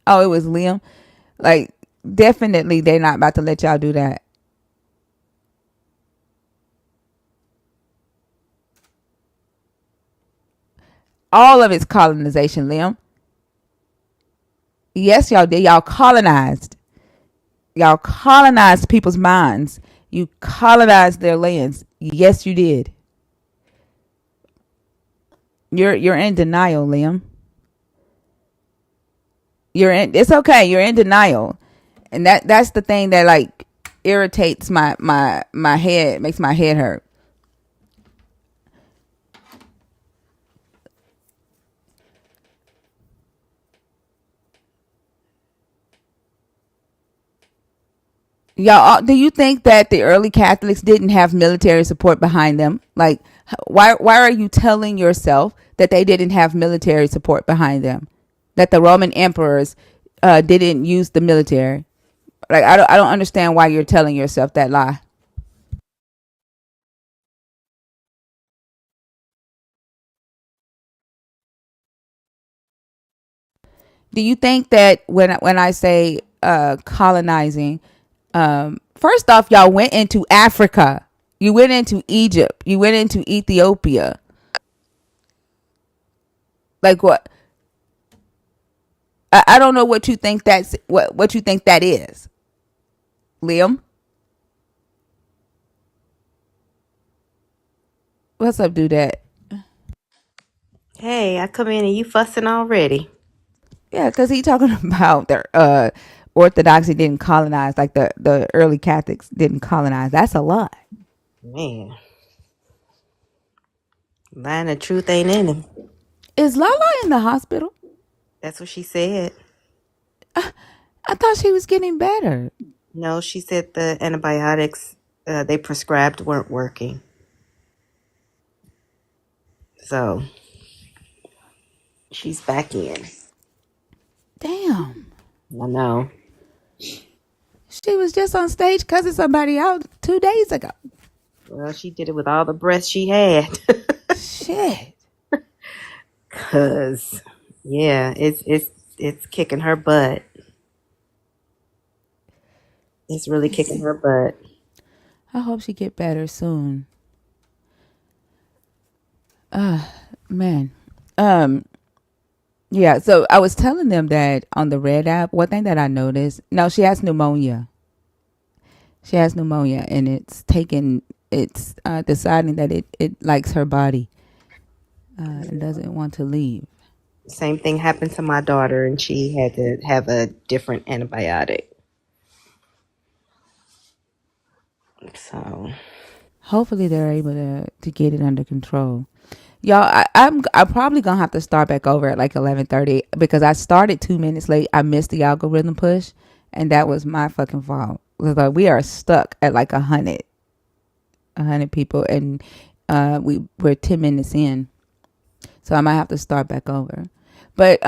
Oh, it was Liam. Like, definitely they're not about to let y'all do that. All of it's colonization, Liam. Yes, y'all did. Y'all colonized. Y'all colonized people's minds. You colonized their lands. Yes, you did. You're in denial, Liam. It's okay. You're in denial. And that's the thing that like irritates my head, makes my head hurt. Y'all, do you think that the early Catholics didn't have military support behind them? Like, why are you telling yourself that they didn't have military support behind them? That the Roman emperors didn't use the military? Like, I don't understand why you're telling yourself that lie. Do you think that when I say colonizing, first off, y'all went into Africa, you went into Egypt, you went into Ethiopia. Like what? I don't know what you think what you think that is, Liam. What's up, do that? Hey, I come in and you fussing already. Yeah, because he talking about the Orthodoxy didn't colonize, like the early Catholics didn't colonize. That's a lie. Man, lying the truth ain't in him. Is Lala in the hospital? That's what she said. I thought she was getting better. No, she said the antibiotics they prescribed weren't working. So she's back in. Damn. I know. She was just on stage cussing somebody out 2 days ago. Well, she did it with all the breath she had. Shit. Cause yeah, it's kicking her butt. It's really kicking her butt. I hope she get better soon. Man. Um, yeah, so I was telling them that on the Red app, one thing that I noticed, no, she has pneumonia. She has pneumonia and it's deciding that it likes her body and doesn't want to leave. Same thing happened to my daughter, and she had to have a different antibiotic. So Hopefully they're able to get it under control. Y'all, I'm probably gonna have to start back over at like 11:30 because I started 2 minutes late. I missed the algorithm push, and that was my fucking fault. It was like we are stuck at like 100 people, and we're 10 minutes in, so I might have to start back over. But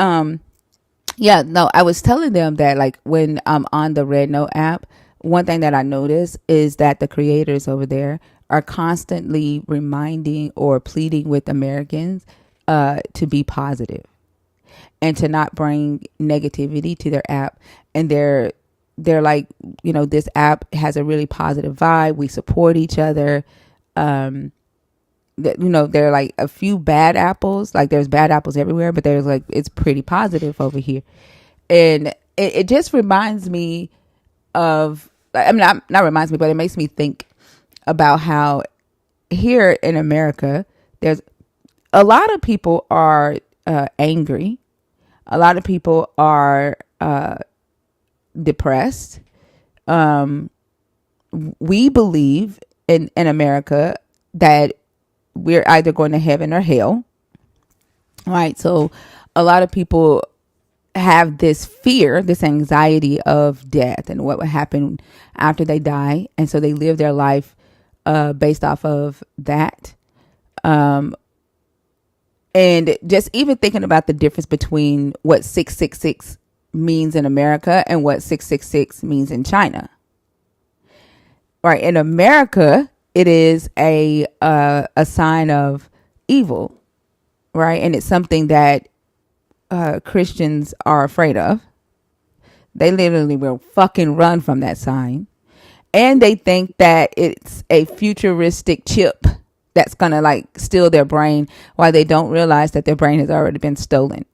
yeah, no, I was telling them that like when I'm on the Red Note app, one thing that I notice is that the creators over there are constantly reminding or pleading with Americans to be positive and to not bring negativity to their app. And they're like, you know, this app has a really positive vibe. We support each other. You know, there are like a few bad apples. Like there's bad apples everywhere, but there's like it's pretty positive over here. And it just reminds me of, I mean, not reminds me, but it makes me think about how here in America, there's a lot of people are angry. A lot of people are depressed. We believe in America that we're either going to heaven or hell. Right. So a lot of people have this fear, this anxiety of death and what would happen after they die. And so they live their life based off of that. And just even thinking about the difference between what 666 means in America and what 666 means in China. Right. In America, it is a sign of evil. Right. And it's something that Christians are afraid of. They literally will fucking run from that sign. And they think that it's a futuristic chip that's gonna like steal their brain, while they don't realize that their brain has already been stolen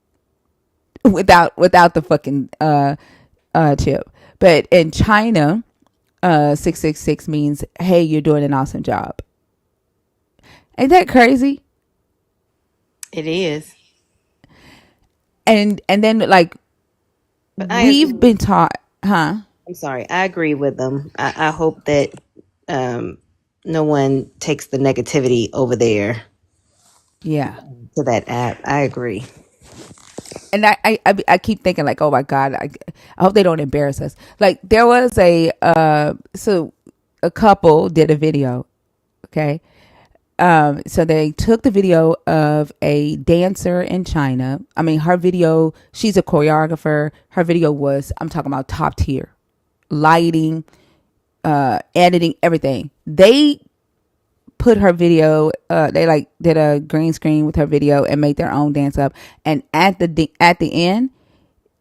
without the fucking chip. But in China, 666 means, hey, you're doing an awesome job. Ain't that crazy? It is. And then like But I agree. we've been taught, huh? I'm sorry. I agree with them. I hope that um, no one takes the negativity over there Yeah. to that app. I agree. And I keep thinking like, oh my god, I hope they don't embarrass us. Like there was a couple did a video, okay. So they took the video of a dancer in China. I mean, her video, she's a choreographer. Her video was, I'm talking about top tier, lighting, editing, everything. They put her video, they like did a green screen with her video and made their own dance up. And at the end,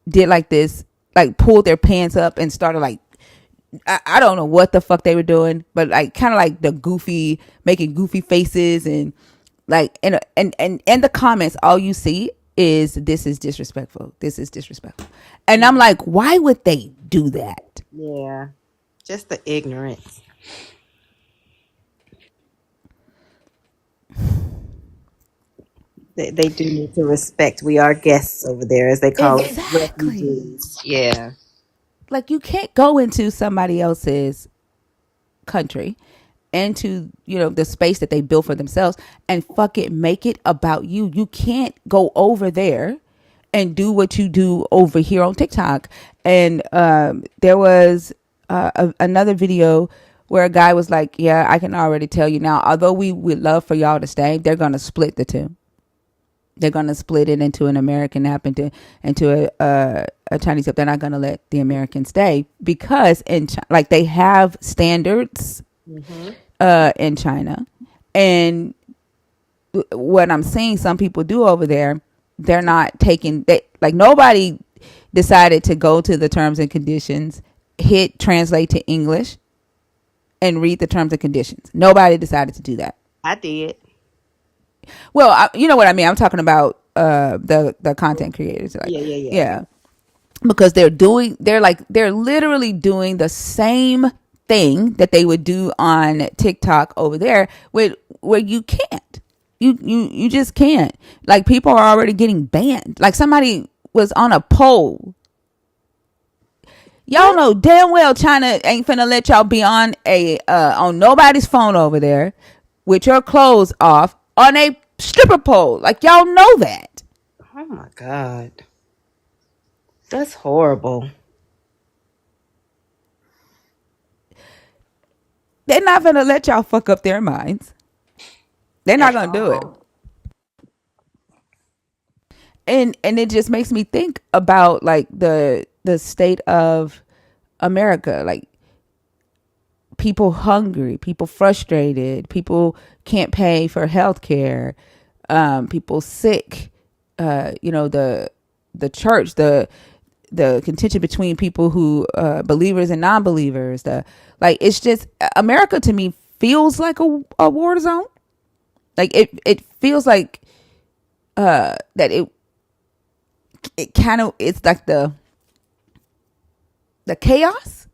did like this, like pulled their pants up and started like, I don't know what the fuck they were doing, but like kind of like the goofy, making goofy faces, and like and the comments, all you see is, this is disrespectful, this is disrespectful. And I'm like, why would they do that? Yeah. Just the ignorance. They do need to respect. We are guests over there, as they call it, Exactly. refugees. Yeah. Like you can't go into somebody else's country, into the space that they built for themselves, and fuck it, make it about you. You can't go over there and do what you do over here on TikTok. And there was another video where a guy was like, yeah, I can already tell you now, although we would love for y'all to stay, they're gonna split the two. They're gonna split it into an American app, into a Chinese app. They're not gonna let the Americans stay because like they have standards in China. And what I'm seeing some people do over there, they're not taking, like nobody decided to go to the terms and conditions, hit translate to English, and read the terms and conditions. Nobody decided to do that. I did. Well, you know what I mean. I'm talking about the content creators. Like, Yeah, yeah, yeah. yeah, because they're literally doing the same thing that they would do on TikTok over there, where you can't. You just can't. Like people are already getting banned. Like somebody was on a poll. Y'all know damn well China ain't finna let y'all be on on nobody's phone over there with your clothes off on a stripper pole. Like y'all know that. Oh my God. That's horrible. They're not gonna let y'all fuck up their minds. They're not At gonna do it. all. And it just makes me think about like the state of America. Like people hungry, people frustrated, people can't pay for health care, people sick, the church, the contention between people who believers and non-believers, it's just, America to me feels like a war zone. Like it feels like that it kind of, it's like the chaos.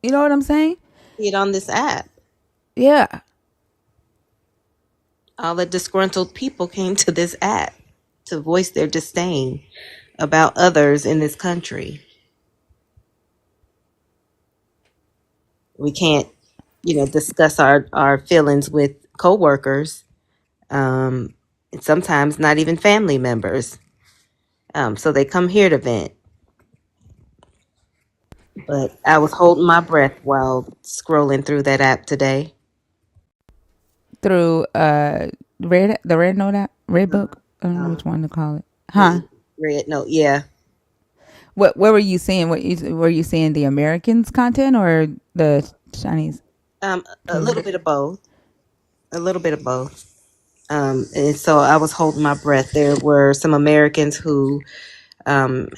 You know what I'm saying? See it on this app. Yeah. All the disgruntled people came to this app to voice their disdain about others in this country. We can't, discuss our feelings with coworkers, and sometimes not even family members. So they come here to vent. But I was holding my breath while scrolling through that app today. Through the red note app, red book. I don't know which one to call it. Was Huh? it Red Note? Yeah. What were you seeing? Were you seeing the Americans content or the Chinese? A little bit of both. A little bit of both. And so I was holding my breath. There were some Americans who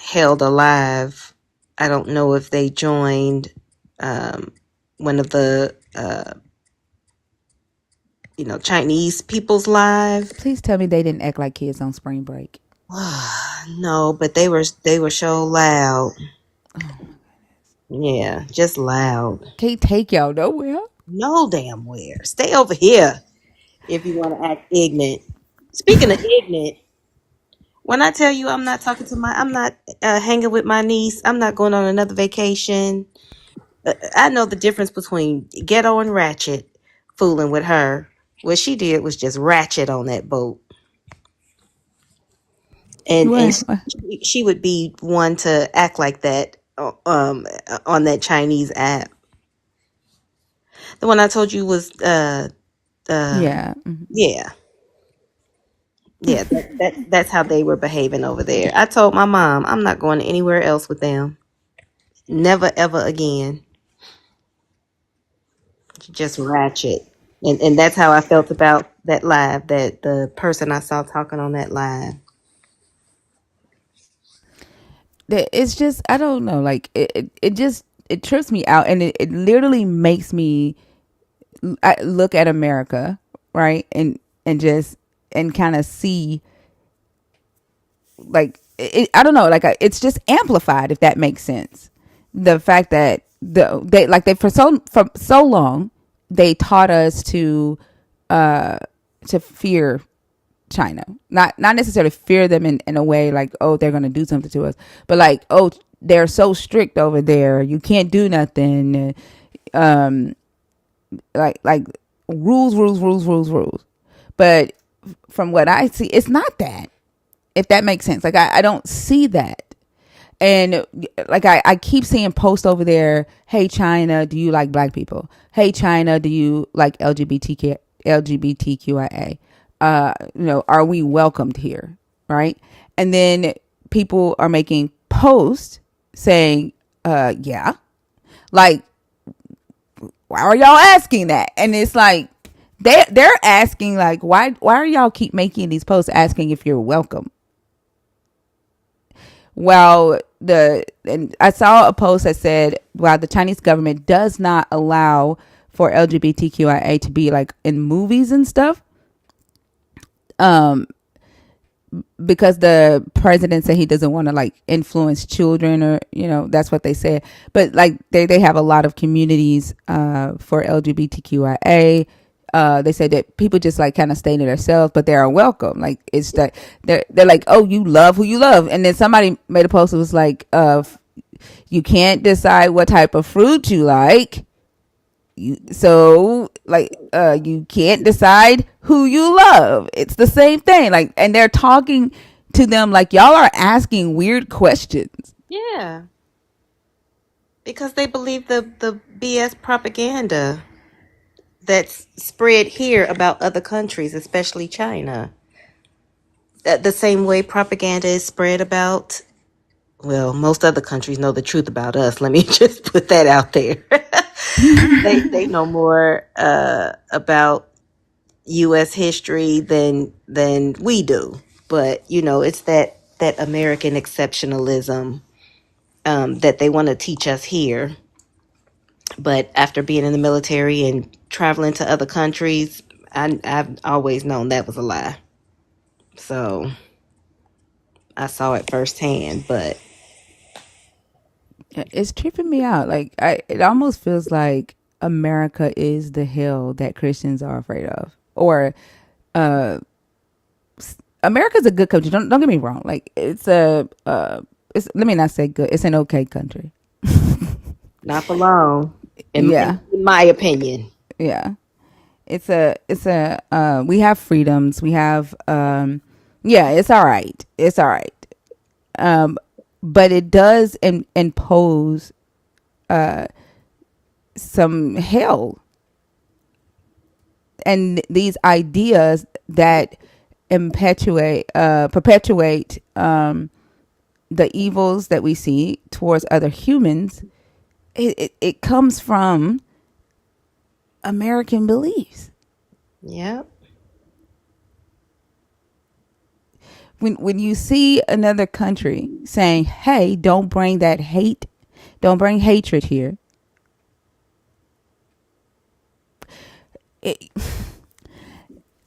held alive. I don't know if they joined um, one of the Chinese people's live. Please tell me they didn't act like kids on spring break. No, but they were so loud. Yeah, just loud. Can't take y'all nowhere. No damn where. Stay over here if you want to act ignorant. Speaking of ignorant, when I tell you I'm not hanging with my niece. I'm not going on another vacation. I know the difference between ghetto and ratchet. Fooling with her, what she did was just ratchet on that boat, and What? What? she would be one to act like that on that Chinese app. The one I told you was Yeah. Mhm. yeah. Yeah, that's how they were behaving over there. I told my mom I'm not going anywhere else with them. Never ever again. Just ratchet. And that's how I felt about that live, that the person I saw talking on that live. It's just I don't know. Like it just it trips me out, and it literally makes me I look at America, right, and just and kind of see like I don't know, like it's just amplified if that makes sense. The fact that they for so long they taught us uh to fear China, not necessarily fear them in a way like, oh, they're gonna do something to us, but like, oh, they're so strict over there, you can't do nothing, um like rules. But from what I see, it's not that, if that makes sense. Like I don't see that. And like I keep seeing posts over there, hey China, do you like black people? Hey China, do you like LGBTQIA? Are we welcomed here? Right? And then people are making posts saying, yeah. Like, why are y'all asking that? And it's like they're asking like, why are y'all keep making these posts asking if you're welcome? Well, and I saw a post that said, "While the Chinese government does not allow for LGBTQIA to be like in movies and stuff, um, because the president said he doesn't want to like influence children, or that's what they said. But like they have a lot of communities for LGBTQIA. They said that people just like kind of stay to themselves, but they are welcome. Like it's that they're like, oh, you love who you love. And then somebody made a post that was like, you can't decide what type of fruit you like. So like you can't decide who you love. It's the same thing. Like, and they're talking to them like y'all are asking weird questions. Yeah, because they believe the BS propaganda that's spread here about other countries, especially China. The same way propaganda is spread about, well, most other countries know the truth about us. Let me just put that out there. They know more about U.S. history than we do. But it's that American exceptionalism that they want to teach us here. But after being in the military and traveling to other countries, I've always known that was a lie. So I saw it firsthand. But It's tripping me out. Like it almost feels like America is the hell that Christians are afraid of, or uh, America's a good country. Don't get me wrong. Like it's let me not say good. It's an okay country. not for long, Yeah, in my opinion. yeah. It's a we have freedoms. We have yeah. It's all right. It's all right. Um, but it does impose some hell, and these ideas that perpetuate the evils that we see towards other humans. It comes from American beliefs. Yep. when you see another country saying, "Hey, don't bring that hate, don't bring hatred here," it,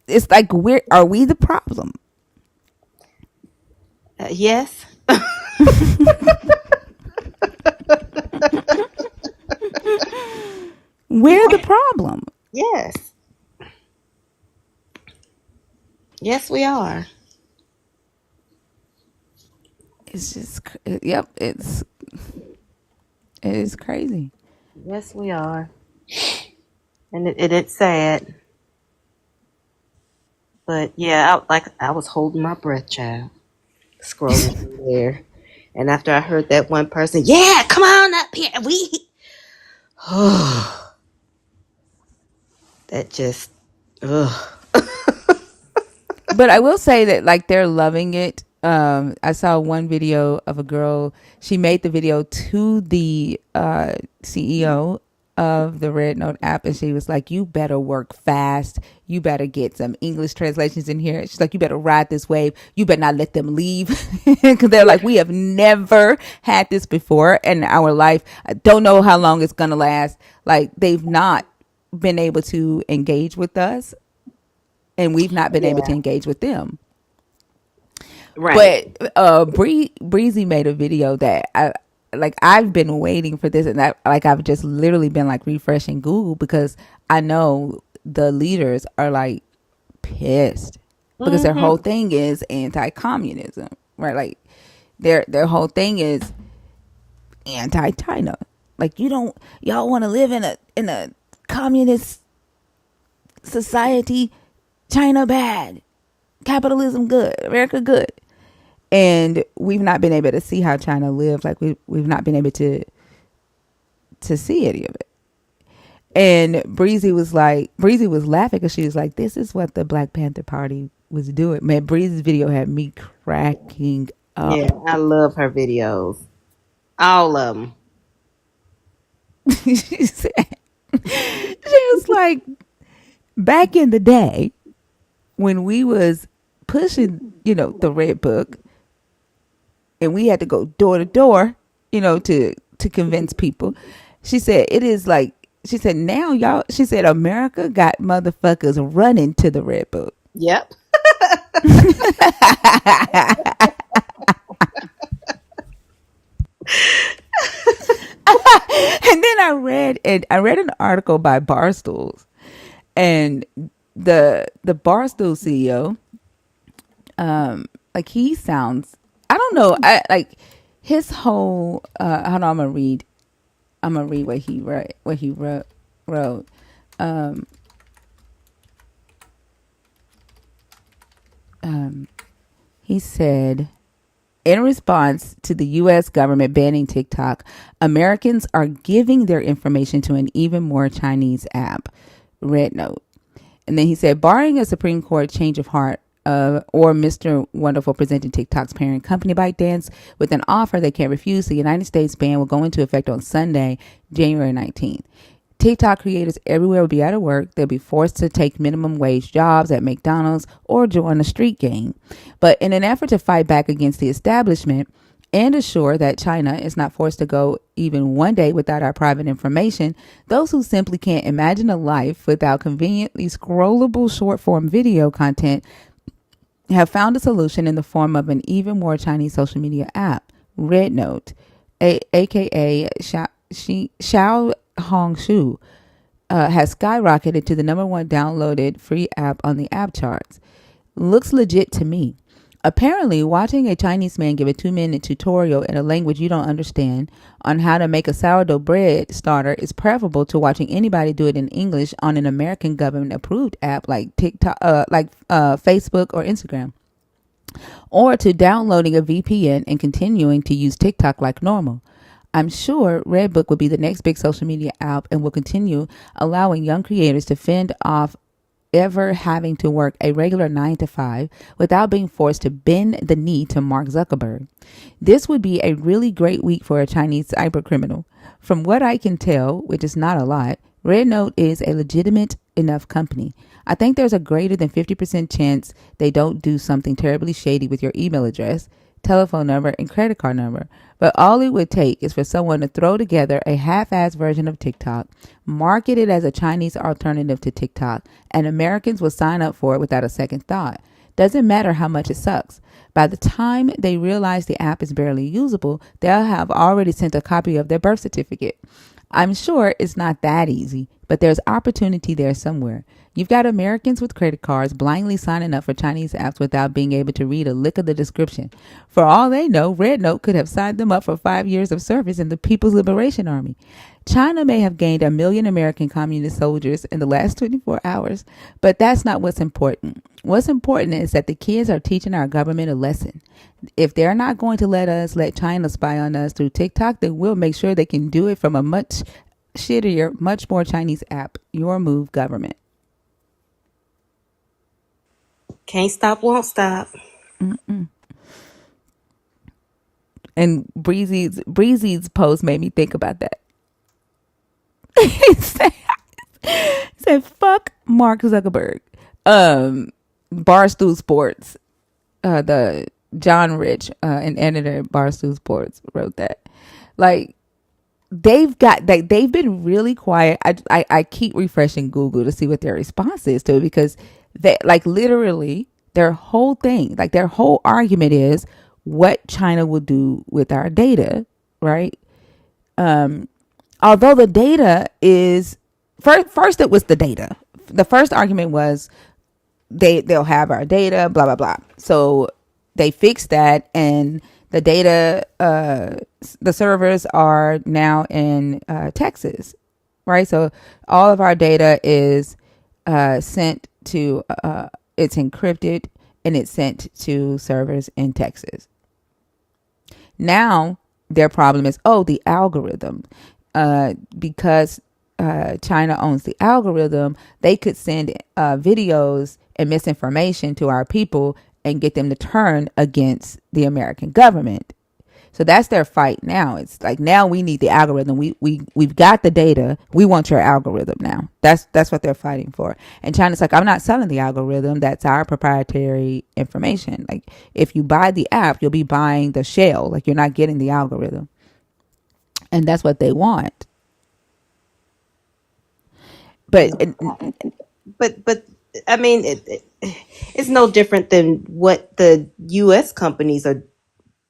it's like are we the problem? Yes. We're the problem. Yes. Yes, we are. It's just yep. It is crazy. Yes, we are. And it's sad. But yeah, I was holding my breath, child, scrolling through there. And after I heard that one person, yeah, come on up here. That just, ugh. But I will say that like they're loving it. I saw one video of a girl. She made the video to the CEO of the Red Note app, and she was like, "You better work fast. You better get some English translations in here." She's like, "You better ride this wave. You better not let them leave," because they're like, "We have never had this before in our life. I don't know how long it's gonna last." Like they've not been able to engage with us, and we've not been able to Yeah. engage with them. Right. But Breezy made a video that I've been waiting for this, and I've just literally been like refreshing Google because I know the leaders are like pissed because their Mm-hmm. whole thing is anti-communism, right? Like their whole thing is anti-China. Like y'all want to live in a communist society. China bad, capitalism good, America good. And we've not been able to see how China lives. Like we've not been able to see any of it. And Breezy was laughing because she was like, "This is what the Black Panther Party was doing." Man, Breezy's video had me cracking Yeah, up. I love her videos. All of them. She was like, back in the day when we was pushing, the red book, and we had to go door to door, to convince people. She said it is like she said now y'all. She said America got motherfuckers running to the red book. Yep. And then I read an article by Barstools, and the Barstool CEO, like he sounds, I don't know, I like his whole hold on, I'm gonna read what he wrote. Um, he said, in response to the U.S. government banning TikTok, Americans are giving their information to an even more Chinese app, Red Note. And then he said, barring a Supreme Court change of heart, or Mr. Wonderful presenting TikTok's parent company ByteDance with an offer they can't refuse, the United States ban will go into effect on Sunday, January 19th. TikTok creators everywhere will be out of work. They'll be forced to take minimum wage jobs at McDonald's or join a street gang. But in an effort to fight back against the establishment and assure that China is not forced to go even one day without our private information, those who simply can't imagine a life without conveniently scrollable short-form video content have found a solution in the form of an even more Chinese social media app, Red Note, aka Xiao Hongshu, has skyrocketed to the number one downloaded free app on the app charts. Looks legit to me. Apparently, watching a Chinese man give a 2-minute tutorial in a language you don't understand on how to make a sourdough bread starter is preferable to watching anybody do it in English on an American government-approved app like TikTok, Facebook or Instagram, or to downloading a VPN and continuing to use TikTok like normal. I'm sure Redbook will be the next big social media app and will continue allowing young creators to fend off ever having to work a regular 9 to 5 without being forced to bend the knee to Mark Zuckerberg. This would be a really great week for a Chinese cyber criminal. From what I can tell, which is not a lot, Red Note is a legitimate enough company. I think there's a greater than 50% chance they don't do something terribly shady with your email address, telephone number, and credit card number. But all it would take is for someone to throw together a half-assed version of TikTok, market it as a Chinese alternative to TikTok, and Americans will sign up for it without a second thought. Doesn't matter how much it sucks. By the time they realize the app is barely usable, they'll have already sent a copy of their birth certificate. I'm sure it's not that easy, but there's opportunity there somewhere. You've got Americans with credit cards blindly signing up for Chinese apps without being able to read a lick of the description. For all they know, Red Note could have signed them up for 5 years of service in the People's Liberation Army. China may have gained 1 million American communist soldiers in the last 24 hours, but that's not what's important. What's important is that the kids are teaching our government a lesson. If they're not going to let China spy on us through TikTok, then we'll make sure they can do it from a much shittier, much more Chinese app. Your move, government. Can't stop, won't stop. And Breezy's post made me think about that. he said, fuck Mark Zuckerberg. Barstool Sports, the John Rich, an editor at Barstool Sports, wrote that. Like, they've been really quiet. I keep refreshing Google to see what their response is to it, because they, like, literally their whole thing, like their whole argument is what China will do with our data, right? Although the data is first it was the data. The first argument was they'll have our data, blah blah blah. So they fixed that, and the data, the servers are now in Texas, right? So all of our data is sent to, it's encrypted and it's sent to servers in Texas. Now their problem is, the algorithm, because China owns the algorithm, they could send videos and misinformation to our people and get them to turn against the American government. So that's their fight now. It's like, now we need the algorithm. We've got the data. We want your algorithm now. That's what they're fighting for. And China's like, I'm not selling the algorithm. That's our proprietary information. Like, if you buy the app, you'll be buying the shell. Like, you're not getting the algorithm. And that's what they want. But I mean, it's no different than what the U.S. companies are.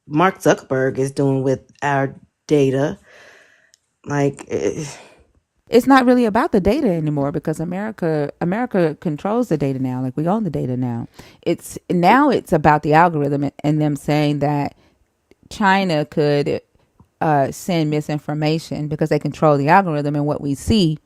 Mark Zuckerberg is doing with our data. Like, it's not really about the data anymore, because America controls the data now. Like, we own the data now. It's about the algorithm and them saying that China could send misinformation because they control the algorithm. And what we see,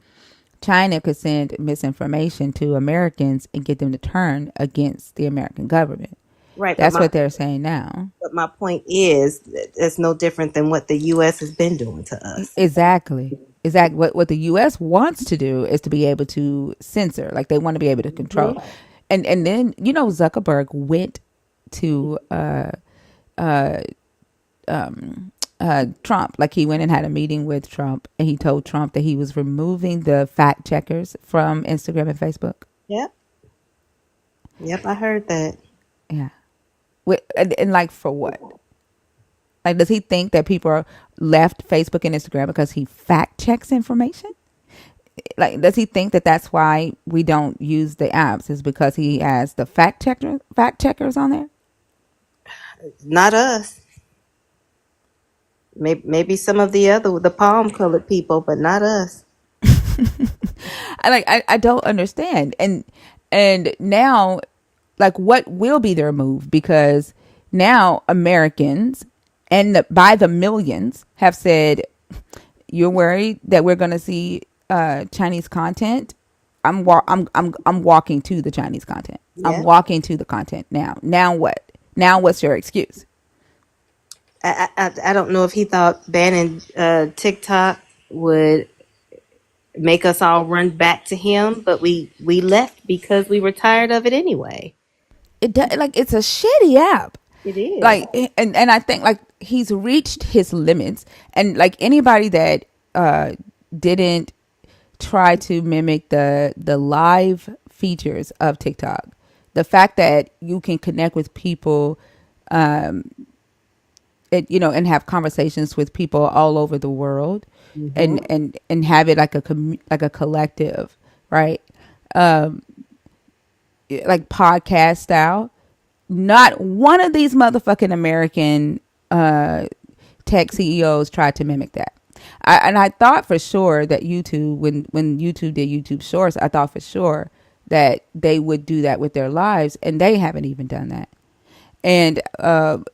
China could send misinformation to Americans and get them to turn against the American government. right. That's what they're saying now. But my point is, it's no different than what the U.S. has been doing to us. Exactly. What the U.S. wants to do is to be able to censor. Like, they want to be able to control. Yeah. And then, Zuckerberg went to Trump. Like, he went and had a meeting with Trump, and he told Trump that he was removing the fact checkers from Instagram and Facebook. Yep, I heard that. Yeah. And like, for what? Like, does he think that people are left Facebook and Instagram because he fact checks information? Like, does he think that that's why we don't use the apps, is because he has the fact checkers on there? Not us. Maybe some of the palm colored people, but not us. I don't understand. And now, like, what will be their move? Because now Americans, and by the millions, have said, you're worried that we're going to see Chinese content. I'm walking to the Chinese content. Yeah. I'm walking to the content now. Now what? Now what's your excuse? I don't know if he thought banning TikTok would make us all run back to him, but we left because we were tired of it anyway. Like, it's a shitty app. It is. Like, and I think, like, he's reached his limits, and like, anybody that didn't try to mimic the live features of TikTok. The fact that you can connect with people, and have conversations with people all over the world, Mm-hmm. and have it like like a collective, right? Um, like podcast style. Not one of these motherfucking American tech CEOs tried to mimic that. I thought for sure that YouTube, when YouTube did YouTube Shorts, I thought for sure that they would do that with their lives, and they haven't even done that. And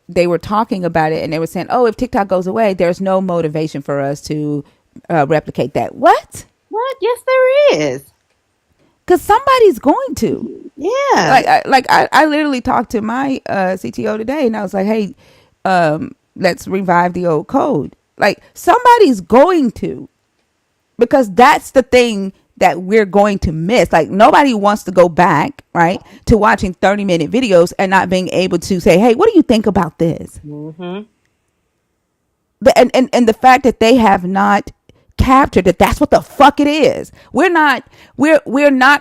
they were talking about it, and they were saying, "Oh, if TikTok goes away, there's no motivation for us to replicate that." What? What? Yes, there is. Because somebody's going to. Yeah. I literally talked to my CTO today, and I was like, "Hey, let's revive the old code." Like, somebody's going to, because that's the thing that we're going to miss. Like, nobody wants to go back, right, to watching 30-minute videos and not being able to say, "Hey, what do you think about this?" Mm-hmm. And the fact that they have not captured that that's what the fuck it is. We're not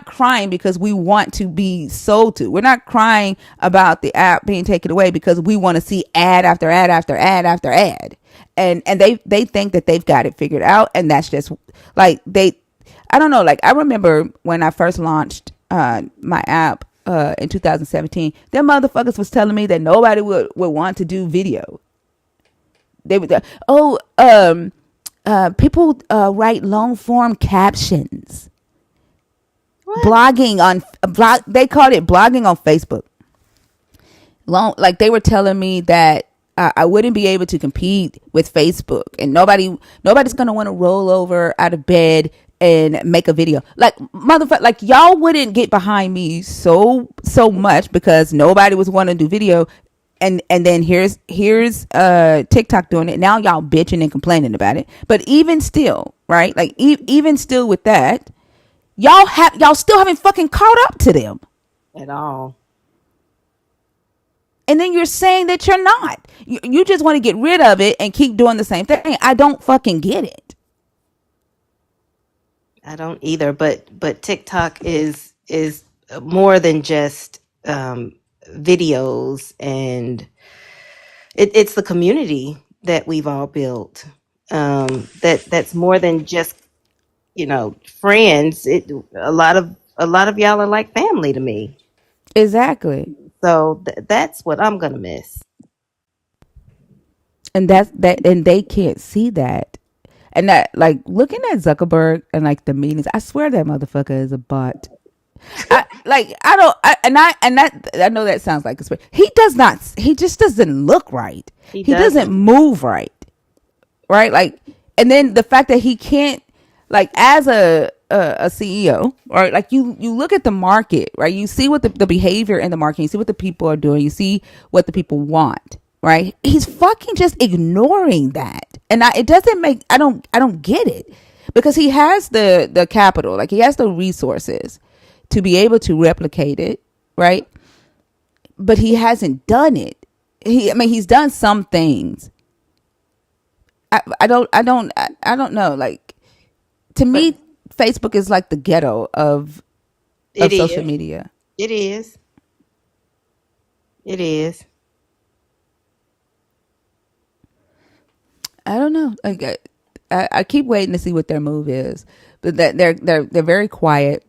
crying because we want to be sold to. We're not crying about the app being taken away because we want to see ad after ad after ad after ad. And they think that they've got it figured out, and that's just like I don't know, like I remember when I first launched my app in 2017, them motherfuckers was telling me that nobody would want to do video. They would people write long form captions. What? Blogging on blog, they called it blogging on Facebook. Like they were telling me that I wouldn't be able to compete with Facebook, and nobody's gonna want to roll over out of bed and make a video. Like, motherfucker, like y'all wouldn't get behind me so much because nobody was wanting to do video. And then here's TikTok doing it. Now y'all bitching and complaining about it. But even still, right? Like even still with that, y'all still haven't fucking caught up to them. At all. And then you're saying that you're not. You just want to get rid of it and keep doing the same thing. I don't fucking get it. I don't either. But TikTok is more than just videos, and it's the community that we've all built. That's more than just friends. A lot of y'all are like family to me. Exactly. So that's what I'm gonna miss. And and they can't see that. And that, like, looking at Zuckerberg and like the meetings, I swear that motherfucker is a bot. I know that sounds like a, he does not, he just doesn't look right. He He doesn't doesn't. move right. Right? Like, and then the fact that he can't, like, as a CEO, right? Like, you look at the market, right? You see what the behavior in the market, you see what the people are doing, you see what the people want, right? He's fucking just ignoring that. And it doesn't make, I don't get it, because he has the capital, like he has the resources to be able to replicate it, right? But he hasn't done it. He's done some things. I don't know. Like, to But me, Facebook is like the ghetto it of social is. media. It is. It is. I don't know. Like, I keep waiting to see what their move is, but that they're very quiet.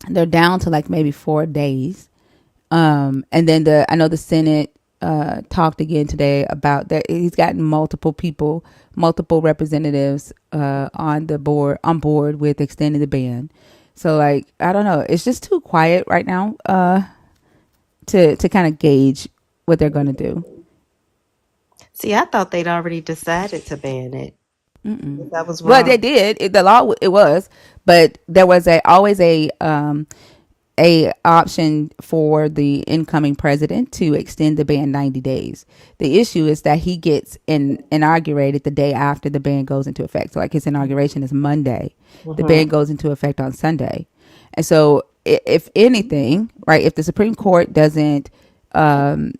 They're down to like maybe 4 days. And then I know the Senate talked again today about that. He's gotten multiple representatives on board with extending the ban. So, like, I don't know. It's just too quiet right now to kind of gauge what they're going to do. See, I thought they'd already decided to ban it. I was Well, they wrong. did. The law, it was, but there was always a option for the incoming president to extend the ban 90 days. The issue is that he gets inaugurated the day after the ban goes into effect. So, like, his inauguration is Monday. The Hmm. ban goes into effect on Sunday. And so, if anything, right, if the Supreme Court doesn't, um,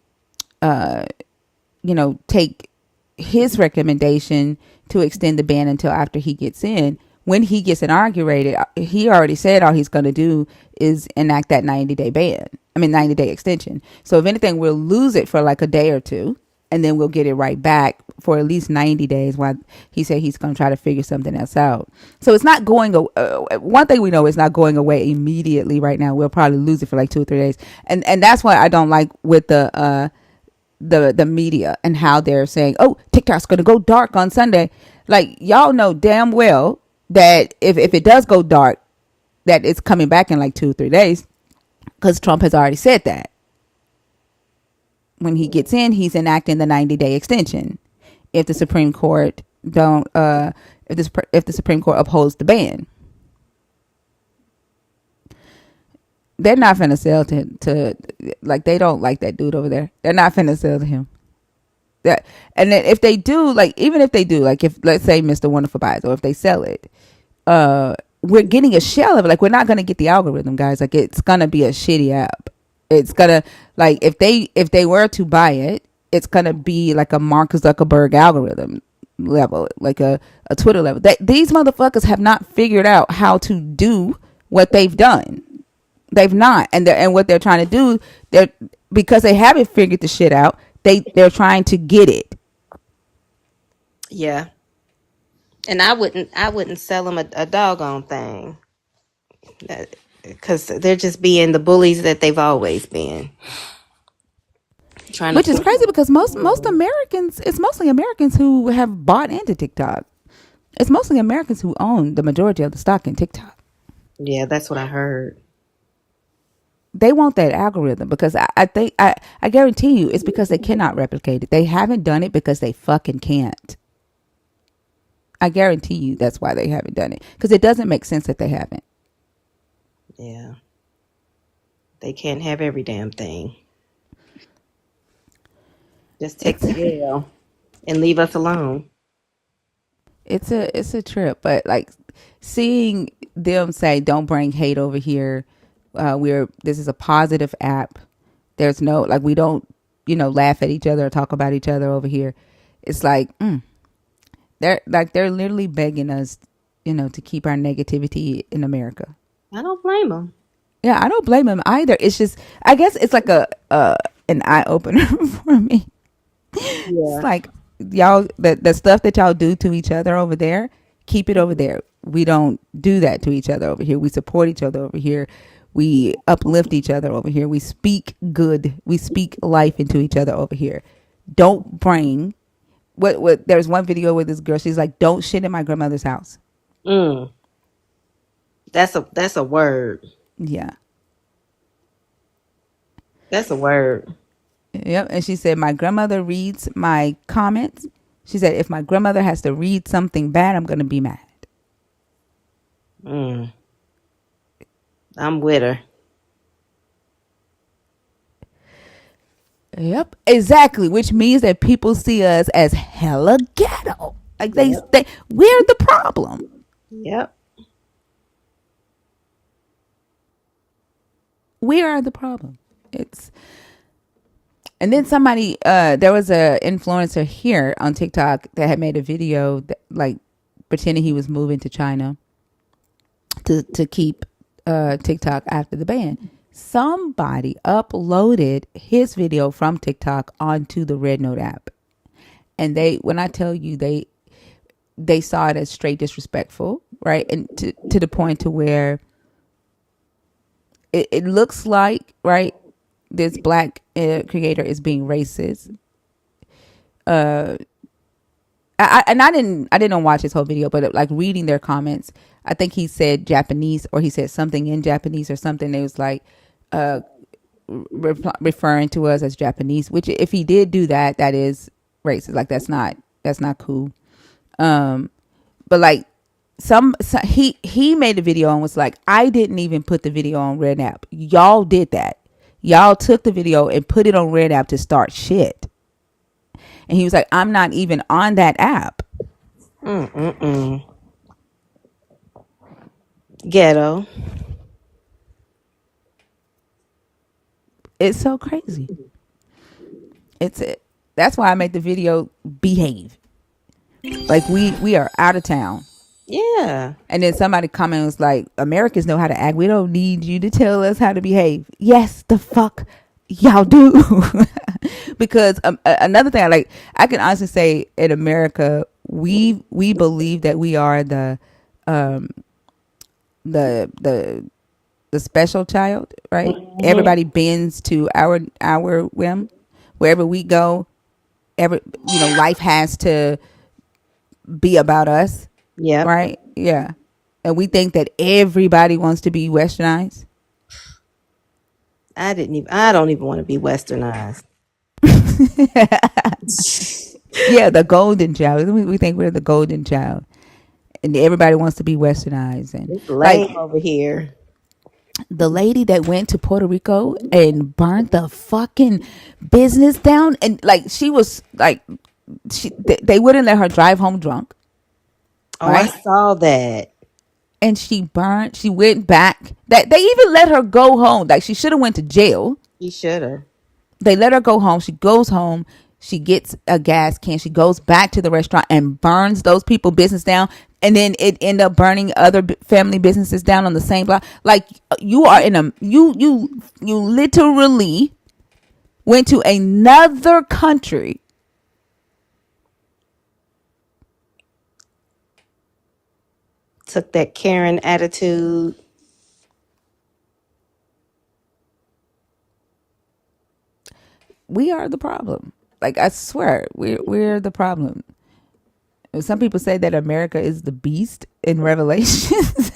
take his recommendation to extend the ban until after he gets in, when he gets inaugurated, he already said all he's going to do is enact that 90-day ban. I mean, 90-day extension. So if anything, we'll lose it for like a day or two, and then we'll get it right back for at least 90 days while he said he's going to try to figure something else out. So it's not going one thing we know is not going away immediately right now. We'll probably lose it for like 2 or 3 days. And that's what I don't like with the media and how they're saying, oh, TikTok's going to go dark on Sunday. Like, y'all know damn well that if it does go dark, that it's coming back in like 2 or 3 days, because Trump has already said that. When he gets in, he's enacting the 90-day extension if the Supreme Court don't if the Supreme Court upholds the ban. They're not finna sell to like, they don't like that dude over there. They're not finna sell to him. That, and then if they do, like, even if they do, like, if let's say Mr. Wonderful buys, or if they sell it, we're getting a shell of it. Like, we're not gonna get the algorithm, guys. Like, it's gonna be a shitty app. It's gonna, like, if they were to buy it, it's gonna be like a Mark Zuckerberg algorithm level, like a Twitter level. These motherfuckers have not figured out how to do what they've done. They've not, and what they're trying to do, they're, because they haven't figured the shit out. They're trying to get it. Yeah. And I wouldn't sell them a doggone thing, because they're just being the bullies that they've always been. Trying to Which is push. crazy because most Americans, it's mostly Americans who have bought into TikTok. It's mostly Americans who own the majority of the stock in TikTok. Yeah, that's what I heard. They want that algorithm because I think I guarantee you it's because they cannot replicate it. They haven't done it because they fucking can't. I guarantee you that's why they haven't done it, because it doesn't make sense that they haven't. Yeah. They can't have every damn thing. Just take It's the L and leave us alone. it's a trip, but like seeing them say, "Don't bring hate over here. This is a positive app. There's no, like, we don't laugh at each other or talk about each other over here." It's like they're literally begging us, to keep our negativity in America. I don't blame them. Yeah, I don't blame them either. It's just, I guess it's like an eye opener for me. Yeah. It's like, y'all, the stuff that y'all do to each other over there, keep it over there. We don't do that to each other over here. We support each other over here. We uplift each other over here. We speak good. We speak life into each other over here. Don't bring what there's one video with this girl. She's like, "Don't shit in my grandmother's house." Mm. That's a word. Yeah. That's a word. Yep. And she said, "My grandmother reads my comments." She said, "If my grandmother has to read something bad, I'm going to be mad." Mm. I'm with her. Yep, exactly. Which means that people see us as hella ghetto. Like, Yep. we're the problem. Yep. We are the problem. And then somebody, there was a influencer here on TikTok that had made a video that, like, pretending he was moving to China to keep TikTok after the ban. Somebody uploaded his video from TikTok onto the Red Note app, and when I tell you, they saw it as straight disrespectful, right? And to the point to where it looks like, right, this black creator is being racist. I didn't watch his whole video, but like reading their comments, I think he said Japanese, or he said something in Japanese or something. It was like referring to us as Japanese, which if he did do that, that is racist. Like, that's not cool. But like he made a video and was like, "I didn't even put the video on Red App. Y'all did that. Y'all took the video and put it on Red App to start shit." And he was like, "I'm not even on that app." Ghetto. It's so crazy. That's why I made the video, behave. Like, we are out of town. Yeah. And then somebody comments like, Americans know how to act. We don't need you to tell us how to behave. Yes, the fuck y'all do. Because another thing, I can honestly say in America, we believe that we are um, the the the special child, right? Hmm. Everybody bends to our whim. Wherever we go, life has to be about us, Yep. right? Yeah. And we think that everybody wants to be westernized. I don't even want to be westernized. Yeah, the golden child. We think we're the golden child. And everybody wants to be westernized. And It's like lame over here. the lady that went to Puerto Rico and burnt the fucking business down, and like she was like they wouldn't let her drive home drunk, Oh, I right? saw that. And she went back. That they even let her go home. Like she should have went to jail. You should have. They let her go home. She goes home. She gets a gas can. She goes back to the restaurant and burns those people business down. And then it end up burning other family businesses down on the same block. Like you are in a you literally went to another country. Took that Karen attitude. We are the problem. Like I swear, we're the problem. Some people say that America is the beast in Revelations.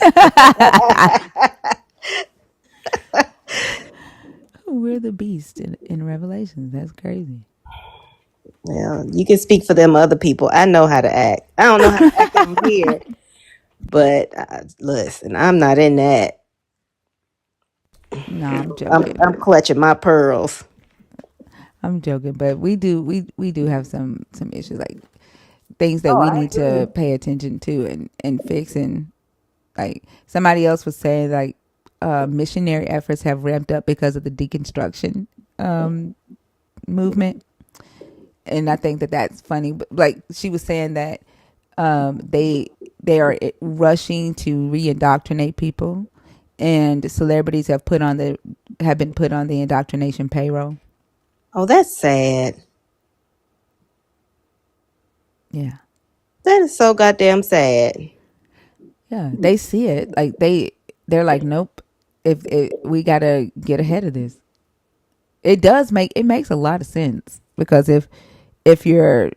We're the beast in Revelations. That's crazy. Well, you can speak for them other people. I know how to act. I don't know how to act over here, but listen, I'm not in that. No, I'm I'm joking. I'm clutching my pearls. I'm joking, but we do have some issues, like things that Oh, we I need agree. to pay attention to and fix. And like somebody else was saying, like missionary efforts have ramped up because of the deconstruction um, movement, and I think that that's funny. But like she was saying that they are rushing to re-indoctrinate people, and celebrities have been put on the indoctrination payroll. Oh, that's sad. Yeah. That is so goddamn sad. Yeah, they see it. Like they're like, nope. If we gotta get ahead of this, it makes a lot of sense, because if you're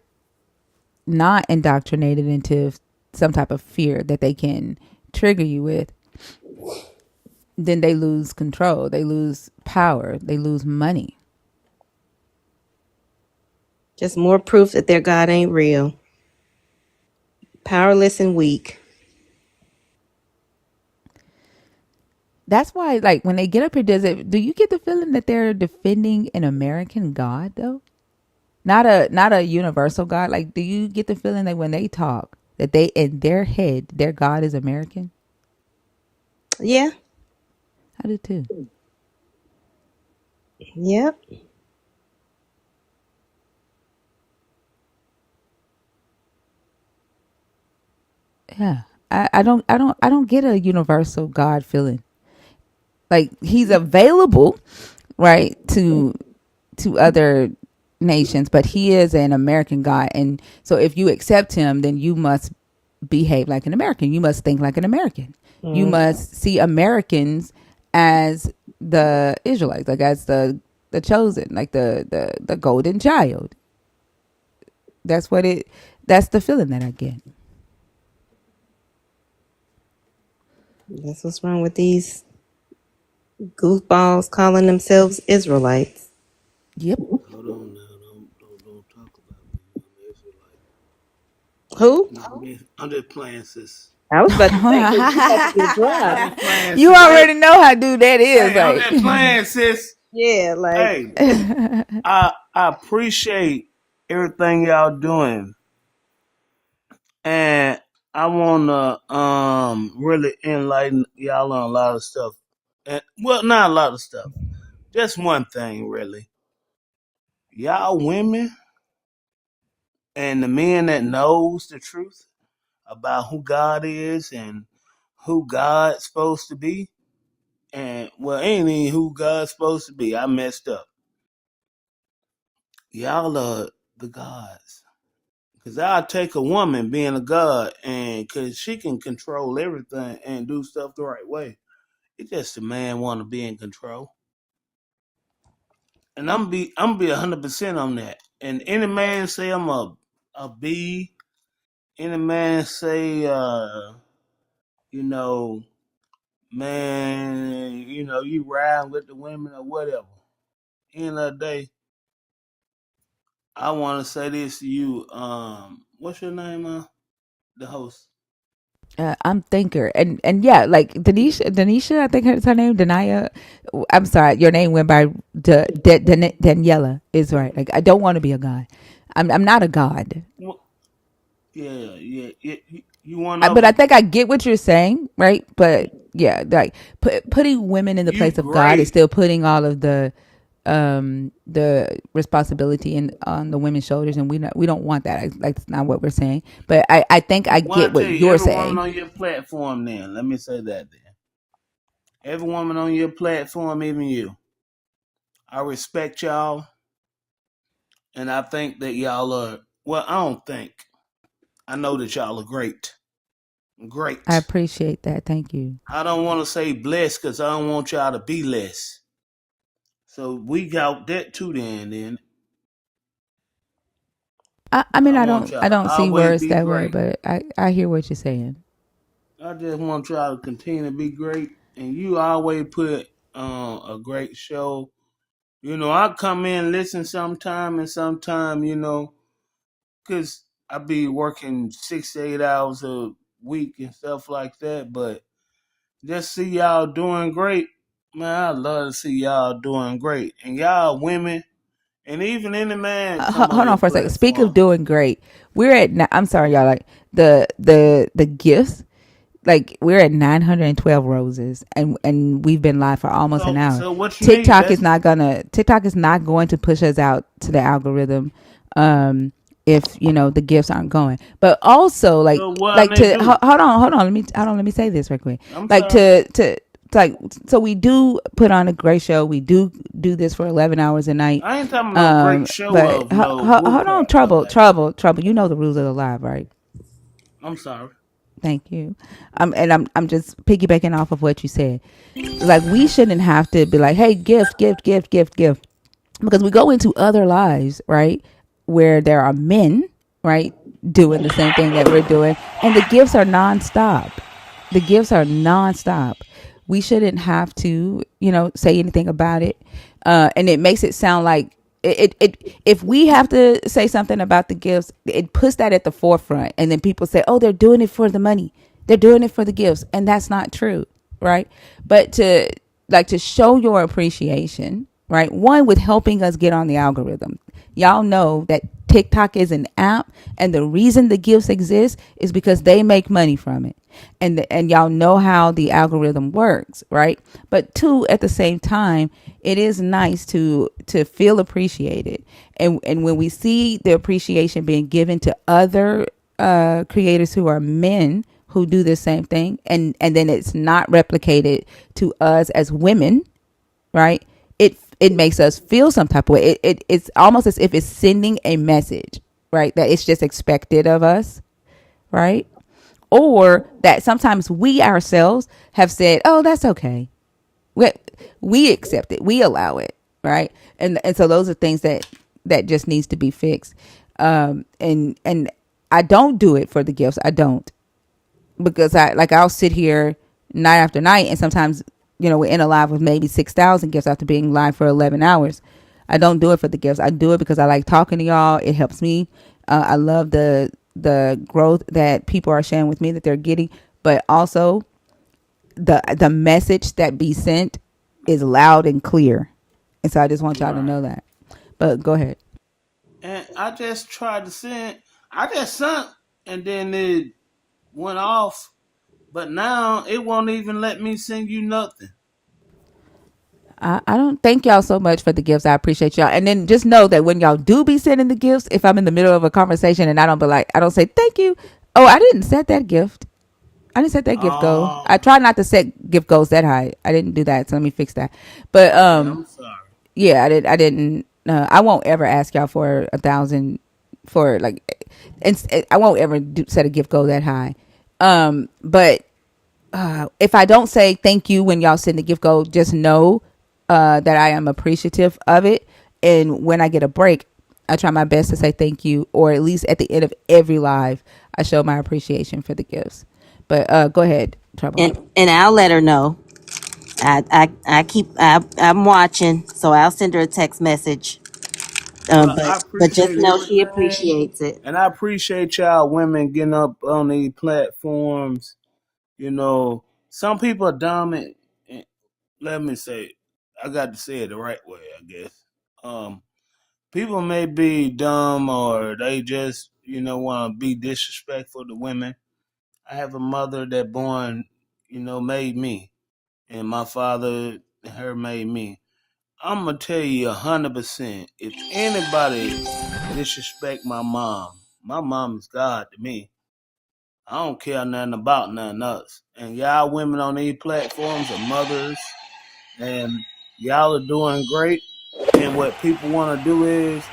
not indoctrinated into some type of fear that they can trigger you with, then they lose control, they lose power, they lose money. Just more proof that their God ain't real. Powerless and weak. That's why, like, when they get up here, do you get the feeling that they're defending an American God though? Not a universal God. Like, do you get the feeling that when they talk, that they in their head their God is American? Yeah. I do too. Yep. Yeah. I don't get a universal God feeling. Like he's available, right, to other nations, but he is an American God. And so if you accept him, then you must behave like an American. You must think like an American. You Mm. must see Americans as the Israelites, like as the chosen, like the golden child. That's what it that's the feeling that I get. That's what's wrong with these goofballs calling themselves Israelites. Yep. Hold on now. Don't talk about me. Who? I'm just playing, sis. I was about to say, because you about to get I'm dropped. just playing, You sis. already know how dude that is. Hey, I'm Like, just playing, sis. Yeah, like, Hey, I appreciate everything y'all doing, and I wanna really enlighten y'all on a lot of stuff. And well, not a lot of stuff. Just one thing, really. Y'all women and the men that knows the truth about who God is and who God's supposed to be. And well, ain't even who God's supposed to be. I messed up. Y'all are the gods. Cause I'll take a woman being a god, and cause she can control everything and do stuff the right way. It's just a man want to be in control, and I'm be 100% on that. And any man say I'm a B, any man say you know, man, you ride with the women or whatever. End of the day, I want to say this to you. What's your name, the host? I'm thinker, and yeah, like Denisha, I think her name, Denia. I'm sorry, your name went by Daniela is right. Like I don't want to be a god. I'm not a god. Well, yeah, yeah. You one But of I them. think I get what you're saying, right? But yeah, like putting women in the You place of God is great. still putting all of the responsibility on the women's shoulders, and we don't want that. Like that's not what we're saying. But I think I Well, I get tell what you, you're every woman saying. on your platform. Then let me say that. Then every woman on your platform, even you, I respect y'all, and I think that y'all are. Well, I don't think. I know that y'all are great. I Great. appreciate that. Thank you. I don't want to say blessed because I don't want y'all to be less. So we got that too. Then I mean, I I want don't y'all I to don't see always words be that way, great. but I hear what you're saying. I just want y'all to continue to be great, and you always put a great show. I come in, listen sometime, and sometime, because I be working 6 to 8 hours a week and stuff like that. But just see y'all doing great, man. I love to see y'all doing great, and y'all women, and even any man come on Hold on your for a second. Speak of platform. doing great, we're at. I'm sorry, y'all. Like the gifts. Like we're at 912 roses, and we've been live for almost an hour. So what you need? TikTok is not going to push us out to the algorithm, if the gifts aren't going. But also So what I need to do? hold on. Let me say this real quick. I'm Like sorry. like so we do put on a great show. We do this for 11 hours a night. I ain't talking no great show But of no bull hold on, crap like that. trouble. You know the rules of the live, right? I'm sorry. Thank you. And I'm just piggybacking off of what you said. Like we shouldn't have to be like, hey, gift, because we go into other lives, right, where there are men, right, doing the same thing that we're doing, and the gifts are nonstop. The gifts are nonstop. We shouldn't have to, say anything about it, and it makes it sound like if we have to say something about the gifts, it puts that at the forefront, and then people say, oh, they're doing it for the money, they're doing it for the gifts, and that's not true, right? But to show your appreciation, right? One, with helping us get on the algorithm. Y'all know that TikTok is an app, and the reason the gifts exist is because they make money from it. And y'all know how the algorithm works, right? But two, at the same time, it is nice to feel appreciated. And when we see the appreciation being given to other creators who are men who do the same thing, and then it's not replicated to us as women, right? It makes us feel some type of way. It's almost as if it's sending a message, right? That it's just expected of us, right? Or that sometimes we ourselves have said, oh, that's okay. we, we accept it, we allow it, right? And so those are things that just needs to be fixed. And I don't do it for the gifts. I don't, because I'll sit here night after night, and sometimes we're in a live with maybe 6,000 gifts after being live for 11 hours. I don't do it for the gifts. I do it because I like talking to y'all. It helps me. I love the growth that people are sharing with me that they're getting, but also the message that be sent is loud and clear, and so I just want y'all to Right. know that. But go ahead. And I just tried to send. I just sent, and then it went off. But now it won't even let me send you nothing. I don't thank y'all so much for the gifts. I appreciate y'all. And then just know that when y'all do be sending the gifts, if I'm in the middle of a conversation and I don't say thank you, Oh, I didn't set that gift. I didn't set that gift goal. I Um, try not to set gift goals that high. I didn't do that, so let me fix that. But okay, I'm sorry. yeah, I didn't. I won't ever ask y'all for 1,000 for like, and I won't ever set a gift goal that high. But if I don't say thank you when y'all send the gift goal, just know that I am appreciative of it. And when I get a break, I try my best to say thank you, or at least at the end of every live, I show my appreciation for the gifts. But go ahead, Trouble. And I'll let her know. I'm watching, so I'll send her a text message. Well, I But just appreciate know she everything, appreciates it. and I appreciate y'all women getting up on these platforms. Some people are dumb, and let me say, I got to say it the right way, I guess. Um, People may be dumb or they just, want to be disrespectful to women. I have a mother that born, made me, and my father and her made me. I'm gonna tell you 100%. If anybody disrespect my mom is God to me. I don't care nothing about nothing else. And y'all women on these platforms are mothers, and y'all are doing great. And what people want to do is,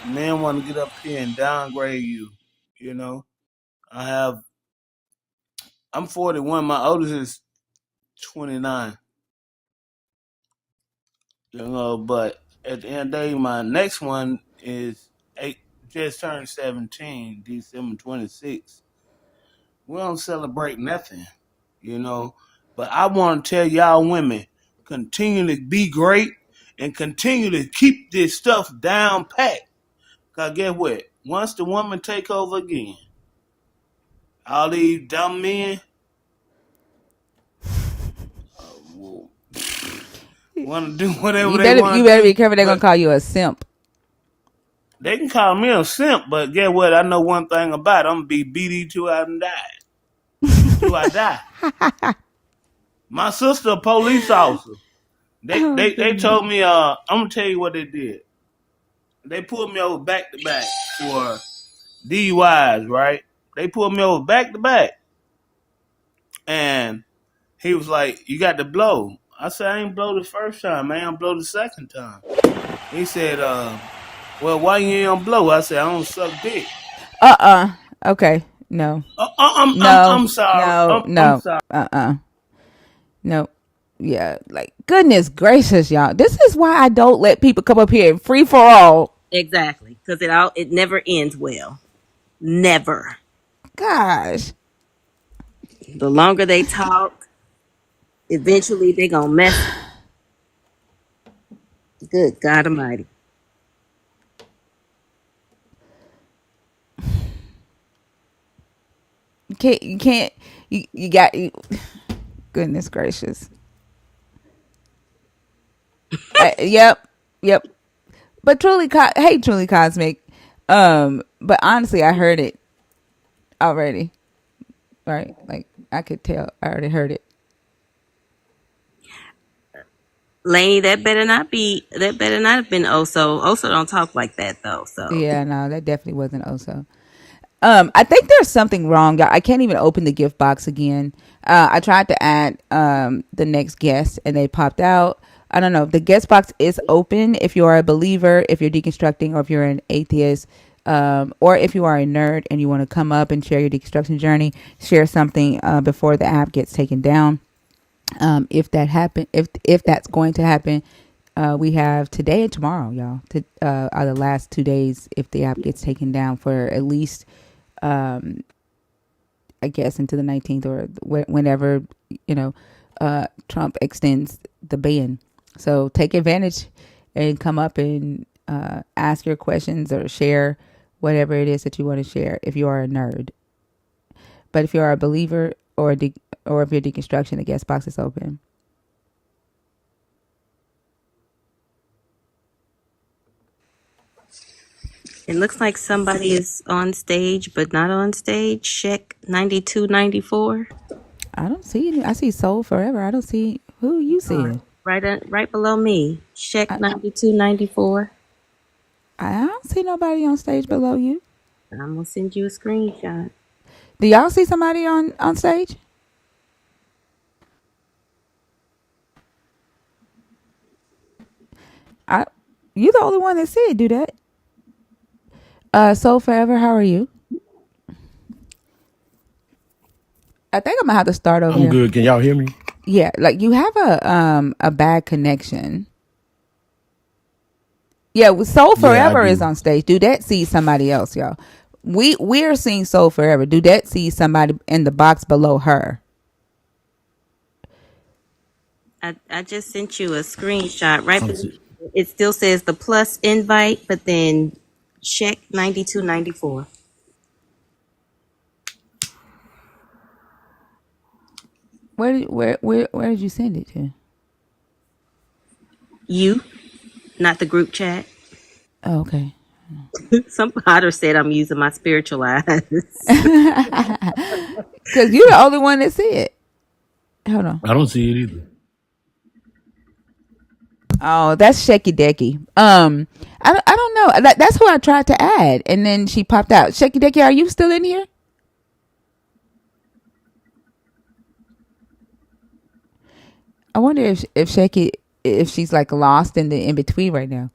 men want to get up here and downgrade you. You know, I have, I'm 41. My oldest is 29. But at the end of the day, my next one is eight, just turned 17, December 26th. We don't celebrate nothing, you know. But I want to tell y'all women, continue to be great and continue to keep this stuff down pat. Cause guess what? Once the woman take over again, all these dumb men will want to do whatever they You want to better be do. careful. They're gonna But call you a simp. they can call me a simp. But guess what? I know one thing about it. I'm gonna be BD till I die. Till I die. My sister, a police officer. They Oh they they goodness. told me. I'm gonna tell you what they did. They pulled me over back to back for DUIs, right? They pulled me over back to back, and he was like, "You got to blow." I said, "I ain't blow the first time, man. I blow the second time." He said, "Well, why you ain't blow?" I said, "I don't suck dick." Okay. No. I'm No. sorry. No. I'm No. sorry. No. Yeah. Like goodness gracious, y'all. This is why I don't let people come up here and free for all. Exactly, because it never ends well. Never. Gosh. The longer they talk, eventually they're gonna mess. Good God Almighty. You can't. You can't. You got. Goodness gracious. Yep. Yep. But truly, hey, truly cosmic. But honestly, I heard it already. Right? Like I could tell. I already heard it. Laney, that better not have been Oso. Oso don't talk like that though. So Yeah. No, that definitely wasn't Oso. I think there's something wrong. I can't even open the gift box again. I tried to add the next guest and they popped out. I don't know. The guest box is open if you are a believer, if you're deconstructing, or if you're an atheist, or if you are a nerd and you want to come up and share your deconstruction journey, share something before the app gets taken down. If that happen, if that's going to happen, we have today and tomorrow, y'all. Are the last 2 days if the app gets taken down for at least I guess into the 19th or whenever you know Trump extends the ban. So take advantage and come up and ask your questions or share whatever it is that you want to share if you are a nerd. But if you are a believer or if you're deconstruction, the guest box is open. it looks like somebody is on stage, but not on stage. Check 9294. I don't see any. I see Soul Forever. I don't see who you seeing. Right below me. Check I 9294. I don't see nobody on stage below you. I'm gonna send you a screenshot. Do y'all see somebody on stage? I you the only one that said do that. Soul Forever, how are you? I think I'm gonna have to start over I'm here. good. Can y'all hear me? Yeah, like you have a bad connection. Yeah, Soul Yeah, I Forever is do. on stage. Do that see somebody else, y'all. We're seeing Soul Forever. Do that see somebody in the box below her? I just sent you a screenshot. Right, I'm below si- it still says the plus invite, but then check 9294. Where did you send it to? You, not the group chat. Oh, okay. Some otter said I'm using my spiritual eyes. Cause you're the only one that see it. Hold on. I don't see it either. Oh, that's Shecky Decky. I don't know. That's who I tried to add, and then she popped out. Shecky Decky, are you still in here? I wonder if Shecky if she's like lost in the in between right now.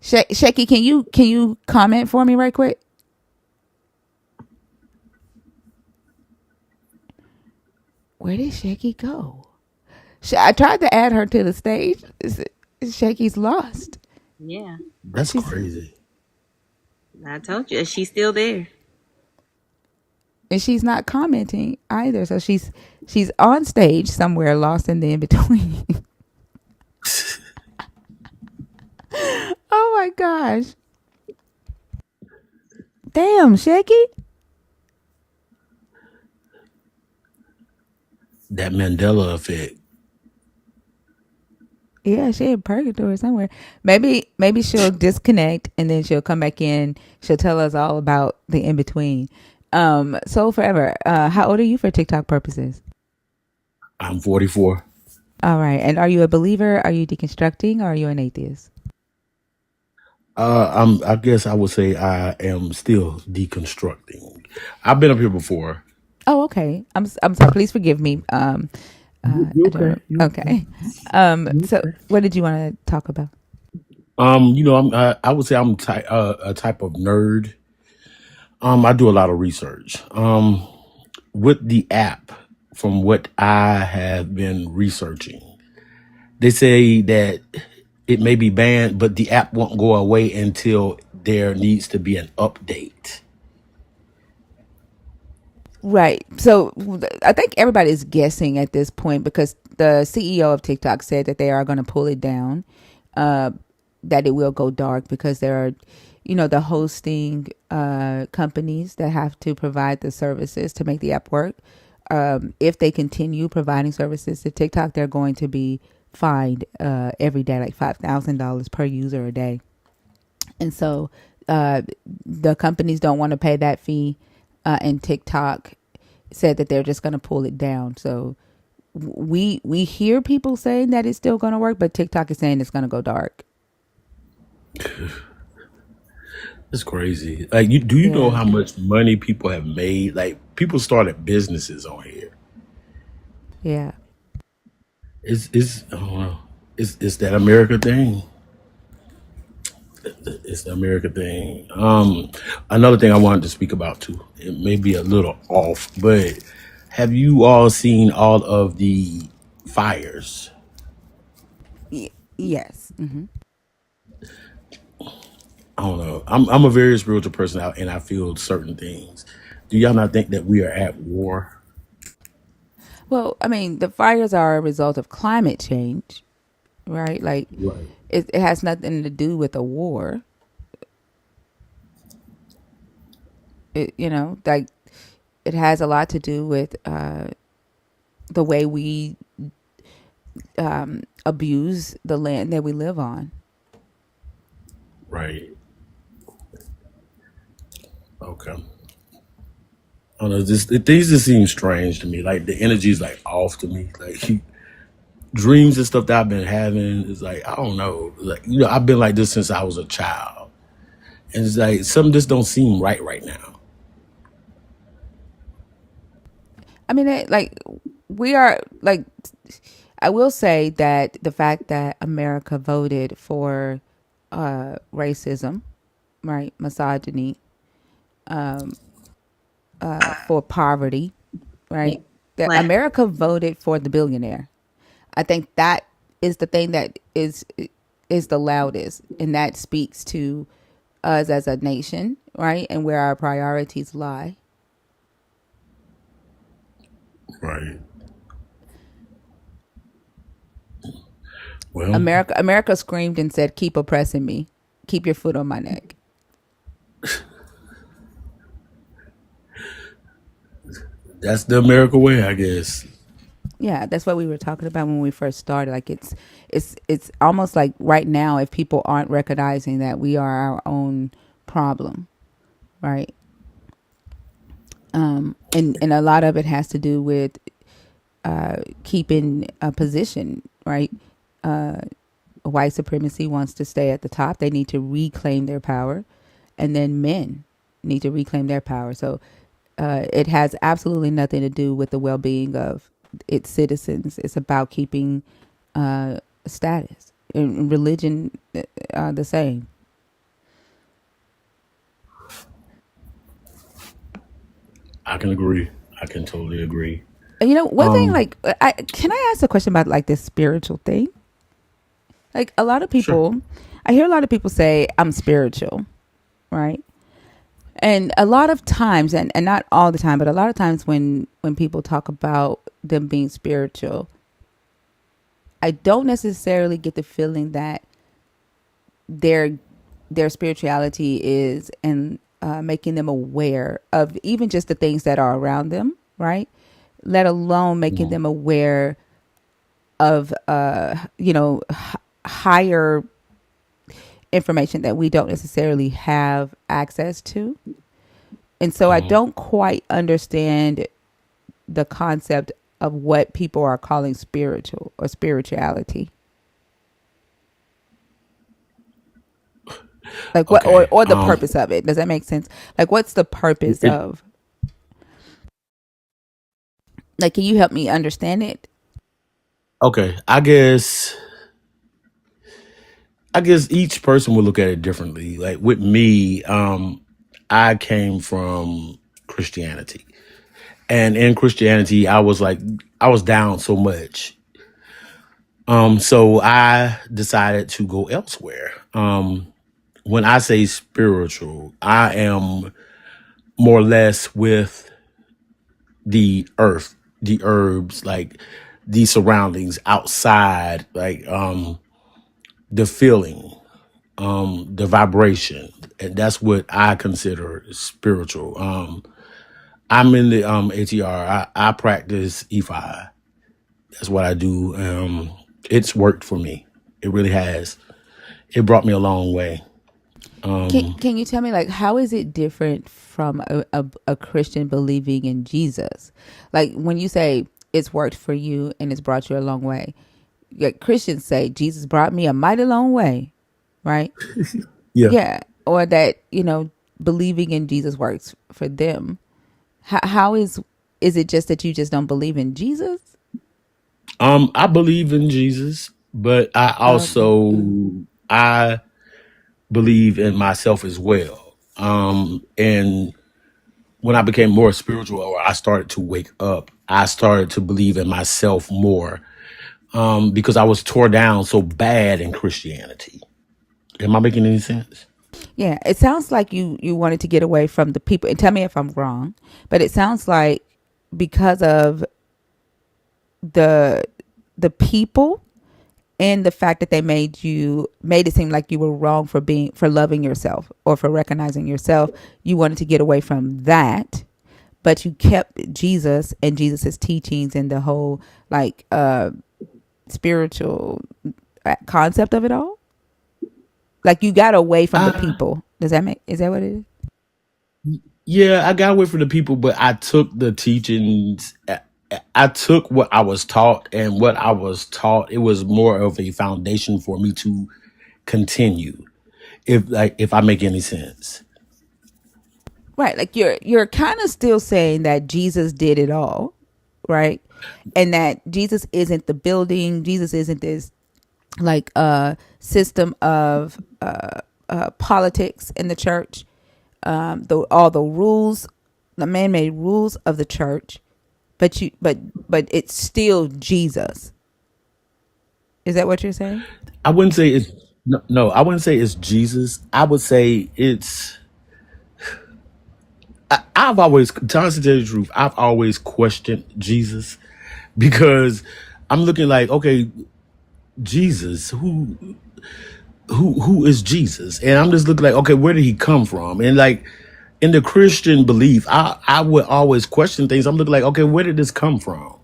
Shecky, can you comment for me right quick? Where did Shecky go? I tried to add her to the stage. Shacky's lost. Yeah, That's She's crazy. I told you she's still there. and she's not commenting either. So she's on stage somewhere, lost in the in between. Oh my gosh! Damn, Shecky. That Mandela effect. Yeah, she in purgatory somewhere. Maybe she'll disconnect and then she'll come back in. She'll tell us all about the in between. So forever. How old are you for TikTok purposes? I'm 44. All right. And are you a believer? Are you deconstructing? Or are you an atheist? I guess I would say I am still deconstructing. I've been up here before. Oh, okay. I'm sorry. Please forgive me. You I don't okay? know. You okay? Okay. You So okay? what did you want to talk about? I would say I'm a type of nerd. I do a lot of research. With the app, from what I have been researching, they say that it may be banned, but the app won't go away until there needs to be an update. Right. So I think everybody's guessing at this point because the CEO of TikTok said that they are going to pull it down, uh, that it will go dark because there are, the hosting companies that have to provide the services to make the app work. If they continue providing services to TikTok, they're going to be fined every day, like $5,000 per user a day. And so the companies don't want to pay that fee, and TikTok said that they're just going to pull it down. So we hear people saying that it's still going to work, but TikTok is saying it's going to go dark. It's crazy. Like, do you know Yeah, how much money people have made? Like, people started businesses on here. yeah, It's I don't know. It's that America thing. It's the America thing. Another thing I wanted to speak about too. It may be a little off, but have you all seen all of the fires? yes. Hmm. I don't know. I'm a very spiritual person, and I feel certain things. Do y'all not think that we are at war? Well, I mean, the fires are a result of climate change, right? Like Right. it has nothing to do with a war. Like it has a lot to do with the way we abuse the land that we live on. Right. Okay. I don't know. Things just seem strange to me. Like the energy is like off to me. Like dreams and stuff that I've been having is like I don't know. Like I've been like this since I was a child, and it's like something just don't seem right now. I mean, like we are like. I will say that the fact that America voted for racism, right, misogyny, for poverty, Yeah. right, that Plan. America voted for the billionaire. I think that is the thing that is the loudest, and that speaks to us as a nation, right, and where our priorities lie. Right. Well, America screamed and said, "Keep oppressing me, keep your foot on my neck." that's the American way, I guess. Yeah, that's what we were talking about when we first started. Like it's almost like right now, if people aren't recognizing that we are our own problem, right? And a lot of it has to do with keeping a position, right? White supremacy wants to stay at the top. They need to reclaim their power, and then men need to reclaim their power. So it has absolutely nothing to do with the well-being of its citizens. It's about keeping status and religion the same. I can agree. I can totally agree. And one thing, Um, like, can I ask a question about like this spiritual thing? Like a lot of sure. people, I hear a lot of people say I'm spiritual, right? And a lot of times, and not all the time, but a lot of times when people talk about them being spiritual, I don't necessarily get the feeling that their their spirituality is and making them aware of even just the things that are around them, right? Let alone making Mhm. them aware of higher information that we don't necessarily have access to. And so I Mhm. don't quite understand the concept of what people are calling spiritual or spirituality. Like what, Okay. or the purpose of it. Does that make sense? Like what's the purpose It, of, like, can you help me understand it? okay. I guess each person will look at it differently. Like with me, I came from Christianity. And in Christianity, I was down so much. So I decided to go elsewhere. When I say spiritual, I am more or less with the earth, the herbs, like the surroundings outside, like the feeling, the vibration. And that's what I consider spiritual. I'm in the ATR. I practice EFI. That's what I do. It's worked for me. It really has. It brought me a long way. Can you tell me, like, how is it different from a Christian believing in Jesus? Like when you say it's worked for you and it's brought you a long way, like Christians say Jesus brought me a mighty long way, right? Yeah. Yeah, or that believing in Jesus works for them. How is it just that you just don't believe in Jesus? I believe in Jesus, but Okay. I believe in myself as well. And when I became more spiritual, or I started to wake up, I started to believe in myself more. Because I was tore down so bad in Christianity. Am I making any sense? Yeah, it sounds like you wanted to get away from the people. And tell me if I'm wrong, but it sounds like because of the the people and the fact that they made it seem like you were wrong for loving yourself or for recognizing yourself, you wanted to get away from that, but you kept Jesus and Jesus's teachings and the whole like spiritual concept of it all. Like you got away from the Uh, people. Does that make is that what it is? yeah, I got away from the people, but I took the teachings. I took what I was taught, and what I was taught, it was more of a foundation for me to continue. If I make any sense. Right, like you're kind of still saying that Jesus did it all, right? And that Jesus isn't the building, Jesus isn't this like system of politics in the church, all the rules, the man-made rules of the church, but it's still Jesus. Is that what you're saying? I wouldn't say it's no, I wouldn't say it's Jesus. I would say it's I've always, to tell you the truth, I've always questioned Jesus because I'm looking like, okay, Jesus, who is Jesus? And I'm just looking like, okay, where did he come from? And like in the Christian belief, I would always question things. I'm looking like, okay, where did this come from?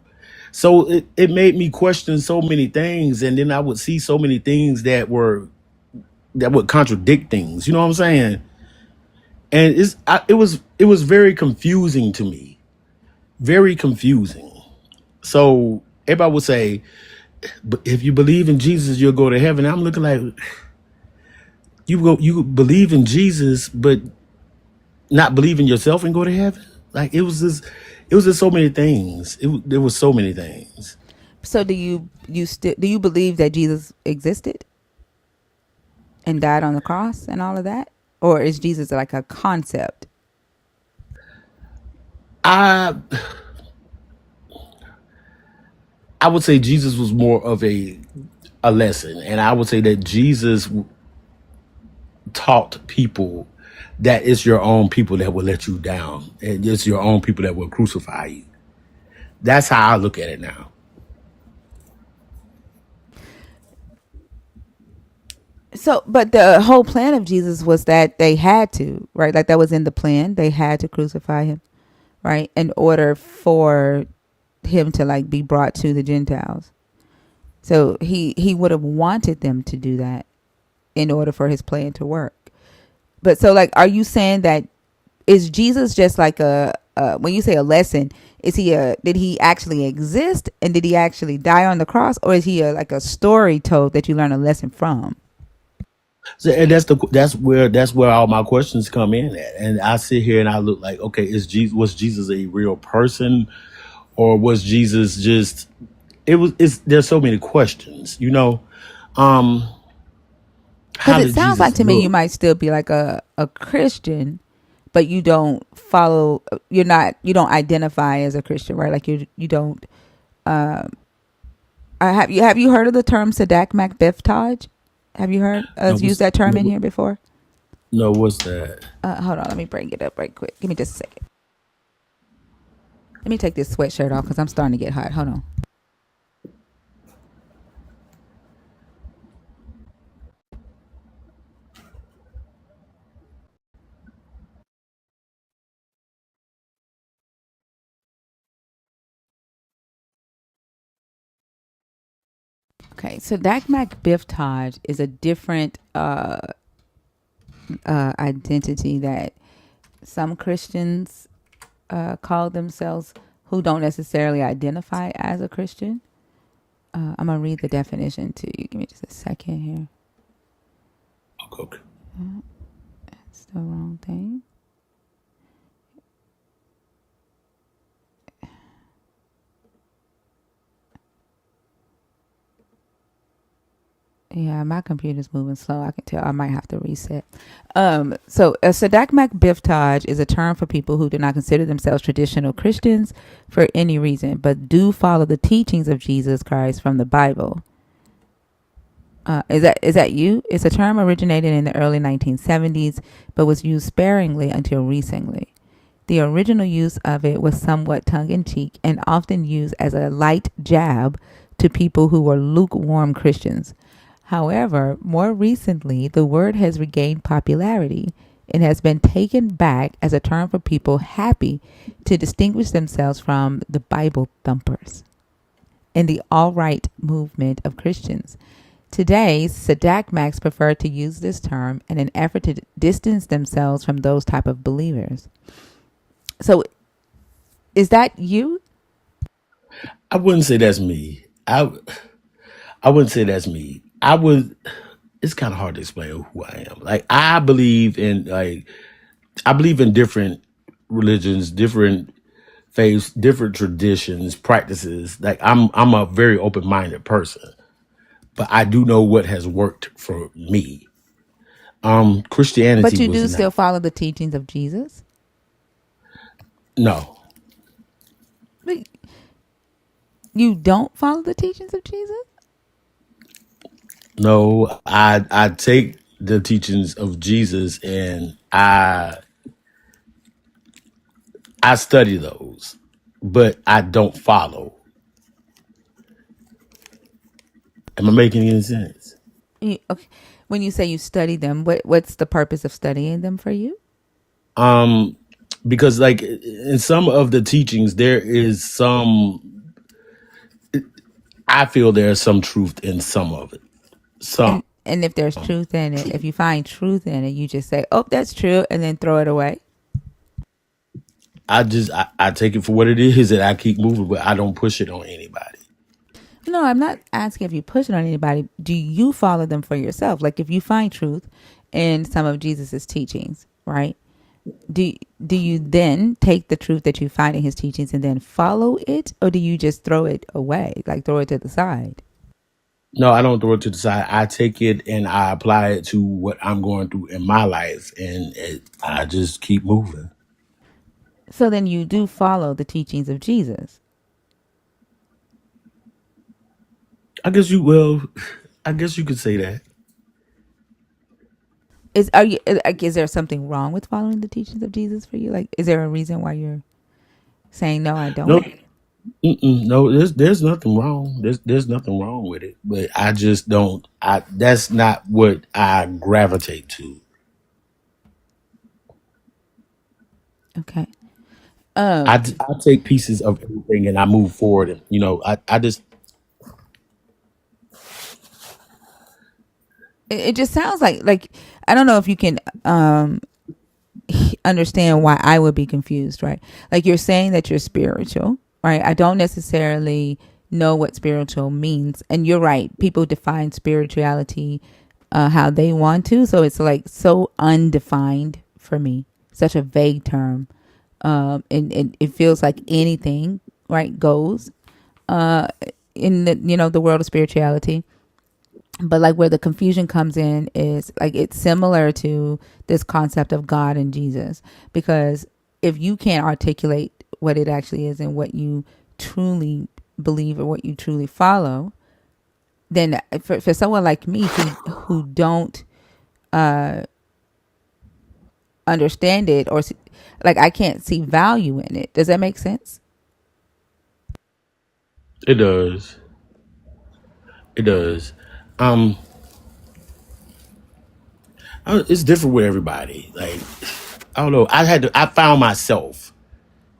So it made me question so many things, and then I would see so many things that would contradict things. You know what I'm saying? And it was very confusing to me, very confusing. So everybody would say, but if you believe in Jesus, you'll go to heaven. I'm looking like you believe in Jesus, but not believe in yourself and go to heaven. Like it was just so many things. There was so many things. So do you believe that Jesus existed and died on the cross and all of that, or is Jesus like a concept? I I would say Jesus was more of a lesson, and I would say that Jesus taught people that it's your own people that will let you down, and it's your own people that will crucify you. That's how I look at it now. So, but the whole plan of Jesus was that they had to, right? Like that was in the plan. They had to crucify him, right? In order for him to like be brought to the Gentiles. So he would have wanted them to do that in order for his plan to work. But so like, are you saying that is Jesus just like when you say a lesson, is he did he actually exist and did he actually die on the cross, or is he like a story told that you learn a lesson from? So, and that's where all my questions come in at. And I sit here and I look like, okay, was Jesus a real person, or was Jesus just? There's so many questions, you know. Um, Because how it did sounds like Jesus to me you look? might still be like a Christian, but you don't follow. You don't identify as a Christian, right? Like you don't. Have you heard of the term Sadak Macbethtage? Have you heard No, us use that term in here before? no, what's that? Hold on, let me bring it up right quick. Give me just a second. Let me take this sweatshirt off because I'm starting to get hot. Hold on. Okay, so Dak Macbethtage is a different identity that some Christians call themselves who don't necessarily identify as a Christian. I'm gonna read the definition to you. Give me just a second here. Okay. It's the wrong thing. Yeah, my computer's moving slow. I can tell. I might have to reset. So a Sadak Macbethtage is a term for people who do not consider themselves traditional Christians for any reason, but do follow the teachings of Jesus Christ from the Bible. Is that you? It's a term originated in the early 1970s, but was used sparingly until recently. The original use of it was somewhat tongue-in-cheek and often used as a light jab to people who were lukewarm Christians. However, more recently, the word has regained popularity and has been taken back as a term for people happy to distinguish themselves from the Bible thumpers and the alt-right movement of Christians. Today, Sadak Max prefer to use this term in an effort to distance themselves from those type of believers. So, is that you? I wouldn't say that's me. I wouldn't say that's me. I would. It's kind of hard to explain who I am. Like I believe in different religions, different faiths, different traditions, practices. Like I'm a very open minded person, but I do know what has worked for me. But Christianity you was do still not. follow the teachings of Jesus. No, But you don't follow the teachings of Jesus? no. I take the teachings of Jesus and I study those, but I don't follow. Am I making any sense? Okay. When you say you study them, what's the purpose of studying them for you? Um, because like in some of the teachings, there is some. I feel there's some truth in some of it. Some. And if there's truth in it, if you find truth in it, you just say, "Oh, that's true," and then throw it away. I take it for what it is and I keep moving, but I don't push it on anybody. No, I'm not asking if you push it on anybody. Do you follow them for yourself? Like if you find truth in some of Jesus's teachings, right? Do do you then take the truth that you find in his teachings and then follow it, or do you just throw it away, like throw it to the side? No, I don't throw it to the side. I take it and I apply it to what I'm going through in my life, and I just keep moving. So then you do follow the teachings of Jesus. I guess you will. I guess you could say that. Is there something wrong with following the teachings of Jesus for you? Like, is there a reason why you're saying no, I No, don't? no. There's nothing wrong. There's nothing wrong with it. But I just don't. I That's not what I gravitate to. Okay. I take pieces of everything and I move forward. And I just It just sounds like I don't know if you can understand why I would be confused, right? Like you're saying that you're spiritual, right? I don't necessarily know what spiritual means, and you're right. People define spirituality how they want to, so it's like so undefined for me, such a vague term, and it feels like anything, right, goes in the world of spirituality. But like where the confusion comes in is like it's similar to this concept of God and Jesus, because if you can't articulate what it actually is and what you truly believe or what you truly follow, then for someone like me who don't understand it or like I can't see value in it. Does that make sense? it does. It does. Um, it's different with everybody. Like I don't know. I found myself.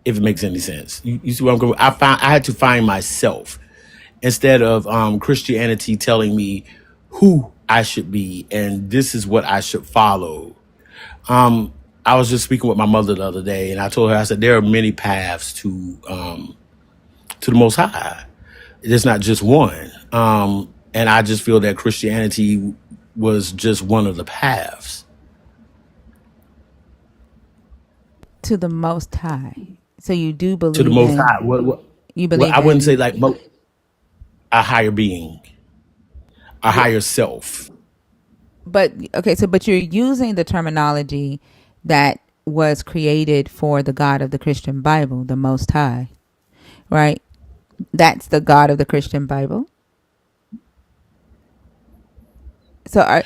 If it makes any sense, you see what I'm going. I had to find myself instead of Christianity telling me who I should be and this is what I should follow. I was just speaking with my mother the other day, and I told her, I said there are many paths to the Most High. There's not just one. And I just feel that Christianity was just one of the paths To the Most High. So you do to the believe Most in High. you What believe I wouldn't say in like a higher being, a yeah. higher self. But okay, so but you're using the terminology that was created for the God of the Christian Bible, the Most High, right? That's the God of the Christian Bible. So I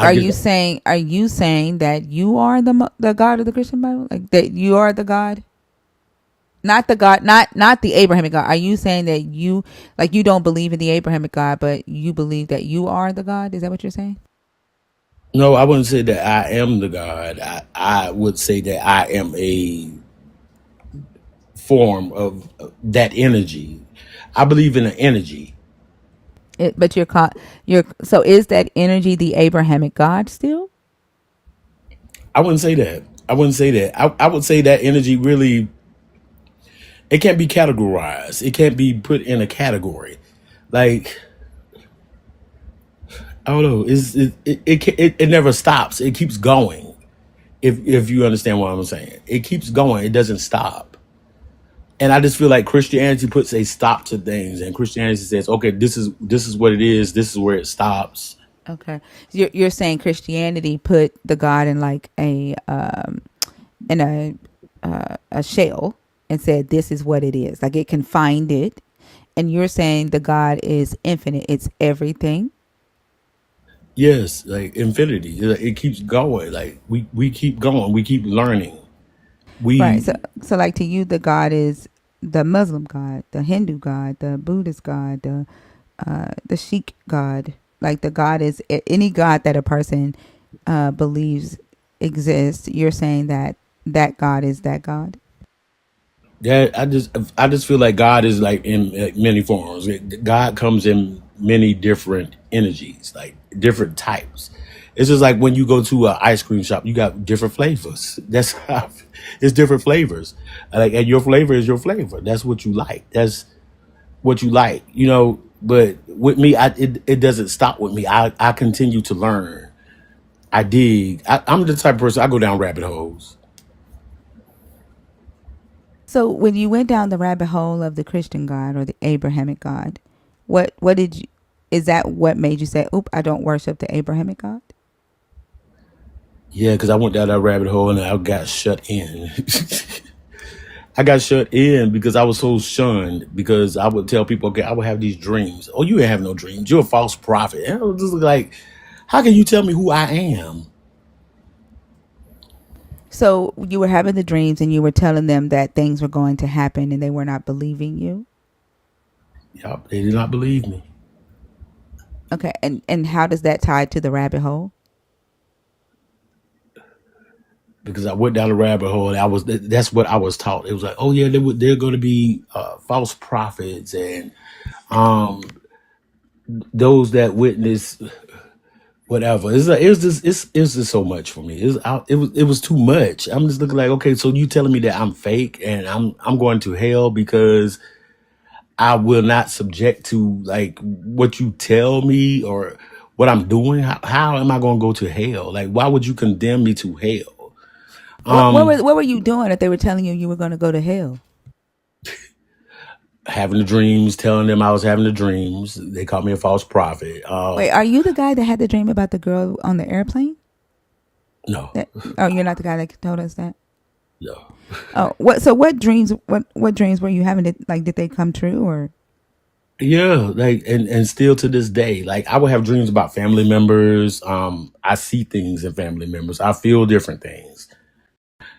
guess are you saying that you are the God of the Christian Bible? Like that you are the God? Not the God, not the Abrahamic God. Are you saying that you don't believe in the Abrahamic God, but you believe that you are the God? Is that what you're saying? no, I wouldn't say that I am the God. I would say that I am a form of that energy. I believe in the energy. But you're so is that energy the Abrahamic God still? I wouldn't say that. I wouldn't say that. I would say that energy really it can't be categorized. It can't be put in a category. Like I don't know. It never stops. It keeps going. If you understand what I'm saying, it keeps going. It doesn't stop. And I just feel like Christianity puts a stop to things, and Christianity says, okay, this is what it is. This is where it stops. Okay, you're saying Christianity put the God in like in a shell and said this is what it is. Like it confined it, and you're saying the God is infinite. It's everything. Yes, like infinity. It keeps going. Like we keep going. We keep learning. Right. So We like to you, the God is the Muslim God, the Hindu God, the Buddhist God, the Sikh God. Like the God is any God that a person believes exists. You're saying that that God is that God. that I just feel like God is like in many forms. God comes in many different energies, like different types. It's just like when you go to an ice cream shop, you got different flavors. That's how it's different flavors. Like, and your flavor is your flavor. That's what you like. That's what you like, But with me, it doesn't stop with me. I continue to learn. I dig. I'm the type of person I go down rabbit holes. So when you went down the rabbit hole of the Christian God or the Abrahamic God, what did you? Is that what made you say, "Oop, I don't worship the Abrahamic God"? Yeah, because I went down that rabbit hole and I got shut in. I got shut in because I was so shunned. Because I would tell people, okay, I would have these dreams. Oh, you ain't have no dreams. You're a false prophet. And I was just like, how can you tell me who I am? So you were having the dreams and you were telling them that things were going to happen and they were not believing you. Yup, they did not believe me. Okay, and how does that tie to the rabbit hole? Because I went down the rabbit hole and that's what I was taught. It was like, oh yeah, they're going to be false prophets and um, those that witness whatever. It's like it's just so much for me. It was too much. I'm just looking like, okay, so you telling me that I'm fake and I'm going to hell because I will not subject to like what you tell me or what I'm doing. How am I going to go to hell? Like, why would you condemn me to hell? What were you doing if they were telling you were going to go to hell? Having the dreams, telling them I was having the dreams. They called me a false prophet. Wait, are you the guy that had the dream about the girl on the airplane? No, That oh, you're not the guy that told us that. no. Oh, what? So what dreams? What dreams were you having? Did they come true or? Yeah, like and still to this day, like I would have dreams about family members. I see things in family members. I feel different things.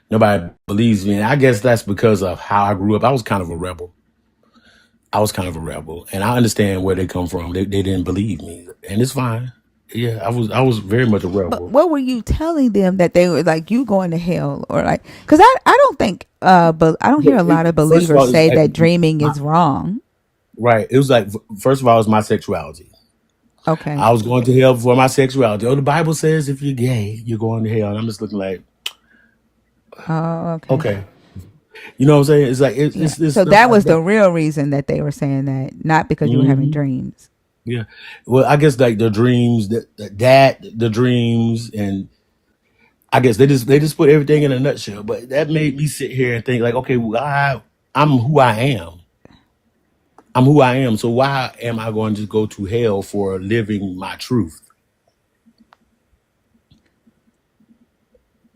Nobody believes me. And I guess that's because of how I grew up. I was kind of a rebel. And I understand where they come from. They didn't believe me, and it's fine. Yeah, I was very much a But rebel. what were you telling them that they were like you going to hell or like? Because I don't think but I don't hear a lot of First of believers all, it's say like that dreaming my, is wrong. right. It was like first of all, it's my sexuality. Okay. I was going to hell for my sexuality. Oh, the Bible says if you're gay, you're going to hell. And I'm just looking like, Oh, okay. okay. You know what I'm saying? It's like Yeah. it's So stuff that like was that. the real reason that they were saying that, not because you were having Hmm. dreams. Yeah. Well, I guess like the dreams the dreams, and I guess they just put everything in a nutshell. But that made me sit here and think like, okay, well, I'm who I am. I'm who I am. So why am I going to go to hell for living my truth?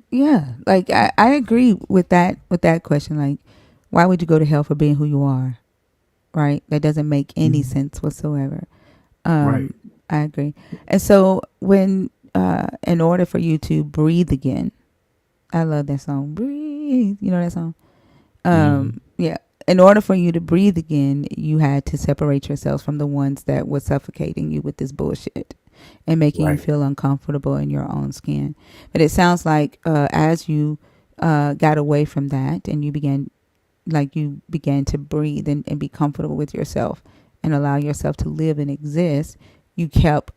Yeah. Like I agree with that question. Like, why would you go to hell for being who you are? Right? That doesn't make any Mhm. sense whatsoever. Right. I agree. And so when in order for you to breathe again, I love that song. Breathe. You know that song? Hmm. Yeah. In order for you to breathe again, you had to separate yourselves from the ones that were suffocating you with this bullshit and making you Right. feel uncomfortable in your own skin. But it sounds like as you got away from that and you began to breathe and be comfortable with yourself and allow yourself to live and exist, you kept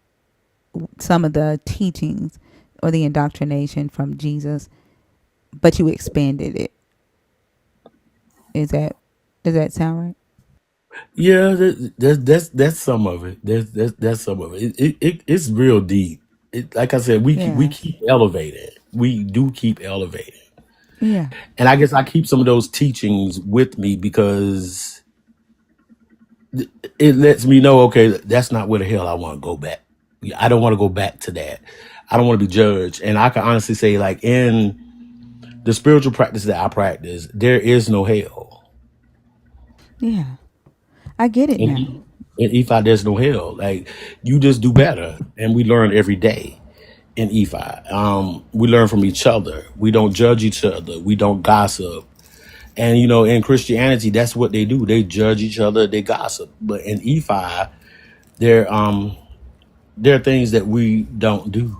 some of the teachings or the indoctrination from Jesus, but you expanded it. Is that does that sound right? Yeah, that's some of it. That's some of it. It's real deep. Like I said, we Yeah. keep elevating. We do keep elevating. Yeah. And I guess I keep some of those teachings with me because it lets me know, okay, that's not where the hell I want to go back. I don't want to go back to that. I don't want to be judged. And I can honestly say, like, in the spiritual practice that I practice, there is no hell. Yeah. I get it In, now. in EFI, there's no hell. Like, you just do better. And we learn every day in EFI. We learn from each other. We don't judge each other. We don't gossip. And, in Christianity, that's what they do. They judge each other. They gossip. But in EFI, there are things that we don't do.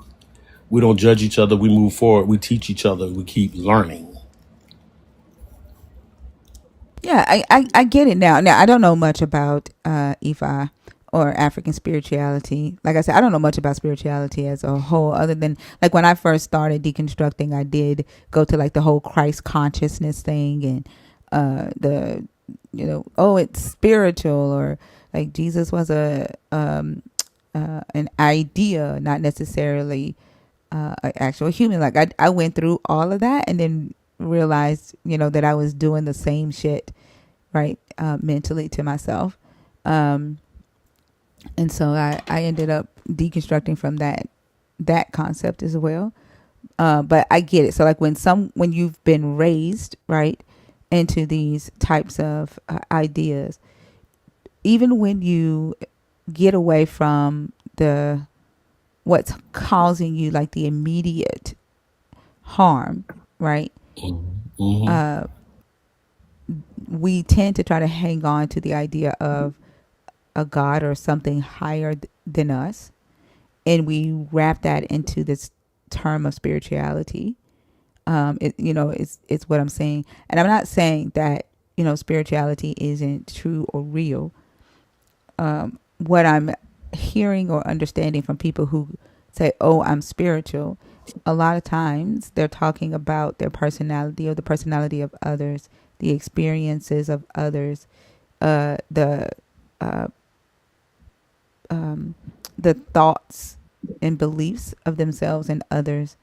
We don't judge each other. We move forward. We teach each other. We keep learning. Yeah, I get it now. Now I don't know much about Ifa or African spirituality. Like I said, I don't know much about spirituality as a whole, other than like when I first started deconstructing, I did go to like the whole Christ consciousness thing and the oh, it's spiritual, or like Jesus was a an idea, not necessarily an actual human. Like I went through all of that and then realized, that I was doing the same shit, right, mentally to myself. Um, and so I ended up deconstructing from that concept as well. But I get it. So like when you've been raised, right, into these types of ideas, even when you get away from the what's causing you like the immediate harm, right? Hmm. Uh, we tend to try to hang on to the idea of a God or something higher than us, and we wrap that into this term of spirituality. It's what I'm saying, and I'm not saying that spirituality isn't true or real. What I'm hearing or understanding from people who say, "Oh, I'm spiritual," a lot of times they're talking about their personality or the personality of others, the experiences of others, the uh, the thoughts and beliefs of themselves and others,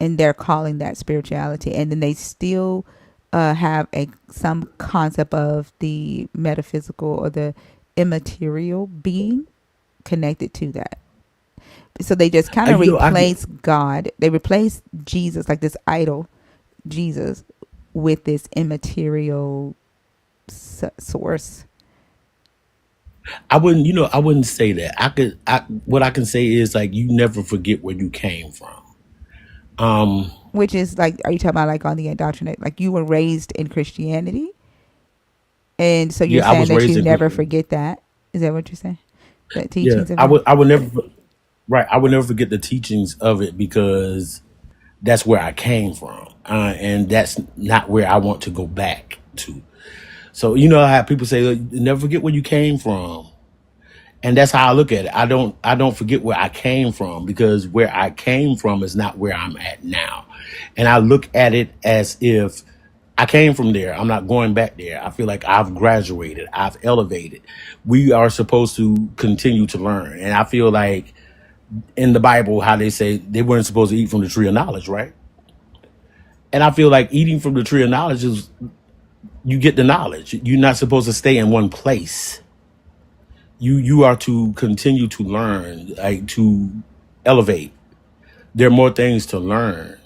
and they're calling that spirituality. And then they still have some concept of the metaphysical or the immaterial being connected to that. So they just kind of I get, replace God. They replace Jesus, like this idol, Jesus, with this immaterial source. I wouldn't say that. What I can say is like, you never forget where you came from. Um, Which is like, are you talking about like on the indoctrinate? Like you were raised in Christianity, and so you're yeah, I saying was that raised you in never Christian. forget that? Is that what you're saying? The Yeah, teachings of God. I would never, right. I would never forget the teachings of it because that's where I came from. And that's not where I want to go back to. So, how people say, never forget where you came from. And that's how I look at it. I don't forget where I came from, because where I came from is not where I'm at now. And I look at it as if I came from there. I'm not going back there. I feel like I've graduated. I've elevated. We are supposed to continue to learn. And I feel like in the Bible, how they say they weren't supposed to eat from the tree of knowledge, right? And I feel like eating from the tree of knowledge is, you get the knowledge. You're not supposed to stay in one place. You are to continue to learn, like to elevate. There are more things to learn.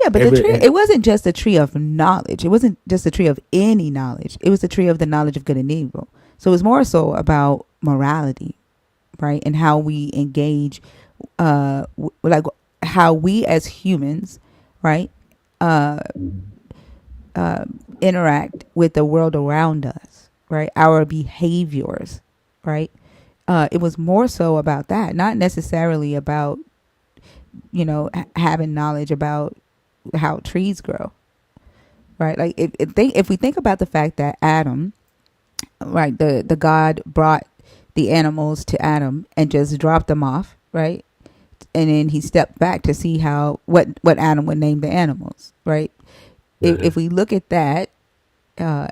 Yeah, but the Every tree, it wasn't just a tree of knowledge. It wasn't just a tree of any knowledge. It was the tree of the knowledge of good and evil. So it was more so about morality, right? And how we engage, like how we as humans, right, uh, interact with the world around us, right? Our behaviors, right? It was more so about that, not necessarily about, having knowledge about how trees grow, right? Like if we think about the fact that Adam, right, the God brought the animals to Adam and just dropped them off, right? And then he stepped back to see how what Adam would name the animals, right? If we look at that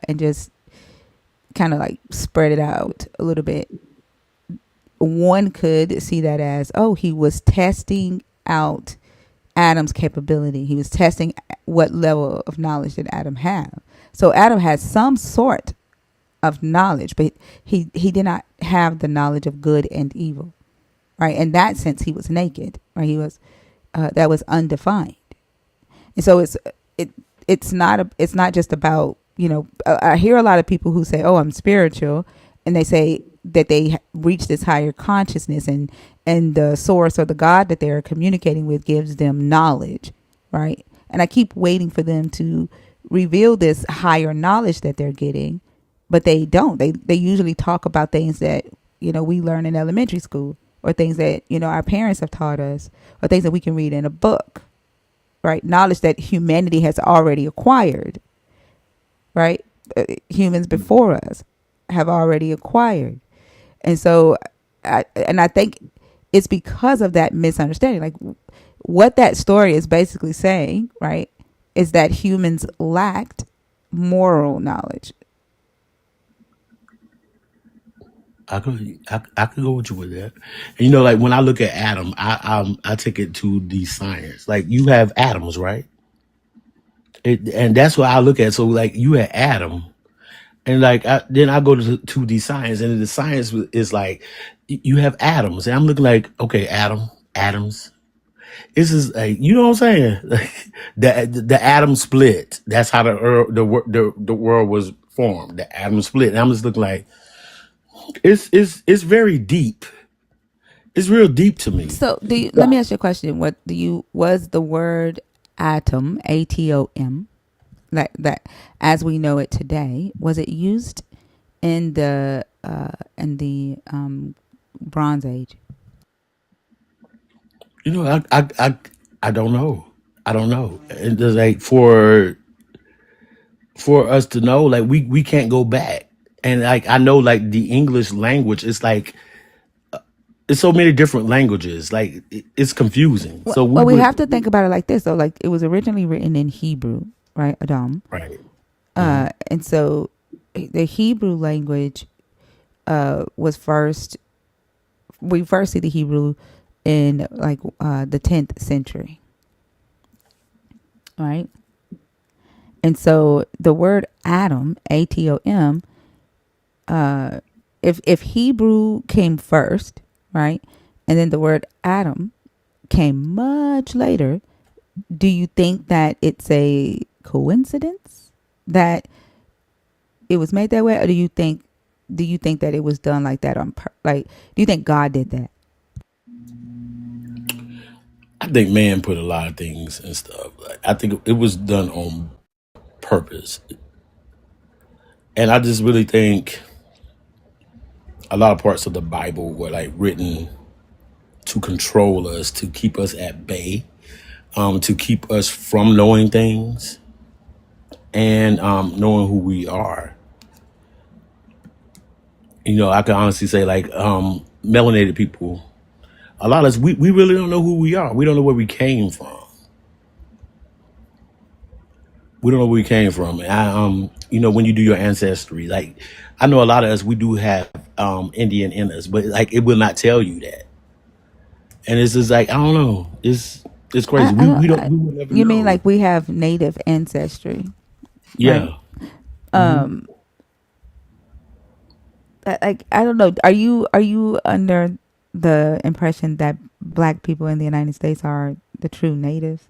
and just kind of like spread it out a little bit, one could see that as, oh, he was testing out Adam's capability. He was testing what level of knowledge did Adam have. So Adam had some sort of knowledge, but he did not have the knowledge of good and evil, right? In that sense, he was naked, right? He was that was undefined, and so it's not just about, you know. I hear a lot of people who say, "Oh, I'm spiritual," and they say that they reach this higher consciousness, and the source or the God that they're communicating with gives them knowledge, right? And I keep waiting for them to reveal this higher knowledge that they're getting, but they don't. They usually talk about things that, you know, we learn in elementary school, or things that, you know, our parents have taught us, or things that we can read in a book, right? Knowledge that humanity has already acquired, right? Humans before us have already acquired. And so I think it's because of that misunderstanding. Like, what that story is basically saying, right, is that humans lacked moral knowledge. I could go with you with that. And, you know, like when I look at Adam, I take it to the science. Like you have atoms, right? And that's what I look at. So like you had Adam, and like then I go to the science, and the science is like you have atoms, and I'm looking like, okay, atoms. This is like, you know what I'm saying? Like the atom split. That's how the world was formed. The atom split, and I'm just looking like it's very deep. It's real deep to me. So let me ask you a question. Was the word atom, atom, that as we know it today, was it used in the Bronze Age? You know, I don't know. I don't know. And just like for us to know, like we can't go back. And like I know, like the English language, it's like it's so many different languages. Like it's confusing. So we Well, we would have to think about it like this, though. Like, it was originally written in Hebrew, right, Adam? right. Hmm. And so the Hebrew language was first. We first see the Hebrew in like the 10th century, right? And so the word atom, atom, if Hebrew came first, right, and then the word atom came much later, do you think that it's a coincidence that it was made that way, or do you think that it was done like that like, do you think God did that? I think man put a lot of things and stuff. Like, I think it was done on purpose, and I just really think a lot of parts of the Bible were like written to control us, to keep us at bay, to keep us from knowing things and knowing who we are. You know, I can honestly say, like, melanated people, a lot of us, we really don't know who we are. We don't know where we came from. We don't know where we came from. And you know, when you do your ancestry, like, I know a lot of us, we do have Indian in us, but like, it will not tell you that. And it's just like, I don't know. It's crazy. I don't. We will never You mean know. like we have native ancestry, right? Yeah. Hmm. Um, like, I don't know. Are you under the impression that black people in the United States are the true natives?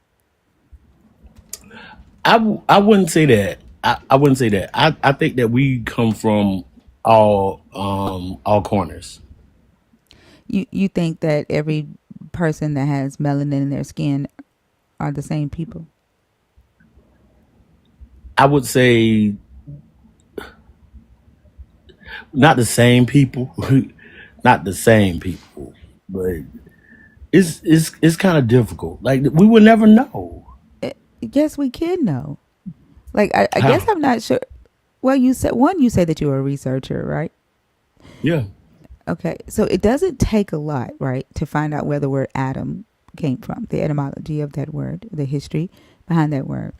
I wouldn't say that. I wouldn't say that. I think that we come from all corners. You think that every person that has melanin in their skin are the same people? I would say not the same people, not the same people, but it's kind of difficult. Like we would never know Yes, we can know. Like, I guess how. I'm not sure. Well, you say that you're a researcher, right? Yeah, Okay, so it doesn't take a lot, right, to find out where the word atom came from, the etymology of that word, the history behind that word,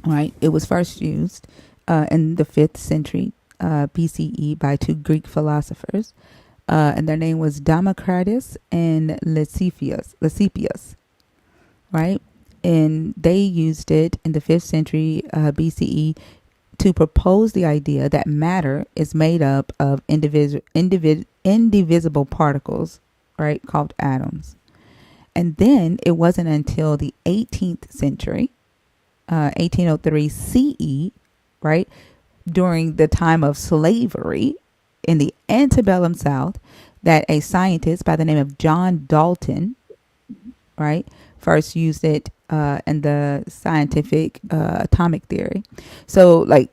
right? It was first used in the 5th century BCE by two Greek philosophers, and their name was Democritus and Leucippus. right? And they used it in the 5th century BCE to propose the idea that matter is made up of indivisible particles, right, called atoms. And then it wasn't until the 18th century, 1803 CE, right, during the time of slavery in the antebellum South, that a scientist by the name of John Dalton, right, first used it in the scientific atomic theory. So, like,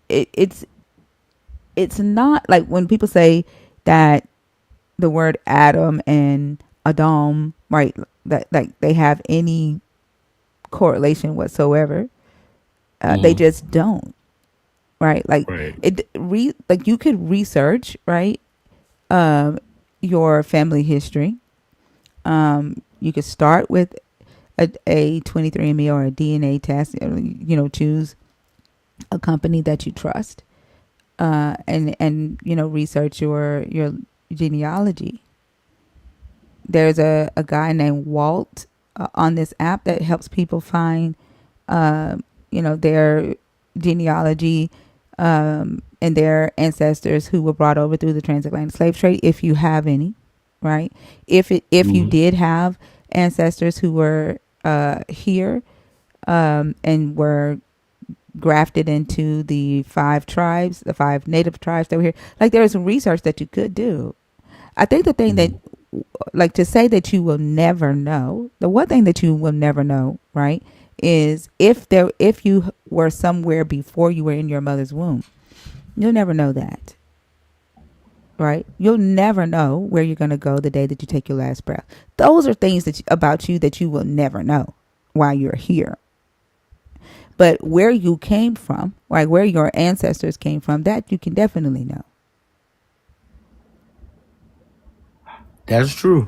it's not like when people say that the word atom and Adam, right, that like they have any correlation whatsoever. They Mm-hmm. just don't, right? Like Right. like you could research, right, um, your family history. You could start with a 23andMe or a DNA test. Choose a company that you trust, and research your genealogy. There's a guy named Walt on this app that helps people find their genealogy, and their ancestors who were brought over through the transatlantic slave trade, if you have any, right? If you Mm-hmm. did have ancestors who were here, and were grafted into the five native tribes that were here. Like, there is some research that you could do. I think the thing that, Mm-hmm. like, to say that you will never know, the one thing that you will never know, right, is if you were somewhere before you were in your mother's womb, you'll never know that, right? You'll never know where you're going to go the day that you take your last breath. Those are things about you that you will never know while you're here. But where you came from, like where your ancestors came from, that you can definitely know. That's true.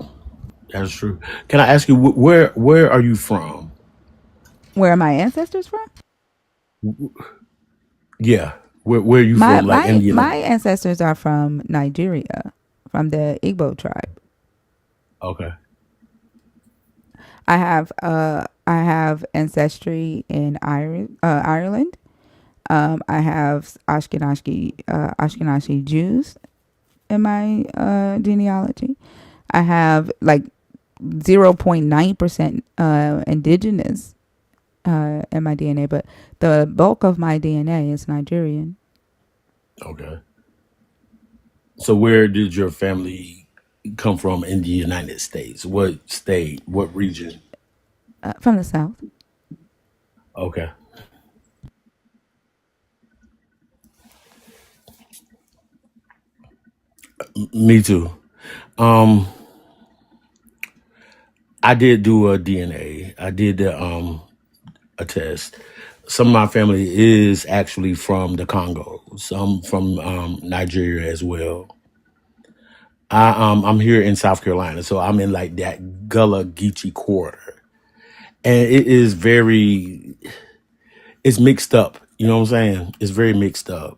That's true. Can I ask you where are you from? Where are my ancestors from? Yeah. Where are you My from? Like my Indiana? my ancestors are from Nigeria, from the Igbo tribe. Okay. I have ancestry in Ireland. I have Ashkenazi Jews in my genealogy. I have like 0.9% indigenous in my DNA, but the bulk of my DNA is Nigerian. Okay. So where did your family come from in the United States? What state? What region? From the South. Okay. Me too. Um, I did do a DNA. I did a test. Some of my family is actually from the Congo. Some from Nigeria as well. I'm here in South Carolina, so I'm in like that Gullah Geechee quarter, and it is very it's mixed up. You know what I'm saying? It's very mixed up.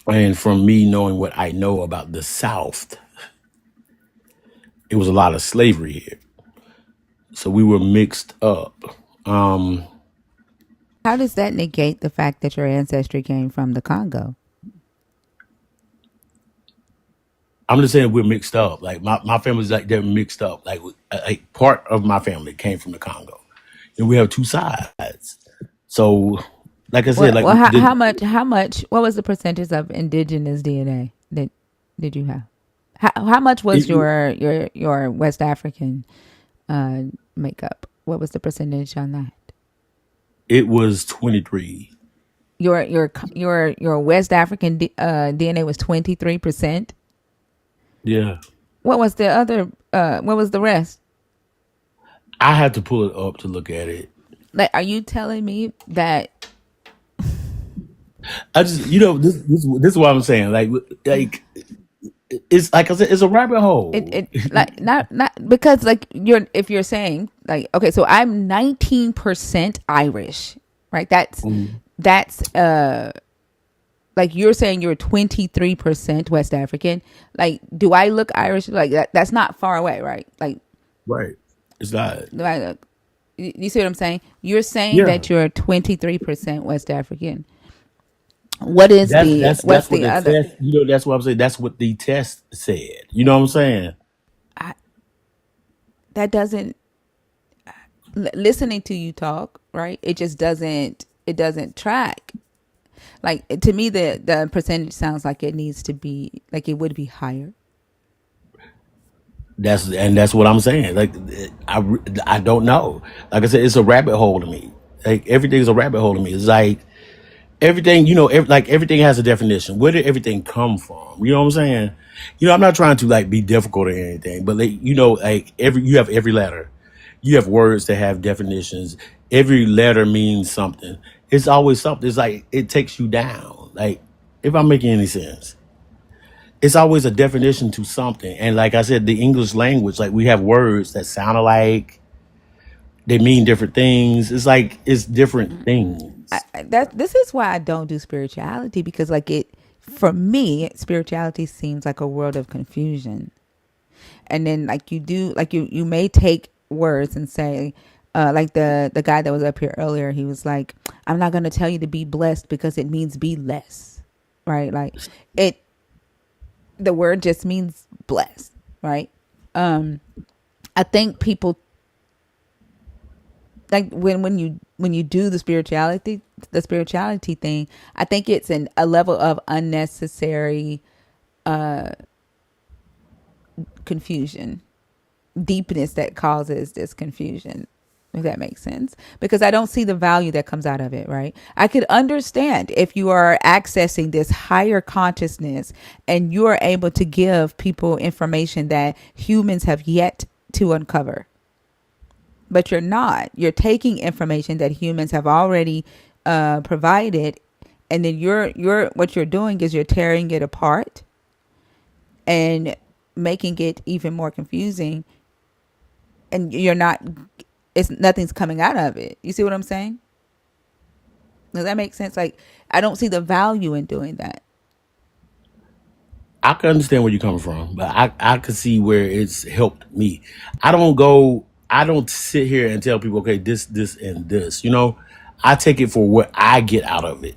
And from me knowing what I know about the South, it was a lot of slavery here, so we were mixed up. Um, How does that negate the fact that your ancestry came from the Congo? I'm just saying we're mixed up. Like my family's like they're mixed up. Like part of my family came from the Congo, and we have two sides. So, like I said, Well, like well, how, the how much? How much? What was the percentage of indigenous DNA that did you have? How much was it, your West African makeup? What was the percentage on that? it was 23. Your West African DNA was 23%. Yeah, What was the other? What was the rest? I had to pull it up to look at it. Like, are you telling me that I just this is what I'm saying. Like it's like I said, it's a rabbit hole. it like not because, like, if you're saying, like, okay, so I'm 19% Irish, right? Mhm. That's like, you're saying you're 23% West African. Like, do I look Irish? Like, that's not far away, right? Like, Right. It's not. Like, you see what I'm saying? You're saying Yeah. that you're 23% West African. What is That's the that's what's that's what the the other? test. That's what I'm saying. That's what the test said. You know what I'm saying? I, that doesn't listening to you talk, right? It doesn't track. Like to me, the percentage sounds like it needs to be like it would be higher. That's what I'm saying. Like I don't know. Like I said, it's a rabbit hole to me. Like everything's a rabbit hole to me. It's like everything. Like everything has a definition. Where did everything come from? You know what I'm saying? I'm not trying to like be difficult or anything, but like like you have every letter. You have words that have definitions. Every letter means something. It's always something. It's like it takes you down. Like if I'm making any sense, it's always a definition to something. And like I said, the English language, like we have words that sound alike, they mean different things. It's like it's different things. That this is why I don't do spirituality, because like it for me, spirituality seems like a world of confusion. And then like you may take words and say, like the guy that was up here earlier, he was like, I'm not going to tell you to be blessed because it means be less, right? Like it the word just means blessed, right? I think people like when you do the spirituality thing, I think it's a level of unnecessary confusion, deepness that causes this confusion, if that makes sense, because I don't see the value that comes out of it, right? I could understand if you are accessing this higher consciousness and you are able to give people information that humans have yet to uncover, but you're not. You're taking information that humans have already provided, and then you're what you're doing is you're tearing it apart and making it even more confusing, and you're not. It's nothing's coming out of it. You see what I'm saying? Does that make sense? Like I don't see the value in doing that. I can understand where you're coming from, but I can see where it's helped me. I don't sit here and tell people, okay, this, and this. I take it for what I get out of it.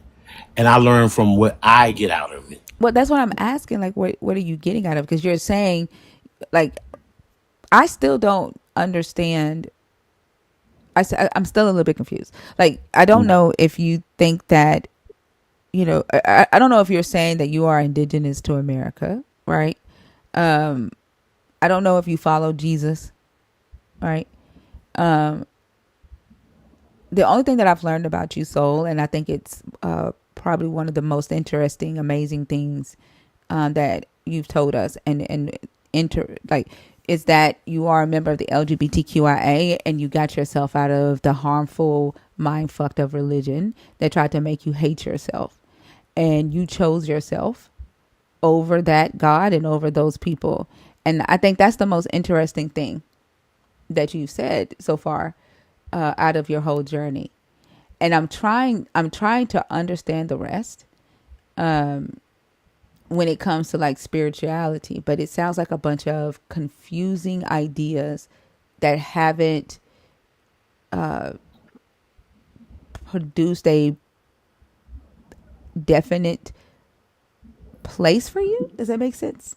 And I learn from what I get out of it. Well, that's what I'm asking. Like, what are you getting out of? Because you're saying, like, I still don't understand. I'm still a little bit confused. Like, I don't Mm. know if you think that, I don't know if you're saying that you are indigenous to America, right? Um, I don't know if you follow Jesus, right? Um, the only thing that I've learned about you, Soul, and I think it's probably one of the most interesting, amazing things that you've told us, and like is that you are a member of the LGBTQIA and you got yourself out of the harmful mind fucked of religion that tried to make you hate yourself, and you chose yourself over that God and over those people. And I think that's the most interesting thing that you've said so far out of your whole journey. And I'm trying to understand the rest when it comes to like spirituality, but it sounds like a bunch of confusing ideas that haven't produced a definite place for you. Does that make sense?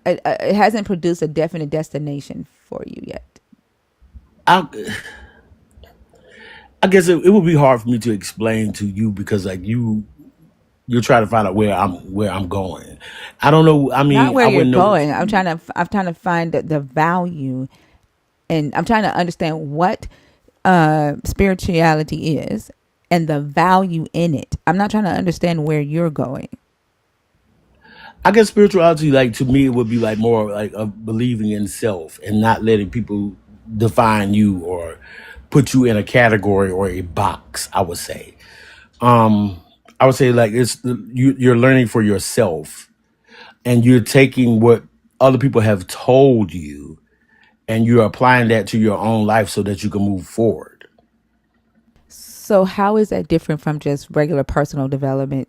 It hasn't produced a definite destination for you yet. I, I guess it would be hard for me to explain to you because like you're trying to find out where I'm going. I don't know. I Not mean, where I you're wouldn't know. going. I'm trying to find the value, and I'm trying to understand what spirituality is and the value in it. I'm not trying to understand where you're going. I guess spirituality, like to me, it would be like more like of believing in self and not letting people define you or put you in a category or a box. I would say like you're learning for yourself and you're taking what other people have told you and you're applying that to your own life so that you can move forward. So how is that different from just regular personal development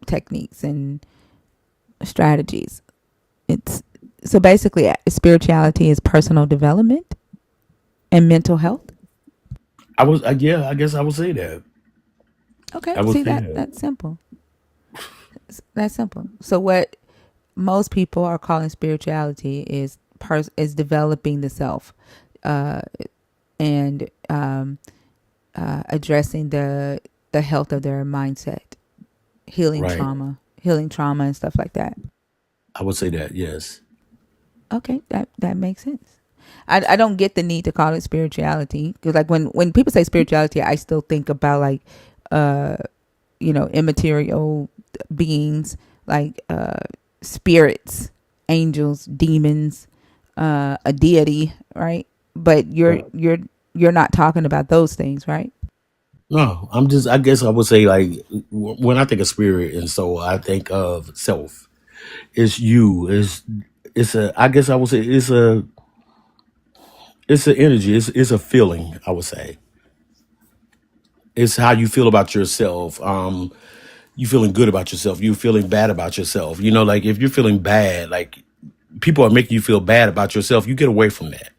techniques and strategies. It's so basically spirituality is personal development and mental health. Yeah, I guess I would say that. Okay, I would see say that that. that's simple. That's simple. So what most people are calling spirituality is developing the self, uh, and addressing the health of their mindset, Right. healing trauma and stuff like that. I would say that. Yes. Okay, that makes sense. I don't get the need to call it spirituality because like when people say spirituality, I still think about like uh immaterial beings like spirits, angels, demons, a deity, right? But Right. you're not talking about those things, right? No, I'm just. I guess I would say like when I think of spirit and soul, I think of self. It's you. It's a. I guess I would say it's an energy. It's a feeling. I would say it's how you feel about yourself. You feeling good about yourself. You feeling bad about yourself. You know, like if you're feeling bad, like people are making you feel bad about yourself, you get away from that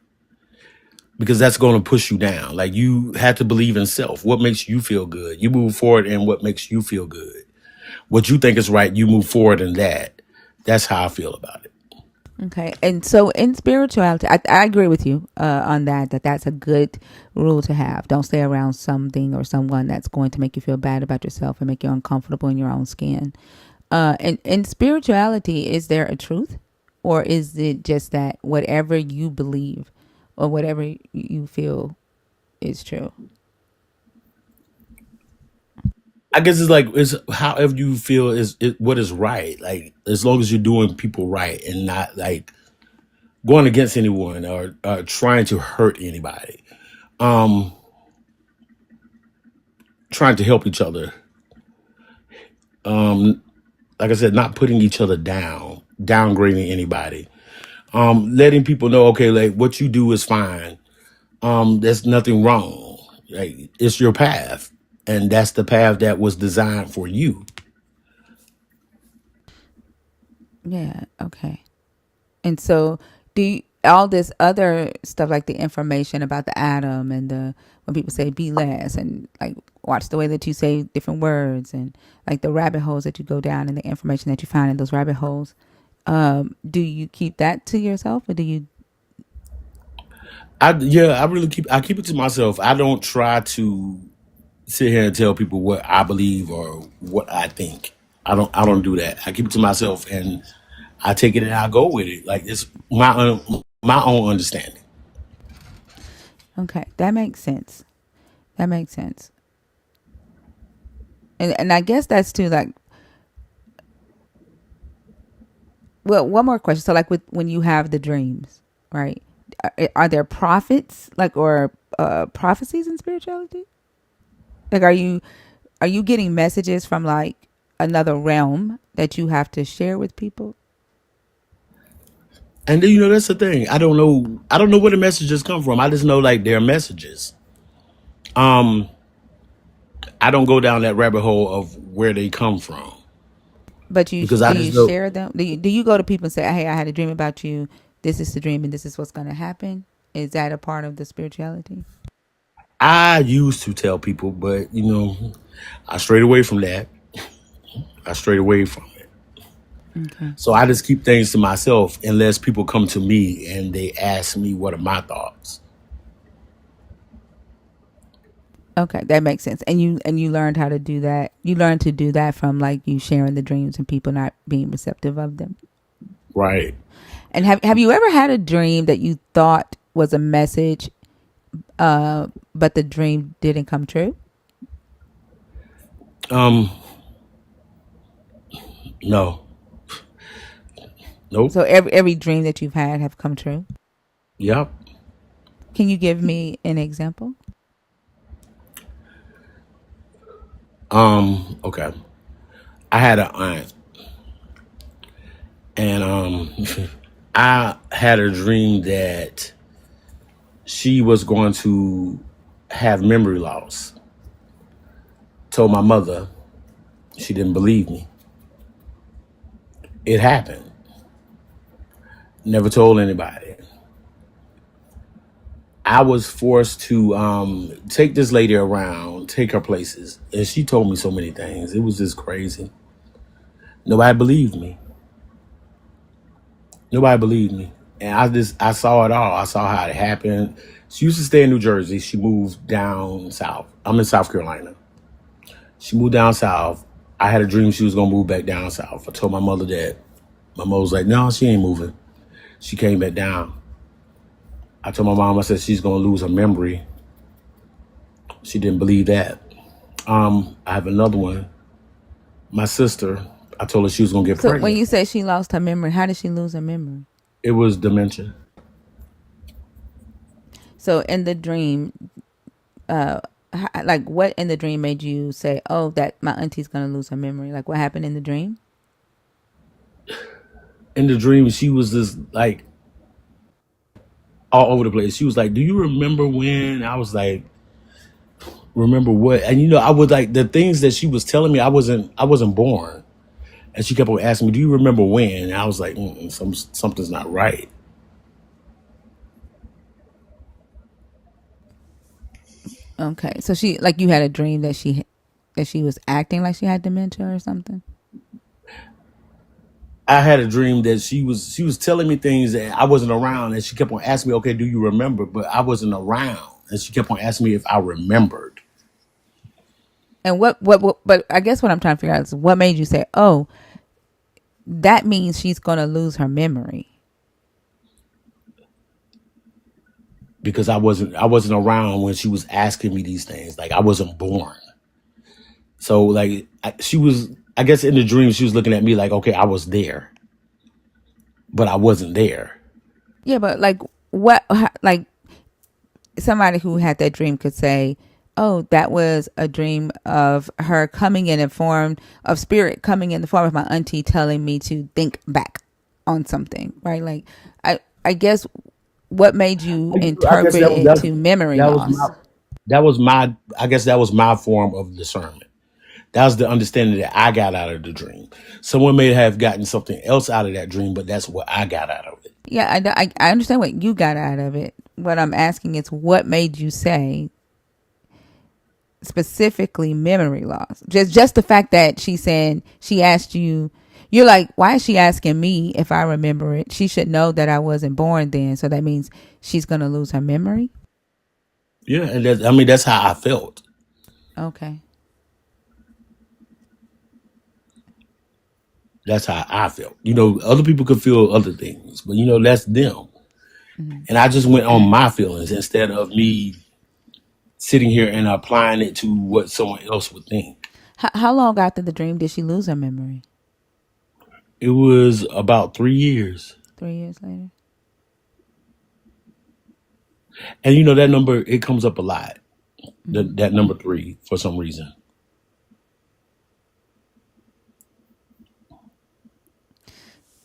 because that's going to push you down. Like you have to believe in self. What makes you feel good? You move forward in what makes you feel good. What you think is right, you move forward in that. That's how I feel about it. Okay, and so in spirituality, I agree with you on that. That's a good rule to have. Don't stay around something or someone that's going to make you feel bad about yourself and make you uncomfortable in your own skin. And in spirituality, is there a truth, or is it just that whatever you believe or whatever you feel is true? I guess it's like it's however you feel what is right. Like as long as you're doing people right and not like going against anyone or trying to hurt anybody. Um, Trying to help each other. Um, like I said, not putting each other down, downgrading anybody. Letting people know, okay, like what you do is fine. There's nothing wrong. Like it's your path, and that's the path that was designed for you. Yeah. Okay. And so, all this other stuff like the information about the atom and the when people say be less and like watch the way that you say different words and like the rabbit holes that you go down and the information that you find in those rabbit holes, do you keep that to yourself or do you? I keep it to myself. I don't try to sit here and tell people what I believe or what I think. I don't do that. I keep it to myself and I take it and I go with it. Like it's my own understanding. Okay, that makes sense. That makes sense. And I guess that's too like, well, one more question. So like with when you have the dreams, right? Are there prophets like or prophecies in spirituality? Like are you getting messages from like another realm that you have to share with people? And then, you know that's the thing. I don't know where the messages come from. I just know like they're messages. Um I don't go down that rabbit hole of where they come from But because do I you just know share them? Do you go to people and say, "Hey, I had a dream about you. This is the dream, and this is what's going to happen"? Is that a part of the spirituality? I used to tell people, but you know, I strayed away from that. I strayed away from it. Okay. So I just keep things to myself unless people come to me and they ask me what are my thoughts. Okay, that makes sense. And you learned how to do that. You learned to do that from like you sharing the dreams and people not being receptive of them. Right. And have you ever had a dream that you thought was a message, but the dream didn't come true? Um, no. Nope. So every dream that you've had have come true. Yep. Can you give me an example? Okay. I had an aunt and I had a dream that she was going to have memory loss. Told my mother, she didn't believe me. It happened. Never told anybody. I was forced to take this lady around, take her places, and she told me so many things. It was just crazy. Nobody believed me. Nobody believed me. And I saw it all. I saw how it happened. She used to stay in New Jersey. She moved down south. I'm in South Carolina. She moved down south. I had a dream she was gonna move back down south. I told my mother that. My mother was like, no, she ain't moving. She came back down. I told my mom, I said she's gonna lose her memory. She didn't believe that. I have another one. My sister, I told her she was gonna get So when pregnant. you say she lost her memory, how did she lose her memory? It was dementia. So in the dream, like what in the dream made you say, "Oh, that my auntie's gonna lose her memory"? Like what happened in the dream? In the dream, she was just like all over the place. She was like, do you remember when? I was like, remember what? And I was like, the things that she was telling me, I wasn't born. And she kept on asking me, do you remember when? And I was like, something's not right. Okay, so she like you had a dream that she was acting like she had dementia or something. I had a dream that she was telling me things that I wasn't around, and she kept on asking me, okay, do you remember? But I wasn't around, and she kept on asking me if I remembered. And what? But I guess what I'm trying to figure out is what made you say, "Oh, that means she's gonna lose her memory." Because I wasn't around when she was asking me these things. Like I wasn't born. So like she was, I guess in the dream she was looking at me like, okay, I was there, but I wasn't there. Yeah, but like what? Like somebody who had that dream could say, "Oh, that was a dream of her coming in form of spirit, coming in the form of my auntie, telling me to think back on something." Right? Like I guess what made you I guess interpret that was it to memory that was my loss? I guess that was my form of discernment. That was the understanding that I got out of the dream. Someone may have gotten something else out of that dream, but that's what I got out of it. Yeah, I understand what you got out of it. What I'm asking is what made you say specifically memory loss? Just the fact that she said she asked you, you're like, why is she asking me if I remember it? She should know that I wasn't born then, so that means she's gonna lose her memory. Yeah, and that's how I felt. Okay. That's how I felt. Other people could feel other things, but that's them. Mm-hmm. And I just went on my feelings instead of me sitting here and applying it to what someone else would think. How long after the dream did she lose her memory? It was about 3 years. 3 years later. And that number, it comes up a lot. That number 3 for some reason.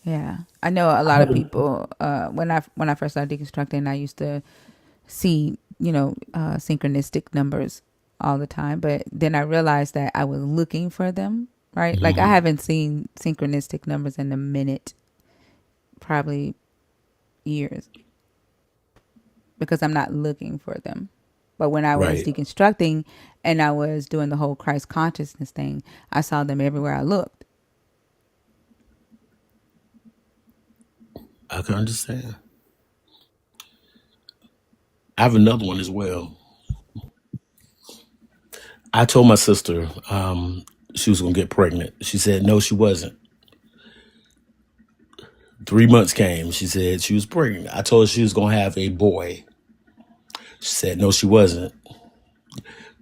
Yeah, I know a lot of people. When I first started deconstructing, I used to see synchronistic numbers all the time, but then I realized that I was looking for them. Right, like I Mhm. haven't seen synchronistic numbers in a minute, probably years, because I'm not looking for them. But when I was Right. deconstructing and I was doing the whole Christ consciousness thing, I saw them everywhere I looked. I can understand. I have another one as well. I told my sister she was going to get pregnant. She said, no, she wasn't. 3 months came. She said she was pregnant. I told her she was going to have a boy. She said, no, she wasn't.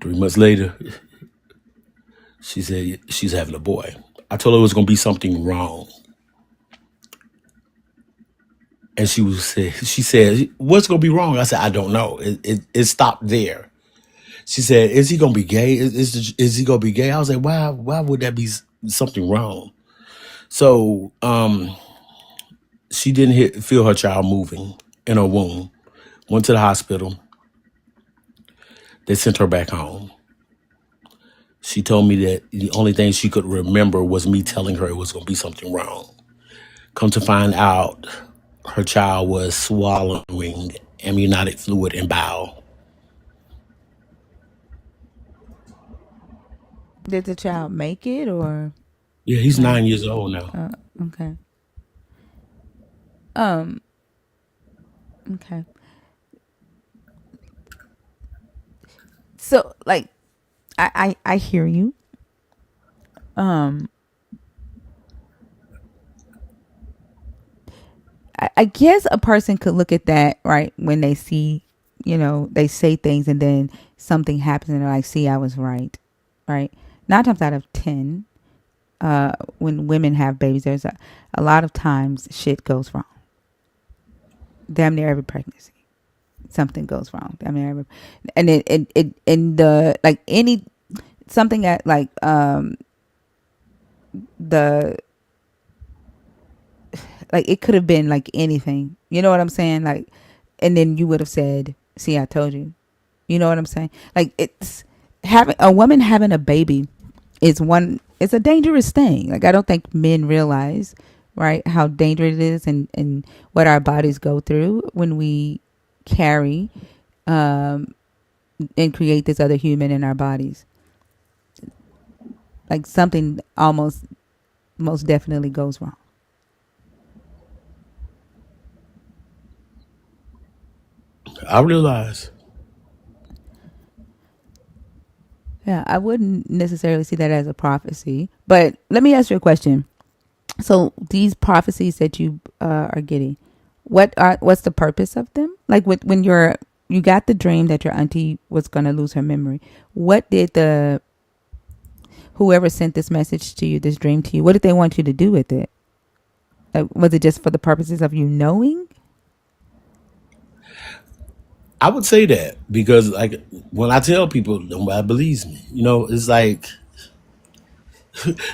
3 months later, she said she's having a boy. I told her it was going to be something wrong. And she said, what's going to be wrong? I said, I don't know. It stopped there. She said, is he going to be gay? Is he going to be gay? I was like, why would that be something wrong? So she didn't feel her child moving in her womb. Went to the hospital. They sent her back home. She told me that the only thing she could remember was me telling her it was going to be something wrong. Come to find out, her child was swallowing amniotic fluid and bowel. Did the child make it or Yeah, he's like? 9 years old now. Okay. Um. Okay. So like, I hear you. Um. I guess a person could look at that right when they see, they say things and then something happens and they're like, "See, I was right." Right. 9 times out of 10, when women have babies, there's a lot of times shit goes wrong. Damn near every pregnancy, something goes wrong. Damn near every, and it in the like any something at like the like it could have been like anything. You know what I'm saying? Like, and then you would have said, "See, I told you." You know what I'm saying? Like it's having a woman having a baby is one. It's a dangerous thing. Like I don't think men realize, right, how dangerous it is and what our bodies go through when we carry and create this other human in our bodies. Like something almost most definitely goes wrong. I realize. Yeah, I wouldn't necessarily see that as a prophecy. But let me ask you a question. So these prophecies that you are getting, what's the purpose of them? Like when you got the dream that your auntie was going to lose her memory. What did the whoever sent this message to you, this dream to you, what did they want you to do with it? Was it just for the purposes of you knowing? I would say that because, like, when I tell people, nobody believes me. It's like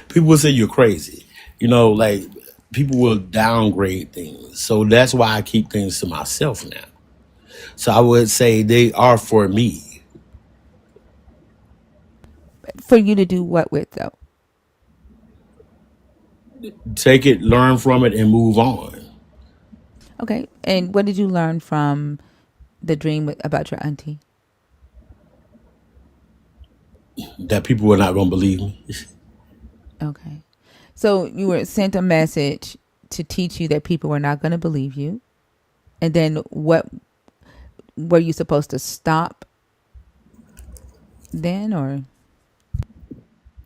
people will say you're crazy. Like people will downgrade things. So that's why I keep things to myself now. So I would say they are for me. For you to do what with though? Take it, learn from it, and move on. Okay. And what did you learn from the dream about your auntie? That people were not going to believe me. Okay. So you were sent a message to teach you that people were not going to believe you. And then what were you supposed to stop then or?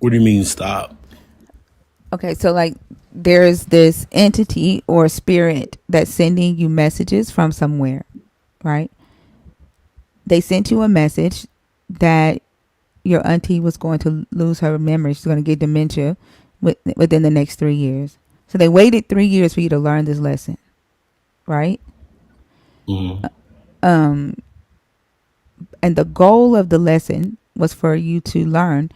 What do you mean stop? Okay, so like there's this entity or spirit that's sending you messages from somewhere, right? They sent you a message that your auntie was going to lose her memory. She's going to get dementia within the next 3 years. So they waited 3 years for you to learn this lesson, right? Mm-hmm. And the goal of the lesson was for you to learn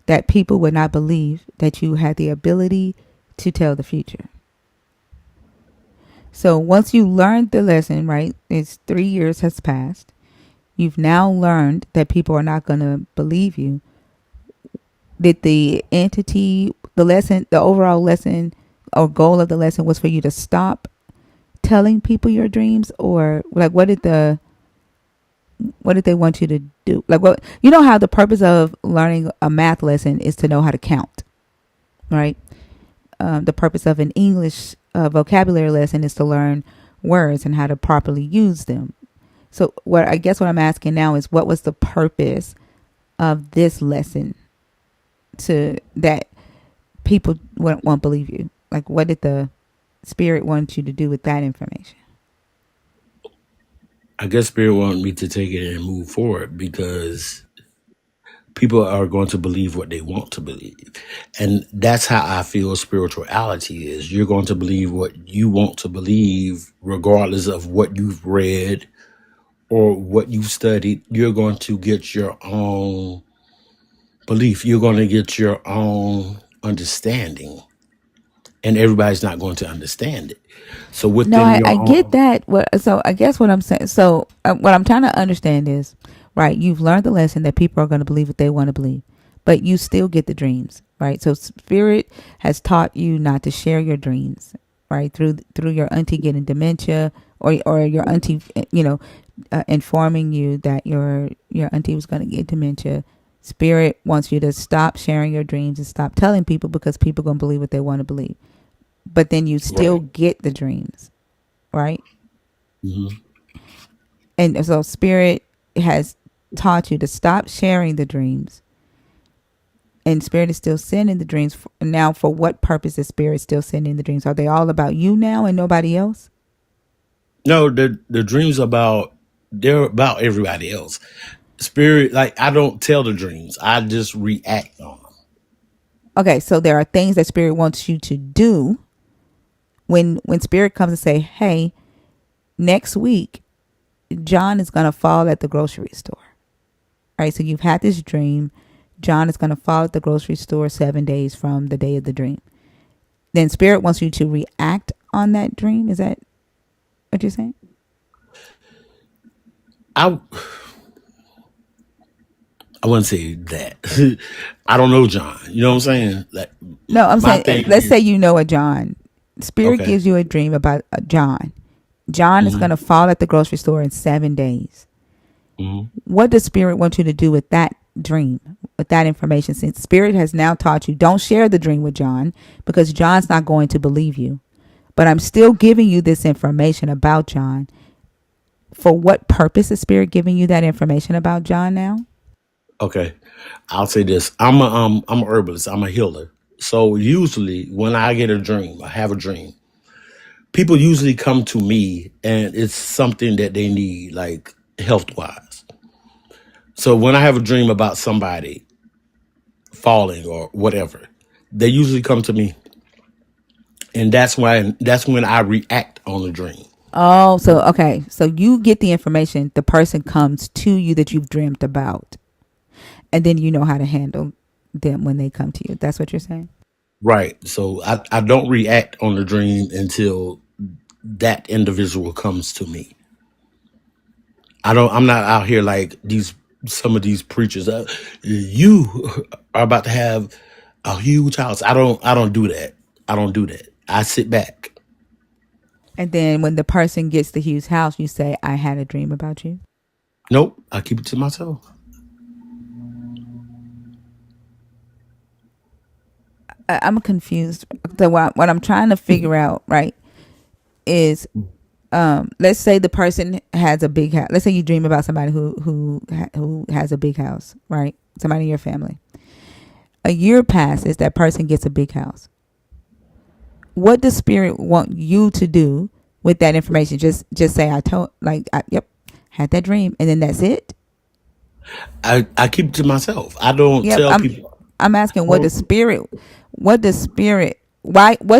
that people would not believe that you had the ability to tell the future. So once you learned the lesson, right, it's 3 years has passed. You've now learned that people are not going to believe you. Did the entity, the lesson, the overall lesson or goal of the lesson was for you to stop telling people your dreams, or like what did they want you to do? Like what, how the purpose of learning a math lesson is to know how to count, right? The purpose of an English vocabulary lesson is to learn words and how to properly use them. So what I'm asking now is what was the purpose of this lesson to that people won't believe you? Like what did the spirit want you to do with that information? I guess Spirit wanted me to take it and move forward because people are going to believe what they want to believe. And that's how I feel spirituality is. You're going to believe what you want to believe, regardless of what you've read or what you've studied. You're going to get your own belief. You're going to get your own understanding. And everybody's not going to understand it. So No, within I your get own, that. So I guess what I'm saying, so what I'm trying to understand is, right, you've learned the lesson that people are going to believe what they want to believe, but you still get the dreams, right? So spirit has taught you not to share your dreams. right? Through your auntie getting dementia, or your auntie, informing you that your auntie was going to get dementia. Spirit wants you to stop sharing your dreams and stop telling people, because people are going to believe what they want to believe. But then you still Right. get the dreams, right? Hmm. And so spirit has taught you to stop sharing the dreams, and spirit is still sending the dreams. Now, for what purpose is spirit still sending the dreams? Are they all about you now and nobody else? No, the dreams they're about everybody else. Spirit, like I don't tell the dreams. I just react on them. Okay, so there are things that spirit wants you to do. When spirit comes and say, hey, next week John is going to fall at the grocery store. All right, so you've had this dream. John is going to fall at the grocery store 7 days from the day of the dream. Then spirit wants you to react on that dream. Is that what you're saying? I I wouldn't say that. I don't know John. You know what I'm saying? Like No, I'm my saying, thing let's say is you know a John. Spirit okay. gives you a dream about a John. John is Hmm. going to fall at the grocery store in 7 days. Hmm. What does spirit want you to do with that dream, with that information? Since spirit has now taught you, don't share the dream with John, because John's not going to believe you. But I'm still giving you this information about John. For what purpose is spirit giving you that information about John now? Okay. I'll say this. I'm a herbalist. I'm a healer. So usually when I get a dream, I have a dream, people usually come to me and it's something that they need, like health wise. So when I have a dream about somebody falling or whatever, they usually come to me, and that's when I react on the dream. Oh, so okay. So you get the information, the person comes to you that you've dreamt about, and then you know how to handle them when they come to you. That's what you're saying? Right. So I don't react on the dream until that individual comes to me. I'm not out here like some of these preachers. You are about to have a huge house. I don't do that. I don't do that. I sit back. And then when the person gets the huge house, you say, I had a dream about you. Nope. I keep it to myself. I'm confused. So what I'm trying to figure out, right, is let's say the person has a big house. Let's say you dream about somebody who has a big house, right? Somebody in your family. A year passes, that person gets a big house. What does spirit want you to do with that information? Just say, yep, had that dream, and then that's it. I keep it to myself. I don't Yep. tell people. I'm asking, Oh, what's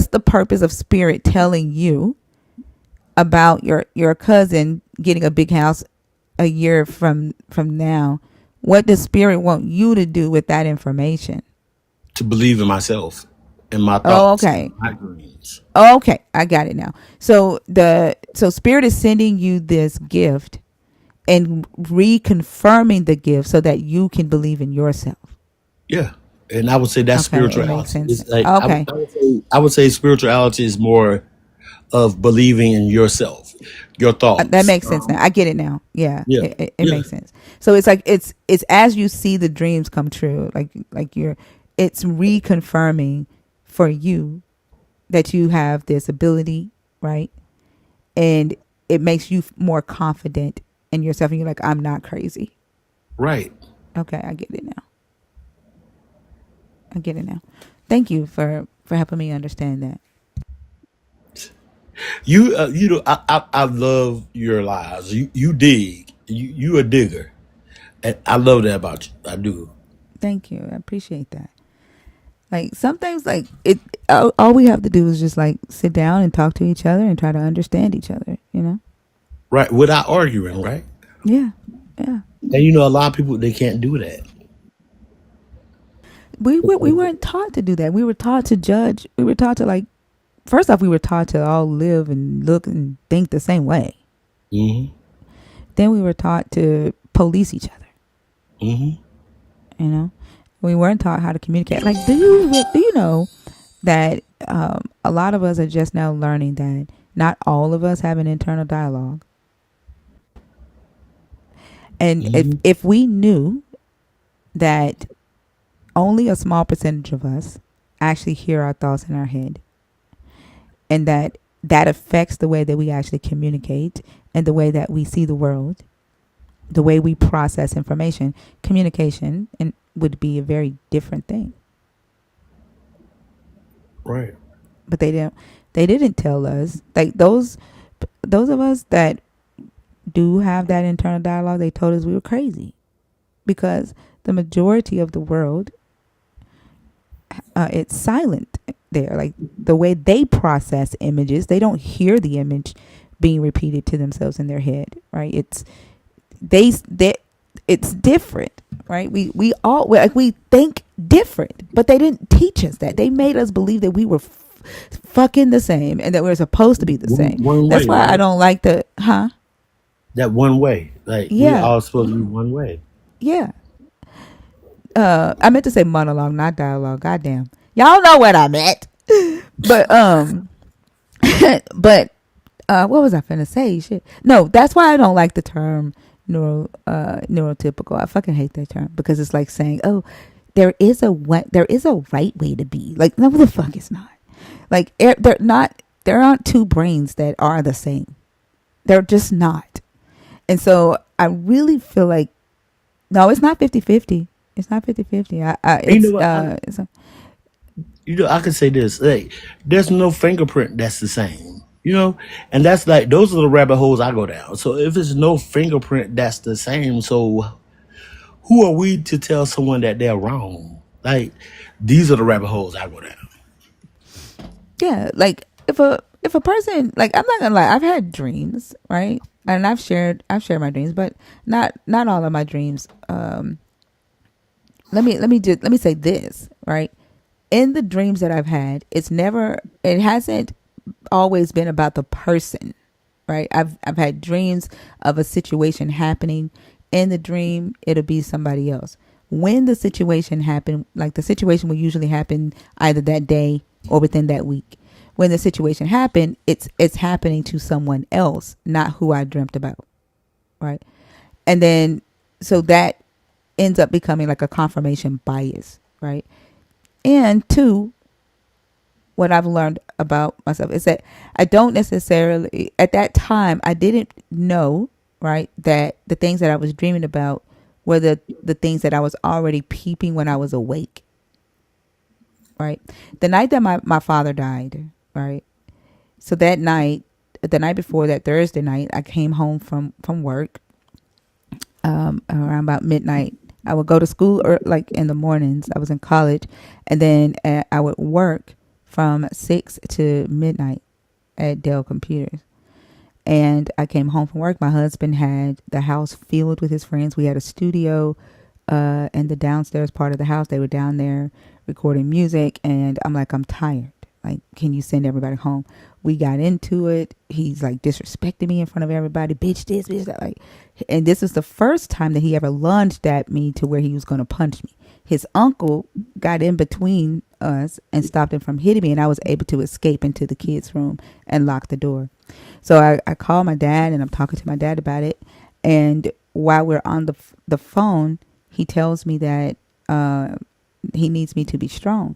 the purpose of spirit telling you about your cousin getting a big house a year from now? What does spirit want you to do with that information? to believe in myself and my Oh, thoughts and okay. my dreams. Okay, I got it now. So spirit is sending you this gift and reconfirming the gift so that you can believe in yourself. Yeah. And I would say that's Okay, it makes spirituality. sense. It's like Okay. I would say spirituality is more of believing in yourself, your That thoughts. makes sense now. I get it now. Yeah, Yeah, it yeah, makes sense. So it's like it's as you see the dreams come true, it's reconfirming for you that you have this ability, right? And it makes you more confident in yourself, and you're like, I'm not crazy. right. Okay, I get it now. I get it now. Thank you for helping me understand that. You know, I love your lives. You dig. You a digger, and I love that about you. I do. Thank you. I appreciate that. Like sometimes, like it, all we have to do is just like sit down and talk to each other and try to understand each other. You know? Right, without arguing, right? Yeah, yeah. And you know, a lot of people they can't do that. We weren't taught to do that. We were taught to judge. We were taught to like. First off, we were taught to all live and look and think the same way. Hmm. Then we were taught to police each other. Hmm. You know, we weren't taught how to communicate. Like, do you know that a lot of us are just now learning that not all of us have an internal dialogue. And Mhm. if we knew that only a small percentage of us actually hear our thoughts in our head, and that affects the way that we actually communicate and the way that we see the world, the way we process information, communication and would be a very different thing. Right. But they didn't tell us, like those of us that do have that internal dialogue, they told us we were crazy because the majority of the world, it's silent there. Like the way they process images, they don't hear the image being repeated to themselves in their head, right? They it's different, right? We all, like, we think different, but they didn't teach us that. They made us believe that we were fucking the same and that we are supposed to be the same. One That's way, why I right? don't like the That one way. Like we yeah, all supposed to be one way. yeah. I meant to say monologue, not dialogue. Goddamn, y'all know what I meant. But but what was I finna say? Shit. No, that's why I don't like the term neurotypical. I fucking hate that term because it's like saying, oh, there is a right way to be. Like, no, the fuck it's not. Like, they're not. There aren't two brains that are the same. They're just not. And so I really feel like, no, it's not 50-50. It's not 50-50. And you know what? I could say this. Like, there's no fingerprint that's the same. And that's like those are the rabbit holes I go down. So if there's no fingerprint that's the same, so who are we to tell someone that they're wrong? Like, these are the rabbit holes I go down. yeah, like if a person, like, I'm not gonna lie, I've had dreams, right? And I've shared my dreams, but not all of my dreams. Let me say this, right? In the dreams that I've had, it hasn't always been about the person, right? I've had dreams of a situation happening. In the dream, it'll be somebody else. When the situation happened, like the situation will usually happen either that day or within that week. When the situation happened, it's happening to someone else, not who I dreamt about, right? And then so that ends up becoming like a confirmation bias, right? And two, what I've learned about myself is that I don't necessarily, at that time, I didn't know, right, that the things that I was dreaming about were the things that I was already peeping when I was awake, right? The night that my father died, right? So that night, the night before that, Thursday night, I came home from work around about midnight. I would go to school or like in the mornings. I was in college, and then I would work from 6 to midnight at Dell Computers. And I came home from work. My husband had the house filled with his friends. We had a studio in the downstairs part of the house. They were down there recording music, and I'm like, I'm tired. Like, can you send everybody home? We got into it. He's like disrespecting me in front of everybody. Bitch this, bitch that. Like, and this is the first time that he ever lunged at me to where he was going to punch me. His uncle got in between us and stopped him from hitting me, and I was able to escape into the kids' room and lock the door. So I called my dad, and I'm talking to my dad about it. And while we're on the phone, he tells me that he needs me to be strong.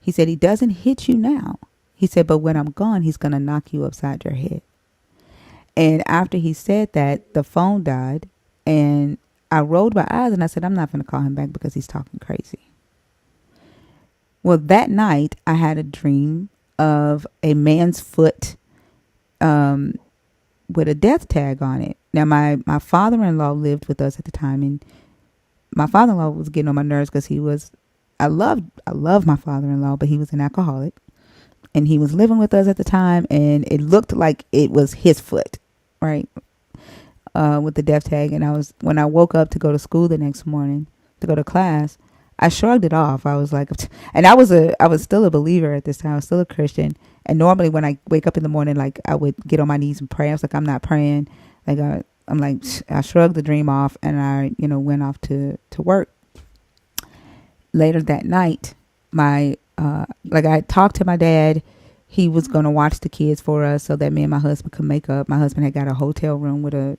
He said he doesn't hit you now. He said, but when I'm gone, he's going to knock you upside your head. And after he said that, the phone died, and I rolled my eyes and I said, I'm not going to call him back because he's talking crazy. Well, that night I had a dream of a man's foot with a death tag on it. Now, my father-in-law lived with us at the time, and my father-in-law was getting on my nerves because I loved my father-in-law, but he was an alcoholic, and he was living with us at the time, and it looked like it was his foot, right, with the death tag. And when I woke up to go to school the next morning, to go to class, I shrugged it off. I was like, and I was still a believer at this time. I was still a Christian. And normally when I wake up in the morning, like, I would get on my knees and pray. I was like, I'm not praying. Like, I'm like, I shrugged the dream off, and I, went off to work. Later that night, my like I talked to my dad. He was gonna watch the kids for us so that me and my husband could make up. My husband had got a hotel room with a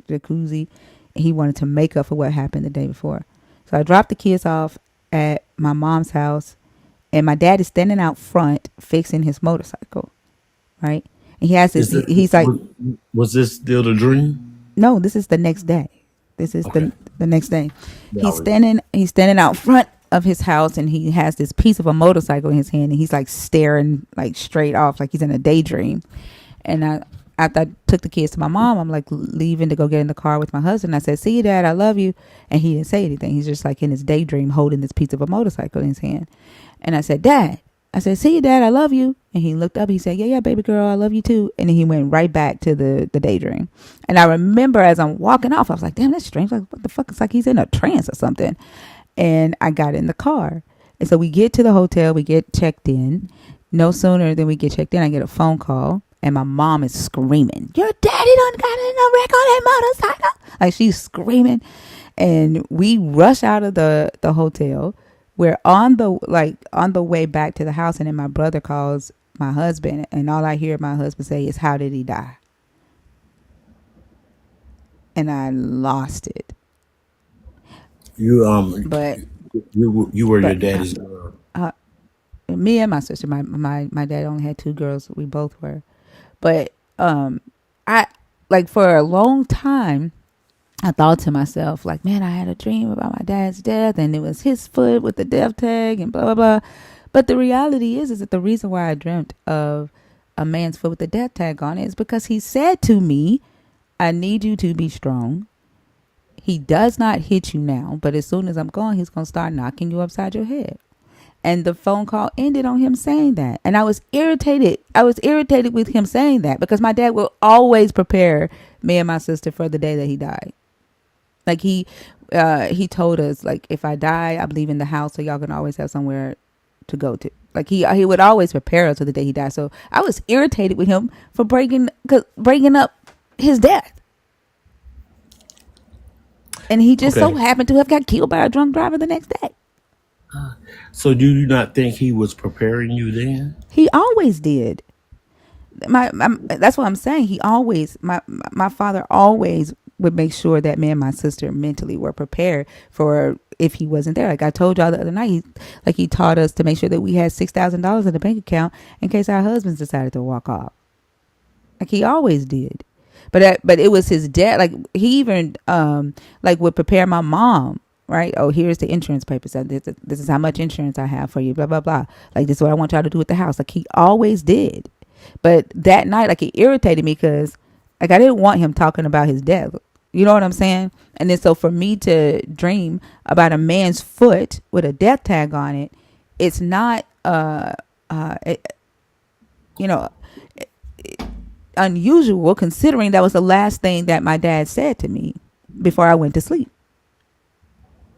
jacuzzi, and he wanted to make up for what happened the day before. So I dropped the kids off at my mom's house, and my dad is standing out front fixing his motorcycle, right? And he has this. Is this He's like, was this still the dream? no, this is the next day. This is Okay. the next day. Yeah, He's standing out front of his house, and he has this piece of a motorcycle in his hand, and he's like staring like straight off, like he's in a daydream. And after I took the kids to my mom, I'm like leaving to go get in the car with my husband. I said, "See you, Dad. I love you." And he didn't say anything. He's just like in his daydream, holding this piece of a motorcycle in his hand. And I said, "Dad." I said, "See you, Dad. I love you." And he looked up. He said, "Yeah, yeah, baby girl, I love you too." And then he went right back to the daydream. And I remember as I'm walking off, I was like, "Damn, that's strange. Like, what the fuck? It's like he's in a trance or something." And I got in the car. And so we get to the hotel. We get checked in. No sooner than we get checked in, I get a phone call. And my mom is screaming, "Your daddy done got in a wreck on that motorcycle." Like, she's screaming. And we rush out of the hotel. We're on the way back to the house, and then my brother calls my husband, and all I hear my husband say is, "How did he die?" And I lost it. you But you were your but daddy's. me and my sister, my dad only had two girls. We both were. But I, like, for a long time, I thought to myself, like, man, I had a dream about my dad's death, and it was his foot with the death tag and blah blah blah. But the reality is that the reason why I dreamt of a man's foot with the death tag on it is because he said to me, "I need you to be strong. He does not hit you now, but as soon as I'm gone, he's gonna start knocking you upside your head." And the phone call ended on him saying that. And I was irritated. I was irritated with him saying that because my dad will always prepare me and my sister for the day that he died. Like, he told us, like, if I die, I'm leaving the house, so y'all can always have somewhere to go to. Like, he would always prepare us for the day he died. So I was irritated with him for bringing up his death. And he just so Okay. happened to have got killed by a drunk driver the next day. So do you not think he was preparing you then? He always did. That's what I'm saying. He always, my father always would make sure that me and my sister mentally were prepared for if he wasn't there. Like I told y'all the other night, he taught us to make sure that we had $6,000 in the bank account in case our husbands decided to walk off. Like he always did. But it was his dad. Like he even would prepare my mom. Right? Oh, here's the insurance papers. This is how much insurance I have for you. Blah blah blah. Like, this is what I want y'all to do with the house. Like he always did. But that night, like, it irritated me because, like, I didn't want him talking about his death. You know what I'm saying? And then so for me to dream about a man's foot with a death tag on it, it's not you know unusual, considering that was the last thing that my dad said to me before I went to sleep.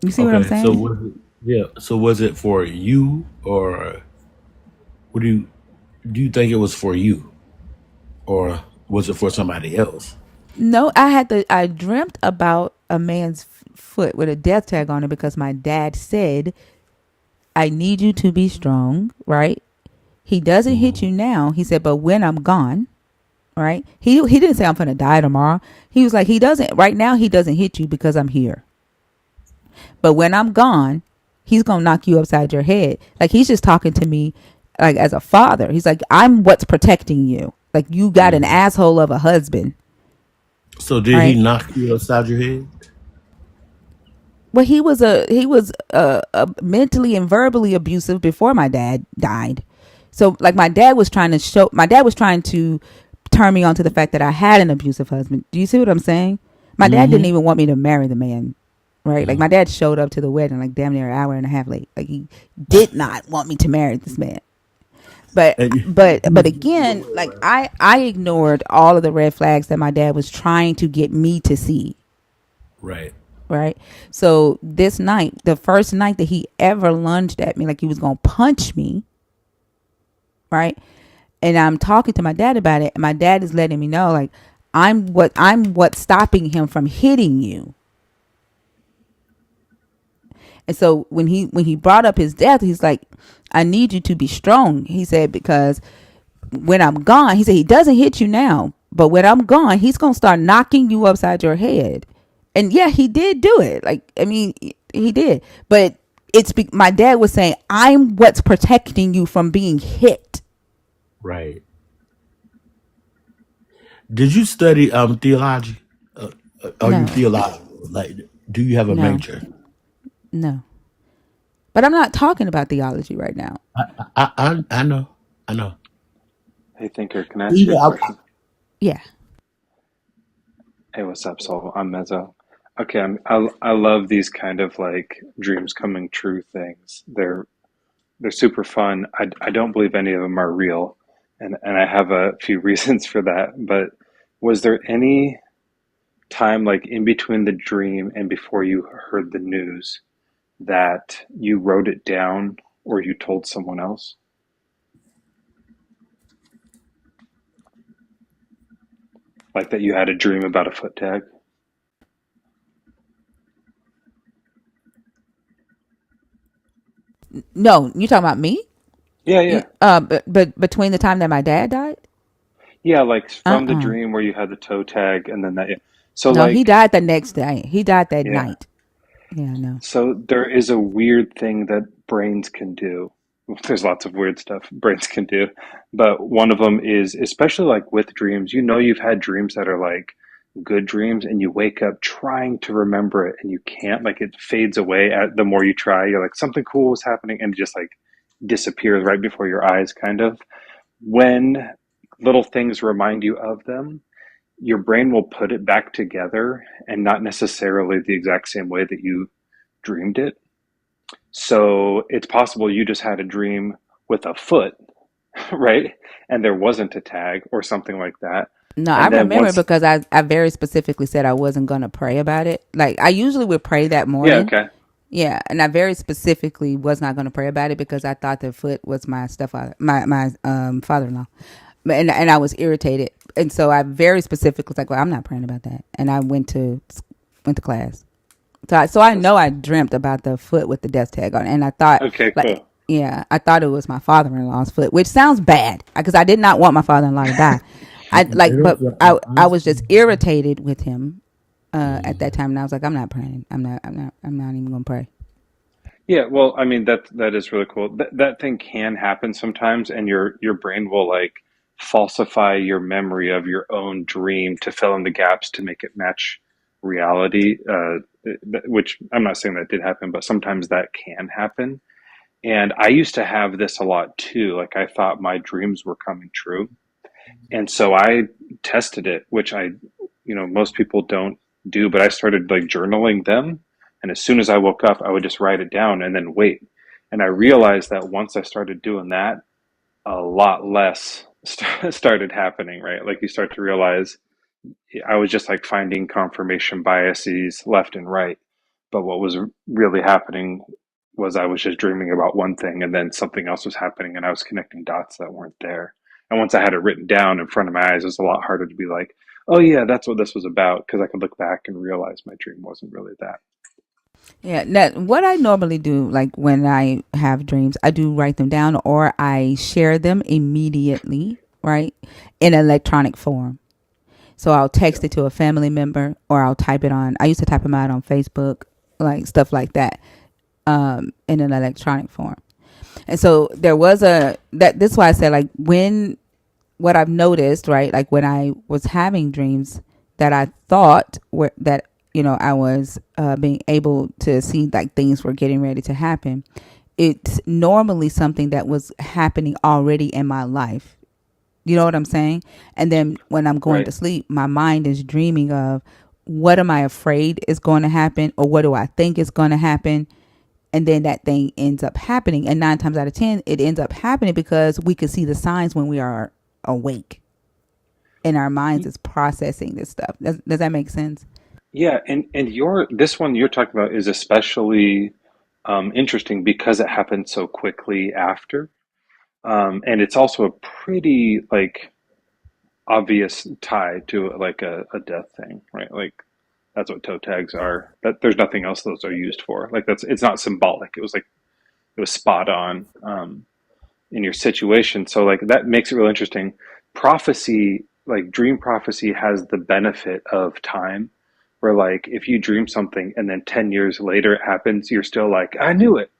You see what I'm Okay. So saying? was it, yeah. So was it for you, or what do you think it was for you, or was it for somebody else? No, I dreamt about a man's foot with a death tag on it because my dad said, "I need you to be strong," right? He doesn't hit you now. He said, "But when I'm gone," right? He didn't say I'm gonna die tomorrow. He was like, he doesn't right now. He doesn't hit you because I'm here. But when I'm gone, he's gonna knock you upside your head. Like, he's just talking to me, like, as a father. He's like, "I'm what's protecting you. Like, you got an asshole of a husband." So did he Right? knock you upside your head? Well, he was mentally and verbally abusive before my dad died. So, like, my dad was trying to turn me on to the fact that I had an abusive husband. Do you see what I'm saying? My dad didn't Mm-hmm. even want me to marry the man, right? Like, my dad showed up to the wedding like damn near an hour and a half late. Like, he did not want me to marry this man. But And but again, like, I ignored all of the red flags that my dad was trying to get me to see. right. Right. So this night, the first night that he ever lunged at me like he was gonna punch me, right? And I'm talking to my dad about it, and my dad is letting me know, like, I'm what's stopping him from hitting you. And so when he brought up his death, he's like, I need you to be strong. He said, because when I'm gone, he said, he doesn't hit you now, but when I'm gone, he's going to start knocking you upside your head. And yeah, he did do it. Like, I mean, he did. But my dad was saying, I'm what's protecting you from being hit. Right. Did you study theology? Are you No, theological? Like, do you have a no, major? no. But I'm not talking about theology right now. I know. I know. Hey, Thinker, can I ask you Yeah, a question? Yeah. Hey, what's up, Sol? I'm Mezzo. Okay, I love these kind of like dreams coming true things. They're super fun. I don't believe any of them are real, and I have a few reasons for that. But was there any time like in between the dream and before you heard the news that you wrote it down or you told someone else? Like that you had a dream about a foot tag? No, you talking about me? Yeah, You, yeah. but between the time that my dad died, Yeah, like from the uh-uh. dream where you had the toe tag and then that. Yeah. So, No, he like, died the next day. He died that yeah. night. Yeah, no. So there is a weird thing that brains can do. There's lots of weird stuff brains can do, but one of them is, especially like with dreams, you've had dreams that are like good dreams and you wake up trying to remember it and you can't, like it fades away at the more you try. You're like something cool was happening and it just like disappears right before your eyes kind of. When little things remind you of them, your brain will put it back together and not necessarily the exact same way that you dreamed it. So it's possible you just had a dream with a foot, right? And there wasn't a tag or something like that. No, I And then remember once, because I very specifically said I wasn't going to pray about it. Like, I usually would pray that yeah, morning. okay. Yeah, and I very specifically was not going to pray about it because I thought the foot was my stepfather, my father-in-law, and I was irritated, and so I very specifically was like, well, I'm not praying about that, and I went to class. So I know I dreamt about the foot with the death tag on it, and I thought, Okay, like, cool. yeah, I thought it was my father-in-law's foot, which sounds bad because I did not want my father-in-law to die. But I was just irritated with him at that time, and I was like, I'm not praying. I'm not even gonna pray. Yeah, well, I mean that is really cool. That thing can happen sometimes, and your brain will like falsify your memory of your own dream to fill in the gaps to make it match reality. Which I'm not saying that did happen, but sometimes that can happen. And I used to have this a lot too. Like I thought my dreams were coming true. And so I tested it, which most people don't do, but I started like journaling them. And as soon as I woke up, I would just write it down and then wait. And I realized that once I started doing that, a lot less started happening, right? Like you start to realize I was just like finding confirmation biases left and right. But what was really happening was I was just dreaming about one thing and then something else was happening and I was connecting dots that weren't there. And once I had it written down in front of my eyes, it was a lot harder to be like, oh, yeah, that's what this was about. Because I could look back and realize my dream wasn't really that. Yeah, that what I normally do, like when I have dreams, I do write them down or I share them immediately, right, in electronic form. So I'll Yeah. text it to a family member or I'll type it on. I used to type them out on Facebook, like stuff like that, in an electronic form. And so there was this is why I said, like, when what I've noticed, right, like when I was having dreams that I thought were that I was being able to see like things were getting ready to happen. It's normally something that was happening already in my life. You know what I'm saying? And then when I'm going Right. to sleep, my mind is dreaming of what am I afraid is going to happen or what do I think is going to happen? And then that thing ends up happening. And 9 times out of 10, it ends up happening because we can see the signs when we are awake and our minds is processing this stuff. Does that make sense? Yeah. And this one you're talking about is especially interesting because it happened so quickly after. And it's also a pretty like obvious tie to like a death thing, right? Like That's what toe tags are. That there's nothing else those are used for. Like it's not symbolic. It was spot on in your situation. So like that makes it real interesting. Prophecy, like dream prophecy, has the benefit of time. Where like if you dream something and then 10 years later it happens, you're still like, I knew it.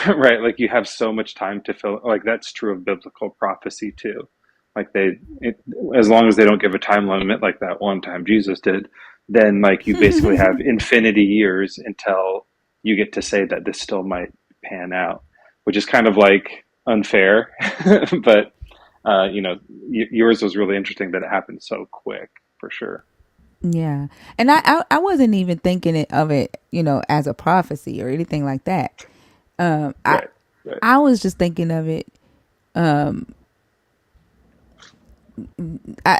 Right? Like you have so much time to fill. Like that's true of biblical prophecy too. Like as long as they don't give a time limit like that one time Jesus did, then like you basically have infinity years until you get to say that this still might pan out, which is kind of like unfair. But yours was really interesting that it happened so quick for sure. Yeah, and I wasn't even thinking of it, as a prophecy or anything like that. Um, I Right. Right. I was just thinking of it.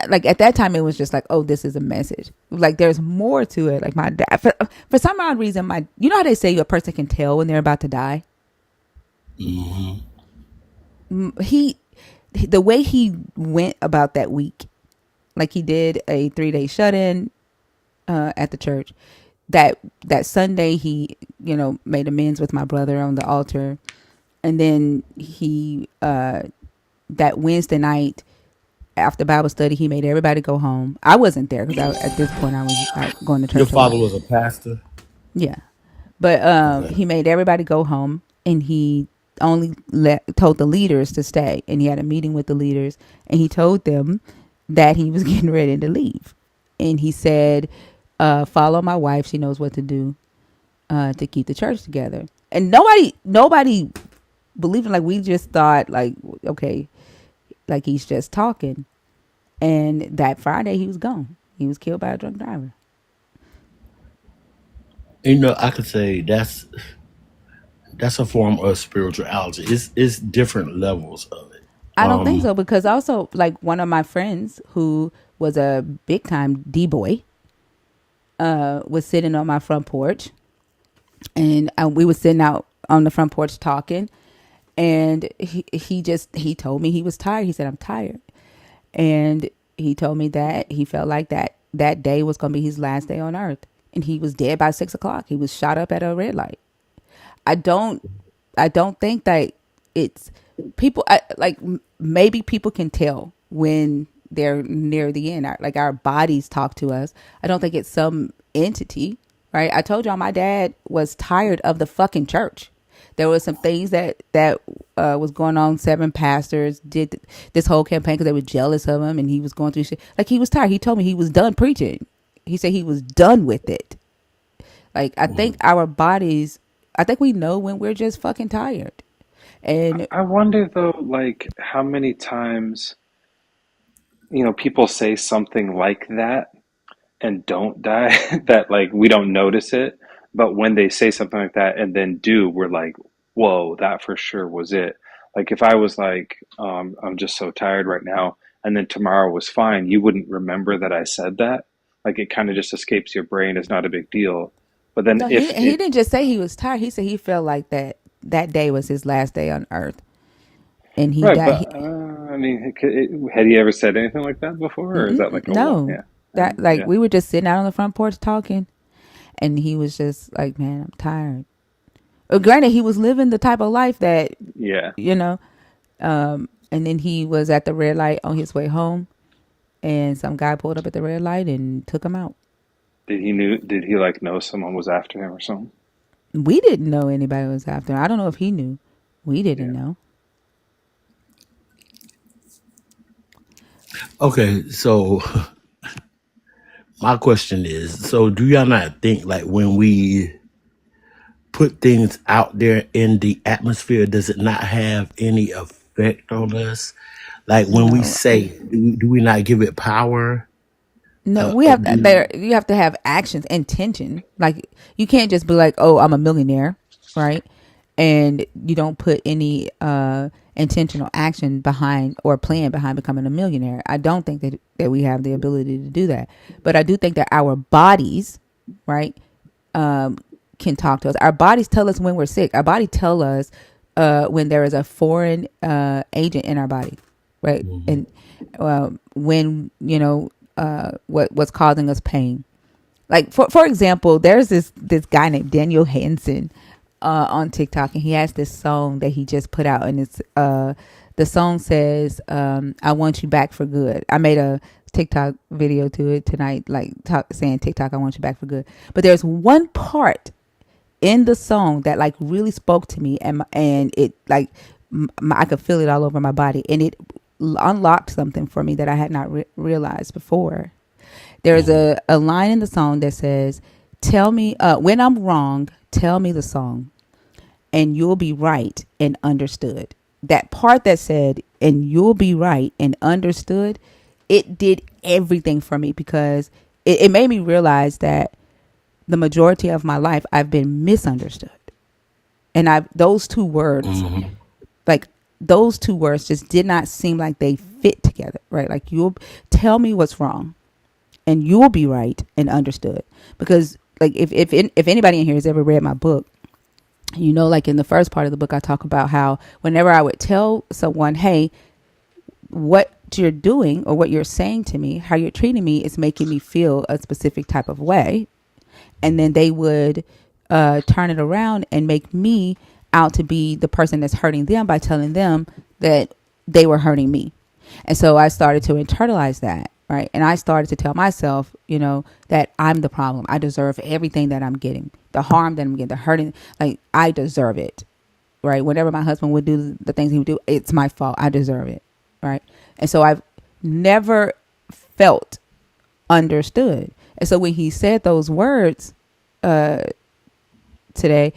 Like at that time, it was just like, oh, this is a message. Like there's more to it. Like my dad, for some odd reason, how they say a person can tell when they're about to die. Hmm. He, the way he went about that week, like he did a 3-day shut in at the church. That Sunday, he made amends with my brother on the altar, and then he that Wednesday night after Bible study, he made everybody go home. I wasn't there because at this point I was out going to Your church a father lot. was a pastor. Yeah, but Okay. he made everybody go home, and he only told the leaders to stay. And he had a meeting with the leaders, and he told them that he was getting ready to leave. And he said, "Follow my wife; she knows what to do to keep the church together." And nobody believed him. Like we just thought, like, okay, like he's just talking. And that Friday, he was gone. He was killed by a drunk driver. I could say that's a form of spirituality. It's different levels of it. I don't think so because also like one of my friends who was a big time D boy was sitting on my front porch, and we were sitting out on the front porch talking, and he told me he was tired. He said, "I'm tired," and he told me that he felt like that day was going to be his last day on earth, and he was dead by 6 o'clock. He was shot up at a red light. I don't I don't think that it's people like maybe people can tell when they're near the end. Like our bodies talk to us. I don't think it's some entity, right? I told y'all my dad was tired of the fucking church. There was some things that was going on. 7 pastors did this whole campaign because they were jealous of him, and he was going through shit. Like he was tired. He told me he was done preaching. He said he was done with it. Like I think our bodies, I think we know when we're just fucking tired. And I wonder though, like how many times people say something like that and don't die that like we don't notice it, but when they say something like that and then do, we're like, whoa, that for sure was it. Like if I was like, I'm just so tired right now, and then tomorrow was fine, you wouldn't remember that I said that. Like it kind of just escapes your brain. It's not a big deal. But then no, he if he it didn't just say he was tired. He said he felt like that day was his last day on earth, and he right, died. but I mean, had he ever said anything like that before, or is that like a one? No, Yeah, that like yeah, we were just sitting out on the front porch talking, and he was just like, "Man, I'm tired." Granted, he was living the type of life that yeah. you know. And then he was at the red light on his way home, and some guy pulled up at the red light and took him out. Did he like know someone was after him or something? We didn't know anybody was after him. I don't know if he knew. We didn't Yeah. know. Okay, so my question is, so do y'all not think like when we put things out there in the atmosphere, does it not have any effect on us? Like when we No, say, do we not give it power? no. Uh, We uh, have do, there. You have to have actions, intention. Like you can't just be like, "Oh, I'm a millionaire," right? And you don't put any intentional action behind or plan behind becoming a millionaire. I don't think that we have the ability to do that. But I do think that our bodies, right, can talk to us. Our bodies tell us when we're sick. Our body tell us when there is a foreign agent in our body, right? And when what's causing us pain. Like for example, there's this guy named Daniel Hansen on TikTok, and he has this song that he just put out, and it's the song says, "I want you back for good." I made a TikTok video to it tonight, like saying TikTok, "I want you back for good." But there's one part in the song that like really spoke to me, and it like I could feel it all over my body, and it unlocked something for me that I had not realized before. There's a line in the song that says, "Tell me when I'm wrong, tell me the song, and you'll be right and understood." That part that said, "and you'll be right and understood," it did everything for me, because it made me realize that the majority of my life I've been misunderstood. And those two words, like those two words just did not seem like they fit together, right? Like, you'll tell me what's wrong and you'll be right and understood. Because like if anybody in here has ever read my book, you know, like in the first part of the book, I talk about how whenever I would tell someone, "Hey, what you're doing or what you're saying to me, how you're treating me is making me feel a specific type of way," and then they would turn it around and make me out to be the person that's hurting them by telling them that they were hurting me. And so I started to internalize that, right? And I started to tell myself, you know, that I'm the problem. I deserve everything that I'm getting, the harm that I'm getting, the hurting. Like, I deserve it, right? Whenever my husband would do the things he would do, it's my fault. I deserve it, right? And so I've never felt understood. And so when he said those words today,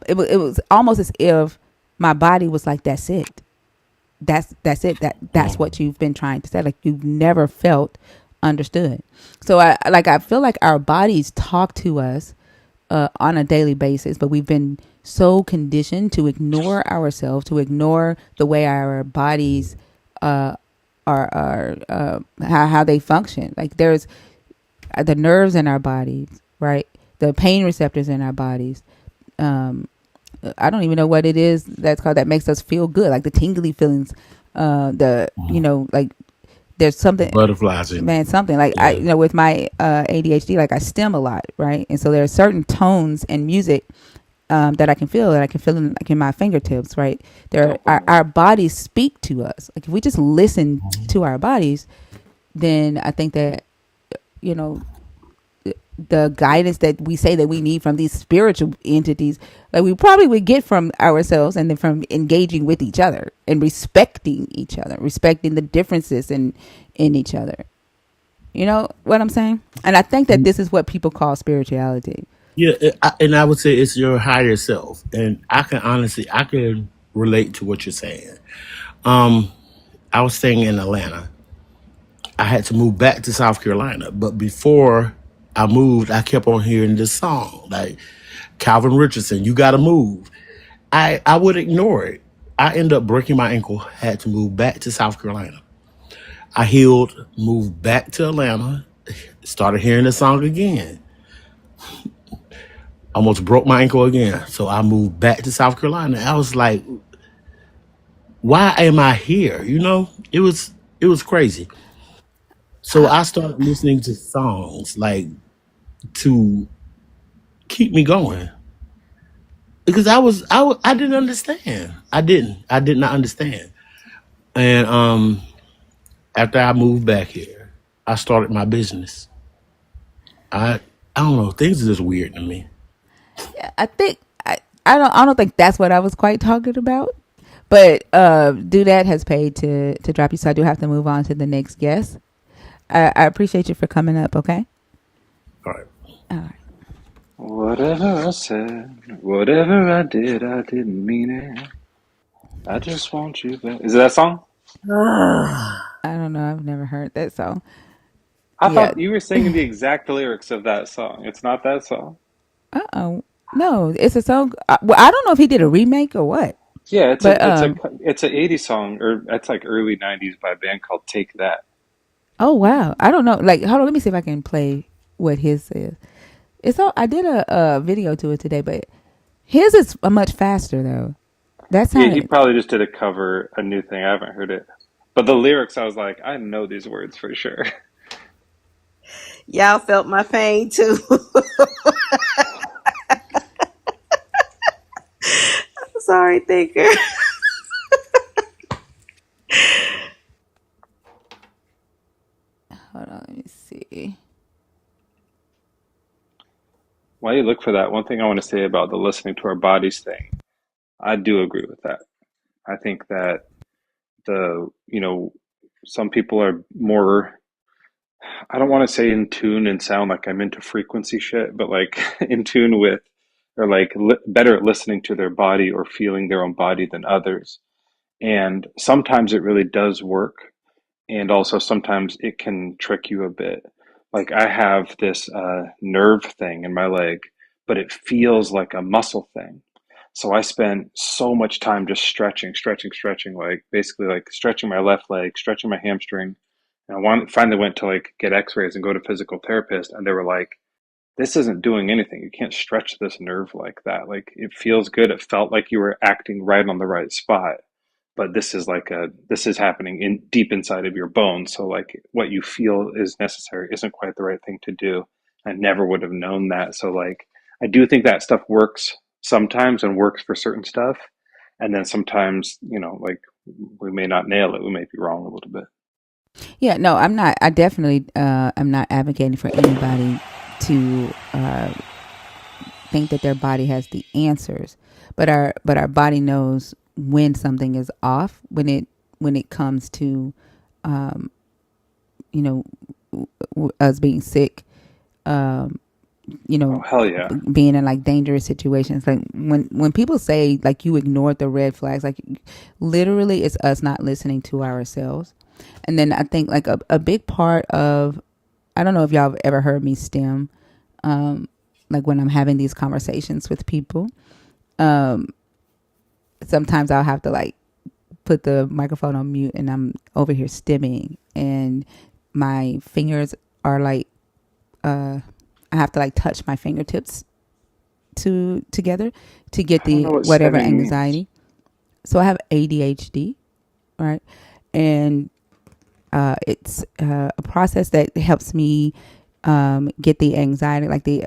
it was almost as if my body was like, "That's it. That's it. That's what you've been trying to say. Like, you've never felt understood." So I feel like our bodies talk to us on a daily basis, but we've been so conditioned to ignore ourselves, to ignore the way our bodies are how they function. Like, there's the nerves in our bodies, right? The pain receptors in our bodies. I don't even know what it is that's called that makes us feel good, like the tingly feelings. Like there's something, Butterflies in man, something like I, yeah. with my ADHD, like I stim a lot, right? And so there are certain tones in music that I can feel, like in my fingertips, right? Our bodies speak to us. Like, if we just listen to our bodies, then I think that, you know, the guidance that we say that we need from these spiritual entities, like, we probably would get from ourselves, and then from engaging with each other and respecting each other, respecting the differences in each other. You know what I'm saying? And I think that this is what people call spirituality. Yeah, and I would say it's your higher self, and I can relate to what you're saying. Um, I was staying in Atlanta. I had to move back to South Carolina, but before I moved, I kept on hearing this song, like Calvin Richardson, "You Got to Move." I would ignore it. I ended up breaking my ankle, had to move back to South Carolina. I healed, moved back to Atlanta, started hearing the song again. Almost broke my ankle again. So I moved back to South Carolina. I was like, why am I here? You know, it was crazy. So I started listening to songs like to keep me going because I didn't understand. I did not understand. And after I moved back here, I started my business. I I don't know. Things are just weird to me. I think I don't think that's what I was quite talking about. But Dudette has paid to drop you, so I do have to move on to the next guest. I appreciate you for coming up. Okay. All right. All right. Whatever I said, whatever I didn't mean it. I just want you back. Is it that song? I don't know. I've never heard that song. I Yeah. thought you were singing the exact lyrics of that song. It's not that song. Oh no, it's a song. Well, I don't know if he did a remake or what. Yeah, But it's a 80s song, or it's like early 90s by a band called Take That. oh wow, I don't know. Like, hold on, let me see if I can play what his is. It's all. I did a video to it today, but his is much faster though. That Yeah, he sounded. probably just did a cover, a new thing. I haven't heard it. But the lyrics, I was like, I know these words for sure. Y'all felt my pain too. Sorry, thinker. Hold on, let me see. While you look for that, one thing I want to say about the listening to our bodies thing, I do agree with that. I think that some people are more, I don't want to say in tune and sound like I'm into frequency shit, but like in tune with, or like better at listening to their body or feeling their own body than others. And sometimes it really does work. And also sometimes it can trick you a bit. Like I have this nerve thing in my leg, but it feels like a muscle thing. So I spend so much time just stretching, like basically like stretching my left leg, stretching my hamstring. And finally went to like get x-rays and go to physical therapist. And they were like, this isn't doing anything. You can't stretch this nerve like that. Like it feels good. It felt like you were acting right on the right spot, but this is happening in deep inside of your bones. So like what you feel is necessary isn't quite the right thing to do. I never would have known that. So like I do think that stuff works sometimes and works for certain stuff. And then sometimes, like we may not nail it. We may be wrong a little bit. Yeah, no, I'm not. I definitely, I'm not advocating for anybody to think that their body has the answers, but our body knows when something is off, when it comes to, um, you know, us being sick, um, Oh, hell yeah. being in like dangerous situations. Like when people say like you ignored the red flags, like literally it's us not listening to ourselves. And then I think like a big part of, I don't know if y'all have ever heard me stem, um, like when I'm having these conversations with people, um, sometimes I'll have to like put the microphone on mute and I'm over here stimming and my fingers are like, I have to like touch my fingertips together to get I don't the know what whatever stemming means. anxiety. So I have ADHD, right? And it's a process that helps me get the anxiety, like the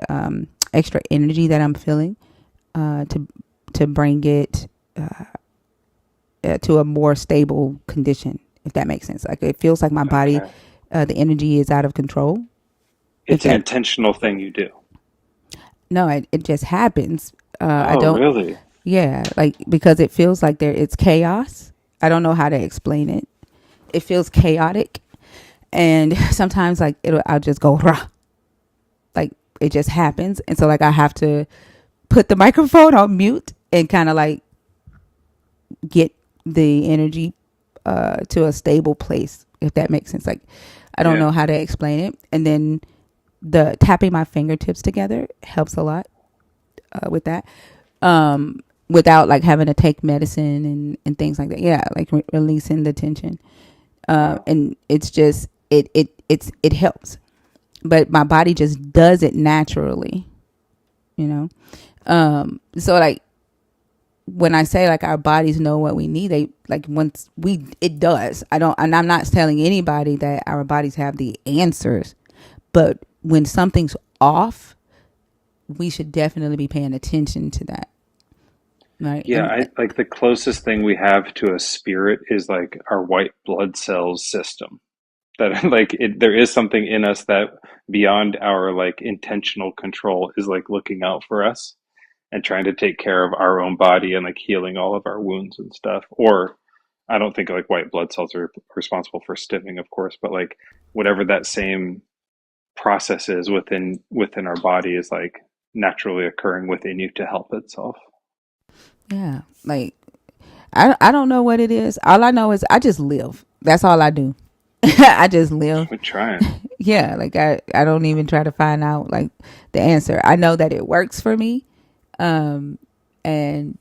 extra energy that I'm feeling, to bring it to a more stable condition, if that makes sense. Like it feels like my body, Okay. the energy is out of control. If It's an that intentional thing you do. No, it just happens. I Oh, don't. really? Yeah, like because it feels like it's chaos. I don't know how to explain it. It feels chaotic, and sometimes like I'll just go rah, like it just happens, and so like I have to put the microphone on mute and kind of like get the energy to a stable place, if that makes sense. Like I don't Yeah. know how to explain it, and then the tapping my fingertips together helps a lot with that. Without like having to take medicine and things like that. Yeah, like releasing the tension. Wow. And it's just it helps. But my body just does it naturally, you know. So like when I say like our bodies know what we need, they like once we it does. And I'm not telling anybody that our bodies have the answers, but when something's off, we should definitely be paying attention to that, right? Yeah, And I like the closest thing we have to a spirit is like our white blood cells system. That there is something in us that beyond our like intentional control is like looking out for us and trying to take care of our own body and like healing all of our wounds and stuff. Or I don't think like white blood cells are responsible for stiffing, of course, but like whatever that same process is within our body is like naturally occurring within you to help itself. yeah, like I don't know what it is. All I know is I just live. That's all I do. I just live. We're trying. Yeah, like I don't even try to find out like the answer. I know that it works for me. Um and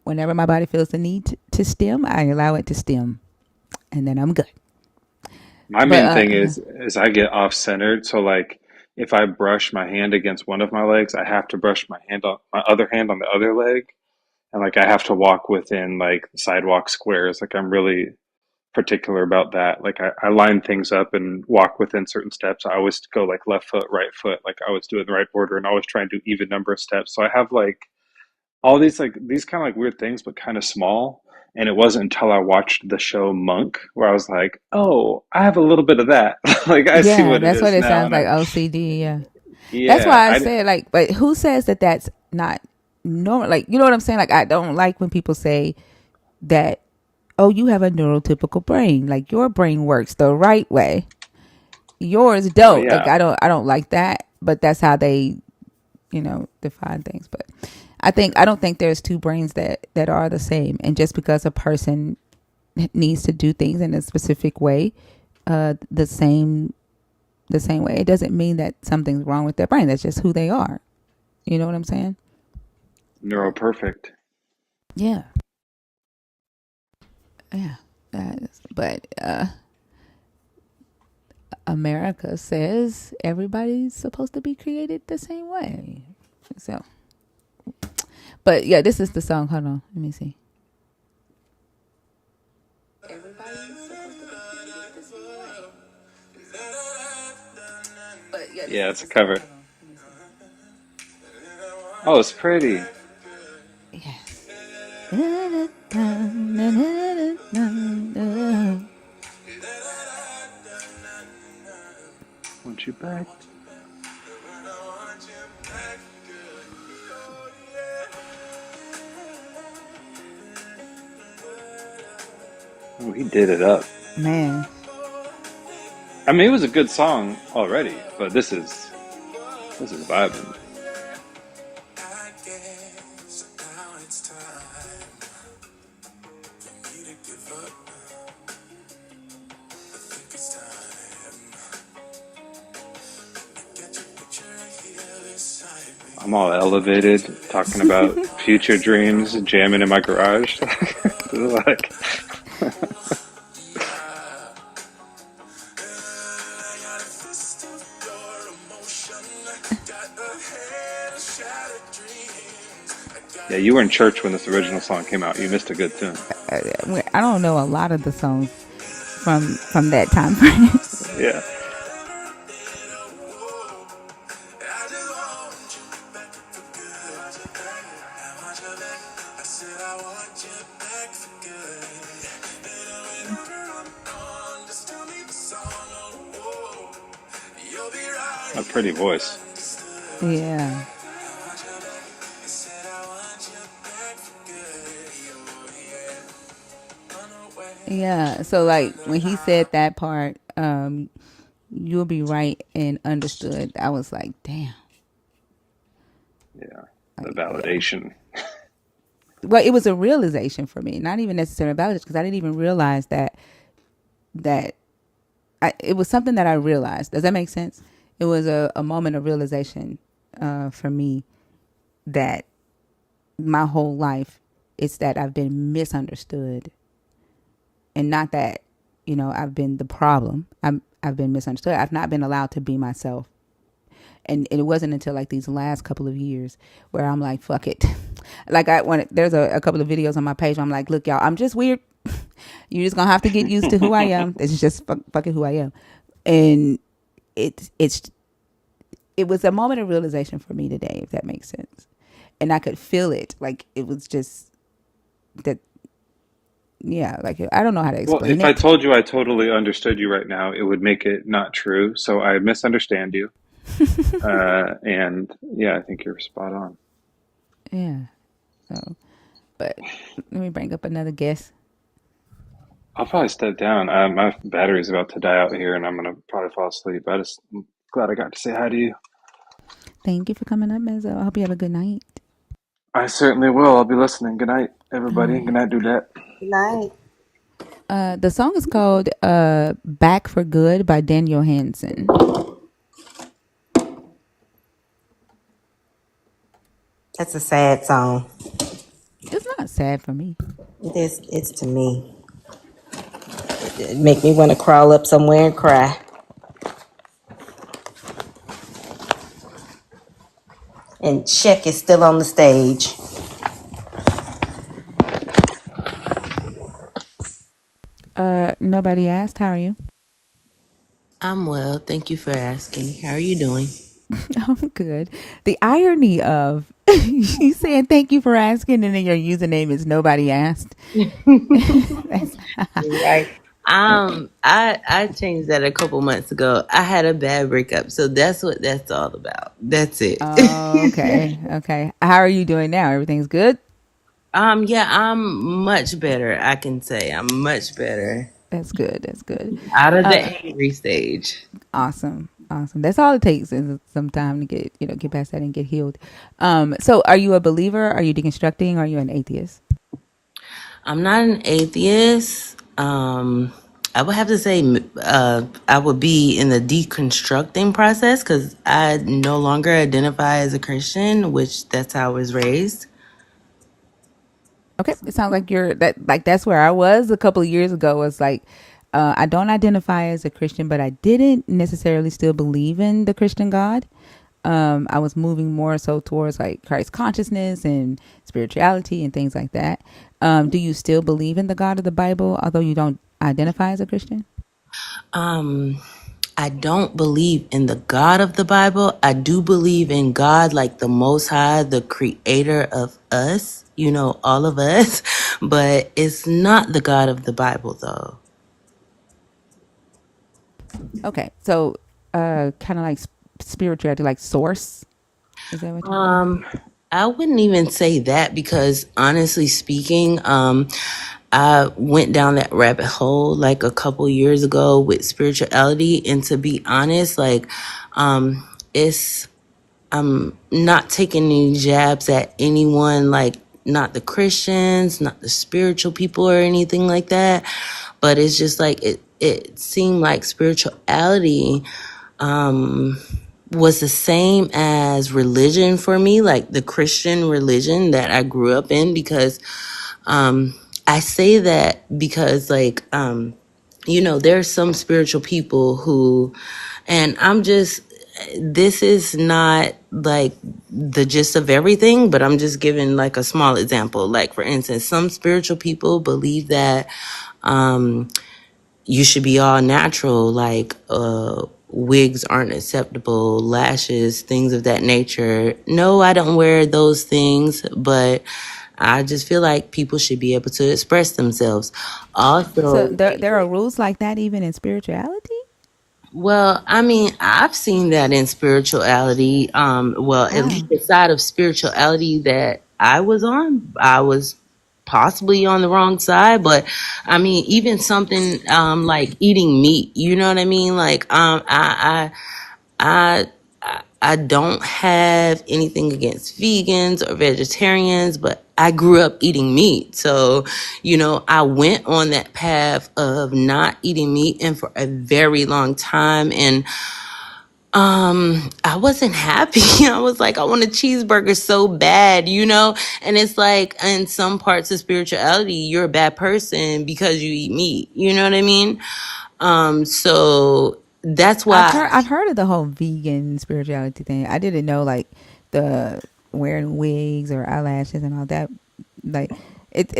whenever my body feels the need to stem, I allow it to stem and then I'm good. My But main thing is I get off centered. So like if I brush my hand against one of my legs, I have to brush my other hand on the other leg. And like I have to walk within like sidewalk squares. Like I'm really particular about that. Like I line things up and walk within certain steps. I always go like left foot, right foot. Like I always do it in the right order, and I always try and do even number of steps. So I have like all these kind of like weird things, but kind of small. And it wasn't until I watched the show Monk where I was like, oh, I have a little bit of that. Like I see Yeah, what it that's what is it now, sounds and like. OCD. Yeah, that's yeah, why I said like, but who says that that's not normal? Like, you know what I'm saying? Like, I don't like when people say that. Oh, you have a neurotypical brain. Like your brain works the right way. Yours oh don't. Like yeah, I don't like that. But that's how they, define things. But I don't think there's two brains that are the same. And just because a person needs to do things in a specific way, the same way, it doesn't mean that something's wrong with their brain. That's just who they are. You know what I'm saying? neuro perfect. Yeah. Yeah. But America says everybody's supposed to be created the same way. So, but yeah, this is the song. Hold on, let me see. But yeah, this Yeah, is it's the a song. cover. Hold on, let me Oh, it's pretty. see. Yeah. Want you back? Oh, he did it up. Man, I mean, it was a good song already, but this is vibing. I'm all elevated, talking about future dreams, jamming in my garage. Like, yeah, you were in church when this original song came out. You missed a good tune. I don't know a lot of the songs from that time frame. Yeah. A pretty voice. Yeah. Yeah. So like when he said that part, you'll be right and understood. I was like, damn. Yeah. The Like, yeah. validation. Well, it was a realization for me, not even necessarily validation, because I didn't even realize that it was something that I realized. Does that make sense? It was a moment of realization for me that my whole life it's that I've been misunderstood, and not that I've been the problem. I've been misunderstood. I've not been allowed to be myself, and it wasn't until like these last couple of years where I'm like, fuck it. Like there's a couple of videos on my page where I'm like, look, y'all, I'm just weird. You're just gonna have to get used to who I am. This is just fucking who I am, and it's it was a moment of realization for me today, if that makes sense. And I could feel it, like it was just that. Yeah, like I don't know how to Well, explain if I it. told you I totally understood you right now, it would make it not true. So I misunderstand you. And yeah, I think you're spot on. Yeah. So, but let me bring up another guest. I'll probably step down. My battery's about to die out here, and I'm gonna probably fall asleep. I'm glad I got to say hi to you. Thank you for coming up, Mezzo. I hope you have a good night. I certainly will. I'll be listening. Good night, All everybody. Good right. night, Dudette. Good night. The song is called "Back for Good" by Daniel Hansen. That's a sad song. It's not sad for me. It is. It's to me. It make me want to crawl up somewhere and cry. And Check is still on the stage. Nobody asked. How are you? I'm well. Thank you for asking. How are you doing? I'm good. The irony of you saying thank you for asking, and then your username is nobody asked. That's Right. I changed that a couple months ago. I had a bad breakup, so that's what that's all about. That's it. oh, okay. Okay. How are you doing now? Everything's good. Yeah, I'm much better. I can say I'm much better. That's good. That's good. Out of the Uh, angry stage. awesome. Awesome. That's all it takes is some time to get past that and get healed. So are you a believer? Are you deconstructing? Are you an atheist? I'm not an atheist. I would have to say I would be in the deconstructing process because I no longer identify as a Christian, which that's how I was raised. Okay, it sounds like you're that like that's where I was a couple of years ago. Was like, I don't identify as a Christian, but I didn't necessarily still believe in the Christian God. I was moving more so towards like Christ consciousness and spirituality and things like that. Do you still believe in the God of the Bible, although you don't identify as a Christian? Um, I don't believe in the God of the Bible. I do believe in God, like the Most High, the creator of us, all of us, but it's not the God of the Bible, though. Okay, so kind of like spirituality, like source. Is that what you believe? Um, I wouldn't even say that because honestly speaking, I went down that rabbit hole like a couple years ago with spirituality, and to be honest, like, it's I'm not taking any jabs at anyone, like not the Christians, not the spiritual people or anything like that. But it's just like it seemed like spirituality was the same as religion for me, like the Christian religion that I grew up in, because I say that because there's some spiritual people who, and this is not like the gist of everything, but I'm just giving like a small example. Like, for instance, some spiritual people believe that you should be all natural, like wigs aren't acceptable, lashes, things of that nature. No, I don't wear those things, but I just feel like people should be able to express themselves. So Also, there are rules like that even in spirituality. well, I mean, I've seen that in spirituality. Well, at least Wow. the side of spirituality that I was on, I was possibly on the wrong side, but I mean, even something like eating meat, you know what I mean? Like, I I don't have anything against vegans or vegetarians, but I grew up eating meat. So, I went on that path of not eating meat and for a very long time. And I wasn't happy. I was like, I want a cheeseburger so bad, And it's like in some parts of spirituality, you're a bad person because you eat meat. You know what I mean? So that's why. I've heard of the whole vegan spirituality thing. I didn't know like the wearing wigs or eyelashes and all that. Like it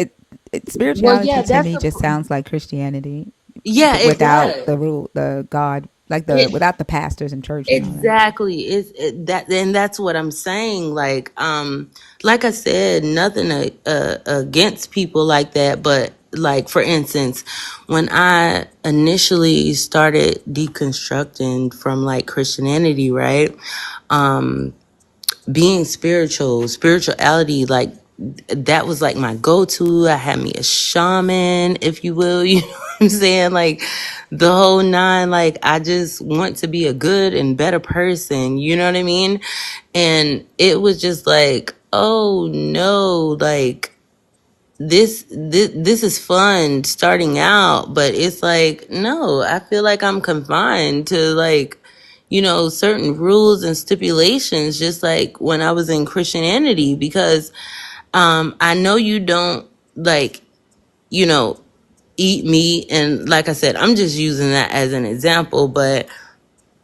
Well, spirituality yeah, to that's me just sounds like Christianity, yeah, but it without does. the rule, the God, like the It without the pastors and church and all that. exactly that, and that's what I'm saying. Like I said, nothing against people like that, but like, for instance, when I initially started deconstructing from like Christianity, right? Being spirituality, like that was like my go-to. I had me a shaman, if you will, you know what I'm saying? Like the whole nine, like I just want to be a good and better person, you know what I mean? And it was just like, oh no, like this is fun starting out, but it's like, no, I feel like I'm confined to like, certain rules and stipulations, just like when I was in Christianity, because I know you don't like, you know, eat meat. And like I said, I'm just using that as an example, but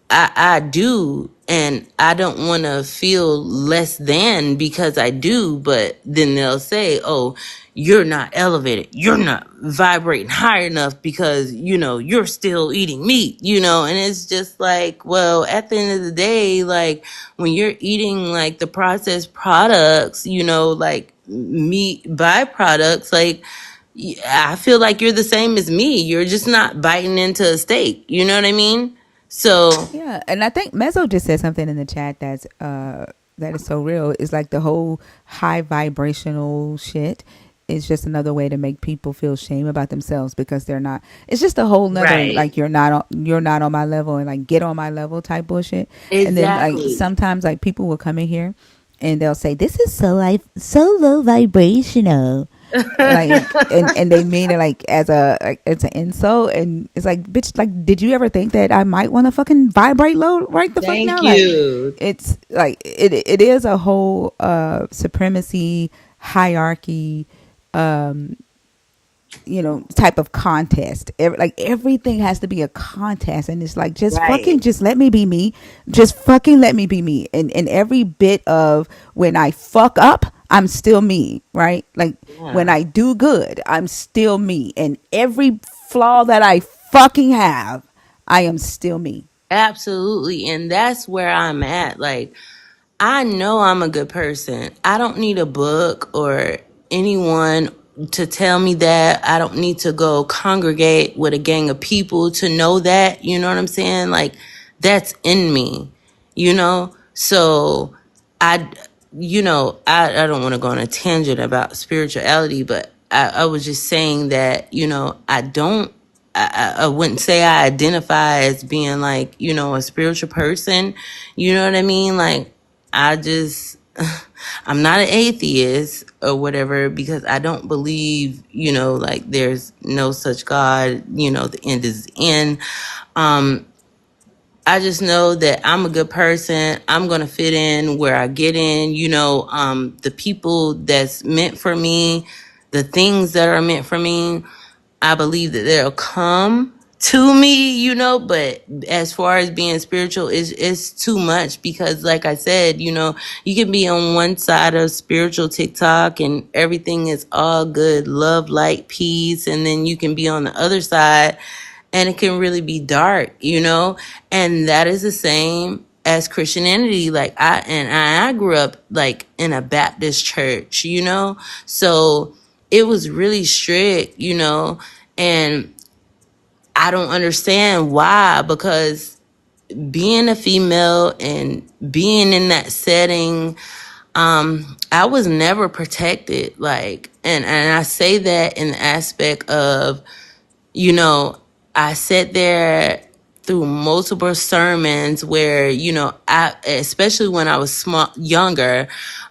I do and I don't want to feel less than because I do, but then they'll say, oh, you're not elevated. You're not vibrating high enough because, you're still eating meat, and it's just like, well, at the end of the day, like when you're eating like the processed products, like meat byproducts, like I feel like you're the same as me. You're just not biting into a steak. You know what I mean? So, Yeah, and I think Mezzo just said something in the chat that is so real. It's like the whole high vibrational shit is just another way to make people feel shame about themselves because they're not. It's just a whole nother right. like you're not on my level and like get on my level type bullshit. And then like Exactly. sometimes like people will come in here and they'll say this is so low vibrational, like and they mean it like as a like it's an insult, and it's like, bitch, like did you ever think that I might want to fucking vibrate low right the fuck Thank now? Like you. it's like it is a whole supremacy hierarchy, um type of contest. Like everything has to be a contest, and it's like Right. just let me be me. Just fucking let me be me. And every bit of when I fuck up, I'm still me, right? Like when Yeah. I do good, I'm still me. And every flaw that I fucking have, I am still me. Absolutely. And that's where I'm at. Like, I know I'm a good person. I don't need a book or anyone to tell me that. I don't need to go congregate with a gang of people to know that. You know what I'm saying? Like, that's in me, So I, I don't want to go on a tangent about spirituality, but I was just saying that, I don't. I wouldn't say I identify as being like, a spiritual person. You know what I mean? Like, I just, I'm not an atheist or whatever because I don't believe, like there's no such God, the end is the end. Um, I just know that I'm a good person. I'm going to fit in where I get in, the people that's meant for me, the things that are meant for me. I believe that they'll come to me, but as far as being spiritual, it's too much because like I said, you can be on one side of spiritual TikTok and everything is all good, love, light, peace. And then you can be on the other side and it can really be dark, and that is the same as Christianity. Like I grew up like in a Baptist church, so it was really strict, and I don't understand why, because being a female and being in that setting, I was never protected. Like, and I say that in the aspect of, you know, I sat there through multiple sermons where, I, especially when I was younger,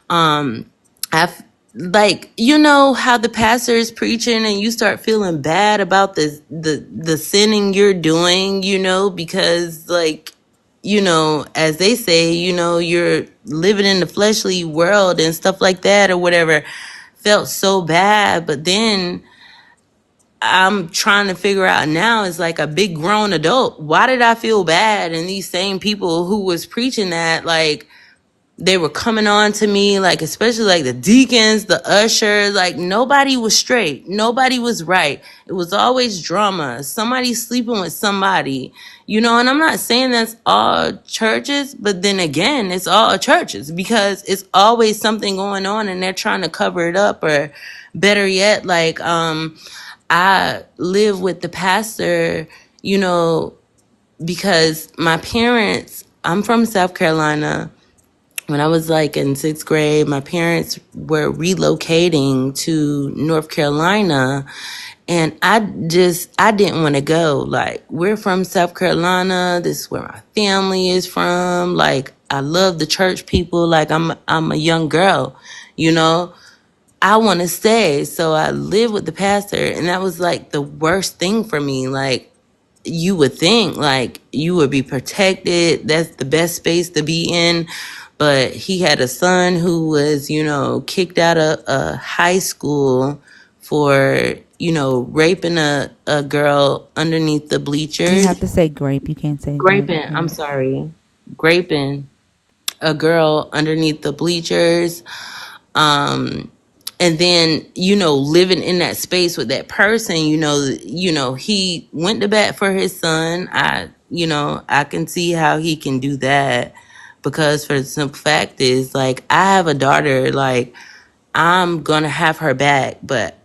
um, I've like, how the pastor is preaching and you start feeling bad about the sinning you're doing, because like, as they say, you're living in the fleshly world and stuff like that or whatever, felt so bad. But then I'm trying to figure out now as like a big grown adult, why did I feel bad? And these same people who was preaching that, like, they were coming on to me, like, especially like the deacons, the ushers, like nobody was straight. Nobody was right. It was always drama. Somebody sleeping with somebody, and I'm not saying that's all churches, but then again, it's all churches because it's always something going on and they're trying to cover it up, or better yet, like, I live with the pastor, because my parents, I'm from South Carolina. When I was like in sixth grade, my parents were relocating to North Carolina. And I didn't want to go. Like, we're from South Carolina. This is where my family is from. Like, I love the church people. Like, I'm a young girl, you know? I want to stay. So I live with the pastor. And that was like the worst thing for me. Like, you would think like you would be protected. That's the best space to be in. But he had a son who was, kicked out of a high school for, raping a girl underneath the You have bleachers. to say grape. You can't say Raping, I'm yeah. sorry. graping a girl underneath the bleachers. Um, and then, living in that space with that person, he went to bat for his son. I can see how he can do that, because for the simple fact is, like, I have a daughter, like, I'm gonna have her back, but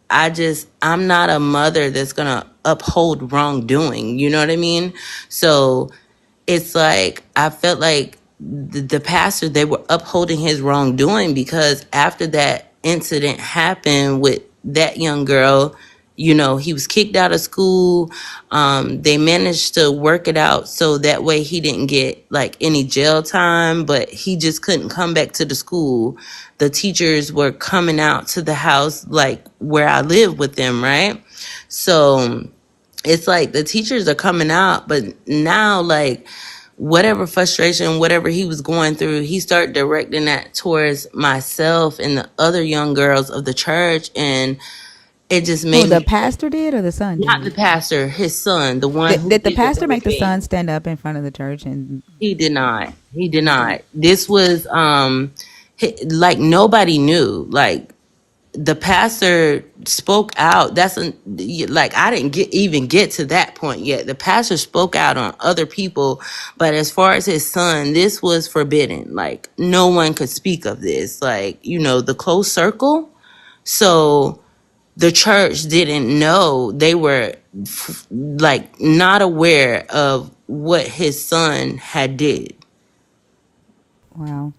I'm not a mother that's gonna uphold wrongdoing. You know what I mean? So it's like, I felt like the pastor, they were upholding his wrongdoing, because after that incident happened with that young girl, he was kicked out of school. They managed to work it out so that way he didn't get like any jail time, but he just couldn't come back to the school. The teachers were coming out to the house, like where I live with them, right? So it's like the teachers are coming out, but now, like, whatever frustration, whatever he was going through, he started directing that towards myself and the other young girls of the church. And it just Oh, made the me, pastor did or the son not the did? pastor, his son, the one Did, who did the did the pastor make the graping. son stand up in front of the church and? He did not. He did not. This was, like, nobody knew. Like, the pastor spoke out. Like, I didn't even get to that point yet. The pastor spoke out on other people, but as far as his son, this was forbidden. Like, no one could speak of this. Like, the close circle. So the church didn't know. They were like not aware of what his son had did. Wow,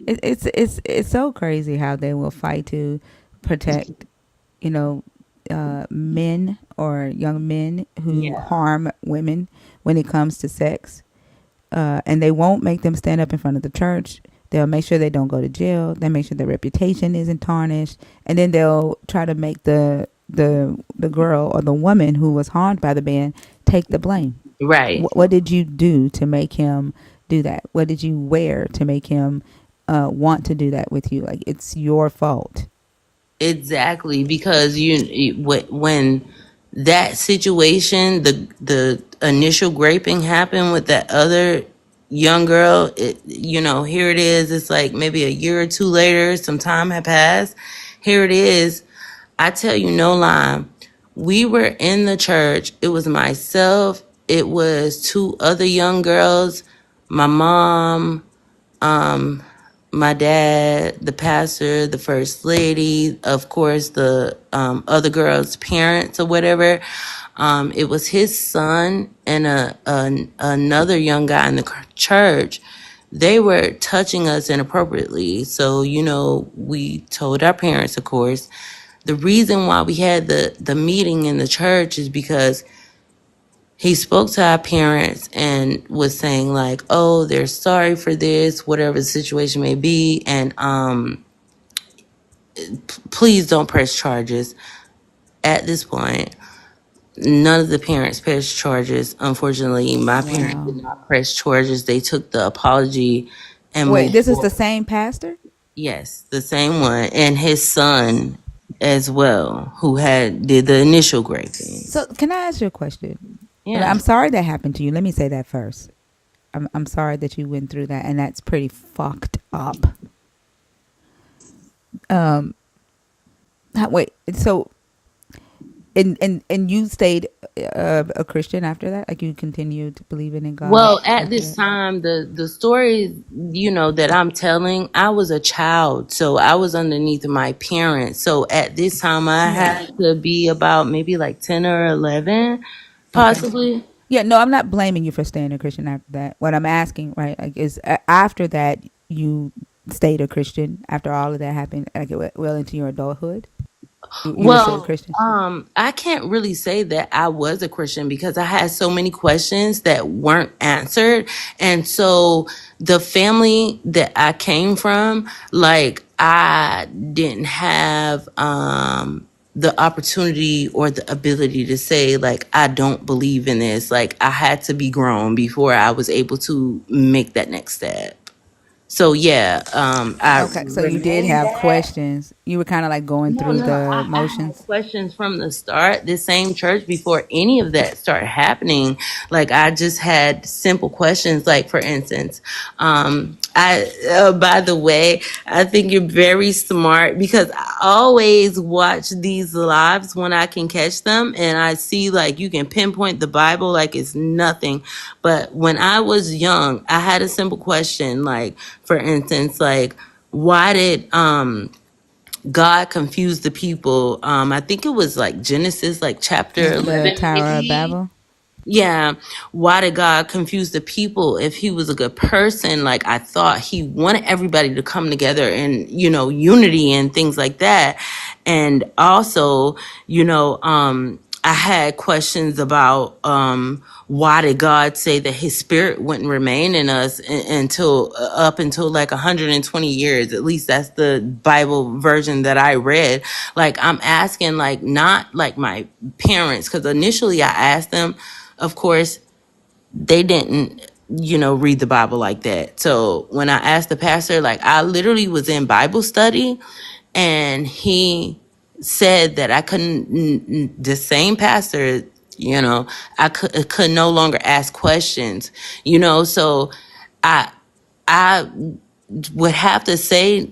it's so crazy how they will fight to protect, you know, men or young men who Yeah. harm women when it comes to sex, and they won't make them stand up in front of the church. They'll make sure they don't go to jail. They make sure their reputation isn't tarnished, and then they'll try to make the girl or the woman who was harmed by the man take the blame. Right. What did you do to make him do that? What did you wear to make him want to do that with you? Like, it's your fault. Exactly, because when that situation, the initial graping happened with that other young girl, here it is. It's like maybe a year or two later, some time had passed. Here it is. I tell you, no lie. We were in the church. It was myself. It was two other young girls, my mom, um, my dad, the pastor, the first lady, of course, the other girl's parents or whatever. It was his son and another young guy in the church. They were touching us inappropriately. So, we told our parents, of course. The reason why we had the meeting in the church is because he spoke to our parents and was saying, like, oh, they're sorry for this, whatever the situation may be, and please don't press charges. At this point, none of the parents pressed charges. Unfortunately, my parents did Wow. not press charges. They took the apology and Wait, moved this is the forward. same pastor? Yes, the same one, and his son as well, who had did the initial graping. So, can I ask you a question? And Yeah. I'm sorry that happened to you. Let me say that first. I'm sorry that you went through that, and that's pretty fucked up. Um, wait. So, and you stayed a Christian after that? Like, you continued believing in God Well, at after this that? time, the story, that I'm telling, I was a child, so I was underneath my parents. So at this time, I Yeah. had to be about maybe like 10 or 11, Okay. possibly. Yeah. No, I'm not blaming you for staying a Christian after that. What I'm asking, right, like, is after that you stayed a Christian after all of that happened, like, well into your adulthood. You were still a Well, Christian. I can't really say that I was a Christian because I had so many questions that weren't answered. And so the family that I came from, like, I didn't have the opportunity or the ability to say, like, I don't believe in this. Like, I had to be grown before I was able to make that next step. So yeah, I Okay, so you did remained have that. questions. You were kind of like going No, through no, the I had motions. questions from the start. This same church, before any of that started happening, like I just had simple questions. Like for instance, by the way, I think you're very smart because I always watch these lives when I can catch them, and I see like you can pinpoint the Bible like it's nothing. But when I was young, I had a simple question. Like for instance, like why did God confused the people. I think it was like Genesis, like chapter The 11, Tower of maybe. Babel. Yeah. Why did God confuse the people if he was a good person? Like I thought he wanted everybody to come together and, unity and things like that. And also, I had questions about why did God say that his spirit wouldn't remain in us until up until like 120 years. At least that's the Bible version that I read. Like I'm asking like not like my parents, because initially I asked them, of course, they didn't, read the Bible like that. So when I asked the pastor, like I literally was in Bible study and he said that I couldn't, the same pastor, I could no longer ask questions, so I, I would have to say,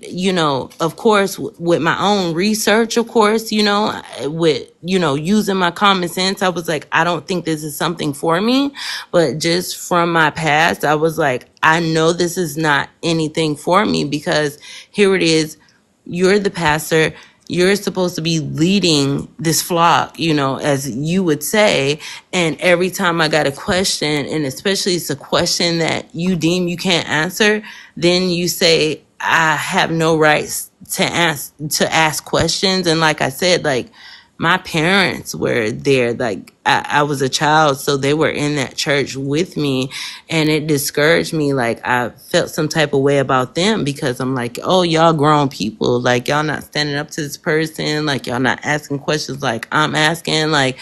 of course, with my own research, of course, with, using my common sense, I was like, I don't think this is something for me. But just from my past, I was like, I know this is not anything for me because here it is. You're the pastor. You're supposed to be leading this flock, as you would say. And every time I got a question, and especially it's a question that you deem you can't answer, then you say, I have no rights to ask questions. And like I said, like my parents were there. Like I was a child, so they were in that church with me, and it discouraged me. Like I felt some type of way about them because I'm like, oh, y'all grown people, like y'all not standing up to this person, like y'all not asking questions like I'm asking, like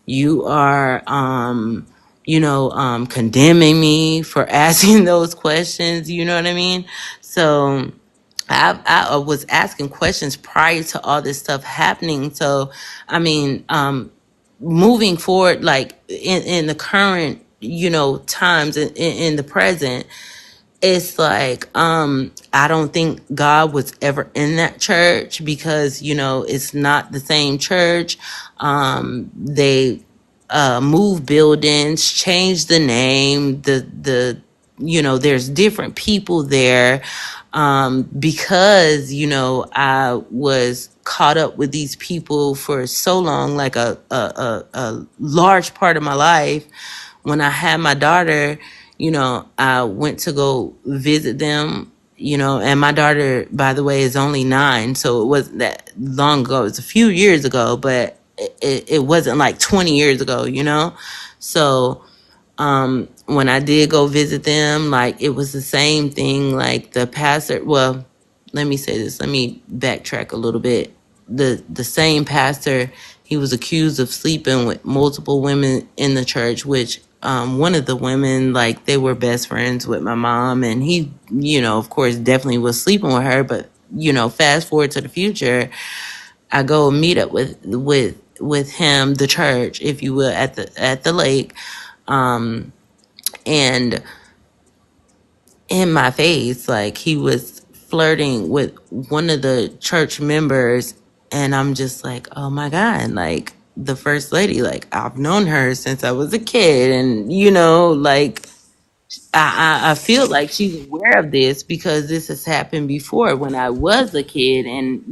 you are condemning me for asking those questions, you know what I mean? So I was asking questions prior to all this stuff happening. So, I mean, moving forward, like in the current, times in the present, it's like I don't think God was ever in that church because it's not the same church. They moved buildings, changed the name, there's different people there, because I was caught up with these people for so long, like a large part of my life. When I had my daughter, I went to go visit them, and my daughter, by the way, is only 9. So it wasn't that long ago. It was a few years ago, but it wasn't like 20 years ago, So, when I did go visit them, like it was the same thing. Like the pastor, well, let me say this. Let me backtrack a little bit. The same pastor, he was accused of sleeping with multiple women in the church, which one of the women, like they were best friends with my mom, and he, of course, definitely was sleeping with her. But fast forward to the future, I go meet up with him, the church, if you will, at the lake, and in my face, like he was flirting with one of the church members, and I'm just like, oh my god, like the first lady, like I've known her since I was a kid, and like I feel like she's aware of this because this has happened before when I was a kid, and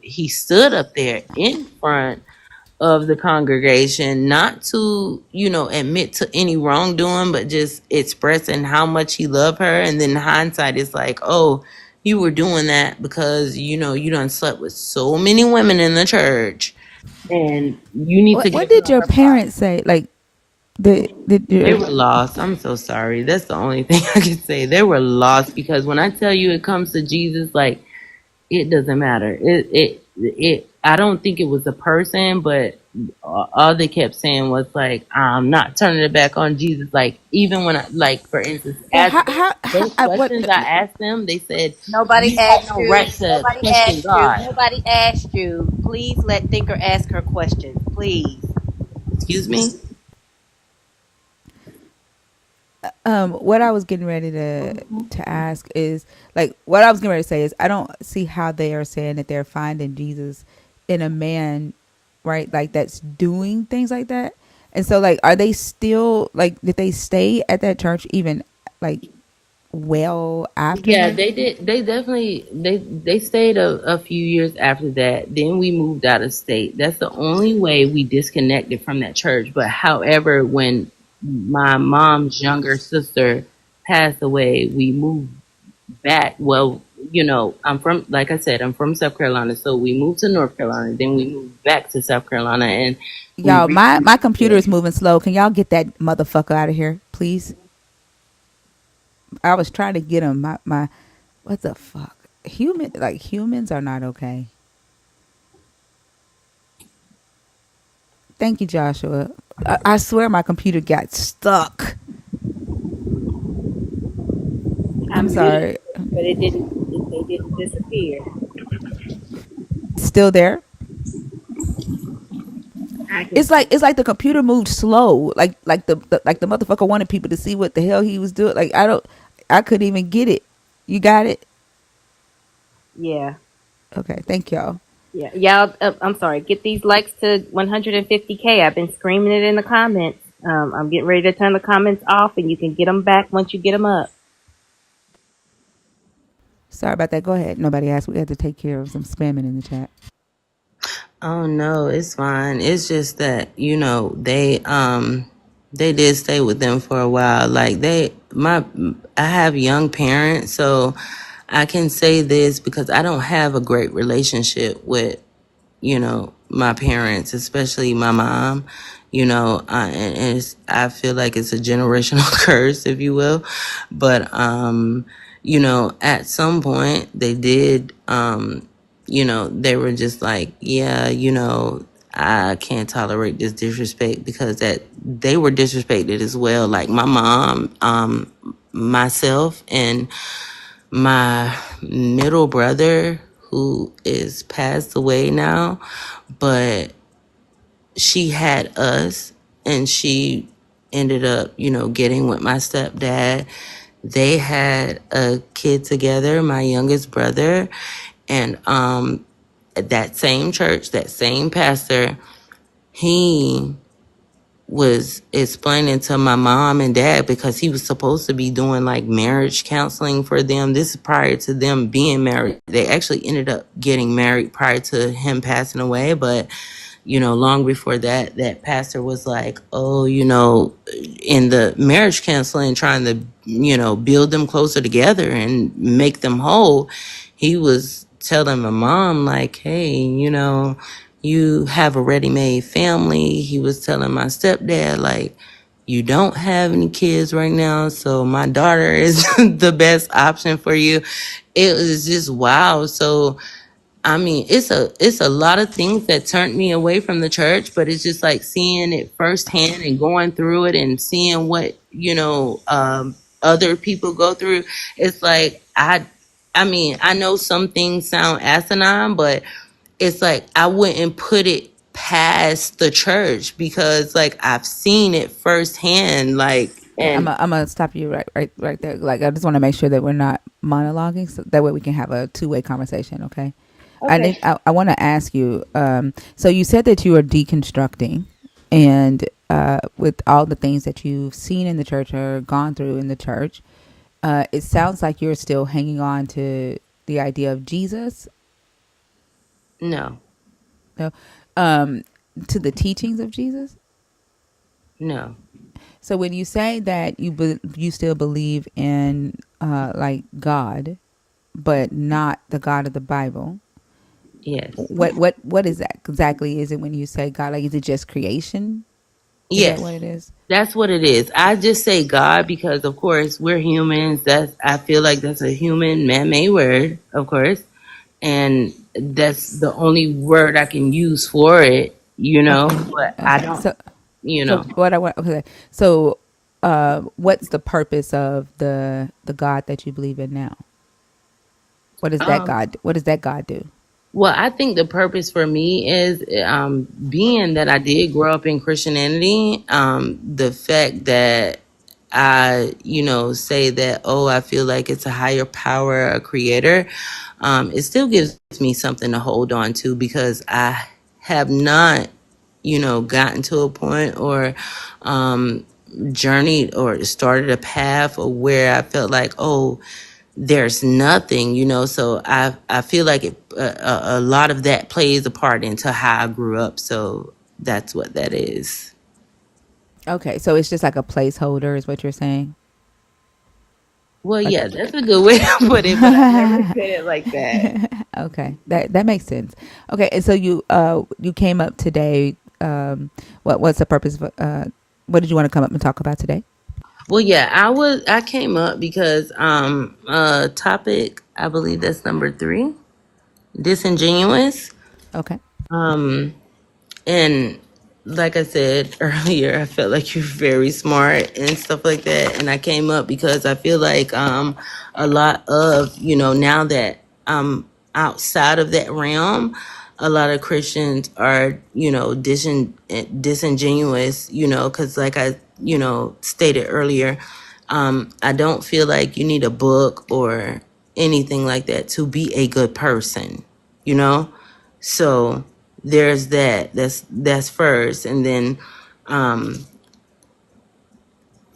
he stood up there in front of the congregation, not to admit to any wrongdoing, but just expressing how much he loved her. And then hindsight is like, oh, you were doing that because you done slept with so many women in the church, and you need to What give did her your her props. parents say? Like did They your were lost. I'm so sorry. That's the only thing I can say. They were lost because when I tell you it comes to Jesus, like it doesn't matter. It. I don't think it was a person, but all they kept saying was like, "I'm not turning it back on Jesus." Like even when I, like for instance, Well, as those what? questions I asked them, they said Nobody you have asked no you. right to Nobody question asked you. God. Nobody asked you. Please let Thinker ask her questions, please. Excuse me. What I was getting ready to ask is like what I was getting ready to say is I don't see how they are saying that they're finding Jesus in a man, right? Like that's doing things like that. And so like are they still like did they stay at that church even like well after Yeah, that? they did. They definitely they stayed a few years after that. Then we moved out of state. That's the only way we disconnected from that church. But however, when my mom's younger sister passed away, we moved back. Well, I'm from, like I said, I'm from South Carolina, so we moved to North Carolina. Then we moved back to South Carolina, and we Y'all, my computer is moving slow. Can y'all get that motherfucker out of here, please? I was trying to get him. My what the fuck? Humans are not okay. Thank you, Joshua. I swear my computer got stuck. I I'm muted sorry. it, but it didn't. They didn't disappear. Still there? I can. It's like the computer moved slow. Like the motherfucker wanted people to see what the hell he was doing. Like I couldn't even get it. You got it? Yeah. Okay, thank y'all. Yeah. Y'all. I'm sorry. Get these likes to 150K. I've been screaming it in the comments. I'm getting ready to turn the comments off, and you can get them back once you get them up. Sorry about that. Go ahead. Nobody asked. We had to take care of some spamming in the chat. Oh no, it's fine. It's just that, they did stay with them for a while. Like I have young parents, so I can say this because I don't have a great relationship with, my parents, especially my mom. And I feel like it's a generational curse, if you will. But at some point they did, they were just like, yeah, I can't tolerate this disrespect, because that they were disrespected as well. Like my mom, myself, and my middle brother, who is passed away now, but she had us, and she ended up, getting with my stepdad. They had a kid together, my youngest brother, and at that same church, that same pastor, he was explaining to my mom and dad, because he was supposed to be doing like marriage counseling for them. This is prior to them being married. They actually ended up getting married prior to him passing away, but long before that, that pastor was like, oh, in the marriage counseling, trying to, build them closer together and make them whole. He was telling my mom, like, hey, you have a ready-made family. He was telling my stepdad, like, you don't have any kids right now, so my daughter is the best option for you. It was just wow. So I mean, it's a lot of things that turned me away from the church, but it's just like seeing it firsthand and going through it and seeing what, other people go through. It's like I mean, I know some things sound asinine, but it's like I wouldn't put it past the church, because like I've seen it firsthand, like. Okay, And I'm gonna stop you right there. Like I just want to make sure that we're not monologuing, so that way we can have a two-way conversation. Okay. okay. I want to ask you. So you said that you are deconstructing, and with all the things that you've seen in the church or gone through in the church, it sounds like you're still hanging on to the idea of Jesus. No. No, um, to the teachings of Jesus. No. So when you say that you still believe in like God, but not the God of the Bible, Yes. what is that exactly? Is it when you say God, like is it just creation? Is that what Yes. it is? That's what it is. I just say God because, of course, we're humans. I feel like that's a human man-made word, of course. and that's the only word I can use for it, you know. Okay. But I Okay. don't, So you so know. what I want. Okay. So what's the purpose of the God that you believe in now? What does that Um, God? What does that God do? well, I think the purpose for me is being that I did grow up in Christianity. The fact that I, say that, oh, I feel like it's a higher power, a creator. It still gives me something to hold on to because I have not, gotten to a point or um, journeyed or started a path or where I felt like, oh, there's nothing, so I feel like a lot of that plays a part into how I grew up. So that's what that is. Okay. So it's just like a placeholder, is what you're saying? Well, Like. yeah, that's a good way to put it, but I never said it like that. Okay, that makes sense. Okay, and so you came up today. What's the purpose of what did you want to come up and talk about today? Well, yeah, I came up because topic, I believe that's number 3, disingenuous. Okay. um And like I said earlier, I felt like you're very smart and stuff like that. And I came up because I feel like a lot of, now that I'm outside of that realm, a lot of Christians are, disingenuous, because like I, stated earlier, I don't feel like you need a book or anything like that to be a good person, you know? So there's that. That's first. And then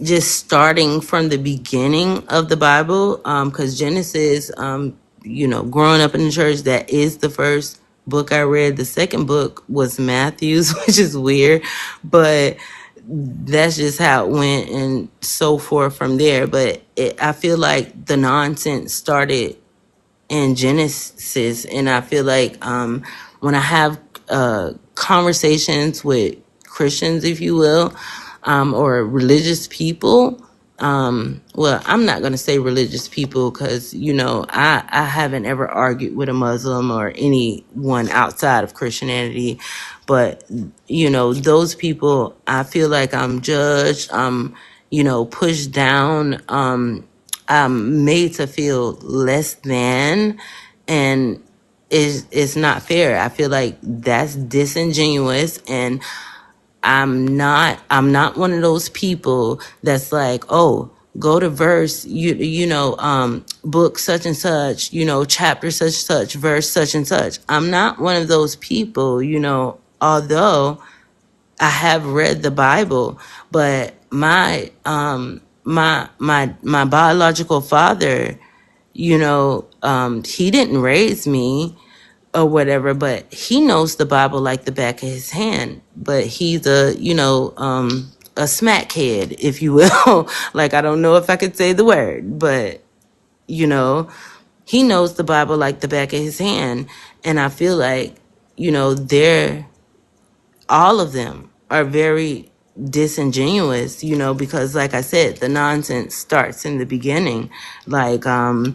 just starting from the beginning of the Bible, because Genesis, growing up in the church, that is the first book I read. The second book was Matthew's, which is weird, but that's just how it went and so forth from there. But I feel like the nonsense started in Genesis, and I feel like when I have conversations with Christians, if you will, or religious people. Well, I'm not going to say religious people because, I haven't ever argued with a Muslim or anyone outside of Christianity. But, those people, I feel like I'm judged, pushed down, made to feel less than. And it's not fair. I feel like that's disingenuous, and I'm not one of those people that's like, oh, go to verse, book such and such, chapter such and such, verse such and such. I'm not one of those people, although I have read the Bible, but my biological father, he didn't raise me or whatever, but he knows the Bible like the back of his hand. But he's a smackhead, if you will. Like, I don't know if I could say the word, but you know, he knows the Bible like the back of his hand. And I feel like, they're all of them are very disingenuous, because like I said, the nonsense starts in the beginning. Like, I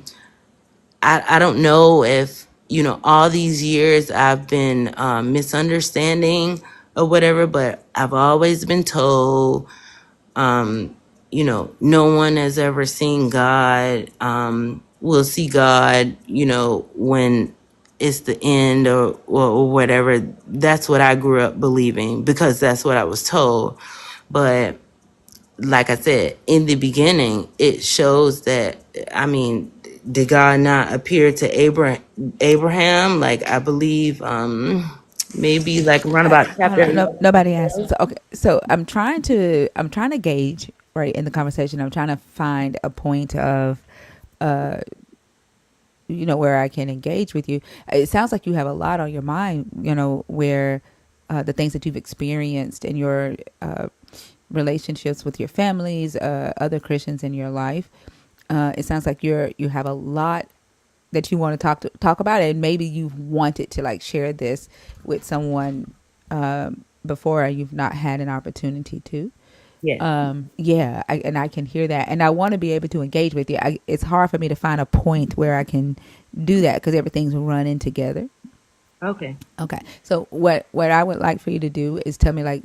don't know if, all these years I've been misunderstanding or whatever, but I've always been told, no one has ever seen God. We'll see God, when it's the end or whatever. That's what I grew up believing because that's what I was told. But like I said, in the beginning, it shows that, I mean, did God not appear to Abraham? Like, I believe, maybe like around about Hold chapter on, no, 11 or nobody asked. 12. So, okay, so I'm trying to gauge right in the conversation. I'm trying to find a point of where I can engage with you. It sounds like you have a lot on your mind. Where the things that you've experienced in your relationships with your families, other Christians in your life. It sounds like you have a lot that you want to talk about, and maybe you've wanted to like share this with someone before, and you've not had an opportunity to. Yes. Yeah, and I can hear that, and I want to be able to engage with you. It's hard for me to find a point where I can do that because everything's running together. Okay. Okay. So what I would like for you to do is tell me like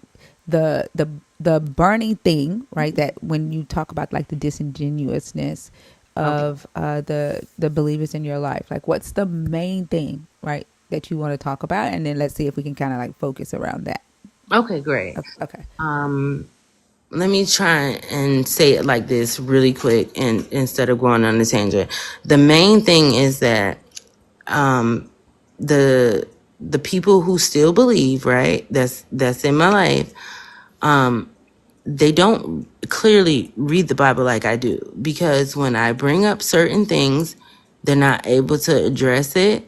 the the the burning thing, right? That when you talk about like the disingenuousness Okay. of the believers in your life, like what's the main thing, right, that you want to talk about, and then let's see if we can kind of like focus around that. Okay, great. Okay. Um, Let me try and say it like this really quick, and instead of going on a tangent. The main thing is that um the people who still believe, right? That's in my life. They don't clearly read the Bible like I do, because when I bring up certain things, they're not able to address it.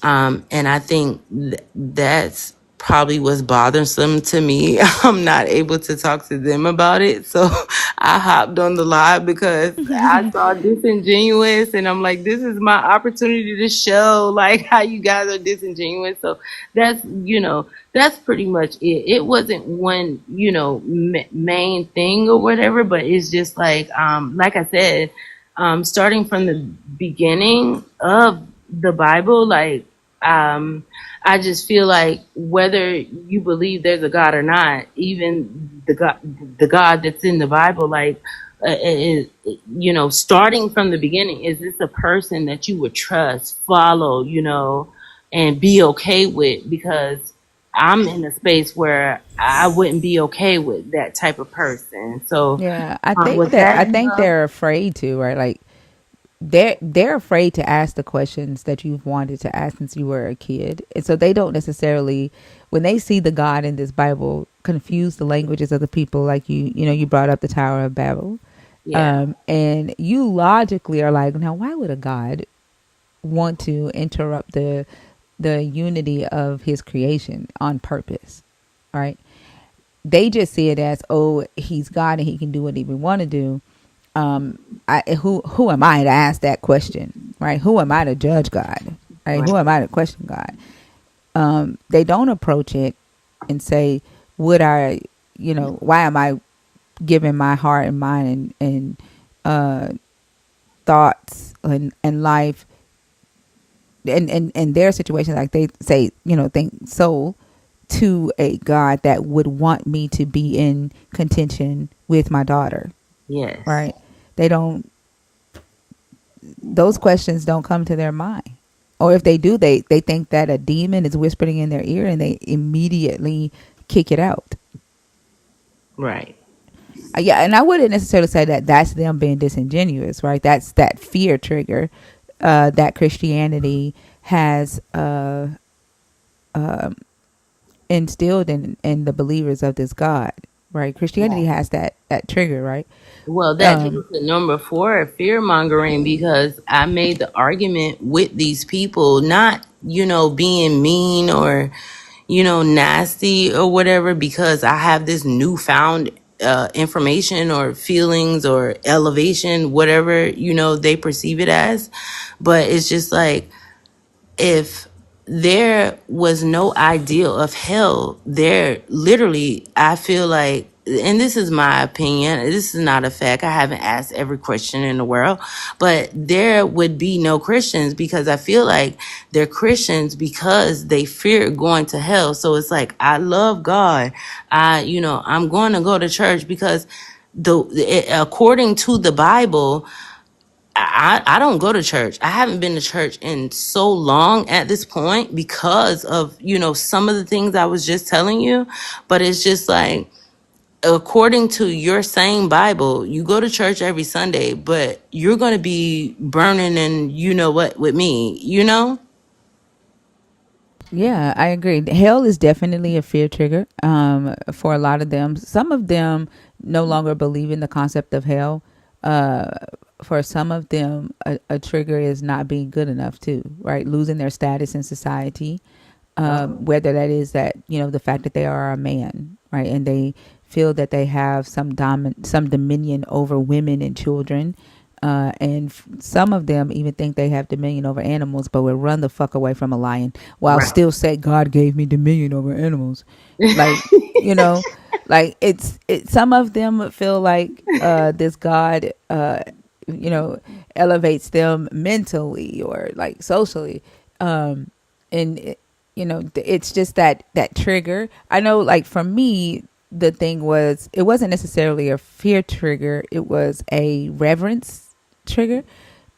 And I think that's probably what's bothersome to me. I'm not able to talk to them about it. So I hopped on the live because I saw Disingenuous, and I'm like, this is my opportunity to show like how you guys are disingenuous. So that's, that's pretty much it. It wasn't one, main thing or whatever, but it's just like I said, starting from the beginning of the Bible, um, I just feel like whether you believe there's a God or not, even the God that's in the Bible, is, starting from the beginning, is this a person that you would trust, follow, and be okay with? Because I'm in a space where I wouldn't be okay with that type of person. So, Yeah, was that I think enough? they're afraid to, right? Like they're afraid to ask the questions that you've wanted to ask since you were a kid, and so they don't necessarily, when they see the God in this Bible, confuse the languages of the people. Like you brought up the Tower of Babel, Yeah. and you logically are like, now why would a God want to interrupt the unity of His creation on purpose, right? They just see it as, oh, He's God and He can do what He would want to do. Who am I to ask that question, right? Who am I to judge God, right? Right. Who am I to question God? They don't approach it and say, would I, why am I giving my heart and mind and thoughts and life and their situation, like they say, think soul, to a God that would want me to be in contention with my daughter, Yes. right? They don't, those questions don't come to their mind. Or if they do, they think that a demon is whispering in their ear and they immediately kick it out. Right. Yeah, and I wouldn't necessarily say that that's them being disingenuous, right? That's that fear trigger that Christianity has instilled in the believers of this God, right? Christianity has that trigger, right? Well, that takes Um, the number four, fear mongering, because I made the argument with these people, not, being mean or, nasty or whatever, because I have this newfound information or feelings or elevation, whatever, they perceive it as. But it's just like, if there was no ideal of hell, there literally, I feel like, and this is my opinion, this is not a fact, I haven't asked every question in the world, but there would be no Christians, because I feel like they're Christians because they fear going to hell. So it's like, I love God, I'm going to go to church because according to the Bible, I don't go to church. I haven't been to church in so long at this point because of, some of the things I was just telling you. But it's just like, according to your same Bible, you go to church every Sunday, but you're going to be burning and you know what with me, Yeah, I agree. Hell is definitely a fear trigger for a lot of them. Some of them no longer believe in the concept of hell. Uh, for some of them, a trigger is not being good enough too, right? Losing their status in society, Oh, whether that is that, the fact that they are a man, right? And they feel that they have some dominion over women and children. Some of them even think they have dominion over animals, but will run the fuck away from a lion while right. still say God gave me dominion over animals. Like, you know, like some of them feel like this God elevates them mentally or like socially. And it's just that trigger. I know, like for me, the thing was, it wasn't necessarily a fear trigger, it was a reverence trigger.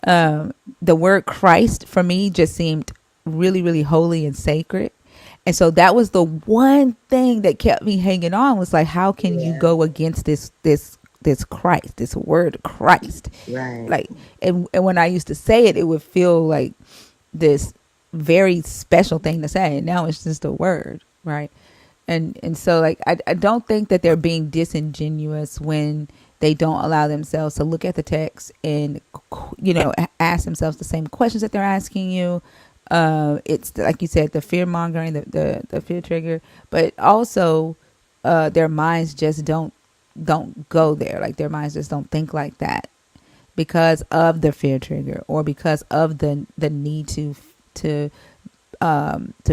The word Christ for me just seemed really, really holy and sacred. And so that was the one thing that kept me hanging on, was like, how can you Yeah. go against this Christ, this word Christ? Right. Like, and when I used to say it, it would feel like this very special thing to say. And now it's just a word, right? And so, like, I don't think that they're being disingenuous when they don't allow themselves to look at the text and ask themselves the same questions that they're asking you. It's like you said, the fear mongering, the fear trigger, but also their minds just don't go there. Like, their minds just don't think like that because of the fear trigger, or because of the need to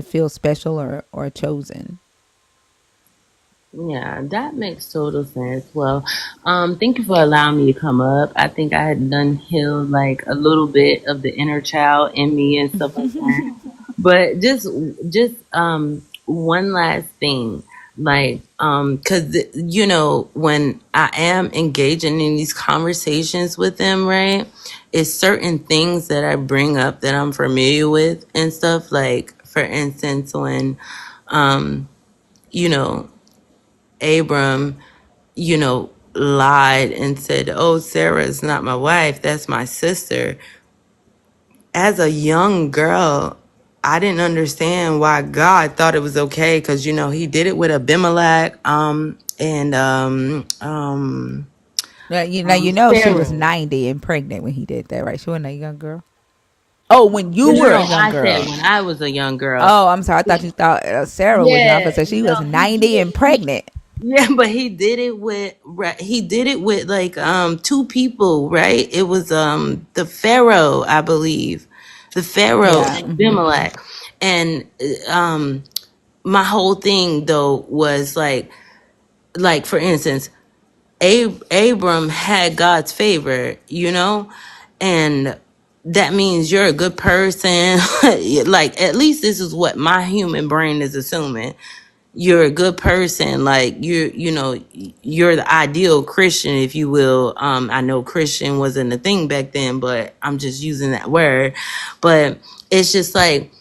feel special or chosen. Yeah, that makes total sense. Well, thank you for allowing me to come up. I think I had done healed like a little bit of the inner child in me and stuff like that. But just one last thing, like, cause when I am engaging in these conversations with them, right, it's certain things that I bring up that I'm familiar with and stuff. Like, for instance, when, you know, Abram, lied and said, "Oh, Sarah is not my wife, that's my sister." As a young girl, I didn't understand why God thought it was okay, because he did it with Abimelech, and She was Pharaoh. 90 and pregnant when he did that, right? She wasn't a young girl. Oh, when you No, were a no, young I said girl. when I was a young girl. Oh, I'm sorry. I thought you thought Sarah was young. I Yeah, said she was no, he 90 did. and pregnant. Yeah, but he did it with like two people, right? It was the Pharaoh, I believe. The Pharaoh Yeah. and Abimelech. And my whole thing though was like for instance, Abram had God's favor, and that means you're a good person. Like, at least this is what my human brain is assuming. You're a good person, like you're the ideal Christian, if you will. I know Christian wasn't a thing back then, but I'm just using that word. But it's just like,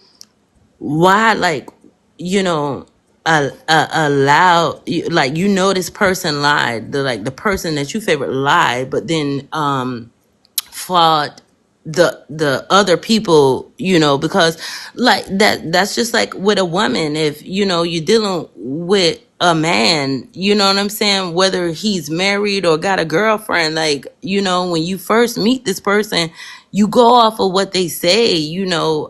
why, like, you know allow like, this person lied, the person that you favorite lied, but then fought the other people, because like that's just like with a woman. If you're dealing with a man, you know what I'm saying, whether he's married or got a girlfriend, like, when you first meet this person, you go off of what they say,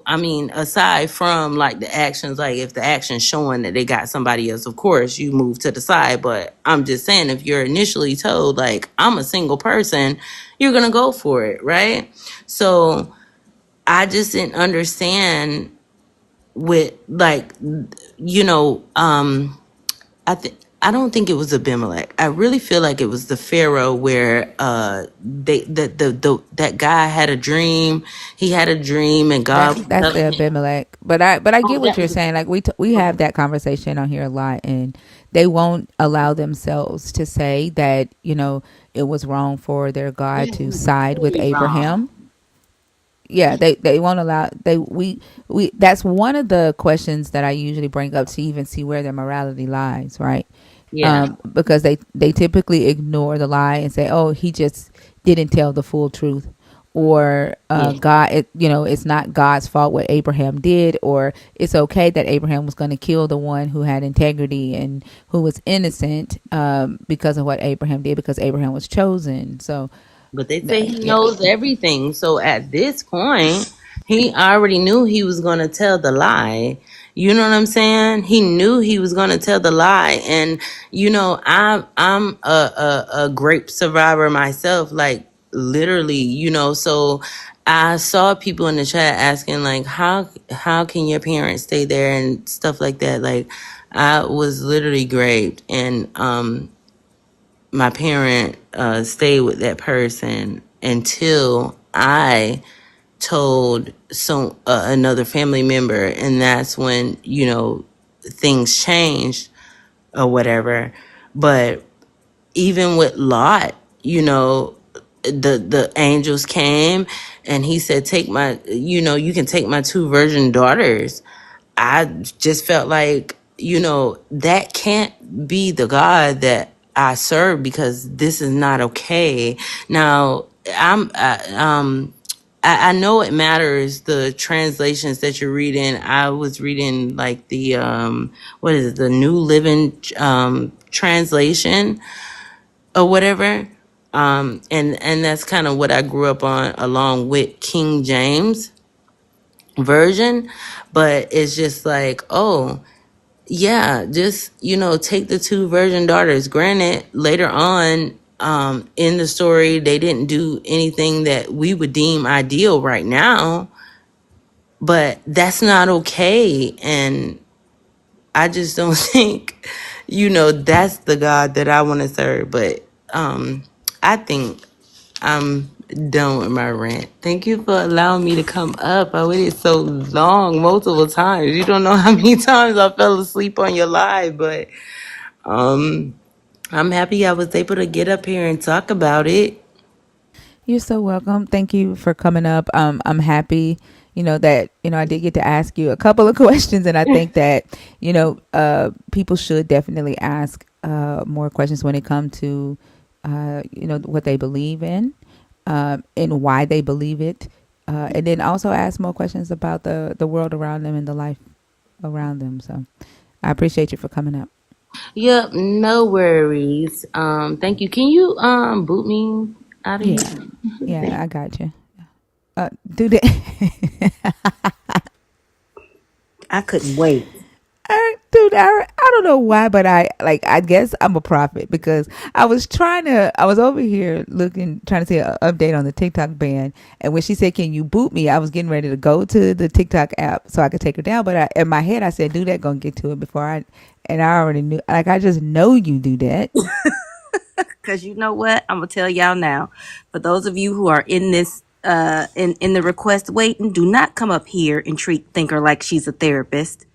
I mean, aside from like the actions. Like, if the action's showing that they got somebody else, of course you move to the side. But I'm just saying, if you're initially told like, I'm a single person, you're gonna go for it, right? So I just didn't understand with like, I don't think it was Abimelech. I really feel like it was the Pharaoh, where that guy had a dream. He had a dream, and God was That's the telling him. Abimelech. But I Oh, get what that you're was saying. Like, we have that conversation on here a lot, and they won't allow themselves to say that it was wrong for their God to side with very wrong. Abraham. Yeah, they won't allow we that's one of the questions that I usually bring up to even see where their morality lies, right? Yeah, Because they typically ignore the lie and say, oh, he just didn't tell the full truth, or yeah. it's not God's fault what Abraham did, or it's okay that Abraham was going to kill the one who had integrity and who was innocent, because of what Abraham did, because Abraham was chosen. So But they say he yeah. knows everything. So at this point, he already knew he was going to tell the lie. You know what I'm saying? He knew he was going to tell the lie. And, I'm a grape survivor myself, like, literally, so I saw people in the chat asking, like, how can your parents stay there and stuff like that? Like, I was literally raped, and my parent stayed with that person, until I told another family member, and that's when things changed or whatever. But even with Lot, the angels came and he said, take my, you can take my two virgin daughters. I just felt like, that can't be the God that I serve, because this is not okay. Now, I know it matters, the translations that you're reading. I was reading like the what is it, the New Living translation or whatever. And that's kind of what I grew up on, along with King James version. But it's just like, oh yeah, just take the two virgin daughters. Granted, later on in the story, they didn't do anything that we would deem ideal right now, but that's not okay. And I just don't think, that's the God that I want to serve. But I think I'm done with my rant. Thank you for allowing me to come up. I waited so long, multiple times. You don't know how many times I fell asleep on your live, but I'm happy I was able to get up here and talk about it. You're so welcome. Thank you for coming up. I'm happy, that, I did get to ask you a couple of questions, and I think that, people should definitely ask more questions when it comes to, what they believe in, and why they believe it. And then also ask more questions about the world around them and the life around them. So I appreciate you for coming up. Yep, no worries. Thank you. Can you boot me out of here? Yeah. Yeah, I got you. Do that. I couldn't wait. Dude, I don't know why, but I guess I'm a prophet, because I was over here trying to see an update on the TikTok ban, and when she said, "Can you boot me?" I was getting ready to go to the TikTok app so I could take her down, but in my head I said, "Do that, gonna get to it before and I already knew, like, I just know you do that." Because you know what? I'm going to tell y'all now. For those of you who are in this, in the request waiting, do not come up here and treat Thinker like she's a therapist.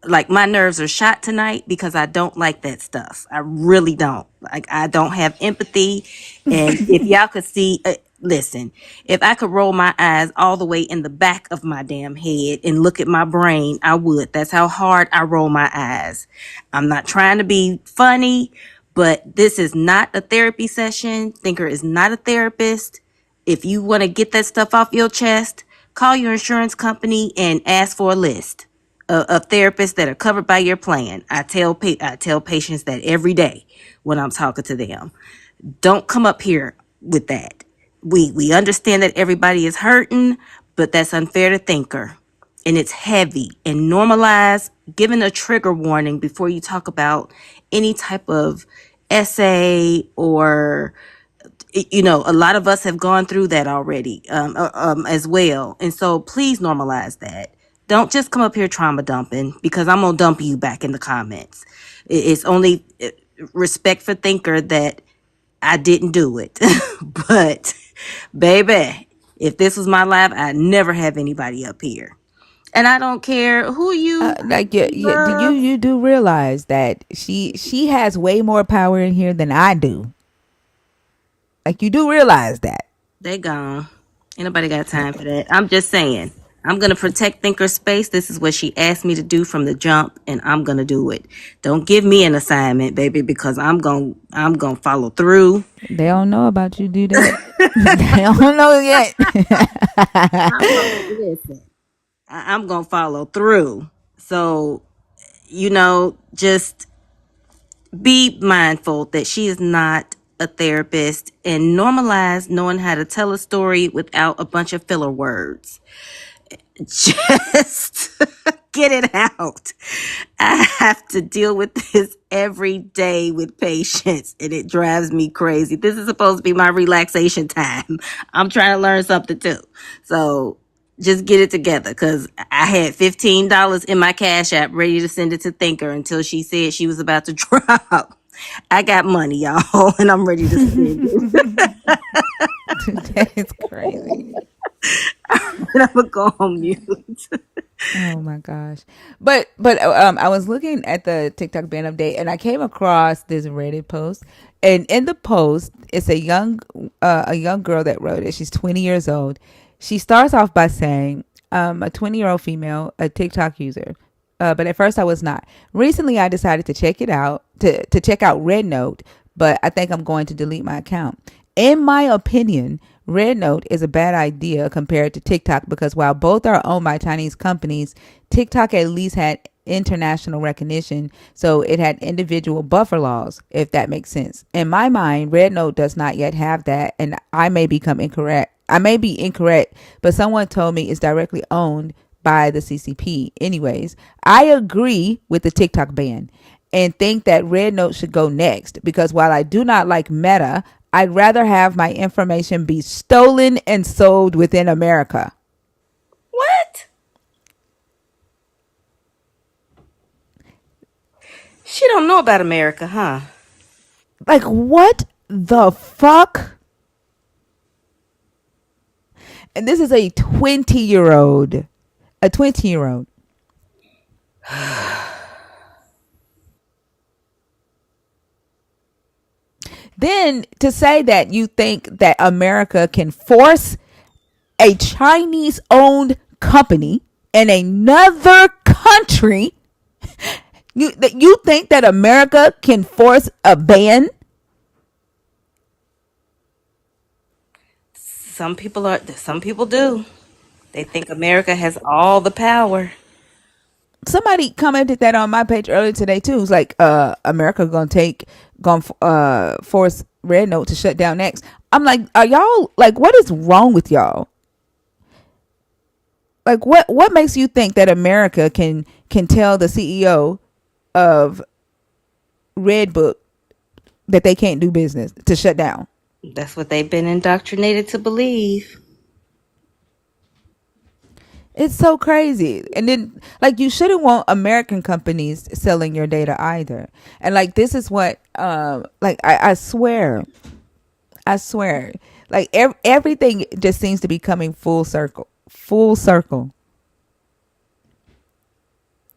Like, my nerves are shot tonight because I don't like that stuff. I really don't. Like, I don't have empathy. And if y'all could see, listen, if I could roll my eyes all the way in the back of my damn head and look at my brain, I would. That's how hard I roll my eyes. I'm not trying to be funny, but this is not a therapy session. Thinker is not a therapist. If you want to get that stuff off your chest, call your insurance company and ask for a list of therapists that are covered by your plan. I tell patients that every day when I'm talking to them. Don't come up here with that. We understand that everybody is hurting, but that's unfair to Thinker. And it's heavy. And normalize giving a trigger warning before you talk about any type of essay or, a lot of us have gone through that already, as well. And so please normalize that. Don't just come up here trauma dumping, because I'm going to dump you back in the comments. It's only respect for Thinker that I didn't do it. But baby, if this was my life, I'd never have anybody up here. And I don't care who you Like, yeah, love. you do realize that she has way more power in here than I do. Like, you do realize that. They gone. Ain't nobody got time for that. I'm just saying. I'm gonna protect Thinker's space. This is what she asked me to do from the jump, and I'm gonna do it. Don't give me an assignment, baby, because I'm gonna follow through. They don't know about you do that. They don't know yet. I'm gonna listen. I'm gonna follow through. So, just be mindful that she is not a therapist, and normalize knowing how to tell a story without a bunch of filler words. Just get it out. I have to deal with this every day with patients, and it drives me crazy. This is supposed to be my relaxation time. I'm trying to learn something too. So just get it together, because I had $15 in my Cash App ready to send it to Thinker until she said she was about to drop. I got money, y'all, and I'm ready to spend it. That is crazy. And I'm gonna go on mute. Oh my gosh. But I was looking at the TikTok ban update and I came across this Reddit post, and in the post it's a young girl that wrote it. She's 20 years old. She starts off by saying, a 20-year-old female, a TikTok user. But at first I was not. Recently I decided to check it out to check out Red Note, but I think I'm going to delete my account. In my opinion, Red Note is a bad idea compared to TikTok because while both are owned by Chinese companies, TikTok at least had international recognition, so it had individual buffer laws, if that makes sense. In my mind, Red Note does not yet have that, and I may become incorrect. I may be incorrect, but someone told me it's directly owned by the CCP. Anyways, I agree with the TikTok ban and think that Red Note should go next because while I do not like Meta, I'd rather have my information be stolen and sold within America. What? She don't know about America, huh? Like, what the fuck? And this is a 20-year-old. A 20-year-old. Then to say that you think that America can force a Chinese owned company in another country, you think that America can force a ban? Some people do. They think America has all the power. Somebody commented that on my page earlier today too. It's like America gonna force Red Note to shut down next. I'm like, are y'all like, what is wrong with y'all? Like, what makes you think that America can tell the CEO of Red Book that they can't do business, to shut down? That's what they've been indoctrinated to believe. It's so crazy. And then, like, you shouldn't want American companies selling your data either. And like, this is what, like, I swear, like, everything just seems to be coming full circle, full circle.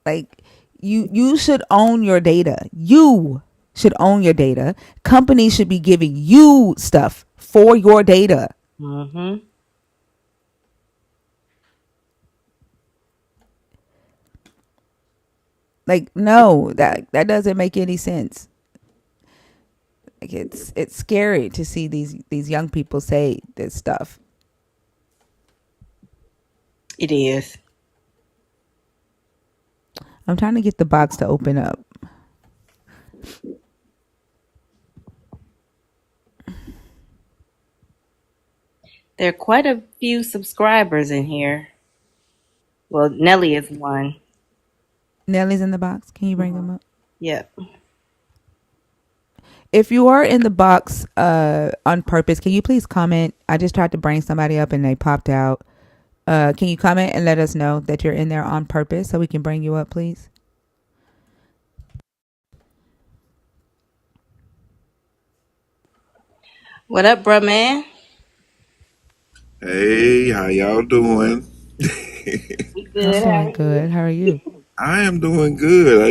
Like, you should own your data. You should own your data. Companies should be giving you stuff for your data. Mm-hmm. Like, no, that doesn't make any sense. Like, it's scary to see these young people say this stuff. It is. I'm trying to get the box to open up. There are quite a few subscribers in here. Well, Nelly is one. Nelly's in the box. Can you bring them up? Yep. If you are in the box on purpose, can you please comment? I just tried to bring somebody up and they popped out. Can you comment and let us know that you're in there on purpose so we can bring you up, please? What up, bruh man? Hey, how y'all doing? We I'm good. How doing are you? good. How are you? I am doing good. I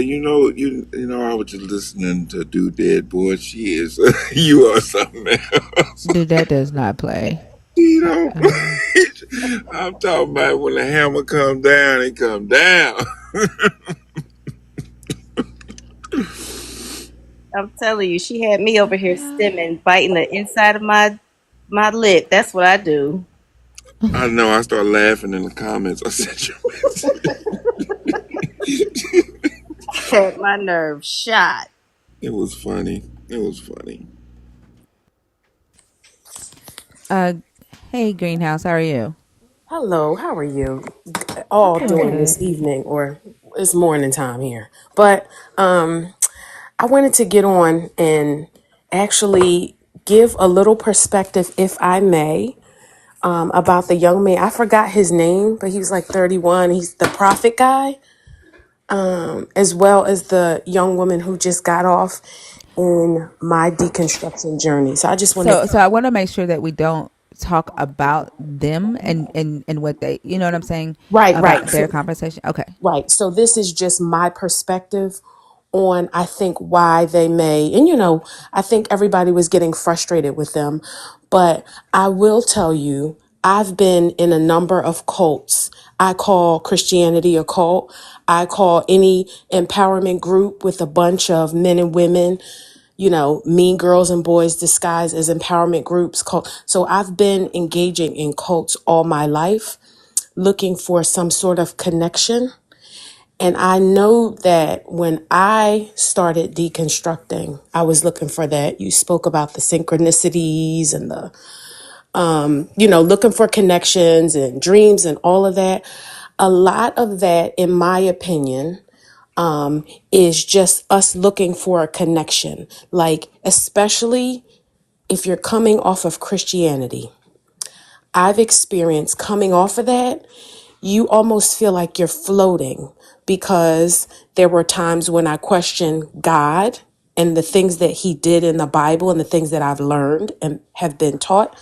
was just listening to Do Dead Boy. She is, you are something else. Dude, that does not play. You know, Uh, I'm talking about when the hammer come down, it come down. I'm telling you, she had me over here stimming, biting the inside of my lip. That's what I do. I know. I start laughing in the comments. I sent you a message. Had my nerves shot. It was funny. It was funny. uh, hey, Greenhouse, how are you? Hello, how are you? I'm All doing doing good. this evening, or it's morning time here. But I wanted to get on and actually give a little perspective, if I may, about the young man. I forgot his name, but he was like 31. He's the prophet guy, as well as the young woman who just got off in my deconstruction journey. So I just wanted, So I want to make sure that we don't talk about them and what they, you know what I'm saying, Right, right. about their conversation. Okay. Right. So this is just my perspective on, I think, why they may, and I think everybody was getting frustrated with them. But I will tell you, I've been in a number of cults. I call Christianity a cult. I call any empowerment group with a bunch of men and women, mean girls and boys disguised as empowerment groups. So I've been engaging in cults all my life, looking for some sort of connection. And I know that when I started deconstructing, I was looking for that. You spoke about the synchronicities and looking for connections and dreams and all of that. A lot of that, in my opinion, is just us looking for a connection. Like, especially if you're coming off of Christianity, I've experienced coming off of that, you almost feel like you're floating, because there were times when I questioned God and the things that he did in the Bible and the things that I've learned and have been taught.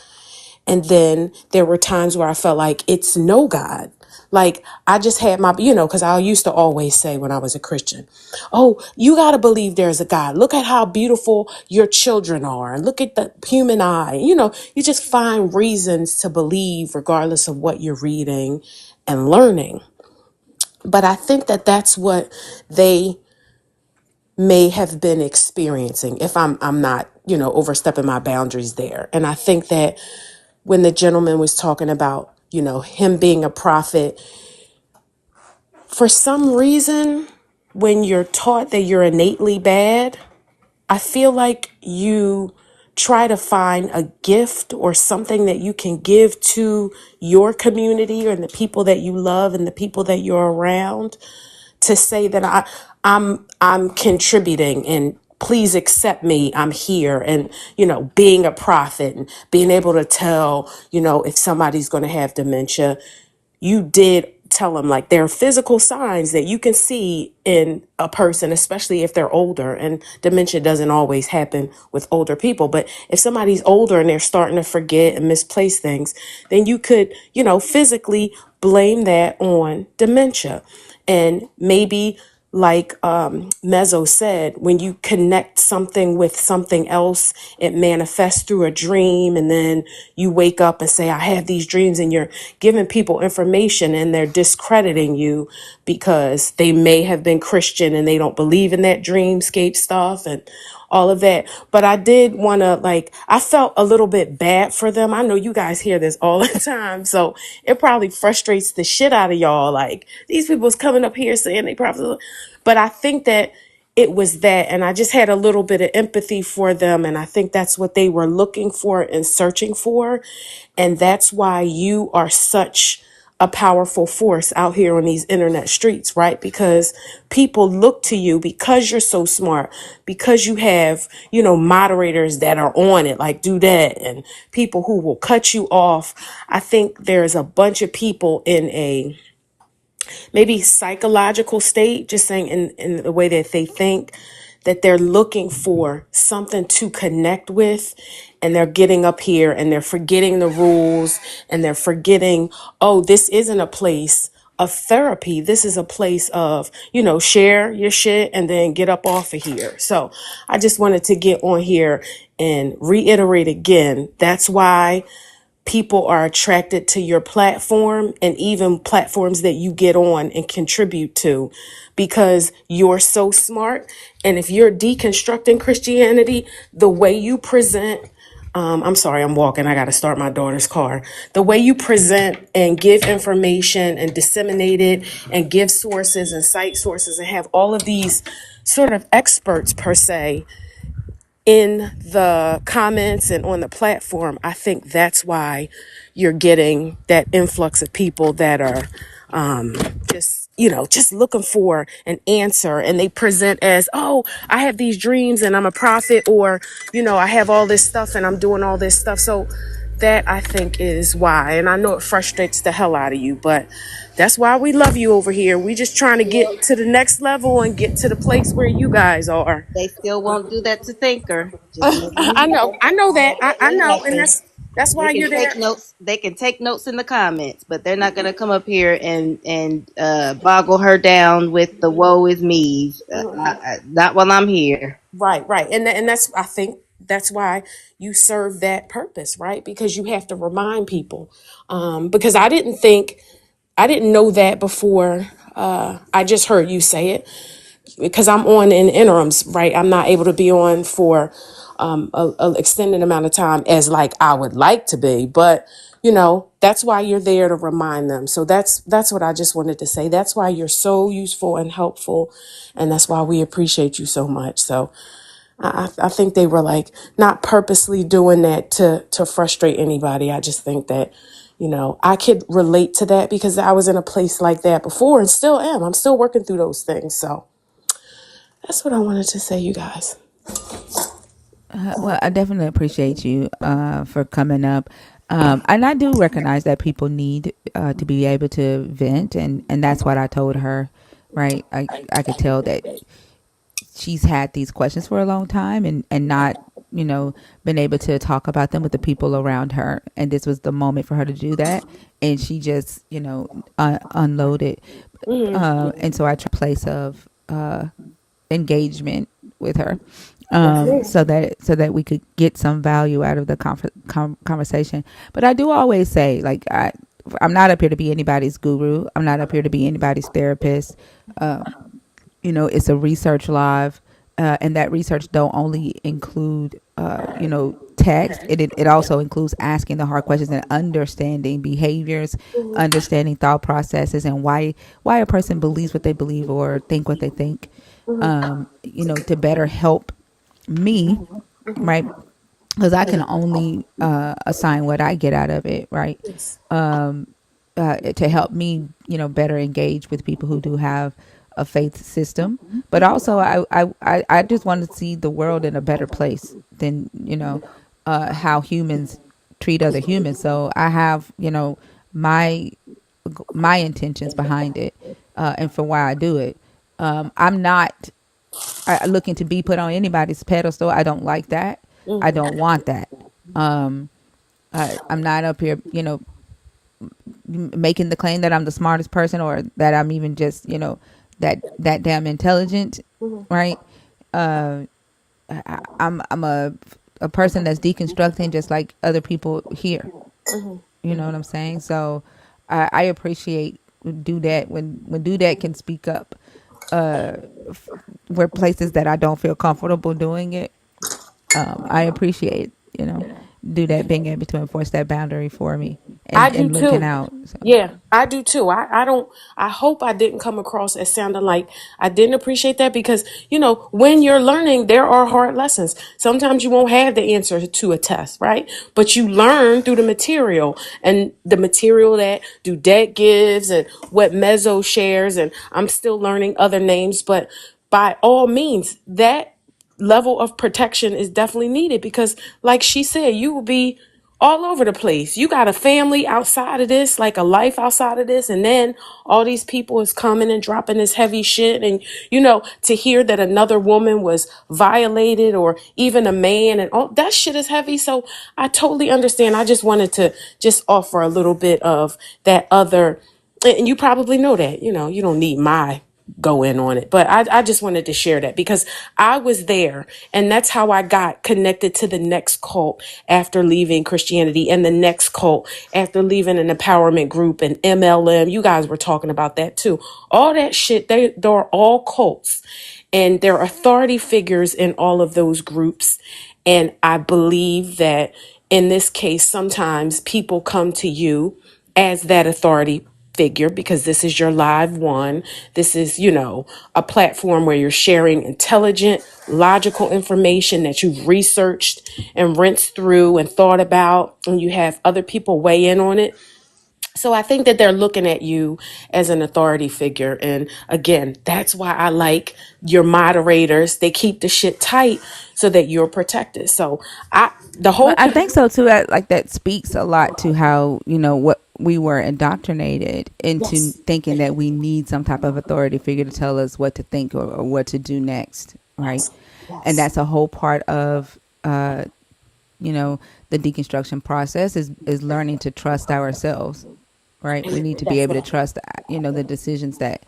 And then there were times where I felt like it's no God. Like, I just had my, because I used to always say when I was a Christian, oh, you got to believe there's a God. Look at how beautiful your children are. And look at the human eye. You just find reasons to believe regardless of what you're reading and learning. But I think that that's what they may have been experiencing, if I'm not, overstepping my boundaries there. And I think that when the gentleman was talking about, him being a prophet, for some reason, when you're taught that you're innately bad, I feel like you try to find a gift or something that you can give to your community or the people that you love and the people that you're around, to say that I'm contributing, and please accept me, I'm here. And being a prophet and being able to tell, if somebody's going to have dementia, you did tell them, like, there are physical signs that you can see in a person, especially if they're older. And dementia doesn't always happen with older people, but if somebody's older and they're starting to forget and misplace things, then you could, physically blame that on dementia. And maybe, like Mezzo said, when you connect something with something else, it manifests through a dream. And then you wake up and say, I have these dreams, and you're giving people information and they're discrediting you because they may have been Christian and they don't believe in that dreamscape stuff and all of that. But I did want to, I felt a little bit bad for them. I know you guys hear this all the time, so it probably frustrates the shit out of y'all. Like, these people's coming up here saying they probably, but I think that it was that, and I just had a little bit of empathy for them, and I think that's what they were looking for and searching for. And that's why you are such a powerful force out here on these internet streets, right? Because people look to you because you're so smart, because you have, moderators that are on it, like do that, and people who will cut you off. I think there's a bunch of people in a maybe psychological state, just saying in the way that they think, that they're looking for something to connect with, and they're getting up here and they're forgetting the rules, and they're forgetting, oh, this isn't a place of therapy. This is a place of, share your shit and then get up off of here. So I just wanted to get on here and reiterate again, that's why people are attracted to your platform, and even platforms that you get on and contribute to, because you're so smart. And if you're deconstructing Christianity, the way you present, I'm sorry, I'm walking. I got to start my daughter's car. The way you present and give information and disseminate it and give sources and cite sources and have all of these sort of experts per se in the comments and on the platform, I think that's why you're getting that influx of people that are just looking for an answer. And they present as, oh, I have these dreams and I'm a prophet, or, I have all this stuff and I'm doing all this stuff. So that, I think, is why. And I know it frustrates the hell out of you, but that's why we love you over here. We just trying to Yeah, get to the next level and get to the place where you guys are. they still won't do that to Thinker. Just letting you I know that. know. I It know, and happens. That's They why can you're take there. notes. They can take notes in the comments, but they're not going to come up here and boggle her down with the "woe is me's." Not while I'm here. Right, right. And that's, I think that's why you serve that purpose, right? Because you have to remind people. Because I didn't know that before. I just heard you say it because I'm on in interims, right? I'm not able to be on for a extended amount of time as like I would like to be, but that's why you're there to remind them. So that's what I just wanted to say. That's why you're so useful and helpful, and that's why we appreciate you so much. So I think they were like not purposely doing that to frustrate anybody. I just think that, I could relate to that because I was in a place like that before and still am. I'm still working through those things. So that's what I wanted to say, you guys. Well, I definitely appreciate you for coming up. And I do recognize that people need to be able to vent, and that's what I told her, right? I could tell that she's had these questions for a long time and not, been able to talk about them with the people around her. And this was the moment for her to do that. And she just, unloaded. And so I tried a place of engagement with her, so that we could get some value out of the conversation. But I do always say, like, I'm not up here to be anybody's guru. I'm not up here to be anybody's therapist. It's a research live, and that research don't only include text. It also includes asking the hard questions and understanding behaviors, understanding thought processes, and why a person believes what they believe or think what they think. To better help me, right? Because I can only assign what I get out of it, right? Yes. To help me, better engage with people who do have a faith system. But also, I just want to see the world in a better place than, how humans treat other humans. So I have, my my intentions behind it, and for why I do it. I'm not looking to be put on anybody's pedestal. I don't like that. I don't want that. Um, I'm not up here, making the claim that I'm the smartest person or that I'm even just, that damn intelligent, right? Uh, I'm a person that's deconstructing just like other people here. You know what I'm saying? So I appreciate do that when do that can speak up. Uh, where places that I don't feel comfortable doing it, I appreciate, do that, being able to enforce that boundary for me I and do looking too. out. So. Yeah, I do too. I don't, I hope I didn't come across as sounding like I didn't appreciate that because, when you're learning, there are hard lessons. Sometimes you won't have the answer to a test, right? But you learn through the material and the material that Dudette gives and what Mezzo shares. And I'm still learning other names, but by all means, that level of protection is definitely needed because, like she said, you will be all over the place. You got a family outside of this, like a life outside of this, and then all these people is coming and dropping this heavy shit. And to hear that another woman was violated or even a man and all that shit is heavy. So I totally understand. I just wanted to just offer a little bit of that other, and you probably know that, you don't need my go in on it. But I just wanted to share that because I was there and that's how I got connected to the next cult after leaving Christianity and the next cult after leaving an empowerment group and MLM. You guys were talking about that too. All that shit, they're all cults and there are authority figures in all of those groups. And I believe that in this case, sometimes people come to you as that authority figure because this is your live one. This is, a platform where you're sharing intelligent, logical information that you've researched and rinsed through and thought about, and you have other people weigh in on it. So I think that they're looking at you as an authority figure. And again, that's why I like your moderators. They keep the shit tight so that you're protected. So the Well, whole, I think so too. Like that speaks a lot to how, what we were indoctrinated into yes, thinking that we need some type of authority figure to tell us what to think or what to do next, right? yes, And yes. that's a whole part of the deconstruction process is learning to trust ourselves, right? We need to be That's able to what trust, the decisions that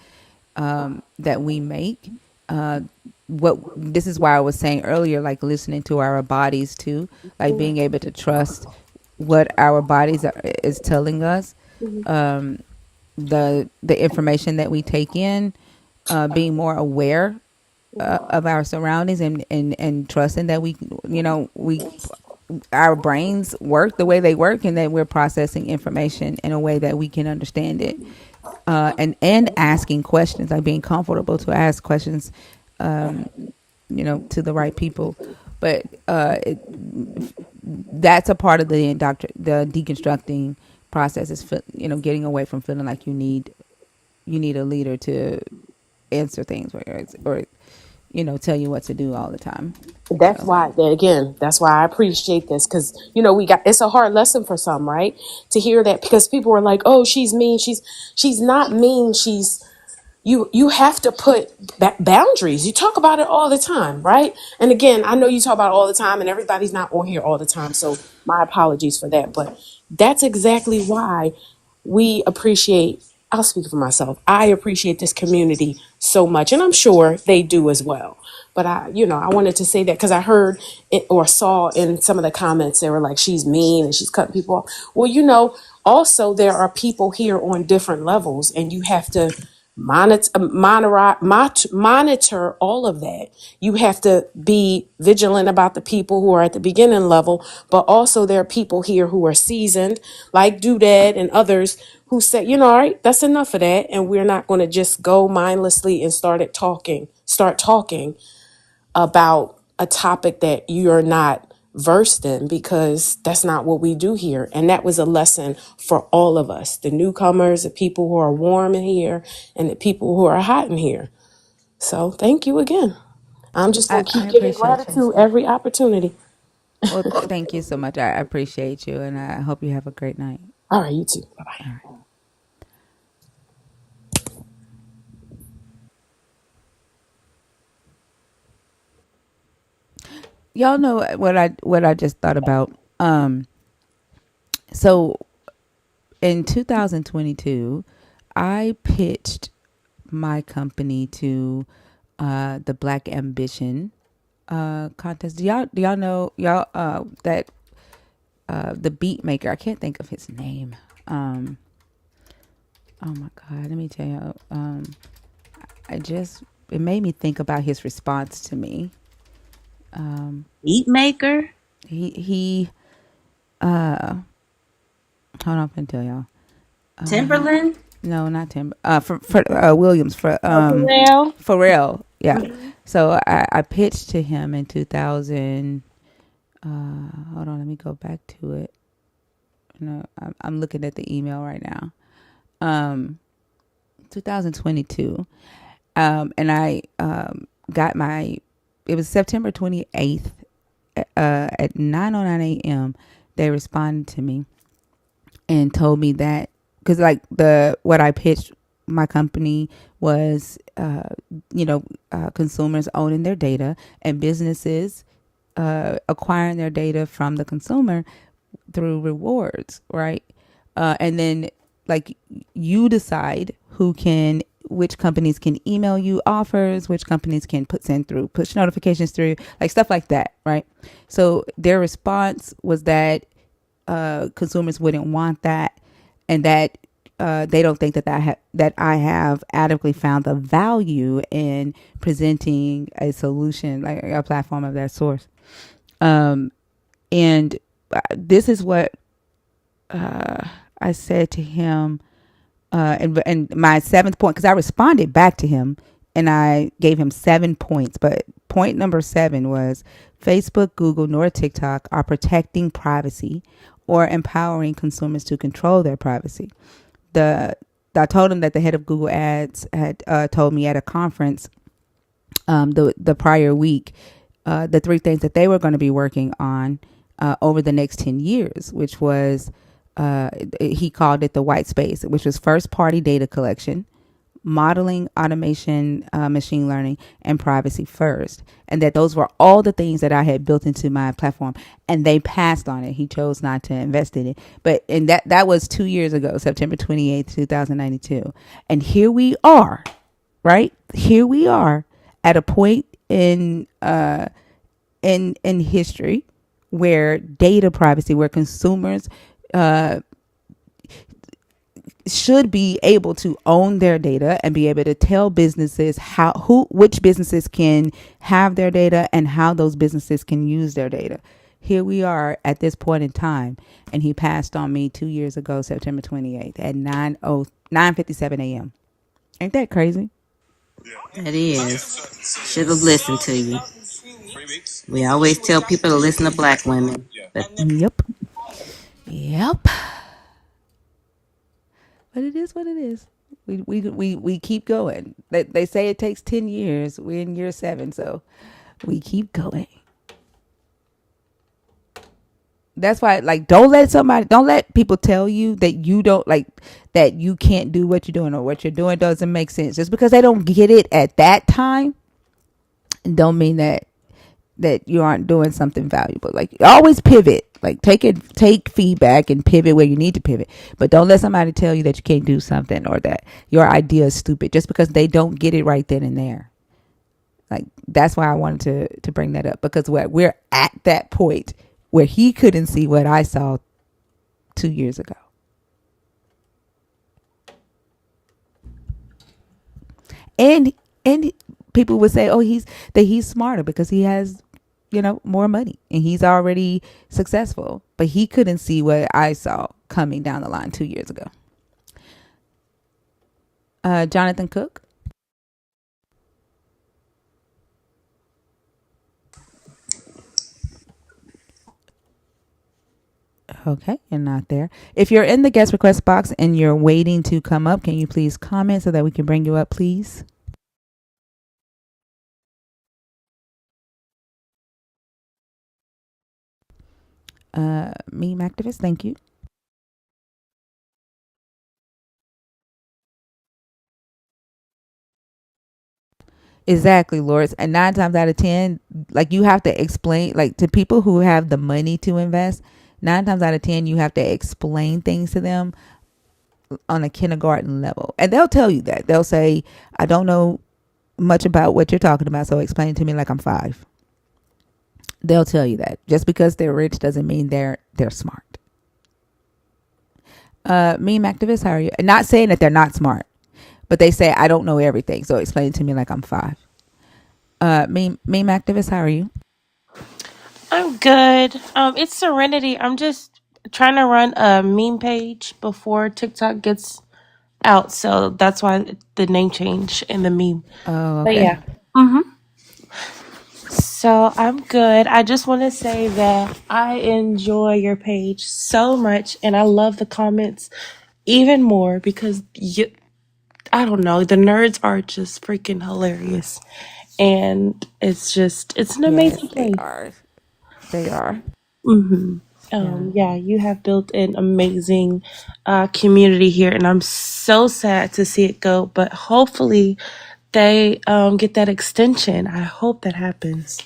we make. Uh, what this is why I was saying earlier, like listening to our bodies too, like being able to trust what our bodies is telling us, um, the information that we take in, being more aware of our surroundings, and trusting that we our brains work the way they work, and that we're processing information in a way that we can understand it, and asking questions, like being comfortable to ask questions, um, to the right people. But that's a part of the deconstructing process, is getting away from feeling like you need a leader to answer things, or tell you what to do all the time. That's So why, again, that's why I appreciate this, because it's a hard lesson for some, right? To hear that, because people are like, "Oh, she's mean." She's not mean. You have to put boundaries. You talk about it all the time, right? And again, I know you talk about it all the time, and everybody's not on here all the time, so my apologies for that. But that's exactly why we appreciate. I'll speak for myself. I appreciate this community so much, and I'm sure they do as well. But I wanted to say that because I heard it or saw in some of the comments, they were like, "She's mean and she's cutting people off." Well, also there are people here on different levels, and you have to monitor all of that. You have to be vigilant about the people who are at the beginning level, but also there are people here who are seasoned, like Doodad and others, who say, all right, that's enough of that, and we're not going to just go mindlessly and start talking about a topic that you're not versed in, because that's not what we do here. And that was a lesson for all of us, the newcomers, the people who are warm in here, and the people who are hot in here. So thank you again. I'm just I, going to I keep giving appreciate you. gratitude every opportunity. Well, thank you so much. I appreciate you, and I hope you have a great night. All right, you too. Bye bye. All right. Y'all know what I just thought about. So in 2022, I pitched my company to the Black Ambition contest. Do y'all know that the beat maker? I can't think of his name. Oh my God, let me tell you. It made me think about his response to me. Heat maker. He hold on, I'm gonna tell y'all. Timberland. No, not Tim. For Williams, for Pharrell. Pharrell. Yeah. So I pitched to him in 2000. Hold on, let me go back to it. No, I'm looking at the email right now. 2022. And I got my. It was September 28th at 9:09 a.m. They responded to me and told me that, because like what I pitched my company was consumers owning their data, and businesses acquiring their data from the consumer through rewards, right? And then like you decide which companies can email you offers, which companies can send through push notifications through, like stuff like that, right? So their response was that consumers wouldn't want that, and that they don't think that I have adequately found the value in presenting a solution, like a platform of that source. And this is what I said to him, and my seventh point, because I responded back to him and I gave him 7 points, but point number 7 was Facebook, Google, nor TikTok are protecting privacy or empowering consumers to control their privacy. I told him that the head of Google Ads had told me at a conference the prior week the 3 things that they were going to be working on over the next 10 years, which was he called it the white space, which was first party data collection, modeling, automation, machine learning, and privacy first. And that those were all the things that I had built into my platform. And they passed on it. He chose not to invest in it. But and that was 2 years ago, September 28th, 2092. And here we are, right? Here we are at a point in history where data privacy, where consumers should be able to own their data and be able to tell businesses which businesses can have their data and how those businesses can use their data. Here we are at this point in time, and he passed on me 2 years ago, September 28th at 9:57 a.m. Ain't that crazy? That is. Should have listened to you. We always tell people to listen to black women, but Yep. Yep. But it is what it is. We keep going. They say it takes 10 years. We're in year 7, so we keep going. That's why, like, don't let people tell you that you don't, like, that you can't do what you're doing or what you're doing doesn't make sense. Just because they don't get it at that time, don't mean that you aren't doing something valuable. Like, always pivot. Like, take feedback and pivot where you need to pivot. But don't let somebody tell you that you can't do something or that your idea is stupid just because they don't get it right then and there. Like, that's why I wanted to bring that up, because we're at that point where he couldn't see what I saw 2 years ago. And people would say, oh, he's smarter because he has, more money and he's already successful. But he couldn't see what I saw coming down the line 2 years ago. Jonathan Cook. Okay, you're not there. If you're in the guest request box and you're waiting to come up, can you please comment so that we can bring you up, please? Meme activist, thank you. Exactly, Lawrence. And 9 times out of 10, like, you have to explain, like, to people who have the money to invest. 9 times out of 10, you have to explain things to them on a kindergarten level, and they'll tell you that. They'll say, "I don't know much about what you're talking about, so explain it to me like I'm 5." They'll tell you that. Just because they're rich doesn't mean they're smart. Meme activists, how are you? Not saying that they're not smart, but they say, I don't know everything, so explain it to me like I'm 5. Meme activists, how are you? I'm good. It's Serenity. I'm just trying to run a meme page before TikTok gets out, so that's why the name change in the meme. Oh, But okay. yeah. So I'm good. I just want to say that I enjoy your page so much, and I love the comments even more because I don't know, the nerds are just freaking hilarious, and it's an Yes, amazing they place. are. They are. Mm-hmm. Yeah. Yeah, you have built an amazing community here, and I'm so sad to see it go. But hopefully, they get that extension. I hope that happens.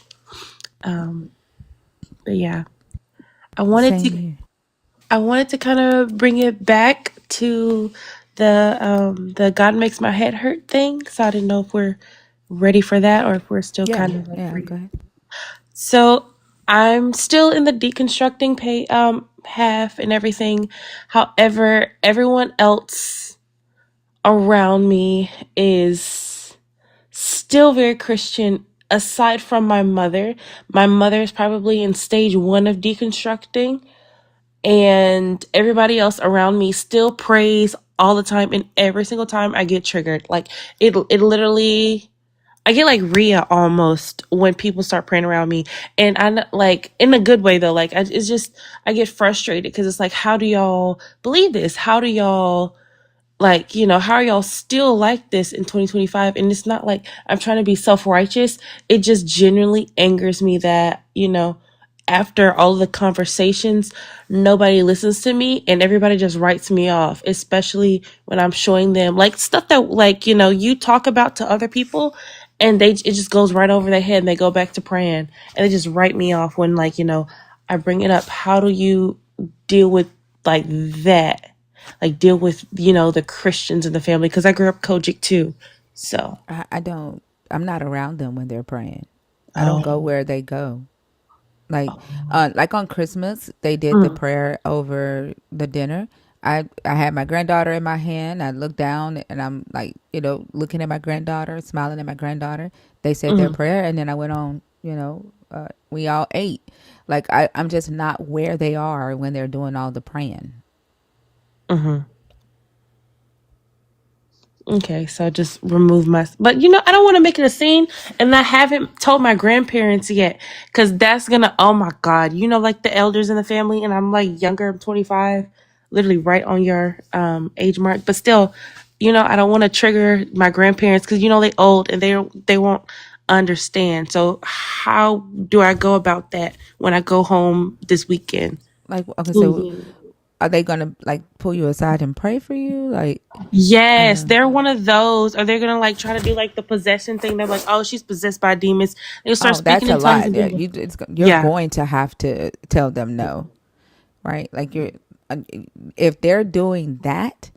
Um, but yeah, I wanted Same to here. kind of bring it back to the God makes my head hurt thing. So I didn't know if we're ready for that or if we're still Yeah. kind of like Yeah. free. Go ahead. So I'm still in the deconstructing half and everything. However, everyone else around me is still very Christian. Aside from my mother is probably in stage 1 of deconstructing, and everybody else around me still prays all the time. And every single time I get triggered, like it literally, I get like Rhea almost when people start praying around me, and I like in a good way though. Like it's just I get frustrated because it's like, how do y'all believe this? How do y'all how are y'all still like this in 2025? And it's not like I'm trying to be self righteous. It just genuinely angers me that after all the conversations, nobody listens to me and everybody just writes me off, especially when I'm showing them like stuff that like, you talk about to other people and it just goes right over their head and they go back to praying and they just write me off when like, I bring it up. How do you deal with like that? Like deal with, the Christians in the family because I grew up Kojic too. So, I don't. I'm not around them when they're praying. I don't go oh. where they go. Like on Christmas, they did the Mm, prayer over the dinner. I had my granddaughter in my hand. I looked down and I'm like, looking at my granddaughter, smiling at my granddaughter. They said their mm, prayer, and then I went on. We all ate. Like I'm just not where they are when they're doing all the praying. mm-hmm. Okay, so just remove my. But I don't want to make it a scene, and I haven't told my grandparents yet, because that's gonna. Oh my God, like the elders in the family, and I'm like younger. I'm 25, literally right on your age mark. But still, I don't want to trigger my grandparents because they old and they won't understand. So how do I go about that when I go home this weekend? Like, okay, so Mhm. are they gonna like pull you aside and pray for you? Like, Yes, uh, they're one of those. Or they're gonna like try to do like the possession thing. They're like, "Oh, she's possessed by demons." They'll start oh, speaking that's a in tongues lot. and Yeah, being like, you're "Yeah, going to have to tell them no, right? Like uh, if they're doing that,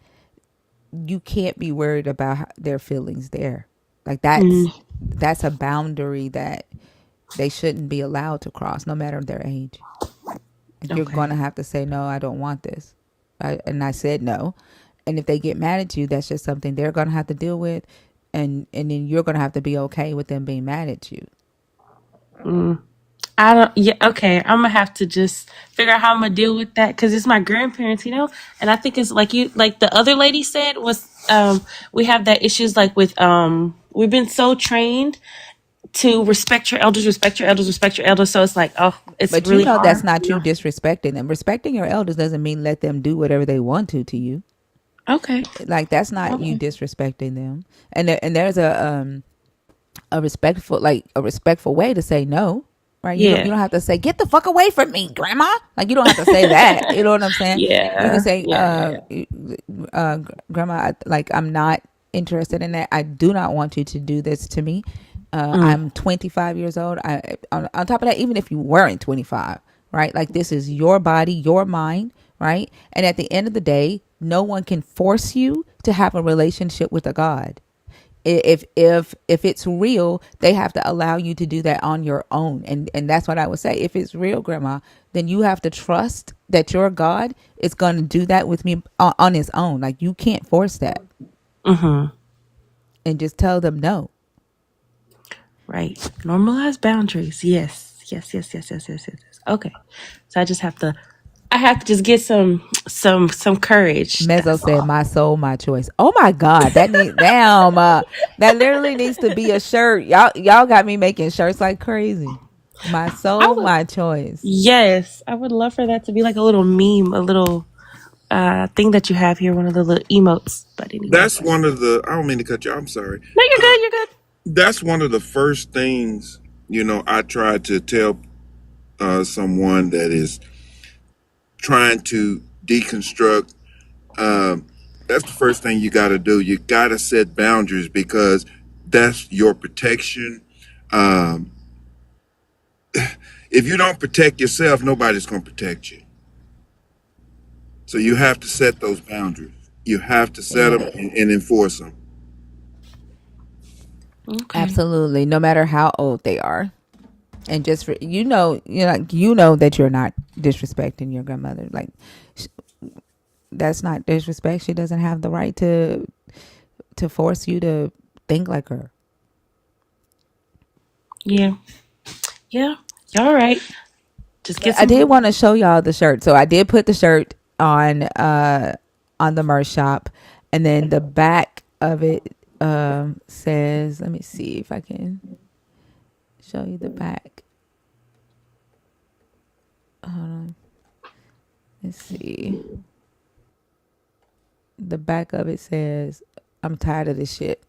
you can't be worried about their feelings there. Like mm, that's a boundary that they shouldn't be allowed to cross, no matter their age. Like you're okay, gonna have to say no. I don't want this, and I said no. And if they get mad at you, that's just something they're gonna have to deal with, and then you're gonna have to be okay with them being mad at you. mm." I don't. Yeah, okay. I'm gonna have to just figure out how I'm gonna deal with that because it's my grandparents, And I think it's like the other lady said was, we have that issues like with we've been so trained to respect your elders, respect your elders, respect your elders. So it's like, oh, it's But you really know that's hard. not you disrespecting them. Respecting your elders doesn't mean let them do whatever they want to you. Okay. Like that's not you Okay. disrespecting them. And there's a respectful way to say no, right? You Yeah. don't have to say get the fuck away from me, grandma. Like you don't have to say that. You know what I'm saying? You can Yeah. say Yeah. Yeah. grandma, like I'm not interested in that. I do not want you to do this to me. Mm, I'm 25 years old. On top of that, even if you weren't 25, right? Like this is your body, your mind, right? And at the end of the day, no one can force you to have a relationship with a God. If it's real, they have to allow you to do that on your own. And that's what I would say. If it's real, grandma, then you have to trust that your God is going to do that with me on his own. Like you can't force that, mm-hmm. and just tell them no. Right. Normalize boundaries. Yes. Yes. Yes. Yes. Yes. Yes. Yes. Yes. Okay. So I have to just get some courage. Mezzo That's said, all. "My soul, my choice." Oh my God, that need damn. That literally needs to be a shirt. Y'all got me making shirts like crazy. My I soul, would. my choice. Yes, I would love for that to be like a little meme, a little thing that you have here, one of the little emotes. But anyway, That's one of the. I don't mean to cut you. I'm sorry. no, you're good. You're good. That's one of the first things I try to tell someone that is trying to deconstruct. Um, that's the first thing you got to do. You got to set boundaries because that's your protection. Um, if you don't protect yourself, nobody's going to protect you. So you have to set those boundaries. You have to set them Yeah. and enforce them. Okay. Absolutely, no matter how old they are. And just for you know that you're not disrespecting your grandmother. Like sh- that's not disrespect. She doesn't have the right to force you to think like her. Yeah. Yeah. You're all right. Just But get I some. did want to show y'all the shirt. So I did put the shirt on the merch shop, and then the back of it says, let me see if I can show you the back. Let's see. The back of it says, "I'm tired of this shit."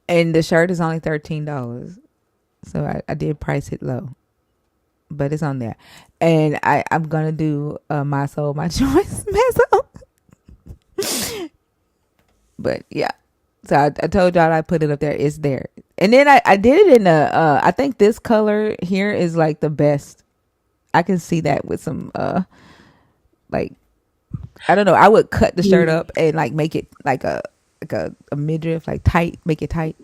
And the shirt is only $13. So I did price it low. but it's on there. And I'm gonna do my soul, my choice mess up. But yeah, so I told y'all I put it up there. It's there, and then I did it in a. I think this color here is like the best. I can see that with some like I don't know. I would cut the shirt Yeah, up and like make it like a midriff, like tight, make it tight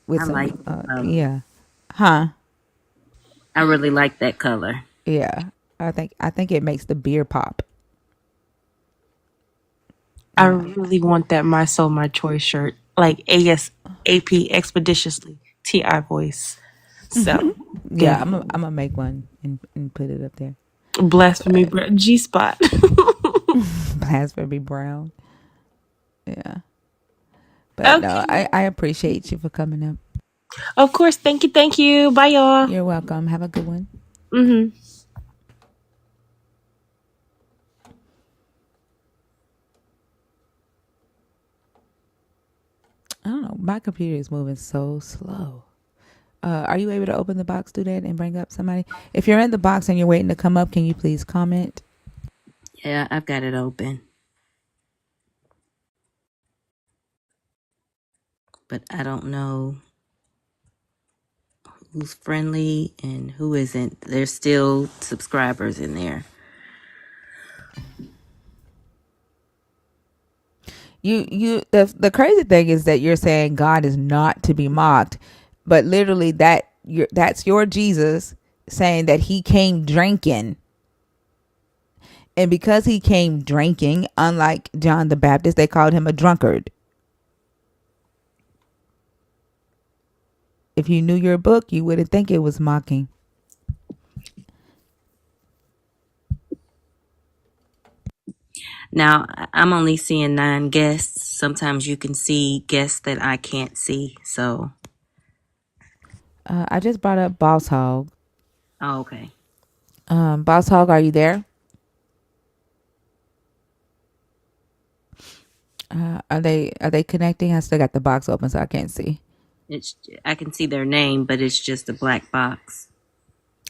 with I like some that color. yeah, huh? I really like that color. Yeah, I think it makes the beer pop. I really want that My Soul, My Choice shirt. Like ASAP, expeditiously. TI voice. So, Yeah, I'm definitely. gonna make one and put it up there. Blasphemy, But G spot. Blasphemy Brown. Yeah, but no, Okay. I appreciate you for coming up. Of course. Thank you. Thank you. Bye, y'all. You're welcome. Have a good one. Mm-hmm. I don't know. My computer is moving so slow. Are you able to open the box, do that, and bring up somebody? If you're in the box and you're waiting to come up, can you please comment? Yeah, I've got it open, but I don't know who's friendly and who isn't. There's still subscribers in there. The crazy thing is that you're saying God is not to be mocked, but literally that's your Jesus saying that he came drinking. And because he came drinking, unlike John the Baptist, they called him a drunkard. If you knew your book, you wouldn't think it was mocking. Now, I'm only seeing 9 guests. Sometimes you can see guests that I can't see. So, I just brought up Boss Hog. oh, okay. Boss Hog, are you there? Are they connecting? I still got the box open, so I can't see. I can see their name, but it's just a black box.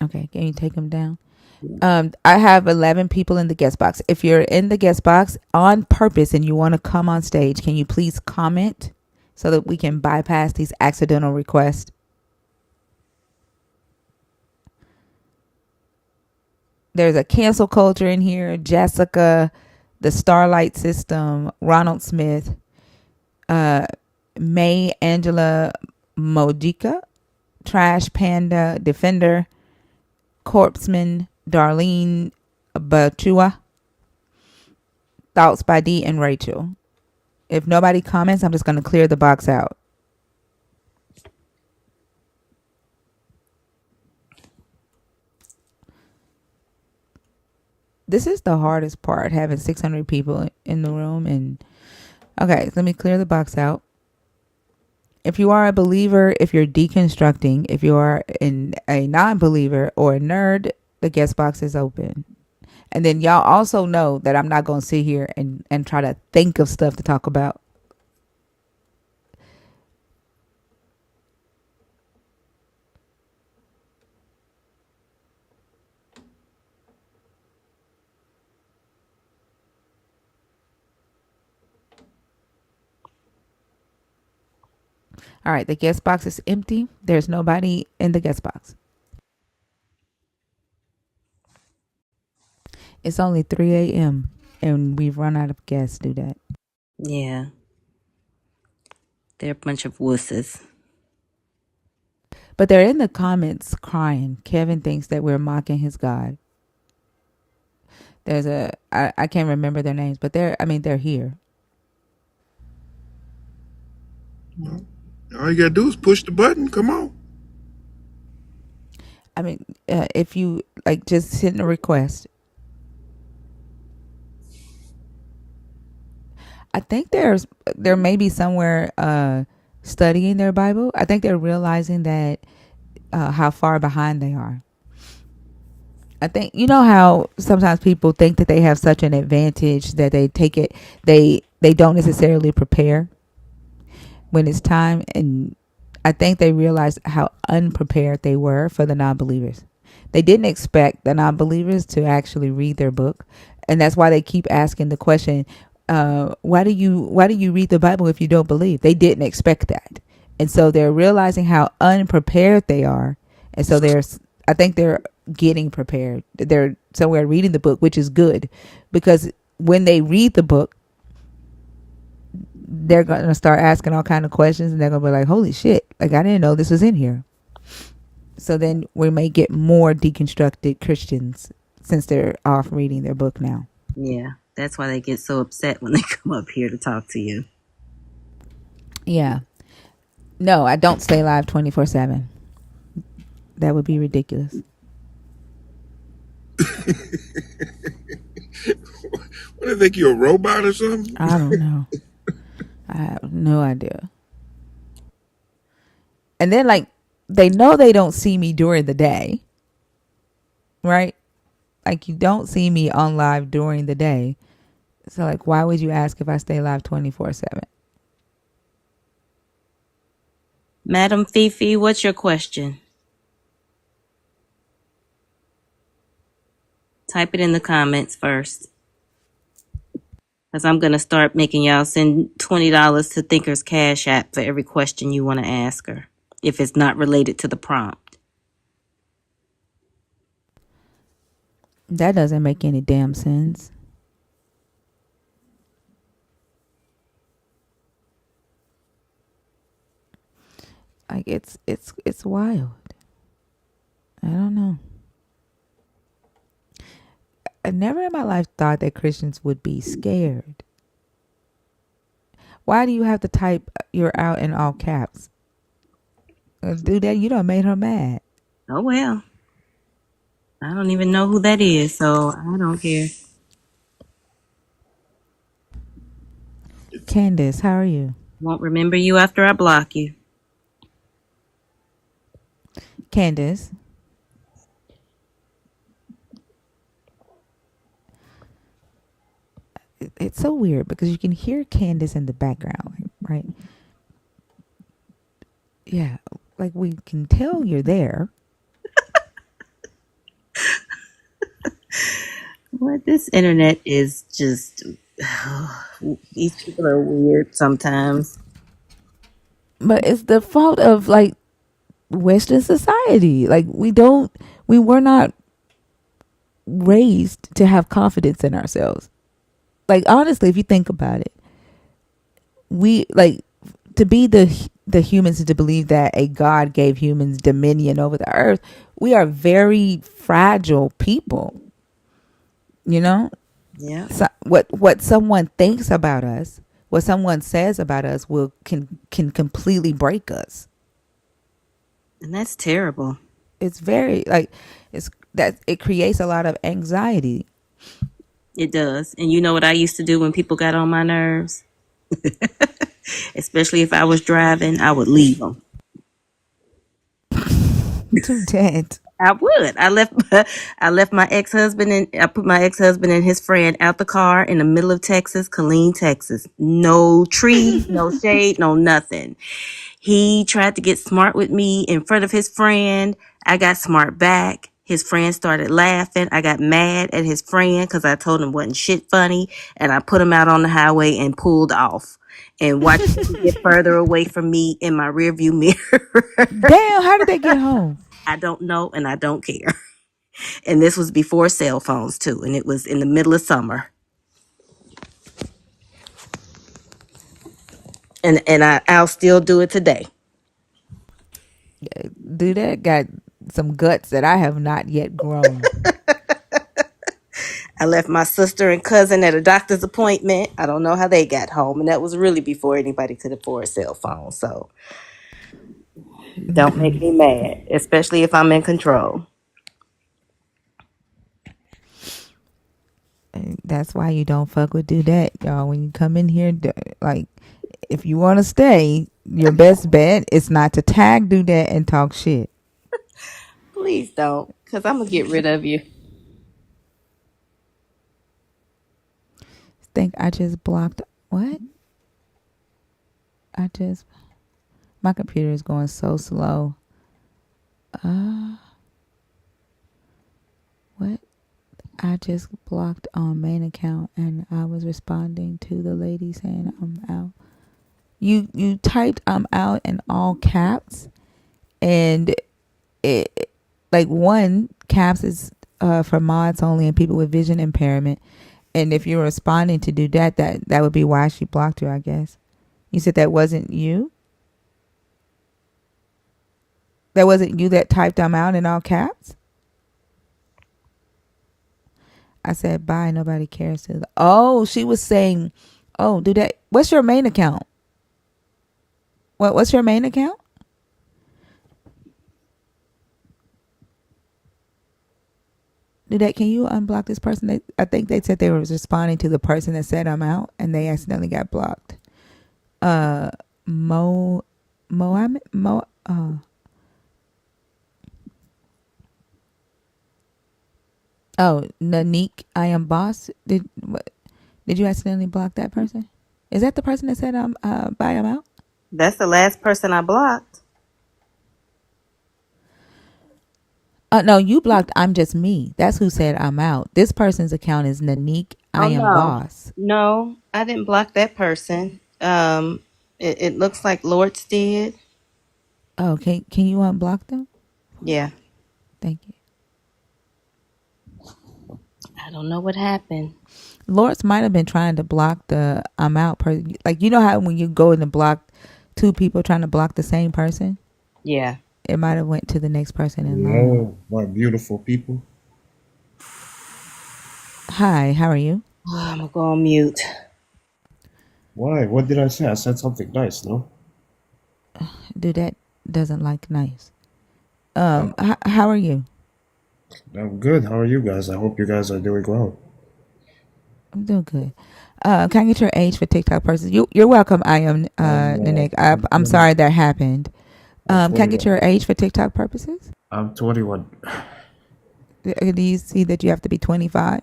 Okay, can you take them down? I have 11 people in the guest box. If you're in the guest box on purpose and you want to come on stage, can you please comment so that we can bypass these accidental requests? There's a cancel culture in here. Jessica, the Starlight System, Ronald Smith, May Angela Modica, Trash Panda, Defender, Corpseman, Darlene Bachua, Thoughts by D, and Rachel. If nobody comments, I'm just going to clear the box out. This is the hardest part, having 600 people in the room. And okay, let me clear the box out. If you are a believer, if you're deconstructing, if you are a non-believer or a nerd, the guest box is open. And then y'all also know that I'm not going to sit here and try to think of stuff to talk about. All right, the guest box is empty. There's nobody in the guest box. It's only 3 a.m. and we've run out of guests. Do that. Yeah, they're a bunch of wusses. But they're in the comments crying. Kevin thinks that we're mocking his God. I can't remember their names, but they're here. All you gotta do is push the button. Come on. If you like, just send a request. I think there may be somewhere studying their Bible. I think they're realizing that how far behind they are. I think you know how sometimes people think that they have such an advantage that they take it. They don't necessarily prepare when it's time, and I think they realized how unprepared they were for the non-believers. They didn't expect the non-believers to actually read their book, and that's why they keep asking the question, why do you read the Bible if you don't believe? They didn't expect that, and so they're realizing how unprepared they are, and so I think they're getting prepared. They're somewhere reading the book, which is good, because when they read the book, they're gonna start asking all kind of questions, and they're gonna be like, "Holy shit! Like I didn't know this was in here." So then we may get more deconstructed Christians since they're off reading their book now. Yeah, that's why they get so upset when they come up here to talk to you. Yeah. No, I don't stay live 24/7. That would be ridiculous. What, they think you're a robot or something? I don't know. I have no idea. And then like they know they don't see me during the day, right? Like you don't see me on live during the day. So like why would you ask if I stay live 24/7? Madam Fifi, what's your question? Type it in the comments first. Because I'm going to start making y'all send $20 to Thinker's Cash App for every question you want to ask her, if it's not related to the prompt. That doesn't make any damn sense. Like it's wild. I don't know. I never in my life thought that Christians would be scared. Why do you have to type "you're out" in all caps? Do that. You done made her mad. Oh, well. I don't even know who that is, so I don't care. Candace, how are you? Won't remember you after I block you. Candace, it's so weird because you can hear Candace in the background, right? Yeah, like we can tell you're there. What? This internet is just... these people are weird sometimes. But it's the fault of like Western society. Like we were not raised to have confidence in ourselves. Like honestly, if you think about it, we like to be the humans to believe that a God gave humans dominion over the earth. We are very fragile people. You know, Yeah. so what someone thinks about us, what someone says about us, will can completely break us. And that's terrible. It's very like it's that it creates a lot of anxiety. It does. And you know what I used to do when people got on my nerves? Especially if I was driving, I would leave them. Too dead. I would. I left my ex-husband and I put my ex-husband and his friend out the car in the middle of Texas, Killeen, Texas. No trees, no shade, no nothing. He tried to get smart with me in front of his friend. I got smart back. His friend started laughing. I got mad at his friend because I told him wasn't shit funny, and I put him out on the highway and pulled off and watched him get further away from me in my rearview mirror. Damn, how did they get home? I don't know, and I don't care. And this was before cell phones too, and it was in the middle of summer. And I'll still do it today. Dude, that got some guts that I have not yet grown. I left my sister and cousin at a doctor's appointment. I don't know how they got home, and that was really before anybody could afford a cell phone. So don't make me mad, especially if I'm in control. And that's why you don't fuck with do that, y'all. When you come in here, like if you want to stay, your best bet is not to tag do that and talk shit. Please don't, because I'm going to get rid of you. Think I just blocked what? My computer is going so slow. I just blocked on main account and I was responding to the lady saying I'm out. You typed I'm out in all caps, and it like one caps is for mods only and people with vision impairment. And if you're responding to do that, that would be why she blocked you, I guess. You said that wasn't you? That wasn't you that typed I'm out in all caps? I said bye, nobody cares to the, oh, she was saying, oh, do that. What's your main account? What's your main account? Do that, can you unblock this person? I think they said they were responding to the person that said I'm out and they accidentally got blocked. Uh Mo Mohammed Mo Oh, Nanik, I am boss. Did you accidentally block that person? Is that the person that said I'm bye, I'm out? That's the last person I blocked. No, you blocked I'm just me. That's who said I'm out. This person's account is Nanik, I Oh am no, boss. no, I didn't block that person. It looks like Lords did. Oh, can you unblock them? Yeah, Thank you. I don't know what happened. Lawrence might have been trying to block the I'm out person. Like, you know how when you go in to block two people trying to block the same person, Yeah. it might have went to the next person in line. Hello, my beautiful people. Hi, how are you? I'm gonna go on mute. Why? What did I say? I said something nice, no? Dude, that doesn't like nice. Uh, How are you? I'm good. How are you guys? I hope you guys are doing well. I'm doing good. Can I get your age for TikTok purposes? You're welcome. I am Nanik. I'm I'm 20. sorry that happened. I'm Can I get 21. your age for TikTok purposes? I'm 21. Do you see that you have to be 25?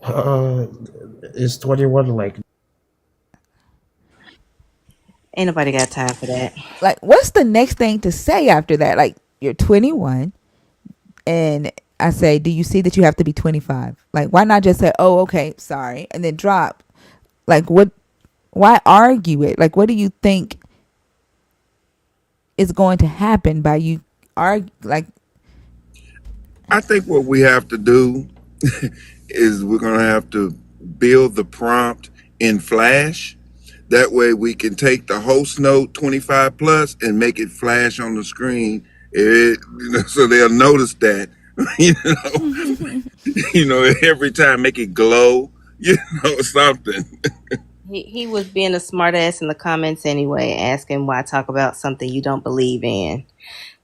Uh, is 21 like? Ain't nobody got time for that. Like, what's the next thing to say after that? Like, you're 21, and I say, do you see that you have to be 25? Like, why not just say, oh, okay, sorry, and then drop? Like, what? Why argue it? Like, what do you think is going to happen by you argue? Like, I think what we have to do is we're going to have to build the prompt in Flash. That way we can take the host note 25 plus and make it flash on the screen. So they'll notice that, you every time make it glow, something. He was being a smartass in the comments anyway, asking why talk about something you don't believe in.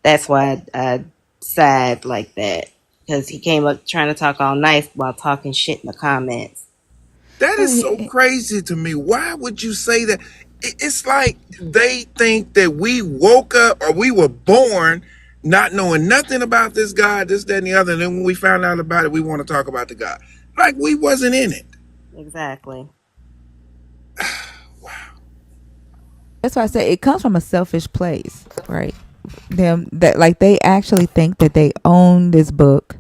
That's why I sighed like that, because he came up trying to talk all nice while talking shit in the comments. That well, is so crazy to me. Why would you say that? It's like they think that we woke up or we were born not knowing nothing about this God, this, that, and the other. And then when we found out about it, we want to talk about the God. Like we wasn't in it. Exactly. that's why I say it comes from a selfish place, right? Them that, like, they actually think that they own this book,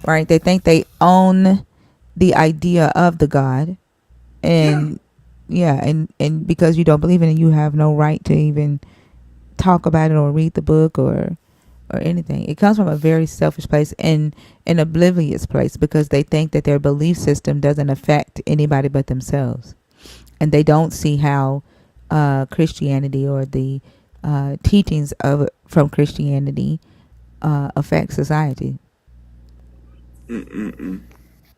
right? They think they own the idea of the God, Yeah. and yeah, and because you don't believe in it, you have no right to even talk about it or read the book or anything. It comes from a very selfish place and an oblivious place, because they think that their belief system doesn't affect anybody but themselves, and they don't see how Christianity or the teachings of from Christianity affect society. Mm-mm-mm.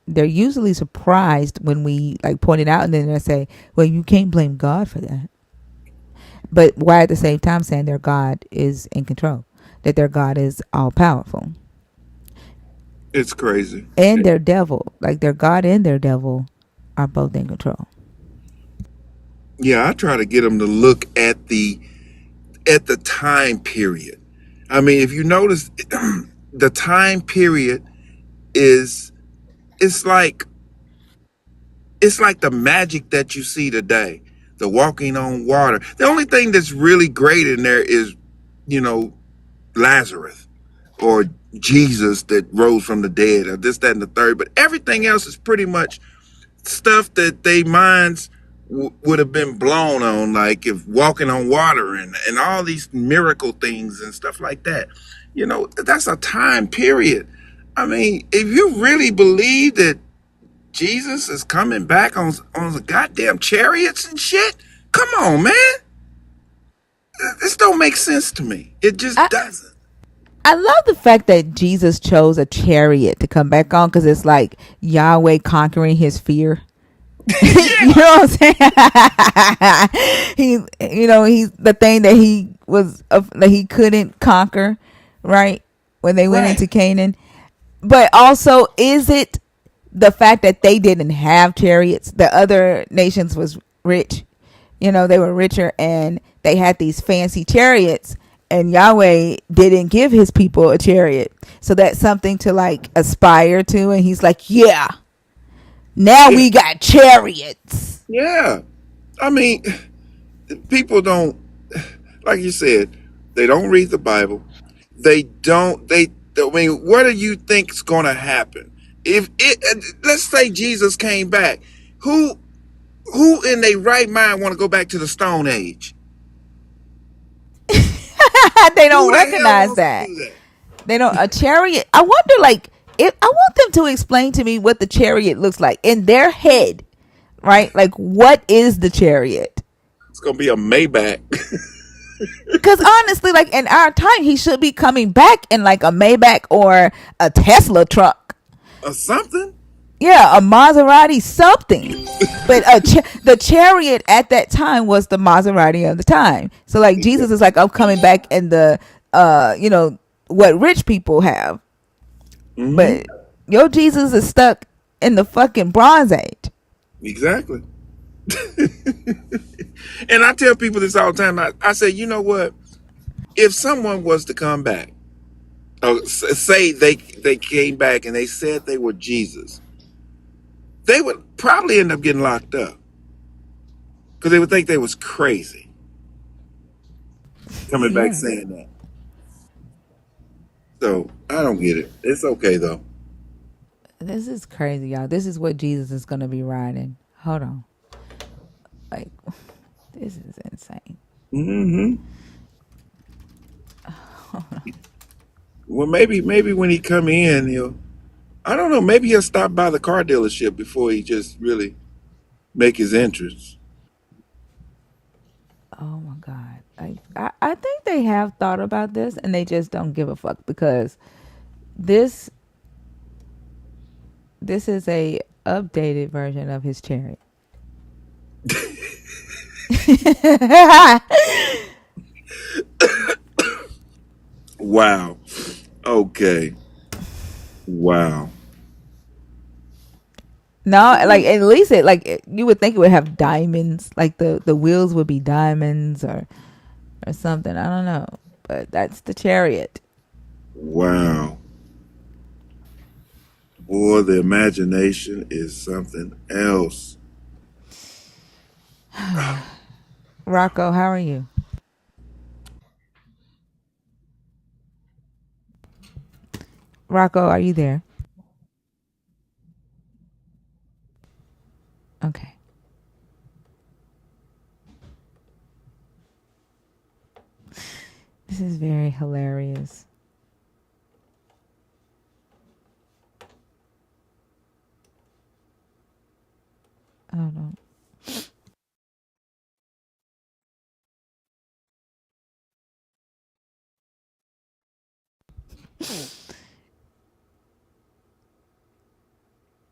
They're usually surprised when we like point it out, and then they say, "Well, you can't blame God for that." But why at the same time saying their God is in control, that their God is all powerful, It's crazy. and their devil, like their God and their devil, are both in control. Yeah, I try to get them to look at the time period. I mean, if you notice, the time period is it's like it's like the magic that you see today, the walking on water. The only thing that's really great in there is, you know, Lazarus or Jesus that rose from the dead or this, that, and the third. But everything else is pretty much stuff that they minds would have been blown on, like if walking on water and all these miracle things and stuff like that. You know, that's a time period. I mean, if you really believe that Jesus is coming back on the goddamn chariots and shit, come on, man. This don't make sense to me. It just I doesn't. I love the fact that Jesus chose a chariot to come back on, because it's like Yahweh conquering his fear. You know what I'm saying? He's the thing that that he couldn't conquer, right? When they went Right. into Canaan. But also, is it the fact that they didn't have chariots? The other nations was rich. They were richer and they had these fancy chariots, and Yahweh didn't give his people a chariot. So that's something to like aspire to. And he's like, yeah, now Yeah. we got chariots. Yeah. I mean, people don't, like you said, they don't read the Bible. They don't, I mean, what do you think is going to happen? If let's say Jesus came back, who, in their right mind want to go back to the Stone Age? They Who don't the hell recognize wants to that. do that? They don't. A chariot. I wonder, like, if I want them to explain to me what the chariot looks like in their head, right? Like, what is the chariot? It's going to be a Maybach Because honestly, like in our time, he should be coming back in like a Maybach or a Tesla truck. or something. Yeah, a Maserati something. But the chariot at that time was the Maserati of the time. So like Jesus is like, I'm coming back in the what rich people have. Mm-hmm. But your Jesus is stuck in the fucking Bronze Age. Exactly. And I tell people this all the time. I say, you know what? If someone was to come back, say they came back and they said they were Jesus, they would probably end up getting locked up because they would think they was crazy coming back Yeah. saying that. So I don't get it. It's okay though. This is crazy, y'all. This is what Jesus is gonna be riding. Hold on. Like, this is insane. Mm-hmm. Well, maybe when he come in, I don't know. Maybe he'll stop by the car dealership before he just really make his entrance. Oh my God. I think they have thought about this and they just don't give a fuck, because this is a updated version of his chariot. Wow. Okay. Wow. No, like at least you would think it would have diamonds, like the wheels would be diamonds or something. I don't know, but that's the chariot. Wow. Boy, the imagination is something else. Rocco, how are you? Rocco, are you there? Okay. This is very hilarious. I don't know.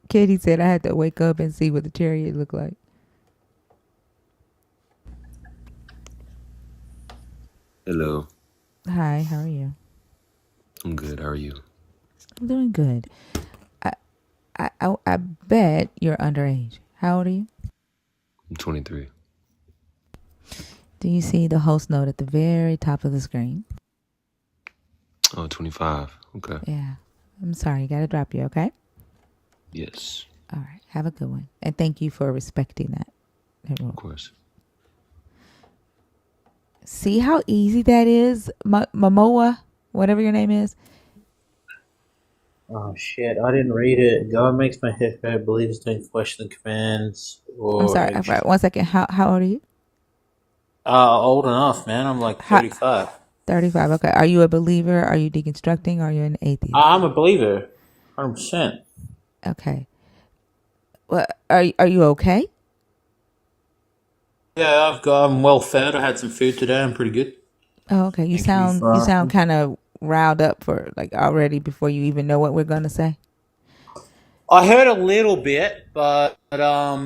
Katie said I had to wake up and see what the chariot looked like. Hello, Hi, how are you? I'm good. How are you? I'm doing good. I I bet you're underage. How old are you? I'm 23. Do you see the host note at the very top of the screen? Oh, 25. Okay. Yeah. I'm sorry, gotta drop you, okay? Yes, All right. Have a good one. And thank you for respecting that of rule. course. See how easy that is, Momoa, whatever your name is? Oh shit! I didn't read it. God makes my head bad. Believes don't question the commands I'm or sorry. anxious. 1 second. How old are you? Old enough, man. I'm like How, 35. 35. Okay. Are you a believer? Are you deconstructing? Or are you an atheist? I'm a believer, 100%. Okay. Well, are you okay? Yeah, I'm well fed. I had some food today. I'm pretty good. Oh, okay. You Thank you sound for you sound asking. kind of riled up for like already before you even know what we're gonna say. I heard a little bit, but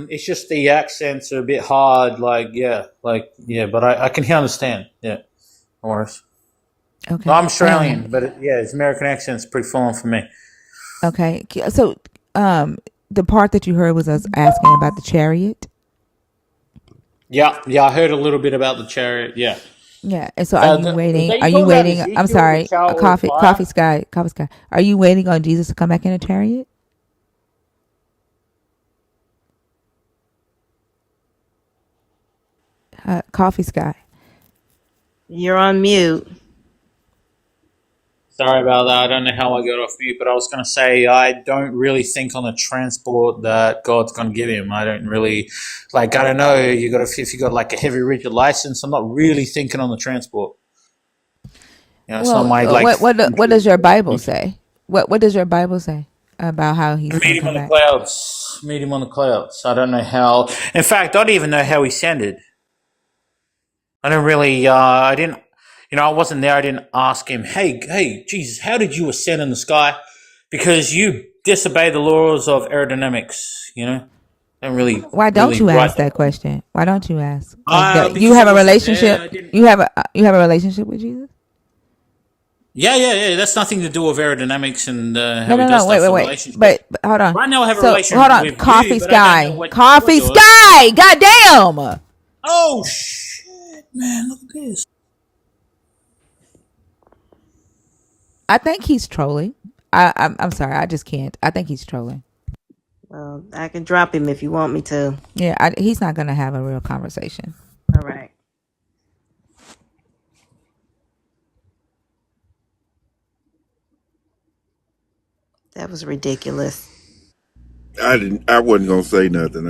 it's just the accents are a bit hard. But I can understand. Yeah, no worries. No, Okay. I'm Australian, but it's American accent's pretty full on for me. Okay. So, the part that you heard was us asking about the chariot. Yeah, I heard a little bit about the chariot. Yeah. Yeah. And so, are you waiting? Are Are you you talking about waiting? I'm Ezekiel, the sorry. A chariot of coffee, fire? coffee sky. Are you waiting on Jesus to come back in a chariot? Coffee sky. You're on mute. Sorry about that. I don't know how I got off mute, but I was going to say I don't really think on the transport that God's going to give him. I don't really I don't know. If you got like a heavy rigid license, I'm not really thinking on the transport. It's not Well, my what does your Bible say? What does your Bible say about how he's going meet to him come on the back? clouds. Meet him on the clouds. I don't know how. In fact, I don't even know how he ascended. I don't really. I didn't. I wasn't there. I didn't ask him. Hey, Jesus, how did you ascend in the sky? Because you disobey the laws of aerodynamics. Don't Why don't really you write ask that. that question? Why don't you ask? Like that, you Because I have a wasn't there. relationship. I didn't. You have a relationship with Jesus. Yeah. That's nothing to do with aerodynamics and No, how he no, does no. Wait, stuff. wait, The wait. relationship. But hold on. Right now, I have a So hold relation on. with you, Coffee but I don't know Sky. what you're Coffee doing. Sky. Goddamn. Oh shit, man! Look at this. I think he's trolling. I'm sorry. I just can't. I think he's trolling. Well, I can drop him if you want me to. Yeah, he's not gonna have a real conversation. All right. That was ridiculous. I wasn't gonna say nothing.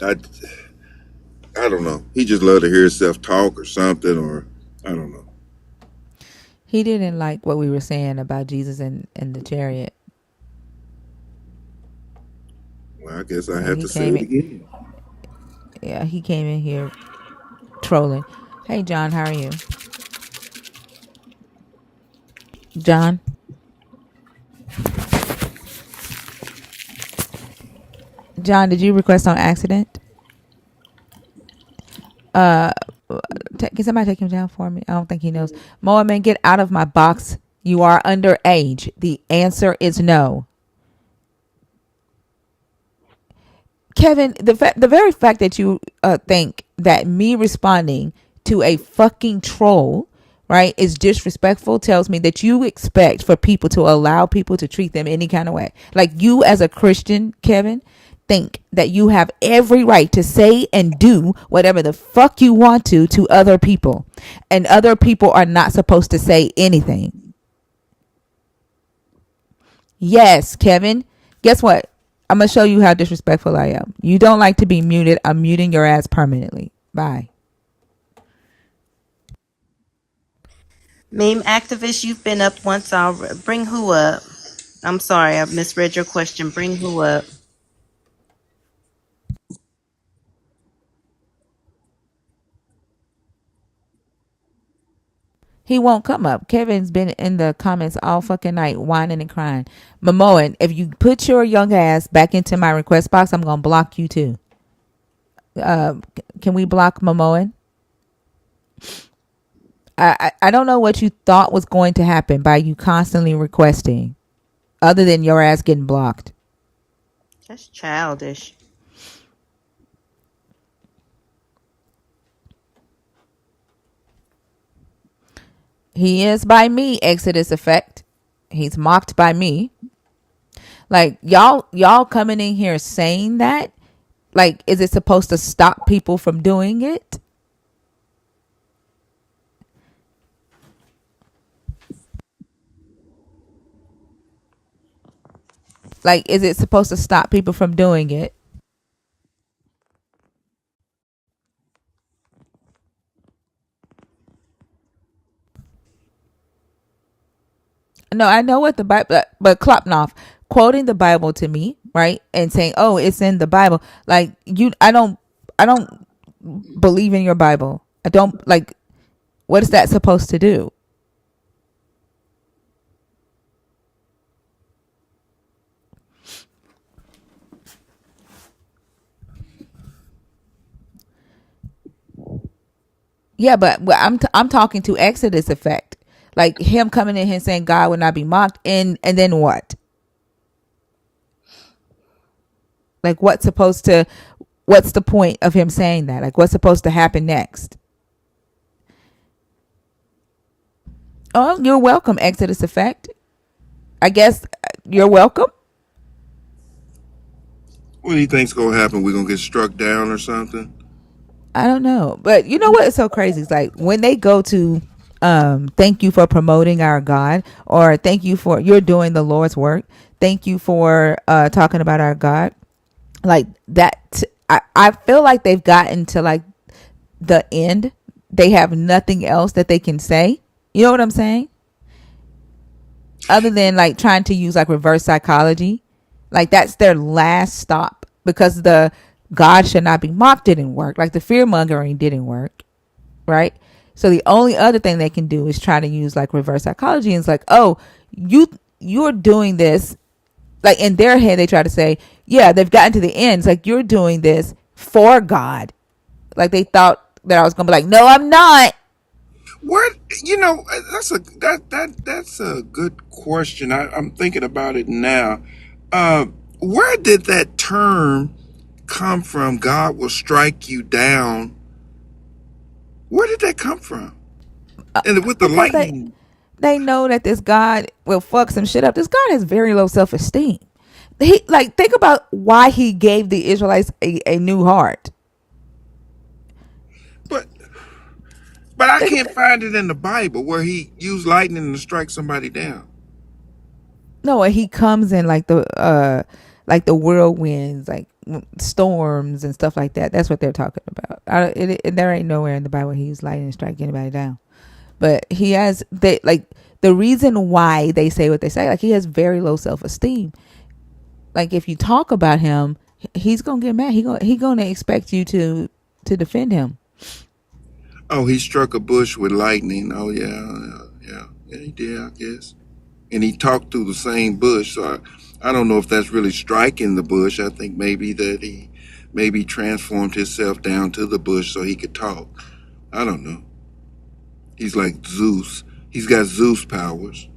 I I don't know. He just loved to hear himself talk or something, or I don't know. He didn't like what we were saying about Jesus and the chariot. Well, I guess I So have he to say came it in. again. Yeah, he came in here trolling. Hey, John, how are you? John, John, did you request on accident? Uh, can somebody take him down for me? I don't think he knows. Moaman, get out of my box. You are underage. The answer is no. Kevin, the very fact that you think that me responding to a fucking troll, right, is disrespectful tells me that you expect for people to allow people to treat them any kind of way. Like you as a Christian, Kevin, think that you have every right to say and do whatever the fuck you want to other people. And other people are not supposed to say anything. Yes, Kevin. Guess what? I'm going to show you how disrespectful I am. You don't like to be muted. I'm muting your ass permanently. Bye. Meme activist, you've been up once. I'll bring who up. I'm sorry, I misread your question. Bring who up. He won't come up. Kevin's been in the comments all fucking night whining and crying. Momoan, if you put your young ass back into my request box, I'm going to block you too. Can we block Momoan? I don't know what you thought was going to happen by you constantly requesting, other than your ass getting blocked. That's childish. He is by me, Exodus effect. He's mocked by me. Like y'all coming in here saying that, like, is it supposed to stop people from doing it? Like, is it supposed to stop people from doing it? No, I know what the Bible, but Klopnoff quoting the Bible to me, right, and saying, "Oh, it's in the Bible." Like you, I don't believe in your Bible. I don't like. What is that supposed to do? Yeah, but I'm talking to Exodus effect, like him coming in here saying God would not be mocked, and then what? Like what's the point of him saying that? Like what's supposed to happen next? Oh, you're welcome, Exodus effect. I guess you're welcome. What do you think's gonna happen? We're gonna get struck down or something? I don't know. But you know what is so crazy? It's like when they go to thank you for promoting our God, or thank you for you're doing the Lord's work. Thank you for talking about our God. Like that I feel like they've gotten to like the end. They have nothing else that they can say. You know what I'm saying? Other than like trying to use like reverse psychology. Like that's their last stop, because the God should not be mocked didn't work. Like the fear mongering didn't work, right? So the only other thing they can do is try to use like reverse psychology, and it's like, oh, you're doing this. Like in their head, they try to say, yeah, they've gotten to the end. It's like you're doing this for God. Like they thought that I was gonna be like, no, I'm not. What that's a good question. I'm thinking about it now. Uh, where did that term come from? God will strike you down. Where did that come from? And with the Because lightning, they know that this God will fuck some shit up. This God has very low self esteem. He like think about why he gave the Israelites a new heart. but but I Think can't about, find it in the Bible where he used lightning to strike somebody down. no, and he comes in like the whirlwinds, like storms and stuff like that. That's what they're talking about. There ain't nowhere in the Bible he used lightning to strike anybody down. But he has they like the reason why they say what they say. Like he has very low self esteem. Like if you talk about him, he's gonna get mad. He gonna expect you to defend him. Oh, he struck a bush with lightning. Oh yeah, he did, I guess. And he talked through the same bush. So I don't know if that's really striking the bush. I think maybe that he maybe transformed himself down to the bush so he could talk. I don't know. He's like Zeus. He's got Zeus powers.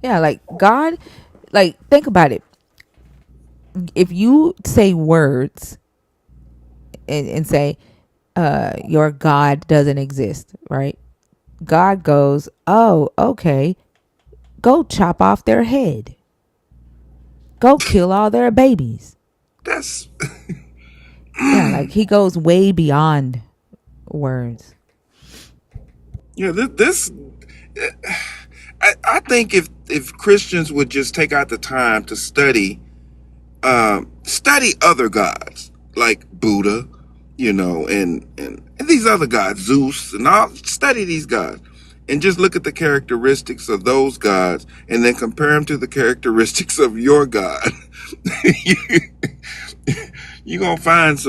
Yeah, like God, like think about it. If you say words and say your God doesn't exist, right? God goes, oh, okay, go chop off their head, go kill all their babies. That's Yeah, like he goes way beyond words. yeah. This I think if Christians would just take out the time to study other gods like Buddha, and these other gods, Zeus, and all. Study these gods and just look at the characteristics of those gods, and then compare them to the characteristics of your God. You're gonna find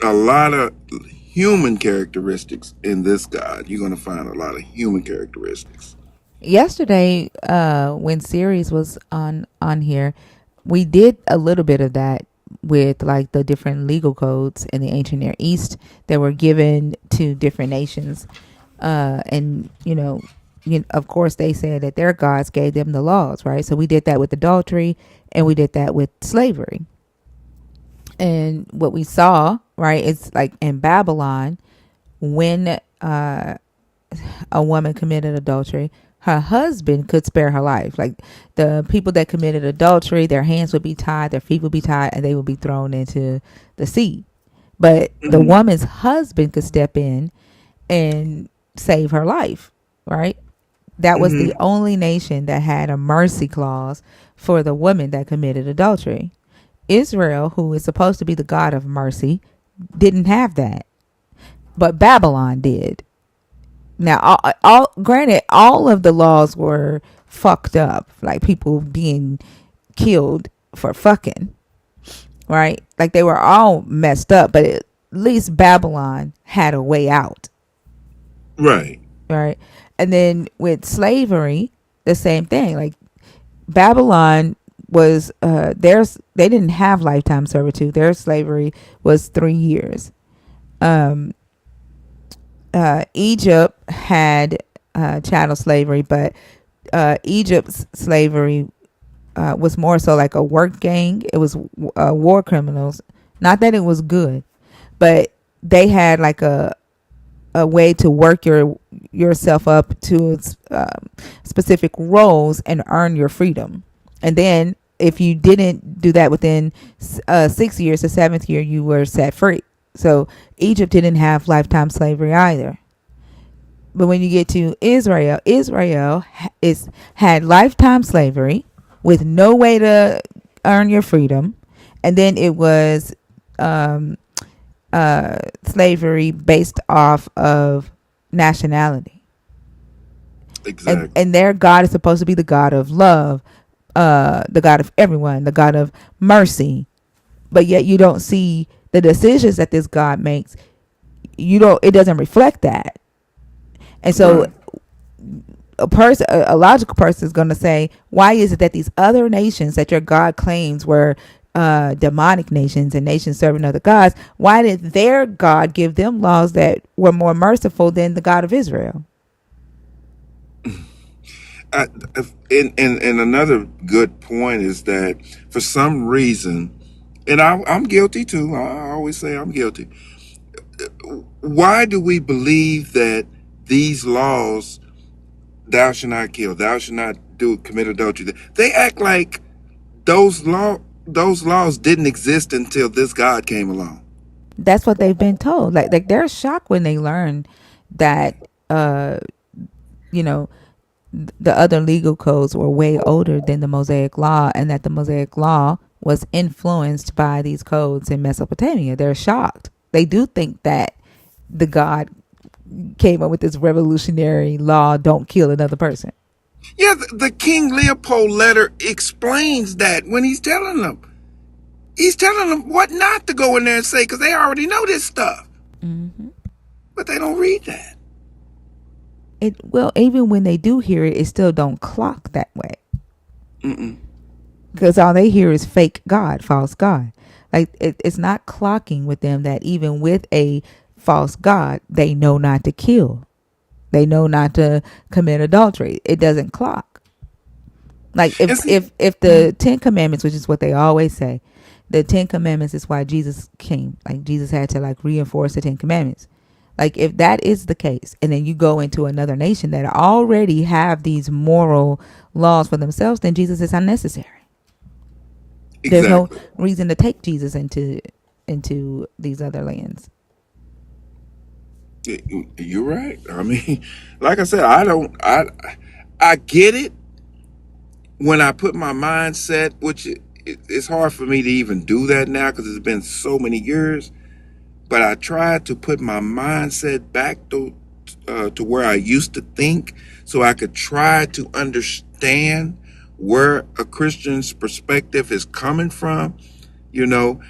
a lot of human characteristics in this God. You're gonna find a lot of human characteristics. Yesterday, when series was on here, we did a little bit of that with like the different legal codes in the ancient Near East that were given to different nations, and of course they said that their gods gave them the laws, right? So we did that with adultery, and we did that with slavery. And what we saw, right, is like in Babylon, when a woman committed adultery, her husband could spare her life. Like the people that committed adultery, their hands would be tied, their feet would be tied, and they would be thrown into the sea. But the Mhm. woman's husband could step in and save her life, right? That was the Mm-hmm. only nation that had a mercy clause for the woman that committed adultery. Israel, who is supposed to be the God of mercy, didn't have that, but Babylon did. Now, granted, all of the laws were fucked up, like people being killed for fucking, right? Like they were all messed up, but at least Babylon had a way out, Right. right? And then with slavery, the same thing. Like Babylon was theirs, they didn't have lifetime servitude. Their slavery was 3 years. Um, Egypt had chattel slavery, but Egypt's slavery was more so like a work gang. It was war criminals. Not that it was good, but they had like a way to work yourself up to specific roles and earn your freedom. And then if you didn't do that within 6 years, the seventh year you were set free. So Egypt didn't have lifetime slavery either. But when you get to Israel, had lifetime slavery with no way to earn your freedom, and then it was slavery based off of nationality. Exactly. And their God is supposed to be the God of love, the God of everyone, the God of mercy. But yet you don't see the decisions that this God makes. It doesn't reflect that. And so Right. a logical person is going to say, why is it that these other nations that your God claims were demonic nations and nations serving other gods, why did their God give them laws that were more merciful than the God of Israel? I, and another good point is that for some reason, and I'm guilty too. I always say I'm guilty. Why do we believe that these laws, thou shalt not kill, thou shalt not commit adultery, they act like those laws didn't exist until this God came along? That's what they've been told. Like they're shocked when they learn that you know the other legal codes were way older than the Mosaic Law, and that the Mosaic Law was influenced by these codes in Mesopotamia. They're shocked. They do think that the God came up with this revolutionary law: don't kill another person. Yeah, the King Leopold letter explains that when he's telling them. He's telling them what not to go in there and say because they already know this stuff, Mm-hmm. but they don't read that. Well, even when they do hear it, it still don't clock that way, Mm-mm. because all they hear is fake God, false God. Like it's not clocking with them that even with a false God, they know not to kill. They know not to commit adultery. It doesn't clock. Like And see, if the Ten Commandments, which is what they always say, the Ten Commandments is why Jesus came. Like Jesus had to like reinforce the Ten Commandments. Like if that is the case, and then you go into another nation that already have these moral laws for themselves, then Jesus is unnecessary. There's no exactly. reason to take Jesus into these other lands. You're right. I mean, like I said, I don't. I get it when I put my mindset, which it's hard for me to even do that now because it's been so many years. But I try to put my mindset back to where I used to think, so I could try to understand where a Christian's perspective is coming from. You know,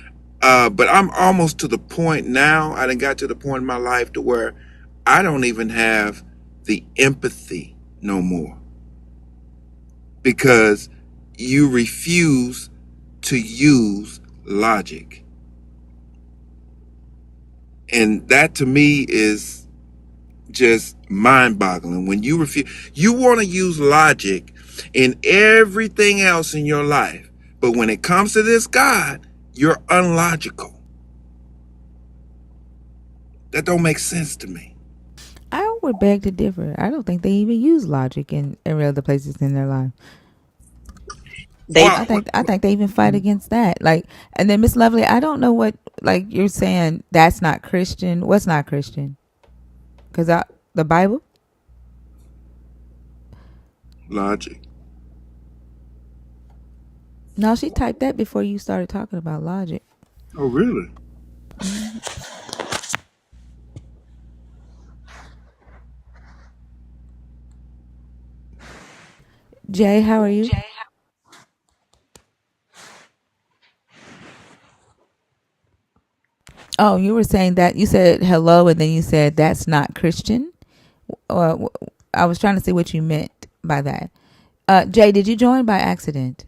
but I'm almost to the point now. I done got to the point in my life to where I don't even have the empathy no more because you refuse to use logic. And that to me is just mind boggling. When you refuse, you want to use logic in everything else in your life. But when it comes to this God, you're unlogical. That don't make sense to me. I would beg to differ. I don't think they even use logic in every other places in their life. They Well, I think they even fight against that. Like, and then Miss Lovely, I don't know what, like you're saying that's not Christian. What's not Christian? Because The Bible? Logic. No, she typed that before you started talking about logic. Oh, really? Jay, how are you? Oh, you were saying that you said hello and then you said that's not Christian. Or I was trying to see what you meant by that. Jay, did you join by accident?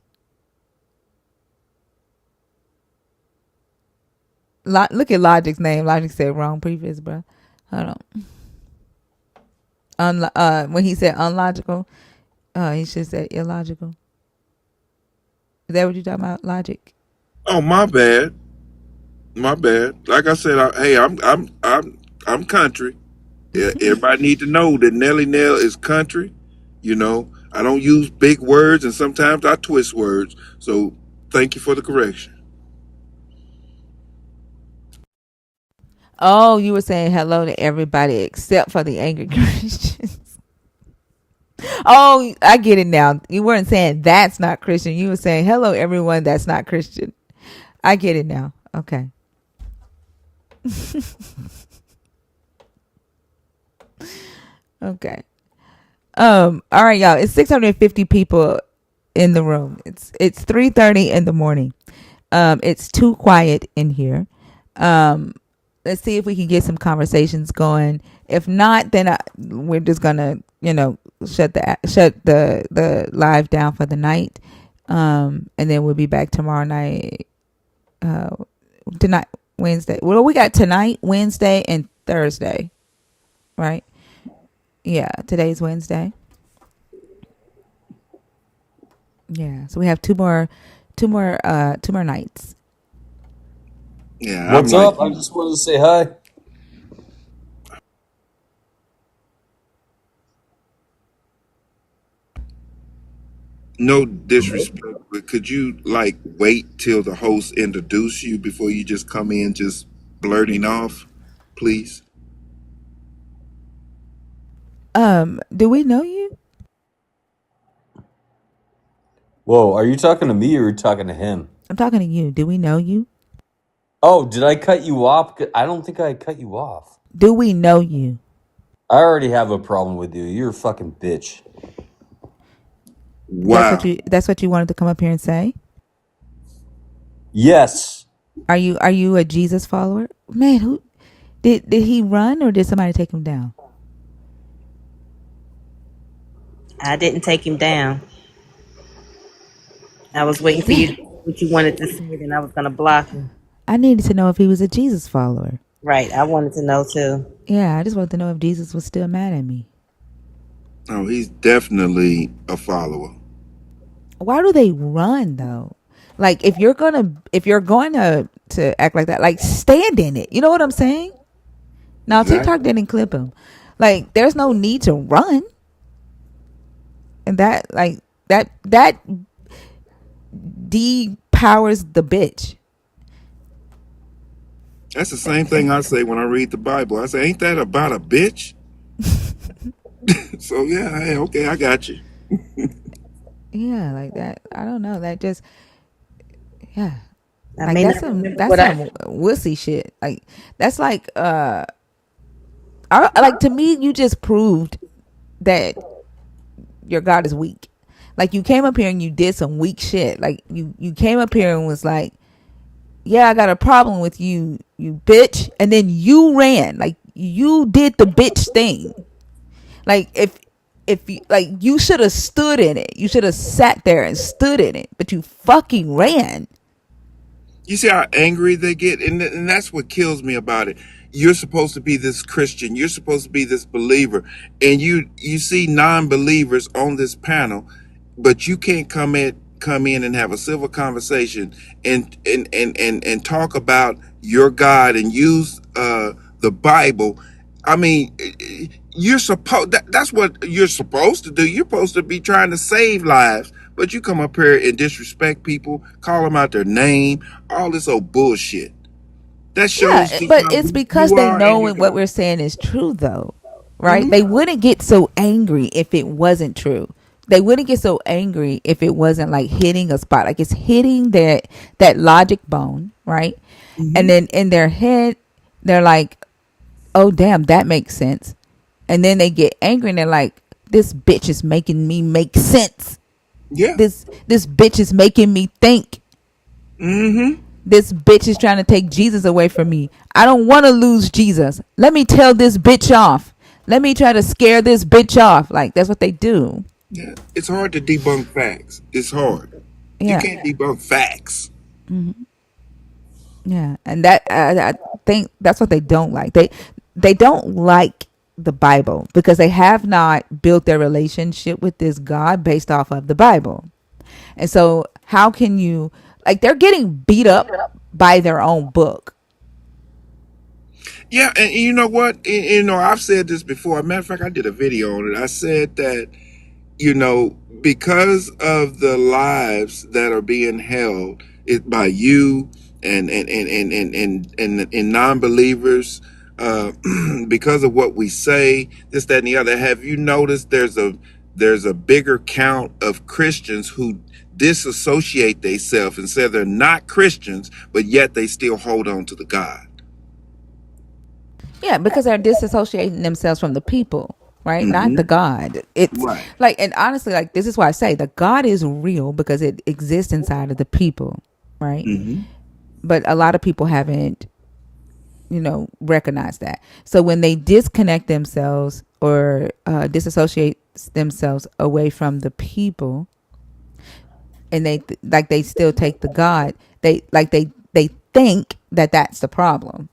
Look at Logic's name. Logic said wrong previous, bro. Hold on. When he said unlogical, he should say illogical. Is that what you're talking about? Logic. Oh, my bad. My bad. Like I said, hey, I'm country. Everybody need to know that Nelly Nell is country. I don't use big words, and sometimes I twist words. So thank you for the correction. Oh, you were saying hello to everybody except for the angry Christians. Oh, I get it now. You weren't saying that's not Christian. You were saying hello everyone that's not Christian. I get it now. Okay. Okay. All right, y'all. It's 650 people in the room. It's 3:30 in the morning. It's too quiet in here. Let's see if we can get some conversations going. If not, then we're just gonna, shut the live down for the night. And then we'll be back tomorrow night. Tonight, Wednesday. Well, we got tonight, Wednesday, and Thursday, right? Yeah, today's Wednesday. Yeah, so we have two more nights. Yeah, I'm What's like, up? I just wanted to say hi. no disrespect, but could you like wait till the host introduce you before you just come in just blurting off, please? Do we know you? Whoa, are you talking to me or are you talking to him? I'm talking to you. Do we know you? Oh, did I cut you off? I don't think I cut you off. Do we know you? I already have a problem with you. You're a fucking bitch. Wow. That's what you wanted to come up here and say? Yes. Are you a Jesus follower? Man, who did he run or did somebody take him down? I didn't take him down. I was waiting for you to Damn. say what you wanted to say, and I was going to block him. I needed to know if he was a Jesus follower. Right. I wanted to know too. Yeah, I just wanted to know if Jesus was still mad at me. Oh, he's definitely a follower. Why do they run though? Like if you're going to act like that, like stand in it. You know what I'm saying? Now TikTok Exactly. didn't clip him. Like there's no need to run. And that depowers the bitch. That's the same thing I say when I read the Bible. I say, ain't that about a bitch? So yeah, hey, okay, I got you. Yeah, like that. I don't know. That just yeah. I Like may that's not some remember what I. wussy shit. Like that's like like to me you just proved that your God is weak. Like you came up here and you did some weak shit. Like you came up here and was like, "Yeah, I got a problem with you, you bitch." And then you ran. Like you did the bitch thing. Like if you like you should have stood in it. You should have sat there and stood in it, but you fucking ran. You see how angry they get, and that's what kills me about it. You're supposed to be this Christian. You're supposed to be this believer, and you see non-believers on this panel, but you can't come in and have a civil conversation and talk about your God and use the Bible. I mean, that's what you're supposed to do. You're supposed to be trying to save lives, but you come up here and disrespect people, call them out their name, all this old bullshit. That shows Yeah, just but how it's weak because you they are know and your what God. we're saying is true though. right? They wouldn't get so angry if it wasn't true. They wouldn't get so angry if it wasn't like hitting a spot, like it's hitting that logic bone, right? And then in their head, they're like, "Oh damn, that makes sense." And then they get angry and they're like, "This bitch is making me make sense. Yeah. This bitch is making me think. Mm-hmm. This bitch is trying to take Jesus away from me. I don't want to lose Jesus. Let me tell this bitch off. Let me try to scare this bitch off." Like that's what they do. Yeah. It's hard to debunk facts. It's hard. You Yeah, can't debunk facts. yeah, and that I think that's what they don't like. They don't like the Bible because they have not built their relationship with this God based off of the Bible. And so, how can you like? They're getting beat up by their own book. Yeah, and you know what? I've said this before. As a matter of fact, I did a video on it. I said that, because of the lives that are being held by you and non-believers, because of what we say, this, that, and the other. Have you noticed there's a bigger count of Christians who disassociate themselves and say they're not Christians, but yet they still hold on to the God? Yeah, because they're disassociating themselves from the people, right? Not the God. It's Right. like, and honestly, like this is why I say the God is real because it exists inside of the people, right? But a lot of people haven't, recognized that. So when they disconnect themselves or disassociate themselves away from the people, and they still take the God, they think that that's the problem.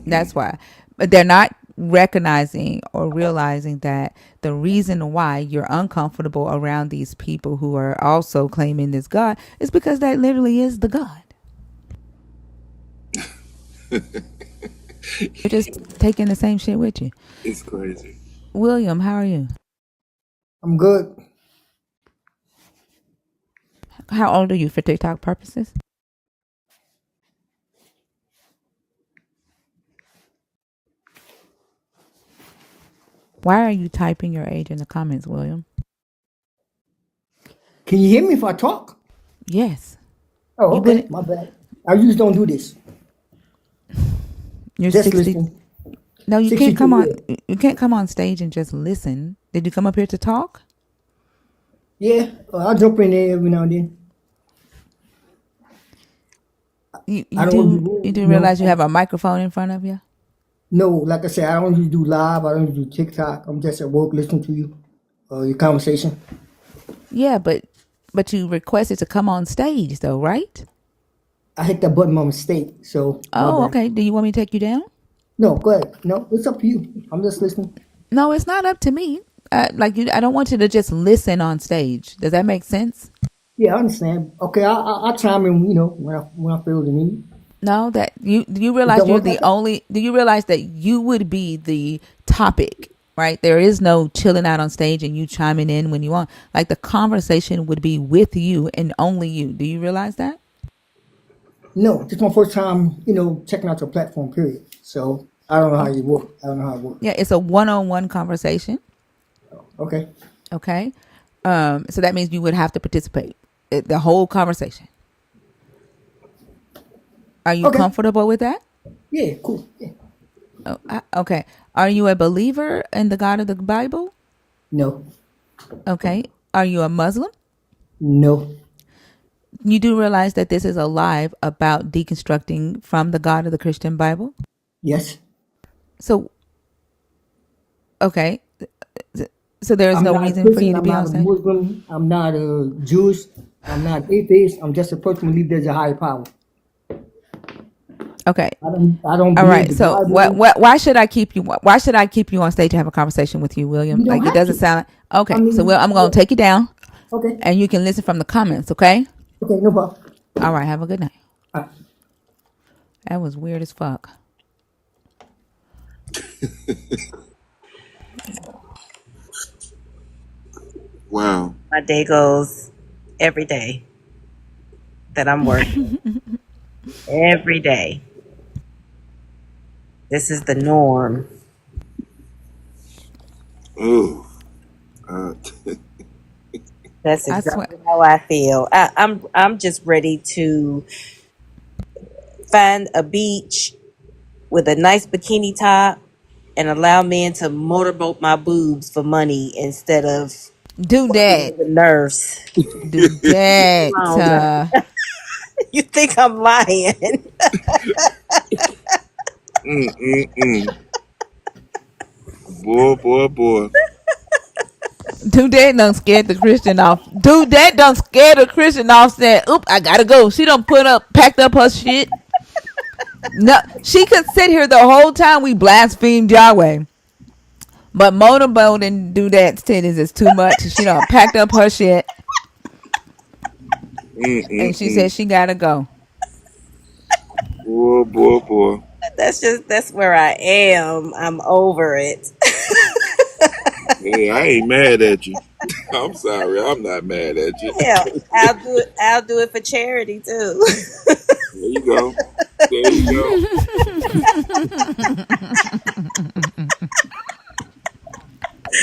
That's why. But they're not recognizing or realizing that the reason why you're uncomfortable around these people who are also claiming this God is because that literally is the God. You're just taking the same shit with you. It's crazy. William, how are you? I'm good. How old are you for TikTok purposes? Why are you typing your age in the comments, William? Can you hear me if I talk? Yes. Oh, You okay. wouldn't. My bad. I usually don't do this. You're Just 60. listen. No, you can't 62 come on. years. You can't come on stage and just listen. Did you come up here to talk? Yeah, I'll jump in there every now and then. You I you don't want to do be you rude, do realize you have a microphone in front of you? No, like I said, I don't usually do live. I don't usually do TikTok. I'm just at work listening to you, your conversation. Yeah, but you requested to come on stage though, right? I hit that button by mistake, so my Oh, bad. okay. Do you want me to take you down? No, go ahead. No, it's up to you. I'm just listening. No, it's not up to me. I don't want you to just listen on stage. Does that make sense? Yeah, I understand. Okay, I'll chime in, when I feel the need. No, that you do you Does realize that you're work the like that? only do you realize that you would be the topic, right? There is no chilling out on stage and you chiming in when you want. Like the conversation would be with you and only you. Do you realize that? No, this is my first time, checking out your platform, period. So I don't know how Oh, you work. I don't know how it works. yeah, it's a one-on-one conversation, Okay. okay? So that means you would have to participate the whole conversation. Are you Okay. comfortable with that? Yeah, cool. Yeah. Oh, okay. Are you a believer in the God of the Bible? No. Okay. Are you a Muslim? No. You do realize that this is a live about deconstructing from the God of the Christian Bible? Yes. So, okay. So there is I'm no not a reason for you Christian. to I'm be not on a stage? Muslim. I'm not a Jewish. I'm not atheist. I'm just a person who believes there's a higher power. Okay. I don't All believe right. the So Bible. why should I keep you why should I keep you on stage to have a conversation with you, William? You don't Like it have doesn't to. sound I okay. So mean, I'm going yeah. to take you down Okay. and you can listen from the comments, okay? Okay, no problem. All right. Have a good night. All right. That was weird as fuck. Wow. My day goes every day that I'm working. Every day. This is the norm. Ooh. Uh, That's I swear. exactly how I feel. I'm just ready to find a beach with a nice bikini top and allow men to motorboat my boobs for money instead of Do working that. as a nurse Do that. longer. You think I'm lying? mm. Boy. Do that done scared the Christian off. Do that done scared the Christian off saying, oop, I gotta go. She done packed up her shit. No, she could sit here the whole time we blasphemed Yahweh. But motorboat and do that titties is too much. She done packed up her shit and she said Mm. she gotta go. Boy. That's where I am. I'm over it. Hey, I ain't mad at you. I'm sorry. I'm not mad at you. Hell, I'll do it for charity too. There you go. There you go.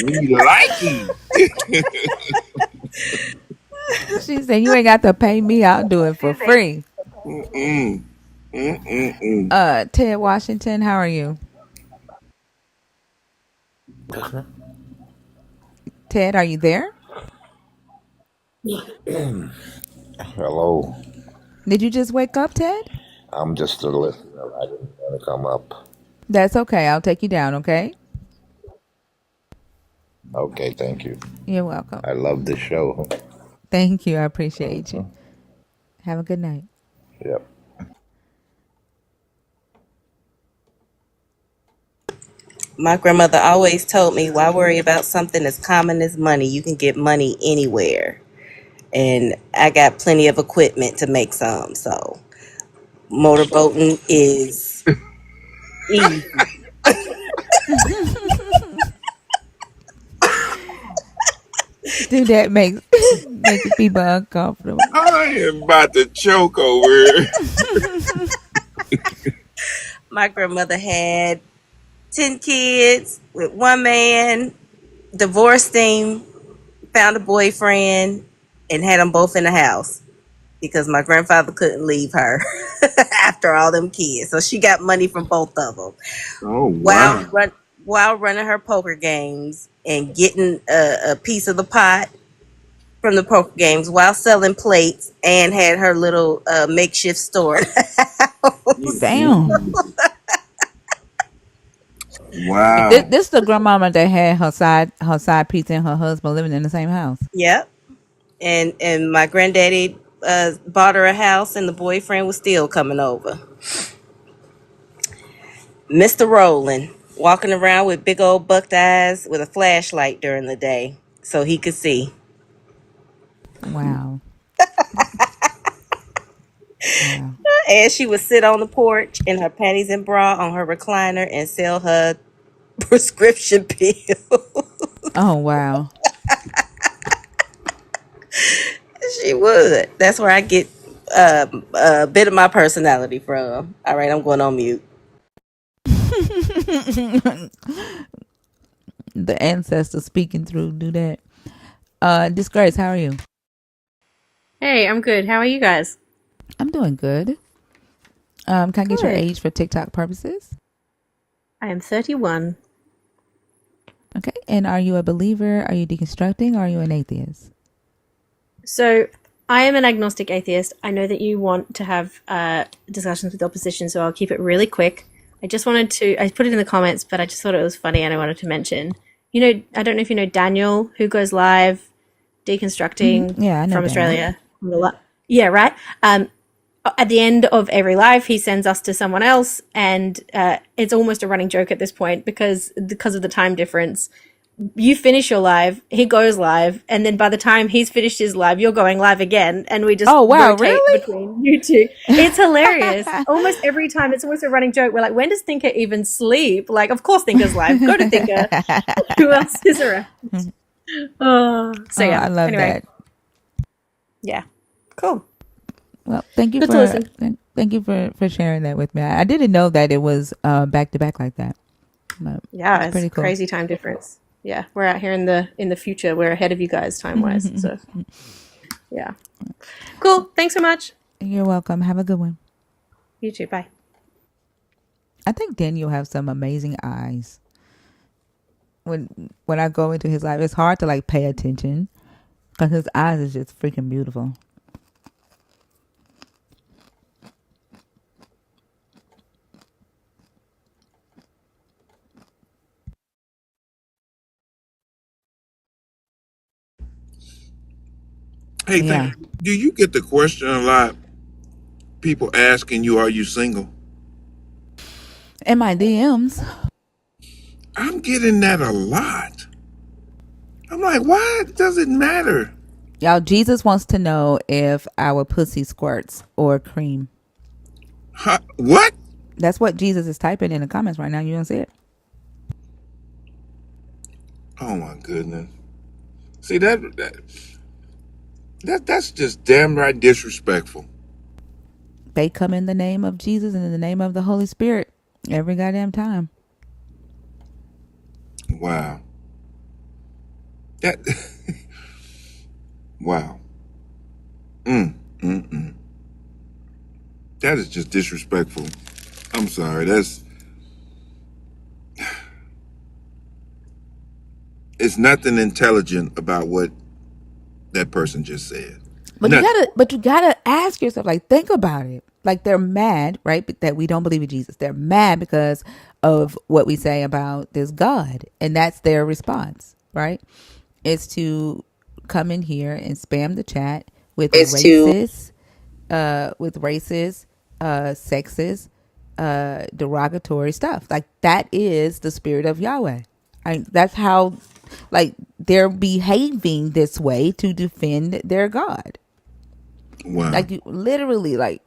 Me likey. She said, you ain't got to pay me. I'll do it for free. Mm. Mm. Ted Washington, how are you? Ted, are you there? Hello. Did you just wake up, Ted? I'm just a listener. I didn't want to come up. That's okay. I'll take you down, okay? Okay, thank you. You're welcome. I love the show. Thank you. I appreciate you. Have a good night. Yep. My grandmother always told me, why worry about something as common as money? You can get money anywhere. And I got plenty of equipment to make some. So motorboating is easy. Do that making people uncomfortable. I am about to choke over here. My grandmother had 10 kids with one man, divorced him, found a boyfriend, and had them both in the house because my grandfather couldn't leave her after all them kids. So she got money from both of them Oh while wow. while running her poker games and getting a piece of the pot from the poker games while selling plates and had her little makeshift store. Damn. This, Wow. this is the grandmama that had her side piece and her husband living in the same house. Yep. And my granddaddy bought her a house and the boyfriend was still coming over. Mr. Rowland, walking around with big old bucked eyes with a flashlight during the day so he could see. Wow. Wow. And she would sit on the porch in her panties and bra on her recliner and sell her prescription pills. Oh, wow. She would. That's where I get a bit of my personality from. All right, I'm going on mute. The ancestors speaking through do that. Disgrace, how are you? Hey, I'm good. How are you guys? I'm doing good. Can I get your Good. age for TikTok purposes? I am 31. Okay. And are you a believer? Are you deconstructing? Or are you an atheist? So, I am an agnostic atheist. I know that you want to have discussions with the opposition, so I'll keep it really quick. I put it in the comments, but I just thought it was funny and I wanted to mention. I don't know if you know Daniel, who goes live deconstructing Yeah, I know from Daniel. Australia. Yeah, right. At the end of every live, he sends us to someone else, and it's almost a running joke at this point because of the time difference. You finish your live, he goes live, and then by the time he's finished his live, you're going live again, and we just Oh, wow. rotate Really? between you two. It's hilarious. Almost every time, it's almost a running joke. We're like, when does Thinker even sleep? Like, of course Thinker's live. Go to Thinker. Who else is around? So yeah. I love Anyway, that. yeah. Cool. Well, thank you Good to for listen. thank you for sharing that with me. I didn't know that it was back to back like that. But Yeah, it's it's pretty cool. crazy time difference. Yeah, we're out here in the future. We're ahead of you guys time wise. So yeah, cool. Thanks so much. You're welcome. Have a good one. You too. Bye. I think Daniel have some amazing eyes. When I go into his life, it's hard to like pay attention because his eyes is just freaking beautiful. Hey, Yeah. do you get the question a lot? People asking you, "Are you single?" In my DMs, I'm getting that a lot. I'm like, why does it matter? y'all, Jesus wants to know if our pussy squirts or cream. Huh? What? That's what Jesus is typing in the comments right now. You don't see it? Oh my goodness! See that's just damn right disrespectful. They come in the name of Jesus and in the name of the Holy Spirit every goddamn time. Wow. That. Wow. Mm. That is just disrespectful. I'm sorry. It's nothing intelligent about what that person just said. But Nothing. you gotta ask yourself, like, think about it. Like, they're mad, right? That we don't believe in Jesus. They're mad because of what we say about this God. And that's their response, right? Is to come in here and spam the chat with It's to racist, sexist, derogatory stuff. Like, that is the spirit of Yahweh. That's how, like, they're behaving this way to defend their God. Wow. Like, you literally, like,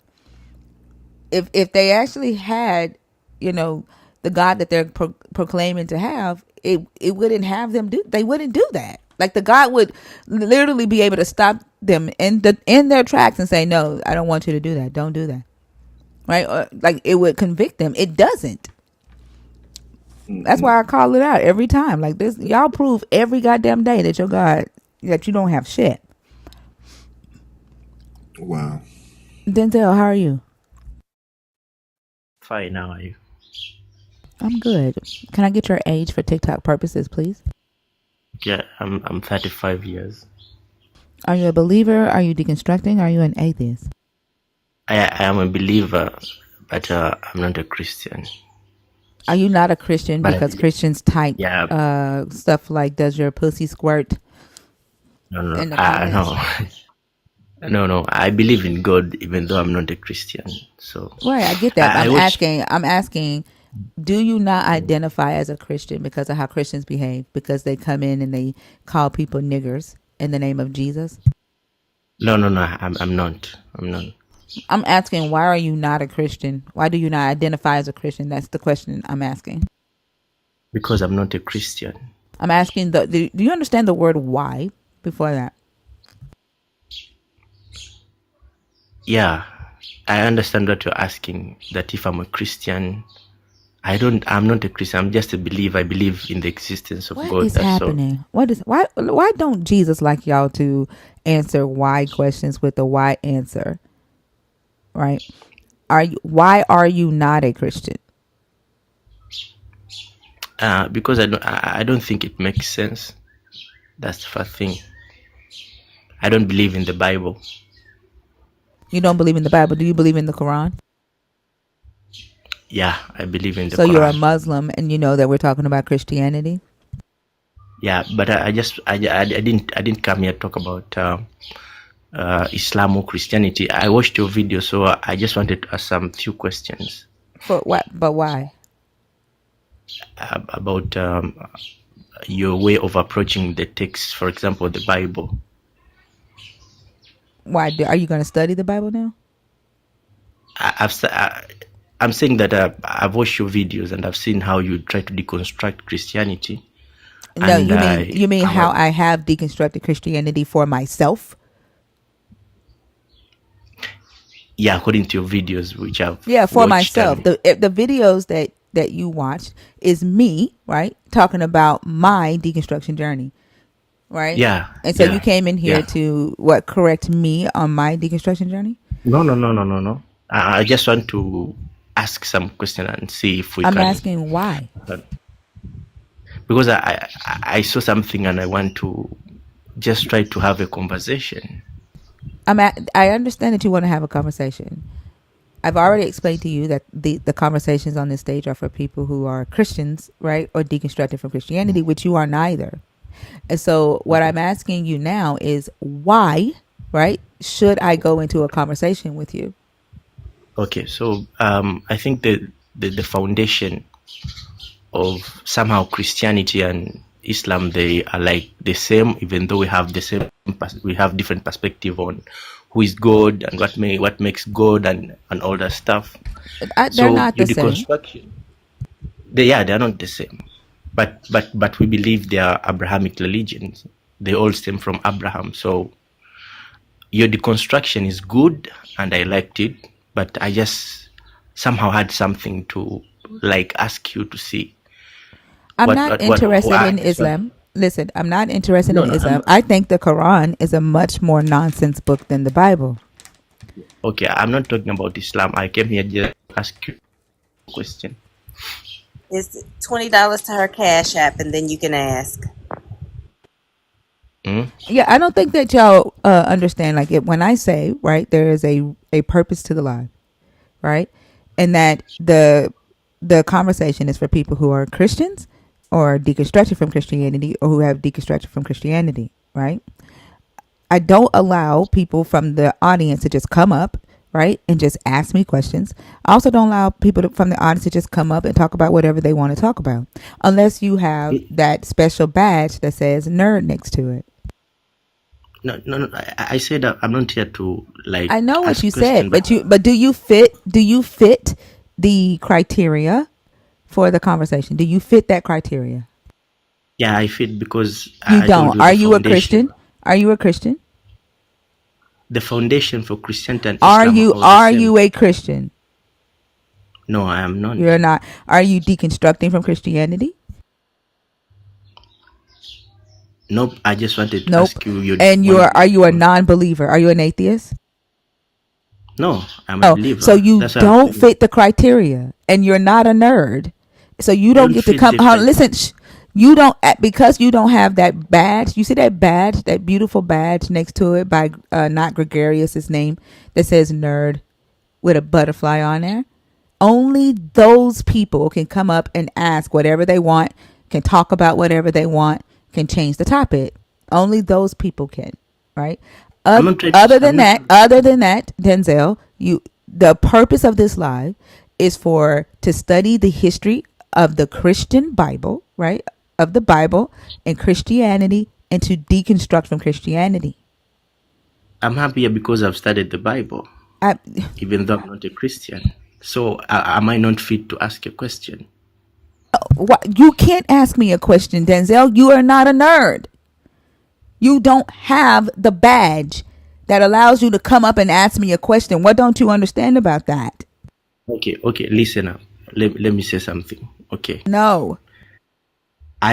if they actually had, the God that they're proclaiming to have, it wouldn't have them do. They wouldn't do that. Like, the God would literally be able to stop them in their tracks and say, "No, I don't want you to do that. Don't do that." Right? Or, like, it would convict them. It doesn't. That's why I call it out every time. Like, this, y'all prove every goddamn day that your God, that you don't have shit. Wow. Denzel, how are you? Fine, how are you? I'm good. Can I get your age for TikTok purposes, please? Yeah, I'm 35 years. Are you a believer? Are you deconstructing? Are you an atheist? I am a believer, but I'm not a Christian. Are you not a Christian But I because believe, Christians type yeah, stuff like "Does your pussy squirt" no, in the comments? no. I believe in God, even though I'm not a Christian. So Right, I get that. But I watch. I'm asking, do you not identify as a Christian because of how Christians behave? Because they come in and they call people niggers in the name of Jesus? No, I'm not. I'm not. I'm asking, why are you not a Christian? Why do you not identify as a Christian? That's the question I'm asking. Because I'm not a Christian. I'm asking, do you understand the word "why" before that? Yeah, I understand what you're asking. That if I'm a Christian, I'm not a Christian. I'm just a believer. I believe in the existence of What God. is That's all. happening? Why don't Jesus like y'all to answer why questions with a why answer? Right? Why are you not a Christian? Because I don't think it makes sense. That's the first thing. I don't believe in the Bible. You don't believe in the Bible. Do you believe in the Quran? Yeah, I believe in the So you're a Quran. Muslim and you know that we're talking about Christianity? Yeah, but I didn't come here to talk about Islam or Christianity. I watched your video, so I just wanted to ask some few questions For what? But why? about your way of approaching the text. For example, the Bible. Why? Are you going to study the Bible now? I'm saying that I've watched your videos and I've seen how you try to deconstruct Christianity. No, And you mean how I have deconstructed Christianity for myself? yeah, according to your videos, which I've Yeah, for watched, myself. and The videos that that you watched is me, right, talking about my deconstruction journey, right? Yeah, And so you yeah, came in here yeah. to correct me on my deconstruction journey. No, no, no, no, no, no. I just want to ask some question and see if we I'm can, asking why. because I saw something and I want to just try to have a conversation. I understand that you want to have a conversation. I've already explained to you that the conversations on this stage are for people who are Christians, right, or deconstructed from Christianity, which you are neither. And so what Okay. I'm asking you now is why, right, should I go into a conversation with you? Okay. So I think the foundation of somehow Christianity and Islam, they are like the same, even though we have the same, we have different perspective on who is God and what makes God and all that stuff. They're So not your the same. deconstruction, they're not the same, but we believe they are Abrahamic religions. They all stem from Abraham. So your deconstruction is good, and I liked it, but I just somehow had something to like ask you to see I'm not what interested I in just want. Islam. Listen, I'm not interested No, in no, I'm Islam. I think the Quran is a much more nonsense book than the Bible. okay. I'm not talking about Islam. I came here just to ask you a question. It's $20 to her Cash App, and then you can ask. Hmm? Yeah, I don't think that y'all understand. Like when I say, right, there is a purpose to the life, right, and that the conversation is for people who are Christians or deconstructed from Christianity or who have deconstructed from Christianity, right? I don't allow people from the audience to just come up, right, and just ask me questions. I also don't allow people from the audience to just come up and talk about whatever they want to talk about, unless you have that special badge that says nerd next to it. No, no, no. I said that I'm not here to like I know what you ask said, question, but but do you fit the criteria for the conversation? Do you fit that criteria? yeah, I feel because You I told don't. you Are the you a foundation, Christian? Are you a Christian? the foundation for Christianity and Are Islam are you all the are same. you a Christian? No, I am not. You're not. Are you deconstructing from Christianity? Nope. I just wanted to Nope. ask you. You And one of are the you a non-believer? Are you an atheist? no, I'm a Oh, so believer. you That's what I'm don't saying. fit the criteria, and you're not a nerd. So you I don't don't get to fit come. the criteria. Listen, you don't because you don't have that badge. You see that badge, that beautiful badge next to it by not Gregarious' name that says nerd with a butterfly on there. Only those people can come up and ask whatever they want, can talk about whatever they want, can change the topic. Only those people can, right? I'm not trying. Other I'm than not. that, Denzel, the purpose of this live is for to study the history of the Christian Bible, right? Of the Bible and Christianity, and to deconstruct from Christianity. I'm happy here because I've studied the Bible, I, even though I'm not a Christian. So am I not fit to ask a question? you can't ask me a question, Denzel. You are not a nerd. You don't have the badge that allows you to come up and ask me a question. What don't you understand about that? Okay, okay. Listen up. Let me say something. Okay. No,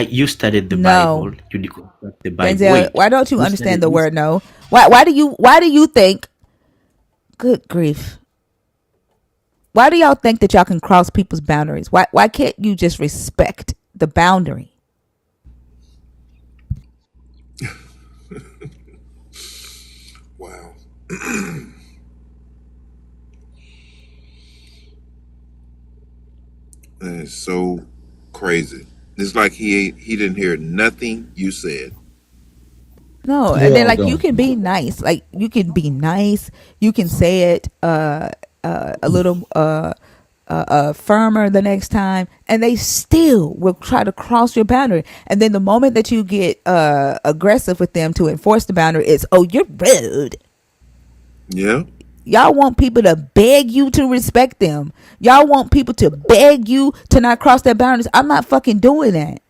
You studied the no, Bible. You deconstruct the Bible. Denzel. Wait. Why don't you You understand studied the this. word no? Why do you think? Good grief! Why do y'all think that y'all can cross people's boundaries? Why can't you just respect the boundary? Wow. That is so crazy. It's like he didn't hear nothing you said. No, and then Yeah, I like you don't. can be nice, like you can be nice. You can say it a little firmer the next time, and they still will try to cross your boundary. And then the moment that you get aggressive with them to enforce the boundary, it's oh you're rude. Yeah. Y'all want people to beg you to respect them. Y'all want people to beg you to not cross their boundaries. I'm not fucking doing that.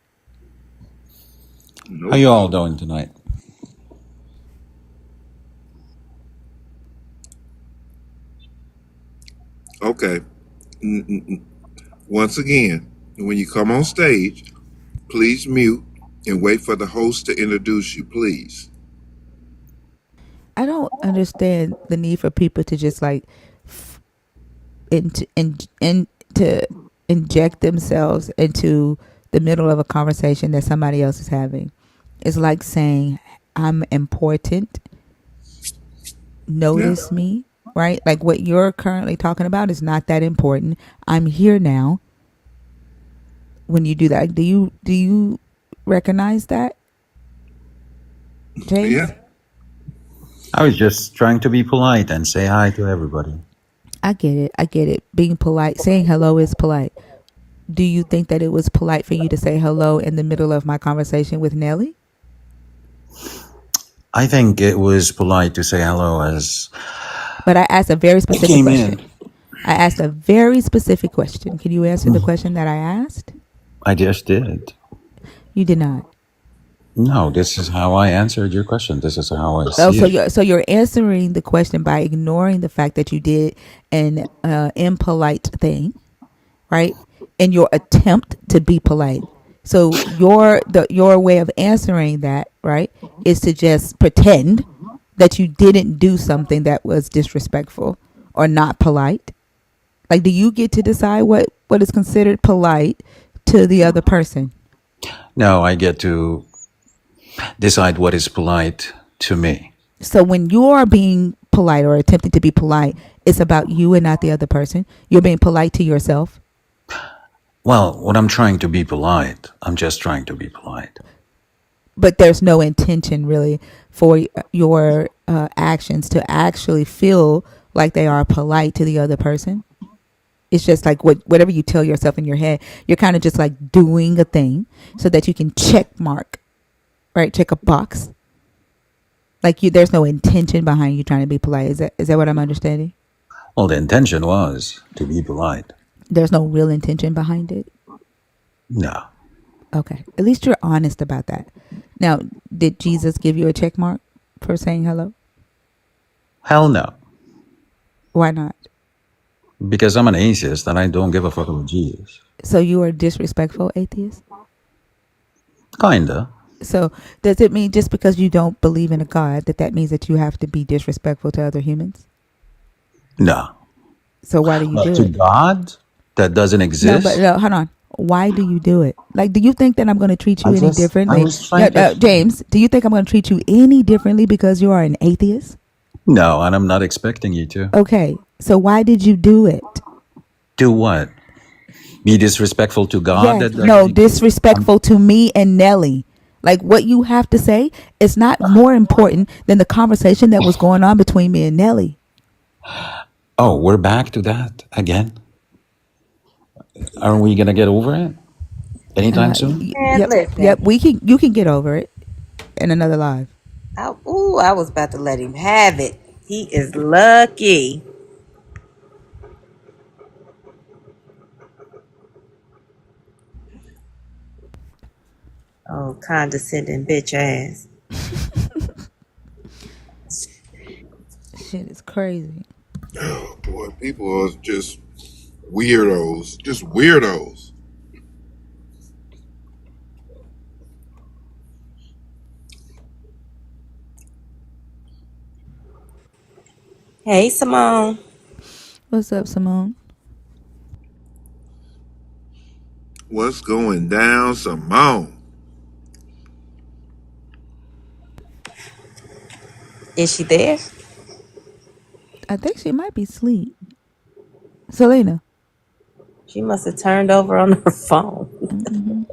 How Nope. you all doing tonight? Okay. Once again, when you come on stage, please mute and wait for the host to introduce you, please. I don't understand the need for people to just like to inject themselves into the middle of a conversation that somebody else is having. It's like saying, I'm important, Yeah. notice me, right? Like what you're currently talking about is not that important. I'm here now. When you do that, do you recognize that, Yeah. James? I was just trying to be polite and say hi to everybody. I get it. I get it. Being polite, saying hello is polite. Do you think that it was polite for you to say hello in the middle of my conversation with Nelly? I think it was polite to say hello as But I asked a very I specific came question. in. I asked a very specific question. Can you answer the question that I asked? I just did. You did not. No, this is how I answered your question. This is how I Oh, see so it. you're answering the question by ignoring the fact that you did an impolite thing, right? In your attempt to be polite. So your way of answering that, right, is to just pretend that you didn't do something that was disrespectful or not polite. Like, do you get to decide what is considered polite to the other person? No, I get to decide what is polite to me. So when you're being polite or attempting to be polite, it's about you and not the other person. You're being polite to yourself, Well, when I'm trying to be polite, I'm just trying to be polite. but there's no intention really for your actions to actually feel like they are polite to the other person. It's just like whatever you tell yourself in your head, you're kind of just like doing a thing so that you can check mark, right? Check a box. Like there's no intention behind you trying to be polite. Is that what I'm understanding? Well, the intention was to be polite. There's no real intention behind it. No. Okay. At least you're honest about that. Now, did Jesus give you a check mark for saying hello? Hell no. Why not? Because I'm an atheist and I don't give a fuck about Jesus. So you are a disrespectful atheist? Kinda. So does it mean just because you don't believe in a God that means that you have to be disrespectful to other humans? No. So why do you But do to it? God, that doesn't No, but exist. no, hold on. Why do you do it? Like, do you think that I'm going to treat you any I differently? was trying to explain. James, do you think I'm going to treat you any differently because you are an atheist? No, and I'm not expecting you to. Okay. So why did you do it? Do what? Be disrespectful to God? Yes. That doesn't No, exist. disrespectful to me and Nelly. Like what you have to say is not more important than the conversation that was going on between me and Nelly. Oh, we're back to that again. Are we gonna get over it anytime soon? And Yep. listen, Yep. You can get over it in another live. I was about to let him have it. He is lucky. Oh, condescending bitch ass. Shit is crazy. Boy, people are just weirdos. Just weirdos. Hey, Simone. What's up, Simone? What's going down, Simone? Is she there? I think she might be asleep. Selena. She must have turned over on her phone. Mm-hmm.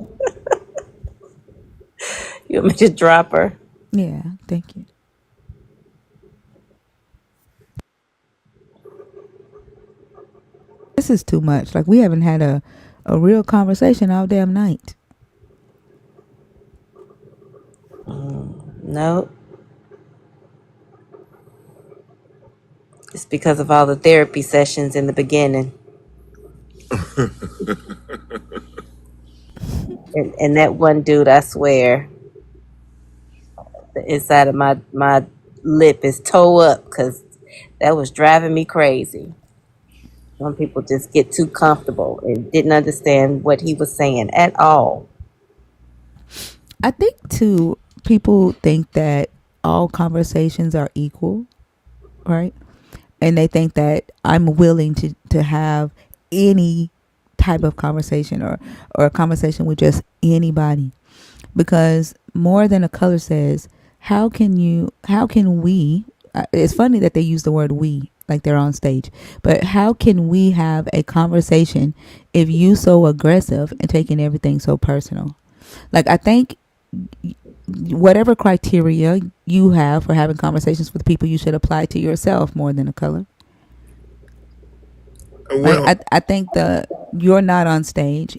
You want me to drop her? Yeah, thank you. This is too much. Like we haven't had a real conversation all damn night. No. It's because of all the therapy sessions in the beginning. And that one dude, I swear, the inside of my lip is toe up because that was driving me crazy. Some people just get too comfortable and didn't understand what he was saying at all. I think too, people think that all conversations are equal, right? And they think that I'm willing to have any type of conversation or a conversation with just anybody. Because more than a color says, how can we, it's funny that they use the word we like they're on stage, but how can we have a conversation if you so aggressive and taking everything so personal? Like, I think whatever criteria you have for having conversations with people, you should apply to yourself more than a color. Right? Well, I think you're not on stage,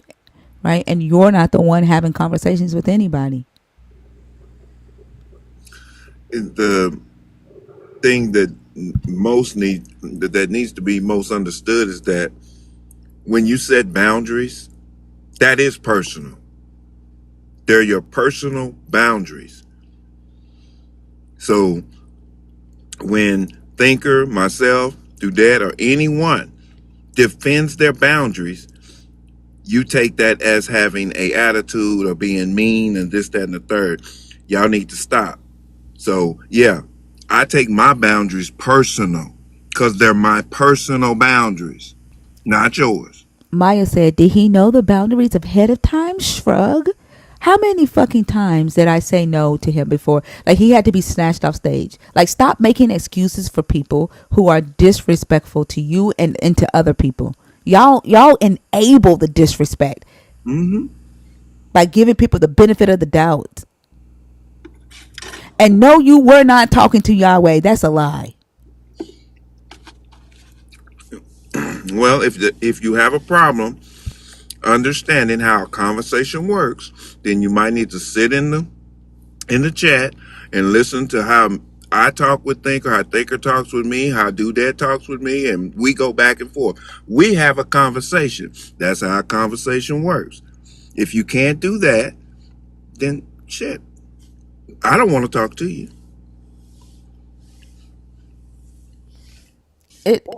right? And you're not the one having conversations with anybody. the thing that that needs to be most understood is that when you set boundaries, that is personal. They're your personal boundaries. So when Thinker, myself, Dudette, or anyone defends their boundaries, you take that as having a attitude or being mean and this, that, and the third. Y'all need to stop. So yeah, I take my boundaries personal because they're my personal boundaries, not yours. Maya said, did he know the boundaries ahead of time? Shrug. How many fucking times did I say no to him before? Like, he had to be snatched off stage. Like, stop making excuses for people who are disrespectful to you and to other people. Y'all enable the disrespect by giving people the benefit of the doubt. And no, you were not talking to Yahweh. That's a lie. Well, if you have a problem understanding how a conversation works, then you might need to sit in the chat and listen to how I talk with Thinker, how Thinker talks with me, how Dudette talks with me, and we go back and forth. We have a conversation. That's how a conversation works. If you can't do that, then shit, I don't want to talk to you.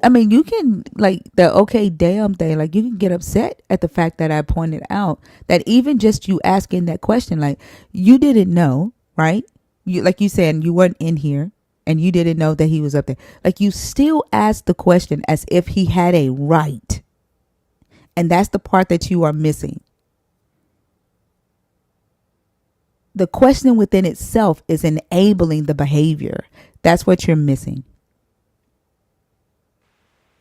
I mean, you can, like, the okay damn thing, like, you can get upset at the fact that I pointed out that even just you asking that question, like, you didn't know, right? You, like you said, you weren't in here and you didn't know that he was up there. Like, you still asked the question as if he had a right. And that's the part that you are missing. The question within itself is enabling the behavior. That's what you're missing.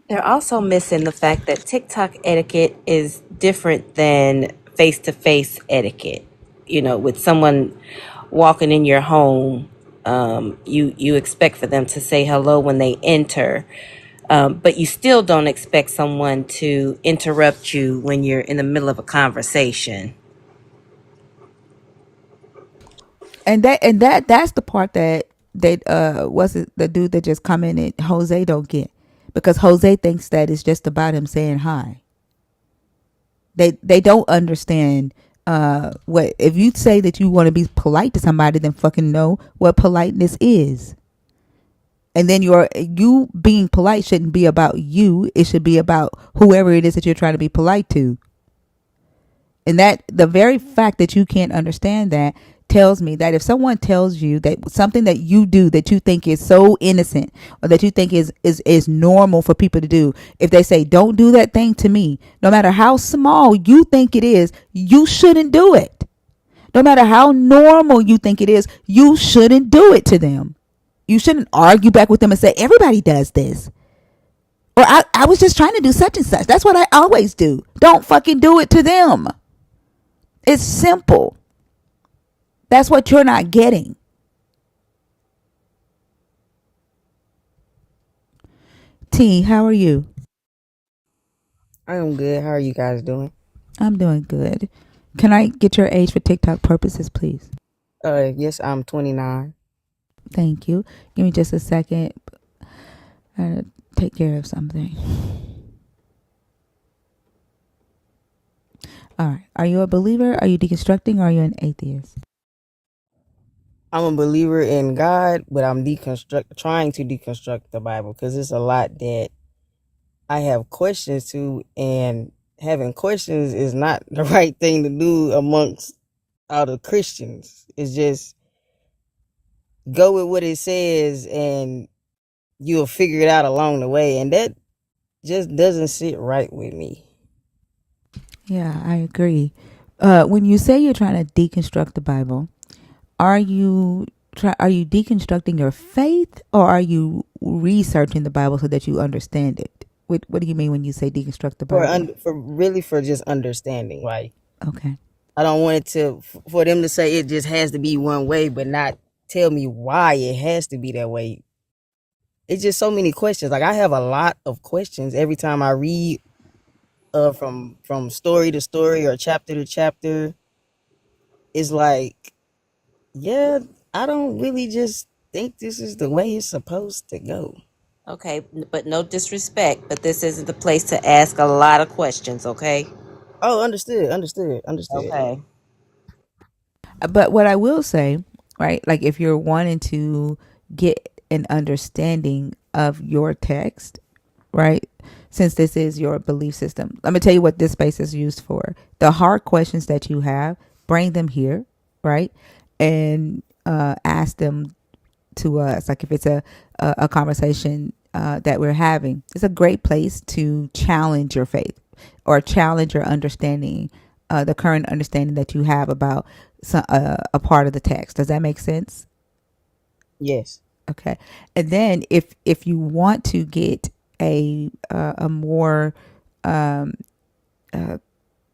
They're also missing the fact that TikTok etiquette is different than face-to-face etiquette. You know, with someone walking in your home, you expect for them to say hello when they enter, but you still don't expect someone to interrupt you when you're in the middle of a conversation. And that's the part that was it the dude that just commented Jose don't get, because Jose thinks that it's just about him saying hi. They don't understand what, if you say that you want to be polite to somebody, then fucking know what politeness is. And then you being polite shouldn't be about you. It should be about whoever it is that you're trying to be polite to. And that the very fact that you can't understand that tells me that if someone tells you that something that you do that you think is so innocent or that you think is normal for people to do, if they say don't do that thing to me, no matter how small you think it is, you shouldn't do it. No matter how normal you think it is, you shouldn't do it to them. You shouldn't argue back with them and say everybody does this. Or I was just trying to do such and such. That's what I always do. Don't fucking do it to them. It's simple. That's what you're not getting. T, how are you? I'm good. How are you guys doing? I'm doing good. Can I get your age for TikTok purposes, please? Yes, I'm 29. Thank you. Give me just a second. I gotta take care of something. All right. Are you a believer? Are you deconstructing? Or are you an atheist? I'm a believer in God, but I'm trying to deconstruct the Bible because it's a lot that I have questions to, and having questions is not the right thing to do amongst all the Christians. It's just go with what it says and you'll figure it out along the way. And that just doesn't sit right with me. Yeah, I agree. When you say you're trying to deconstruct the Bible, are you are you deconstructing your faith, or are you researching the Bible so that you understand it? What do you mean when you say deconstruct the Bible? For just understanding. Like, Okay. I don't want it to, for them to say it just has to be one way, but not tell me why it has to be that way. It's just so many questions. Like, I have a lot of questions every time I read, from story to story or chapter to chapter. It's like, yeah, I don't really just think this is the way it's supposed to go. Okay, but no disrespect, but this isn't the place to ask a lot of questions, okay? Oh, understood. Okay. But what I will say, right, like if you're wanting to get an understanding of your text, right, since this is your belief system, let me tell you what this space is used for. The hard questions that you have, bring them here, right, and ask them to us. Like if it's a conversation that we're having, it's a great place to challenge your faith or challenge your understanding, the current understanding that you have about a part of the text. Does that make sense? Yes. Okay. And then if you want to get a more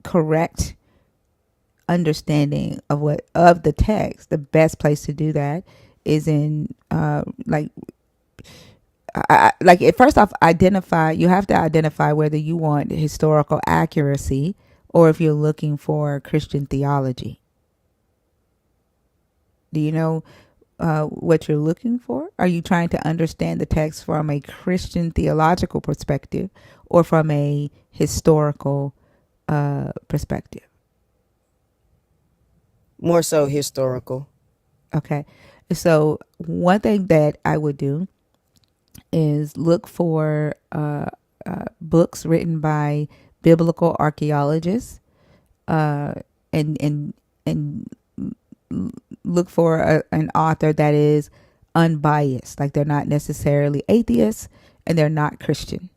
correct understanding of the text, the best place to do that is in like first off, identify. You have to identify whether you want historical accuracy or if you're looking for Christian theology. Do you know what you're looking for? Are you trying to understand the text from a Christian theological perspective or from a historical perspective? More so historical. Okay. So one thing that I would do is look for books written by biblical archaeologists, uh, and look for an author that is unbiased. Like they're not necessarily atheists and they're not Christian,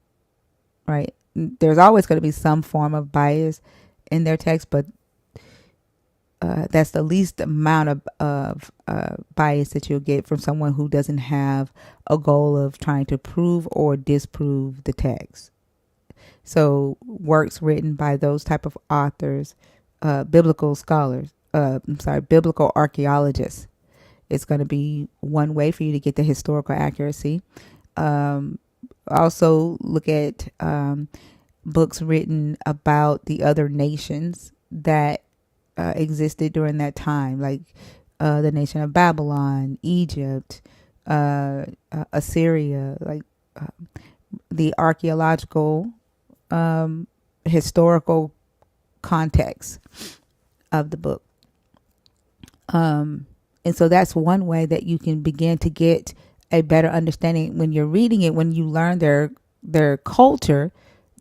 right? There's always going to be some form of bias in their text, but that's the least amount of bias that you'll get from someone who doesn't have a goal of trying to prove or disprove the text. So works written by those type of authors, biblical scholars, biblical archaeologists. It's going to be one way for you to get the historical accuracy. Also look at books written about the other nations that existed during that time, like the nation of Babylon, Egypt, Assyria, like the archaeological, historical context of the book. And so that's one way that you can begin to get a better understanding when you're reading it, when you learn their culture,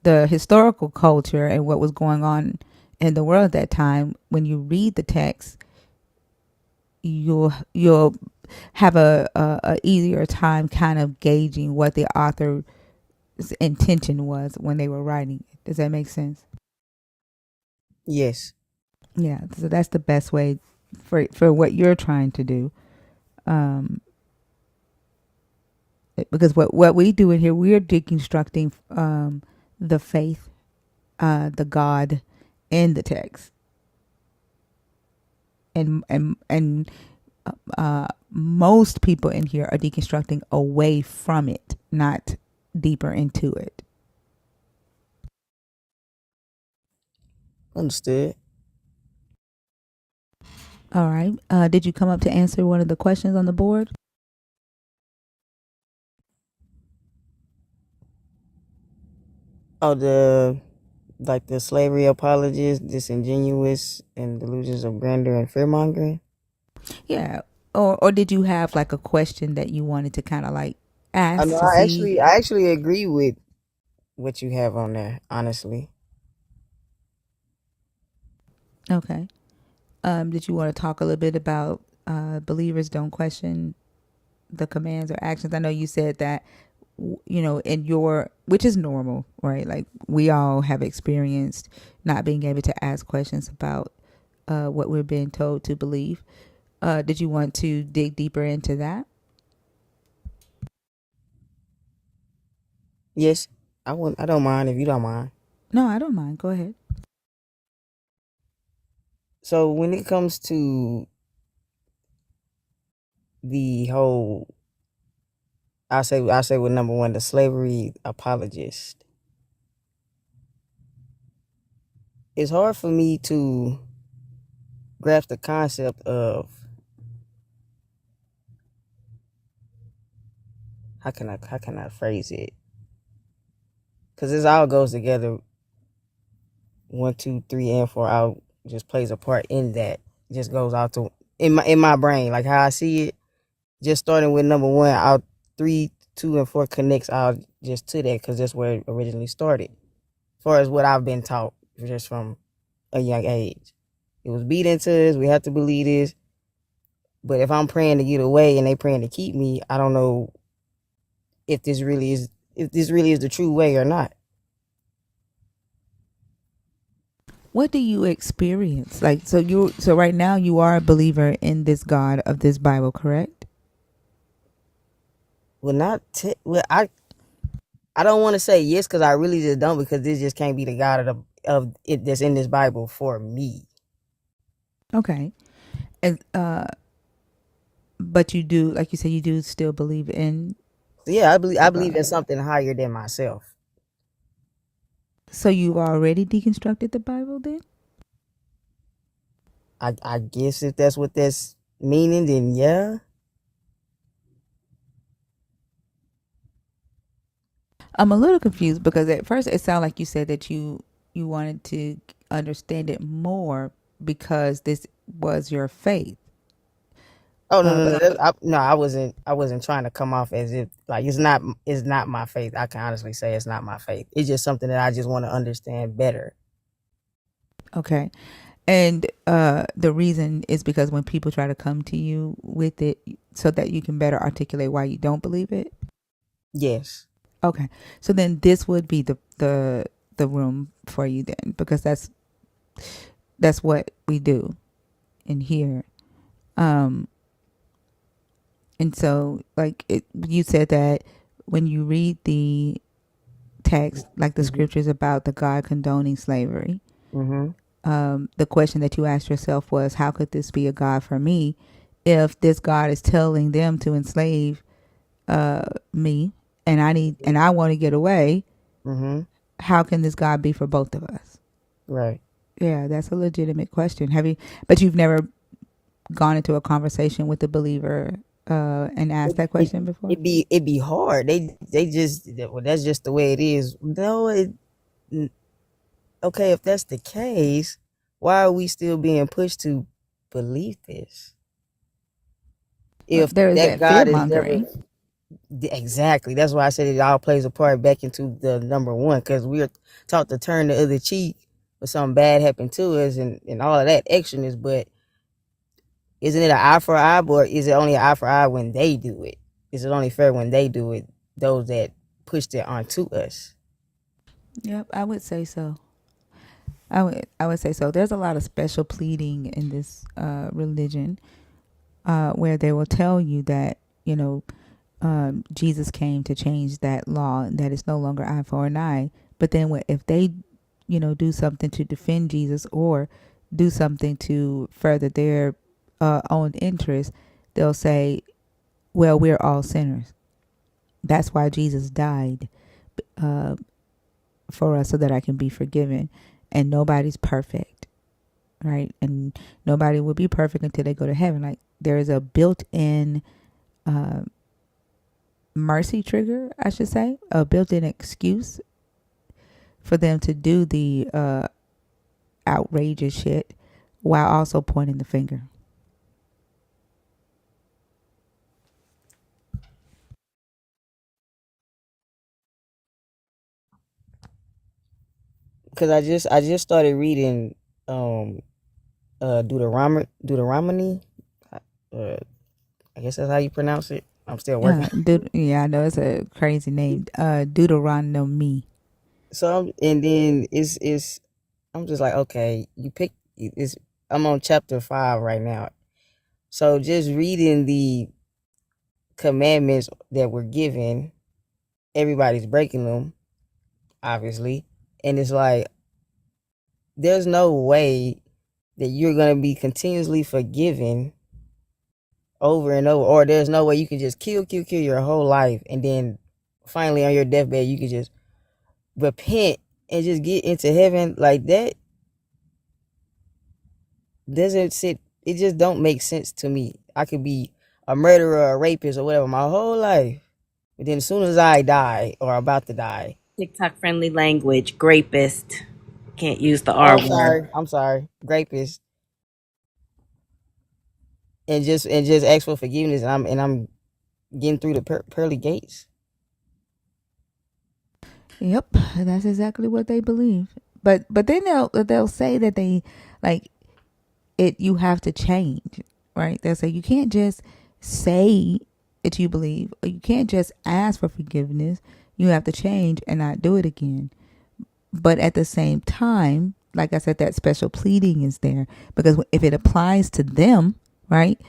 the historical culture and what was going on in the world at that time. When you read the text, you'll have a easier time kind of gauging what the author's intention was when they were writing it. Does that make sense? Yes. Yeah. So that's the best way for what you're trying to do. Because what we do in here, we're deconstructing the faith, the God in the text, and most people in here are deconstructing away from it, not deeper into it. Understood. All right. Did you come up to answer one of the questions on the board? Oh, the slavery apologists, disingenuous, and delusions of grandeur and fear mongering. Yeah. Or did you have like a question that you wanted to kind of like I ask know. to see? I actually agree with what you have on there, honestly. Okay. Did you want to talk a little bit about believers don't question the commands or actions? I know you said that, in your, which is normal, right? Like we all have experienced not being able to ask questions about what we're being told to believe. Did you want to dig deeper into that? Yes, I don't mind if you don't mind. No, I don't mind. Go ahead. So when it comes to the whole, I say with number one, the slavery apologist. It's hard for me to grasp the concept of how can I phrase it? Because this all goes together. One, two, three, and four out just plays a part in that. Just goes out to in my brain, like how I see it. Just starting with number one, out three, two, and four connects out just to that because that's where it originally started. As far as what I've been taught just from a young age, it was beat into us. We have to believe this. But if I'm praying to get away and they praying to keep me, I don't know if this really is the true way or not. What do you experience? Like, so right now you are a believer in this God of this Bible, correct? Well, well, I don't want to say yes because I really just don't, because this just can't be the God of it that's in this Bible for me. Okay. And but you do, like you said, you do still believe in So yeah, I believe in God. something higher than myself. So you've already deconstructed the Bible then? I guess if that's what that's meaning, then yeah. I'm a little confused because at first it sounded like you said that you wanted to understand it more because this was your faith. Oh no no But no no, I wasn't trying to come off as if like it's not my faith. I can honestly say it's not my faith. It's just something that I just want to understand better. okay. And the reason is because when people try to come to you with it so that you can better articulate why you don't believe it. Yes. Okay. So then this would be the room for you then, because that's what we do in here. Um and so like you said that when you read the text, like the Mhm. scriptures about the God condoning slavery, Mhm. the question that you asked yourself was, how could this be a God for me if this God is telling them to enslave me and I want to get away? Mhm. How can this God be for both of us? Right. Yeah, that's a legitimate question. But you've never gone into a conversation with a believer and asked It that it question before? it be hard. They just, well, that's just the way it is. No, okay, if that's the case, why are we still being pushed to believe this? If There is that that fear God is never mongering. exactly, that's why I said it all plays a part back into the number one, because we are taught to turn the other cheek when something bad happened to us and all of that extraness. But isn't it an eye for eye, or is it only an eye for eye when they do it? Is it only fair when they do it? Those that pushed it onto us. Yep, I would say so. I would say so. There's a lot of special pleading in this religion where they will tell you that Jesus came to change that law and that it's no longer eye for an eye. But then if they do something to defend Jesus or do something to further their own interest, they'll say, "Well, we're all sinners. That's why Jesus died uh, for us, so that I can be forgiven. And nobody's perfect." Right? And nobody will be perfect until they go to heaven. Like there is a built-in uh, mercy trigger, I should say, a built-in excuse for them to do the outrageous shit while also pointing the finger. because I just started reading Deuteronomy. Uh, I guess that's how you pronounce it. I'm still working. Yeah, I know it's a crazy name. Deuteronomy. So and then it's I'm just like, okay, you pick it's I'm on chapter 5 right now. So just reading the commandments that were given, everybody's breaking them, obviously. And it's like there's no way that you're gonna be continuously forgiven over and over, or there's no way you can just kill your whole life and then finally on your deathbed you can just repent and just get into heaven. Like that doesn't sit, it just don't make sense to me. I could be a murderer, a rapist, or whatever my whole life, but then as soon as I die or about to die, TikTok friendly language, grapist. Can't use the oh R word. I'm sorry, rapist, and just ask for forgiveness, and I'm getting through the pearly gates. Yep, that's exactly what they believe. But then they'll say that they like it. You have to change, right? They'll say you can't just say that you believe, or you can't just ask for forgiveness. You have to change and not do it again. But at the same time, like I said, that special pleading is there because if it applies to them, right?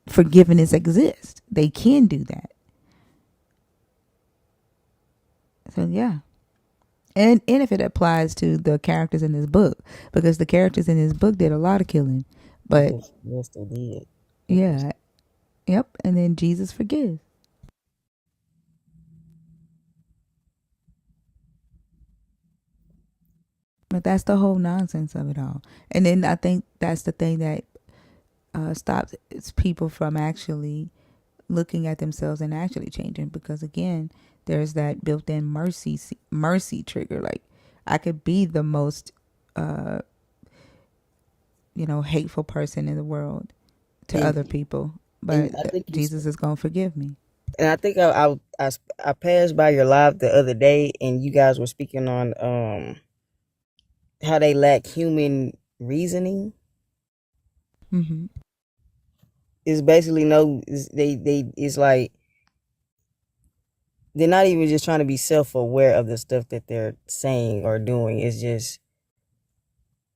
Forgiveness exists. They can do that. So yeah. And if it applies to the characters in this book, because the characters in this book did a lot of killing, but Yes, they did. yeah, yep. And then Jesus forgives. But that's the whole nonsense of it all. And then I think that's the thing that stops people from actually looking at themselves and actually changing. Because again, there's that built-in mercy trigger. Like I could be the most, uh, hateful person in the world to other and people, and but I think Jesus is gonna forgive me. and I think I passed by your live the other day, and you guys were speaking on how they lack human reasoning. Mm-hmm. It's basically they it's like they're not even just trying to be self-aware of the stuff that they're saying or doing. It's just,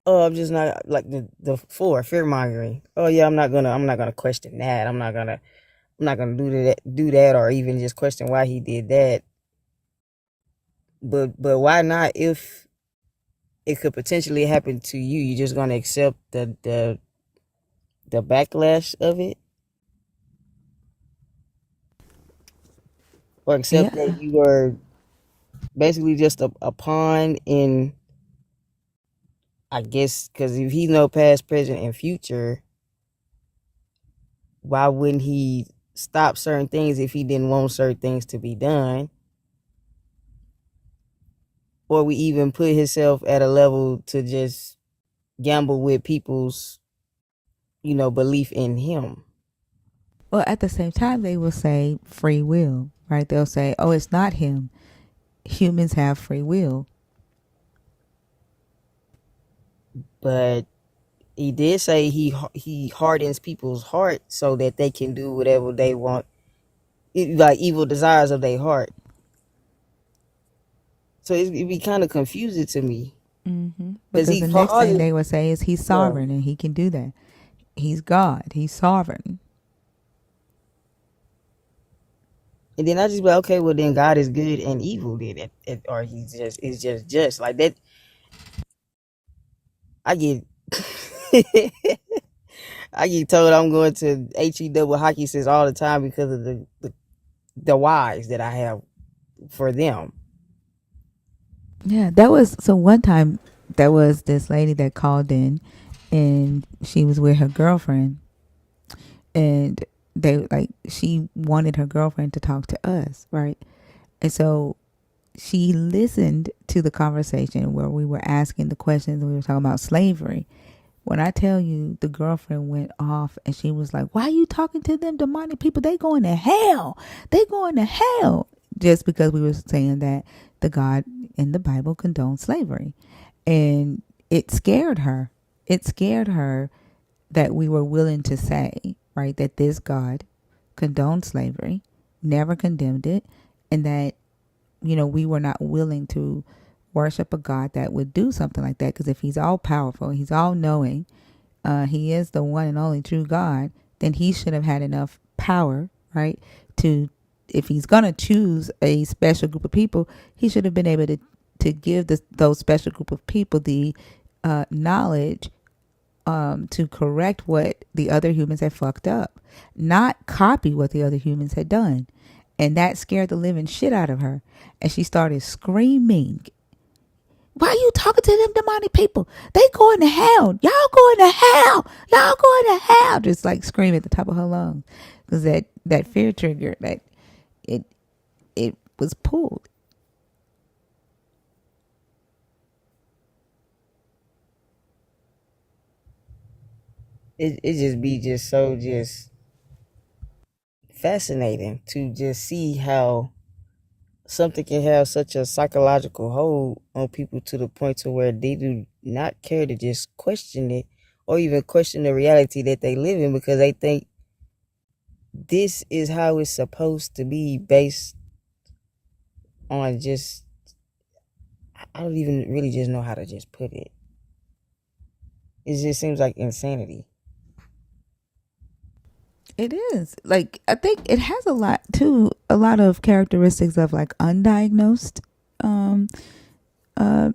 oh, I'm just not like the fear mongering. Oh yeah, I'm not gonna question that. I'm not gonna do that or even just question why he did that. But why not? If it could potentially happen to you, you're just gonna accept the backlash of it, or accept Yeah. that you are basically just a pawn in, I guess, because if he know past, present, and future, why wouldn't he stop certain things if he didn't want certain things to be done? Or we even put himself at a level to just gamble with people's, belief in him. Well, at the same time, they will say free will, right? They'll say, "Oh, it's not him. Humans have free will." But he did say he hardens people's heart so that they can do whatever they want, like evil desires of their heart. So it be kind of confusing to me Mm-hmm. because Because he the next thing hardens. they would say is he's Yeah. sovereign and he can do that. He's God. He's sovereign. And then I just be like, okay, well then God is good and evil then, or he's just like that. I get I get told I'm going to HE double hockey sticks all the time because of the whys that I have for them. Yeah, that was so. One time, there was this lady that called in, and she was with her girlfriend, and she wanted her girlfriend to talk to us, right? And so she listened to the conversation where we were asking the questions and we were talking about slavery. When I tell you, the girlfriend went off and she was like, "Why are you talking to them demonic people? They going to hell. They going to hell." Just because we were saying that the God in the Bible condones slavery. And it scared her. It scared her that we were willing to say, right, that this God condoned slavery, never condemned it, and that, we were not willing to worship a God that would do something like that. Because if he's all powerful, he's all knowing, he is the one and only true God, then he should have had enough power, right, to, if he's going to choose a special group of people, he should have been able to give those special group of people the knowledge to correct what the other humans had fucked up, not copy what the other humans had done. And that scared the living shit out of her. And she started screaming, why are you talking to them demonic people? They going to hell. Y'all going to hell. Y'all going to hell. Just like screaming at the top of her lungs. Because that fear trigger, that it was pulled. It just be just so just fascinating to just see how something can have such a psychological hold on people to the point to where they do not care to just question it or even question the reality that they live in, because they think this is how it's supposed to be based on just, I don't even really just know how to just put it. It just seems like insanity. It is. Like, I think it has a lot of characteristics of like undiagnosed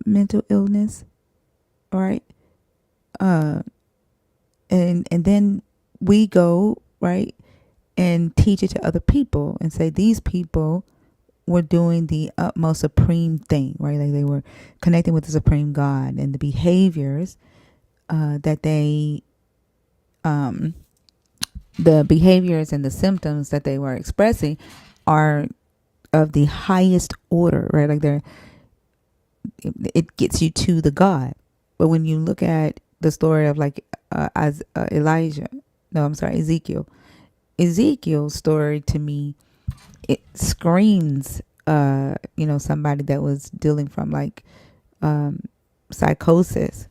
mental illness, right? Uh and then we go, right, and teach it to other people and say these people were doing the utmost supreme thing, right? Like they were connecting with the supreme God, and the behaviors that they the behaviors and the symptoms that they were expressing are of the highest order, right? Like it gets you to the God. But when you look at the story of like as Ezekiel's story, to me, it screams, somebody that was dealing from like psychosis,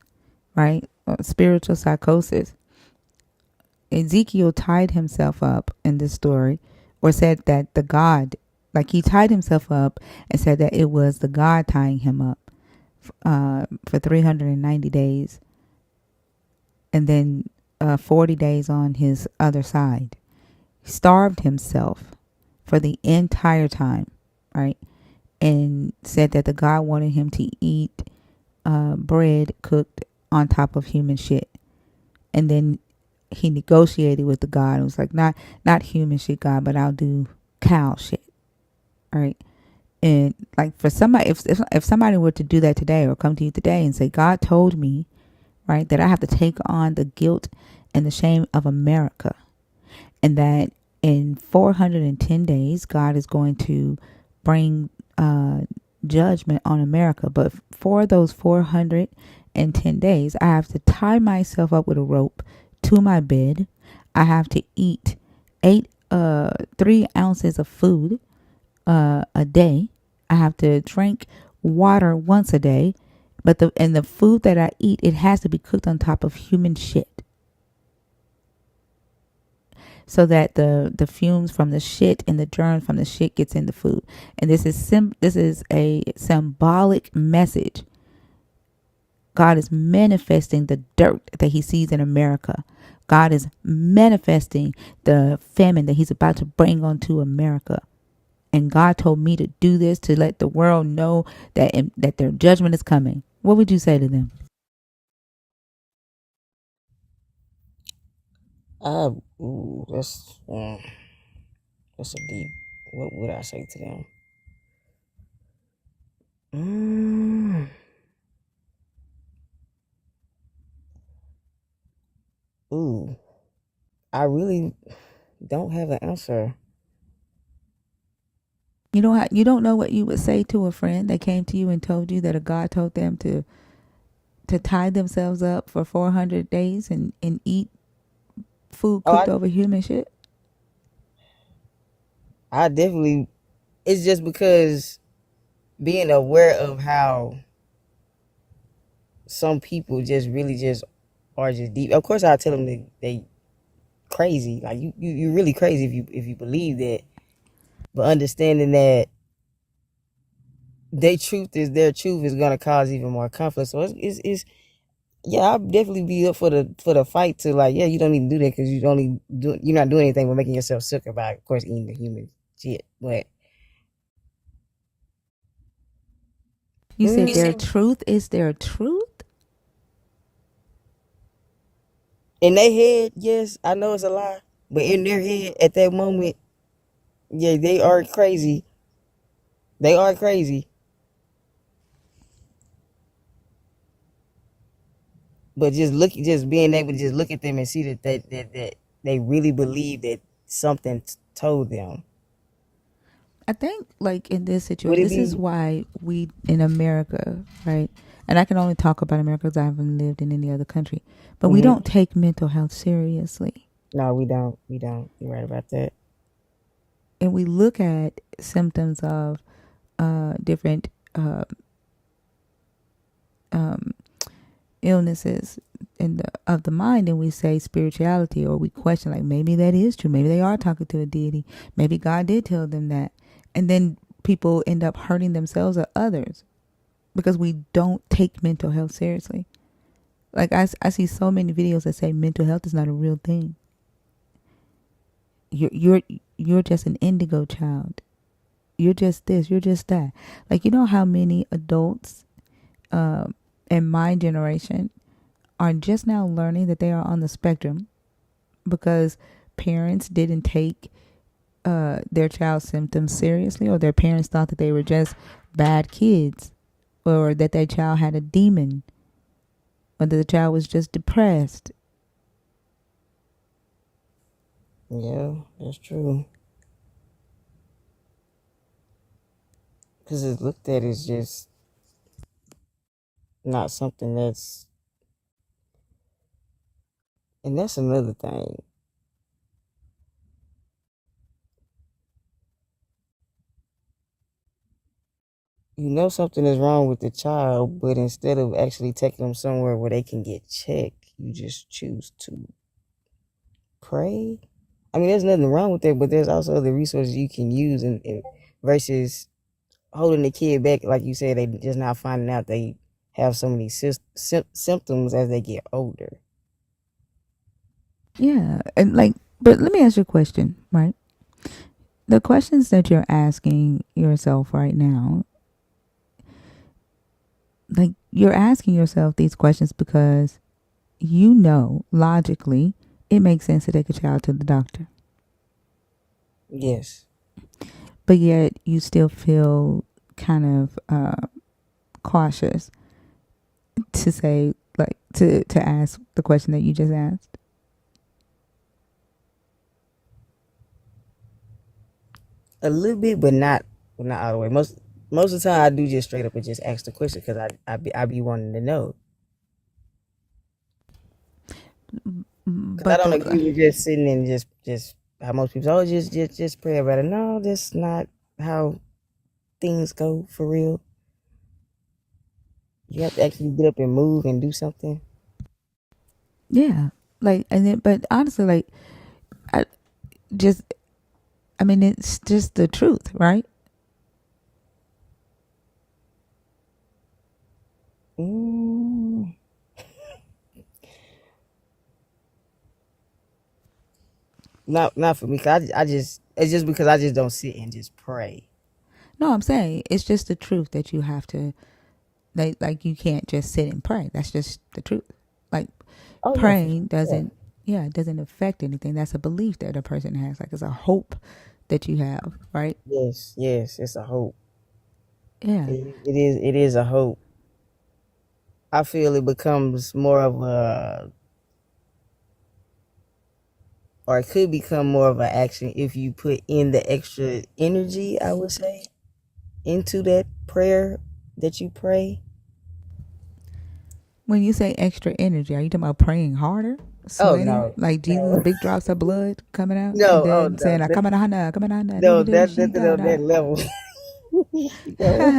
right? Spiritual psychosis. Ezekiel tied himself up in this story, or said that the God, like he tied himself up and said that it was the God tying him up for 390 days, and then 40 days on his other side. He starved himself for the entire time, right? And said that the God wanted him to eat bread cooked on top of human shit. And then he negotiated with the God. It was like, not human shit, God, but I'll do cow shit, right? And like for somebody, if somebody were to do that today or come to you today and say, God told me, right, that I have to take on the guilt and the shame of America, and that in 410 days, God is going to bring judgment on America. But for those 410 days, I have to tie myself up with a rope to my bed. I have to eat 3 ounces of food a day. I have to drink water once a day. But the food that I eat, it has to be cooked on top of human shit, so that the fumes from the shit and the germs from the shit gets in the food. And this is a symbolic message. God is manifesting the dirt that he sees in America. God is manifesting the famine that he's about to bring onto America. And God told me to do this to let the world know that their judgment is coming. What would you say to them? Ooh, that's a deep. What would I say to them? Ooh, I really don't have an answer. You don't know what you would say to a friend that came to you and told you that a God told them to tie themselves up for 400 days and eat food Oh, cooked over human shit. I definitely. It's just because being aware of how some people just really just are just deep. Of course, I tell them that they crazy. Like you really crazy if you believe that. But understanding that their truth is gonna cause even more conflict. So it's yeah, I'll definitely be up for the fight to like, yeah, you don't need to do that because you're not doing anything but making yourself sicker by, of course, eating the human shit. But You said their mm, truth is their truth? in their head, yes, I know it's a lie, but in their head at that moment, yeah, they are crazy. They are crazy. But just being able to just look at them and see that they really believe that something told them. I think, like, in this Would situation, it this is be? why we in America, right? And I can only talk about America because I haven't lived in any other country. But we Mm-hmm. don't take mental health seriously. No, we don't. We don't. You're right about that. And we look at symptoms of different um, illnesses of the mind, and we say spirituality, or we question, like, maybe that is true. Maybe they are talking to a deity. Maybe God did tell them that. And then people end up hurting themselves or others because we don't take mental health seriously. Like, I see so many videos that say mental health is not a real thing. You're just an indigo child. You're just this. You're just that. Like, you know how many adults in my generation are just now learning that they are on the spectrum because parents didn't take their child's symptoms seriously, or their parents thought that they were just bad kids, or that their child had a demon, or that the child was just depressed. Yeah, that's true. Because it's looked at as just not something that's, and that's another thing. You know something is wrong with the child, but instead of actually taking them somewhere where they can get checked, you just choose to pray. I mean, there's nothing wrong with that, but there's also other resources you can use, and versus holding the kid back, like you said, they just now finding out they have so many symptoms as they get older. Yeah, and like, but let me ask you a question, right? The questions that you're asking yourself right now, like, you're asking yourself these questions because you know logically it makes sense to take a child to the doctor, Yes. but yet you still feel kind of cautious to say, like, to ask the question that you just asked. A little bit, but not all the way. Most of the time, I do just straight up and just ask the question because I be wanting to know. Because I But don't the agree with just sitting and just how most people say, oh, just pray about it. No, that's not how things go for real. You have to actually get up and move and do something. yeah, like, and then, but honestly, like, I just, I mean, it's just the truth, right? Mm, not for me. Cause I just it's just because I just don't sit and just pray. No, I'm saying it's just the truth that you have to, like, you can't just sit and pray. That's just the truth. Like, Oh yeah, for praying sure. doesn't, yeah, it doesn't affect anything. That's a belief that a person has. Like, it's a hope that you have, right? Yes, it's a hope. Yeah. It is a hope. I feel it becomes more of a, or it could become more of an action if you put in the extra energy, I would say, into that prayer that you pray. When you say extra energy, are you talking about praying harder, Oh sweating, no, like Jesus, no, big drops of blood coming out, and no, oh then no, saying, "Akamanahana, akamanahana, no, dividivishi, on that gada." level. No.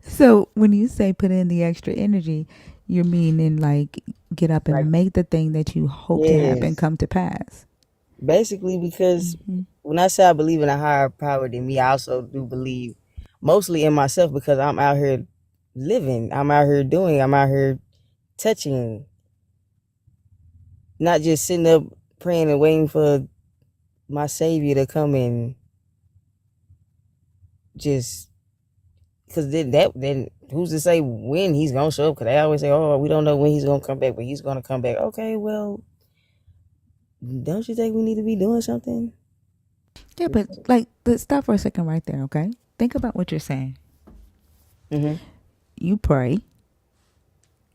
So when you say put in the extra energy, You're meaning like get up Like, and make the thing that you hope to happen yes. come to pass. Basically, because Hmm. when I say I believe in a higher power than me, I also do believe mostly in myself because I'm out here living. I'm out here doing. I'm out here touching, not just sitting up praying and waiting for my savior to come and just because then who's to say when he's gonna show up? Because they always say, "Oh, we don't know when he's gonna come back, but he's gonna come back." Okay, well, don't you think we need to be doing something? Yeah, but like, let's stop for a second right there, okay? Think about what you're saying. Mm-hmm. You pray,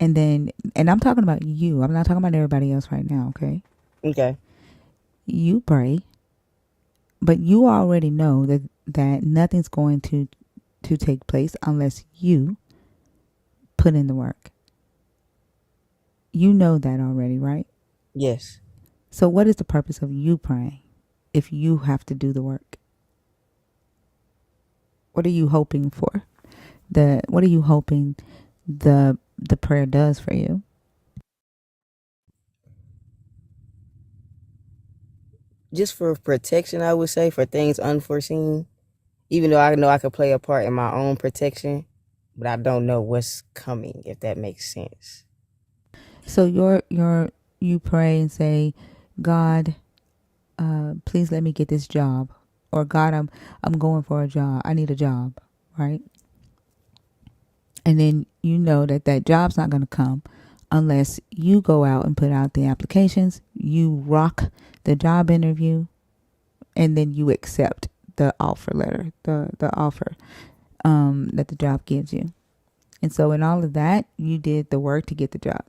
and I'm talking about you. I'm not talking about everybody else right now, okay? Okay. You pray, but you already know that nothing's going to take place unless you put in the work. You know that already, right? Yes. So what is the purpose of you praying if you have to do the work? What are you hoping for? What are you hoping the prayer does for you? Just for protection, I would say, for things unforeseen. Even though I know I could play a part in my own protection, but I don't know what's coming, if that makes sense. So you pray and say, God, please let me get this job, or God, I'm going for a job. I need a job, right? And then you know that job's not going to come unless you go out and put out the applications, you rock the job interview, and then you accept the offer letter, the offer that the job gives you. And so in all of that, you did the work to get the job.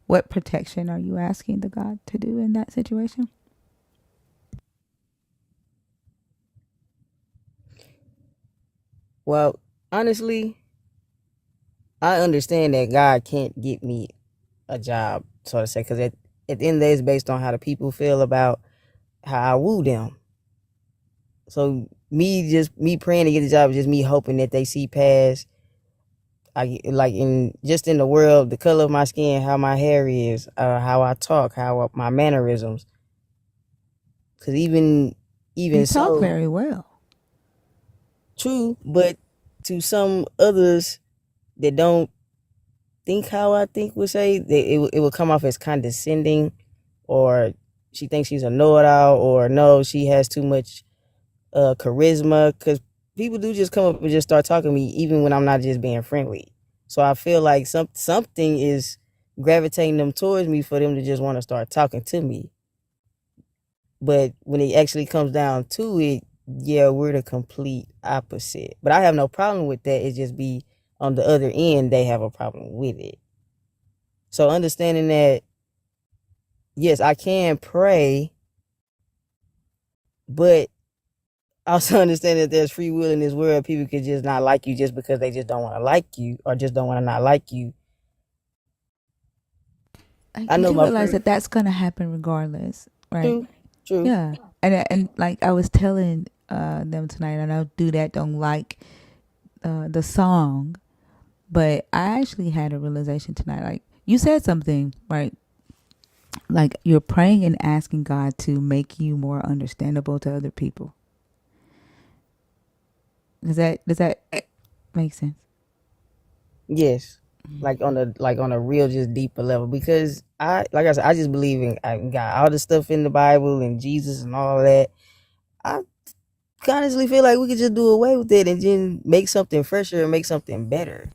What protection are you asking the God to do in that situation? Well, honestly, I understand that God can't get me a job, so to say, because at the end of the day, it's based on how the people feel about how I woo them. So me praying to get a job is just me hoping that they see past, I like in just in the world, the color of my skin, how my hair is, how I talk, my mannerisms. Because even You talk so, very well. true, but to some others that don't think how I think would say, it will come off as condescending, or she thinks she's a know-it-all, or no, she has too much charisma. Because people do just come up and just start talking to me, even when I'm not just being friendly. So I feel like something is gravitating them towards me for them to just want to start talking to me. But when it actually comes down to it, yeah, we're the complete opposite. But I have no problem with that. It just be on the other end, they have a problem with it. So understanding that, yes, I can pray, but also understand that there's free will in this world. People could just not like you just because they just don't want to like you, or just don't want to not like you. Like I you know do my realize friend. that that's gonna happen regardless, right? True, true. Yeah, and like I was telling them tonight, and I do that. Don't like the song, but I actually had a realization tonight. Like you said something, right? Like you're praying and asking God to make you more understandable to other people. Does that make sense? Yes, like on a real, just deeper level. Because like I said, I just believe in God. All the stuff in the Bible and Jesus and all that. I honestly feel like we could just do away with it and then make something fresher and make something better.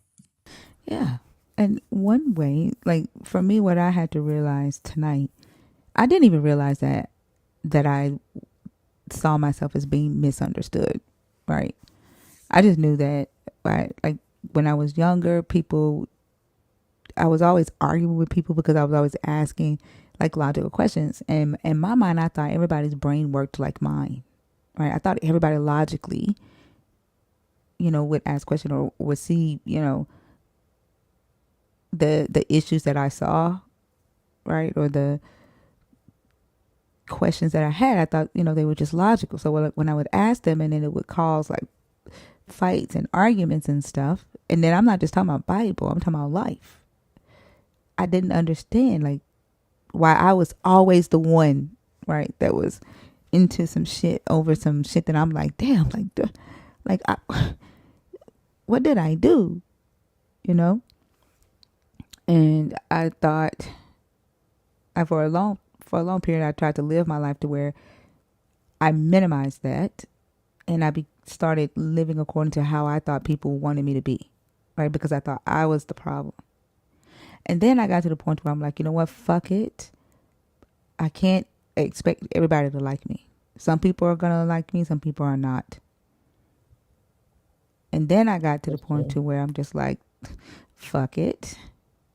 Yeah. And one way, like for me, what I had to realize tonight, I didn't even realize that I saw myself as being misunderstood, right? I just knew that, like when I was younger, I was always arguing with people because I was always asking like logical questions. And in my mind, I thought everybody's brain worked like mine, right? I thought everybody logically, would ask questions or would see, the issues that I saw, right? Or the questions that I had, I thought, they were just logical. So when I would ask them and then it would cause like fights and arguments and stuff. And then I'm not just talking about Bible, I'm talking about life. I didn't understand like why I was always the one, right, that was into some shit over some shit that I'm like, damn, like what did I do? You know? And I thought for a long period I tried to live my life to where I minimized that and started living according to how I thought people wanted me to be, right? Because I thought I was the problem. And then I got to the point where I'm like, you know what? Fuck it. I can't expect everybody to like me. Some people are going to like me. Some people are not. And then I got to the point to where I'm just like, fuck it,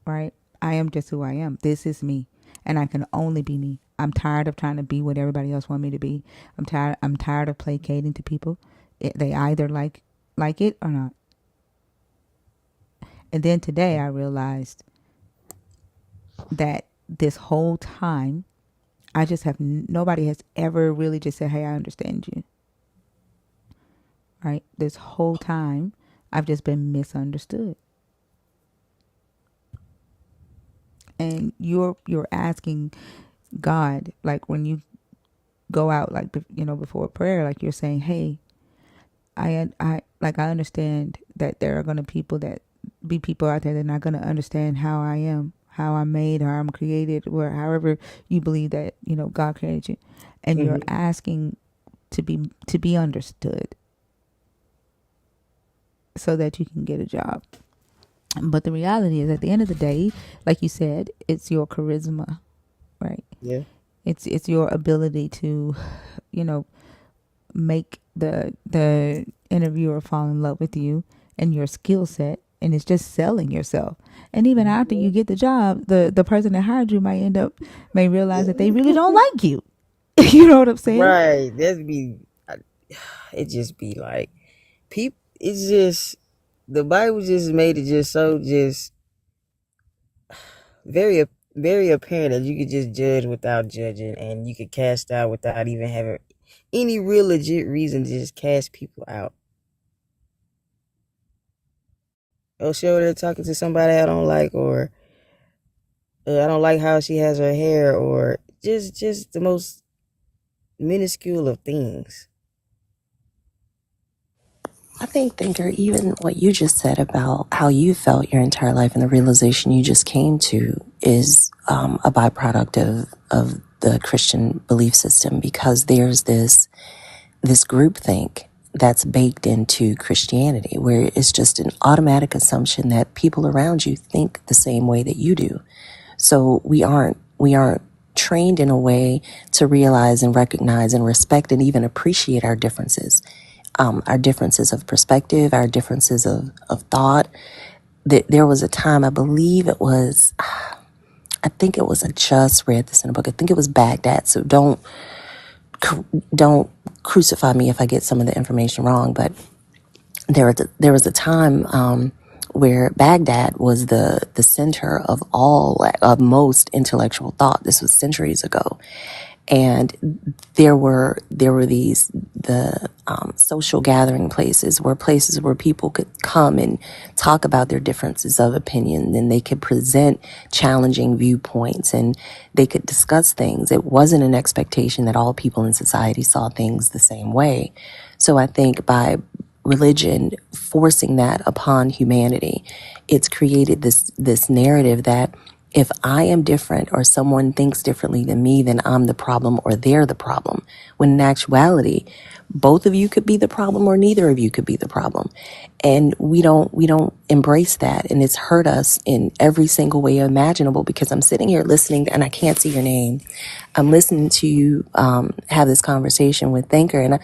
right? I am just who I am. This is me. And I can only be me. I'm tired of trying to be what everybody else wants me to be. I'm tired of placating to people. They either like it or not. And then today I realized that this whole time, I just have, nobody has ever really just said, hey, I understand you. Right? This whole time, I've just been misunderstood. And you're asking God, like when you go out, like, you know, before prayer, like you're saying, hey, I understand that there are going to be people out there that are not going to understand how I am, how I'm made, how I'm created, or however you believe that, you know, God created you. And you're asking to be understood so that you can get a job. But the reality is, at the end of the day, like you said, it's your charisma, right? Yeah. It's your ability to, you know, make the interviewer fall in love with you and your skill set, and it's just selling yourself. And even after you get the job, the person that hired you may realize that they really don't like you. You know what I'm saying? Right. It just be like people. It's just the Bible just made it just so just very very apparent that you could just judge without judging, and you could cast out without even having any real legit reason to just cast people out. Oh, sure, they're talking to somebody I don't like, or I don't like how she has her hair, or just the most minuscule of things. I think, Thinker, even what you just said about how you felt your entire life and the realization you just came to is a byproduct of the Christian belief system, because there's this groupthink that's baked into Christianity, where it's just an automatic assumption that people around you think the same way that you do. So we aren't trained in a way to realize and recognize and respect and even appreciate our differences of perspective, our differences of thought. There was a time, I believe it was, I think it was, I just read this in a book, I think it was Baghdad, so don't crucify me if I get some of the information wrong, but there was a time where Baghdad was the center of most intellectual thought. This was centuries ago. And there were these social gathering places where people could come and talk about their differences of opinion, and they could present challenging viewpoints, and they could discuss things. It wasn't an expectation that all people in society saw things the same way. So I think by religion forcing that upon humanity, it's created this narrative that if I am different or someone thinks differently than me, then I'm the problem or they're the problem. When in actuality, both of you could be the problem or neither of you could be the problem. And we don't embrace that. And it's hurt us in every single way imaginable, because I'm sitting here listening and I can't see your name. I'm listening to you have this conversation with Thinker, and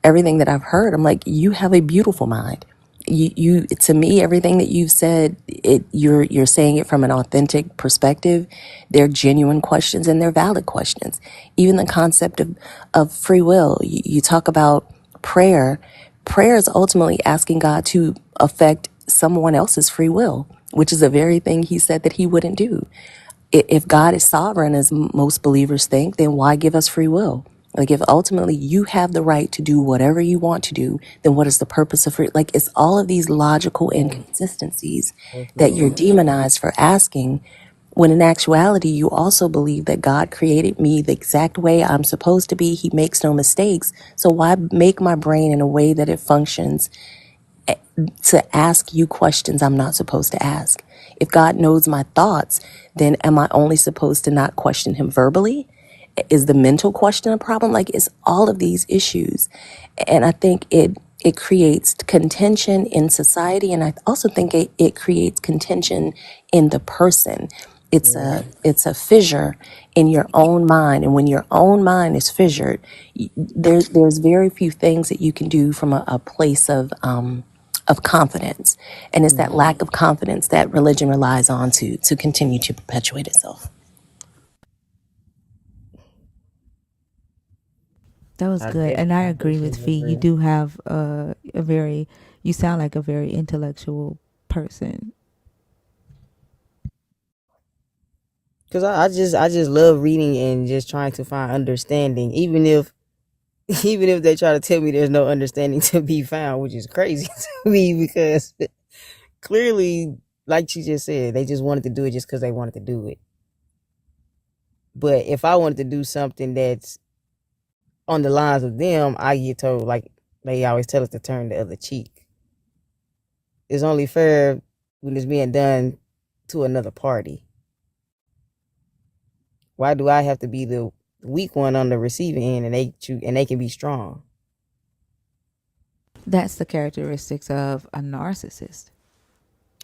everything that I've heard, I'm like, you have a beautiful mind. You to me, everything that you've said, you're saying it from an authentic perspective. They're genuine questions and they're valid questions. Even the concept of free will. You talk about prayer. Prayer is ultimately asking God to affect someone else's free will, which is the very thing he said that he wouldn't do. If God is sovereign, as most believers think, then why give us free will? Like, if ultimately you have the right to do whatever you want to do, then what is the purpose of free? Like, it's all of these logical inconsistencies that you're demonized for asking, when in actuality, you also believe that God created me the exact way I'm supposed to be. He makes no mistakes. So why make my brain in a way that it functions to ask you questions I'm not supposed to ask? If God knows my thoughts, then am I only supposed to not question him verbally? Is the mental question a problem? Like, it's all of these issues. And I think it creates contention in society. And I also think it creates contention in the person. It's a fissure in your own mind. And when your own mind is fissured, there's very few things that you can do from a place of confidence. And it's that lack of confidence that religion relies on to continue to perpetuate itself. That was good, and I agree with Fee. You do have a very, you sound like a very intellectual person. Cause I just love reading and just trying to find understanding, even if even if they try to tell me there's no understanding to be found, which is crazy to me because clearly, like she just said, they just wanted to do it just because they wanted to do it. But if I wanted to do something that's on the lines of them, I get told, like they always tell us, to turn the other cheek. It's only fair when it's being done to another party. Why do I have to be the weak one on the receiving end and they can be strong? That's the characteristics of a narcissist.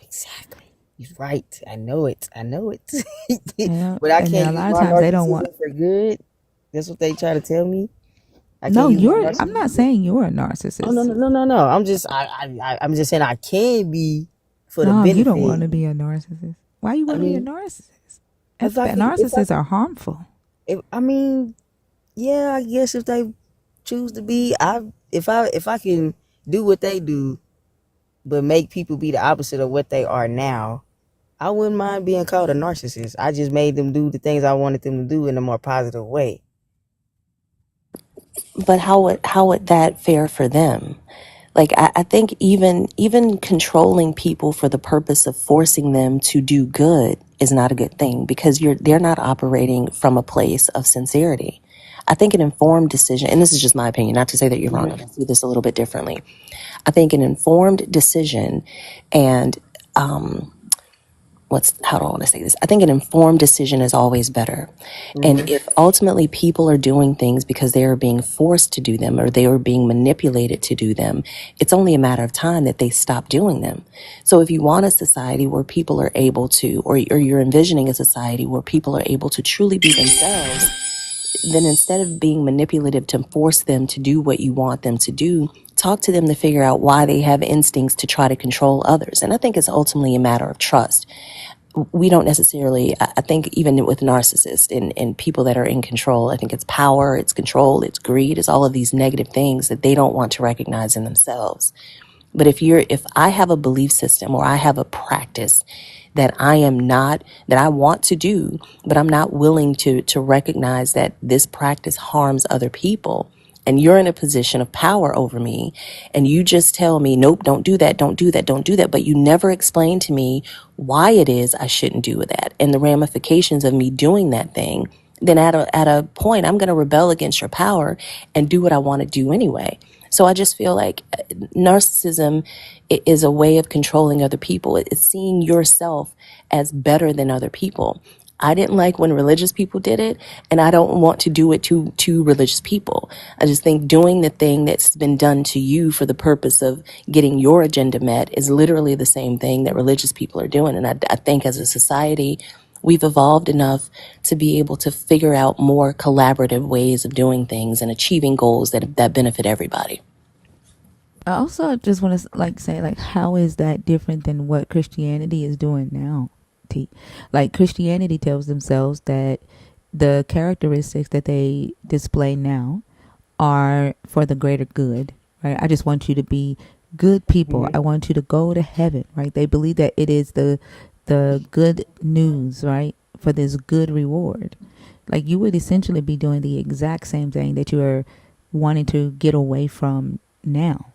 Exactly. He's right. I know it. Yeah, But I and then can't a use lot of my times they don't want. narcissism for good. That's what they try to tell me. I No, can't use my I'm not narcissism. saying you're a Oh no narcissist. no. I'm just saying I can be for the No, you don't benefit. want to be a narcissist. Why you I want to be a mean, narcissist? if I can, Narcissists are harmful. I mean, yeah, I guess if they choose to be, if I can do what they do, but make people be the opposite of what they are now, I wouldn't mind being called a narcissist. I just made them do the things I wanted them to do in a more positive way. But how would that fare for them? Like, I think even controlling people for the purpose of forcing them to do good is not a good thing, because they're not operating from a place of sincerity. I think an informed decision, and this is just my opinion, not to say that you're wrong, I see this a little bit differently. I think an informed decision and how do I want to say this? I think an informed decision is always better. And if ultimately people are doing things because they are being forced to do them or they are being manipulated to do them, it's only a matter of time that they stop doing them. So if you want a society where people are able to, or you're envisioning a society where people are able to truly be themselves, then instead of being manipulative to force them to do what you want them to do, talk to them to figure out why they have instincts to try to control others. And I think it's ultimately a matter of trust. We don't necessarily, I think even with narcissists and people that are in control, I think it's power, it's control, it's greed, it's all of these negative things that they don't want to recognize in themselves. But if I have a belief system or I have a practice that that I want to do, but I'm not willing to recognize that this practice harms other people, and you're in a position of power over me, and you just tell me, nope, don't do that, don't do that, don't do that, but you never explain to me why it is I shouldn't do that and the ramifications of me doing that thing, then at a point, I'm going to rebel against your power and do what I want to do anyway. So I just feel like narcissism is a way of controlling other people. It's seeing yourself as better than other people. I didn't like when religious people did it, and I don't want to do it to religious people. I just think doing the thing that's been done to you for the purpose of getting your agenda met is literally the same thing that religious people are doing. And I think as a society, we've evolved enough to be able to figure out more collaborative ways of doing things and achieving goals that benefit everybody. I also just want to say how is that different than what Christianity is doing now? Like Christianity tells themselves that the characteristics that they display now are for the greater good, right? I just want you to be good people. I want you to go to heaven, right? They believe that it is the good news, right? For this good reward. Like you would essentially be doing the exact same thing that you are wanting to get away from now.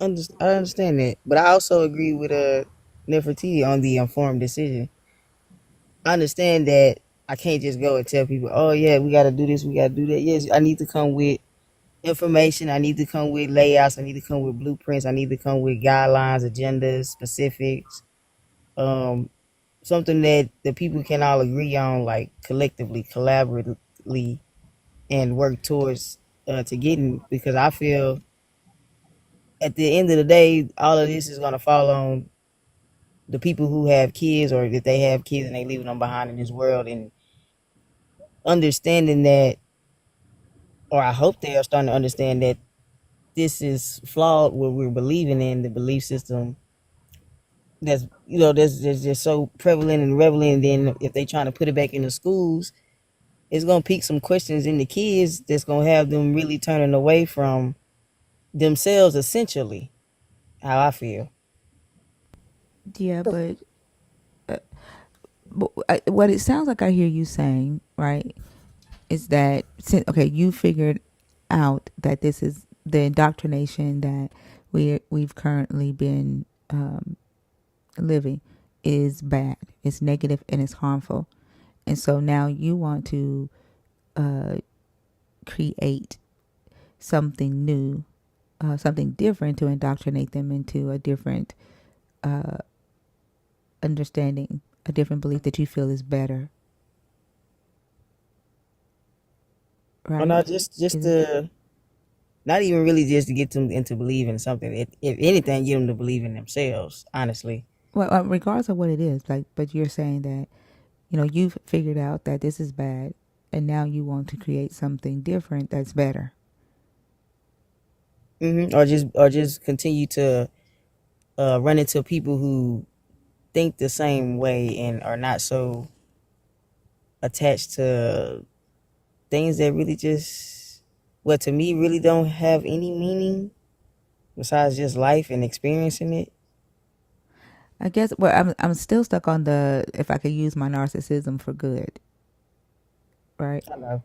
I understand that, but I also agree with Nefertiti on the informed decision. I understand that I can't just go and tell people, oh yeah, we got to do this, we got to do that. Yes, I need to come with information. I need to come with layouts. I need to come with blueprints. I need to come with guidelines, agendas, specifics. Um, Something that the people can all agree on, like collectively, collaboratively, and work towards to getting. Because I feel at the end of the day, all of this is gonna fall on the people who have kids, or if they have kids and they leaving them behind in this world, and understanding that, or I hope they are starting to understand that this is flawed. What we're believing in, the belief system that's that's just so prevalent and relevant. And then if they trying to put it back in the schools, it's gonna pique some questions in the kids that's gonna have them really turning away from themselves. Essentially, how I feel. Yeah, but what it sounds like I hear you saying, right, is that okay, you figured out that this is the indoctrination that we've currently been living is bad, it's negative, and it's harmful, and so now you want to create something new, something different to indoctrinate them into a different understanding, a different belief that you feel is better, Or right? not just Is it? to not even really just to get them into believing something. If anything, get them to believe in themselves. Honestly. Well, regardless of what it is, like, but you're saying that you've figured out that this is bad, and now you want to create something different that's better. Or just continue to run into people who think the same way and are not so attached to things that really just, well, to me, really don't have any meaning besides just life and experiencing it. I guess. Well, I'm still stuck on the if I could use my narcissism for good, right? I know.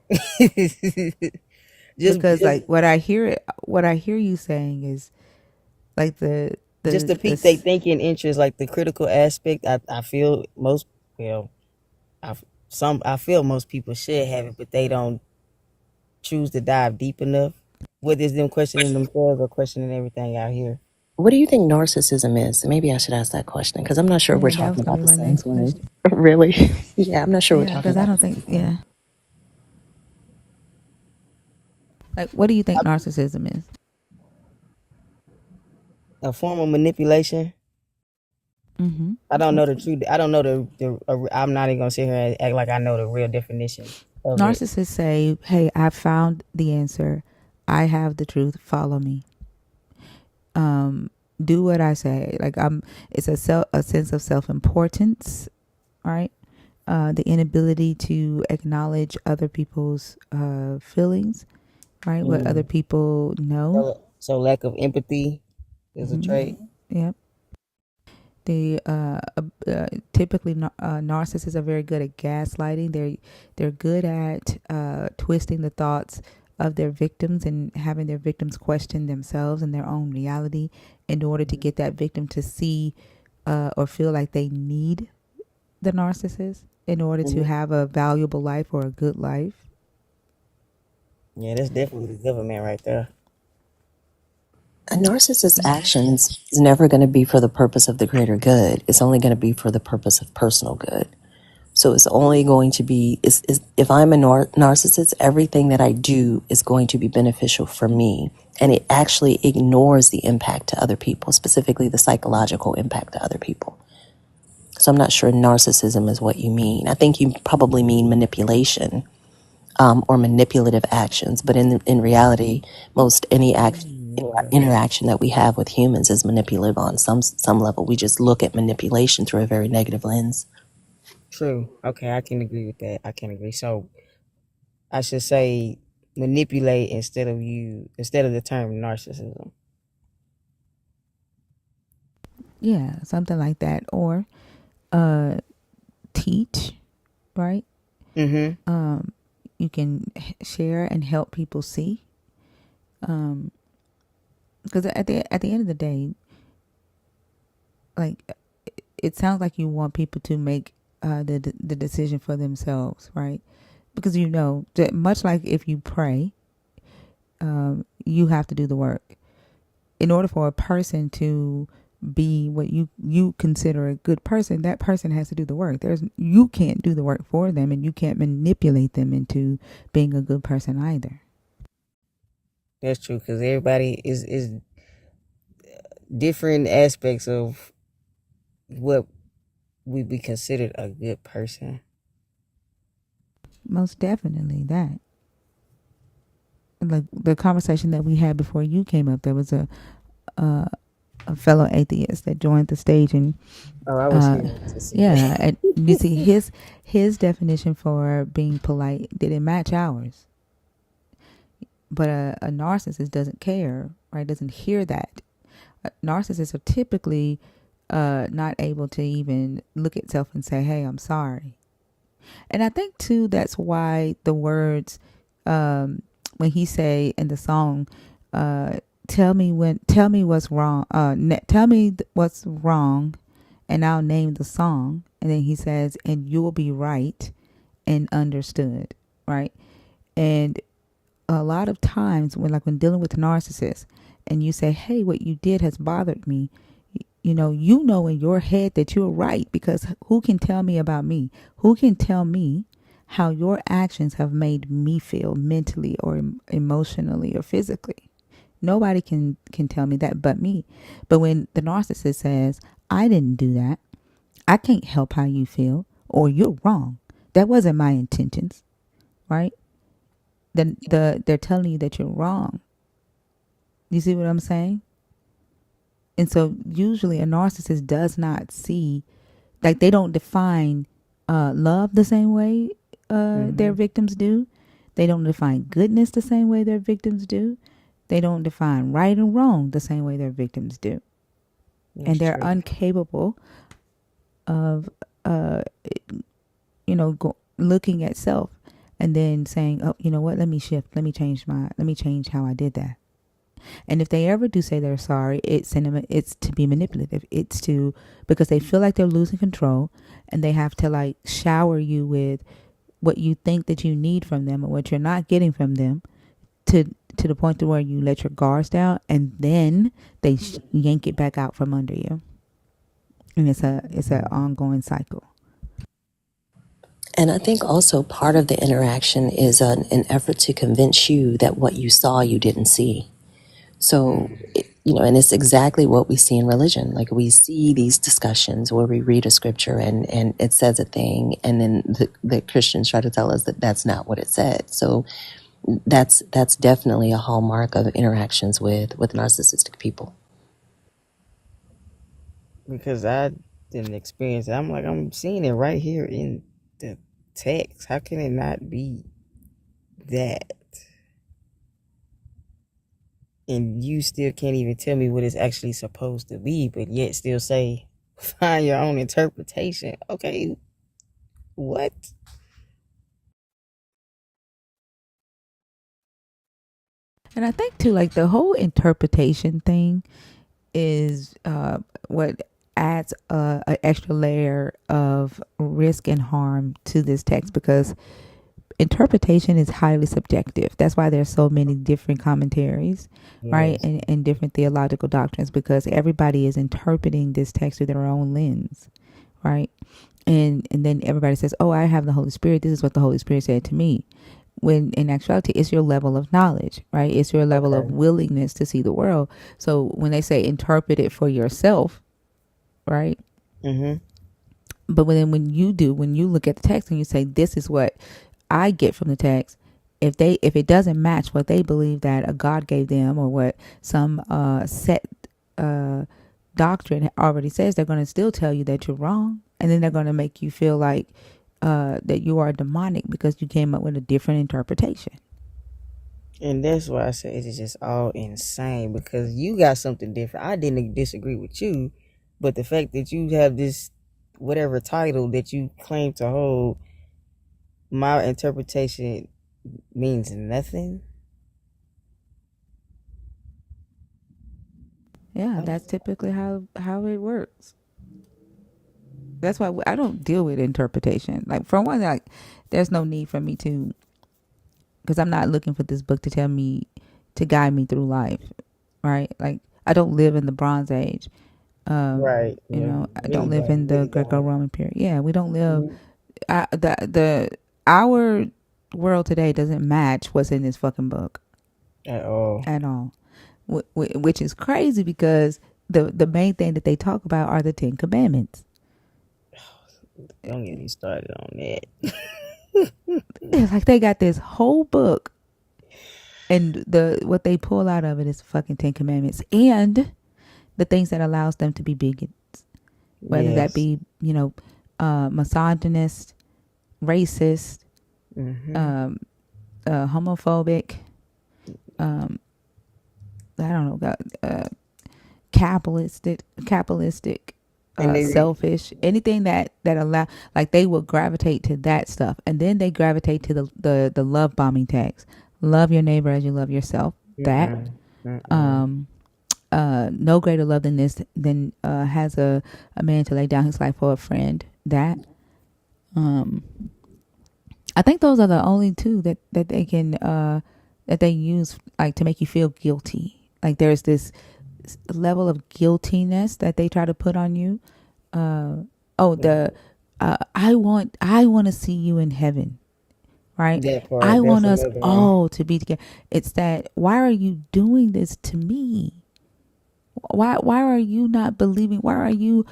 just Because just like what I hear you saying is like just to pique their thinking interest, like the critical aspect. I feel most, well, I feel most people should have it, but they don't choose to dive deep enough. Whether it's them questioning themselves or questioning everything out here. What do you think narcissism is? Maybe I should ask that question because I'm not sure we're yeah, that talking was gonna about be the my same next thing. question. Really? Yeah, I'm not sure we're Yeah, talking because I about the don't same think thing. like what do you think narcissism is? A form of manipulation. Mm-hmm. I don't Okay. know the truth. I don't know I'm not even gonna sit here and act like I know the real definition of it. Narcissists say, "Hey, I found the answer. I have the truth. Follow me. Do what I say." Like it's a sense of self importance, right? The inability to acknowledge other people's feelings, right? What other Mm. people know. So lack of empathy is a Mm-hmm. trait. Yep. The typically narcissists are very good at gaslighting. They're good at twisting the thoughts of their victims and having their victims question themselves and their own reality in order to get that victim to see or feel like they need the narcissist in order to Mhm. have a valuable life or a good life. Yeah, that's definitely the government right there. A narcissist's actions is never going to be for the purpose of the greater good. It's only going to be for the purpose of personal good. So it's only going to be, if I'm a narcissist, everything that I do is going to be beneficial for me. And it actually ignores the impact to other people, specifically the psychological impact to other people. So I'm not sure narcissism is what you mean. I think you probably mean manipulation or manipulative actions. But in reality, most any Okay. interaction that we have with humans is manipulative on some level. We just look at manipulation through a very negative lens. True. Okay, I can agree with that. I can agree. So I should say manipulate instead of the term narcissism. Yeah, something like that. Or teach, right? Mm-hmm. You can share and help people see. Because at the end of the day, like it sounds like you want people to make the decision for themselves, right? Because you know that much like if you pray, you have to do the work in order for a person to be what you consider a good person. That person has to do the work. You can't do the work for them, and you can't manipulate them into being a good person either. That's true, because everybody is different aspects of what we be considered a good person. Most definitely that. Like the conversation that we had before you came up, there was a fellow atheist that joined the stage, and Oh, I was here to see yeah, that. and you see his definition for being polite didn't match ours. But a narcissist doesn't care, right? Doesn't hear that. Narcissists are typically not able to even look at self and say, "Hey, I'm sorry." And I think too that's why the words when he say in the song, "Tell me what's wrong. Tell me what's wrong, and I'll name the song." And then he says, "And you'll be right and understood." Right? And a lot of times when dealing with narcissists and you say, "Hey, what you did has bothered me," you know in your head that you're right, because who can tell me about me? Who can tell me how your actions have made me feel mentally or emotionally or physically? Nobody can tell me that but me. But when the narcissist says, "I didn't do that. I can't help how you feel," or "You're wrong. That wasn't my intentions," right? Then they're telling you that you're wrong. You see what I'm saying? And so usually a narcissist does not see, like they don't define love the same way their Mm-hmm. victims do. They don't define goodness the same way their victims do. They don't define right and wrong the same way their victims do. And That's they're true. incapable of, uh, looking at self and then saying, "Oh, you know what? Let me shift. Let me change how I did that." And if they ever do say they're sorry, it's to be manipulative. It's to, because they feel like they're losing control, and they have to like shower you with what you think that you need from them or what you're not getting from them, to the point to where you let your guards down, and then they yank it back out from under you. And it's an ongoing cycle. And I think also part of the interaction is an effort to convince you that what you saw you didn't see. So, and it's exactly what we see in religion. Like we see these discussions where we read a scripture and it says a thing, and then the Christians try to tell us that that's not what it said. So that's definitely a hallmark of interactions with narcissistic people. Because I didn't experience it. I'm like, I'm seeing it right here in the text. How can it not be that? And you still can't even tell me what it's actually supposed to be, but yet still say, find your own interpretation. Okay, what? And I think too, like the whole interpretation thing is what adds an extra layer of risk and harm to this text, because interpretation is highly subjective. That's why there's so many different commentaries, right? Yes. And different theological doctrines, because everybody is interpreting this text through their own lens, right? And then everybody says, "Oh, I have the Holy Spirit. This is what the Holy Spirit said to me." When in actuality, it's your level of knowledge, right? It's your level of Okay. willingness to see the world. So when they say interpret it for yourself, right? Mm-hmm. But when you look at the text and you say, "This is what I get from the text," if it doesn't match what they believe that a God gave them, or what some set uh, doctrine already says, they're going to still tell you that you're wrong, and then they're going to make you feel like that you are demonic because you came up with a different interpretation. And that's why I say it's just all insane, because you got something different. I didn't disagree with you, but the fact that you have this whatever title that you claim to hold, my interpretation means nothing. Yeah, that's typically how it works. That's why I don't deal with interpretation. Like for one, like there's no need for me to, because I'm not looking for this book to tell me, to guide me through life, right? Like I don't live in the Bronze Age. Right. You Yeah. know, I don't Really live don't. in the Really don't. Greco-Roman period. Yeah, we don't live. Mhm. The our world today doesn't match what's in this fucking book At all. at all, which is crazy because the main thing that they talk about are the Ten Commandments. Don't get me started on that. It's like they got this whole book, and what they pull out of it is fucking Ten Commandments and the things that allows them to be bigots, whether that Yes. be misogynist, racist, Mm-hmm. um, homophobic, um, I don't know, capitalistic, And they selfish, anything that allow, like they will gravitate to that stuff, and then they gravitate to the love bombing text. Love your neighbor as you love yourself. That Mm-mm. Mm-mm. um no greater love than this than has a man to lay down his life for a friend. That um I think those are the only two that they can that they use like to make you feel guilty. Like there's this level of guiltiness that they try to put on you. Oh, the I want to see you in heaven, right? That I part. want That's us another one. all to be together. It's that, why are you doing this to me? Why are you not believing? Why are you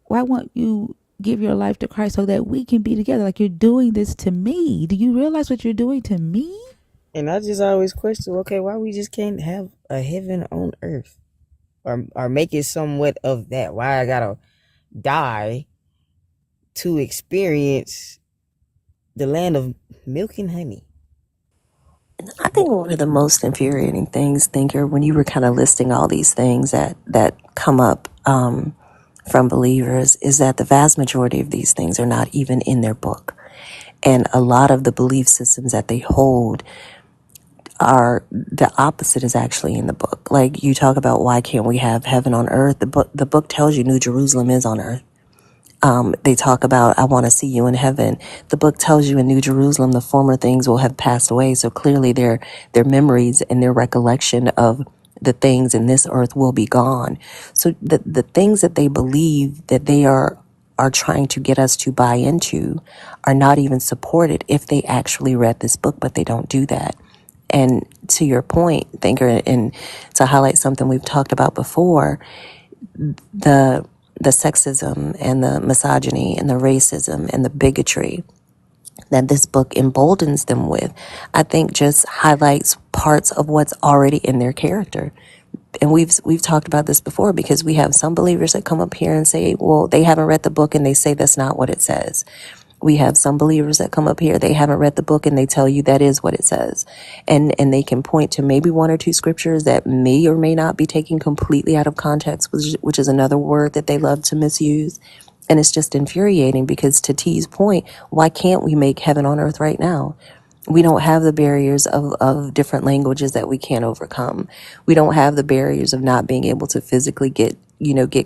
why won't you give your life to Christ so that we can be together? Like, you're doing this to me. Do you realize what you're doing to me? And I just always question, okay, why we just can't have a heaven on earth, or make it somewhat of that? Why I gotta die to experience the land of milk and honey? I think one of the most infuriating things, Thinker, when you were kind of listing all these things that come up from believers, is that the vast majority of these things are not even in their book. And a lot of the belief systems that they hold are the opposite is actually in the book. Like you talk about, why can't we have heaven on earth? The book tells you New Jerusalem is on earth. They talk about, I want to see you in heaven. The book tells you in New Jerusalem, the former things will have passed away. So clearly their memories and their recollection of the things in this earth will be gone. So the things that they believe that they are trying to get us to buy into are not even supported if they actually read this book, but they don't do that. And to your point, Thinker, and to highlight something we've talked about before, the the sexism and the misogyny and the racism and the bigotry that this book emboldens them with, I think just highlights parts of what's already in their character. And we've talked about this before, because we have some believers that come up here and say, well, they haven't read the book and they say that's not what it says. We have some believers that come up here, they haven't read the book and they tell you that is what it says. And they can point to maybe one or two scriptures that may or may not be taken completely out of context, which is another word that they love to misuse. And it's just infuriating, because to T's point, why can't we make heaven on earth right now? We don't have the barriers of different languages that we can't overcome. We don't have the barriers of not being able to physically get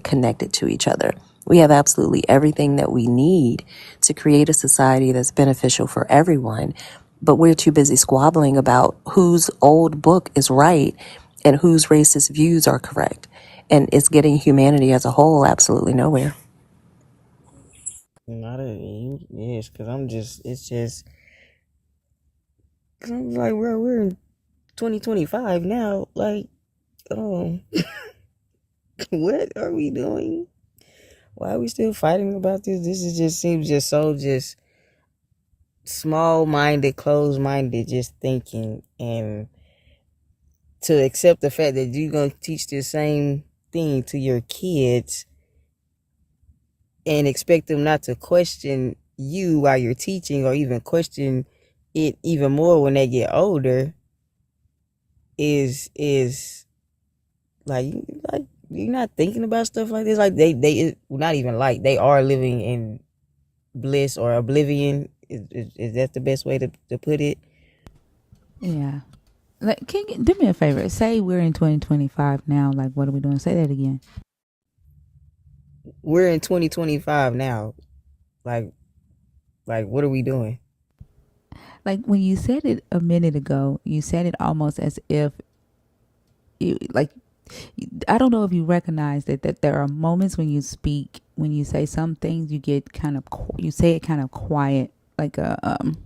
connected to each other. We have absolutely everything that we need to create a society that's beneficial for everyone. But we're too busy squabbling about whose old book is right and whose racist views are correct. And it's getting humanity as a whole absolutely nowhere. Not a yes, because it's just, cause I'm like, bro, we're in 2025 now. Like, um, what are we doing? Why are we still fighting about this? This is just seems just so just small minded, closed minded, just thinking, and to accept the fact that you're gonna teach the same thing to your kids and expect them not to question you while you're teaching, or even question it even more when they get older, is like you're not thinking about stuff like this. Like they not even like they are living in bliss or oblivion. Is that the best way to put it? Yeah. Like, do me a favor? Say we're in 2025 now. Like, what are we doing? Say that again. we're in 2025 now. Like, what are we doing? Like when you said it a minute ago, you said it almost as if you like. I don't know if you recognize that there are moments when you speak, when you say some things, you get kind of you say it kind of quiet, like and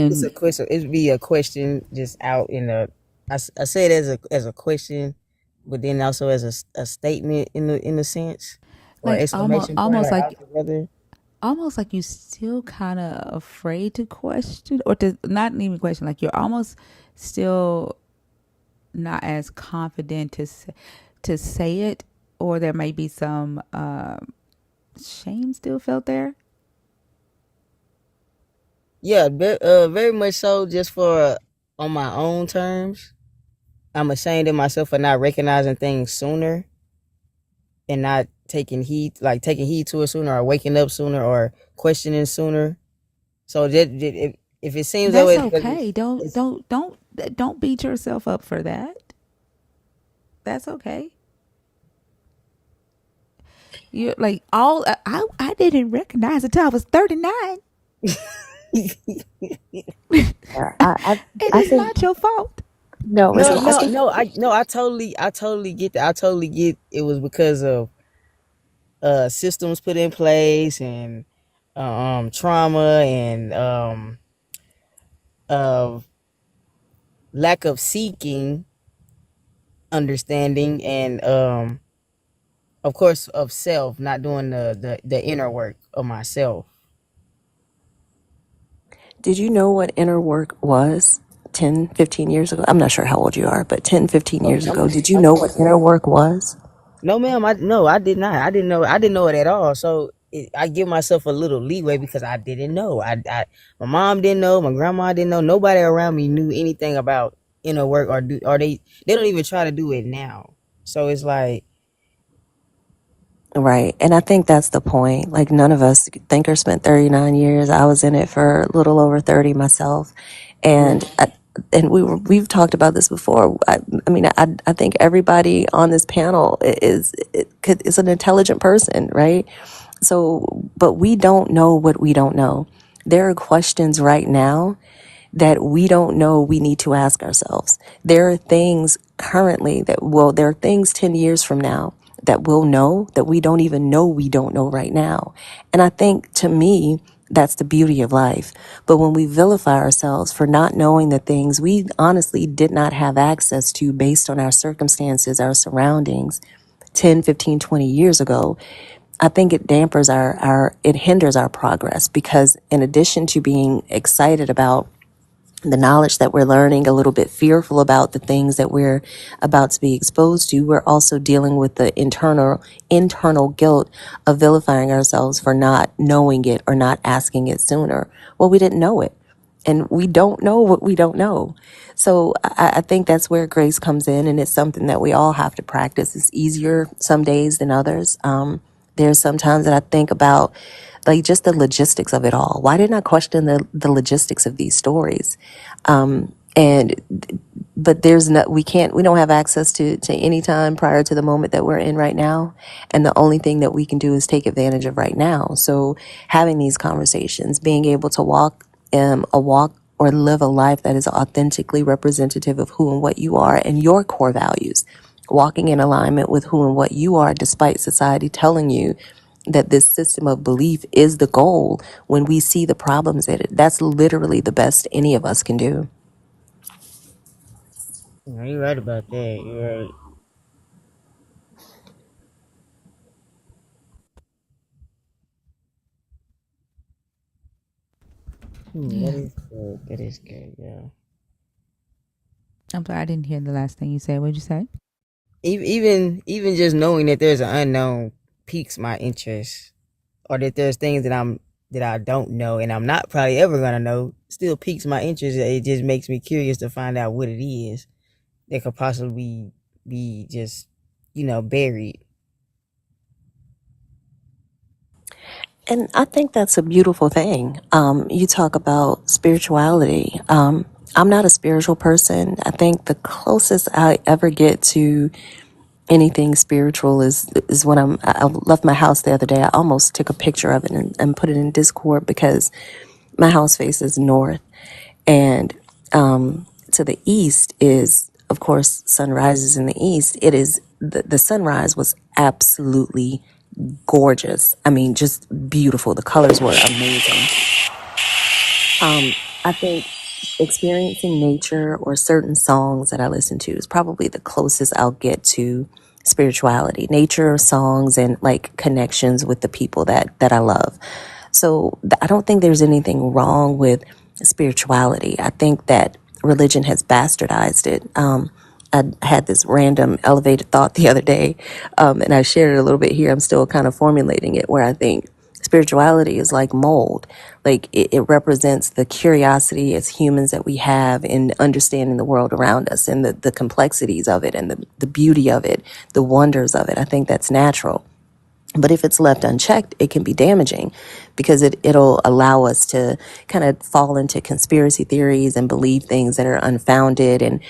It's then a question. It'd be a question just out in the. I say it as a question, but then also as a statement in the sense or like exclamation point, like all together. almost like you still kind of afraid to question or to not even question, like you're almost still not as confident to say it, or there may be some shame still felt there. Yeah, very much so. Just for on my own terms, I'm ashamed of myself for not recognizing things sooner and not taking heed to it sooner, or waking up sooner, or questioning sooner. So if it seems that That's way, it's because okay. it's Don't beat yourself up for that. That's okay. You're like all I didn't recognize until I was 39. Yeah, And I it's think not your fault. no, it's no, not. I no, think no. I totally get that. I totally get it was because of systems put in place and trauma and of lack of seeking understanding and of course of self, not doing the inner work of myself. Did you know what inner work was 10, 15 years ago? I'm not sure how old you are, but 10, 15 Oh, years ago, did you know what inner work was? no, ma'am. I did not. I didn't know it at all. So I give myself a little leeway because I didn't know. My mom didn't know. My grandma didn't know. Nobody around me knew anything about inner work or they don't even try to do it now. So it's like, Right. And I think that's the point. Like, none of us, Thinker spent 39 years. I was in it for a little over 30 myself. And, and we've talked about this before. I mean, I think everybody on this panel is an intelligent person, right? So, but we don't know what we don't know. There are questions right now that we don't know we need to ask ourselves. There are things currently there are things 10 years from now that we'll know that we don't even know we don't know right now. And I think, to me, that's the beauty of life. But when we vilify ourselves for not knowing the things we honestly did not have access to based on our circumstances, our surroundings 10, 15, 20 years ago, I think it dampers it hinders our progress, because in addition to being excited about the knowledge that we're learning, a little bit fearful about the things that we're about to be exposed to, we're also dealing with the internal guilt of vilifying ourselves for not knowing it or not asking it sooner. Well, we didn't know it. And we don't know what we don't know. So I think that's where grace comes in, and it's something that we all have to practice. It's easier some days than others. There's sometimes that I think about, like, just the logistics of it all. Why didn't I question the logistics of these stories? And but we don't have access to any time prior to the moment that we're in right now. And the only thing that we can do is take advantage of right now. So having these conversations, being able to walk a walk or live a life that is authentically representative of who and what you are and your core values, walking in alignment with who and what you are, despite society telling you that this system of belief is the goal. When we see the problems in it, that's literally the best any of us can do. you're right about that. You're right. That Yeah. is good. That is good. Yeah. I'm sorry, I didn't hear the last thing you said. What'd you say? Even just knowing that there's an unknown piques my interest, or that there's things that I don't know and I'm not probably ever gonna know, still piques my interest. It just makes me curious to find out what it is that could possibly be just, buried. And I think that's a beautiful thing. You talk about spirituality. I'm not a spiritual person. I think the closest I ever get to anything spiritual is when I left my house the other day. I almost took a picture of it and put it in Discord because my house faces north, and to the east is, of course, sunrises in the east. It is the sunrise was absolutely gorgeous. I mean, just beautiful. The colors were amazing. I think experiencing nature or certain songs that I listen to is probably the closest I'll get to spirituality. Nature, songs, and like connections with the people that I love. So I don't think there's anything wrong with spirituality. I think that religion has bastardized it. I had this random elevated thought the other day, and I shared it a little bit here. I'm still kind of formulating it, where I think spirituality is like mold. Like it represents the curiosity as humans that we have in understanding the world around us, and the complexities of it, and the beauty of it, the wonders of it. I think that's natural. But if it's left unchecked, it can be damaging, because it'll allow us to kind of fall into conspiracy theories and believe things that are unfounded, and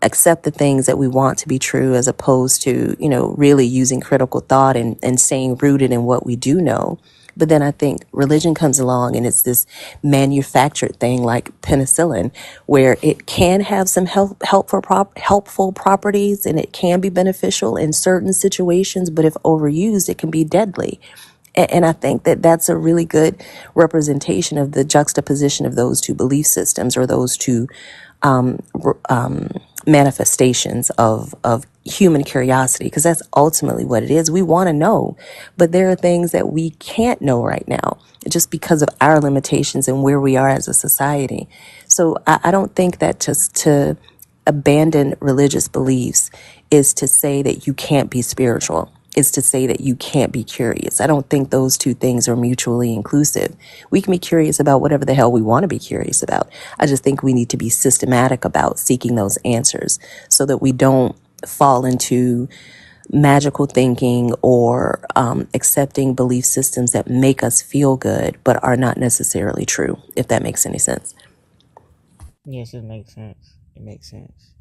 accept the things that we want to be true, as opposed to, really using critical thought and staying rooted in what we do know. But then I think religion comes along, and it's this manufactured thing like penicillin, where it can have some helpful properties, and it can be beneficial in certain situations, but if overused, it can be deadly. And I think that that's a really good representation of the juxtaposition of those two belief systems, or those two manifestations of human curiosity, because that's ultimately what it is. We want to know, but there are things that we can't know right now, just because of our limitations and where we are as a society. So I don't think that just to abandon religious beliefs is to say that you can't be spiritual. Is to say that you can't be curious. I don't think those two things are mutually inclusive. We can be curious about whatever the hell we want to be curious about. I just think we need to be systematic about seeking those answers, so that we don't fall into magical thinking, or accepting belief systems that make us feel good but are not necessarily true, if that makes any sense. Yes, it makes sense. It makes sense.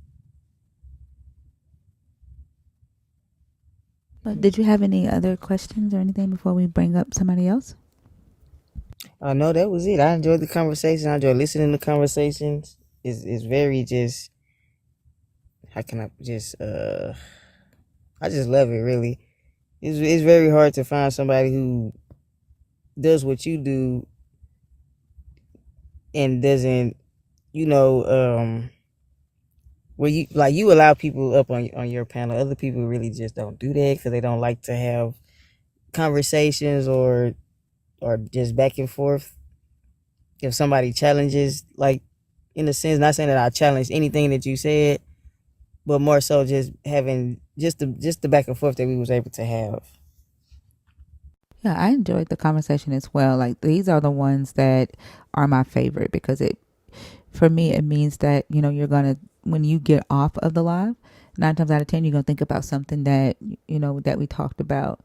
But did you have any other questions or anything before we bring up somebody else? No, that was it. I enjoyed the conversation. I enjoyed listening to conversations. It's very just, how can I just I just love it, really. It's very hard to find somebody who does what you do and doesn't, you know, where you allow people up on your panel. Other people really just don't do that because they don't like to have conversations or just back and forth. If somebody challenges, like, in a sense, not saying that I challenge anything that you said, but more so just having just the back and forth that we was able to have. Yeah, I enjoyed the conversation as well. Like, these are the ones that are my favorite, because for me, it means that, you're going to, when you get off of the live, 9 times out of 10, you're going to think about something that, that we talked about.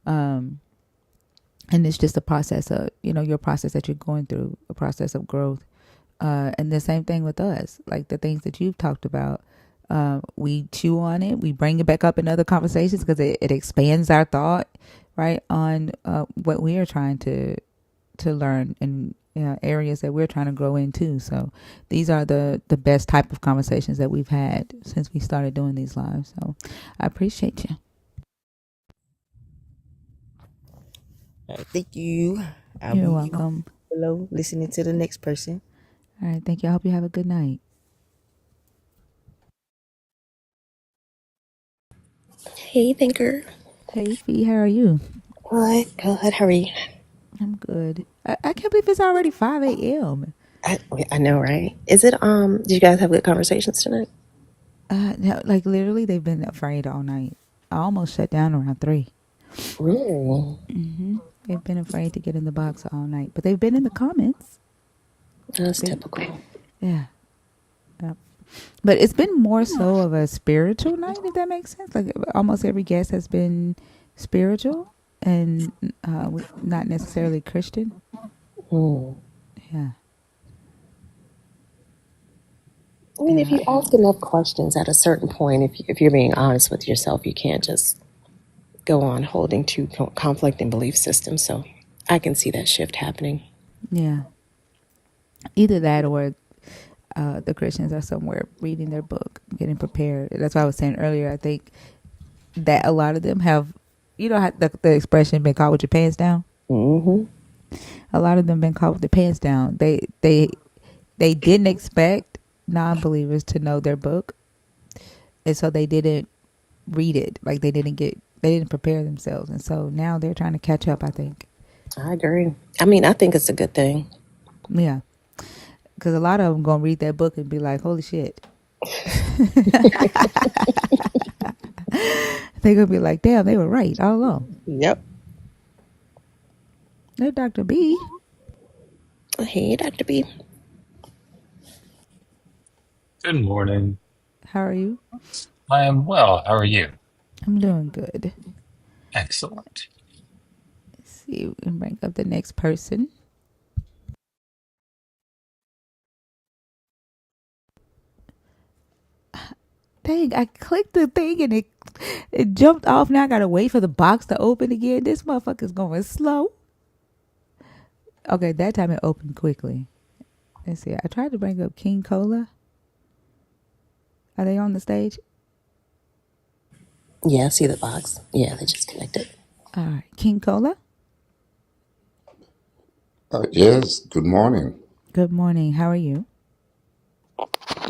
And it's just a process of, your process that you're going through, a process of growth. And the same thing with us, like the things that you've talked about. We chew on it. We bring it back up in other conversations, because it expands our thought, right, on what we are trying to learn, and areas that we're trying to grow into. So these are the best type of conversations that we've had since we started doing these lives. So I appreciate you. All right, thank you. I'll You're be welcome. below listening to the next person. All right. Thank you. I hope you have a good night. Hey, thinker. Hey, Fee, how are you? Good, good. How are you? I'm good. I can't believe it's already 5 a.m. I know, right? Is it? Did you guys have good conversations tonight? No, like, literally, they've been afraid all night. I almost shut down around 3. Really? They've been afraid to get in the box all night, but they've been in the comments. That's Been, typical. yeah. Yep. But it's been more so of a spiritual night, if that makes sense. Like, almost every guest has been spiritual, and not necessarily Christian. Mm. Yeah. I mean, if Yeah, you ask enough questions at a certain point, if you're being honest with yourself, you can't just go on holding two conflicting belief systems. So I can see that shift happening. yeah. Either that or the Christians are somewhere reading their book, getting prepared. That's why I was saying earlier. I think that a lot of them have, the expression "been caught with your pants down." Mm-hmm. A lot of them been caught with their pants down. They didn't expect non-believers to know their book, and so they didn't read it. Like they didn't prepare themselves, and so now they're trying to catch up. I think. I agree. I mean, I think it's a good thing. Yeah, because a lot of them gonna read that book and be like, "Holy shit." They're gonna be like, "Damn, they were right all along." Yep. They're Dr. B. Hey, Dr. B. Good morning. How are you? I am well. How are you? I'm doing good. Excellent. Let's see, we can bring up the next person. Dang, I clicked the thing and it jumped off. Now I gotta wait for the box to open again. This motherfucker's going slow. Okay, that time it opened quickly. Let's see. I tried to bring up King Cola. Are they on the stage? Yeah, I see the box. Yeah, they just connected. All right, King Cola. Yes, good morning. Good morning. How are you?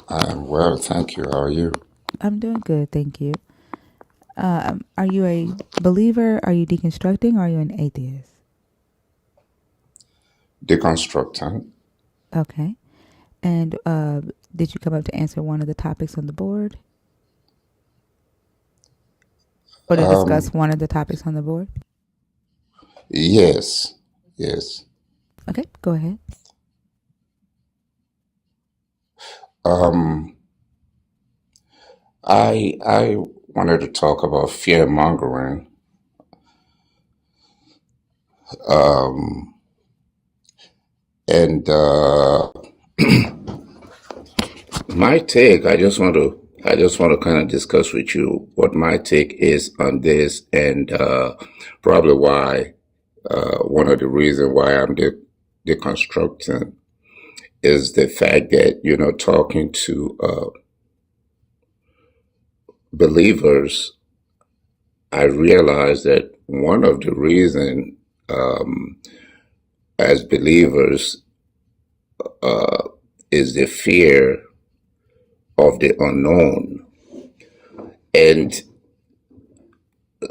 I am well, thank you. How are you? I'm doing good, thank you. Are you a believer? Are you deconstructing? Or are you an atheist? Deconstructing. Okay. And did you come up to answer one of the topics on the board? Or to discuss one of the topics on the board? Yes, yes. Okay, go ahead. Um, I wanted to talk about fear mongering. And my take, I just want to kind of discuss with you what my take is on this, and probably why one of the reasons why I'm deconstructing is the fact that, talking to believers, I realized that one of the reasons as believers is the fear of the unknown. And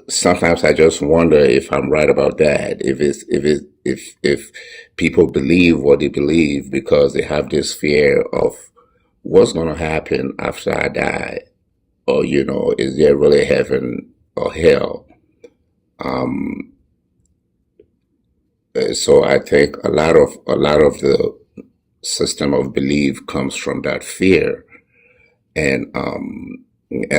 sometimes I just wonder if I'm right about that. If people believe what they believe because they have this fear of what's going to happen after I die, or is there really heaven or hell? So I think a lot of the system of belief comes from that fear, and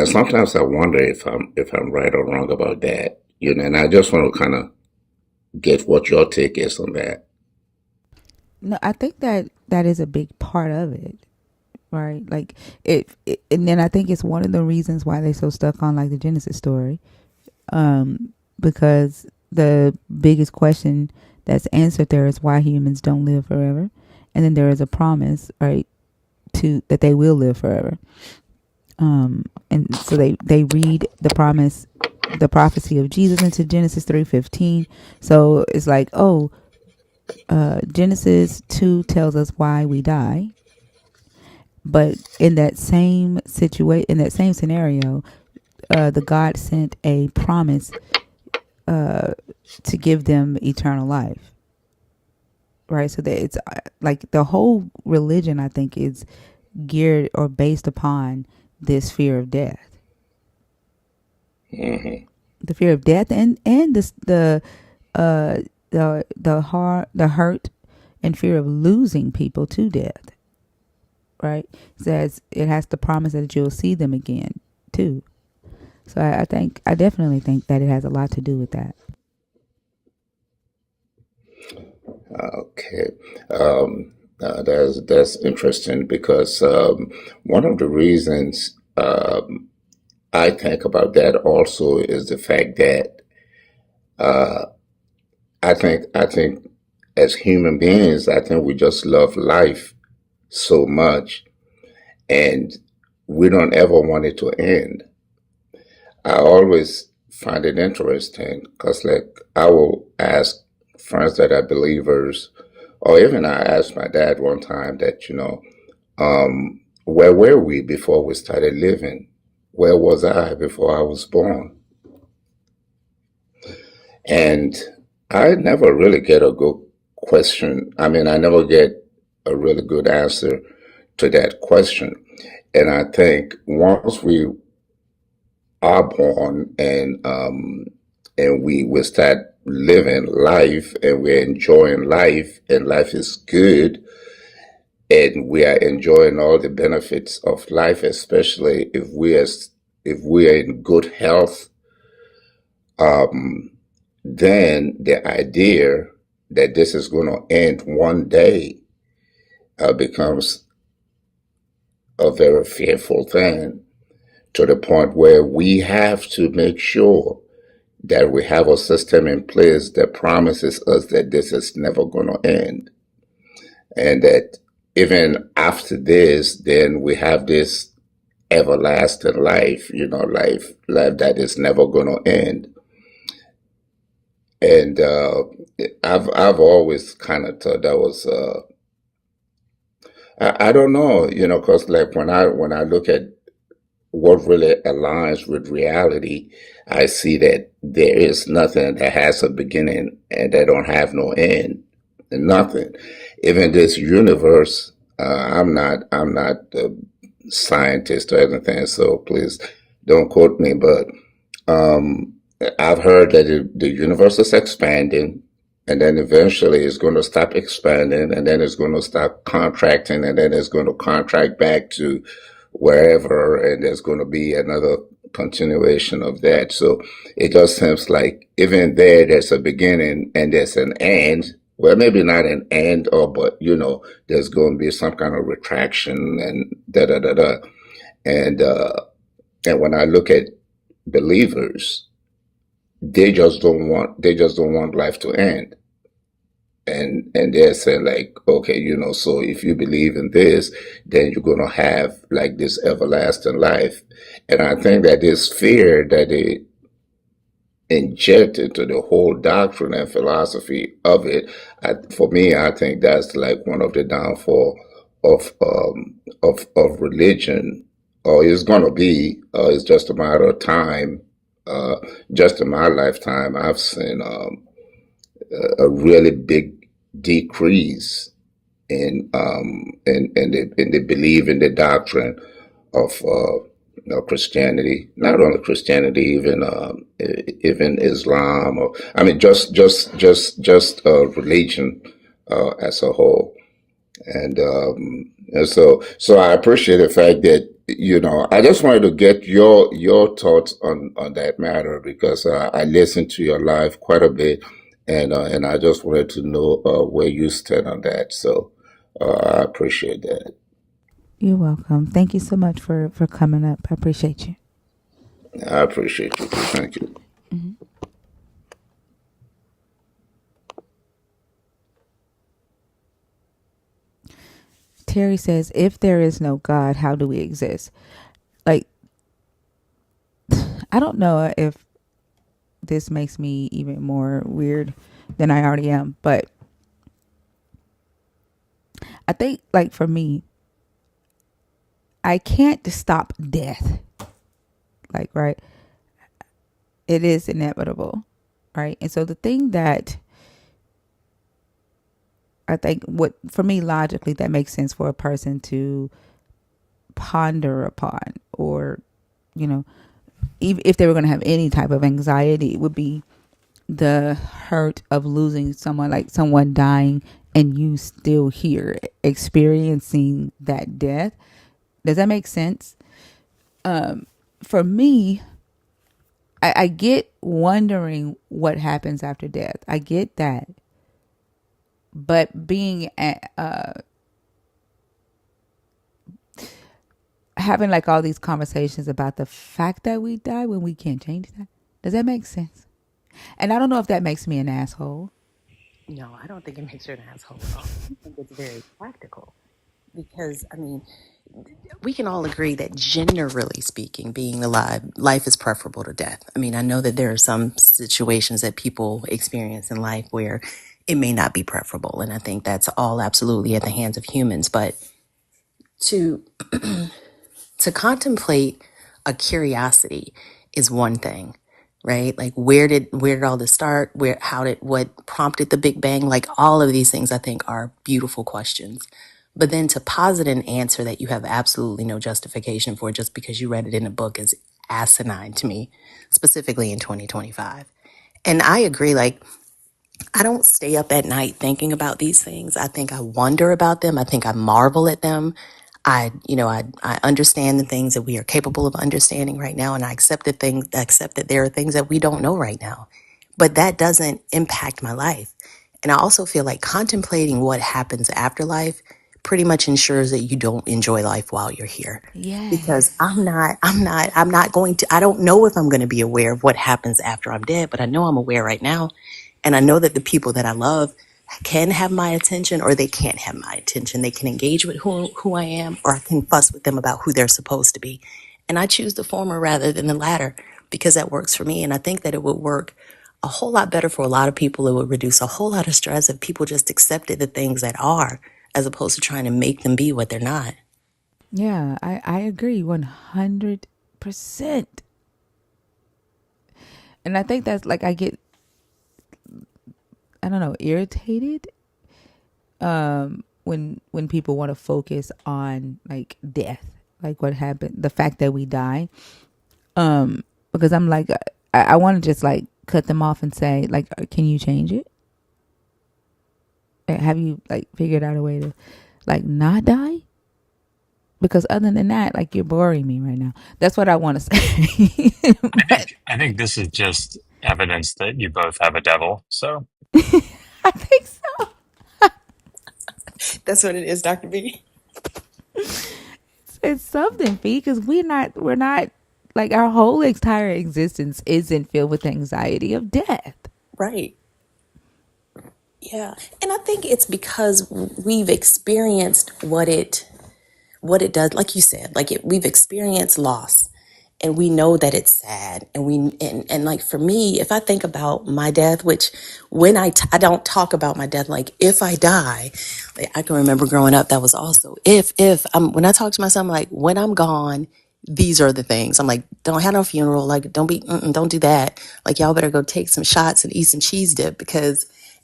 sometimes I wonder if I'm right or wrong about that. And I just want to kind of get what your take is on that. No, I think that is a big part of it, right? Like and then I think it's one of the reasons why they're so stuck on like the Genesis story, because the biggest question that's answered there is why humans don't live forever, and then there is a promise, right, to that they will live forever. And so they read the promise, the prophecy of Jesus into Genesis 3:15. So it's like, oh, Genesis 2 tells us why we die, but in that same situation, in that same scenario, the God sent a promise to give them eternal life, right? So that it's like the whole religion, I think, is geared or based upon this fear of death, the fear of death, and this the hurt and fear of losing people to death, right? It says it has the promise that you'll see them again too. So I definitely think that it has a lot to do with that. Okay. Um, That's interesting because one of the reasons I think about that also is the fact that uh, I think as human beings, I think we just love life so much, and we don't ever want it to end. I always find it interesting because, like, I will ask friends that are believers, or even I asked my dad one time that, where were we before we started living? Where was I before I was born? And I never really get a good question. I mean, I never get a really good answer to that question. And I think once we are born and we start living life and we're enjoying life and life is good and we are enjoying all the benefits of life, especially if we are in good health, um, then the idea that this is going to end one day becomes a very fearful thing, to the point where we have to make sure that we have a system in place that promises us that this is never going to end. And that even after this, then we have this everlasting life, life that is never going to end. And I've always kind of thought that was I don't know, because like when I look at what really aligns with reality, I see that there is nothing that has a beginning and that don't have no end. Nothing. Even this universe, I'm not a scientist or anything, so please don't quote me, but um, I've heard that the universe is expanding, and then eventually it's going to stop expanding, and then it's going to stop contracting, and then it's going to contract back to wherever, and there's going to be another continuation of that. So it just seems like even there's a beginning and there's an end. Well, maybe not an end, but there's going to be some kind of retraction and da da da da. And and when I look at believers, they just don't want life to end. And they're saying like, okay, so if you believe in this, then you're gonna have like this everlasting life. And I think that this fear that they inject into the whole doctrine and philosophy of it, for me, I think that's like one of the downfall of religion, or it's gonna be. It's just a matter of time. Uh, just in my lifetime, I've seen a really big decrease in the belief in the doctrine of Christianity. Not only Christianity, even Islam, or I mean, just religion as a whole. And so I appreciate the fact that I just wanted to get your thoughts on that matter, because I listened to your live quite a bit, and I just wanted to know where you stand on that. So I appreciate that. You're welcome. Thank you so much for coming up. I appreciate you. I appreciate you too. Thank you. Mm-hmm. Terry says, if there is no God, how do we exist? Like, I don't know if this makes me even more weird than I already am, but I think, like, for me, I can't stop death. Like, right? It is inevitable, right? And so the thing that I think, what for me logically that makes sense for a person to ponder upon, or even if they were going to have any type of anxiety, would be the hurt of losing someone, like someone dying and you still here experiencing that death. Does that make sense? For me, I get wondering what happens after death. I get that. But being having like all these conversations about the fact that we die when we can't change that. Does that make sense? And I don't know if that makes me an asshole. No, I don't think it makes you an asshole at all. I think it's very practical because, I mean, we can all agree that generally speaking, being alive, life is preferable to death. I mean, I know that there are some situations that people experience in life where it may not be preferable. And I think that's all absolutely at the hands of humans. But to to contemplate a curiosity is one thing, right? Like where did all this start? What prompted the Big Bang? Like all of these things I think are beautiful questions. But then to posit an answer that you have absolutely no justification for just because you read it in a book is asinine to me, specifically in 2025. And I agree, like I don't stay up at night thinking about these things. I think I wonder about them. I think I marvel at them. I understand the things that we are capable of understanding right now, and I accept that there are things that we don't know right now. But that doesn't impact my life. And I also feel like contemplating what happens after life pretty much ensures that you don't enjoy life while you're here. Because Yes. I'm not going to, I don't know if I'm going to be aware of what happens after I'm dead, but I know I'm aware right now. And I know that the people that I love can have my attention or they can't have my attention. They can engage with who I am, or I can fuss with them about who they're supposed to be. And I choose the former rather than the latter because that works for me. And I think that it would work a whole lot better for a lot of people. It would reduce a whole lot of stress if people just accepted the things that are as opposed to trying to make them be what they're not. Yeah, I agree 100%. And I think that's like I don't know, irritated when people want to focus on like death, like what happened, the fact that we die. Because I'm like I want to just like cut them off and say like, can you change it? Have you like figured out a way to like not die? Because other than that, like you're boring me right now. That's what I want to say. But I think this is just evidence that you both have a devil. So I think so. That's what it is, Dr. B. It's something, Fee, because we're not like our whole entire existence isn't filled with anxiety of death. Right. Yeah. And I think it's because we've experienced what it does, like you said, we've experienced loss and we know that it's sad. And like for me, if I think about my death, which when I don't talk about my death, like if I die, like I can remember growing up, that was also, if I'm, when I talk to myself, I'm like, when I'm gone, these are the things. I'm like, don't have no funeral. Like, don't do that. Like, y'all better go take some shots and eat some cheese dip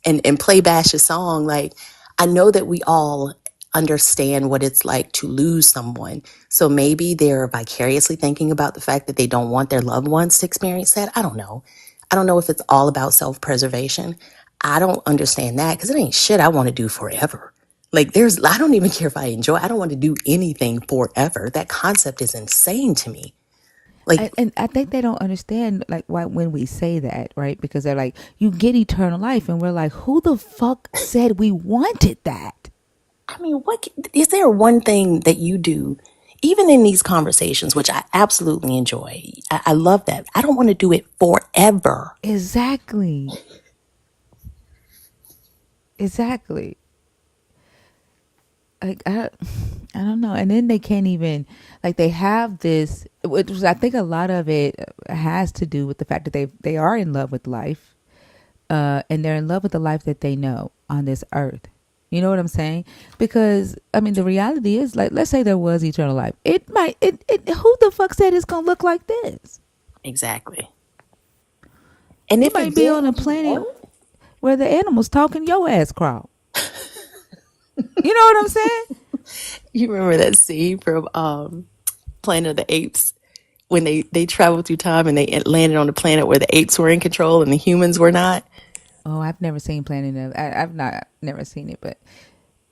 and play bash a song. Like, I know that we all understand what it's like to lose someone. So maybe they're vicariously thinking about the fact that they don't want their loved ones to experience that. I don't know. I don't know if it's all about self-preservation. I don't understand that because it ain't shit I want to do forever. Like I don't even care if I enjoy, I don't want to do anything forever. That concept is insane to me. Like, And I think they don't understand like why when we say that, right? Because they're like, you get eternal life, and we're like, who the fuck said we wanted that? I mean, is there one thing that you do, even in these conversations, which I absolutely enjoy? I love that. I don't want to do it forever. Exactly. Exactly. Like I don't know. And then they can't even like they have this, which I think a lot of it has to do with the fact that they are in love with life, and they're in love with the life that they know on this earth. You know what I'm saying? Because I mean, the reality is, like, let's say there was eternal life. It might. Who the fuck said it's gonna look like this? Exactly. And You if might it be did, on a would you planet want it? where the animals talking your ass crawl. You know what I'm saying? You remember that scene from Planet of the Apes when they traveled through time and they landed on a planet where the apes were in control and the humans were not? Oh, I've never seen Planet of. I've not never seen it, but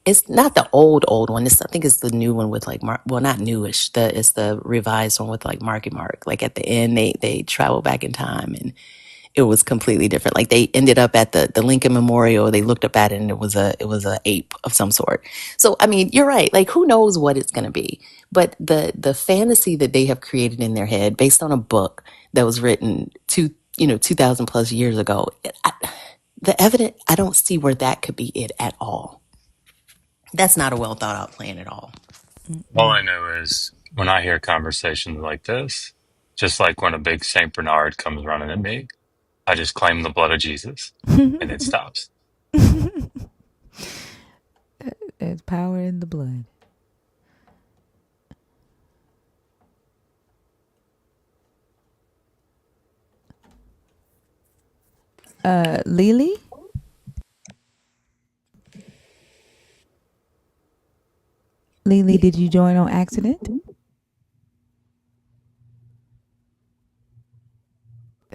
It's not the old one. I think it's the new one with like well, not newish. It's the revised one with like Marky Mark. Like at the end, they travel back in time, and it was completely different. Like they ended up at the Lincoln Memorial. They looked up at it and it was a ape of some sort. So I mean, you're right. Like who knows what it's going to be? But the fantasy that they have created in their head based on a book that was written 2,000 plus years ago, the evidence, I don't see where that could be it at all. That's not a well thought out plan at all. All I know is when I hear conversations like this, just like when a big Saint Bernard comes running at me, I just claim the blood of Jesus, and it stops. There's power in the blood. Lily? Lily, did you join on accident?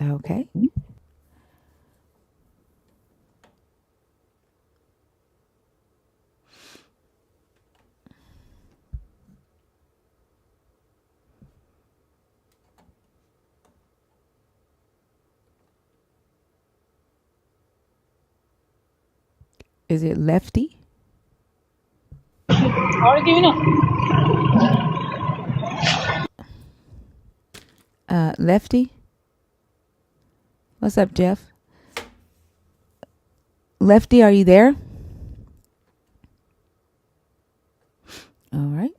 Okay. Is it Lefty? How do you know? Lefty? What's up, Jeff? Lefty, are you there? All right.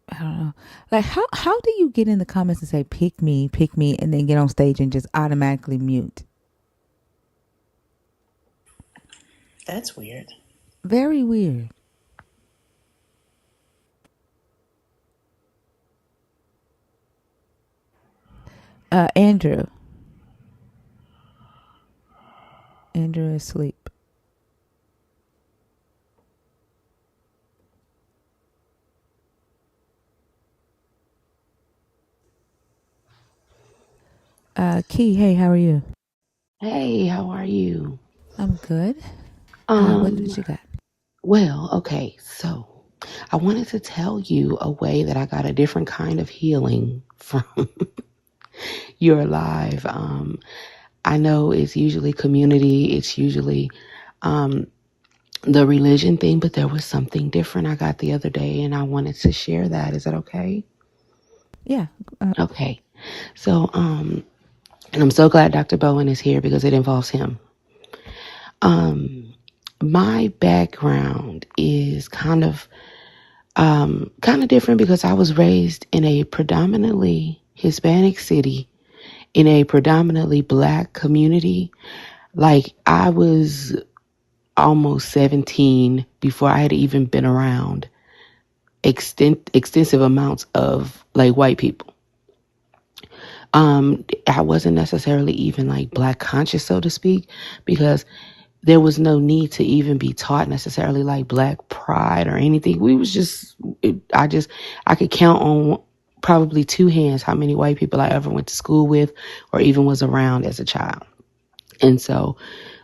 I don't know. Like, how do you get in the comments and say pick me, and then get on stage and just automatically mute? That's weird. Very weird. Andrew. Andrew is asleep. Key, hey, how are you? Hey, how are you? I'm good. What did you got? Well, okay, so I wanted to tell you a way that I got a different kind of healing from your live. I know it's usually community, it's usually the religion thing, but there was something different I got the other day, and I wanted to share that. Is that okay? Yeah. Okay. So, and I'm so glad Dr. Bowen is here because it involves him. My background is kind of different because I was raised in a predominantly Hispanic city in a predominantly Black community. Like I was almost 17 before I had even been around extensive amounts of like white people. I wasn't necessarily even like Black conscious, so to speak, because there was no need to even be taught necessarily like Black pride or anything. We was just, I could count on probably two hands how many white people I ever went to school with or even was around as a child. And so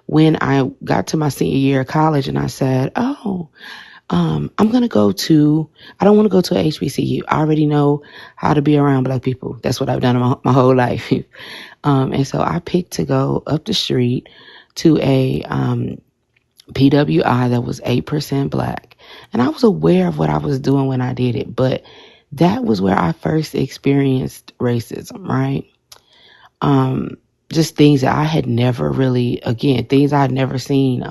when I got to my senior year of college and I said, I'm going to I don't want to go to a HBCU. I already know how to be around Black people. That's what I've done my whole life. And so I picked to go up the street to a PWI that was 8% Black. And I was aware of what I was doing when I did it, but that was where I first experienced racism, right? Just things that I had never really, again, things I had never seen,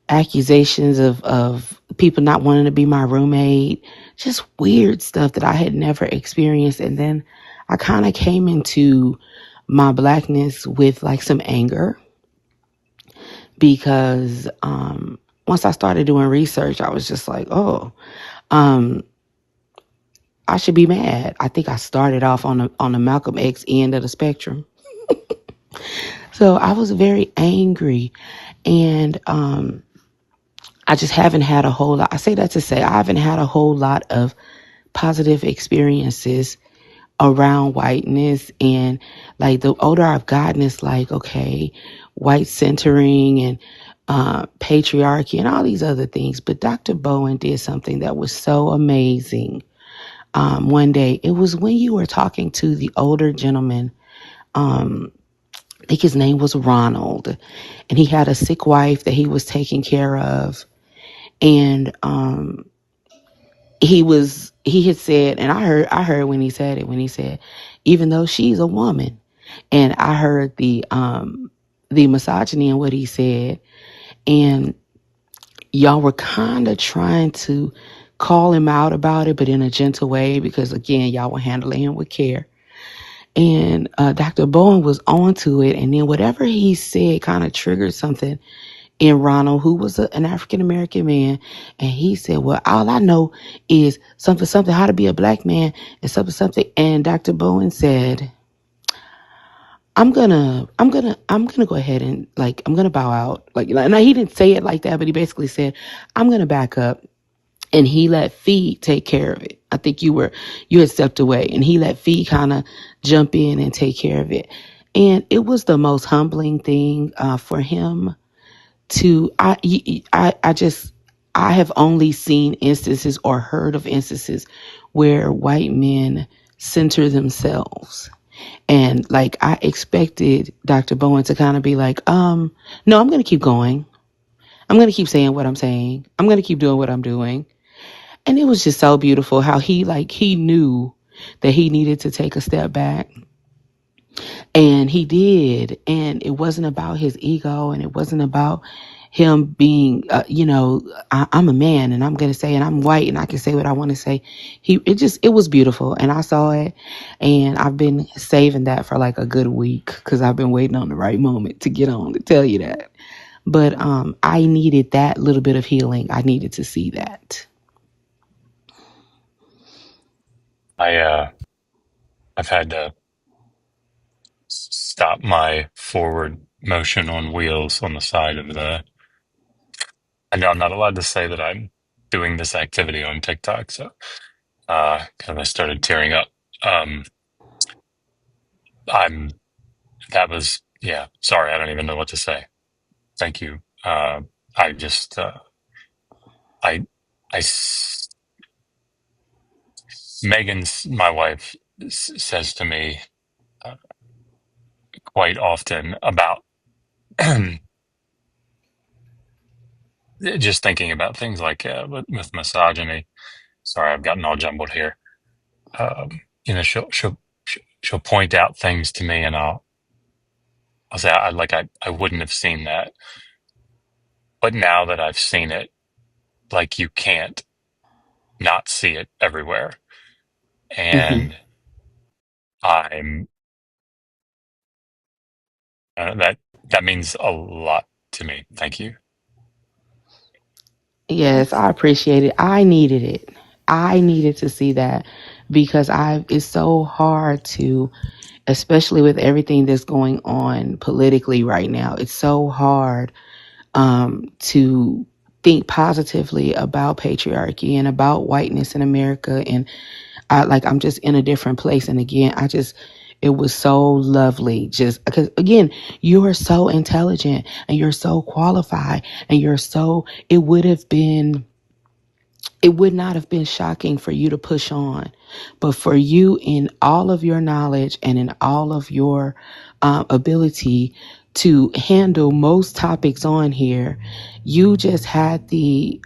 accusations of people not wanting to be my roommate, just weird stuff that I had never experienced. And then I kind of came into my Blackness with like some anger because once I started doing research, I was just like, I should be mad. I think I started off on the Malcolm X end of the spectrum. So I was very angry, and I just haven't had a whole lot. I say that to say I haven't had a whole lot of positive experiences around whiteness. And like the older I've gotten, it's like, okay, white centering and patriarchy and all these other things. But Dr. Bowen did something that was so amazing. one day. It was when you were talking to the older gentleman. I think his name was Ronald, and he had a sick wife that he was taking care of. And he had said, and I heard when he said it, when he said, even though she's a woman. And I heard the misogyny in what he said. And y'all were kind of trying to call him out about it, but in a gentle way, because again, y'all were handling him with care. And Dr. Bowen was onto it. And then whatever he said kind of triggered something in Ronald, who was an African American man. And he said, well, all I know is something, something, how to be a black man and something, something. And Dr. Bowen said, I'm gonna go ahead and I'm gonna bow out. Now he didn't say it like that, but he basically said, I'm gonna back up. And he let Fee take care of it. I think you had stepped away, and he let Fee kind of jump in and take care of it. And it was the most humbling thing for him to. I have only seen instances or heard of instances where white men center themselves. And I expected Dr. Bowen to kind of be like, no, I'm going to keep going. I'm going to keep saying what I'm saying. I'm going to keep doing what I'm doing. And it was just so beautiful how he knew that he needed to take a step back. And he did. And it wasn't about his ego, and it wasn't about him being, I'm a man and I'm going to say, and I'm white and I can say what I want to say. It was beautiful. And I saw it, and I've been saving that for a good week because I've been waiting on the right moment to get on to tell you that. But I needed that little bit of healing. I needed to see that. I've had to stop my forward motion on wheels on the side of the. I know I'm not allowed to say that I'm doing this activity on TikTok, so kind of started tearing up. Um, I'm that was yeah. Sorry, I don't even know what to say. Thank you. I just I I Megan's my wife says to me quite often about just thinking about things like with misogyny. Sorry, I've gotten all jumbled here. She'll point out things to me, and I'll say I wouldn't have seen that, but now that I've seen it, you can't not see it everywhere, Mm-hmm. and I'm that means a lot to me. Thank you. Yes, I appreciate it. I needed it. I needed to see that because it's so hard to, especially with everything that's going on politically right now, it's so hard to think positively about patriarchy and about whiteness in America. And I'm just in a different place. And again, it was so lovely just because, again, you are so intelligent and you're so qualified and it would not have been shocking for you to push on, but for you, in all of your knowledge and in all of your ability to handle most topics on here, you just had a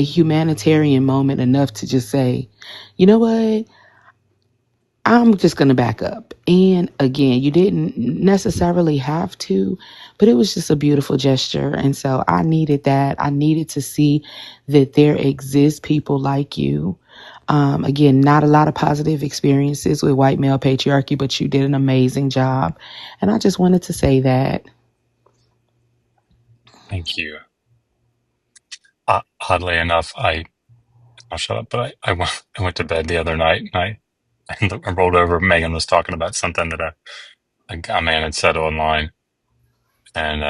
humanitarian moment enough to just say, you know what? I'm just going to back up. And again, you didn't necessarily have to, but it was just a beautiful gesture. And so I needed that. I needed to see that there exist people like you. Again, not a lot of positive experiences with white male patriarchy, but you did an amazing job. And I just wanted to say that. Thank you. Oddly enough, I'll shut up. But I went to bed the other night, and I rolled over. Megan was talking about something that a man had said online, and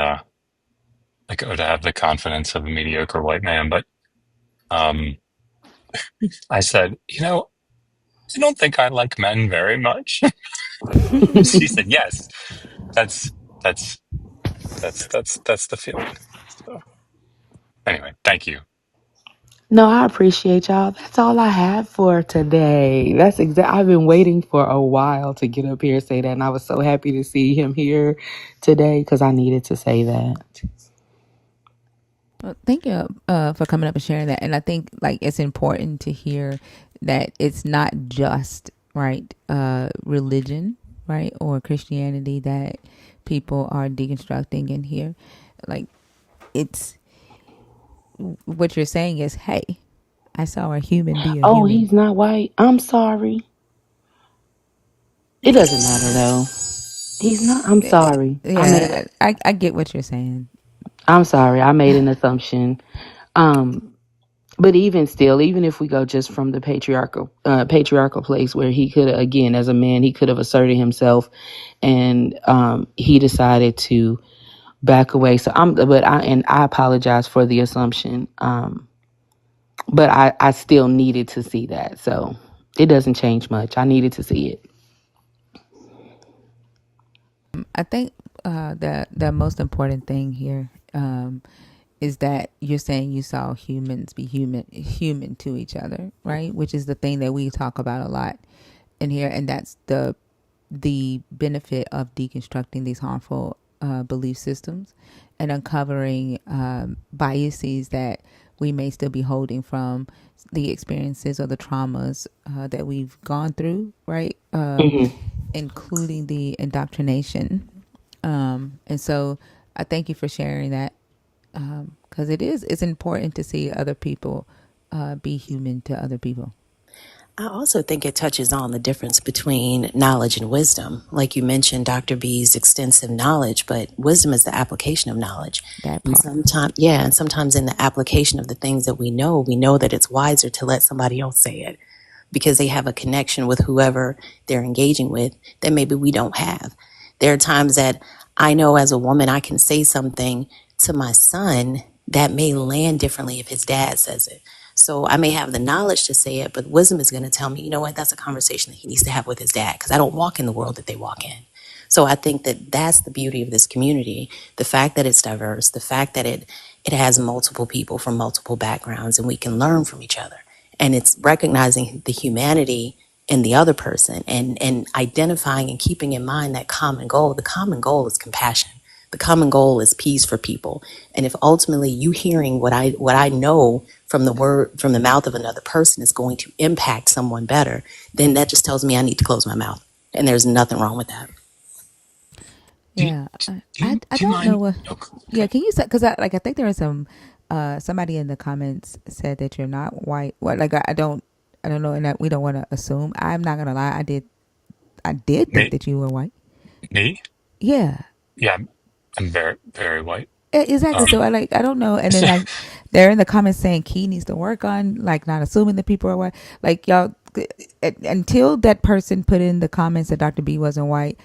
to have the confidence of a mediocre white man. But um, I said, I don't think I like men very much. She said, yes, that's that's that's the feeling. So anyway, thank you. No, I appreciate y'all. That's all I have for today. That's I've been waiting for a while to get up here and say that, and I was so happy to see him here today because I needed to say that. Well, thank you for coming up and sharing that. And I think like it's important to hear that it's not just right religion, right, or Christianity that people are deconstructing in here. Like it's what you're saying is, hey, I saw a human be a Oh, human. he's not white. I'm sorry. It doesn't matter though. He's not. I'm sorry. Yeah, I get what you're saying. I'm sorry. I made an assumption. Um, but even still, even if we go just from the patriarchal place where he could, again, as a man, he could have asserted himself, and he decided to back away. So I apologize for the assumption. But I still needed to see that. So it doesn't change much. I needed to see it. I think the most important thing here is that you're saying you saw humans be human to each other, right? Which is the thing that we talk about a lot in here, and that's the benefit of deconstructing these harmful belief systems and uncovering biases that we may still be holding from the experiences or the traumas that we've gone through, right? Mm-hmm. Including the indoctrination. And so I thank you for sharing that because it's important to see other people be human to other people. I also think it touches on the difference between knowledge and wisdom. Like you mentioned, Dr. B's extensive knowledge, but wisdom is the application of knowledge. That And part. sometimes, yeah, and sometimes in the application of the things that we know that it's wiser to let somebody else say it because they have a connection with whoever they're engaging with that maybe we don't have. There are times that I know as a woman, I can say something to my son that may land differently if his dad says it. So I may have the knowledge to say it, but wisdom is going to tell me, you know what, that's a conversation that he needs to have with his dad because I don't walk in the world that they walk in. So I think that that's the beauty of this community, the fact that it's diverse, the fact that it has multiple people from multiple backgrounds and we can learn from each other. And it's recognizing the humanity in the other person and identifying and keeping in mind that common goal. The common goal is compassion. The common goal is peace for people. And if ultimately you hearing what I know from the word from the mouth of another person is going to impact someone better, then that just tells me I need to close my mouth. And there's nothing wrong with that. Do you, Yeah, I do you don't know mind? what. Oh, Yeah, okay. can you say because I think there was some somebody in the comments said that you're not white. What like I don't know, and that we don't want to assume. I'm not gonna lie, I did think Me, that you were white. me? Yeah, Yeah, I'm very, very white. exactly. So Um, I don't know, and then like they're in the comments saying Key needs to work on like not assuming that people are white. Like y'all, until that person put in the comments that Dr. B wasn't white,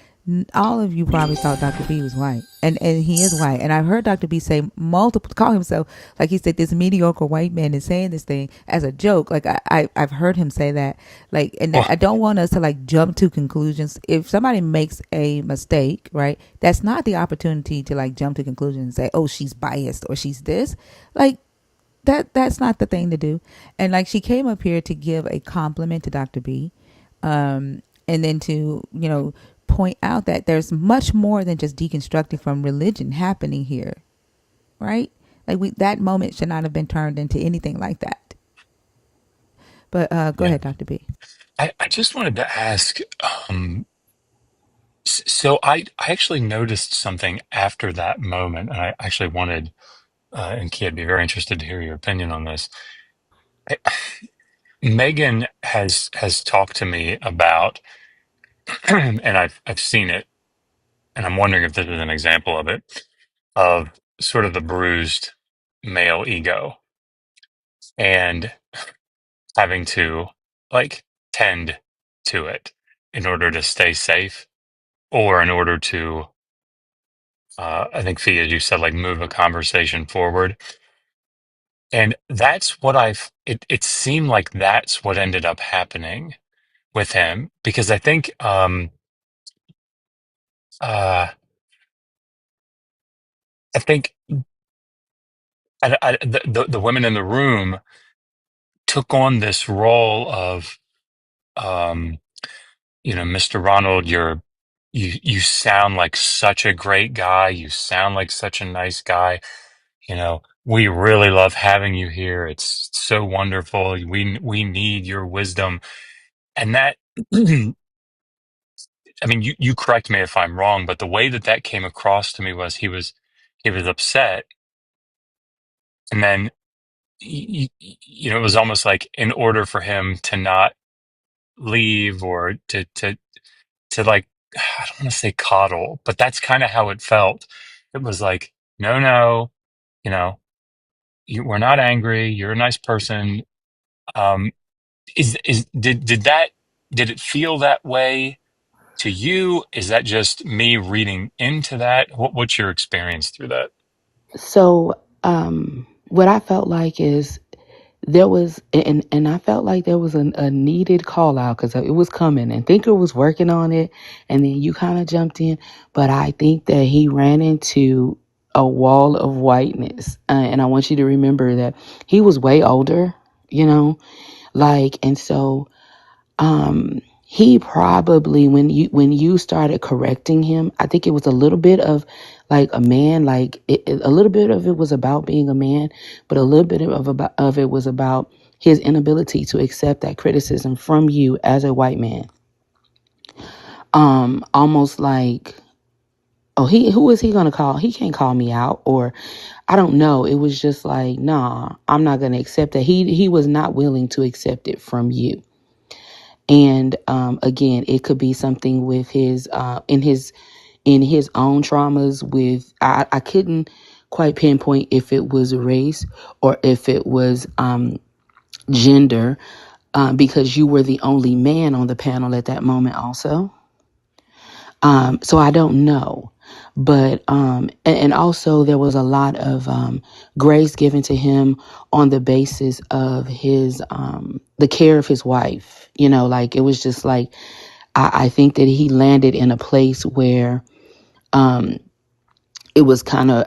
all of you probably thought Dr. B was white, and he is white. And I've heard Dr. B say multiple, call himself like he said this mediocre white man is saying this thing as a joke. Like I've heard him say that. Like, and well, I don't want us to like jump to conclusions. If somebody makes a mistake, right, that's not the opportunity to like jump to conclusions and say, oh, she's biased or she's this. Like that's not the thing to do. And like she came up here to give a compliment to Dr. B, and then to point out that there's much more than just deconstructing from religion happening here, right? Like that moment should not have been turned into anything like that. But go yeah. ahead, Dr. B. I just wanted to ask. So I actually noticed something after that moment, and I actually wanted, and Key, I'd be very interested to hear your opinion on this. I, Megan has talked to me about, and I've seen it, and I'm wondering if this is an example of it, of sort of the bruised male ego and having to like tend to it in order to stay safe or in order to, I think, Fia, as you said, like move a conversation forward. And that's what it seemed like that's what ended up happening with him because I think, uh, I think the women in the room took on this role of, um, Mr. Ronald, you sound like such a great guy. You sound like such a nice guy. We really love having you here. It's so wonderful. We need your wisdom. And that, I mean, you correct me if I'm wrong, but the way that came across to me was he was upset, and then it was almost like in order for him to not leave or to like, I don't want to say coddle, but that's kind of how it felt. It was like, no, no, you know, we're not angry. You're a nice person. Um, did it feel that way to you? Is that just me reading into that? What's your experience through that? So, what I felt like is there was, and I felt like there was a needed call out because it was coming, and Thinker was working on it, and then you kind of jumped in. But I think that he ran into a wall of whiteness, and I want you to remember that he was way older, and so he probably, when you started correcting him, I think it was a little bit of like a man, like a little bit of it was about being a man, but a little bit of it was about his inability to accept that criticism from you as a white man. Almost like, oh, who is he gonna call? He can't call me out, or I don't know. It was just like, nah, I'm not gonna accept that. He was not willing to accept it from you. And again, it could be something with his in his own traumas. With I couldn't quite pinpoint if it was race or if it was gender, because you were the only man on the panel at that moment, also. So I don't know. But and also there was a lot of grace given to him on the basis of his the care of his wife. Like it was just like I think that he landed in a place where um, it was kind of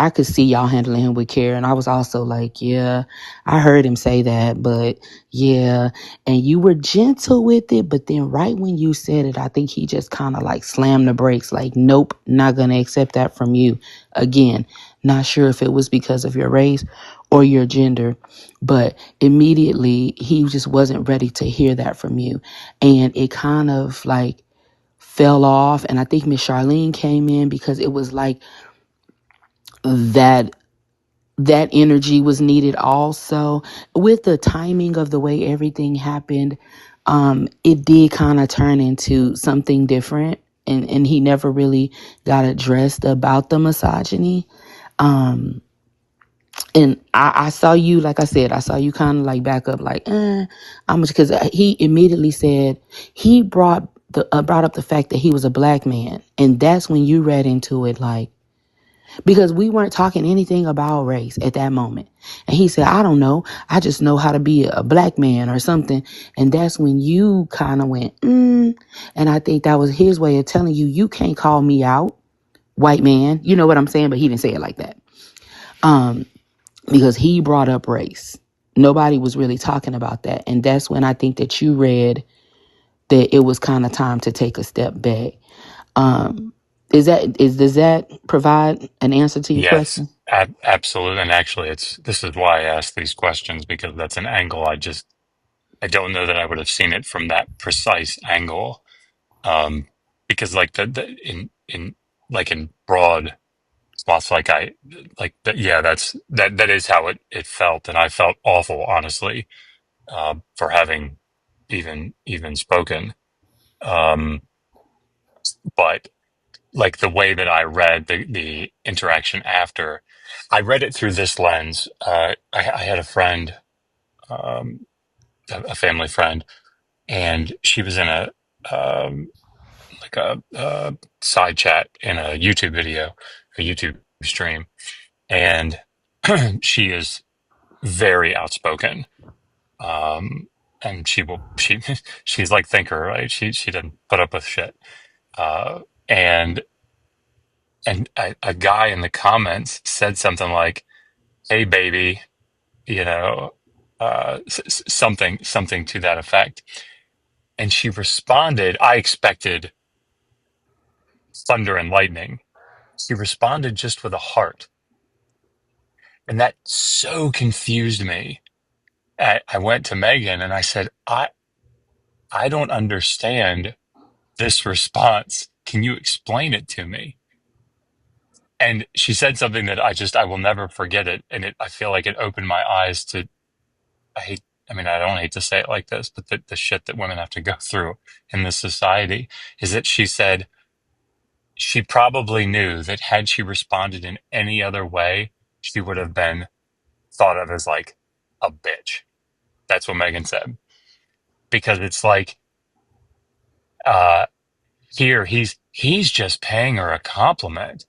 I could see y'all handling him with care, and I was also like, yeah, I heard him say that, but yeah, and you were gentle with it, but then right when you said it, I think he just kind of like slammed the brakes, like, nope, not gonna accept that from you. Again, not sure if it was because of your race or your gender, but immediately he just wasn't ready to hear that from you, and it kind of like fell off. And I think Miss Charlene came in because it was like that energy was needed also. With the timing of the way everything happened, it did kind of turn into something different, and he never really got addressed about the misogyny. And I saw you, like I said, I saw you kind of like back up, like, I'm much, because he immediately said he brought up the fact that he was a black man, and that's when you read into it, like, because we weren't talking anything about race at that moment. And he said, I don't know, I just know how to be a black man or something. And that's when you kind of went, and I think that was his way of telling you, you can't call me out, white man. You know what I'm saying? But he didn't say it like that. Because he brought up race. Nobody was really talking about that. And that's when I think that you read that it was kind of time to take a step back. Does that provide an answer to your Yes, question? absolutely. And actually, this is why I ask these questions, because that's an angle I don't know that I would have seen it from that precise angle. Because like in like in broad swaths, like I like that. Yeah, that is how it felt, and I felt awful, honestly, for having even spoken. Um, but like the way that I read the interaction after, I read it through this lens. I had a friend, um, a family friend, and she was in um, a side chat in a YouTube video, a YouTube stream, and she is very outspoken. And she's like Thinker, right? She doesn't put up with shit. Uh, and a guy in the comments said something like, "Hey, baby," you know. something to that effect. And she responded, I expected thunder and lightning. She responded just with a heart. And that so confused me. I went to Megan and I said, I don't understand this response. Can you explain it to me? And she said something that I will never forget it. And I feel like it opened my eyes to, I don't hate to say it like this, but the shit that women have to go through in this society is that she said she probably knew that had she responded in any other way, she would have been thought of as like a bitch. That's what Megan said. Because it's like, uh, here he's just paying her a compliment.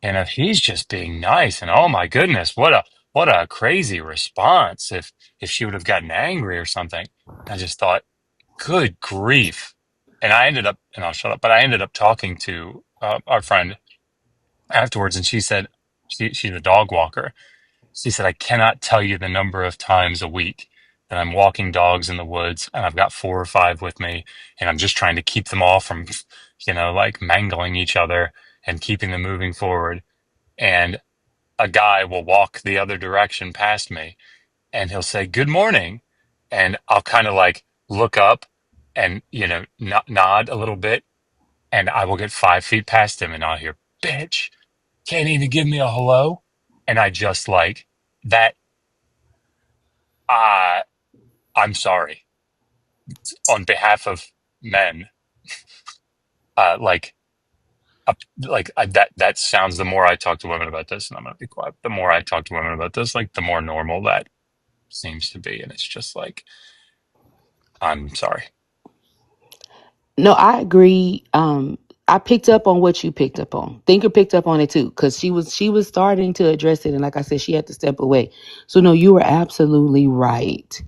And if he's just being nice, and oh my goodness, what a crazy response if she would have gotten angry or something. I just thought, good grief. And I'll shut up, but I ended up talking to our friend afterwards, and she said, she's a dog walker. She said, I cannot tell you the number of times a week that I'm walking dogs in the woods, and I've got 4 or 5 with me, and I'm just trying to keep them all from, like mangling each other and keeping them moving forward. And a guy will walk the other direction past me, and he'll say, good morning. And I'll kind of like look up and, nod a little bit, and I will get 5 feet past him, and I'll hear, bitch, can't even give me a hello. And I just like that. Uh, I'm sorry on behalf of men. Like, that sounds, the more I talk to women about this, and I'm going to be quiet, the more I talk to women about this, like the more normal that seems to be. And it's just like, I'm sorry. No, I agree. I picked up on what you picked up on. Thinker picked up on it too, because she was starting to address it, and like I said, she had to step away. So no, you were absolutely right.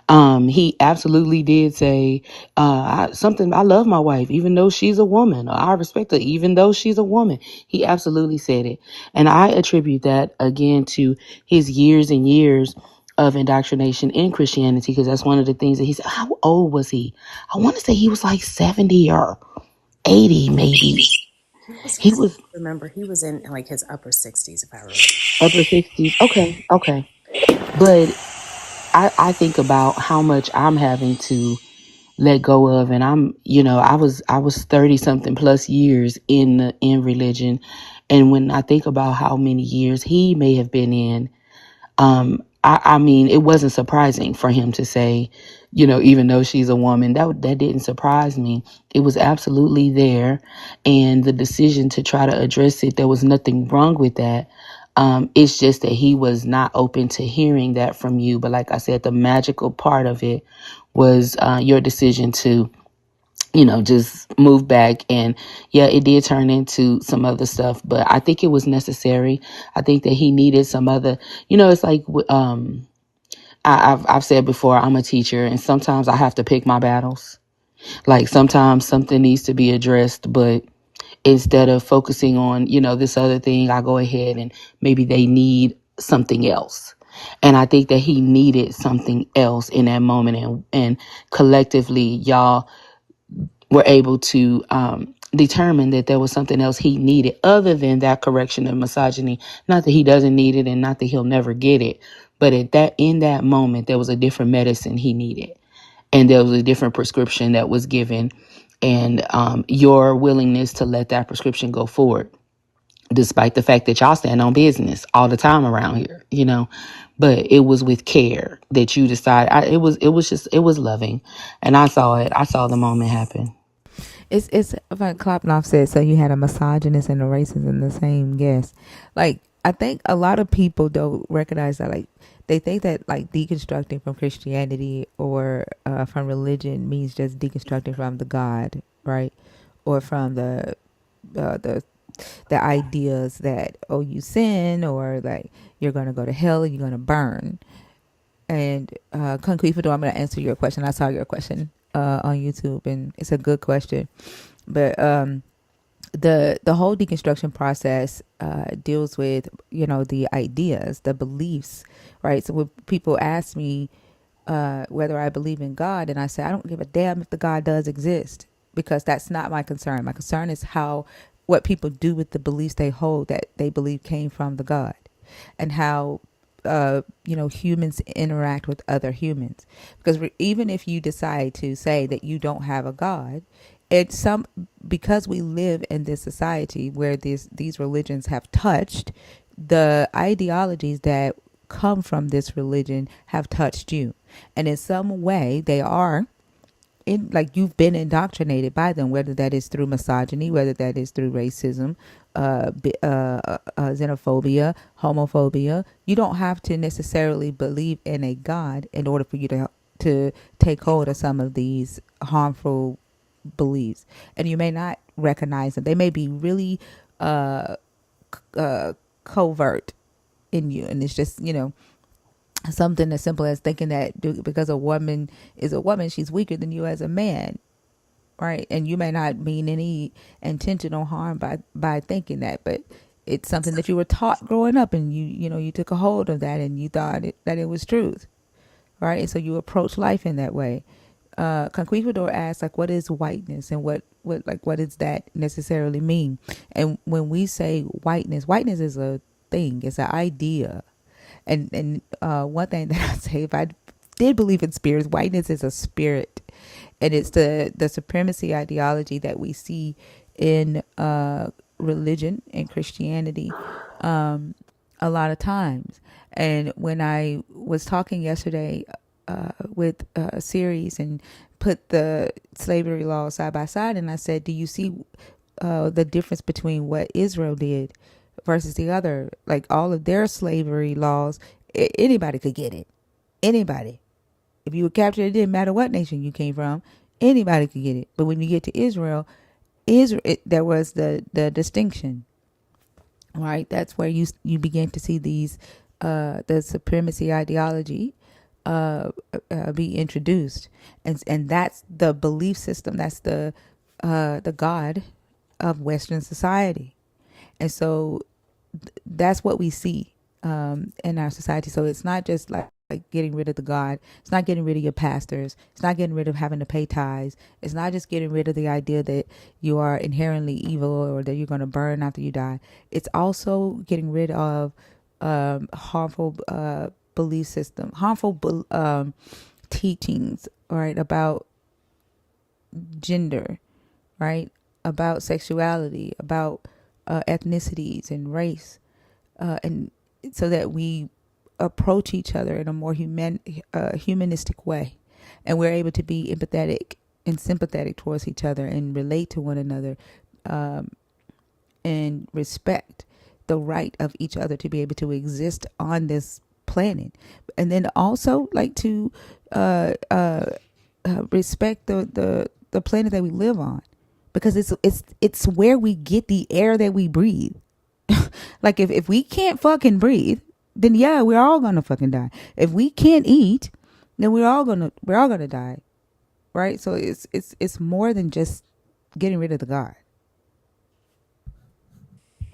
He absolutely did say something. I love my wife, even though she's a woman. Or I respect her, even though she's a woman. He absolutely said it, and I attribute that again to his years and years of indoctrination in Christianity, because that's one of the things that he said. How old was he? I want to say he was like 70 or 80, maybe. He was Remember, he was in like his upper 60s, if I remember. upper 60s. Okay. But I think about how much I'm having to let go of, and I was 30 something plus years in religion, and when I think about how many years he may have been in, I mean, it wasn't surprising for him to say, even though she's a woman, that didn't surprise me. It was absolutely there, and the decision to try to address it, there was nothing wrong with that. It's just that he was not open to hearing that from you. But like I said, the magical part of it was your decision to just move back. And yeah, it did turn into some other stuff, but I think it was necessary. I think that he needed some other, it's like, I've said before, I'm a teacher, and sometimes I have to pick my battles. Like sometimes something needs to be addressed, but instead of focusing on, this other thing, I go ahead and maybe they need something else. And I think that he needed something else in that moment. And collectively, y'all were able to determine that there was something else he needed other than that correction of misogyny. Not that he doesn't need it, and not that he'll never get it, but in that moment, there was a different medicine he needed, and there was a different prescription that was given, and your willingness to let that prescription go forward, despite the fact that y'all stand on business all the time around here. But it was with care that you decided. It was loving, and I saw the moment happen. It's like Klopnoff said. So you had a misogynist and a racist in the same guest. Like, I think a lot of people don't recognize that. Like, they think that like deconstructing from Christianity or from religion means just deconstructing from the God, right? Or from uh, the the ideas that, oh, you sin, or like you're gonna go to hell or you're gonna burn. And Conquifa, I'm gonna answer your question. I saw your question on YouTube, and it's a good question. But the whole deconstruction process deals with the ideas, the beliefs, right? So when people ask me, whether I believe in God, and I say I don't give a damn if the God does exist, because that's not my concern. My concern is what people do with the beliefs they hold that they believe came from the God, and how humans interact with other humans. Because even if you decide to say that you don't have a God, it's because we live in this society where these religions have touched the ideologies that come from this religion have touched you, and in some way they are like you've been indoctrinated by them, whether that is through misogyny, whether that is through racism, xenophobia, homophobia. You don't have to necessarily believe in a God in order for you to take hold of some of these harmful beliefs, and you may not recognize them. They may be really covert in you, and it's just something as simple as thinking that because a woman is a woman, she's weaker than you as a man, right? And you may not mean any intentional harm by thinking that, but it's something that you were taught growing up, and you took a hold of that, and you thought that it was truth, right? And so you approach life in that way. Conquistador asks, like, what is whiteness, and what does that necessarily mean? And when we say whiteness is a thing, it's an idea. And one thing that I say, if I did believe in spirits, whiteness is a spirit, and it's the supremacy ideology that we see in religion and Christianity a lot of times. And when I was talking yesterday with a series and put the slavery laws side by side, and I said, do you see the difference between what Israel did versus the other? Like, all of their slavery laws, anybody could get it. Anybody. If you were captured, it didn't matter what nation you came from. Anybody could get it. But when you get to Israel, there was the distinction, right? That's where you begin to see these the supremacy ideology be introduced, and that's the belief system. That's the God of Western society, and so that's what we see in our society. So it's not just like getting rid of the God. It's not getting rid of your pastors. It's not getting rid of having to pay tithes. It's not just getting rid of the idea that you are inherently evil or that you're going to burn after you die. It's also getting rid of harmful belief system, harmful teachings, right, about gender, right, about sexuality, about ethnicities and race, and so that we approach each other in a more humanistic way, and we're able to be empathetic and sympathetic towards each other and relate to one another, and respect the right of each other to be able to exist on this planet, and then also like to respect the planet that we live on, because it's where we get the air that we breathe. Like, if we can't fucking breathe, then yeah, we're all gonna fucking die. If we can't eat, then we're all gonna die, right? So it's more than just getting rid of the God.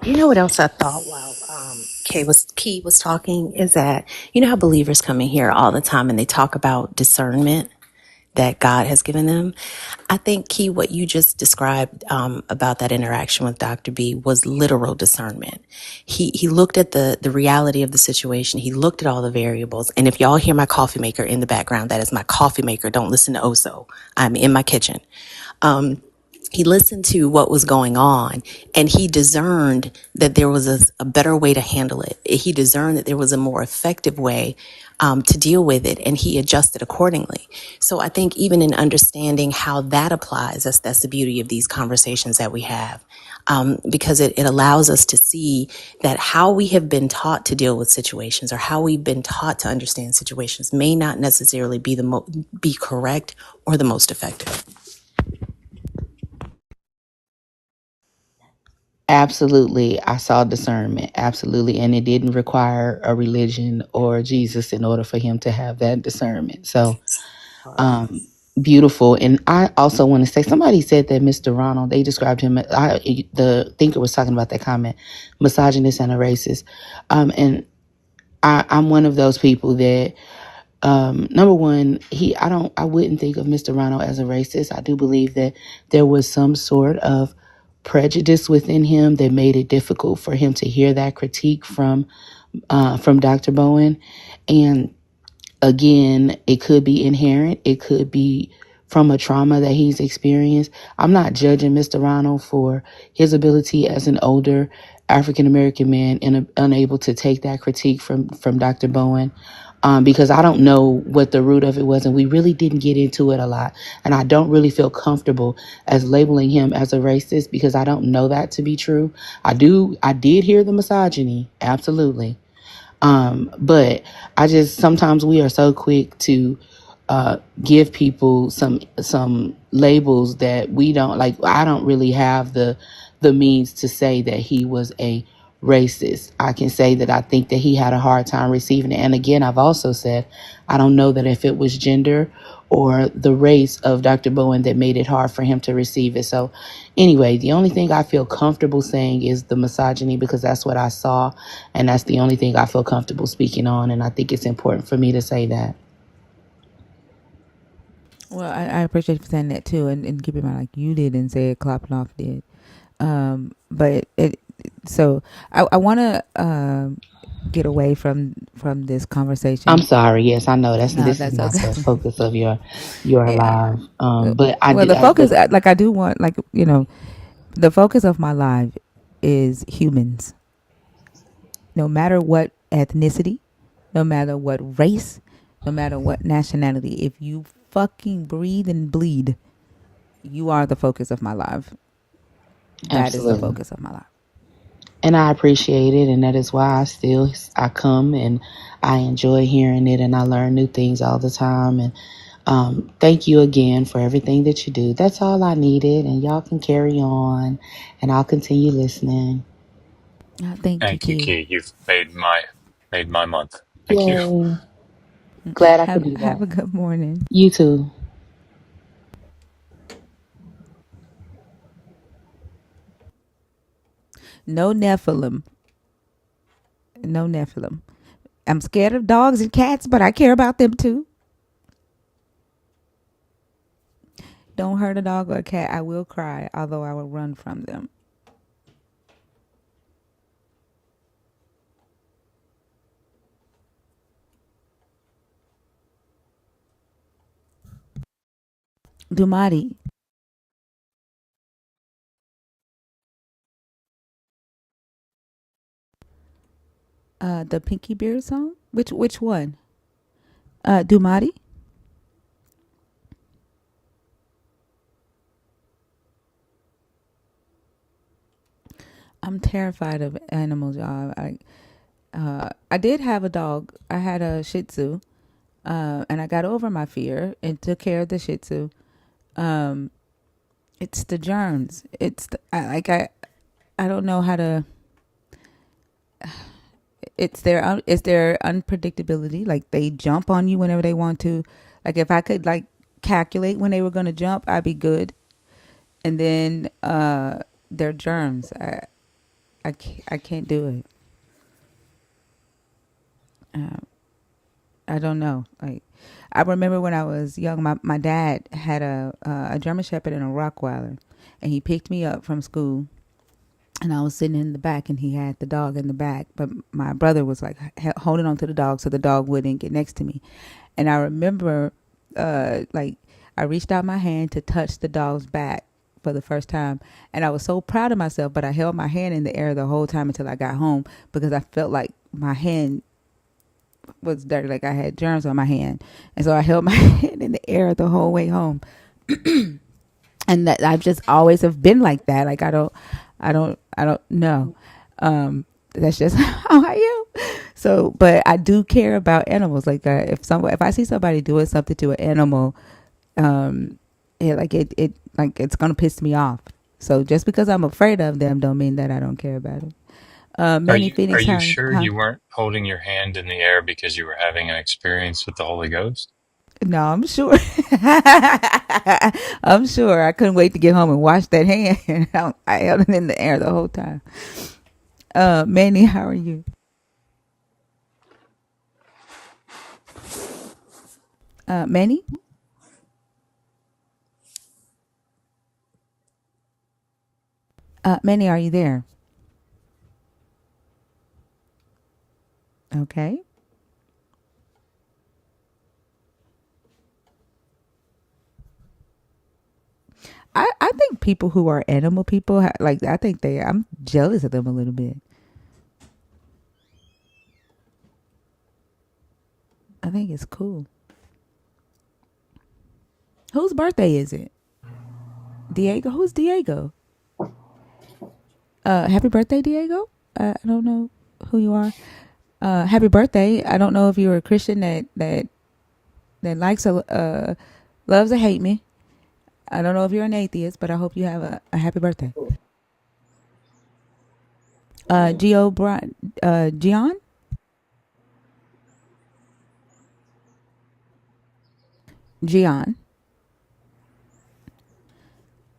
You know what else I thought while Key was talking is that, you know how believers come in here all the time and they talk about discernment that God has given them. I think, Key, what you just described about that interaction with Dr. B was literal discernment. He looked at the reality of the situation. He looked at all the variables. And if y'all hear my coffee maker in the background, that is my coffee maker. Don't listen to Oso. I'm in my kitchen. He listened to what was going on, and he discerned that there was a better way to handle it. He discerned that there was a more effective way to deal with it, and he adjusted accordingly. So I think even in understanding how that applies, that's the beauty of these conversations that we have, because it allows us to see that how we have been taught to deal with situations or how we've been taught to understand situations may not necessarily be correct or the most effective. Absolutely, I saw discernment. Absolutely, and it didn't require a religion or Jesus in order for him to have that discernment. So, beautiful. And I also want to say, somebody said that Mr. Ronald, they described him. The thinker was talking about that comment, misogynist and a racist. And I'm one of those people that Number one, I wouldn't think of Mr. Rano as a racist. I do believe that there was some sort of prejudice within him that made it difficult for him to hear that critique from Dr. Bowen. And again, it could be inherent. It could be from a trauma that he's experienced. I'm not judging Mr. Ronald for his ability as an older African American man and unable to take that critique from Dr. Bowen. Because I don't know what the root of it was, and we really didn't get into it a lot. And I don't really feel comfortable as labeling him as a racist because I don't know that to be true. I did hear the misogyny, absolutely. But I just sometimes we are so quick to give people some labels that we don't like. I don't really have the means to say that he was a racist. I can say that I think that he had a hard time receiving it. And again, I've also said I don't know that if it was gender or the race of Dr. Bowen that made it hard for him to receive it. So anyway, the only thing I feel comfortable saying is the misogyny because that's what I saw and that's the only thing I feel comfortable speaking on. And I think it's important for me to say that. Well, I appreciate you saying that too, and keep in mind, like you didn't say it, Kloppenhoff did. But it so I want to get away from this I'm conversation. sorry. Yes, I know No, this is that's not okay. the focus of your Yeah. live. But I Well, did. the focus, like I do want, like the focus of my life is humans, no matter what ethnicity, no matter what race, no matter what nationality. If you fucking breathe and bleed, you are the focus of my life. That is the Absolutely. focus of my life. And I appreciate it, and that is why I come and I enjoy hearing it, and I learn new things all the time. And thank you again for everything that you do. That's all I needed, and y'all can carry on, and I'll continue listening. Thank you, Thank you, Key. Key. You've made my month. Thank you. Yay! Glad I could do Have that. a good morning. You too. No Nephilim. No Nephilim. I'm scared of dogs and cats, but I care about them too. Don't hurt a dog or a cat. I will cry, although I will run from them. Dumadi, the Pinky Beard song. Which one? Dumadi. I'm terrified of animals, y'all. I did have a dog. I had a Shih Tzu, and I got over my fear and took care of the Shih Tzu. Um, it's the germs. I don't know how to. It's their unpredictability. Like they jump on you whenever they want to. Like if I could like calculate when they were gonna jump, I'd be good. And then their germs. I can't do it. Uh, I don't know. Like I remember when I was young, my dad had a German Shepherd and a Rottweiler, and he picked me up from school, and I was sitting in the back, and he had the dog in the back, but my brother was like holding on to the dog so the dog wouldn't get next to me, and I remember, like I reached out my hand to touch the dog's back for the first time, and I was so proud of myself, but I held my hand in the air the whole time until I got home because I felt like my hand was dirty, like I had germs on my hand, and so I held my hand in the air the whole way home. And that I've just always have been like that. Like I don't know. That's just how I am. So, but I do care about animals. Like if I see somebody doing something to an animal, like it's gonna piss me off. So just because I'm afraid of them, don't mean that I don't care about them. Are Manny you are Phoenix, you huh? sure Huh? you weren't holding your hand in the air because you were having an experience with the Holy Ghost? No, I'm sure. I'm sure. I couldn't wait to get home and wash that hand. I held it in the air the whole time. Manny, how are you? Manny. Manny, are you there? Okay. I think people who are animal people, like, I think I'm jealous of them a little bit. I think it's cool. Whose birthday is it? Diego? Who's Diego? Happy birthday, Diego. I don't know who you are. Happy birthday. I don't know if you're a Christian that likes loves to hate me. I don't know if you're an atheist, but I hope you have a happy birthday. Gian? Gian.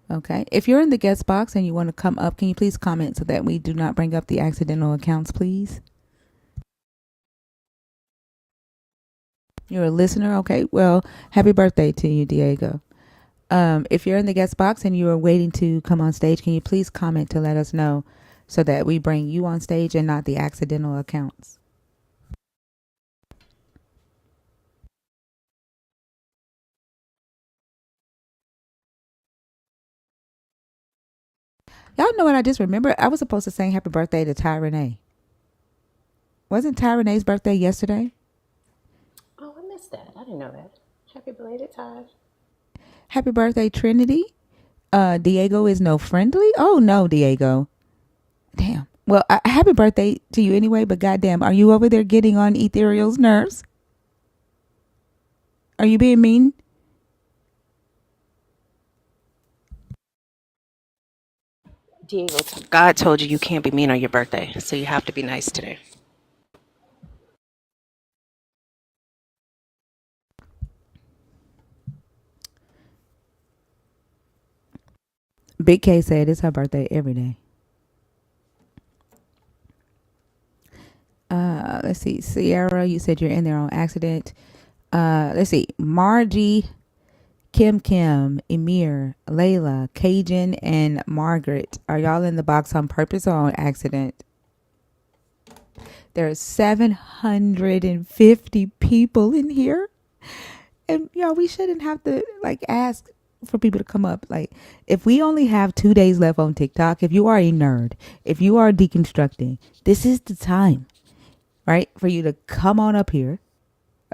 Okay. If you're in the guest box and you want to come up, can you please comment so that we do not bring up the accidental accounts, please? You're a listener? Okay. Well, happy birthday to you, Diego. If you're in the guest box and you are waiting to come on stage, can you please comment to let us know so that we bring you on stage and not the accidental accounts? Y'all know what I just remembered? I was supposed to sing happy birthday to Ty Renee. Wasn't Ty Renee's birthday yesterday? Oh, I missed that. I didn't know that. Happy belated time. Happy birthday, Trinity. Diego is no friendly? Oh, no, Diego. Damn. Well, happy birthday to you anyway, but goddamn, are you over there getting on Ethereal's nerves? Are you being mean? Diego, God told you you can't be mean on your birthday, so you have to be nice today. Big K said it's her birthday every day. Let's see. Sierra, you said you're in there on accident. Let's see. Margie, Kim, Emir, Layla, Cajun, and Margaret. Are y'all in the box on purpose or on accident? There are 750 people in here. And y'all, we shouldn't have to ask for people to come up. Like, if we only have 2 days left on TikTok, if you are a nerd, if you are deconstructing, this is the time, right, for you to come on up here.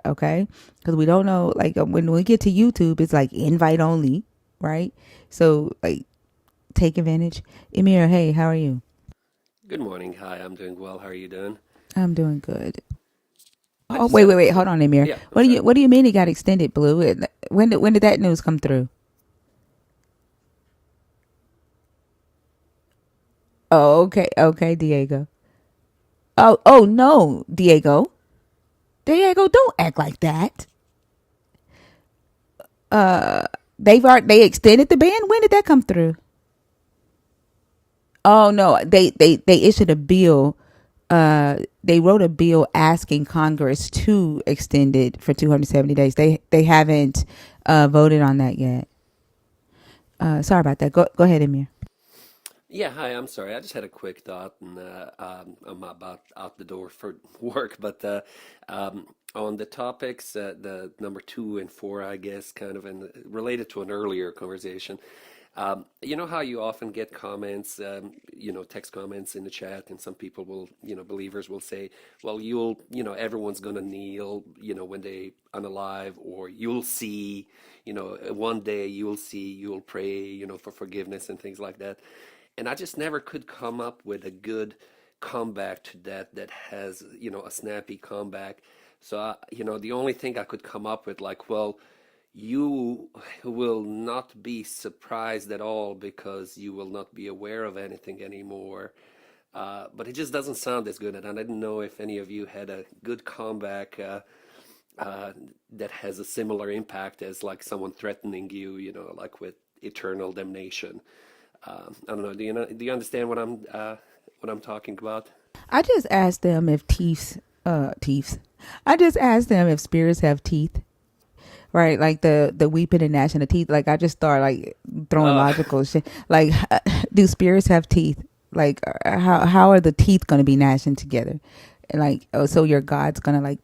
Okay, because we don't know, when we get to YouTube, it's like invite only, right? So take advantage. Emir, hey, how are you? Good morning. Hi, I'm doing well. How are you doing? I'm doing good. I Oh, just had wait, hold on, Emir. yeah, I'm What do sorry. you mean it got extended, Blue? When did that news come through? Oh, okay, Diego. Oh no, Diego, don't act like that. They extended the ban. When did that come through? Oh no, they issued a bill. They wrote a bill asking Congress to extend it for 270 days. They haven't voted on that yet. Sorry about that. Go ahead, Amir. Yeah, hi. I'm sorry. I just had a quick thought, and I'm about out the door for work. But on the topics, the number 2 and 4, I guess, kind of, and related to an earlier conversation. You know how you often get comments, text comments in the chat, and some people will, believers will say, well, everyone's gonna kneel, when they unalive, or you'll see, one day you'll see, you'll pray, for forgiveness and things like that. And I just never could come up with a good comeback to that has, a snappy comeback. So, the only thing I could come up with, like, well, you will not be surprised at all because you will not be aware of anything anymore. But it just doesn't sound as good. And I didn't know if any of you had a good comeback that has a similar impact as like someone threatening you, like with eternal damnation. I don't know. Do you understand what I'm talking about? I just asked them if teeth. I just asked them if spirits have teeth. right? Like the weeping and gnashing of teeth. Like I just start like throwing logical shit. Like, do spirits have teeth? Like, how are the teeth going to be gnashing together? And like, oh, so your God's gonna like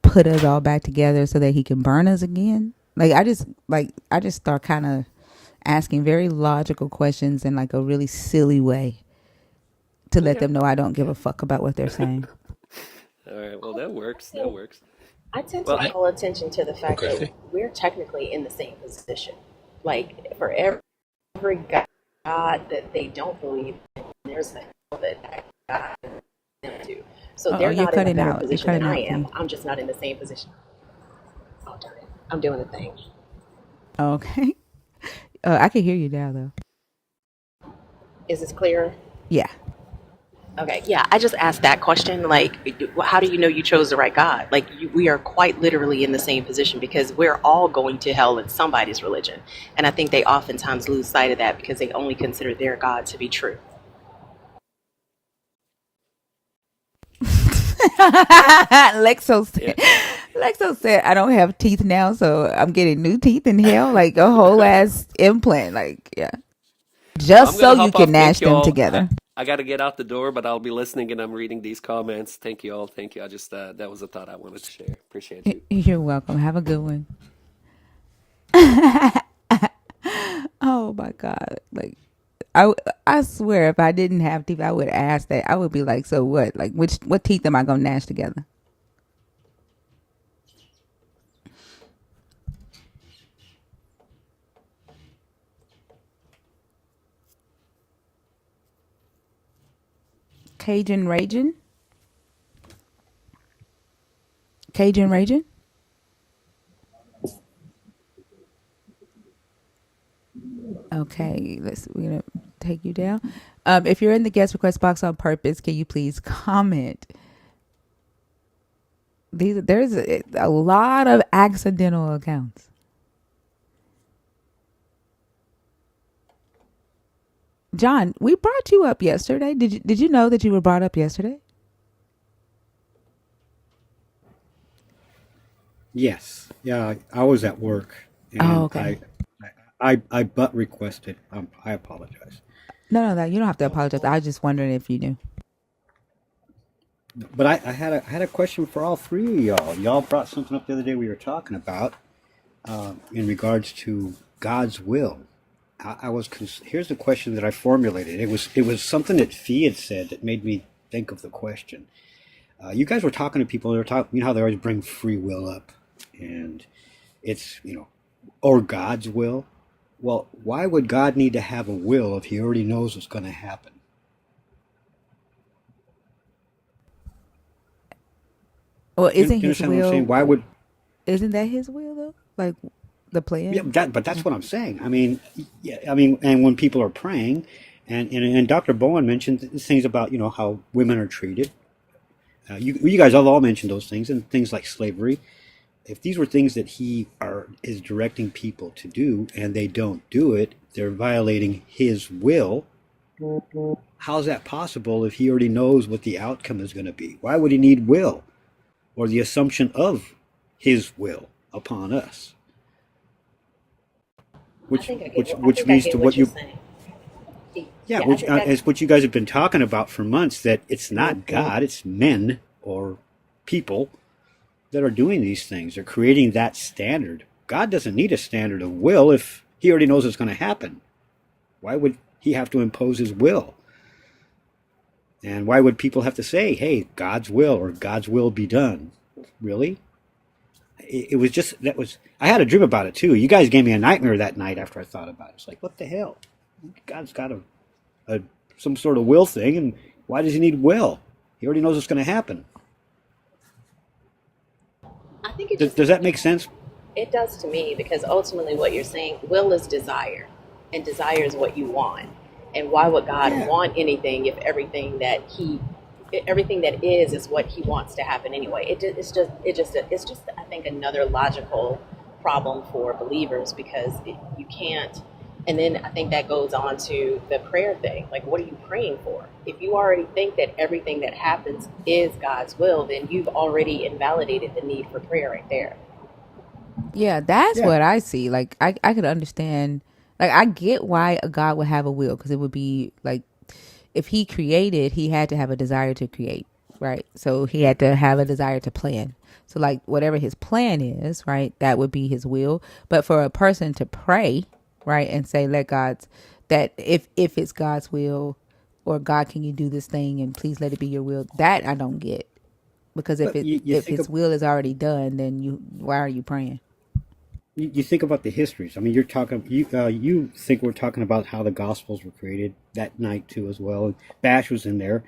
put us all back together so that he can burn us again? Like I just start kind of asking very logical questions in like a really silly way to let Okay. them know I don't give a fuck about what they're saying. All right. Well, that works. That works. I tend to Well, call attention to the fact Okay. that we're technically in the same position. Like for every God that they don't believe in, there's a hell that God them to. So Oh, they're you're not in a cutting better out. You're position than cutting I out, am. P. I'm just not in the same position. Oh darn it! I'm doing the thing. Okay. I can hear you now though. Is this clearer? Yeah. Okay, yeah, I just asked that question. Like, how do you know you chose the right God? Like, we are quite literally in the same position because we're all going to hell in somebody's religion. And I think they oftentimes lose sight of that because they only consider their God to be true. Lexo said I don't have teeth now, so I'm getting new teeth in hell, like a whole ass implant. Like, yeah. well, I'm Just gonna so you hop can off. Thank gnash you them all. together. I got to get out the door, but I'll be listening and I'm reading these comments. Thank you all. Thank you. I just that was a thought I wanted to share. Appreciate you. You're welcome. Have a good one. Oh my god. Like I swear if I didn't have teeth, I would ask that. I would be like, so what? Like what teeth am I gonna gnash together? Cajun Ragin? Cajun Ragin? Okay, we're gonna take you down. If you're in the guest request box on purpose, can you please comment? There's a lot of accidental accounts. John, we brought you up yesterday. Did you know that you were brought up yesterday? Yes. Yeah, I was at work Oh, and okay. I butt requested. I apologize. No, you don't have to apologize. I was just wondering if you knew. But I had a question for all three of y'all. Y'all brought something up the other day we were talking about in regards to God's will. Here's the question that I formulated. It was something that Fee had said that made me think of the question. You guys were talking to people. They were talking. You know how they always bring free will up, and it's or God's will. Well, why would God need to have a will if He already knows what's going to happen? Well, You isn't his understand what I'm saying? will? Why would? Isn't that his will though? Like the Yeah, plan. but that's what I'm saying. I mean, yeah, I mean, and when people are praying, and Dr. Bowen mentioned things about how women are treated. You guys have all mentioned those things and things like slavery. If these were things that is directing people to do and they don't do it, they're violating His will. How's that possible if He already knows what the outcome is going to be? Why would He need will or the assumption of His will upon us? I Which think I get. which I which think I leads to get what what you're you saying. yeah, Yeah, I which think I. is what you guys have been talking about for months. That it's not God, it's men or people that are doing these things. They're creating that standard. God doesn't need a standard of will if He already knows what's going to happen. Why would He have to impose His will? And why would people have to say, "Hey, God's will" or "God's will be done"? Really? It was just that was. I had a dream about it too. You guys gave me a nightmare that night after I thought about it. It's like, what the hell? God's got a some sort of will thing, and why does He need will? He already knows what's going to happen. I think it Does that make sense? It does to me because ultimately what you're saying, will is desire, and desire is what you want. And why would God Yeah. want anything if everything that is what He wants to happen anyway? It's just I think another logical problem for believers because you can't. And then I think that goes on to the prayer thing. Like, what are you praying for? If you already think that everything that happens is God's will, then you've already invalidated the need for prayer right there. Yeah, that's Yeah. what I see. Like I could understand. Like I get why a God would have a will, because it would be like if he created, he had to have a desire to create, right? So he had to have a desire to plan. So like whatever his plan is, right, that would be his will. But for a person to pray, right, and say, let God's, that if it's God's will, or God, can you do this thing and please let it be your will, that I don't get. Because But you if think his of will is already done, then why are you praying? you think about the histories. I mean, you're talking. You think we're talking about how the Gospels were created that night too, as well. Bash was in there,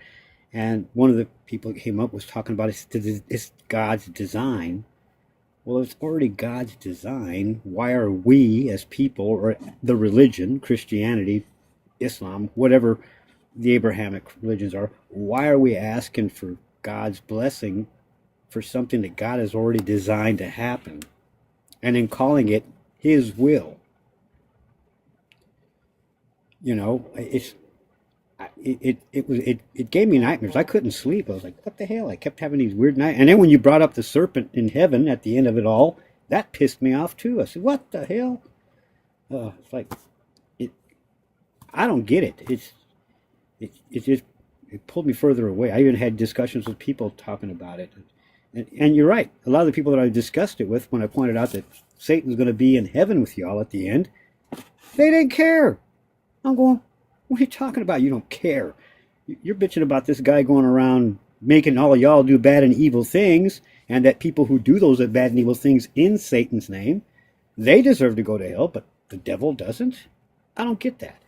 and one of the people that came up was talking about it's God's design. Well, it's already God's design. Why are we, as people, or the religion, Christianity, Islam, whatever the Abrahamic religions are, why are we asking for God's blessing for something that God has already designed to happen, and then calling it His will? You know, it gave me nightmares. I couldn't sleep. I was like, what the hell? I kept having these weird nights. And then when you brought up the serpent in heaven at the end of it all, that pissed me off too. I said, what the hell? It's like it. I don't get it. It just it pulled me further away. I even had discussions with people talking about it. And you're right. A lot of the people that I discussed it with, when I pointed out that Satan's going to be in heaven with y'all at the end, they didn't care. I'm going, what are you talking about? You don't care. You're bitching about this guy going around making all of y'all do bad and evil things, and that people who do those bad and evil things in Satan's name, they deserve to go to hell, but the devil doesn't. I don't get that.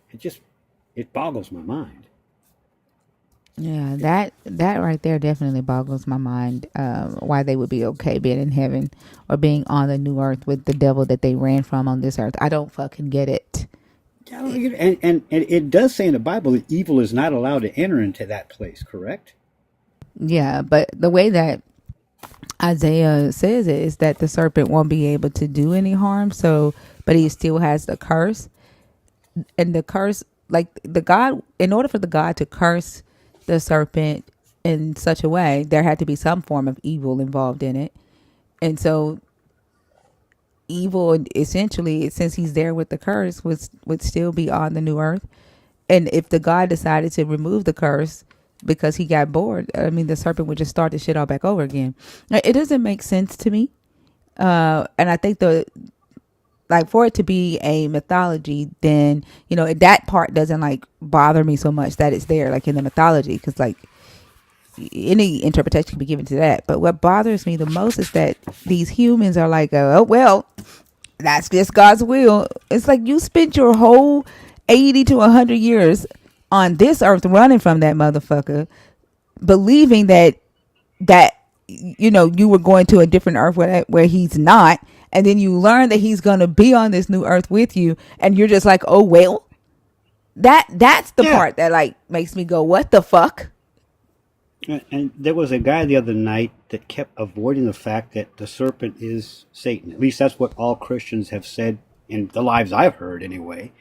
It boggles my mind. Yeah, that right there definitely boggles my mind. Why they would be okay being in heaven or being on the new earth with the devil that they ran from on this earth. I don't fucking get it. I don't get it. And it does say in the Bible that evil is not allowed to enter into that place, correct? Yeah, but the way that Isaiah says it is that the serpent won't be able to do any harm. So, but he still has the curse, and the curse, like the God, in order for the God to curse the serpent in such a way, there had to be some form of evil involved in it. And so evil, essentially, since he's there with the curse, would still be on the new earth. And if the God decided to remove the curse because he got bored, I mean, the serpent would just start the shit all back over again. It doesn't make sense to me. And I think like for it to be a mythology, then, that part doesn't like bother me so much that it's there, like in the mythology, because like any interpretation can be given to that. But what bothers me the most is that these humans are like, oh, well, that's just God's will. It's like you spent your whole 80 to 100 years on this earth running from that motherfucker, believing that you were going to a different earth where he's not, and then you learn that he's going to be on this new earth with you, and you're just like, oh well. That's the Yeah. part that like makes me go, what the fuck? And there was a guy the other night that kept avoiding the fact that the serpent is Satan. At least that's what all Christians have said in the lives I've heard, anyway,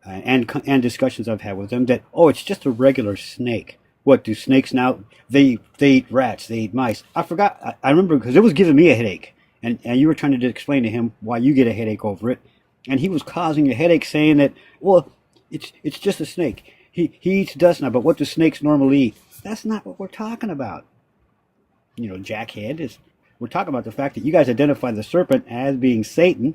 and discussions I've had with them. That it's just a regular snake. What do snakes now? They eat rats. They eat mice. I forgot. I remember because it was giving me a headache, and you were trying to explain to him why you get a headache over it, and he was causing a headache, saying that it's just a snake. He eats dust now, but what do snakes normally eat? That's not what we're talking about. Jackhead. We're talking about the fact that you guys identify the serpent as being Satan,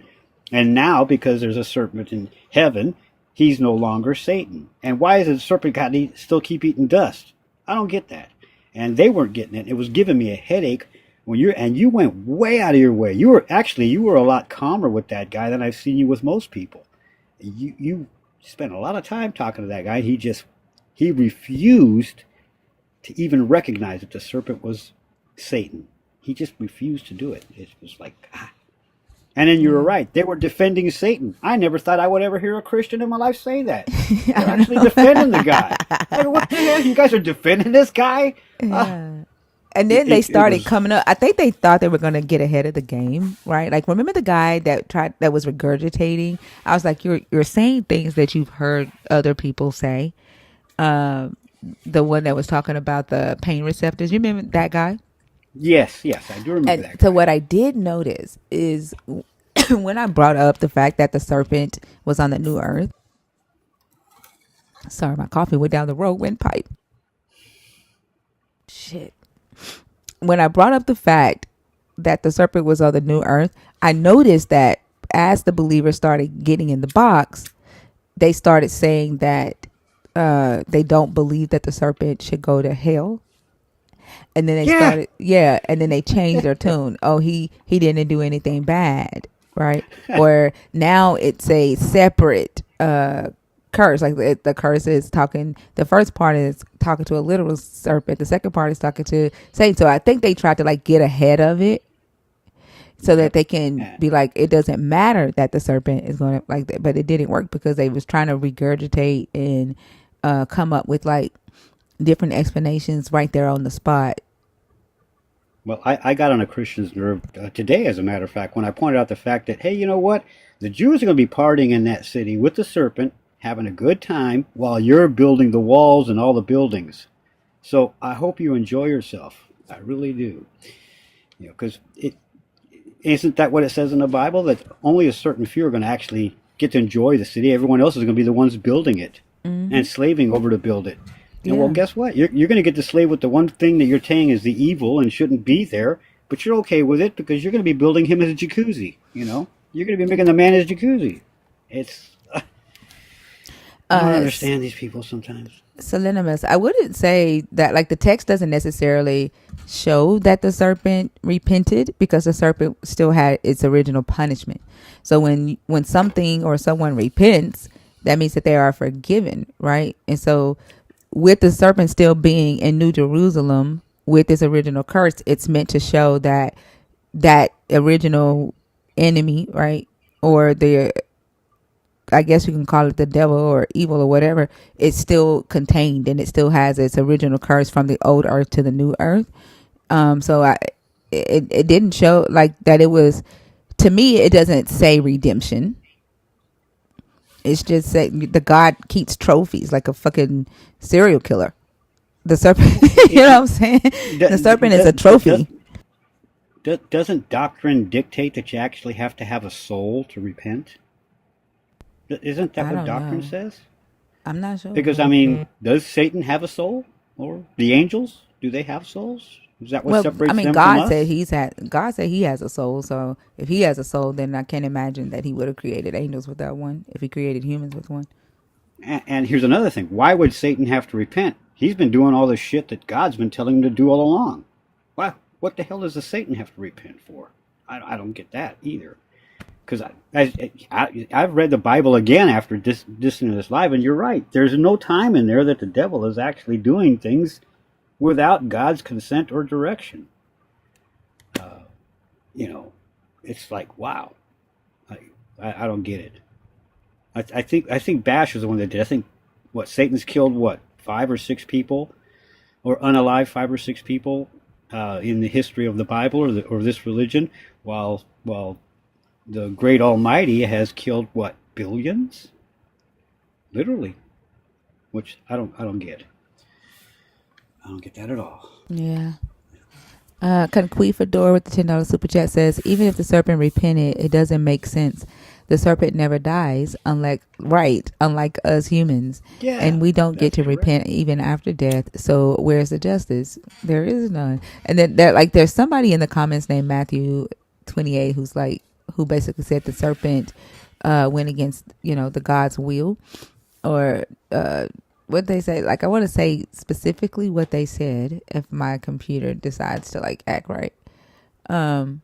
and now because there's a serpent in heaven, he's no longer Satan. And why is the serpent got to still keep eating dust? I don't get that. And they weren't getting it. It was giving me a headache you went way out of your way. You were a lot calmer with that guy than I've seen you with most people. You spent a lot of time talking to that guy. He refused to even recognize that the serpent was Satan. He just refused to do it. It was like, ah. And then you were right. They were defending Satan. I never thought I would ever hear a Christian in my life say that. They're actually defending the guy. Like, what the hell? You guys are defending this guy? Yeah. And then they It started was, coming up. I think they thought they were going to get ahead of the game, right? Like, remember the guy that was regurgitating? I was like, you're saying things that you've heard other people say. The one that was talking about the pain receptors. You remember that guy? yes, I do remember And that so guy. what I did notice is when I brought up the fact that the serpent was on the new earth, sorry, my coffee went down the road windpipe. Shit. When I brought up the fact that the serpent was on the new earth, I noticed that as the believers started getting in the box, they started saying that they don't believe that the serpent should go to hell. And then they Yeah. started, yeah, and then they changed their tune. Oh, he didn't do anything bad, right? Or now it's a separate curse. Like the curse is talking. The first part is talking to a literal serpent. The second part is talking to Satan. So I think they tried to like get ahead of it so that Yep. they can be like, it doesn't matter that the serpent is going to like that. But it didn't work because they was trying to regurgitate and come up with like different explanations right there on the spot. Well, I got on a Christian's nerve today, as a matter of fact, when I pointed out the fact that, hey, you know what? The Jews are going to be partying in that city with the serpent, having a good time, while you're building the walls and all the buildings. So I hope you enjoy yourself. I really do. You know, because it isn't that what it says in the Bible, that only a certain few are going to actually get to enjoy the city. Everyone else is going to be the ones building it and slaving over to build it. And well, Yeah. guess what? You're going to get to slave with the one thing that you're saying is the evil and shouldn't be there, but you're okay with it because you're going to be building him as a jacuzzi. You know, you're going to be making the man his jacuzzi. It's I don't understand these people sometimes. Selenimus, I wouldn't say that like the text doesn't necessarily show that the serpent repented because the serpent still had its original punishment. So when something or someone repents, that means that they are forgiven, right? And so with the serpent still being in New Jerusalem with its original curse, it's meant to show that that original enemy, right? Or the, I guess you can call it the devil or evil or whatever, it's still contained and it still has its original curse from the old earth to the new earth. It didn't show like that. It was, to me, it doesn't say redemption. It's just say the God keeps trophies like a fucking serial killer. The serpent, you know what I'm saying? The serpent is a trophy. Doesn't doctrine dictate that you actually have to have a soul to repent? Isn't that I what don't doctrine know. says? I'm not sure. Because I mean, does Satan have a soul, or the angels? Do they have souls? Is that what Well, I separates mean, them from God said us? God said he has a soul. So if he has a soul, then I can't imagine that he would have created angels without one. If he created humans with one, And here's another thing: why would Satan have to repent? He's been doing all the shit that God's been telling him to do all along. Why? What the hell does the Satan have to repent for? I don't get that either. Because I've read the Bible again after listening to this live, and you're right. There's no time in there that the devil is actually doing things without God's consent or direction. You know, it's like, wow, I don't get it. I think Bash was the one that did. I think what Satan's killed what 5 or 6 people, or unalive 5 or 6 people in the history of the Bible or this religion, while the great Almighty has killed what, billions, literally, which I don't get. I don't get that at all. yeah. Conquifador with the $10 super chat says, even if the serpent repented, it doesn't make sense. The serpent never dies, unlike us humans, Yeah, and we don't get that's to correct. repent even after death. So where's the justice? There is none. And then there's somebody in the comments named Matthew 28 who basically said the serpent went against the God's will, or what they say. Like I want to say specifically what they said if my computer decides to like act right. Um,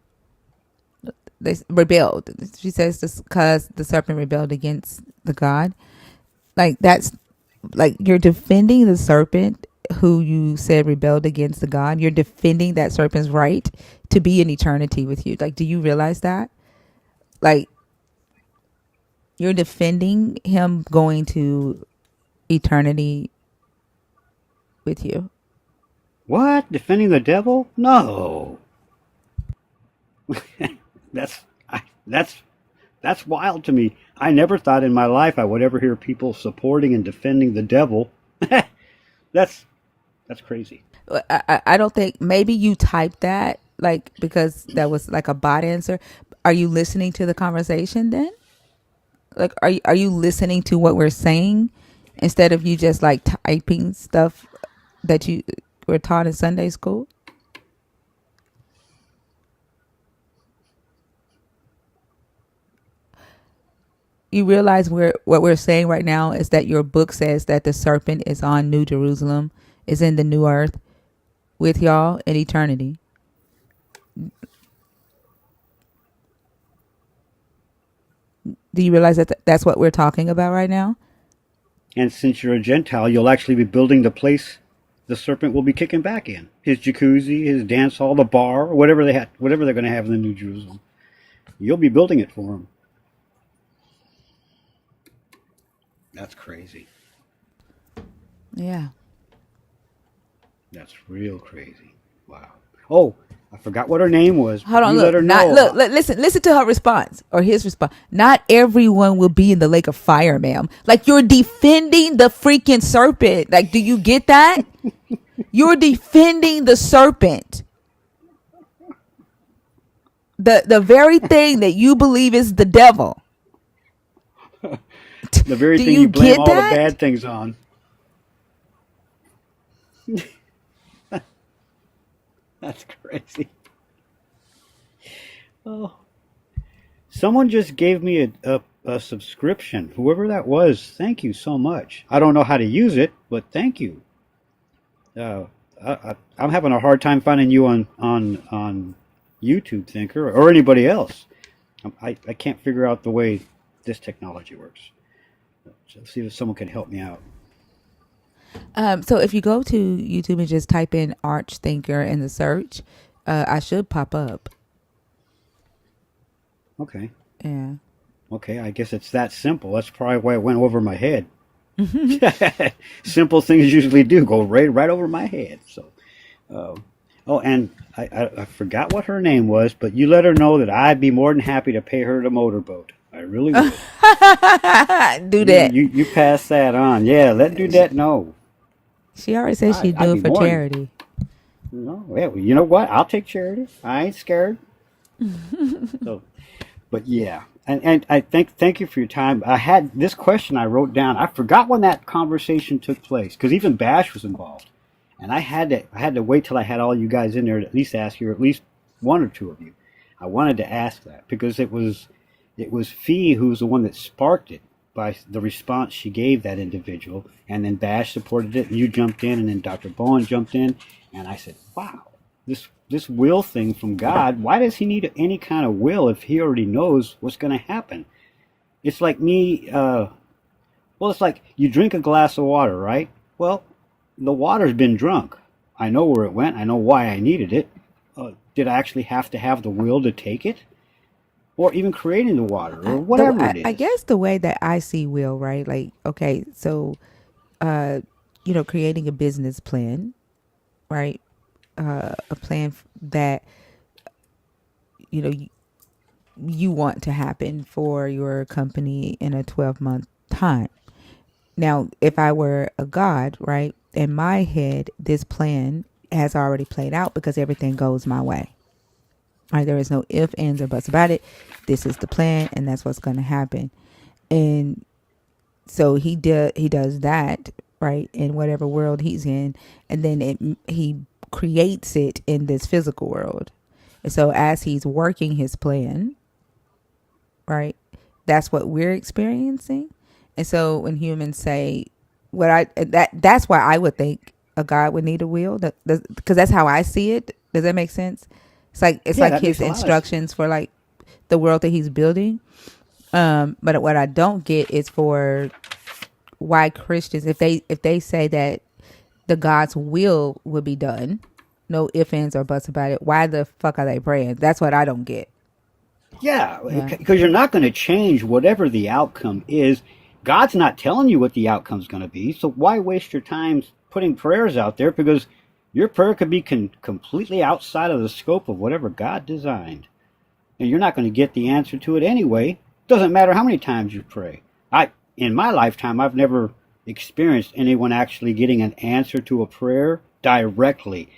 they rebelled. She says this because the serpent rebelled against the God. Like that's like you're defending the serpent who you said rebelled against the God. You're defending that serpent's right to be in eternity with you. Like, do you realize that? Like, you're defending him going to eternity with you. What, defending the devil? No, that's that's that's wild to me. I never thought in my life I would ever hear people supporting and defending the devil. that's that's crazy. I don't think, maybe you typed that like because that was like a bot answer. are you listening to the conversation then? Like, are you listening to what we're saying instead of you just like typing stuff that you were taught in Sunday school? You realize what we're saying right now is that your book says that the serpent is on New Jerusalem, is in the new earth with y'all in eternity. Do you realize that that's what we're talking about right now? And since you're a Gentile, you'll actually be building the place the serpent will be kicking back in. His jacuzzi, his dance hall, the bar, whatever they're going to have in the New Jerusalem. You'll be building it for him. That's crazy. Yeah. That's real crazy. Wow. Oh, I forgot what her name was. Hold on, you look. let her Not know. look. Listen to her response or his response. Not everyone will be in the lake of fire, ma'am. Like, you're defending the freaking serpent. Like, do you get that? You're defending the serpent. The very thing that you believe is the devil. The very Do thing you you blame get all the that? bad things on. That's crazy. Oh. Someone just gave me a subscription. Whoever that was, thank you so much. I don't know how to use it, but thank you. I'm having a hard time finding you on YouTube Thinker or anybody else. I can't figure out the way this technology works. So let's see if someone can help me out. So if you go to YouTube and just type in Arch Thinker in the search, I should pop up. Okay. Yeah. Okay, I guess it's that simple. That's probably why it went over my head. Simple things usually do go right over my head. So, oh, and I forgot what her name was, but you let her know that I'd be more than happy to pay her the motorboat. I really would. Do that. You pass that on. Yeah, let Dudette know. She already said she'd I'd do be it for more charity. No, yeah, well, you know what? I'll take charity. I ain't scared. So, but yeah, and I thank you for your time. I had this question I wrote down. I forgot when that conversation took place because even Bash was involved, and I had to wait till I had all you guys in there to at least ask you, or at least one or two of you. I wanted to ask that because it was Fee who was the one that sparked it by the response she gave that individual, and then Bash supported it, and you jumped in, and then Dr. Bowen jumped in, and I said, wow. This will thing from God, why does he need any kind of will if he already knows what's going to happen? It's like me, it's like you drink a glass of water, right? Well, the water's been drunk. I know where it went. I know why I needed it. Did I actually have to have the will to take it? Or even creating the water or whatever it is. I guess the way that I see will, right? Like, okay, so, creating a business plan, right? A plan that you want to happen for your company in a 12-month time. Now, if I were a god, right, in my head, this plan has already played out because everything goes my way. Right? There is no ifs, ands, or buts about it. This is the plan, and that's what's going to happen. And so he does that, right, in whatever world he's in, and then he creates it in this physical world. And so as he's working his plan, right, that's what we're experiencing. And so when humans say that's why I would think a God would need a will, because that's how I see it. Does that make sense? It's like his instructions for like the world that he's building. But what I don't get is for why Christians, if they say that the God's will be done, no ifs, ands, or buts about it, why the fuck are they praying? That's what I don't get. Yeah, because you're not going to change whatever the outcome is. God's not telling you what the outcome's going to be, so why waste your time putting prayers out there? Because your prayer could be completely outside of the scope of whatever God designed. And you're not going to get the answer to it anyway. Doesn't matter how many times you pray. In my lifetime, I've never experienced anyone actually getting an answer to a prayer directly.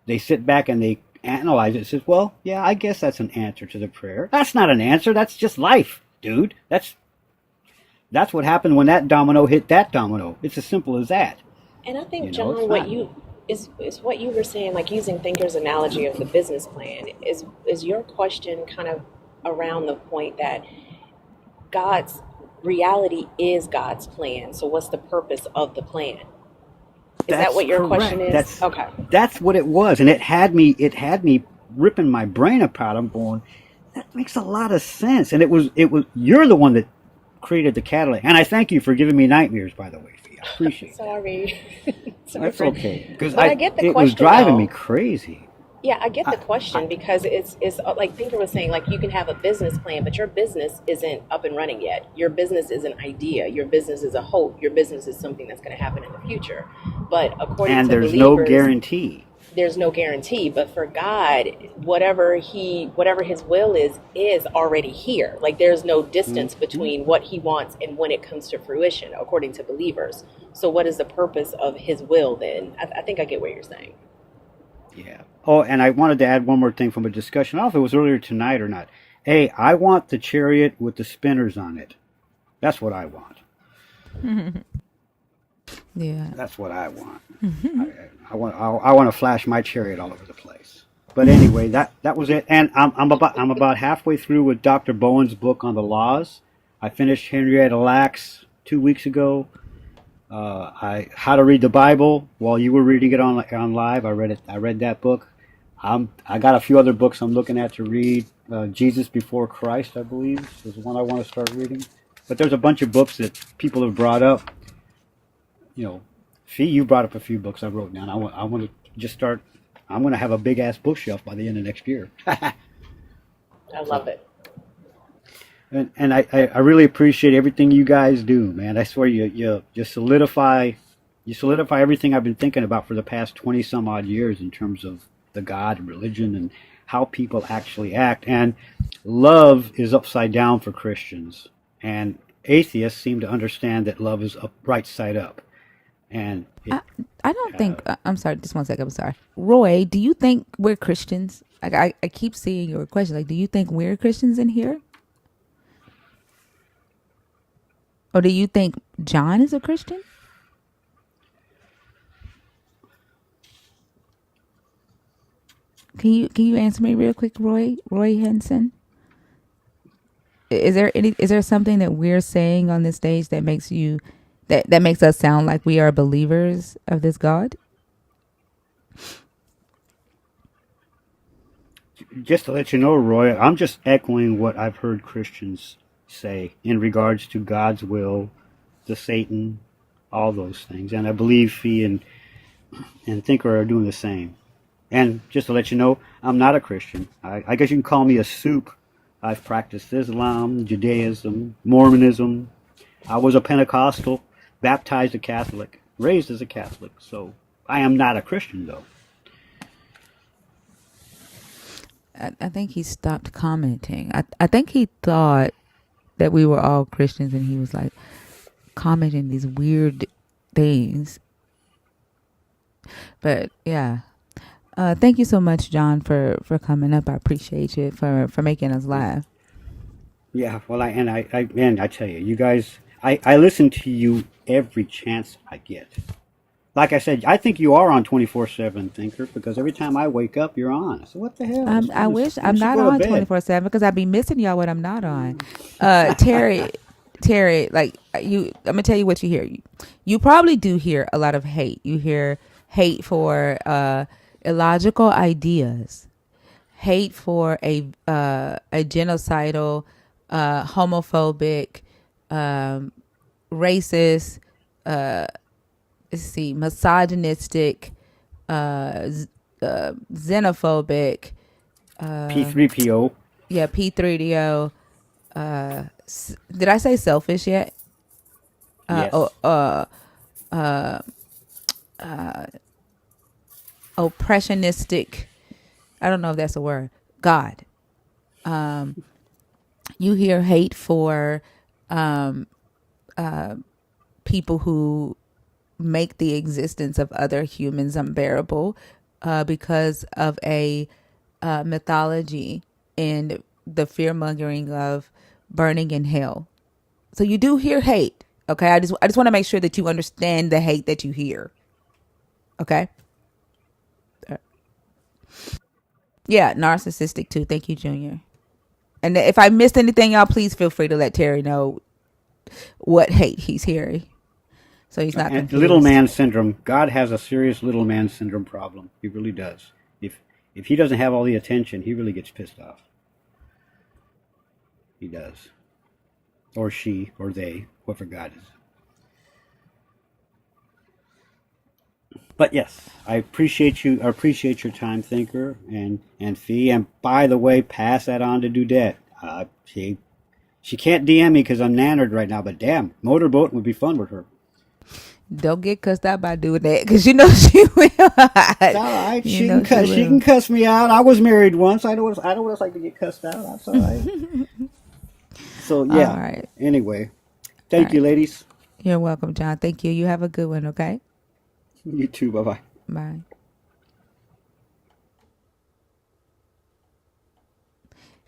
They sit back and analyze it and says, well, yeah, I guess that's an answer to the prayer. That's not an answer. That's just life, dude. That's what happened when that domino hit that domino. It's as simple as that. And I think, You know, John, it's what not. you is what you were saying, like using Thinker's analogy of the business plan, is your question kind of around the point that God's reality is God's plan. So what's the purpose of the plan? Is that That's what your question correct. is? Okay. That's what it was, and it had me ripping my brain apart. I'm going, that makes a lot of sense, and it was. You're the one that created the catalyst, and I thank you for giving me nightmares. By the way, Fee, I appreciate that. Sorry. Sorry That's for, okay, because but I get the it was question driving me though. crazy. Yeah, I get I, the I, question because it's like Thinker was saying, like you can have a business plan, but your business isn't up and running yet. Your business is an idea. Your business is a hope. Your business is something that's going to happen in the future. But according and to there's no believers, guarantee. there's no guarantee. But for God, whatever his will is already here. Like there's no distance Mhm. between what he wants and when it comes to fruition, according to believers. So what is the purpose of his will then? I think I get what you're saying. Yeah. Oh, and I wanted to add one more thing from a discussion. I don't know if it was earlier tonight or not. Hey, I want the chariot with the spinners on it. That's what I want. Yeah. That's what I want. I want to flash my chariot all over the place. But anyway, that was it. And I'm about halfway through with Dr. Bowen's book on the laws. I finished Henrietta Lacks 2 weeks ago. I How to Read the Bible while you were reading it on live. I read it. I read that book. I got a few other books I'm looking at to read. Jesus Before Christ, I believe, is one I want to start reading. But there's a bunch of books that people have brought up. You know, Fee, you brought up a few books I wrote down. I want to just start. I'm going to have a big ass bookshelf by the end of next year. I So, love it. and I really appreciate everything you guys do, man. I swear you solidify everything I've been thinking about for the past 20 some odd years in terms of the God and religion and how people actually act. And love is upside down for Christians, and atheists seem to understand that love is up right side up. And it I, I don't think, I'm sorry, just one second. I'm sorry. Roy, do you think we're Christians? Like, I keep seeing your question. Like, do you think we're Christians in here? Or do you think John is a Christian? Can you answer me real quick, Roy Henson? Is there something that we're saying on this stage that makes you that makes us sound like we are believers of this God? just to let you know, Roy, I'm just echoing what I've heard Christians say in regards to God's will, to Satan, all those things. And I believe Fee and Thinker are doing the same. And just to let you know, I'm not a Christian. I guess you can call me a soup. I've practiced Islam, Judaism, Mormonism. I was a Pentecostal, baptized a Catholic, raised as a Catholic. So I am not a Christian, though. I think he stopped commenting. I think he thought that we were all Christians and he was like commenting these weird things. But yeah. Thank you so much, John, for coming up. I appreciate you for making us laugh. Yeah, well, I tell you, you guys, I listen to you every chance I get. Like I said, I think you are on 24/7 Thinker because every time I wake up, you're on. So what the hell? It's I time to wish we I'm should not go to on bed. 24/7 because I'd be missing y'all when I'm not on. Terry, like I'm gonna tell you what you hear. You probably do hear a lot of hate. You hear hate for illogical ideas, hate for a genocidal, homophobic, racist, let's see, misogynistic, xenophobic, P3PO. yeah, P3DO. Did I say selfish yet? Oh, Yes. oppressionistic. I don't know if that's a word. God. You hear hate for people who make the existence of other humans unbearable because of a mythology and the fear mongering of burning in hell. So you do hear hate. Okay, I just want to make sure that you understand the hate that you hear. Okay. Yeah, narcissistic too. Thank you, Junior. And if I missed anything, y'all please feel free to let Terry know what hate he's hearing, so he's not And little confused. man syndrome. God has a serious little man syndrome problem. He really does. If he doesn't have all the attention, he really gets pissed off. He does, or she, or they, whoever God is. But yes, I appreciate you. I appreciate your time, Thinker and Fee. And by the way, pass that on to Dudette. She can't DM me because I'm nannered right now. But damn, motorboat would be fun with her. Don't get cussed out by doing that, because you know she will. It's all right. You know she She can will. cuss me out. I was married once. I know what it's like to get cussed out. That's all right. So All yeah. right. Anyway, All thank you, right. ladies. You're welcome, John. Thank you. You have a good one. Okay. You too. Bye bye. Bye.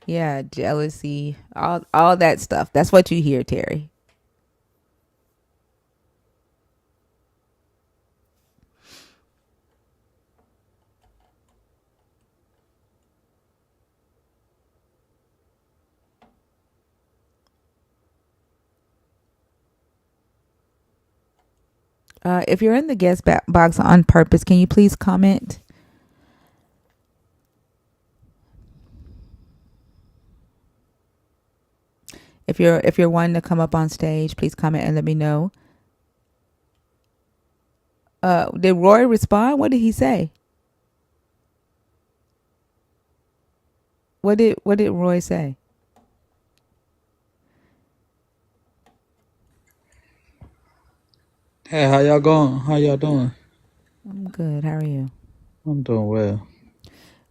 Yeah, jealousy, all that stuff. That's what you hear, Terry. If you're in the guest box on purpose, can you please comment? If you're wanting to come up on stage, please comment and let me know. Did Roy respond? What did he say? What did Roy say? Hey, how y'all going? How y'all doing? I'm good. How are you? I'm doing well.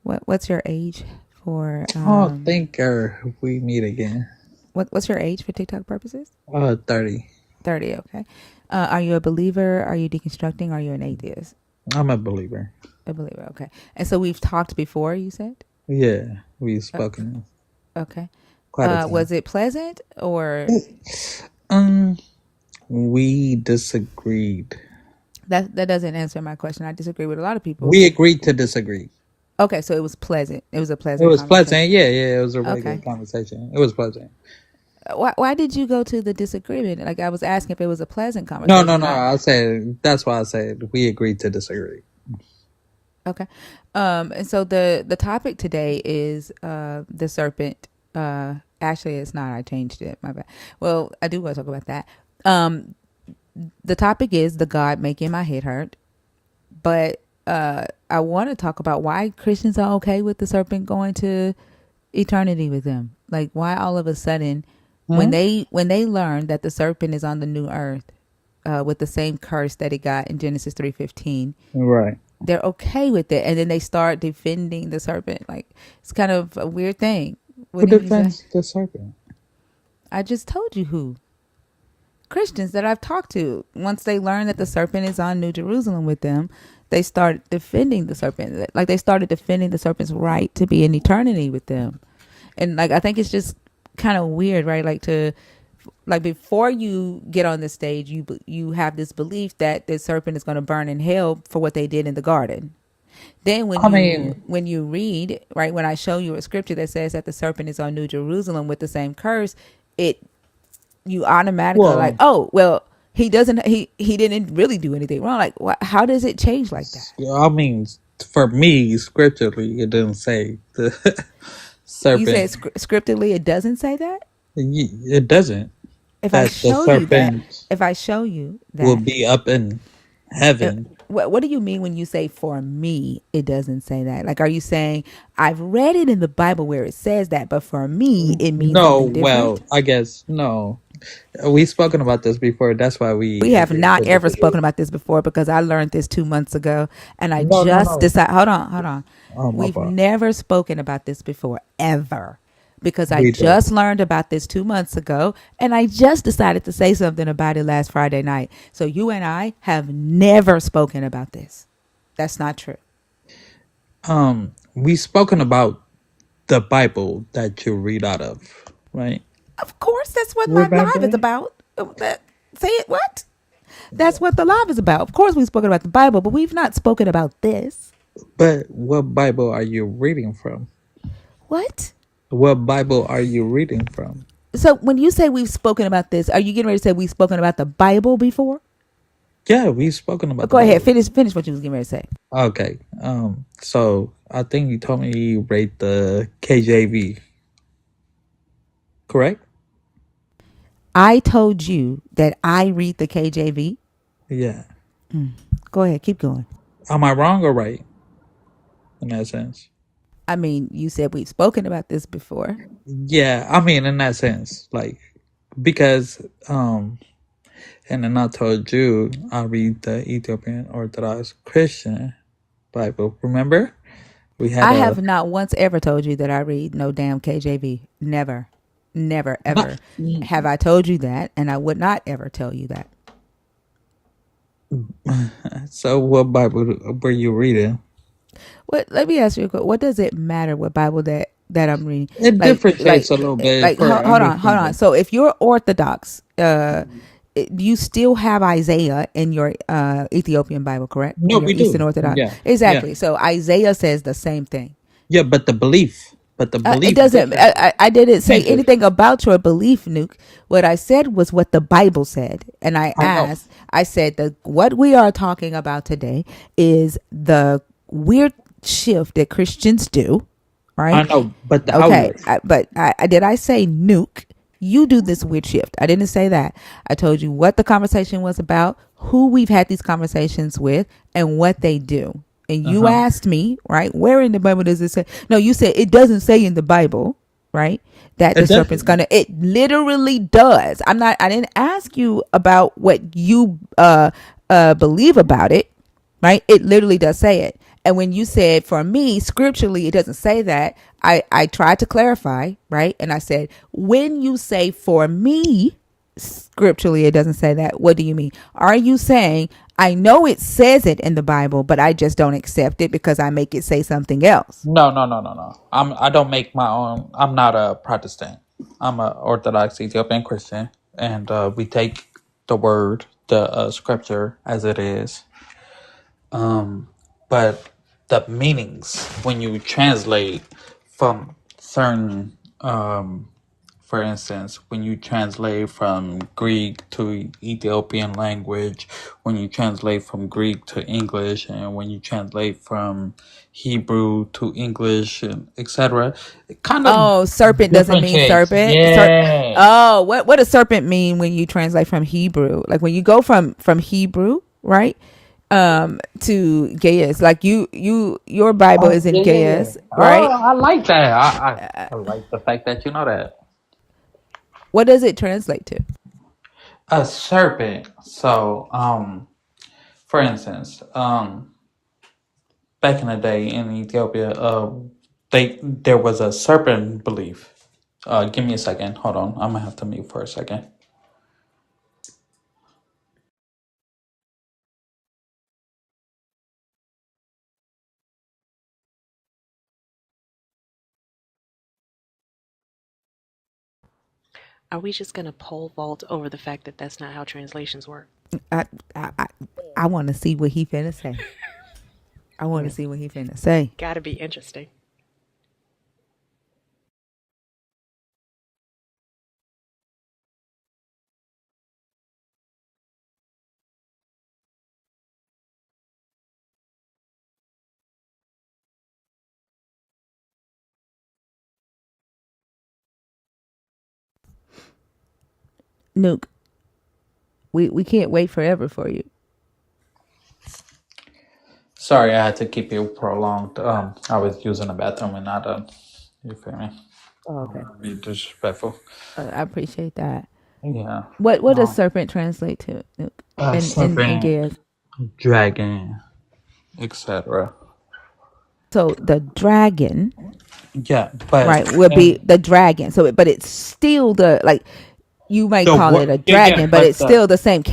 What's your age for Oh, thinker, we meet again. what's your age for TikTok purposes? 30. 30. Okay. Are you a believer? Are you deconstructing? Are you an atheist? I'm a believer. A believer. Okay. And so we've talked before, you said? Yeah, we've spoken Okay. quite a time. Was it pleasant or Um, we disagreed. that doesn't answer my question? I disagree with a lot of people. We agreed to disagree. Okay, so it was pleasant. It was a It pleasant was conversation. pleasant. Yeah, it was a regular Okay. conversation. It was pleasant. Why did you go to the disagreement? Like, I was asking if it was a pleasant No, conversation, no, no. not I said that's why I said we agreed to disagree. okay. And so the topic today is the serpent. Actually, it's not. I changed it. My bad. Well, I do want to talk about that. The topic is the God making my head hurt, but I want to talk about why Christians are okay with the serpent going to eternity with them. Like, why all of a sudden, when Huh? they learn that the serpent is on the new earth, with the same curse that it got in Genesis 3:15, Right. they're okay with it, and then they start defending the serpent. Like, it's kind of a weird thing, Who wouldn't you say? defends the serpent? I just told you who. Christians that I've talked to, once they learn that the serpent is on New Jerusalem with them, they start defending the serpent. Like, they started defending the serpent's right to be in eternity with them. And like, I think it's just kind of weird, right? Like before you get on the stage, you have this belief that the serpent is going to burn in hell for what they did in the garden. Then when I you mean, when you read, right, when I show you a scripture that says that the serpent is on New Jerusalem with the same curse, it you automatically like, well, oh well, he didn't really do anything wrong. Like, how does it change like that? I mean, for me, scripturally, it doesn't say the You said serpent. scripturally it doesn't say that. It doesn't. If I That the show you that, serpent if I show you will that, be up in heaven. what do you mean when you say for me it doesn't say that? Like, are you saying I've read it in the Bible where it says that, but for me it means No, something well, different? I guess no. We've spoken about this before. That's why we We have agreed not to ever disagree. spoken about this before, because I learned this 2 months ago, and I No, no, just no. decided. Hold on. Oh, my We've fault. never spoken about this before, ever, because I We did. just learned about this 2 months ago, and I just decided to say something about it last Friday night. So you and I have never spoken about this. That's not true. we spoken about the Bible that you read out of, right? Of course, that's what my live is Remember? about. Say it what? That's what the live is about. Of course, we've spoken about the Bible, but we've not spoken about this. But what Bible are you reading from? What? What Bible are you reading from? So when you say we've spoken about this, are you getting ready to say we've spoken about the Bible before? Yeah, we've spoken about the Go ahead, Bible. finish what you was getting ready to say. Okay. So I think you told me you rate the KJV, correct? I told you that I read the KJV. Yeah. Go ahead, keep going. Am I wrong or right in that sense? I mean, you said we've spoken about this before. Yeah, I mean in that sense, like because and then I told you I read the Ethiopian Orthodox Christian Bible. Remember? We had I a have not once ever told you that I read no damn KJV. Never, never, not, ever have I told you that, and I would not ever tell you that. so what Bible were you reading? What? Let me ask you a question. What does it matter what Bible that I'm reading? It Like, differentiates a little bit for hold on. understanding. So if you're Orthodox, you still have Isaiah in your Ethiopian Bible, correct? No, In your we Eastern do. Orthodox, Yeah. Yeah. exactly. So Isaiah says the same thing. Yeah, but the It belief doesn't. difference. I didn't say Changes. anything about your belief, Nuke. What I said was what the Bible said, and I I know. asked. I said that what we are talking about today is the weird shift that Christians do, I right? know, but the Okay, outlook. I did I say Nuke? You do this weird shift. I didn't say that. I told you what the conversation was about, who we've had these conversations with, and what they do. And you Uh-huh. asked me, right, where in the Bible does it say? No, you said it doesn't say in the Bible, right, that the It serpent's doesn't. gonna. It literally does. I'm not. I didn't ask you about what you believe about it, right? It literally does say it. And when you said for me, scripturally, it doesn't say that. I tried to clarify, right? And I said, when you say for me, scripturally, it doesn't say that. What do you mean? Are you saying, I know it says it in the Bible, but I just don't accept it because I make it say something else? No, no, no, no, no. I don't make my own. I'm not a Protestant. I'm a Orthodox Ethiopian Christian, and we take the word, the scripture as it is. But the meanings when you translate from certain, for instance, when you translate from Greek to Ethiopian language, when you translate from Greek to English, and when you translate from Hebrew to English, and etc., it kind of Oh, serpent doesn't mean differentiates. serpent. Yeah. Oh, what does serpent mean when you translate from Hebrew? Like when you go from Hebrew, right? To Gaius. Like your Bible Oh, is in yeah, yeah, yeah. Gaius, Oh, right? I like that. I like the fact that you know that. What does it translate to? A serpent. So, for instance, back in the day in Ethiopia, there was a serpent belief. Give me a second. Hold on. I'm gonna have to mute for a second. Are we just going to pole vault over the fact that that's not how translations work? I I I, I want to see what he finna say. I want to see what he finna say. Gotta be interesting. Nuke, we can't wait forever for you. Sorry, I had to keep you prolonged. I was using the bathroom and not you feel me? Oh, I don't okay. want to be disrespectful. I appreciate that. Yeah. What does Um, serpent translate to, Nuke? In serpent, Gaius? dragon, etc. So the dragon, Yeah, but right, will be and the dragon. So, but it's still the like you might the call it word, a yeah, yeah, dragon, but but it's still the same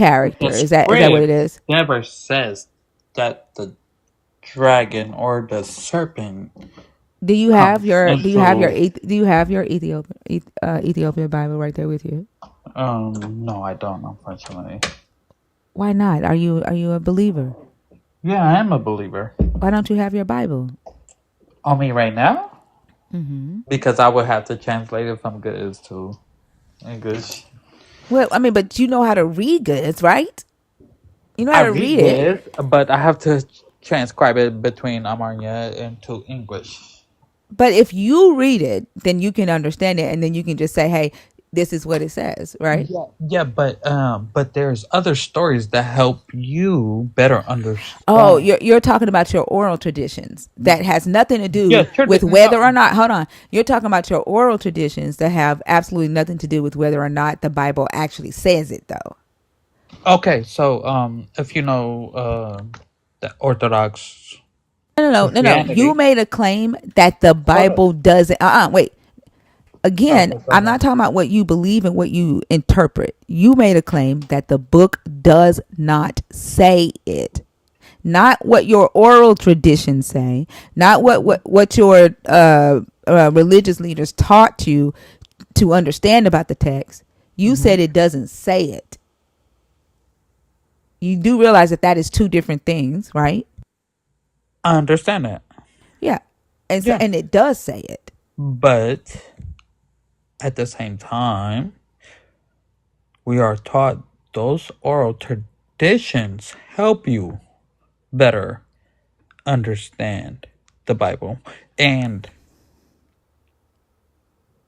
the character. Is that what script it is? never says that the dragon or the serpent Do you have comes your into Ethiopian Bible right there with you? no, I don't, unfortunately. Why not? Are you a believer? Yeah, I am a believer. Why don't you have your Bible? On me right now? Mm-hmm. Because I would have to translate it from good to English. Well, I mean, but you know how to read goods, right? You know how I to read read it. good, but I have to transcribe it between Amarnia into English. But if you read it, then you can understand it, and then you can just say, "Hey, this is what it says," right? Yeah, but there's other stories that help you better Oh, understand. you're talking about your oral traditions that has nothing to Yeah, do sure. with No, whether or not. Hold on, you're talking about your oral traditions that have absolutely nothing to do with whether or not the Bible actually says it, though. okay, so if you know the Orthodox No. You Christianity. made a claim that the Hold up. Bible doesn't. Wait. Again, Okay, go I'm not ahead. talking about what you believe and what you interpret. You made a claim that the book does not say it. Not what your oral traditions say, not what your religious leaders taught you to understand about the text. You Hmm. said it doesn't say it. You do realize that that is two different things, right? I understand that. Yeah, and so Yeah, and it does say it. but at the same time, we are taught those oral traditions help you better understand the Bible and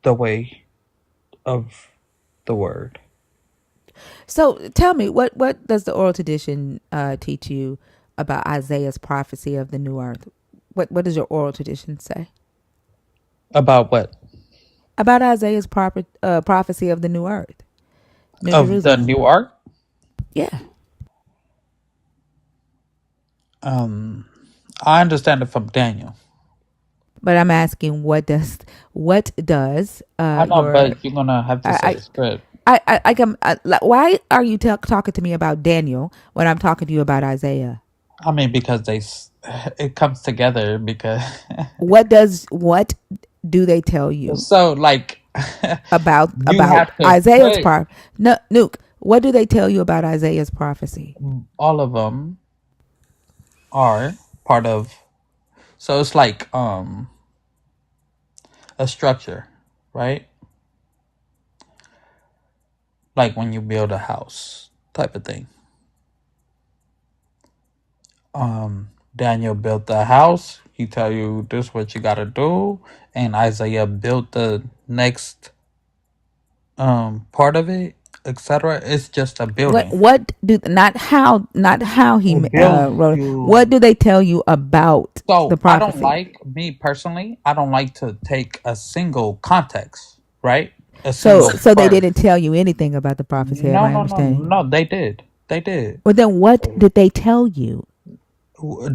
the way of the word. So tell me, what does the oral tradition teach you about Isaiah's prophecy of the new earth? What does your oral tradition say About what? about Isaiah's prophecy of the new earth, New Of the Jerusalem? new art? Yeah, Um, I understand it from Daniel. but I'm asking, what does I know, your but you're gonna have to say I the script. I can why are you talking to me about Daniel when I'm talking to you about Isaiah? I mean, because it comes together because What do they tell you so like you about have to Isaiah's put part? No, Nuke. What do they tell you about Isaiah's prophecy? all of them are part of. So it's like a structure, right? Like when you build a house type of thing. Daniel built the house. He tell you this what you gotta do, and Isaiah built the next part of it, etc. It's just a building. What do not how he It builds wrote it. What you. do they tell you about the So I don't prophecy? like me personally. I don't like to take a single context, right? A So single so they verse. didn't tell you anything about the prophecy. Am No, I no, no, understanding? no. They did. They did. Well, then what did they tell you?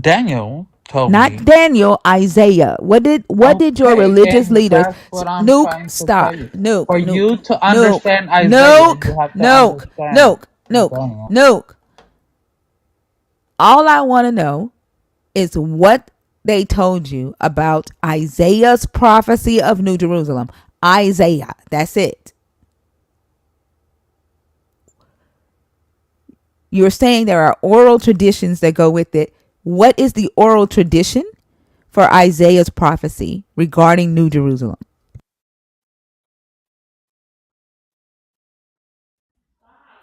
Daniel told Not me. Daniel, Isaiah. What did your Okay, religious and leaders? that's what I'm Nuke, trying to tell stop. you. Nuke, For nuke, you to nuke, understand Isaiah, nuke, you have to nuke, understand nuke, nuke, Daniel. nuke. All I want to know is what they told you about Isaiah's prophecy of New Jerusalem. Isaiah. That's it. You're saying there are oral traditions that go with it. What is the oral tradition for Isaiah's prophecy regarding New Jerusalem?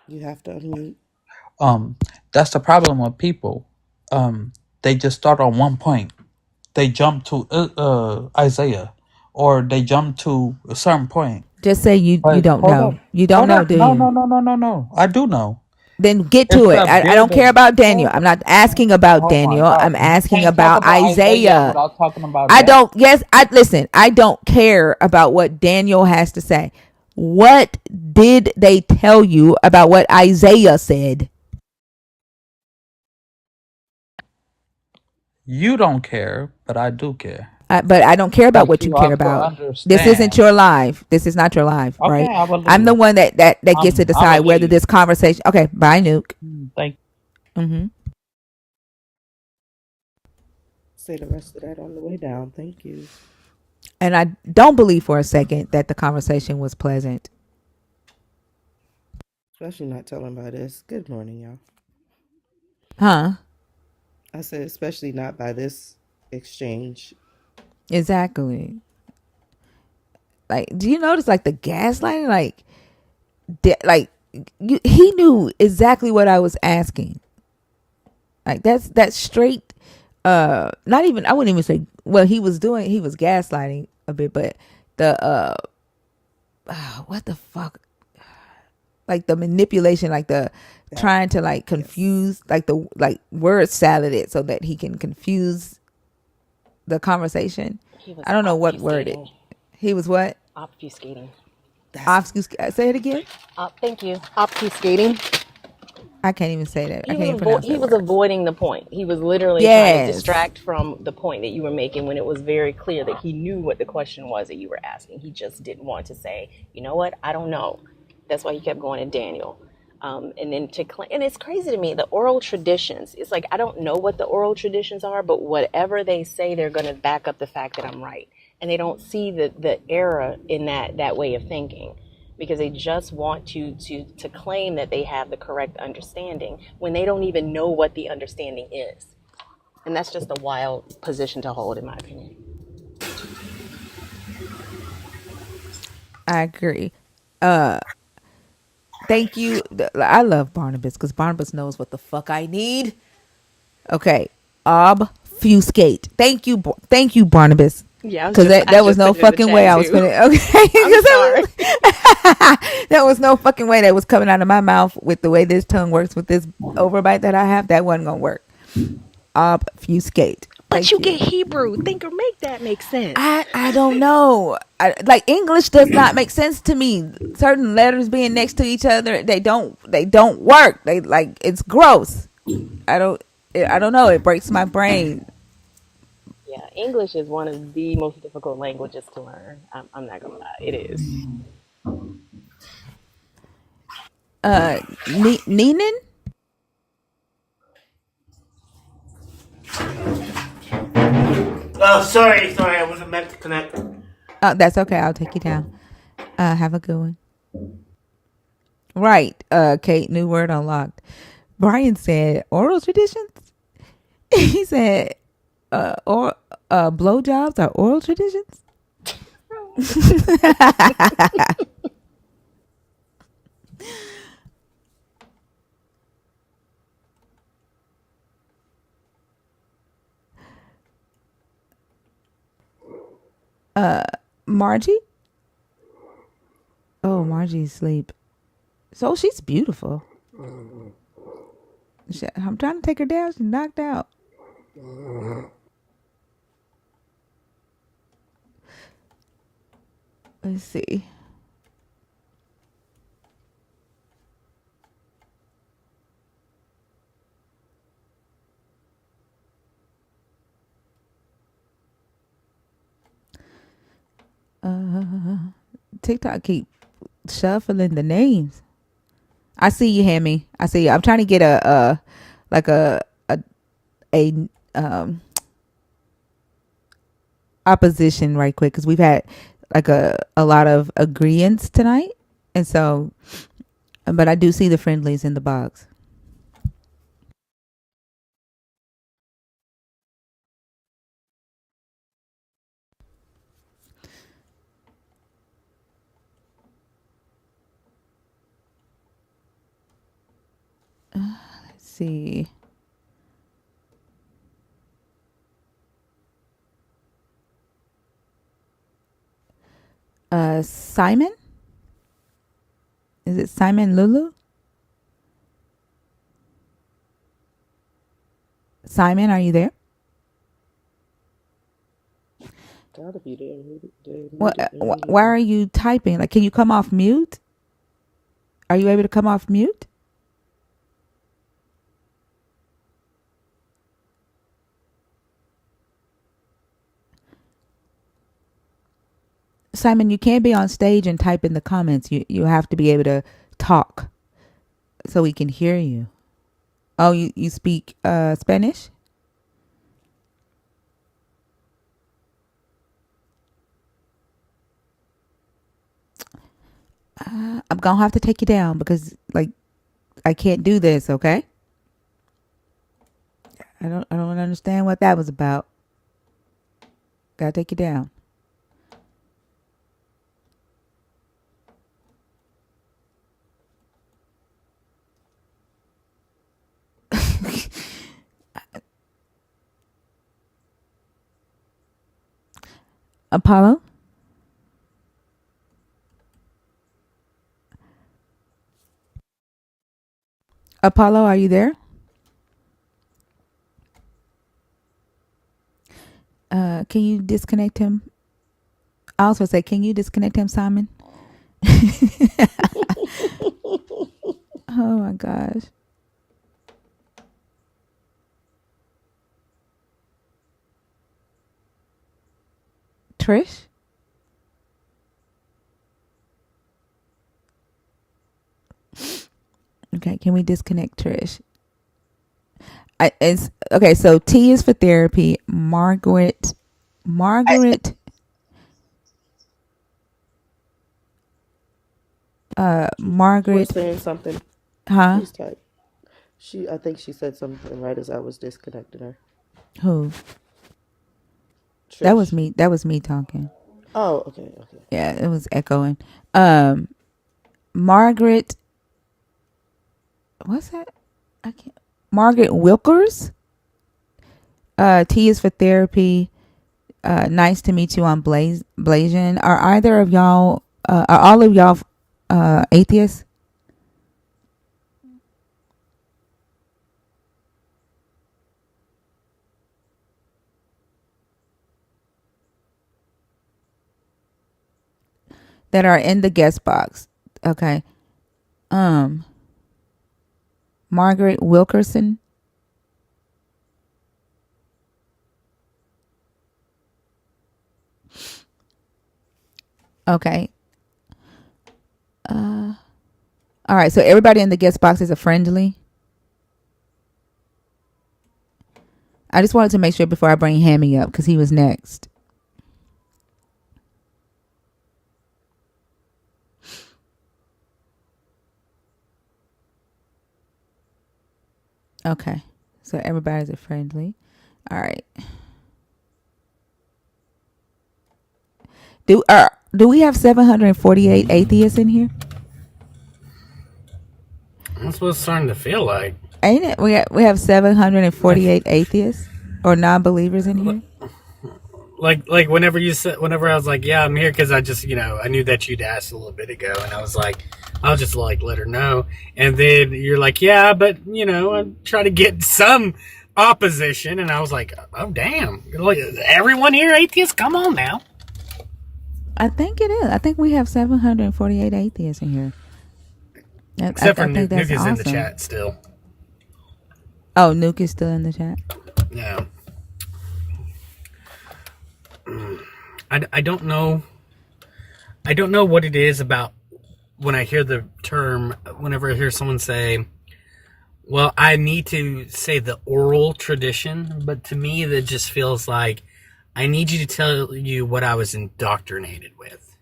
You have to unmute. Um, that's the problem with people. Um, they just start on one point. They jump to Isaiah, or they jump to a certain point. Just say you But don't hold up, know. You don't hold know, up. do No, you? no, no, no, no, no. I do know. Then get It's to it. a I don't care building. about Daniel. Hold I'm up. not asking about Oh my Daniel. God! I'm You asking can't talk about about Isaiah Isaiah. without talking about I Daniel. don't, yes, I listen, I don't care about what Daniel has to say. What did they tell you about what Isaiah said? You don't care, but I do care. But I don't care about But what you you care have to about. This isn't understand. your life. This is not your life, Okay, right? I I'm the believe. one that gets to I decide whether believe. this conversation. Okay, bye, Nuke. Thank. Hmm. Say the rest of that on the way down. Thank you. And I don't believe for a second that the conversation was pleasant. Especially not telling by this. Good morning, y'all. Huh? I said, especially not by this exchange. Exactly. Like, do you notice like the gaslighting? Like he knew exactly what I was asking. Like that's straight. Not even, I wouldn't even say. Well, he was gaslighting a bit, but the what the fuck? Like the manipulation, like the That trying to like confuse, like the like word salad it so that he can confuse the conversation. He was I don't know what word it. obfuscating. He was what? Obfuscating. Say it again. Thank you. Obfuscating. I can't even say that. I He can't was even pronounce he that was word. avoiding the point. He was literally trying to Yes. distract from the point that you were making when it was very clear that he knew what the question was that you were asking. He just didn't want to say, you know what, I don't know. That's why he kept going to Daniel. And then and it's crazy to me, the oral traditions. It's like I don't know what the oral traditions are, but whatever they say, they're going to back up the fact that I'm right, and they don't see the error in that way of thinking, because they just want to claim that they have the correct understanding when they don't even know what the understanding is. And that's just a wild position to hold, in my opinion. I agree. Thank you. I love Barnabas because Barnabas knows what the fuck I need. Okay. Obfuscate. Thank you, Barnabas. Yeah, Because I that was just no put it in the fucking way chat I was too. finna. Okay. I'm sorry. That was no fucking way that was coming out of my mouth with the way this tongue works with this overbite that I have. That wasn't going to work. Obfuscate. But Thank you you. get Hebrew. Think or make that make sense. I don't know. Like English does not make sense to me. Certain letters being next to each other, they don't work. They like it's gross. I don't know. It breaks my brain. Yeah, English is one of the most difficult languages to learn. I'm not gonna lie, it is. Neenan? Oh, sorry, I wasn't meant to connect. That's okay. I'll take you down. Have a good one. Right. Kate, new word unlocked. Brian said oral traditions. He said or blowjobs are oral traditions. Margie? Oh, Margie's asleep. So she's beautiful. I'm trying to take her down. She's knocked out. Let's see. TikTok keep shuffling the names. I see you, Hammy. I see you. I'm trying to get like a opposition right quick because we've had like a lot of agreements tonight, and so, but I do see the friendlies in the box. Let's see. Simon? Is it Simon Lulu? Simon, are you there? Gotta be there. Why are you typing? Like, can you come off mute? Are you able to come off mute? Simon, you can't be on stage and type in the comments. You have to be able to talk so we can hear you. Oh, you speak Spanish? I'm gonna have to take you down because like I can't do this. Okay. I don't understand what that was about. Gotta take you down. Apollo. Apollo, are you there? Can you disconnect him? I also say, can you disconnect him, Simon? Oh my gosh. Trish? Okay, can we disconnect Trish? It's okay. So T is for therapy. Margaret. Was Margaret. saying something. Huh? She's typed. I think she said something right as I was disconnecting her. Who? That was Trish. me. That was me talking. Oh, okay. Yeah, it was echoing. Margaret. What's that? I can't. Margaret Wilkers. T is for therapy. Nice to meet you on Blasian. Are either of y'all? Are all of y'all atheists? That are in the guest box. Okay. Margaret Wilkerson. Okay. All right. So everybody in the guest box is a friendly. I just wanted to make sure before I bring Hammy up because he was next. Okay. So everybody's a friendly. All right. Do we have 748 atheists in here? That's what it's starting to feel like. Ain't it? We have 748 atheists or non-believers in here. Like whenever I was like, yeah, I'm here because I just I knew that you'd asked a little bit ago, and I was like, I'll just like let her know, and then you're like, yeah, but I'm trying to get some opposition, and I was like, oh damn, like everyone here atheists, come on now. I think it is. I think we have 748 atheists in here. Except for I think Nuke. that's Nuke is awesome. in the chat still. Oh, Nuke is still in the chat. Yeah. I don't know. I don't know what it is about when I hear the term. Whenever I hear someone say, "Well, I need to say the oral tradition," but to me, that just feels like I need you to tell you what I was indoctrinated with.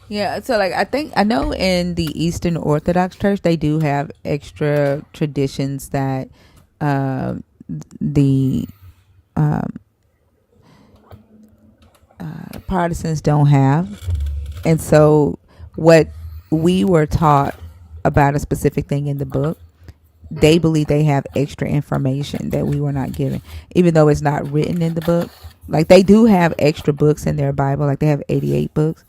Yeah, so like I know in the Eastern Orthodox Church they do have extra traditions that the Protestants don't have, and so what we were taught about a specific thing in the book, they believe they have extra information that we were not given, even though it's not written in the book. Like they do have extra books in their Bible, like they have 88 books.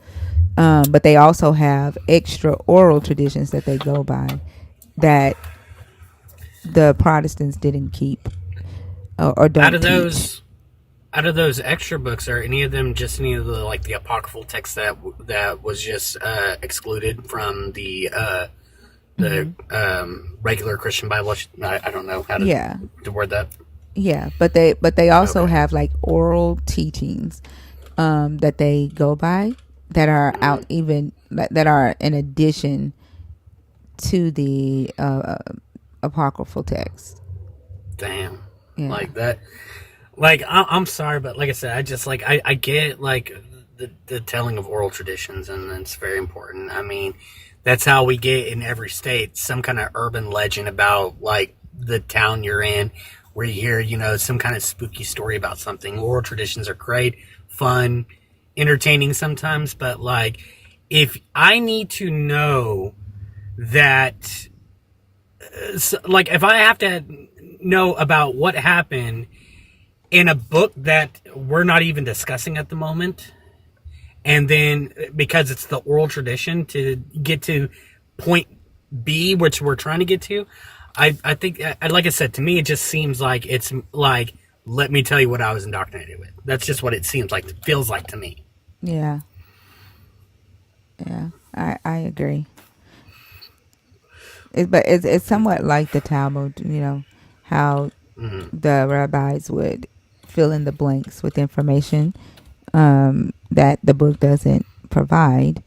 But they also have extra oral traditions that they go by that the Protestants didn't keep or don't teach. Out of those extra books, are any of them just any of the like the apocryphal text that was just excluded from the regular Christian Bible? I don't know how to word that. Yeah, but they also have like oral teachings that they go by that are out even that are in addition to the apocryphal text. Damn, yeah. Like that. Like I'm sorry, but like I said, I just like I get like the telling of oral traditions, and it's very important. I mean, that's how we get in every state some kind of urban legend about like the town you're in, where you hear, you know, some kind of spooky story about something. Oral traditions are great, fun, entertaining sometimes, but like if I need to know that, like if I have to know about what happened in a book that we're not even discussing at the moment, and then because it's the oral tradition to get to point B, which we're trying to get to, I think, like I said, to me, it just seems like it's like, let me tell you what I was indoctrinated with. That's just what it seems like, it feels like to me. Yeah. Yeah, I agree. But it's somewhat like the Talmud, you know, how the rabbis would fill in the blanks with information that the book doesn't provide.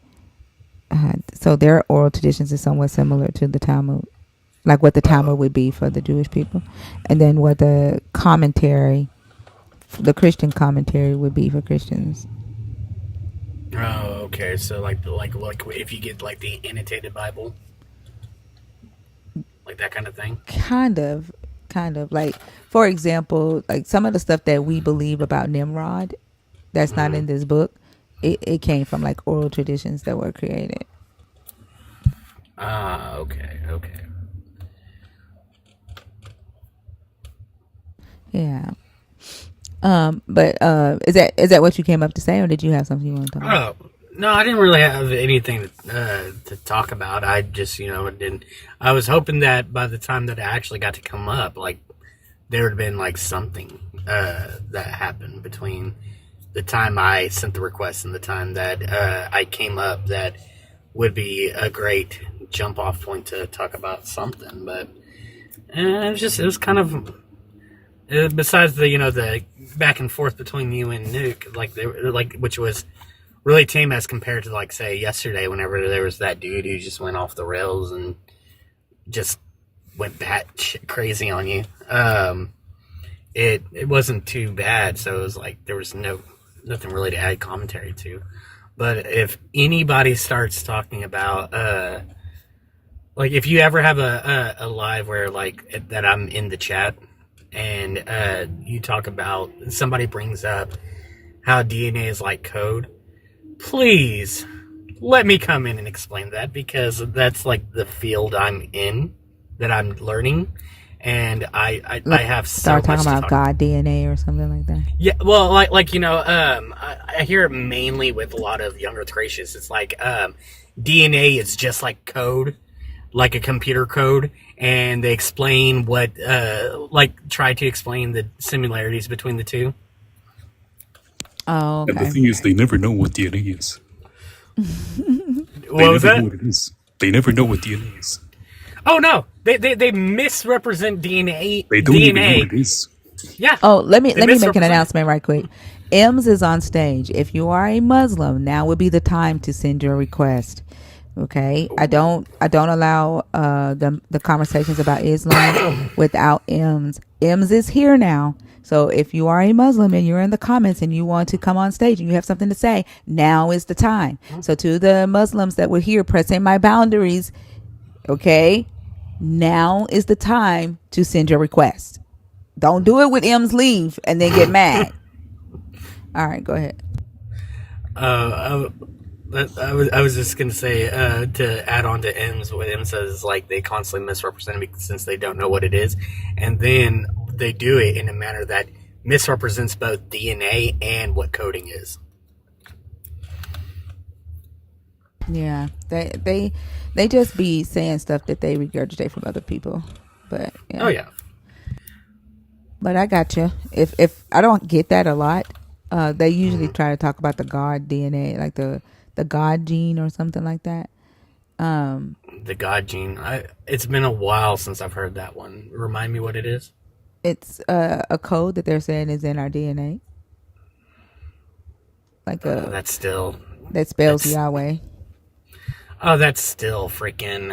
So their oral traditions is somewhat similar to the Talmud, like what the Talmud would be for the Jewish people, and then what the commentary, the Christian commentary, would be for Christians. Oh, okay. So like if you get like the annotated Bible, like that kind of thing. Kind of like, for example, like some of the stuff that we believe about Nimrod that's not in this book, it came from like oral traditions that were created. Ah, okay. Yeah. But is that what you came up to say, or did you have something you want to talk about? Oh, no, I didn't really have anything to talk about. I just, you know, didn't. I was hoping that by the time that I actually got to come up, like there would have been like something that happened between the time I sent the request and the time that I came up that would be a great jump off point to talk about something. But it was kind of, besides the, you know, the back and forth between you and Nuke, like they were like, which was really tame as compared to like say yesterday, whenever there was that dude who just went off the rails and just went bat crazy on you. It wasn't too bad, so it was like there was nothing really to add commentary to. But if anybody starts talking about like if you ever have a live where like that I'm in the chat and you talk about, somebody brings up how DNA is like code, please let me come in and explain that, because that's like the field I'm in, that I'm learning, and I have so Start much talking to about talk God DNA or something like that. Yeah, well, like you know, I hear it mainly with a lot of younger Thracians. It's like DNA is just like code, like a computer code, and they explain what, like, try to explain the similarities between the two. Oh, And the okay. thing is, they never know what DNA is. What was that? Know what it is. They never know what DNA is. Oh no, they misrepresent DNA. They don't even know what it is. Yeah. Oh, let me make an announcement right quick. Ems is on stage. If you are a Muslim, now would be the time to send your request. Okay, I don't allow the conversations about Islam without Ems. Ems is here now. So if you are a Muslim and you're in the comments and you want to come on stage and you have something to say, now is the time. So to the Muslims that were here pressing my boundaries, okay, now is the time to send your request. Don't do it with M's leave and then get mad. All right, go ahead. I was just gonna say, to add on to M's, what M says, like they constantly misrepresent it since they don't know what it is, and then they do it in a manner that misrepresents both DNA and what coding is. Yeah, they just be saying stuff that they regurgitate from other people, but yeah. Oh yeah. But I got you. If I don't get that a lot, they usually try to talk about the God DNA, like the God gene or something like that. The God gene. It's been a while since I've heard that one. Remind me what it is. It's a code that they're saying is in our DNA, like that spells Yahweh. Oh, that's still freaking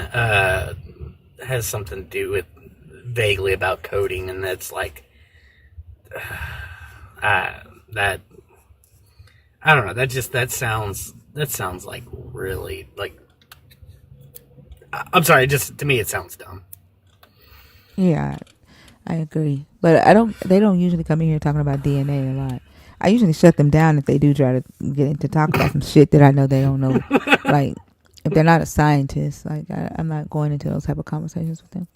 has something to do with vaguely about coding, and that's like that. I don't know. That sounds like really like. I'm sorry. Just to me, it sounds dumb. Yeah, I agree. But they don't usually come in here talking about DNA a lot. I usually shut them down if they do try to get into talk about some shit that I know they don't know. Like, if they're not a scientist, like I'm not going into those type of conversations with them.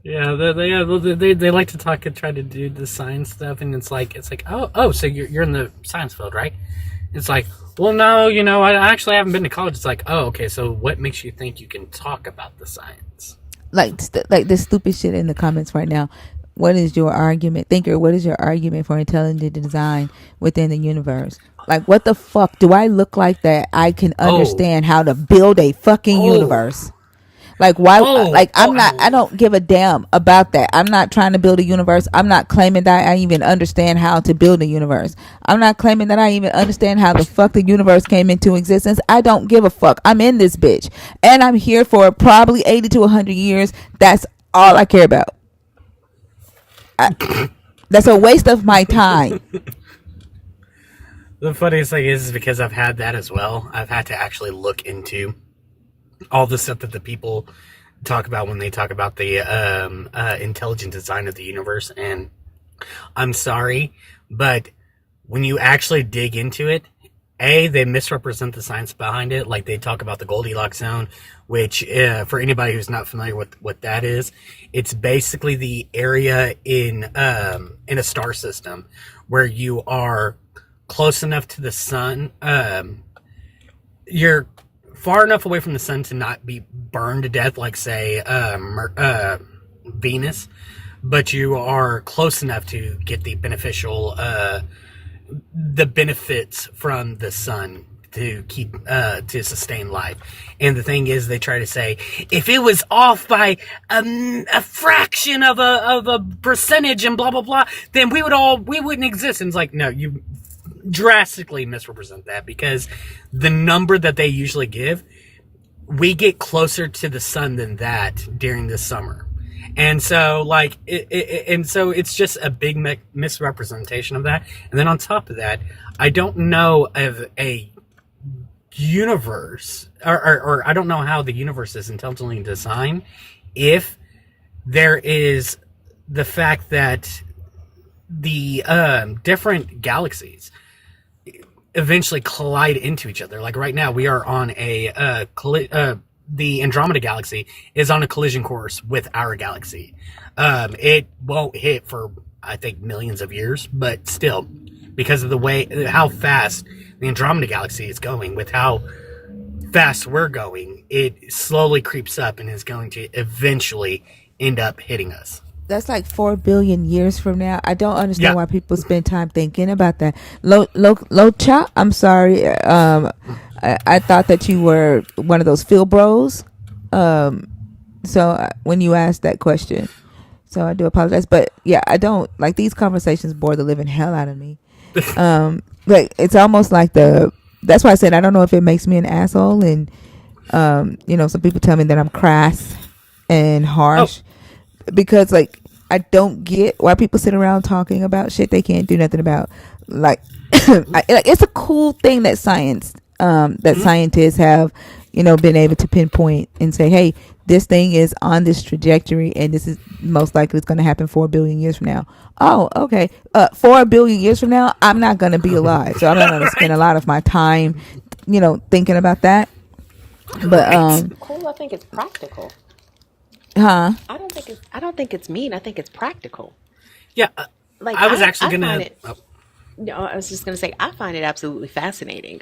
Yeah, they like to talk and try to do the science stuff, and it's like oh, so you're in the science field, right? It's like, well, no, I actually haven't been to college. It's like, oh, okay, so what makes you think you can talk about the science? Like this stupid shit in the comments right now. What is your argument, thinker? What is your argument for intelligent design within the universe? Like, what the fuck do I look like that I can understand how to build a fucking universe? Like, why? Like, I don't give a damn about that. I'm not trying to build a universe. I'm not claiming that I even understand how to build a universe. I'm not claiming that I even understand how the fuck the universe came into existence. I don't give a fuck. I'm in this bitch. And I'm here for probably 80 to 100 years. That's all I care about. That's a waste of my time. The funniest thing is because I've had that as well. I've had to actually look into all the stuff that the people talk about when they talk about the intelligent design of the universe. And I'm sorry, but when you actually dig into it, they misrepresent the science behind it. Like, they talk about the Goldilocks zone, which for anybody who's not familiar with what that is, it's basically the area in a star system where you are close enough to the sun. You're far enough away from the sun to not be burned to death, like, say, Venus, but you are close enough to get the benefits from the sun to keep to sustain life. And the thing is, they try to say, if it was off by a fraction of a percentage and blah blah blah, then we wouldn't exist. And it's like, no, you drastically misrepresent that, because the number that they usually give, we get closer to the sun than that during the summer. And so, like, so it's just a big misrepresentation of that. And then on top of that, I don't know of a universe, or I don't know how the universe is intelligently designed if there is the fact that the different galaxies eventually collide into each other. Like, right now, we are on the Andromeda galaxy is on a collision course with our galaxy. It won't hit for, I think, millions of years, but still, because of how fast the Andromeda galaxy is going, with how fast we're going, it slowly creeps up and is going to eventually end up hitting us. That's like 4 billion years from now. I don't understand why people spend time thinking about that. Locha, I'm sorry. I thought that you were one of those Phil bros. So when you asked that question, so I do apologize. But yeah, I don't like these conversations. Bore the living hell out of me. Like, it's almost like that's why I said I don't know if it makes me an asshole. And some people tell me that I'm crass and harsh. Because, like, I don't get why people sit around talking about shit they can't do nothing about. Like, it's a cool thing that scientists have, been able to pinpoint and say, hey, this thing is on this trajectory, and this is most likely it's going to happen 4 billion years from now. Oh, okay. 4 billion years from now, I'm not going to be alive, so I'm not going to spend a lot of my time, thinking about that. But cool. I think it's practical. Huh? I don't think it's mean. I think it's practical. Yeah, Like, I was actually gonna. No, I was just gonna say I find it absolutely fascinating.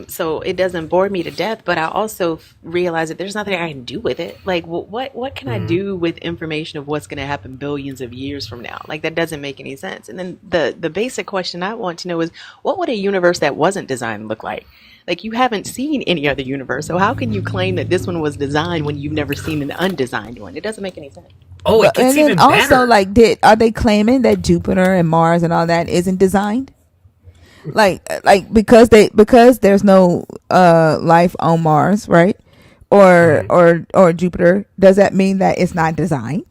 So it doesn't bore me to death, but I also realize that there's nothing I can do with it. Like, what can I do with information of what's going to happen billions of years from now? Like, that doesn't make any sense. And then the basic question I want to know is, what would a universe that wasn't designed look like? Like, you haven't seen any other universe, so how can you claim that this one was designed when you've never seen an undesigned one? It doesn't make any sense. Oh, it gets even better. And then also, like, are they claiming that Jupiter and Mars and all that isn't designed? Like because there's no life on Mars, right? Or Jupiter, does that mean that it's not designed?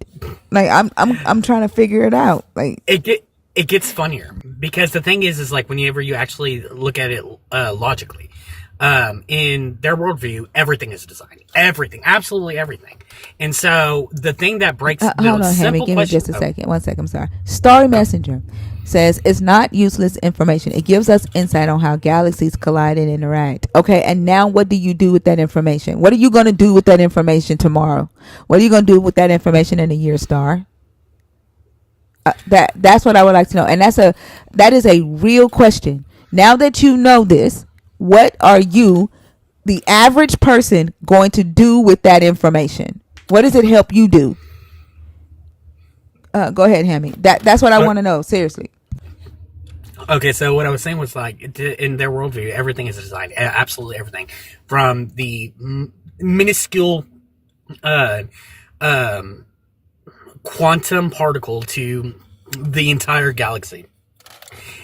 Like, I'm trying to figure it out. Like, it gets funnier because the thing is like whenever you actually look at it logically, in their worldview, everything is designed. Everything, absolutely everything. And so the thing that breaks the Hold on, Hammy. simple Give me question. just a second. 1 second. I'm sorry. Story Messenger says it's not useless information. It gives us insight on how galaxies collide and interact. Okay, and now what do you do with that information? What are you going to do with that information tomorrow? What are you going to do with that information in a year, Star? That's what I would like to know, and that is a real question. Now that you know this, what are you, the average person, going to do with that information? What does it help you do? Go ahead, Hammy. That's what I want to know. Seriously. Okay, so what I was saying was like in their worldview, everything is designed. Absolutely everything, from the minuscule quantum particle to the entire galaxy.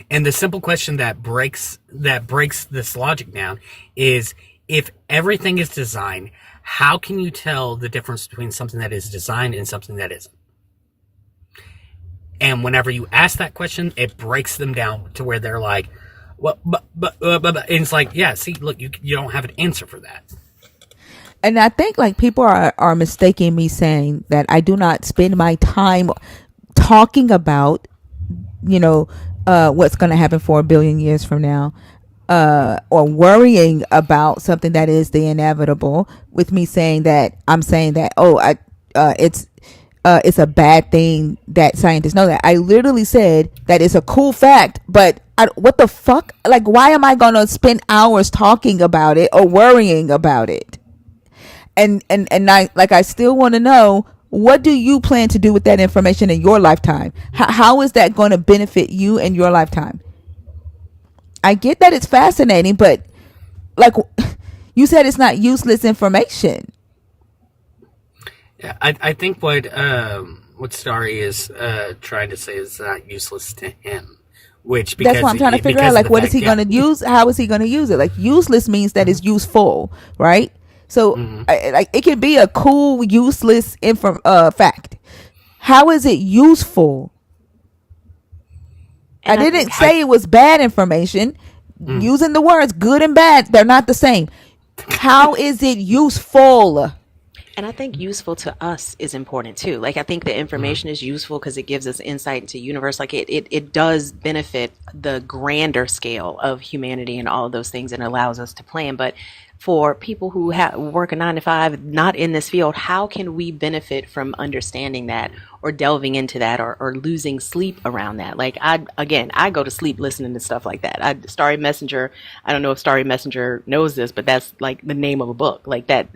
And the simple question that breaks this logic down is, if everything is designed, how can you tell the difference between something that is designed and something that isn't? And whenever you ask that question, it breaks them down to where they're like, well, but and it's like, yeah, see, look, you don't have an answer for that. And I think like people are mistaking me saying that I do not spend my time talking about, what's going to happen 4 billion years from now, or worrying about something that is the inevitable, with me saying that I'm saying that, it's a bad thing that scientists know that. I literally said that it's a cool fact, but what the fuck? Like, why am I going to spend hours talking about it or worrying about it? And I still want to know, what do you plan to do with that information in your lifetime? How is that going to benefit you in your lifetime? I get that it's fascinating, but like you said, it's not useless information. Yeah, I think what Starry is trying to say is not useless to him. Which, because that's what I'm trying to figure out. Like, what is he going to use? How is he going to use it? Like, useless means that it's useful, right? So, like, it can be a cool, useless fact. How is it useful? And I didn't say it was bad information. Using the words good and bad, they're not the same. How is it useful? And I think useful to us is important too. Like, I think the information is useful because it gives us insight into the universe. Like, it does benefit the grander scale of humanity and all of those things, and allows us to plan. But for people who work a 9 to 5, not in this field, how can we benefit from understanding that, or delving into that, or losing sleep around that? Like, I go to sleep listening to stuff like that. Starry Messenger, I don't know if Starry Messenger knows this, but that's like the name of a book like that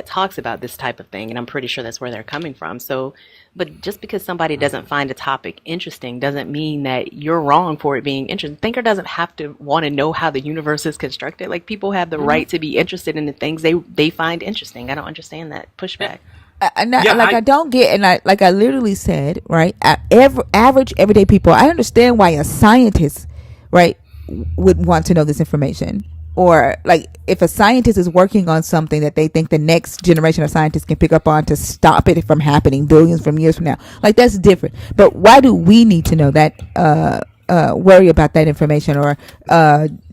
talks about this type of thing, and I'm pretty sure that's where they're coming from. So, but just because somebody doesn't find a topic interesting doesn't mean that you're wrong for it being interesting. Thinker doesn't have to want to know how the universe is constructed. Like, people have the right to be interested in the things they find interesting. I don't understand that pushback. I don't get, and I literally said, right, average everyday people, I understand why a scientist, right, would want to know this information. Or like, if a scientist is working on something that they think the next generation of scientists can pick up on to stop it from happening billions from years from now, like, that's different. But why do we need to know that, worry about that information, or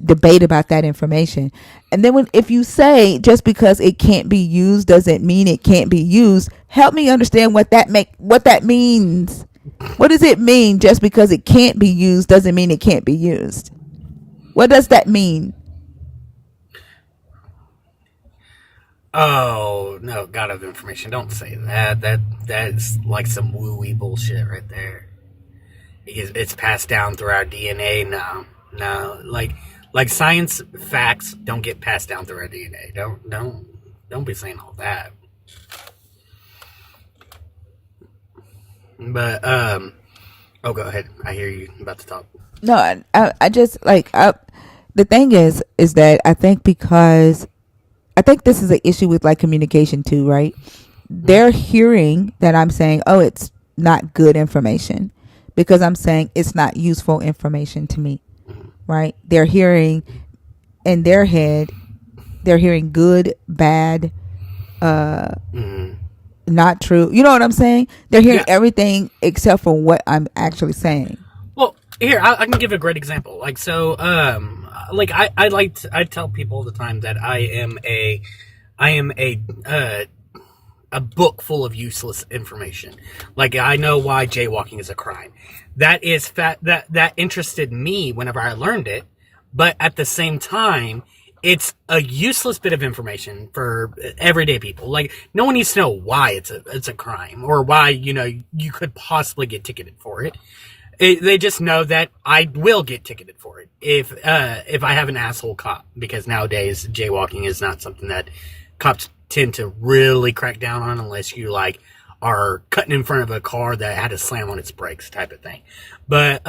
debate about that information? And then if you say just because it can't be used doesn't mean it can't be used, help me understand what that means. What does it mean? Just because it can't be used doesn't mean it can't be used. What does that mean? Oh no, God of information! Don't say that. That's like some woo-wee bullshit right there. It's passed down through our DNA. No, like science facts don't get passed down through our DNA. Don't be saying all that. But go ahead. I hear you about to talk. No, I just like the thing is that I think this is an issue with like communication too, right? They're hearing that I'm saying, oh, it's not good information, because I'm saying it's not useful information to me, right? They're hearing in their head, they're hearing good, bad, not true. You know what I'm saying? They're hearing Yeah. everything except for what I'm actually saying. Well, here I can give a great example. Like so, like I tell people all the time that I am a book full of useless information. Like I know why jaywalking is a crime. That is that interested me whenever I learned it, but at the same time, it's a useless bit of information for everyday people. Like no one needs to know why it's a crime or why you could possibly get ticketed for it. They just know that I will get ticketed for it if I have an asshole cop, because nowadays jaywalking is not something that cops tend to really crack down on unless you like are cutting in front of a car that had to slam on its brakes type of thing. But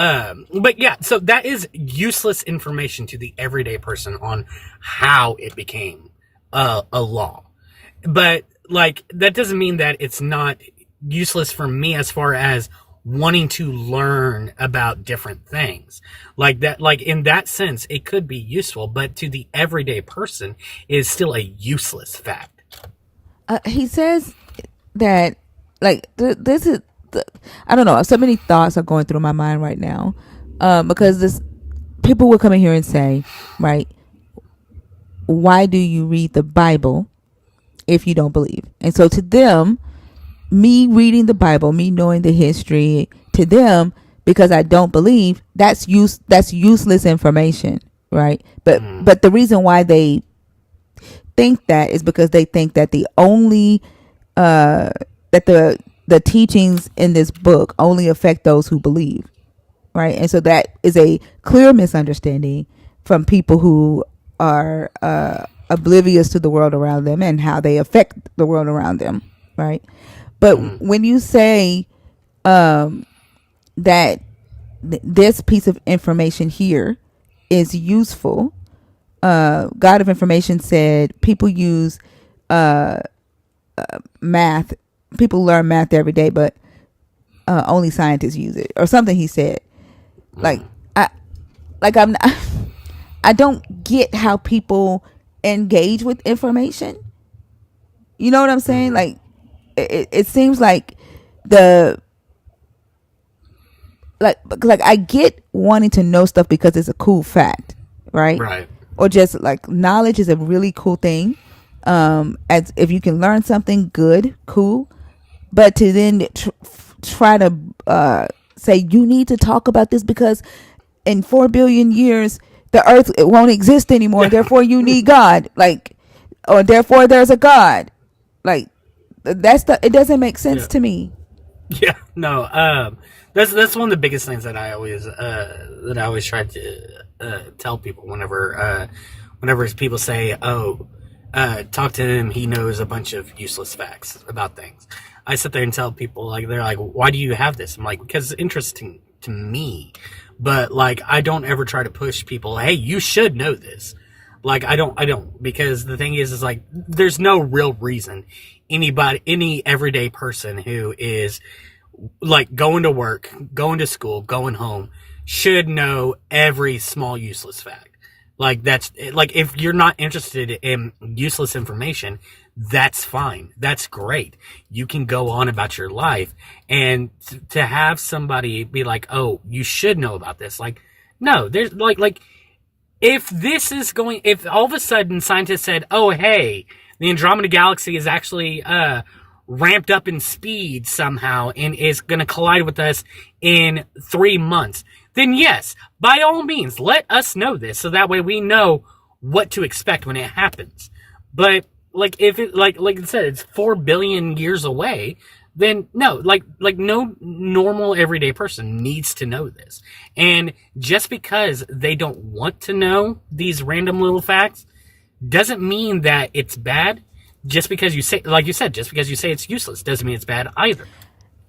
yeah, so that is useless information to the everyday person on how it became a law. But like that doesn't mean that it's not useless for me as far as wanting to learn about different things. Like that, like in that sense it could be useful, but to the everyday person it is still a useless fact. He says that like this is I don't know, so many thoughts are going through my mind right now, because this people will come in here and say, right, why do you read the Bible if you don't believe? And so to them, me reading the Bible, me knowing the history, to them, because I don't believe, that's useless information, right? But the reason why they think that is because they think that the only that the teachings in this book only affect those who believe, right? And so that is a clear misunderstanding from people who are oblivious to the world around them and how they affect the world around them, right? But when you say that this piece of information here is useful, God of Information said people use math. People learn math every day, but only scientists use it, or something. He said, like I'm not, I don't get how people engage with information. You know what I'm saying? Like it seems like the like I get wanting to know stuff because it's a cool fact, right? Right. Or just like knowledge is a really cool thing. As if you can learn something good, cool. But to then try to say you need to talk about this because in 4 billion years the earth it won't exist anymore, Yeah. therefore you need God, like, or therefore there's a God, like it doesn't make sense Yeah. to me. Yeah, no, that's one of the biggest things that I always try to tell people whenever people say, "Oh, talk to him, he knows a bunch of useless facts about things." I sit there and tell people, like, they're like, "Why do you have this?" I'm like, "Because it's interesting to me," but like I don't ever try to push people. Hey, you should know this. Like I don't, because the thing is like there's no real reason any everyday person who is like going to work, going to school, going home should know every small useless fact. Like that's like if you're not interested in useless information, that's fine. That's great. You can go on about your life, and to have somebody be like, "Oh, you should know about this." Like, no, there's like if all of a sudden scientists said, "Oh, hey, the Andromeda Galaxy is actually ramped up in speed somehow and is going to collide with us in 3 months," then yes, by all means, let us know this so that way we know what to expect when it happens. But like if it like I said, it's 4 billion years away, then no, like no normal everyday person needs to know this. And just because they don't want to know these random little facts doesn't mean that it's bad. Just because you say, like you said, just because you say it's useless doesn't mean it's bad either.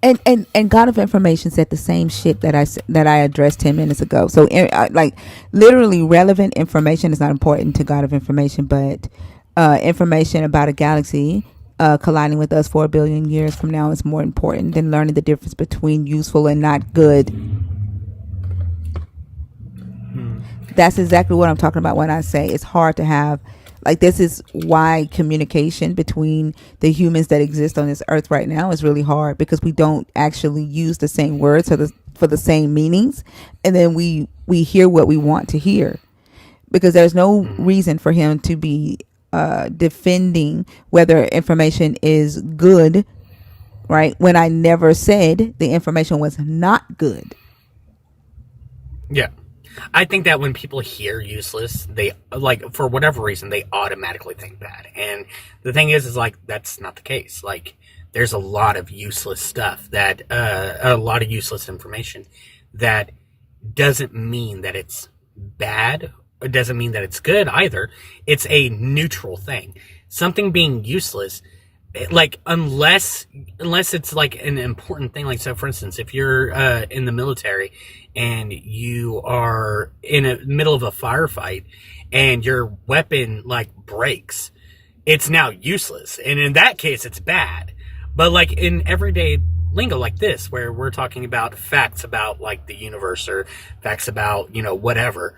And God of Information said the same shit that I addressed 10 minutes ago. So like literally relevant information is not important to God of Information, but information about a galaxy colliding with us 4 billion years from now is more important than learning the difference between useful and not good. That's exactly what I'm talking about when I say it's hard to have Like, this is why communication between the humans that exist on this earth right now is really hard, because we don't actually use the same words for the same meanings, and then we hear what we want to hear, because there's no reason for him to be defending whether information is good, right, when I never said the information was not good. Yeah. I think that when people hear useless, they, like, for whatever reason, they automatically think bad. And the thing is like, that's not the case. Like, there's a lot of useless stuff that, a lot of useless information that doesn't mean that it's bad. It doesn't mean that it's good either. It's a neutral thing. Something being useless, like, unless it's like an important thing, like, so for instance, if you're in the military and you are in the middle of a firefight and your weapon like breaks, it's now useless, and in that case it's bad. But like in everyday lingo like this, where we're talking about facts about like the universe or facts about, you know, whatever,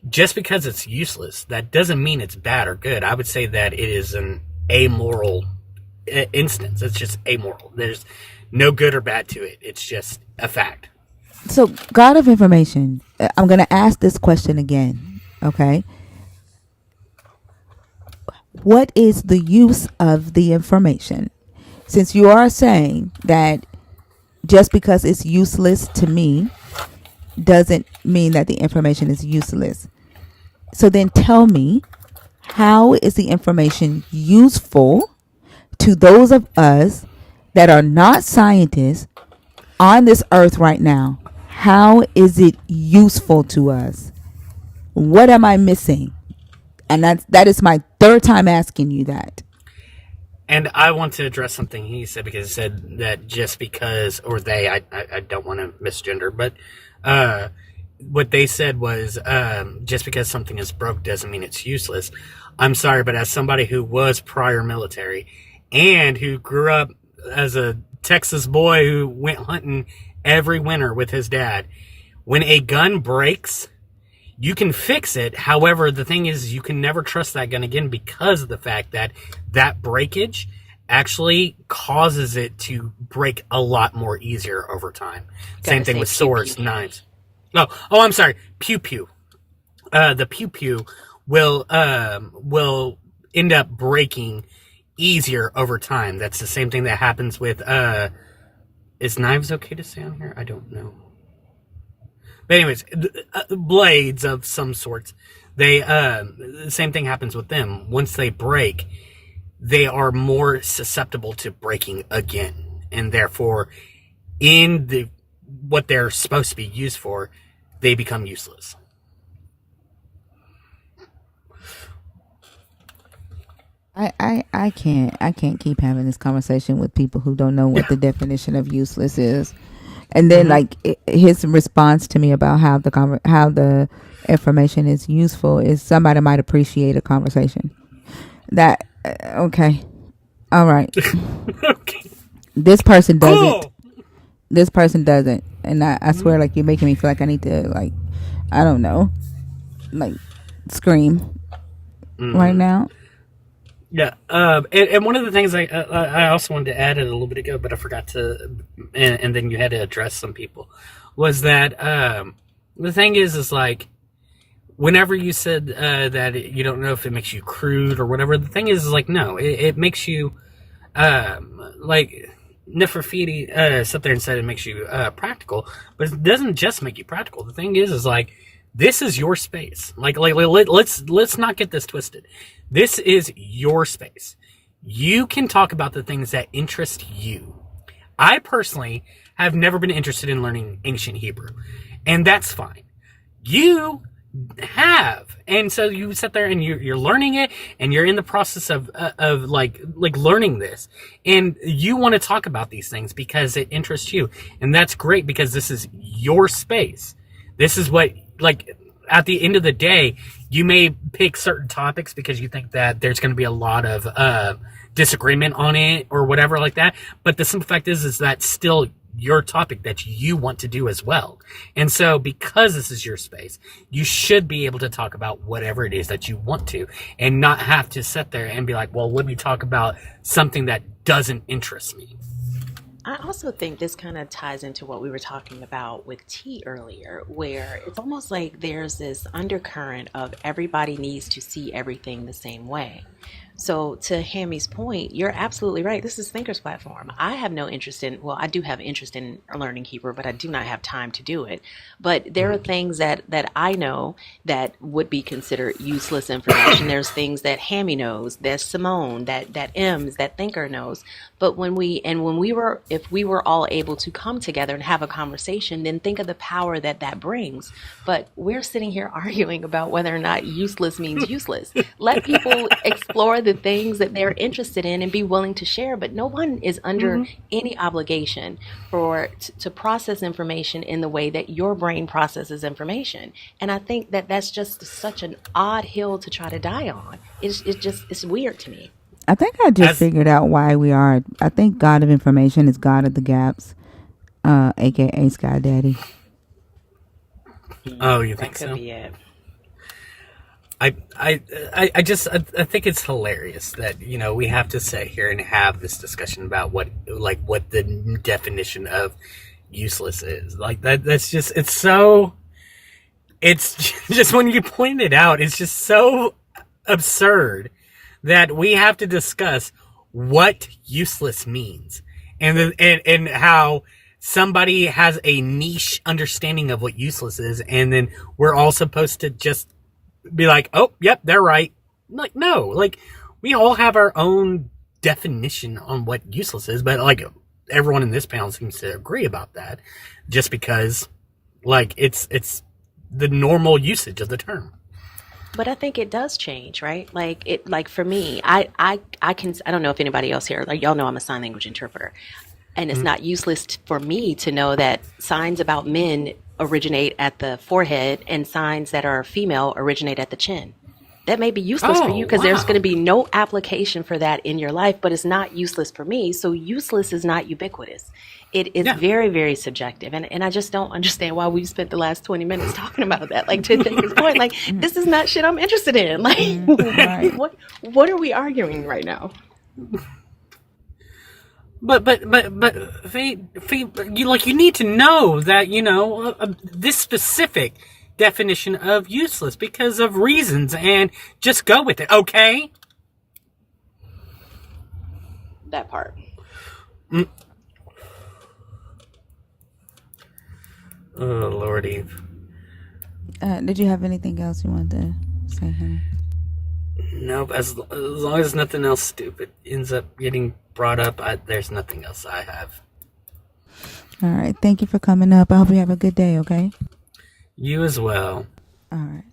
just because it's useless, that doesn't mean it's bad or good. I would say that it is an amoral instance. It's just amoral. There's no good or bad to it. It's just a fact. So, God of information, I'm going to ask this question again. Okay. What is the use of the information? Since you are saying that just because it's useless to me doesn't mean that the information is useless. So then tell me, how is the information useful to those of us that are not scientists on this earth right now? How is it useful to us? What am I missing? And that is my third time asking you that. And I want to address something he said, because he said that just because, or they, I don't want to misgender, but what they said was just because something is broke doesn't mean it's useless. I'm sorry, but as somebody who was prior military and who grew up as a Texas boy who went hunting every winter with his dad, when a gun breaks, you can fix it. However, the thing is, you can never trust that gun again, because of the fact that that breakage actually causes it to break a lot more easier over time. Same thing with swords, knives. Oh, I'm sorry. Pew pew. The pew pew will end up breaking easier over time. That's the same thing that happens with is knives okay to say on here? I don't know. But anyways, blades of some sorts, they the same thing happens with them. Once they break, they are more susceptible to breaking again, and therefore, in the what they're supposed to be used for, they become useless. I can't keep having this conversation with people who don't know what the definition of useless is. And then, like, his response to me about how the information is useful is somebody might appreciate a conversation. That okay, all right. Okay. This person doesn't. Cool. This person doesn't, and I swear, like, you're making me feel like I need to, like, I don't know, like, scream right now. Yeah, and one of the things I also wanted to add it a little bit ago, but I forgot to, and then you had to address some people, was that the thing is like, whenever you said that you don't know if it makes you crude or whatever, the thing is like, no, it makes you, like, Nefertiti sat there and said it makes you practical, but it doesn't just make you practical. The thing is like, this is your space. Like let's not get this twisted. This is your space. You can talk about the things that interest you. I personally have never been interested in learning ancient Hebrew, and that's fine. You have, and so you sit there and you're learning it, and you're in the process of like learning this, and you want to talk about these things because it interests you, and that's great, because this is your space. This is what, like, at the end of the day, you may pick certain topics because you think that there's going to be a lot of disagreement on it or whatever like that. But the simple fact is that still your topic that you want to do as well. And so because this is your space, you should be able to talk about whatever it is that you want to and not have to sit there and be like, well, let me talk about something that doesn't interest me. I also think this kind of ties into what we were talking about with T earlier, where it's almost like there's this undercurrent of everybody needs to see everything the same way. So to Hammy's point, you're absolutely right. This is Thinker's platform. I have no interest in, well, I do have interest in learning Hebrew, but I do not have time to do it. But there are things that I know that would be considered useless information. There's things that Hammy knows, there's Simone, that Ems, that Thinker knows. But if we were all able to come together and have a conversation, then think of the power that brings. But we're sitting here arguing about whether or not useless means useless. Let people explore the things that they're interested in and be willing to share. But no one is under any obligation to process information in the way that your brain processes information. And I think that's just such an odd hill to try to die on. It's weird to me. I think I just figured out why we are. I think God of information is God of the gaps, aka Sky Daddy. Oh, you think that could so? be it. I think it's hilarious that, you know, we have to sit here and have this discussion about what the definition of useless is. Like that's just, it's just when you point it out, it's just so absurd that we have to discuss what useless means and how somebody has a niche understanding of what useless is, and then we're all supposed to just be like, oh, yep, they're right. Like, no, like, we all have our own definition on what useless is, but like everyone in this panel seems to agree about that, just because like it's the normal usage of the term. But I think it does change, right? Like for me, I don't know if anybody else here, like y'all know I'm a sign language interpreter. And it's not useless for me to know that signs about men originate at the forehead and signs that are female originate at the chin. That may be useless for you because there's going to be no application for that in your life, but it's not useless for me. So useless is not ubiquitous. It is very, very subjective. And I just don't understand why we spent the last 20 minutes talking about that. Like, to Thinker's point, like, this is not shit I'm interested in. Like, what are we arguing right now? But you need to know that, you know, this specific definition of useless because of reasons, and just go with it, okay? That part. Oh, Lordy. Did you have anything else you wanted to say, Hannah? Nope. As long as nothing else stupid ends up getting brought up, there's nothing else I have. All right. Thank you for coming up. I hope you have a good day, okay? You as well. All right.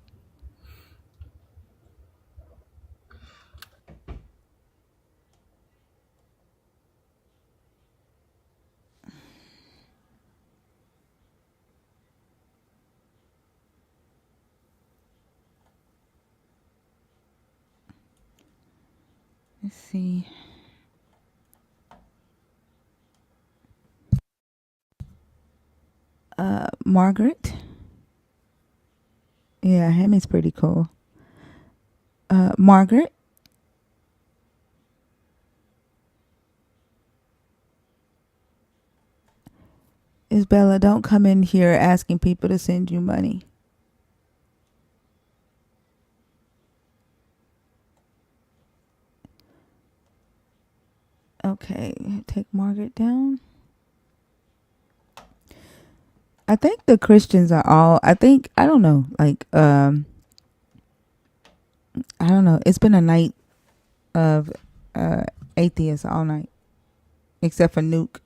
Let's see. Margaret. Yeah, Hammy's pretty cool. Margaret. Isabella, don't come in here asking people to send you money. Okay, take Margaret down. I think the Christians are all, I don't know, like, I don't know. It's been a night of atheists all night, except for Nuke.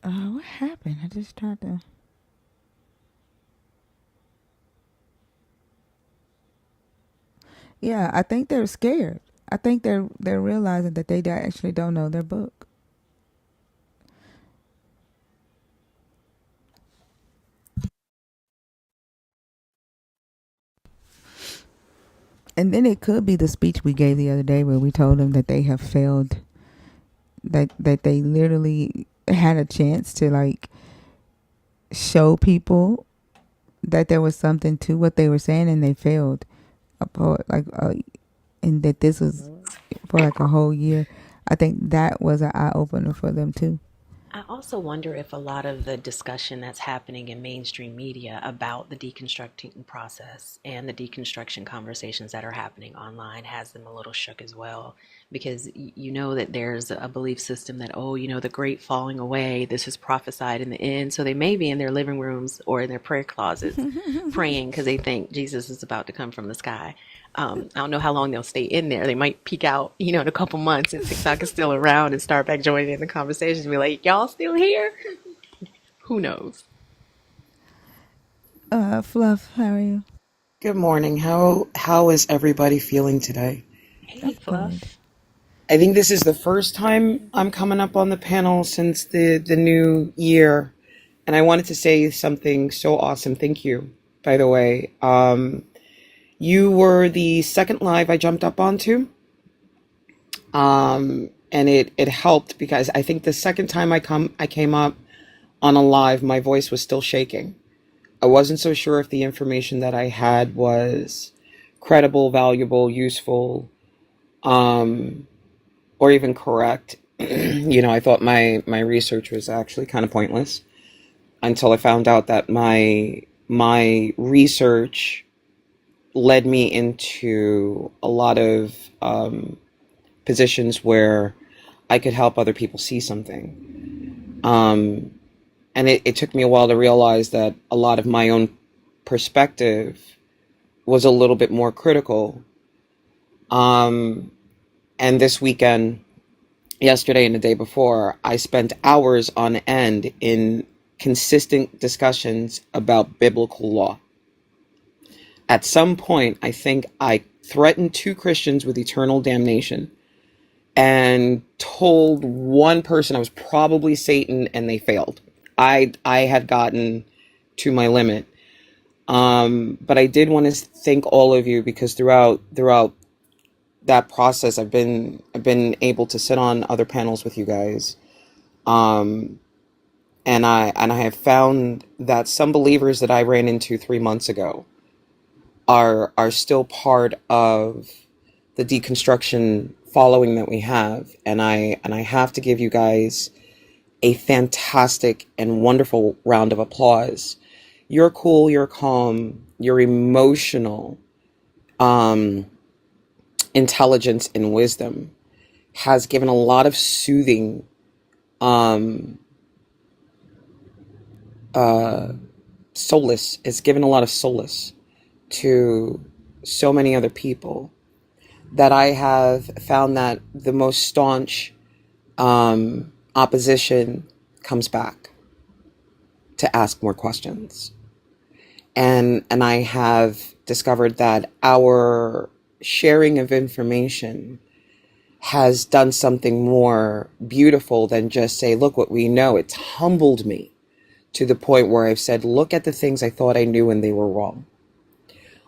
What happened? I just tried to. Yeah, I think they're scared. I think they're realizing that they actually don't know their book. And then it could be the speech we gave the other day where we told them that they have failed, that they literally had a chance to like show people that there was something to what they were saying and they failed. And that this was for like a whole year. I think that was an eye opener for them too. I also wonder if a lot of the discussion that's happening in mainstream media about the deconstructing process and the deconstruction conversations that are happening online has them a little shook as well. Because you know that there's a belief system that, oh, you know, the great falling away, this is prophesied in the end. So they may be in their living rooms or in their prayer closets praying because they think Jesus is about to come from the sky. I don't know how long they'll stay in there. They might peek out, you know, in a couple months and TikTok is still around and start back joining in the conversation and be like, y'all still here? Who knows? Fluff, how are you? Good morning. How is everybody feeling today? Hey, Fluff. I think this is the first time I'm coming up on the panel since the new year, and I wanted to say something so awesome. Thank you, by the way. You were the second live I jumped up onto, and it helped because I think the second time I came up on a live, my voice was still shaking. I wasn't so sure if the information that I had was credible, valuable, useful, or even correct. You know, I thought my research was actually kind of pointless until I found out that my research led me into a lot of positions where I could help other people see something. And it took me a while to realize that a lot of my own perspective was a little bit more critical. And this weekend, yesterday and the day before, I spent hours on end in consistent discussions about biblical law. At some point, I think I threatened 2 Christians with eternal damnation and told one person I was probably Satan, and they failed. I had gotten to my limit. But I did want to thank all of you because throughout that process, I've been able to sit on other panels with you guys. And I have found that some believers that I ran into 3 months ago are still part of the deconstruction following that we have, and I have to give you guys a fantastic and wonderful round of applause. You're cool, you're calm, you're emotional, intelligence and wisdom has given a lot of soothing solace. It's given a lot of solace to so many other people that I have found that the most staunch opposition comes back to ask more questions. And I have discovered that our sharing of information has done something more beautiful than just say, look what we know. It's humbled me to the point where I've said, look at the things I thought I knew and they were wrong.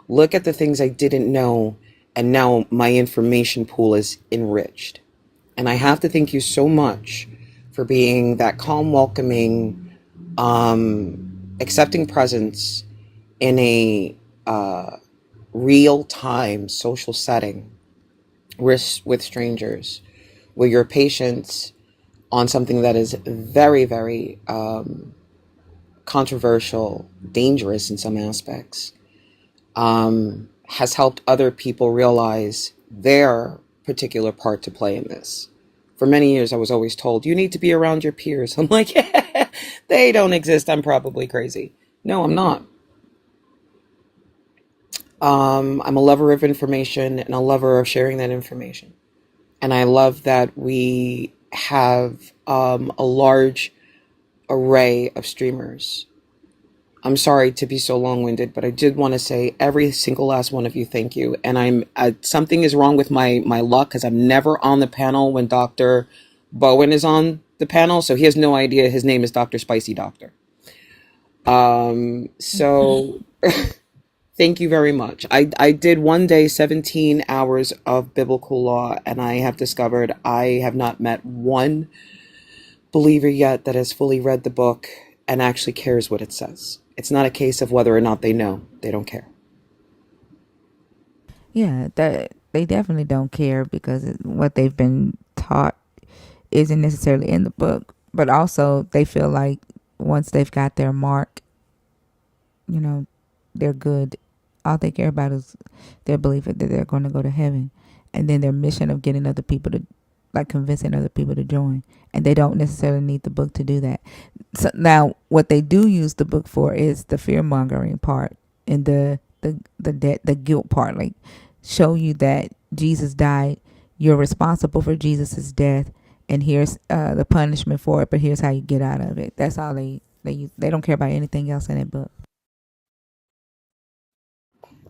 Look at the things I didn't know, and now my information pool is enriched. And I have to thank you so much for being that calm, welcoming, accepting presence in a real-time social setting with strangers, where your patience on something that is very, very controversial, dangerous in some aspects, has helped other people realize their particular part to play in this. For many years, I was always told, you need to be around your peers. I'm like, they don't exist. I'm probably crazy. No, I'm not. I'm a lover of information and a lover of sharing that information. And I love that we have a large array of streamers. I'm sorry to be so long-winded, but I did want to say every single last one of you, thank you. And something is wrong with my luck because I'm never on the panel when Dr. Bowen is on the panel, so he has no idea his name is Dr. Spicy Doctor. So Thank you very much. I did one day 17 hours of biblical law, and I have discovered I have not met one believer yet that has fully read the book and actually cares what it says. It's not a case of whether or not they know, they don't care. Yeah, that they definitely don't care because what they've been taught isn't necessarily in the book, but also they feel like once they've got their mark, you know, they're good. All they care about is their belief that they're going to go to heaven, and then their mission of getting other people to, like, convincing other people to join, and they don't necessarily need the book to do that. So now, what they do use the book for is the fear mongering part and the guilt part, like show you that Jesus died, you're responsible for Jesus's death, and here's the punishment for it, but here's how you get out of it. That's all they use. They don't care about anything else in that book.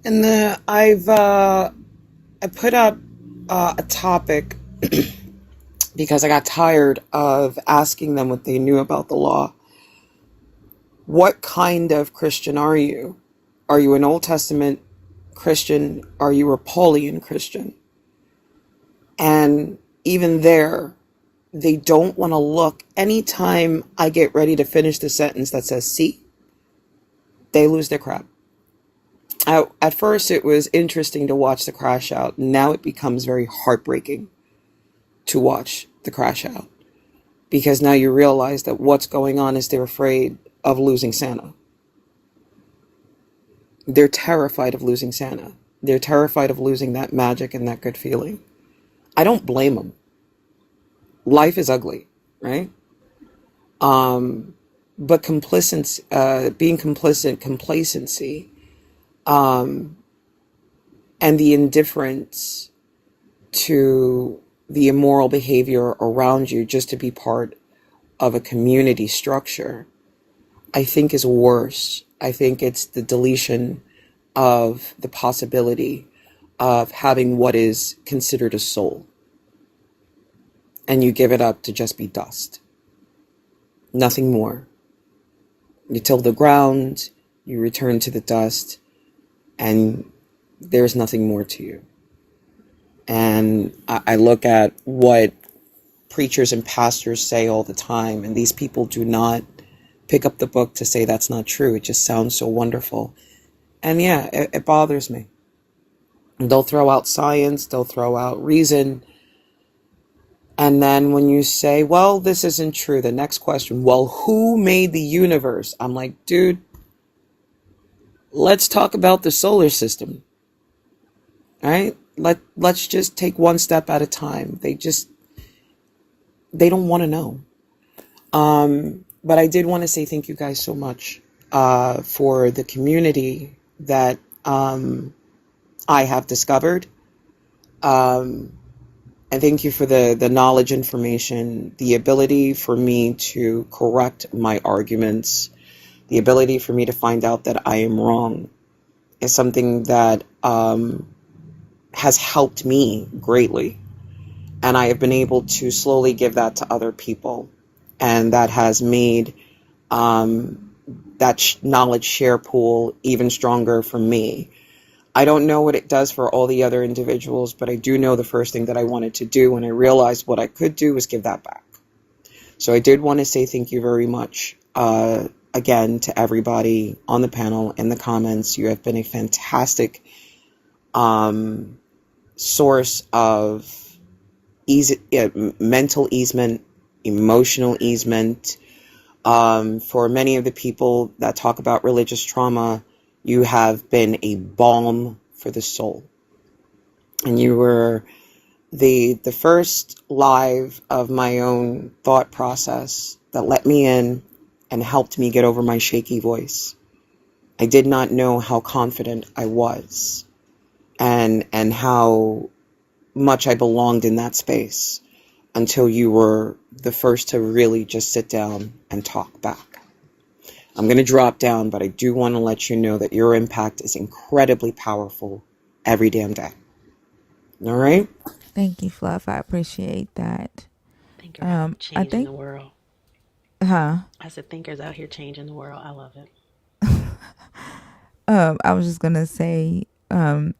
And I put up a topic because I got tired of asking them what they knew about the law. What kind of Christian are you? Are you an Old Testament Christian? Are you a Pauline Christian? And even there, they don't want to look. Anytime I get ready to finish the sentence that says see, they lose their crap. At first, it was interesting to watch the crash out. Now it becomes very heartbreaking to watch the crash out. Because now you realize that what's going on is they're afraid of losing Santa. They're terrified of losing Santa. They're terrified of losing that magic and that good feeling. I don't blame them. Life is ugly, right? But being complicit, complacency, and the indifference to the immoral behavior around you just to be part of a community structure, I think is worse. I think it's the deletion of the possibility of having what is considered a soul. And you give it up to just be dust. Nothing more. You till the ground, you return to the dust, and there's nothing more to you. And I look at what preachers and pastors say all the time, and these people do not pick up the book to say that's not true. It just sounds so wonderful. And yeah, it bothers me. They'll throw out science, they'll throw out reason, and then when you say, well, this isn't true, the next question, well, who made the universe? I'm like, dude, let's talk about the solar system. All right? Let's just take one step at a time. They don't want to know. But I did want to say thank you guys so much for the community that I have discovered. And thank you for the knowledge, information, the ability for me to correct my arguments, the ability for me to find out that I am wrong is something that has helped me greatly. And I have been able to slowly give that to other people. And that has made that knowledge share pool even stronger for me. I don't know what it does for all the other individuals, but I do know the first thing that I wanted to do when I realized what I could do was give that back. So I did want to say thank you very much again to everybody on the panel, in the comments. You have been a fantastic source of mental easement, emotional easement. For many of the people that talk about religious trauma, you have been a balm for the soul. And you were the first live of my own thought process that let me in and helped me get over my shaky voice. I did not know how confident I was and how much I belonged in that space until you were the first to really just sit down and talk back. I'm going to drop down, but I do want to let you know that your impact is incredibly powerful every damn day. All right? Thank you, Fluff. I appreciate that. Thinkers out I changing think, the world. huh? I said thinkers out here changing the world. I love it. I was just gonna say, I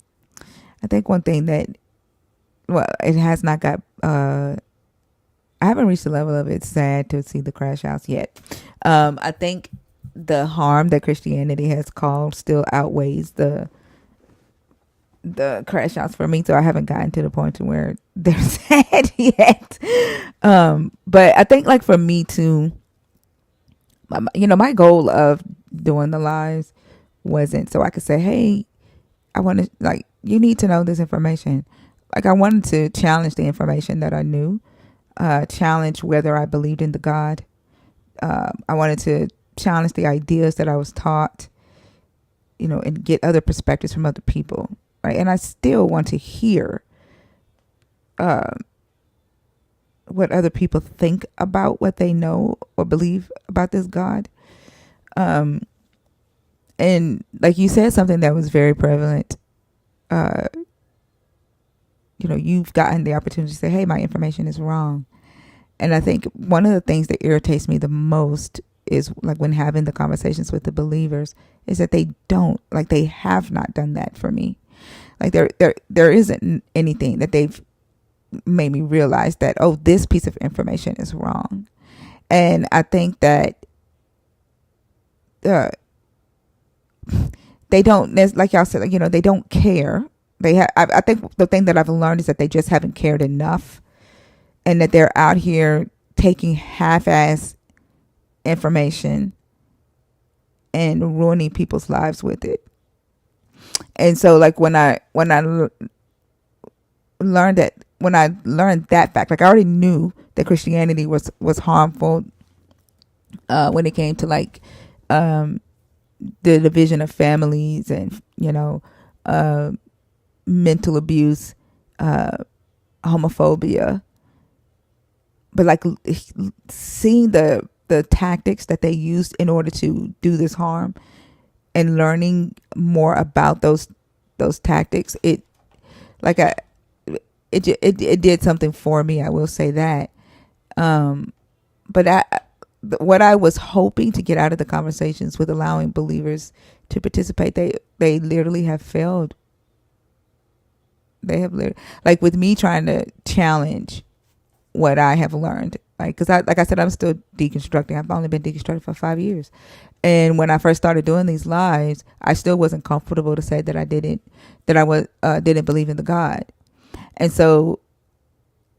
think one thing that, well, it has not got. I haven't reached the level of it's sad to see the crash house yet. I think the harm that Christianity has caused still outweighs the crash outs for me. So I haven't gotten to the point to where they're sad yet. But I think like for me too, my goal of doing the lives wasn't so I could say, hey, I want to, like, you need to know this information. Like, I wanted to challenge the information that I knew, challenge whether I believed in the God. I wanted to challenge the ideas that I was taught, and get other perspectives from other people. Right. And I still want to hear what other people think about what they know or believe about this God. And like you said, something that was very prevalent. You've gotten the opportunity to say, hey, my information is wrong. And I think one of the things that irritates me the most is like when having the conversations with the believers is that they have not done that for me. Like there isn't anything that they've made me realize that, oh, this piece of information is wrong. And I think that they don't, like y'all said, they don't care. I think the thing that I've learned is that they just haven't cared enough, and that they're out here taking half-ass information and ruining people's lives with it. And so, like when I learned that fact, like I already knew that Christianity was harmful when it came to like the division of families and mental abuse, homophobia. But like seeing the tactics that they used in order to do this harm and learning more about those tactics, it did something for me. I will say that. But what I was hoping to get out of the conversations with allowing believers to participate, they literally have failed. They have like with me trying to challenge what I have learned, like because like I said, I'm still deconstructing. I've only been deconstructing for 5 years, and when I first started doing these lives, I still wasn't comfortable to say that I didn't believe in the God. And so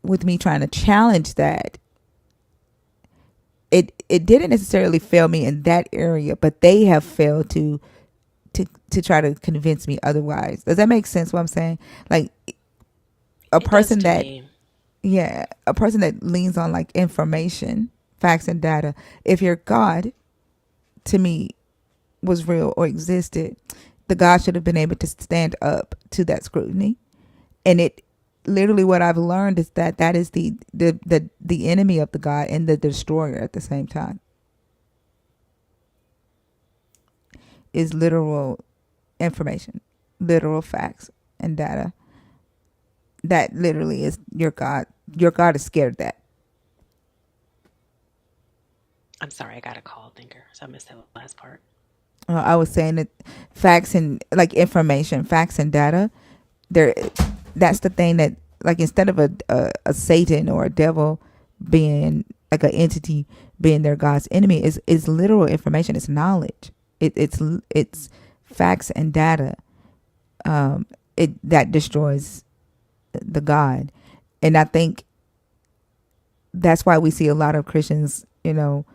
with me trying to challenge that, it didn't necessarily fail me in that area, but they have failed to try to convince me otherwise. Does that make sense what I'm saying? Like a person that leans on like information, facts and data. If your God to me was real or existed, the God should have been able to stand up to that scrutiny. And it literally, what I've learned is that is the enemy of the God and the destroyer at the same time. Is literal information, literal facts and data. That literally is your God. Your God is scared of that. I'm sorry, I got a call, thinker, so I missed that last part. I was saying that facts and like information, facts and data, that's the thing that, like, instead of a Satan or a devil being like an entity being their God's enemy, is literal information. It's knowledge. It's facts and data. That destroys the God. And I think that's why we see a lot of Christians, and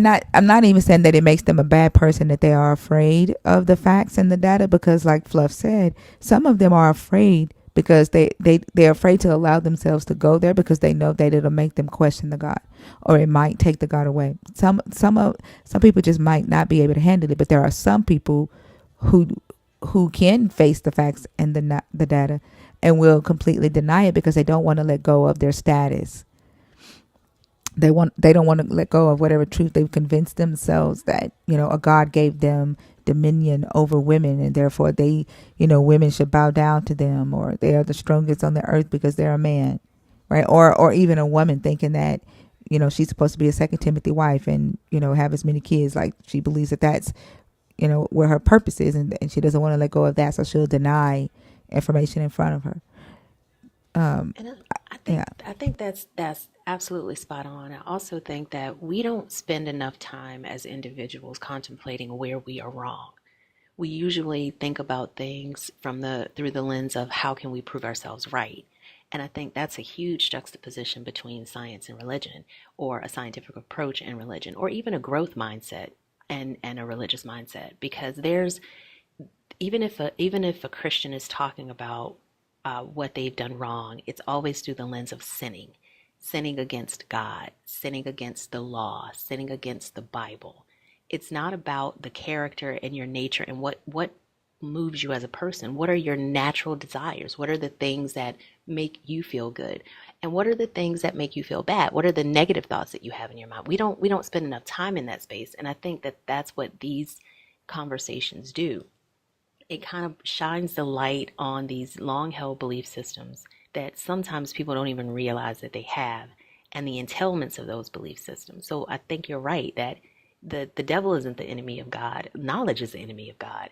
not, I'm not even saying that it makes them a bad person that they are afraid of the facts and the data, because like Fluff said, some of them are afraid because they're afraid to allow themselves to go there because they know that it'll make them question the God, or it might take the God away. Some people just might not be able to handle it, but there are some people who can face the facts and the data and will completely deny it because they don't want to let go of their status. They don't want to let go of whatever truth they've convinced themselves that, a God gave them dominion over women, and therefore they, women should bow down to them, or they are the strongest on the earth because they're a man, right? Or even a woman thinking that, she's supposed to be a 2 Timothy wife and, have as many kids. Like she believes that that's, where her purpose is, and she doesn't want to let go of that, so she'll deny information in front of her. And I think Yeah, I think that's absolutely spot on. I also think that we don't spend enough time as individuals contemplating where we are wrong. We usually think about things through the lens of how can we prove ourselves right. And I think that's a huge juxtaposition between science and religion, or a scientific approach and religion, or even a growth mindset and a religious mindset. Because there's even if a Christian is talking about what they've done wrong, it's always through the lens of sinning against God, sinning against the law, sinning against the Bible. It's not about the character and your nature and what moves you as a person. What are your natural desires? What are the things that make you feel good? And what are the things that make you feel bad? What are the negative thoughts that you have in your mind? We don't spend enough time in that space, and I think that that's what these conversations do. It kind of shines the light on these long held belief systems that sometimes people don't even realize that they have, and the entailments of those belief systems. So I think you're right that the devil isn't the enemy of God. Knowledge is the enemy of God.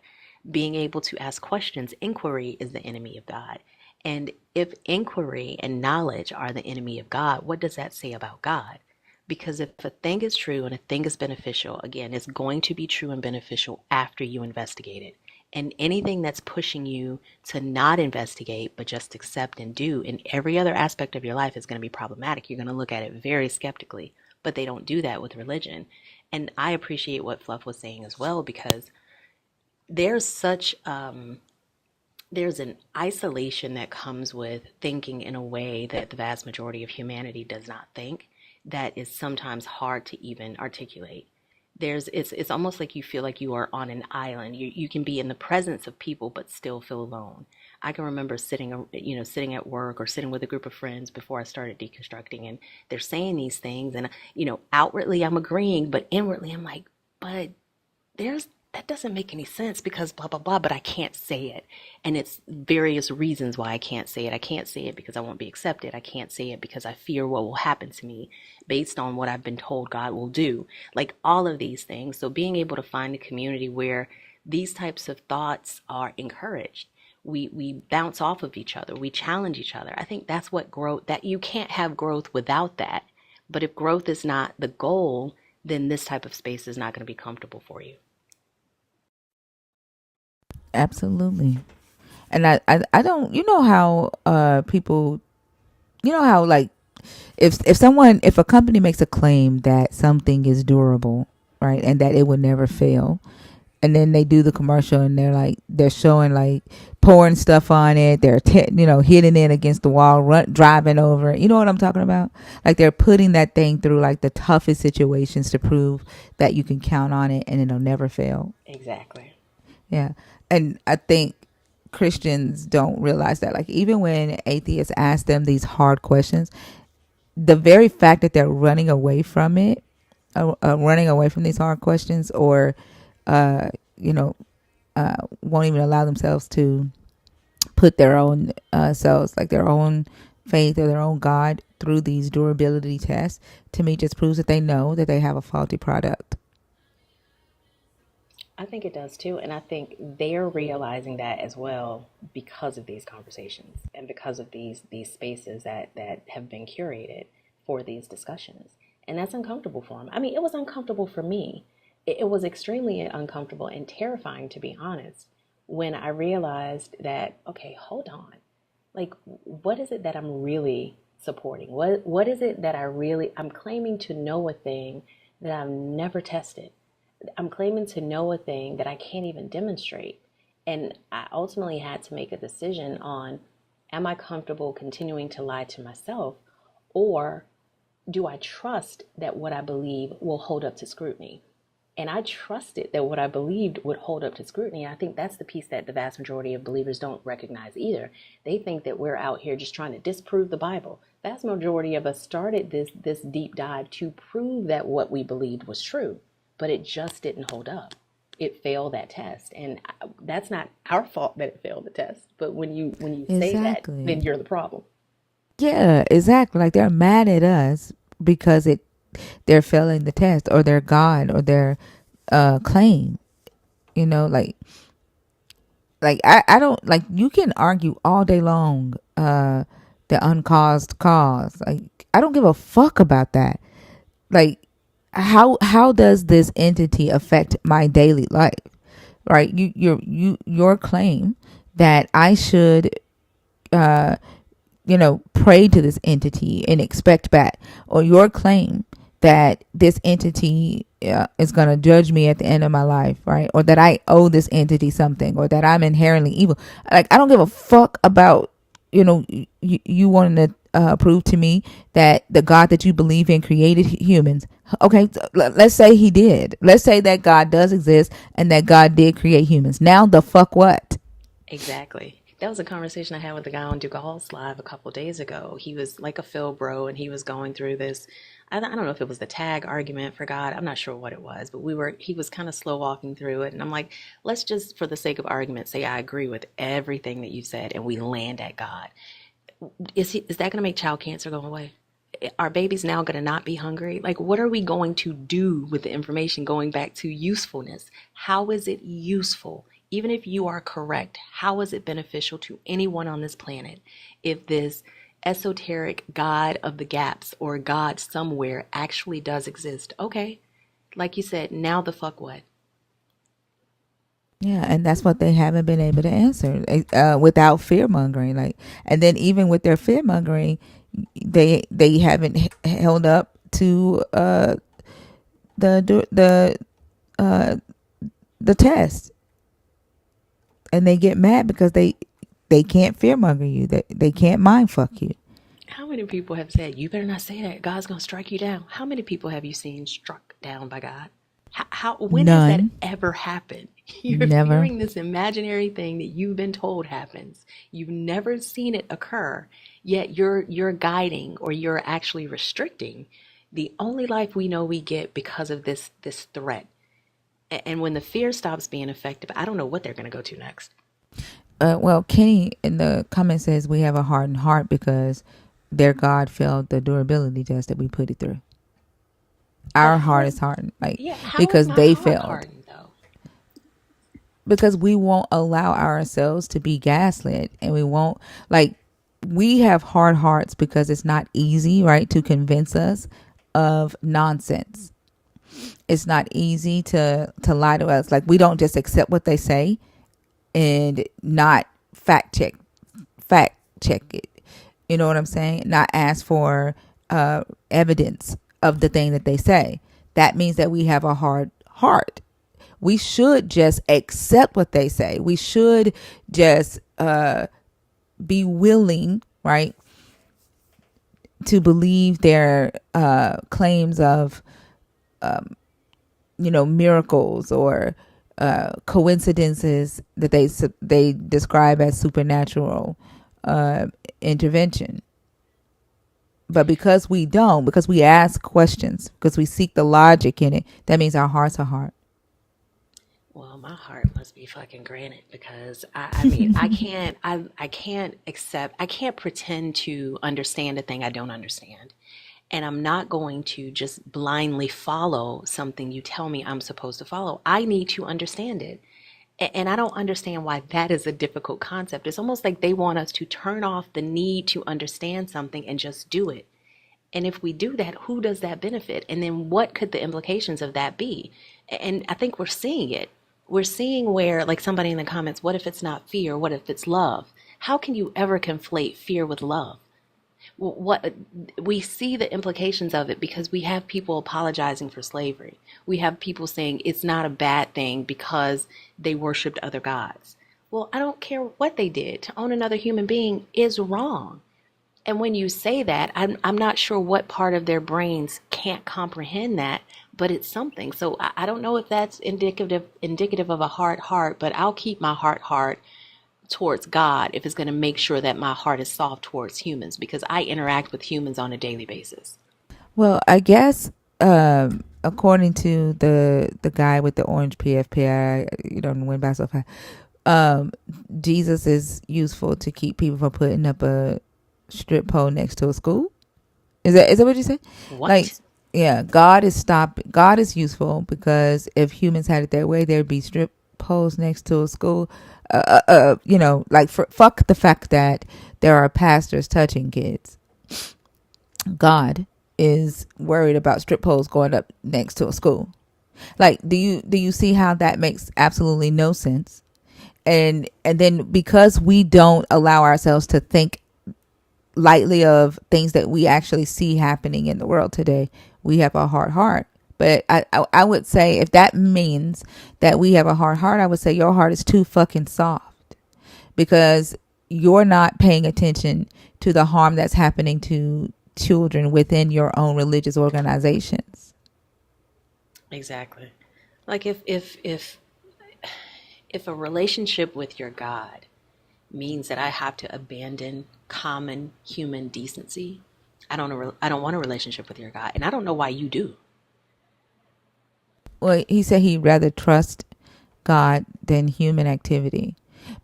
Being able to ask questions, inquiry is the enemy of God. And if inquiry and knowledge are the enemy of God, what does that say about God? Because if a thing is true and a thing is beneficial, again, it's going to be true and beneficial after you investigate it. And anything that's pushing you to not investigate, but just accept and do in every other aspect of your life is going to be problematic. You're going to look at it very skeptically, but they don't do that with religion. And I appreciate what Fluff was saying as well, because there's such there's an isolation that comes with thinking in a way that the vast majority of humanity does not think, that is sometimes hard to even articulate. It's almost like you feel like you are on an island. You can be in the presence of people but still feel alone. I can remember sitting at work or sitting with a group of friends before I started deconstructing, and they're saying these things, and outwardly I'm agreeing, but inwardly I'm like, but there's that doesn't make any sense because blah blah blah, but I can't say it. And it's various reasons why I can't say it. I can't say it because I won't be accepted. I can't say it because I fear what will happen to me based on what I've been told God will do. Like all of these things. So being able to find a community where these types of thoughts are encouraged. We bounce off of each other. We challenge each other. I think that's what growth, that you can't have growth without that. But if growth is not the goal, then this type of space is not going to be comfortable for you. absolutely. And I don't, how people, how, like, if a company makes a claim that something is durable, right, and that it would never fail, and then they do the commercial and they're showing like pouring stuff on it, they're hitting it against the wall, driving over it. You know what I'm talking about? Like they're putting that thing through like the toughest situations to prove that you can count on it and it'll never fail. Exactly. Yeah. And I think Christians don't realize that, like, even when atheists ask them these hard questions, the very fact that they're running away from it, running away from these hard questions, or uh, you know won't even allow themselves to put their own selves, like their own faith or their own God, through these durability tests, to me just proves that they know that they have a faulty product. I think it does too. And I think they're realizing that as well because of these conversations and because of these spaces that have been curated for these discussions. And that's uncomfortable for them. I mean, it was uncomfortable for me. It was extremely uncomfortable and terrifying, to be honest, when I realized that, okay, hold on. Like, what is it that I'm really supporting? What is it that I'm claiming to know a thing that I've never tested? I'm claiming to know a thing that I can't even demonstrate. And I ultimately had to make a decision on, am I comfortable continuing to lie to myself, or do I trust that what I believe will hold up to scrutiny? And I trusted that what I believed would hold up to scrutiny. And I think that's the piece that the vast majority of believers don't recognize either. They think that we're out here just trying to disprove the Bible. Vast majority of us started this deep dive to prove that what we believed was true, but it just didn't hold up. It failed that test, and that's not our fault that it failed the test. But when you say that, Exactly. then you're the problem. Yeah, exactly. Like they're mad at us because they're failing the test, or their God, or their claim. You know, I don't like, you can argue all day long the uncaused cause. Like, I don't give a fuck about that. Like, how does this entity affect my daily life? Right? Your claim that I should pray to this entity and expect back, or your claim that this entity is going to judge me at the end of my life, right? Or that I owe this entity something, or that I'm inherently evil. Like, I don't give a fuck about, you wanting to prove to me that the God that you believe in created humans. Okay, so let's say he did. Let's say that God does exist and that God did create humans. Now the fuck what? Exactly. That was a conversation I had with the guy on Dugal's live a couple of days ago. He was like a Phil bro, and he was going through this. I don't know if it was the tag argument for God. I'm not sure what it was, but he was kind of slow walking through it. And I'm like, let's just, for the sake of argument, say I agree with everything that you said, and we land at God. Is that going to make child cancer go away? Are babies now going to not be hungry? Like, what are we going to do with the information? Going back to usefulness, how is it useful? Even if you are correct, how is it beneficial to anyone on this planet if this esoteric God of the gaps or God somewhere actually does exist? Okay, like you said, now the fuck what? Yeah, and that's what they haven't been able to answer without fear mongering. Like, and then even with their fear mongering, they haven't held up to the the test, and they get mad because they can't fearmonger you. They can't mind fuck you. How many people have said, you better not say that, God's going to strike you down? How many people have you seen struck down by God? When has that None. ever happened? You're Never. fearing this imaginary thing that you've been told happens. You've never seen it occur, yet you're guiding, or you're actually restricting the only life we know we get because of this threat. And when the fear stops being effective, I don't know what they're going to go to next. Well, Kenny in the comment says we have a hardened heart because their God failed the durability test that we put it through. But Our heart is hardened, like, how is because my they heart failed. hardened though? Because we won't allow ourselves to be gaslit, and we won't, like, we have hard hearts because it's not easy, right, to convince us of nonsense. It's not easy to lie to us. Like, we don't just accept what they say and not fact check it. You know what I'm saying? Not ask for evidence of the thing that they say. That means that we have a hard heart. We should just accept what they say. We should just be willing, right, to believe their claims of miracles or coincidences that they describe as supernatural intervention. But because we don't, because we ask questions, because we seek the logic in it, that means our hearts are hard. Well, my heart must be fucking granite, because I mean, I can't accept, I can't pretend to understand a thing I don't understand. And I'm not going to just blindly follow something you tell me I'm supposed to follow. I need to understand it. And I don't understand why that is a difficult concept. It's almost like they want us to turn off the need to understand something and just do it. And if we do that, who does that benefit? And then what could the implications of that be? And I think we're seeing it. We're seeing where, like somebody in the comments, what if it's not fear? What if it's love? How can you ever conflate fear with love? What we see the implications of it, because we have people apologizing for slavery. We have people saying it's not a bad thing because they worshiped other gods. Well, I don't care what they did. To own another human being is wrong. And when you say that, I'm not sure what part of their brains can't comprehend that, but it's something. So I don't know if that's indicative of a hard heart, but I'll keep my hard towards God if it's going to make sure that my heart is soft towards humans, because I interact with humans on a daily basis. Well, I guess according to the guy with the orange PFP, went by so fast. Jesus is useful to keep people from putting up a strip pole next to a school. Is that what you said? What? Like, yeah, God is useful because if humans had it their way, there'd be strip poles next to a school. Like fuck the fact that there are pastors touching kids. God is worried about strip poles going up next to a school. Like, do you see how that makes absolutely no sense? And then because we don't allow ourselves to think lightly of things that we actually see happening in the world today, we have a hard heart. But I would say, if that means that we have a hard heart, I would say your heart is too fucking soft, because you're not paying attention to the harm that's happening to children within your own religious organizations. Exactly. Like if a relationship with your God means that I have to abandon common human decency, I don't want a relationship with your God, and I don't know why you do. Well, he said he'd rather trust God than human activity.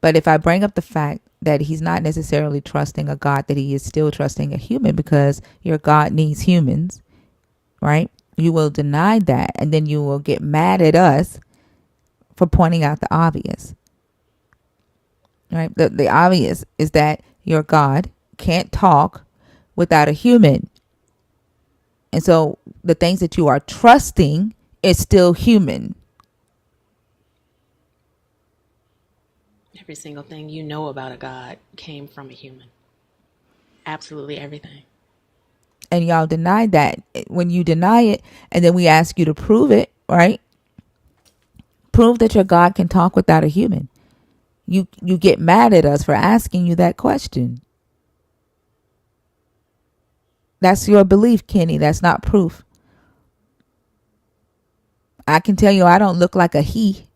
But if I bring up the fact that he's not necessarily trusting a God, that he is still trusting a human, because your God needs humans, right? You will deny that, and then you will get mad at us for pointing out the obvious, right? The obvious is that your God can't talk without a human. And so the things that you are trusting is still human. Every single thing you know about a God came from a human. Absolutely everything. And y'all denied that. When you deny it, and then we ask you to prove it, right? Prove that your God can talk without a human. You get mad at us for asking you that question. That's your belief, Kenny. That's not proof. I can tell you I don't look like a he.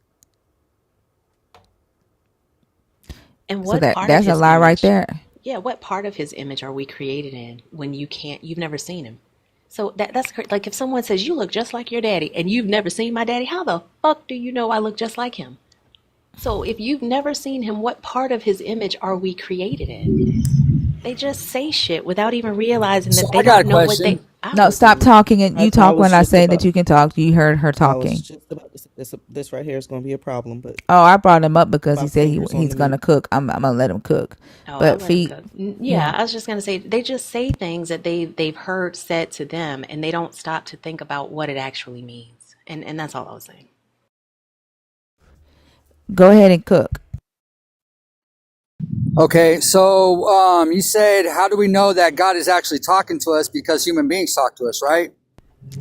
And So what part of that's a his lie right image? there. Yeah, what part of his image are we created in when you've never seen him? So that's like if someone says you look just like your daddy and you've never seen my daddy, how the fuck do you know I look just like him? So if you've never seen him, what part of his image are we created in? They just say shit without even realizing So that I they got a don't know what question. I'm No, stop listening. talking. And you I talk was when I just say that about you can talk. You heard her I was talking. just about to say this right here is going to be a problem, but Oh, I brought him up because he my said fingers on he's the gonna mute. cook. I'm gonna let him cook. Oh, I'll But let him feet, cook. Yeah, yeah. I was just gonna say they just say things that they've heard said to them, and they don't stop to think about what it actually means. And that's all I was saying. Go ahead and cook. Okay, so you said, how do we know that God is actually talking to us because human beings talk to us, right?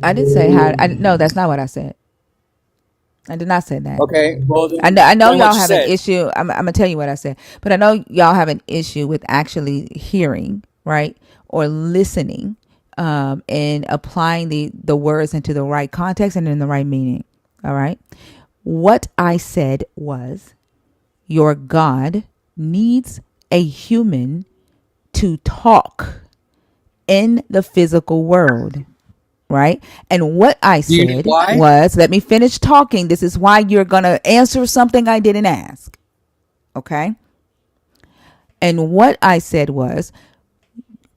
I did say how. No, that's not what I said. I did not say that. Okay, well I know then what y'all you have an said. issue. I'm gonna tell you what I said, but I know y'all have an issue with actually hearing, right, or listening, and applying the words into the right context and in the right meaning. All right. What I said was, your God needs a human to talk in the physical world, right? And what I Do you know said why? was, let me finish talking. This is why you're going to answer something I didn't ask. Okay? And what I said was,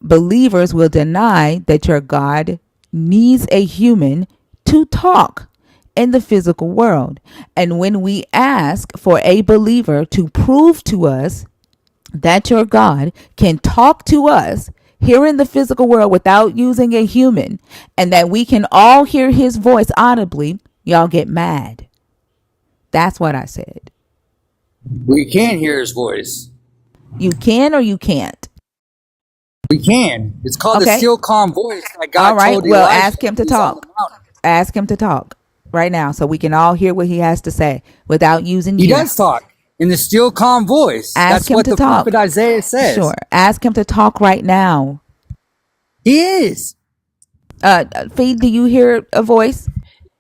believers will deny that your God needs a human to talk in the physical world. And when we ask for a believer to prove to us that your God can talk to us here in the physical world without using a human, and that we can all hear his voice audibly, y'all get mad. That's what I said. We can hear his voice. You can or you can't. We can. It's called the Okay. still calm voice that All God right. told Well, Elijah ask him when to he was on the talk. mountain. Ask him to talk right now so we can all hear what he has to say without using He you. does talk in the still calm voice. Ask That's him what to the prophet talk. Isaiah says. Sure. Ask him to talk right now. He is. Fee, do you hear a voice?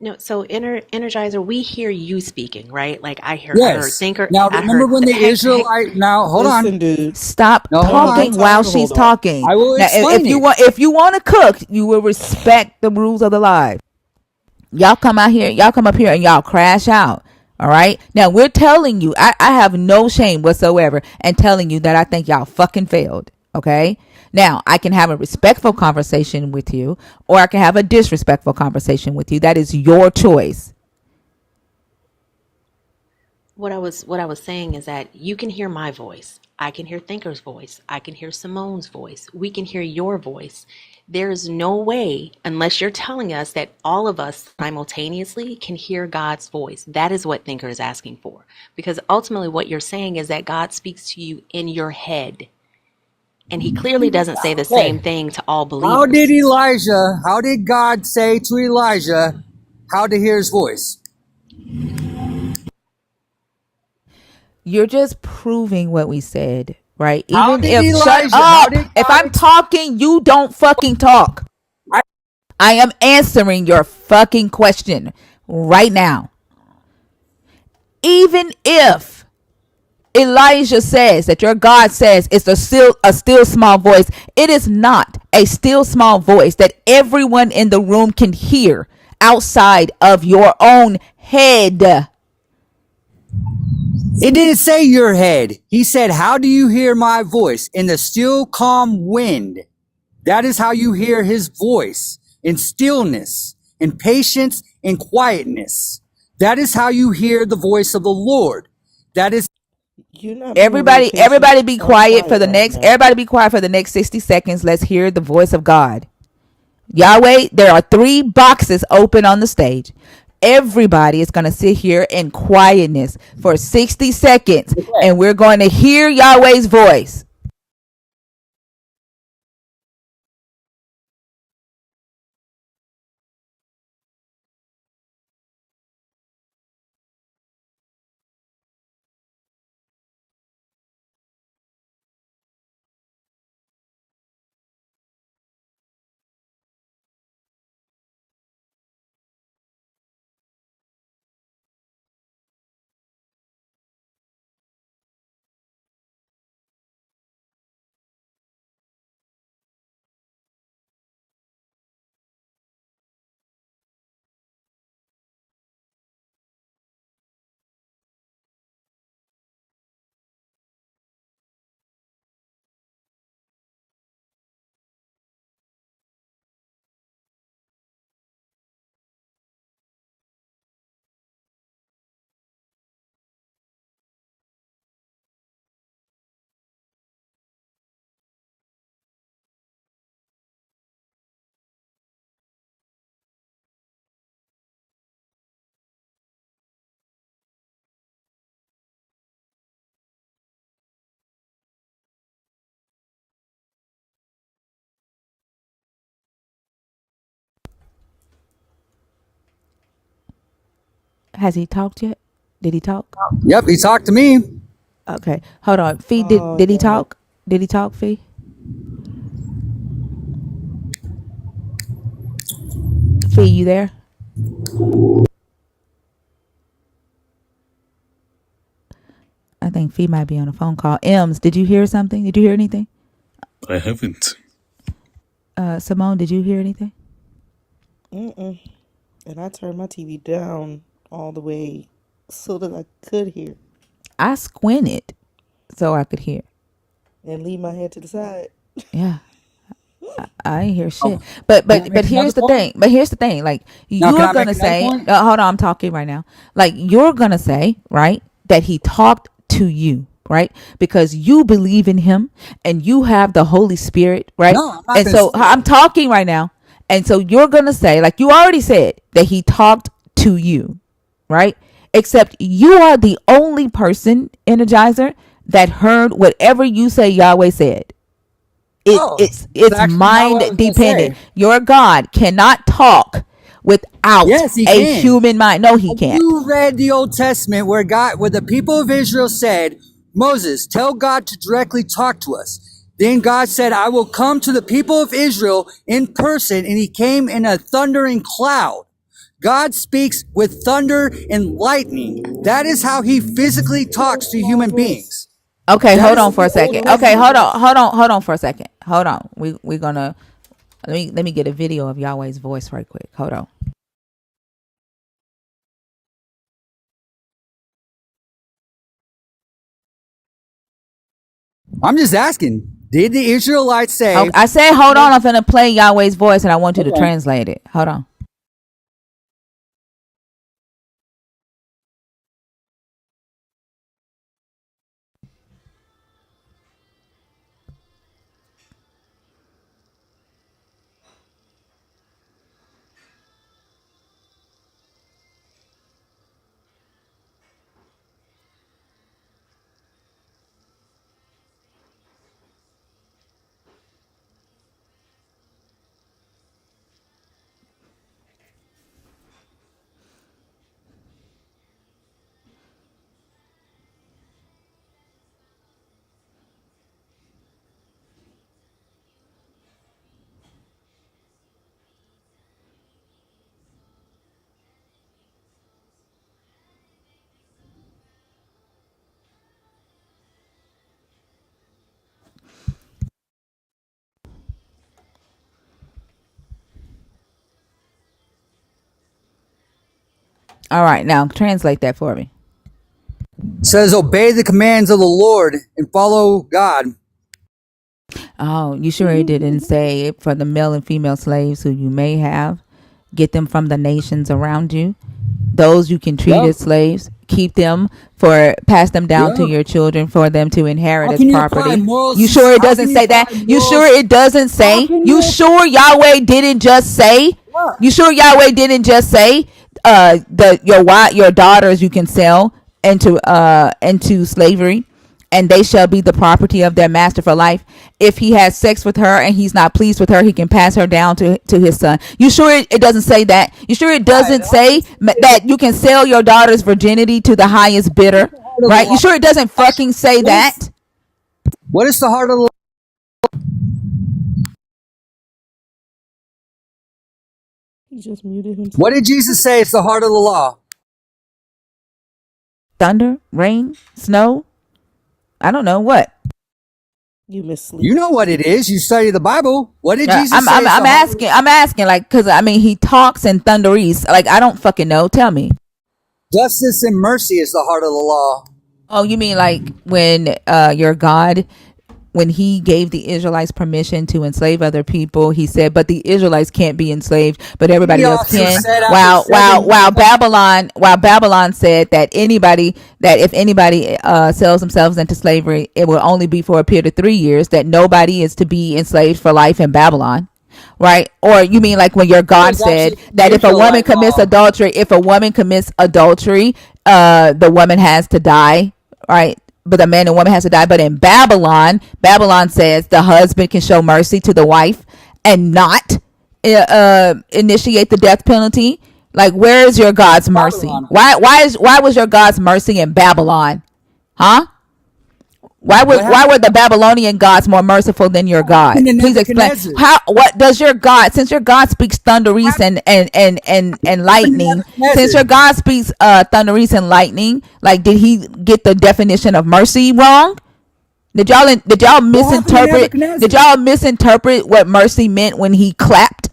No, so Energizer, we hear you speaking, right? Like I heard Yes. thinker, Now I remember heard when the heck. Israelite, now hold on. Listen, dude. Stop No, hold One at a talking on. while time. she's Hold on. talking. I will Now, explain it. if you want to cook, you will respect the rules of the live. Y'all come out here, y'all come up here and y'all crash out. All right. Now we're telling you, I have no shame whatsoever in telling you that I think y'all fucking failed. Okay. Now I can have a respectful conversation with you, or I can have a disrespectful conversation with you. That is your choice. What I was saying is that you can hear my voice. I can hear Thinker's voice. I can hear Simone's voice. We can hear your voice. There's no way, unless you're telling us that all of us simultaneously can hear God's voice. That is what Thinker is asking for. Because ultimately, what you're saying is that God speaks to you in your head. And he clearly doesn't say the same Okay. thing to all How did believers. how did God say to Elijah how to hear his voice? You're just proving what we said, right? How Even did if, shut Elijah, how up. did If God I'm talking, you don't fucking talk. I, I am answering your fucking question right now. Even if Elijah says that your God says it's a still small voice, it is not a still small voice that everyone in the room can hear outside of your own head. it didn't say your head. He said, how do you hear my voice? In the still calm wind. That is how you hear his voice, in stillness, in patience, in quietness. That is how you hear the voice of the Lord. That is You're not being real Everybody, patient everybody be or quiet for quiet the right next now. everybody be quiet for the next 60 seconds. Let's hear the voice of God. Yahweh, there are 3 boxes open on the stage. Everybody is going to sit here in quietness for 60 seconds and we're going to hear Yahweh's voice. Has he talked yet? Did he talk? Yep, he talked to me. Okay. Hold on. Fee, did Oh did he God. talk? Did he talk, Fee? Fee, you there? I think Fee might be on a phone call. Ems, did you hear something? Did you hear anything? I haven't. Simone, did you hear anything? Mm-mm. And I turned my TV down all the way so that I could hear I squinted so I could hear. and leave my head to the side. Yeah. I ain't hear Oh, shit. But can I but make but another here's the point? thing. But here's the thing. Like Now, can you're I make gonna another say, point? hold on, I'm talking right now. Like you're gonna say, right, that he talked to you, right? Because you believe in him and you have the Holy Spirit, right? No, I'm not And going to so say I'm that. talking right now. And so you're gonna say, like you already said, that he talked to you, right? Except you are the only person, Energizer, that heard whatever you say Yahweh said. it Oh, it's that's it's actually not what I was mind going to dependent. say. Your God cannot talk without Yes, he a can. human mind. No, he Have can't. you read the Old Testament where the people of Israel said, Moses, tell God to directly talk to us. Then God said, I will come to the people of Israel in person, and he came in a thundering cloud. God speaks with thunder and lightning. That is how he physically talks to Small human voice. beings. Okay, That hold is on what for the a Old second. Real Okay, small Testament says. voice. hold on for a second. Hold on. We're gonna let me get a video of Yahweh's voice right quick. Hold on. I'm just asking, did the Israelites say, Okay, I said hold on. I'm gonna play Yahweh's voice and I want you to okay, translate it. Hold on. All right, now translate that for me. It says, obey the commands of the Lord and follow God. Oh, you sure it didn't say for the male and female slaves who you may have, get them from the nations around you. Those you can treat Yep. as slaves, keep them for pass them down to Yep. your children for them to inherit How as can you apply property. morals? You sure it How doesn't can you say that? apply You sure morals? it doesn't How say? can You you? sure Yahweh didn't just say? What? You sure Yahweh didn't just say your daughters you can sell into slavery, and they shall be the property of their master for life. If he has sex with her and he's not pleased with her, he can pass her down to his son. You sure it doesn't say that? You sure it Yeah, it doesn't say obviously that is. you can sell your daughter's virginity to the highest What is bidder? the heart of the Right? You law? sure it doesn't fucking say What is, that? what is the heart of the law? He just muted What himself. did Jesus say is the heart of the law? Thunder, rain, snow. I don't know what. You You missleep. know what it is. You study the Bible. What did Jesus I'm say I'm is the I'm heart of the asking. law? I'm asking like because I mean he talks in thunderese. Like I don't fucking know. Tell me. Justice and mercy is the heart of the law. Oh, you mean like when your God, when he gave the Israelites permission to enslave other people, he said, but the Israelites can't be enslaved, but He everybody else also can. said after While 7 years. Babylon said that if anybody sells themselves into slavery, it will only be for a period of 3 years, that nobody is to be enslaved for life in Babylon. Right? Or you mean like when your That God was said actually that the if a woman Israelite commits law. adultery, the woman has to die, right? But the man and woman has to die. But in Babylon says the husband can show mercy to the wife and not initiate the death penalty. Like, where is your God's mercy? Babylon. Why was your God's mercy in Babylon? Huh? What Why happened? were the Babylonian gods more merciful than your What God? happened to Please explain. Nebuchadnezzar? What does your God, since your God speaks thunderies and What happened to lightning, since Nebuchadnezzar? your God speaks thunderies and lightning, like did he get the definition of mercy wrong? Did y'all What happened to misinterpret did Nebuchadnezzar? y'all misinterpret what mercy meant when he clapped?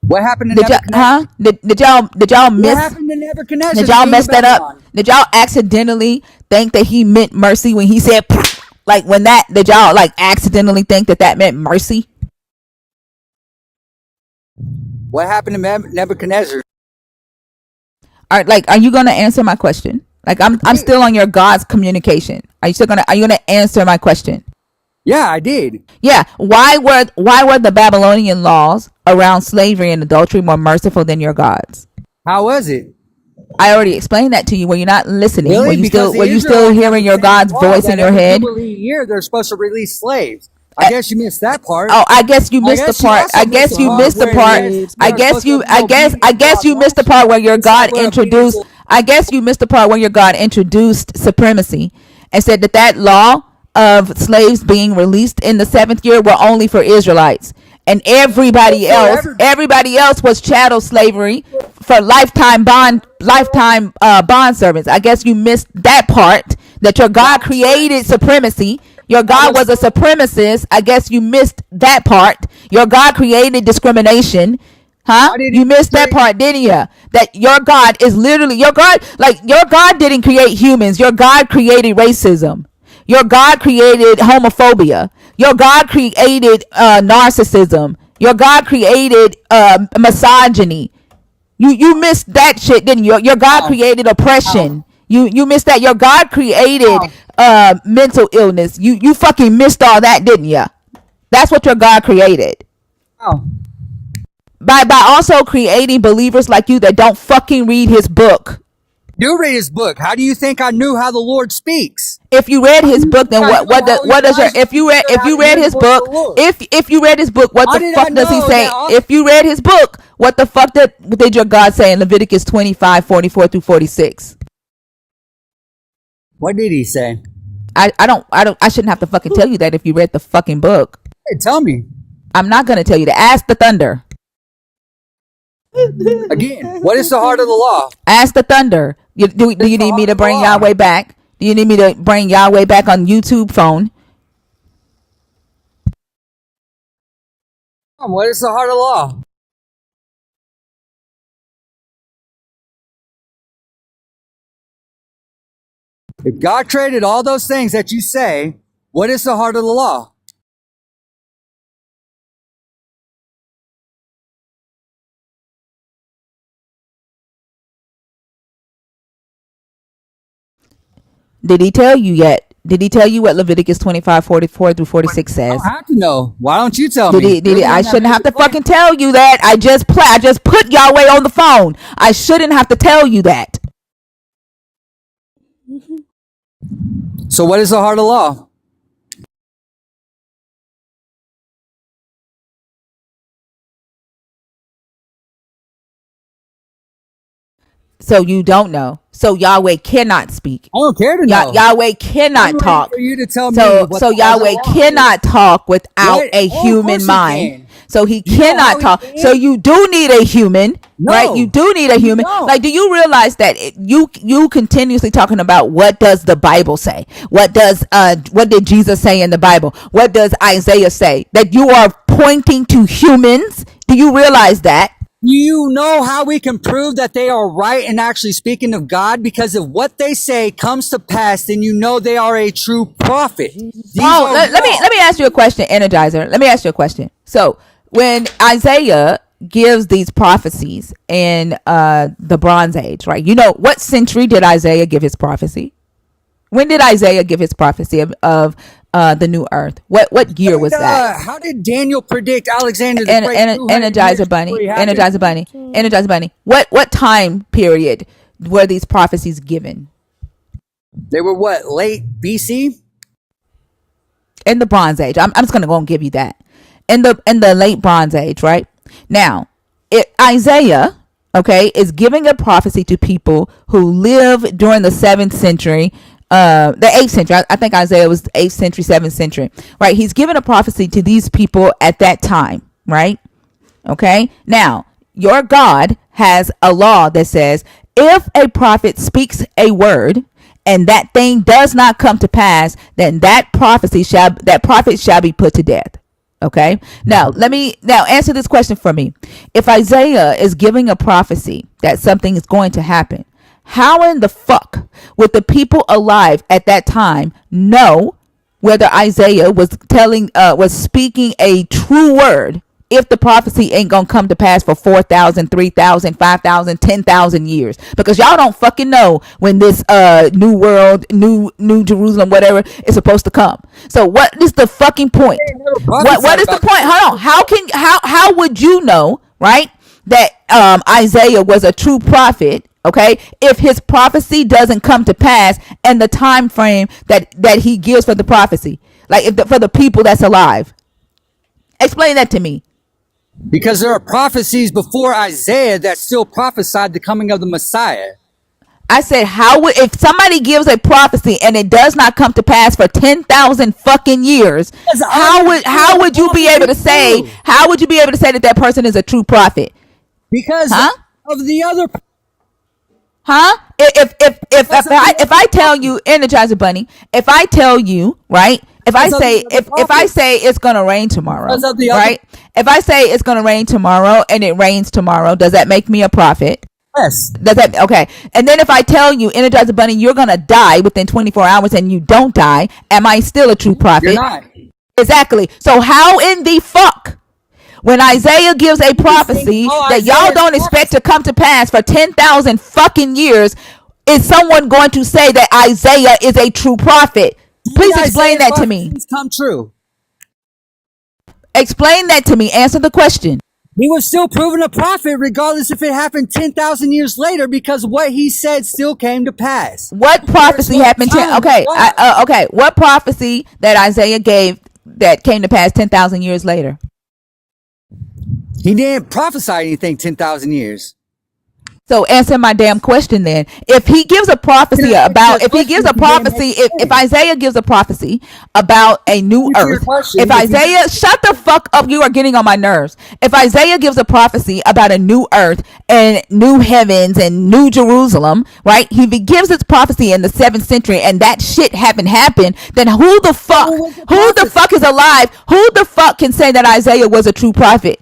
What happened to Did y'all Nebuchadnezzar? huh? Did y'all What miss happened to Nebuchadnezzar, Did the y'all king of mess that up? Babylon? Did y'all accidentally think that he meant mercy when he said like when that did y'all like accidentally think that that meant mercy? What happened to Nebuchadnezzar? Are you gonna answer my question? Like I'm still on your God's communication. Are you gonna answer my question? Yeah, I did. Yeah. Why were the Babylonian laws around slavery and adultery more merciful than your God's? How was it? I already explained that to you. Were you not listening? Really? Because Were the you still Israelites have hearing the your same God's law voice in that your every head? Jubilee year they're supposed to release slaves. I guess you missed that part. Oh, I guess you I missed the guess you part. also missed the part where it says Slaves, I they're guess supposed to you. be obedient I to guess God's you missed the laws, part where your just like God we're obedient introduced. to. I guess you missed the part where your God introduced supremacy and said that law of slaves being released in the seventh year were only for Israelites, and For every, everybody else was chattel slavery for lifetime bond servants. I guess you missed that part, that your that God was for created supremacy. Your that God was was a for supremacist. I guess you missed that part. Your God created discrimination. Huh? why did You he missed that create? part, didn't you? That your God is literally your God. Like, your God didn't create humans. Your God created racism. Your God created homophobia. Your God created narcissism. Your God created misogyny. You missed that shit, didn't you? Your God How? created How? oppression. You missed that. Your God created How? mental illness. You fucking missed all that, didn't you? That's what your God created. How? By also creating believers like you that don't fucking read his book. Do read his book. How do you think I knew how the Lord speaks? If you read How do his you book, think then I knew how what does your Elijah understood if how you to read hear the his voice of the book, Lord? if you read his book, what How the did I fuck does he know say? that? If you read his book, what the fuck did your God say in Leviticus 25:44 through 46? What did he say? I shouldn't have to fucking tell you that if you read the fucking book. Hey, tell me I'm not gonna tell you to ask the thunder. again. What is the heart of the law? Ask the thunder. Do What is you the need me heart to of the bring law? Yahweh back? Do you need me to bring Yahweh back on YouTube phone? What is the heart of the law? If God created all those things that you say, what is the heart of the law? Did he tell you yet? Did he tell you what Leviticus 25:44 through 46 I don't says? have to know. Why don't you tell Did me? he? Did You're he? the I one that shouldn't made have the to claim. fucking tell you that. I just put Yahweh on the phone. I shouldn't have to tell you that. So what is the heart of the law? So you don't know. So Yahweh cannot speak. I don't care to know. Yahweh I'm cannot waiting for talk. you to tell me So what so the heart of the Yahweh law cannot is. talk without What? a Oh, of human course he mind. can. So he You know cannot how he talk. So can? you do need a human, right? You No, do need a you human. don't. Like, do you realize that you continuously talking about what does the Bible say? What did Jesus say in the Bible? What does Isaiah say? That you are pointing to humans. Do you realize that? You know how we can prove that they are right and actually speaking of God? Because if what they say comes to pass, then you know they are a true prophet. These Oh, are let me laws. ask you a question, Energizer. Let me ask you a question. So when Isaiah gives these prophecies in the Bronze Age, right? You know, what century did Isaiah give his prophecy? When did Isaiah give his prophecy of the new earth? What year was that? How did Daniel predict Alexander the Great And 200 years Energizer before Bunny, he happened? Energizer Bunny, Energizer Bunny. What time period were these prophecies given? They were what, late BC? In the Bronze Age. I'm just gonna go and give you that. In the late Bronze Age, right? Now, Isaiah, okay, is giving a prophecy to people who live during the 7th century, the 8th century. I think Isaiah was the 8th century, 7th century, right? He's giving a prophecy to these people at that time, right? Okay. Now, your God has a law that says if a prophet speaks a word and that thing does not come to pass, then that prophet shall be put to death. Okay. Now, let me answer this question for me. If Isaiah is giving a prophecy that something is going to happen, how in the fuck would the people alive at that time know whether Isaiah was speaking a true word if the prophecy ain't gonna come to pass for 4,000, 3,000, 5,000, 10,000 years? Because y'all don't fucking know when this new world, new Jerusalem, whatever, is supposed to come. So what is the fucking point? They never What prophesied is the about point? Hold on. How would you know, right, that Isaiah was a true prophet, okay, if his prophecy doesn't come to pass and the time frame that he gives for the prophecy, like for the people that's alive? Explain that to me. because there are prophecies before Isaiah that still prophesied the coming of the Messiah. I said, how would, if somebody gives a prophecy and it does not come to pass for 10,000 fucking years, Because others how still would you be able to prophecy say, too. that person is a true prophet? Because Huh? of the other, Huh? because of the If other I tell prophets. you, Energizer Bunny, if I tell you, right? Because of the other If I prophets. say it's gonna rain Because tomorrow, of the other, right? If I say it's gonna rain tomorrow and it rains tomorrow, does that make me a prophet? yes. Does that okay? And then if I tell you, Energizer Bunny, you're gonna die within 24 hours and you don't die, am I still a true You're prophet? not. Exactly. So how in the fuck, when Isaiah gives a You just think, prophecy oh, that y'all Isaiah's don't expect prophecy. to come to pass for 10,000 fucking years, is someone going to say that Isaiah is a true prophet? Did Please explain Isaiah's that to me. prophecies come true? Explain that to me. Answer the question. He was still proven a prophet regardless if it happened 10,000 years later because what he said still came to pass. What There's prophecy no happened time with God. okay. What prophecy that Isaiah gave that came to pass 10,000 years later? He didn't prophesy anything 10,000 years. So answer my damn question then. If he gives a Can prophecy I answer your about, if he question gives a if you didn't make prophecy, the if point? Isaiah gives a prophecy about a new Answer your earth, question if if you Isaiah, shut the fuck up, you are getting on my nerves. If Isaiah gives a prophecy about a new earth and new heavens and new Jerusalem, right? He gives his prophecy in the 7th century and that shit haven't happened, then who the So fuck, what was the prophecy? is alive? Who the fuck can say that Isaiah was a true prophet?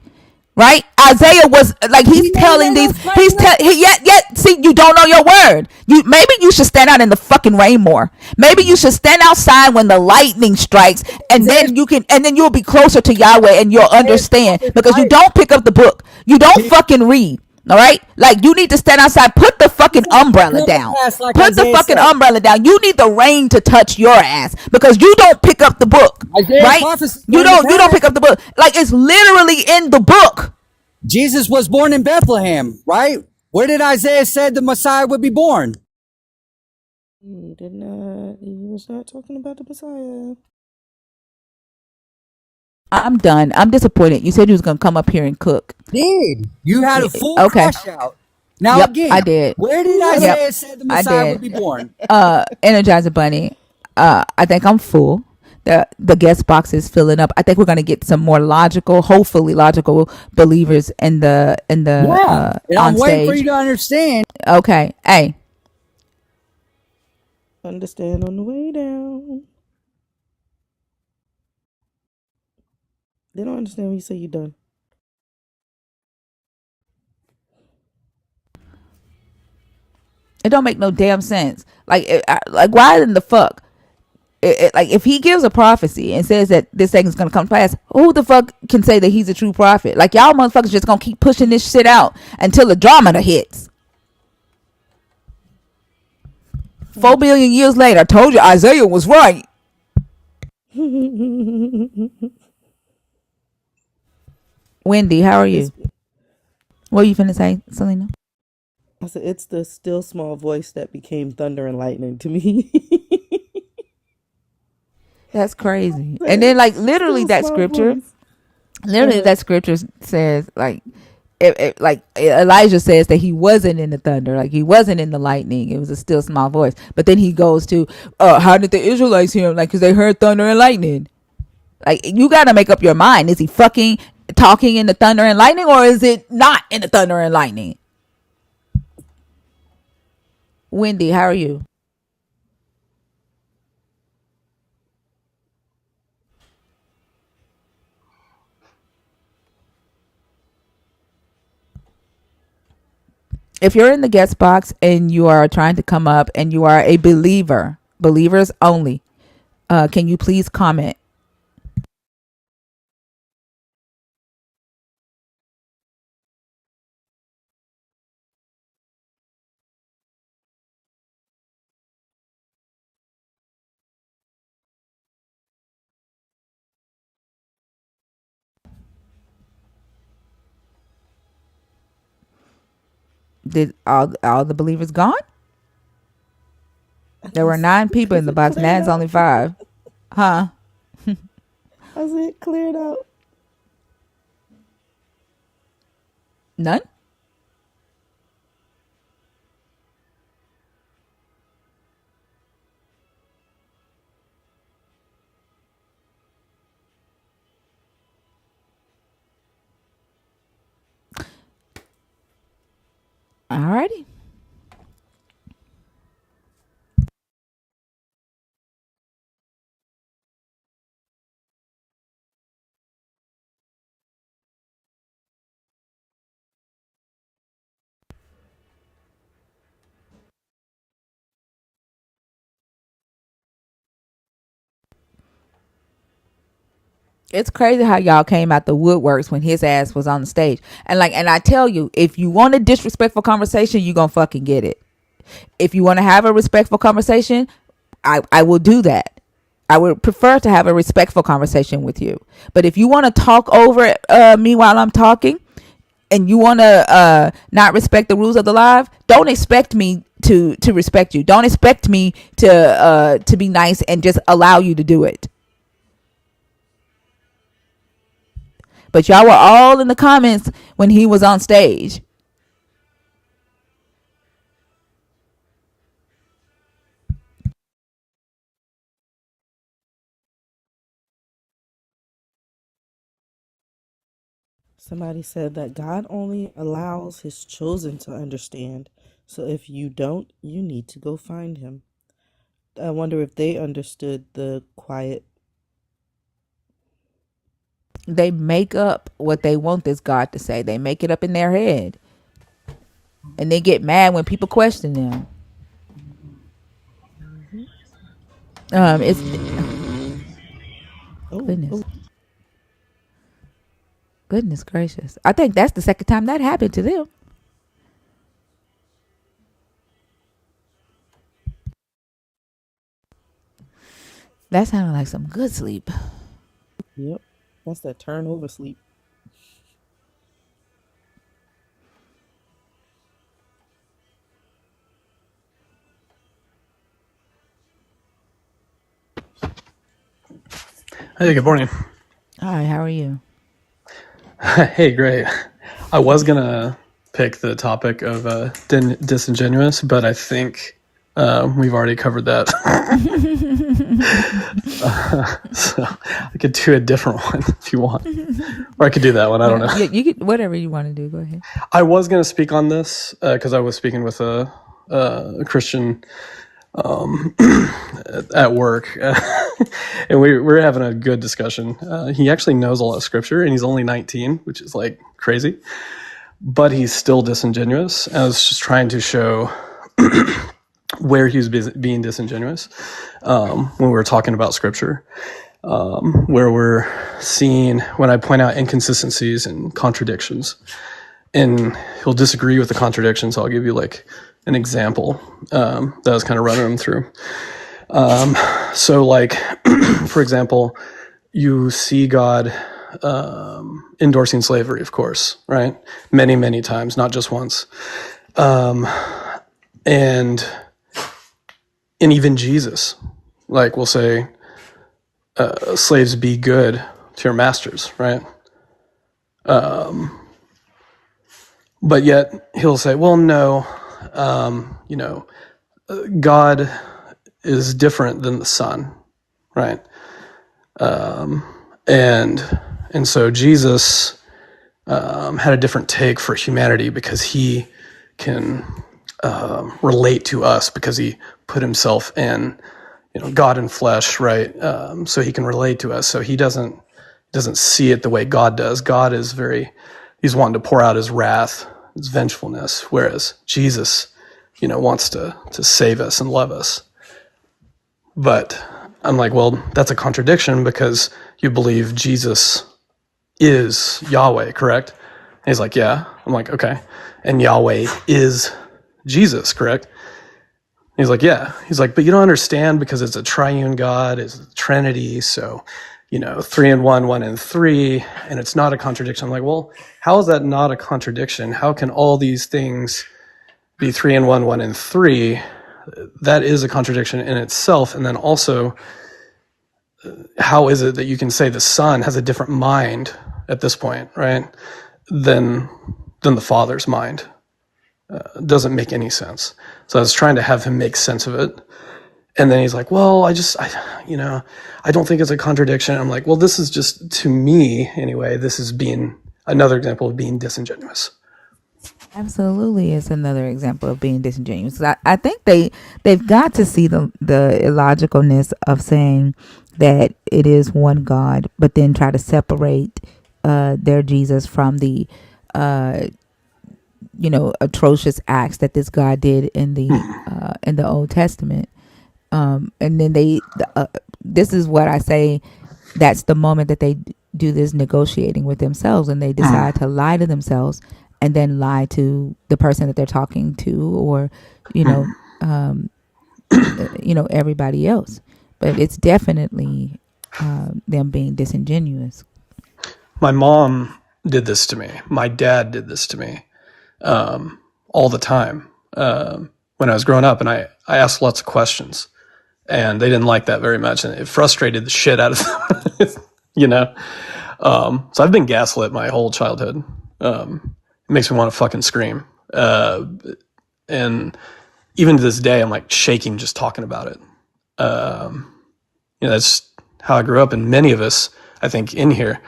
right? Isaiah was like, he's He never telling made these, those claims. yet see, you don't know your word. You maybe you should stand out in the fucking rain more. Maybe you should stand outside when the lightning strikes, and Isaiah, then you'll be closer to Yahweh and you'll Isaiah understand, because you prophesied. don't pick up the book. You don't fucking read. All right, like, you need to stand outside. Put the fucking umbrella Come to down. pass like Put the Isaiah fucking said. umbrella down. You need the rain to touch your ass because you don't pick up the book, Isaiah's right? prophecy You came to don't pass. pick up the book. Like, it's literally in the book. Jesus was born in Bethlehem, right? Where did Isaiah said the Messiah would be born? He did not. He was not talking about the Messiah. I'm done. I'm disappointed. You said you was gonna come up here and cook. Did you had a full Okay. crash out? Now Yep, I again, did. where did Yep, Isaiah say the I Messiah would did. be born? Energizer Bunny. I think I'm full. The guest box is filling up. I think we're gonna get some more logical, hopefully logical believers in the Yeah, and I'm on waiting for you stage. to understand. Okay. Hey, Understand on the way down. They don't understand when you say you're done. it don't make no damn sense. Like, like, why in the fuck? Like, if he gives a prophecy and says that this thing is gonna come to pass, who the fuck can say that he's a true prophet? Like, y'all motherfuckers just gonna keep pushing this shit out until the drama hits. 4 billion years later, I told you Isaiah was right. Wendy, how are It's you? What are you finna say, Selena? I said it's the still small voice that became thunder and lightning to me. That's crazy. And then, like, Still small voice. literally that scripture says, like, like Elijah says that he wasn't in the thunder, like he wasn't in the lightning. It was a still small voice. But then he goes to, how did the Israelites hear him? Like, because they heard thunder and lightning. Like, you got to make up your mind. Is he fucking talking in the thunder and lightning, or is it not in the thunder and lightning? Wendy, how are you? If you're in the guest box and you are trying to come up and you are a believer, believers only, can you please comment? Did all the believers gone? There were 9 people in Because the it box. Now cleared it's out. only 5. Huh? I said it cleared out. None? Alrighty. It's crazy how y'all came out the woodworks when his ass was on the stage. And I tell you, if you want a disrespectful conversation, you gonna fucking get it. If you want to have a respectful conversation, I will do that. I would prefer to have a respectful conversation with you. But if you want to talk over me while I'm talking, and you want to not respect the rules of the live, don't expect me to respect you. Don't expect me to be nice and just allow you to do it. But y'all were all in the comments when he was on stage. Somebody said that God only allows his chosen to understand. So if you don't, you need to go find him. I wonder if they understood the quiet. They make up what they want this God to say. They make it up in their head, and they get mad when people question them. It's Oh, goodness, goodness gracious. I think that's the second time that happened to them. That sounded like some good sleep. yep. That's that turnover sleep. Hey, good morning. Hi, how are you? Hey, great. I was gonna pick the topic of disingenuous, but I think we've already covered that. So I could do a different one if you want, or I could do that one. I don't know. Yeah, you can whatever you want to do. Go ahead. I was gonna speak on this because I was speaking with a Christian at work, and we're having a good discussion. He actually knows a lot of scripture, and he's only 19, which is like crazy. But he's still disingenuous. I was just trying to show where he was being disingenuous when we were talking about scripture, where we're seeing when I point out inconsistencies and contradictions, and he'll disagree with the contradictions. So I'll give you like an example that I was kind of running him through. So like, for example, you see God endorsing slavery, of course, right? Many, many times, not just once. And even Jesus, like, will say, slaves, be good to your masters, right? But yet he'll say, well, no, God is different than the Son, right? And so Jesus had a different take for humanity because he can relate to us because he put himself in, God in flesh, right? So he can relate to us. So he doesn't see it the way God does. God is he's wanting to pour out his wrath, his vengefulness, whereas Jesus, wants to save us and love us. But I'm like, well, that's a contradiction because you believe Jesus is Yahweh, correct? And he's like, yeah. I'm like, okay. And Yahweh is Jesus, correct? And he's like, yeah. He's like, but you don't understand because it's a triune God, it's a Trinity, so, 3 in 1, 1 in 3, and it's not a contradiction. I'm like, well, how is that not a contradiction? How can all these things be 3 in 1, 1 in 3? That is a contradiction in itself. And then also, how is it that you can say the Son has a different mind at this point, right, than the Father's mind? Doesn't make any sense. So I was trying to have him make sense of it. And then he's like, well, I don't think it's a contradiction. I'm like, well, this is just, to me anyway, this is being another example of being disingenuous. Absolutely, it's another example of being disingenuous. I think they've got to see the illogicalness of saying that it is one God, but then try to separate their Jesus from the atrocious acts that this God did in the Old Testament. And then this is what I say. That's the moment that they do this negotiating with themselves, and they decide to lie to themselves, and then lie to the person that they're talking to, or everybody else. But it's definitely them being disingenuous. My mom did this to me. My dad did this to me all the time when I was growing up, and I asked lots of questions, and they didn't like that very much, and it frustrated the shit out of them. So I've been gaslit my whole childhood. It makes me want to fucking scream. And even to this day, I'm like shaking just talking about it. That's how I grew up. And many of us, I think, in here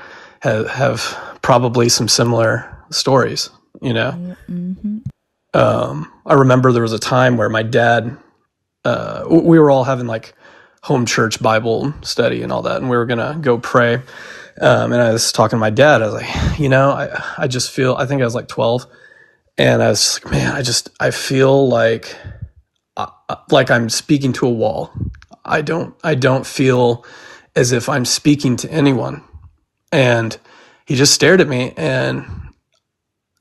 have probably some similar stories, Mm-hmm. I remember there was a time where my dad, we were all having like home church Bible study and all that, and we were going to go pray. And I was talking to my dad. I was like, I just feel, I think I was like 12. And I was like, man, I feel like I'm speaking to a wall. I don't feel as if I'm speaking to anyone. And he just stared at me, and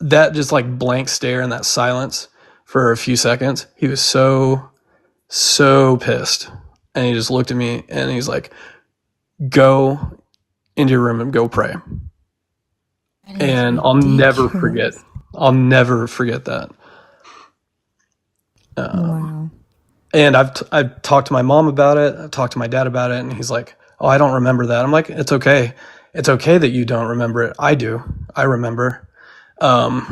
that just like blank stare and that silence for a few seconds, he was so pissed. And he just looked at me and he's like, go into your room and go pray. That is And ridiculous. I'll never forget that. Wow. And I've talked to my mom about it. I've talked to my dad about it, and he's like, "Oh, I don't remember that." I'm like, "It's okay. It's okay that you don't remember it. I do. I remember." Um,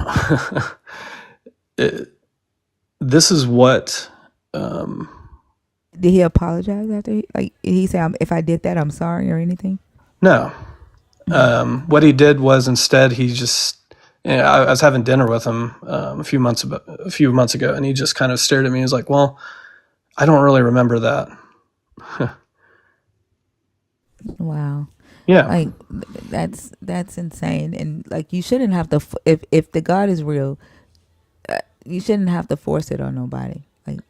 this is what. Did he apologize after did he say, "If I did that, I'm sorry" or anything? No. What he did was instead he just. I was having dinner with him a few months ago, and he just kind of stared at me. He was like, "Well, I don't really remember that." Wow. Yeah. Like that's insane. And like you shouldn't have to if the God is real, you shouldn't have to force it on nobody. Like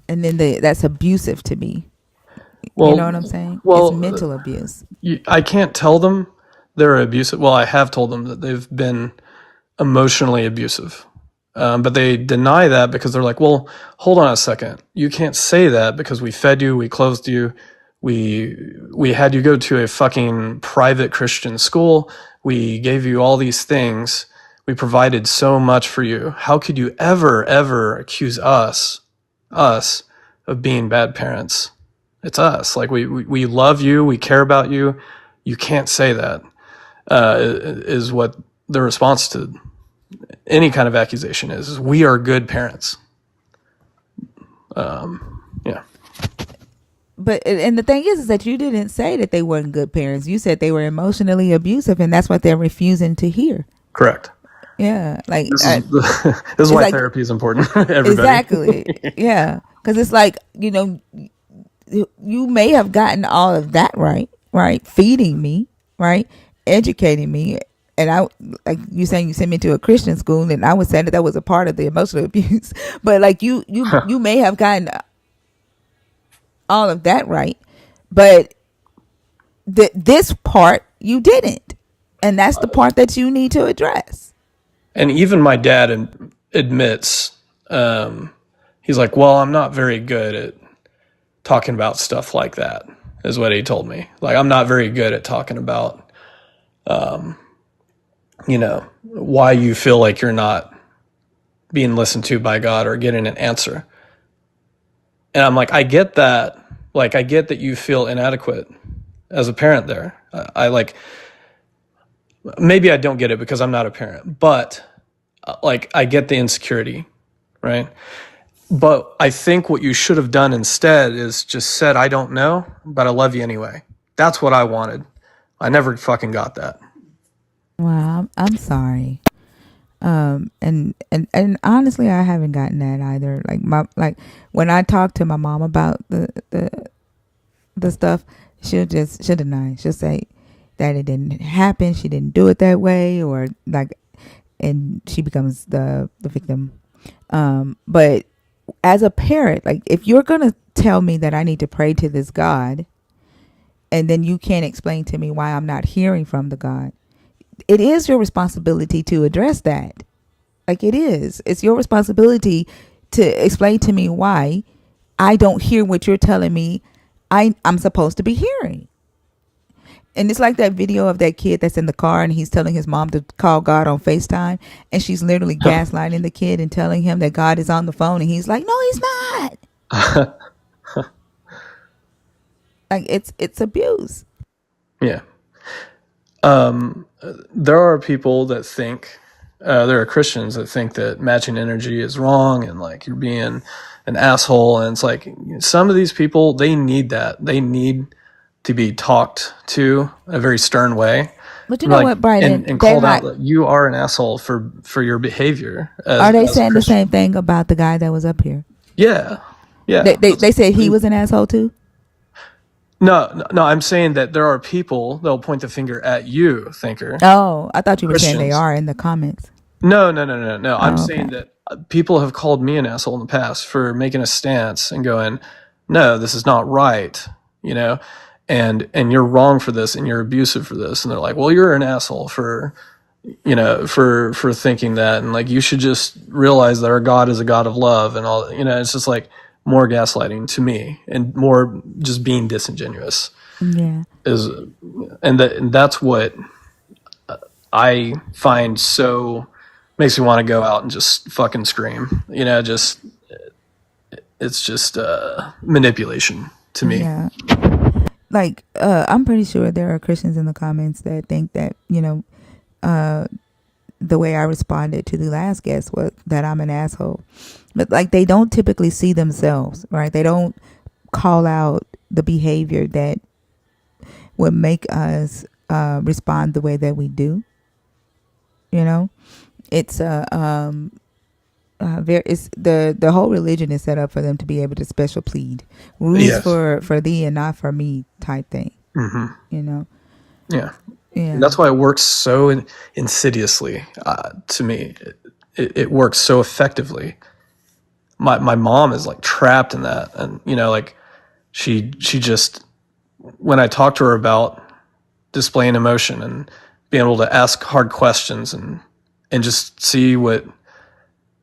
and then that's abusive to me. Well, you know what I'm saying? It's mental well, abuse. I can't tell them they're abusive. Well, I have told them that they've been emotionally abusive. But they deny that because they're like, well, hold on a second. You can't say that because we fed you, we clothed you, we had you go to a fucking private Christian school. We gave you all these things. We provided so much for you. How could you ever accuse us of being bad parents? It's us. Like we love you. We care about you. You can't say that. Is what the response to any kind of accusation is we are good parents. Yeah. But and the thing is that you didn't say that they weren't good parents. You said they were emotionally abusive, and that's what they're refusing to hear. Correct. Yeah, like This is why like, therapy is important. Everybody. Exactly. Yeah, because it's like you may have gotten all of that right, feeding me, right, educating me, and I like you saying you sent me to a Christian school, and I would say that was a part of the emotional abuse. But like you may have gotten all of that right, but this part you didn't, and that's the part that you need to address. And even my dad admits, he's like, well, I'm not very good at talking about stuff like that, is what he told me. Like, I'm not very good at talking about, why you feel like you're not being listened to by God or getting an answer. And I'm like, I get that. Like, I get that you feel inadequate as a parent there. I like, maybe I don't get it because I'm not a parent, but like, I get the insecurity, right? But I think what you should have done instead is just said, I don't know, but I love you anyway. That's what I wanted. I never fucking got that. Wow, I'm sorry. And honestly, I haven't gotten that either. Like when I talk to my mom about the stuff, she'll deny. She'll say that it didn't happen. She didn't do it that way, or like, and she becomes the victim. But as a parent, like if you're gonna tell me that I need to pray to this God, and then you can't explain to me why I'm not hearing from the God, it is your responsibility to address that. Like it is. It's your responsibility to explain to me why I don't hear what you're telling me I'm supposed to be hearing. And it's like that video of that kid that's in the car and he's telling his mom to call God on FaceTime, and she's literally gaslighting the kid and telling him that God is on the phone, and he's like, no, he's not. Like it's abuse. Yeah. There are people that think, there are Christians that think that matching energy is wrong and like you're being an asshole. And it's like some of these people, they need that. They need to be talked to in a very stern way. But you know like, what, Brandon? and They're called out not. that you are an asshole for your behavior. Are they As a saying the Christian. same thing about the guy that was up here? Yeah. Yeah. They said he was an asshole too? No, I'm saying that there are people that'll point the finger at you, thinker. Oh, I thought you were saying they Christians. are in the comments. No. I'm Oh, saying okay. that people have called me an asshole in the past for making a stance and going, no, this is not right, you know, and you're wrong for this and you're abusive for this. And they're like, well, you're an asshole for, you know, for thinking that. And like, you should just realize that our God is a God of love and all, you know, it's just like more gaslighting to me and more just being disingenuous Yeah. and that's what I find so makes me want to go out and just fucking scream. You know, just it's just manipulation to me. Yeah. Like, I'm pretty sure there are Christians in the comments that think that, you know, the way I responded to the last guest was that I'm an asshole. But like, they don't typically see themselves, right? They don't call out the behavior that would make us respond the way that we do. You know, it's it's the whole religion is set up for them to be able to special plead rules Yes. for thee and not for me type thing. Mm-hmm. You know. Yeah. Yeah. And that's why it works so insidiously to me. It works so effectively. My mom is like trapped in that, and you know, like she just when I talk to her about displaying emotion and being able to ask hard questions and just see what,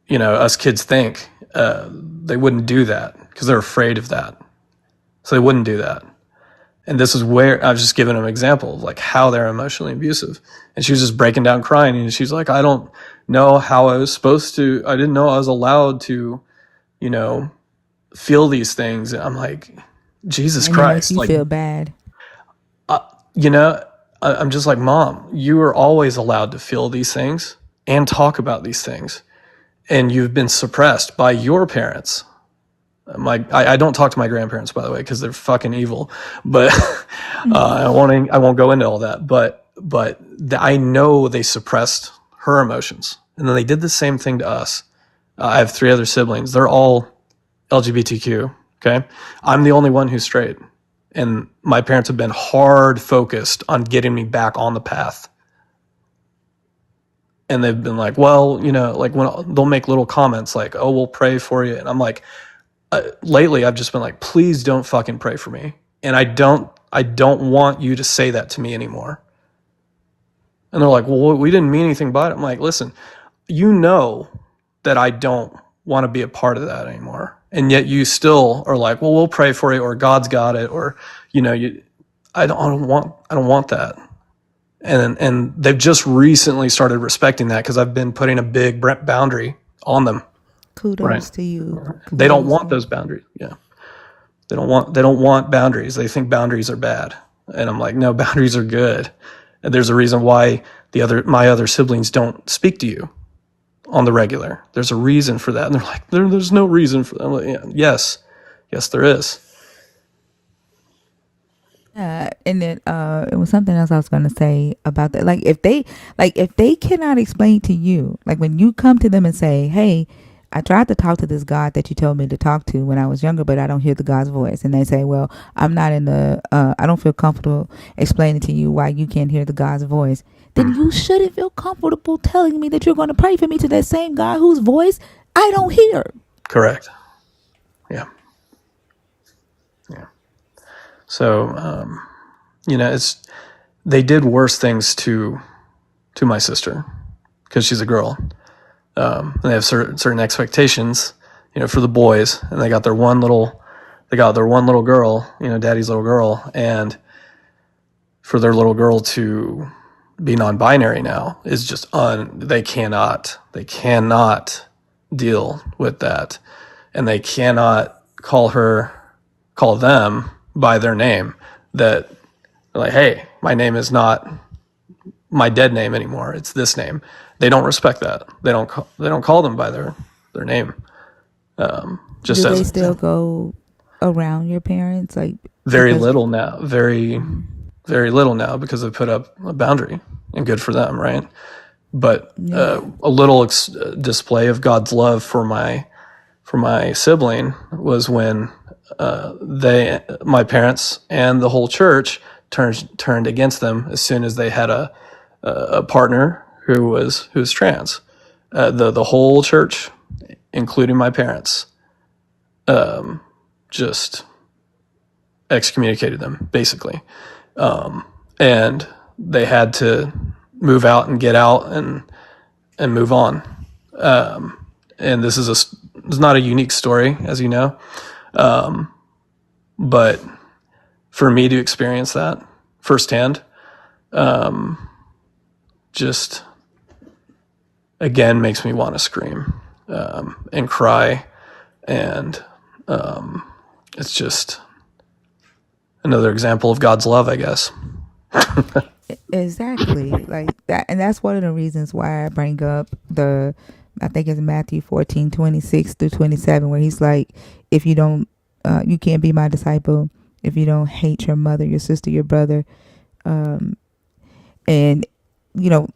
you know, us kids think, they wouldn't do that because they're afraid of that. So they wouldn't do that. And this is where I was just giving them an example of like how they're emotionally abusive. And she was just breaking down crying. And she's like, I don't know how I was supposed to, I didn't know I was allowed to, you know, feel these things. And I'm like, Jesus And it makes Christ. you Like, feel bad. you know, I'm just like, Mom, you are always allowed to feel these things and talk about these things. And you've been suppressed by your parents. I don't talk to my grandparents, by the way, because they're fucking evil. But I won't go into all that. But I know they suppressed her emotions, and then they did the same thing to us. I have 3 other siblings. They're all LGBTQ. Okay, I'm the only one who's straight, and my parents have been hard focused on getting me back on the path. And they've been like, well, you know, like when they'll make little comments like, oh, we'll pray for you. And I'm like, lately I've just been like, please don't fucking pray for me. And I don't want you to say that to me anymore. And they're like, well, we didn't mean anything by it. I'm like, listen, you know that I don't want to be a part of that anymore. And yet you still are like, well, we'll pray for you, or God's got it, or, you know, I don't want that. And they've just recently started respecting that because I've been putting a big boundary on them. Kudos right. to you. They don't want those boundaries. Yeah. They don't want boundaries. They think boundaries are bad. And I'm like, no, boundaries are good. And there's a reason why my other siblings don't speak to you on the regular. There's a reason for that. And they're like, there's no reason for that. I'm like, yeah, yes, there is. And then it was something else I was going to say about that. Like if they cannot explain to you, like when you come to them and say, hey, I tried to talk to this God that you told me to talk to when I was younger, but I don't hear the God's voice. And they say, well, I'm not in the, I don't feel comfortable explaining to you why you can't hear the God's voice. Then you shouldn't feel comfortable telling me that you're going to pray for me to that same God whose voice I don't hear. Correct. Yeah. Yeah. So, you know, they did worse things to my sister because she's a girl. They have certain expectations, you know, for the boys, and they got their one little girl, you know, daddy's little girl, and for their little girl to be non-binary now is just they cannot deal with that, and they cannot call them by their name. That they're like, hey, my name is not my dead name anymore, it's this name. They don't respect that. They don't call them by their name. Just do as they still go around your parents? Like very little now, very little now, because they put up a boundary, and good for them, right? But a little display of God's love for my sibling was when my parents and the whole church turned against them as soon as they had a partner who was trans. The whole church, including my parents, just excommunicated them basically, and they had to move out and get out and move on. And this is not a unique story, as you know, but for me to experience that firsthand, just again makes me want to scream and cry, and it's just another example of God's love, I guess. Exactly, like that, and that's one of the reasons why I bring up I think it's Matthew 14:26-27, where he's like, if you don't, you can't be my disciple if you don't hate your mother, your sister, your brother, and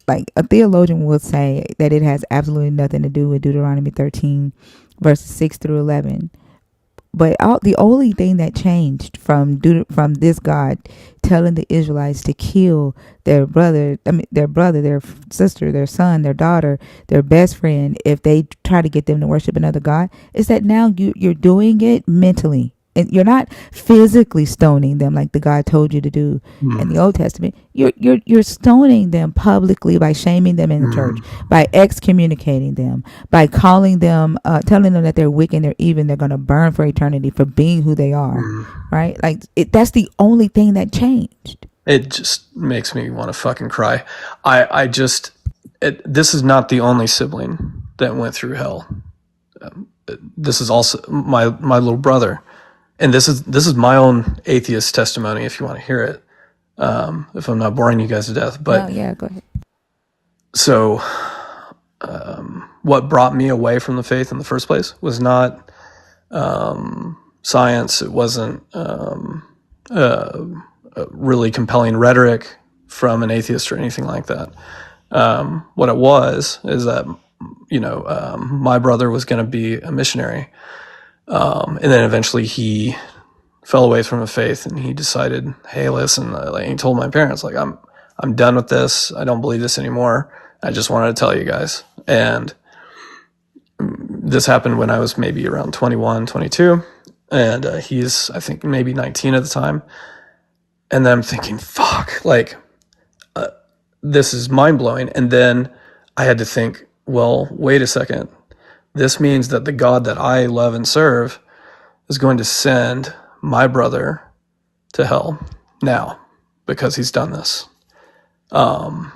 like a theologian will say that it has absolutely nothing to do with Deuteronomy 13, verses 6-11. But the only thing that changed from this God telling the Israelites to kill their brother, their sister, their son, their daughter, their best friend, if they try to get them to worship another God, is that now you're doing it mentally. And you're not physically stoning them like the God told you to do in the Old Testament. You're stoning them publicly by shaming them in the church, by excommunicating them, by calling them, telling them that they're wicked, they're evil, they're going to burn for eternity for being who they are, right? Like that's the only thing that changed. It just makes me want to fucking cry. This is not the only sibling that went through hell. This is also my little brother. And this is my own atheist testimony, if you want to hear it, if I'm not boring you guys to death. But yeah, go ahead. So, what brought me away from the faith in the first place was not science. It wasn't really compelling rhetoric from an atheist or anything like that. What it was is that my brother was going to be a missionary. And then eventually he fell away from the faith, and he decided, hey, listen, he told my parents, like, I'm done with this. I don't believe this anymore. I just wanted to tell you guys. And this happened when I was maybe around 21, 22. And he's, I think, maybe 19 at the time. And then I'm thinking, fuck, this is mind blowing. And then I had to think, well, wait a second. This means that the God that I love and serve is going to send my brother to hell now because he's done this. So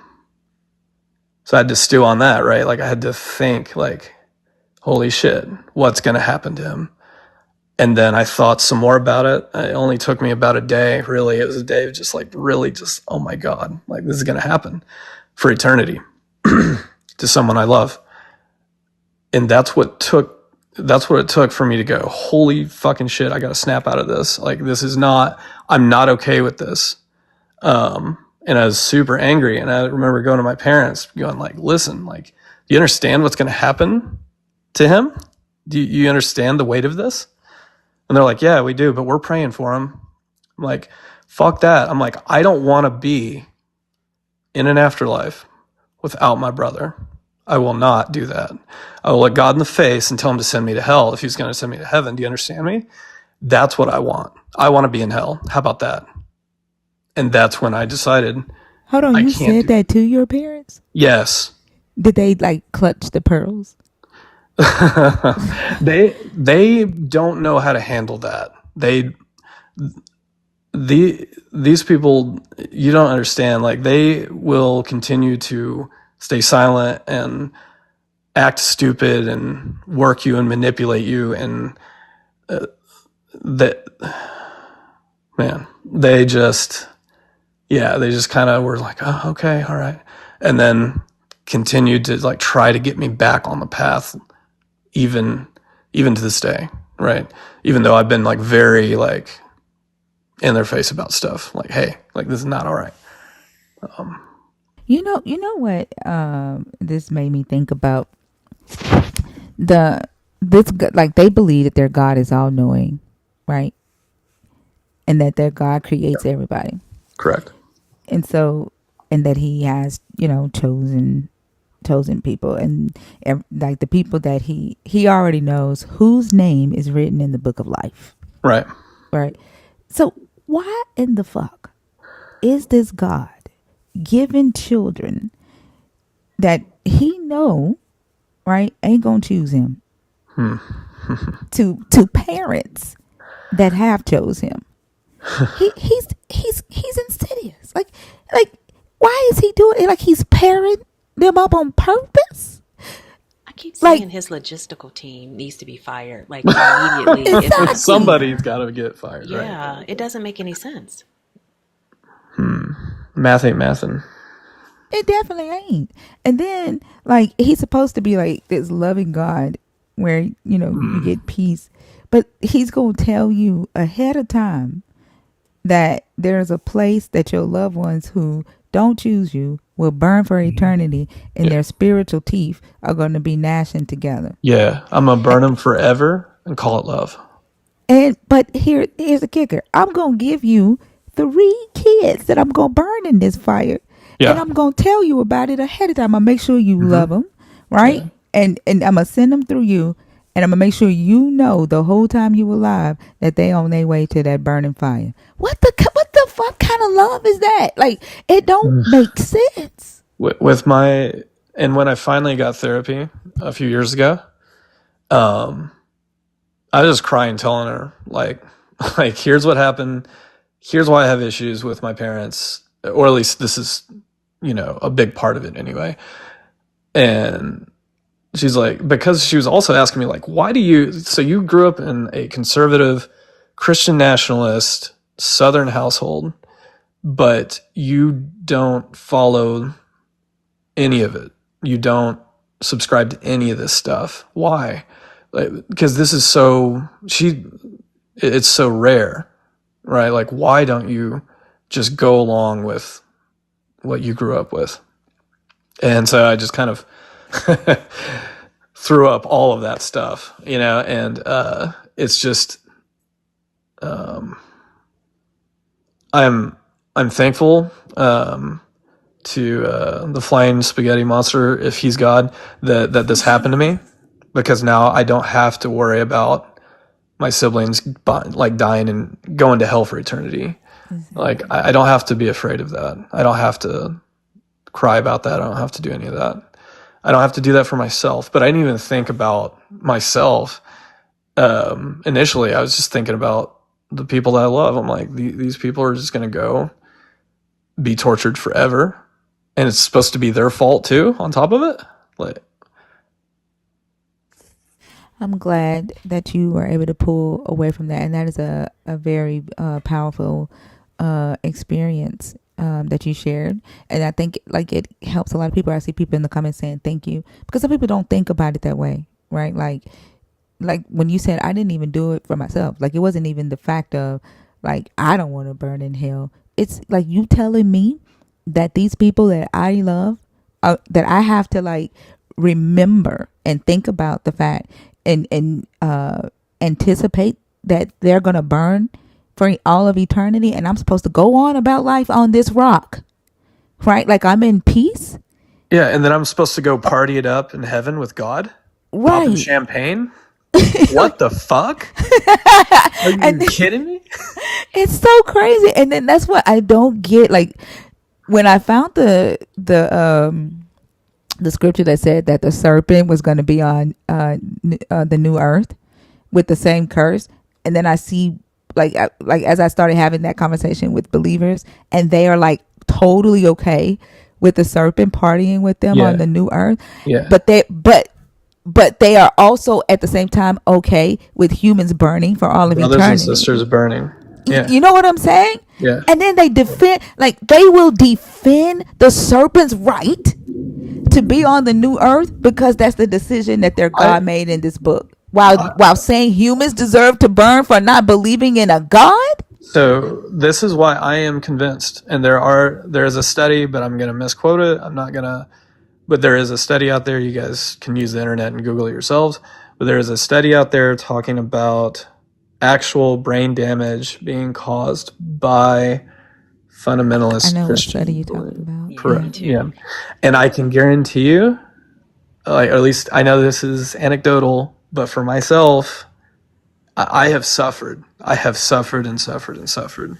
I had to stew on that, right? Like I had to think, like, holy shit, what's going to happen to him? And then I thought some more about it. It only took me about a day, really. It was a day of just like, really just, oh my God, like this is going to happen for eternity to someone I love. And that's what it took for me to go, holy fucking shit, I got to snap out of this. Like, I'm not okay with this. And I was super angry. And I remember going to my parents going like, listen, like, do you understand what's going to happen to him? Do you understand the weight of this? And they're like, yeah, we do, but we're praying for him. I'm like, fuck that. I'm like, I don't want to be in an afterlife without my brother. I will not do that. I will look God in the face and tell him to send me to hell if he's going to send me to heaven. Do you understand me? That's what I want. I want to be in hell. How about that? And that's when I decided. Hold on, you said that to your parents? Yes. Did they like clutch the pearls? They don't know how to handle that. These people, you don't understand, like they will continue to stay silent and act stupid and work you and manipulate you, and they just kind of were like, oh, okay, all right, and then continued to like try to get me back on the path, even to this day, right? Even though I've been like very like in their face about stuff, like, hey, like this is not all right. You know what? This made me think about like they believe that their God is all knowing, right? And that God creates everybody. Correct. And so, and that he has, chosen people, and like the people that he already knows whose name is written in the book of life. Right. Right. So why in the fuck is this God giving children that he know, right, ain't gonna choose him to parents that have chose him? He's insidious. Like why is he doing it? Like he's pairing them up on purpose. I keep Like saying his logistical team needs to be fired, like immediately. If not, exactly. Somebody's got to get fired, right? yeah, it doesn't make any sense. Math ain't mathin'. It definitely ain't. And then, like, he's supposed to be like this loving God where, you get peace. But he's going to tell you ahead of time that there's a place that your loved ones who don't choose you will burn for eternity, and their spiritual teeth are going to be gnashing together. Yeah, I'm going to burn them forever and call it love. But here's the kicker. I'm going to give you 3 kids that I'm going to burn in this fire. Yeah. And I'm going to tell you about it ahead of time. I'm going to make sure you love them, right? Yeah. And I'm going to send them through you. And I'm going to make sure you know the whole time you alive that they on their way to that burning fire. What the fuck kind of love is that? Like, it don't make sense. With and when I finally got therapy a few years ago, I was just crying, telling her, like, here's what happened. Here's why I have issues with my parents, or at least this is, a big part of it anyway. And she's like, because she was also asking me, like, so you grew up in a conservative, Christian nationalist, Southern household, but you don't follow any of it. You don't subscribe to any of this stuff. Why? Because this is it's so rare, right? Like, why don't you just go along with what you grew up with? And so I just kind of threw up all of that stuff, and it's just, I'm thankful to the flying spaghetti monster, if he's God, that this happened to me, because now I don't have to worry about my siblings like dying and going to hell for eternity. Mm-hmm. Like, I don't have to be afraid of that. I don't have to cry about that. I don't have to do any of that. I don't have to do that for myself. But I didn't even think about myself. Initially, I was just thinking about the people that I love. I'm like, these people are just going to go be tortured forever. And it's supposed to be their fault too, on top of it. Like, I'm glad that you were able to pull away from that. And that is a very powerful experience that you shared. And I think like it helps a lot of people. I see people in the comments saying thank you, because some people don't think about it that way, right? Like when you said, I didn't even do it for myself. Like, it wasn't even the fact of like, I don't want to burn in hell. It's like you telling me that these people that I love, that I have to like remember and think about the fact and anticipate that they're going to burn for all of eternity, and I'm supposed to go on about life on this rock, right? Like, I'm in peace. Yeah, and then I'm supposed to go party it up in heaven with God, right? Popping champagne. What the fuck? Are you kidding me? It's so crazy. And then that's what I don't get. Like, when I found the scripture that said that the serpent was going to be on the new earth with the same curse, and then I see like as I started having that conversation with believers, and they are like totally okay with the serpent partying with them on the new earth. Yeah. But they are also at the same time okay with humans burning for all of eternity. Brothers and sisters burning. Yeah. You know what I'm saying? Yeah. And then they will defend the serpent's right to be on the new earth, because that's the decision that their God made in this book. While saying humans deserve to burn for not believing in a God? So this is why I am convinced, and there is a study, but I'm going to misquote it. I'm not going to, but there is a study out there. You guys can use the internet and Google it yourselves. But there is a study out there talking about actual brain damage being caused by I fundamentalist know what study Christian you're talking belief. about. Yeah, Yeah. me Correct. too. Yeah. And I can guarantee you, like, or at least I know this is anecdotal, but for myself, I have suffered. I have suffered and suffered and suffered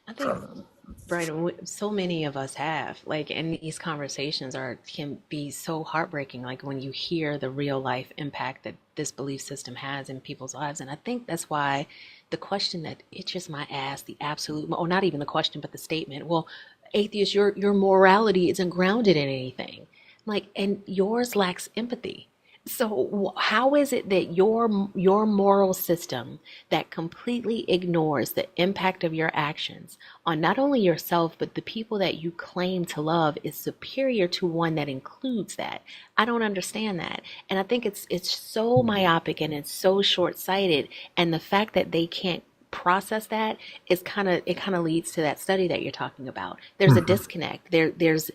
I think, from it. Brighton, so many of us have, like, and these conversations can be so heartbreaking, like when you hear the real life impact that this belief system has in people's lives. And I think that's why the question that itches my ass, the absolute, or not even the question, but the statement, well, atheist, your morality isn't grounded in anything. Like, and yours lacks empathy. So how is it that your moral system that completely ignores the impact of your actions on not only yourself but the people that you claim to love is superior to one that includes that? I don't understand that. And I think it's so myopic and it's so short-sighted, and the fact that they can't process that is kind of leads to that study that you're talking about. There's a Mhm. disconnect. There's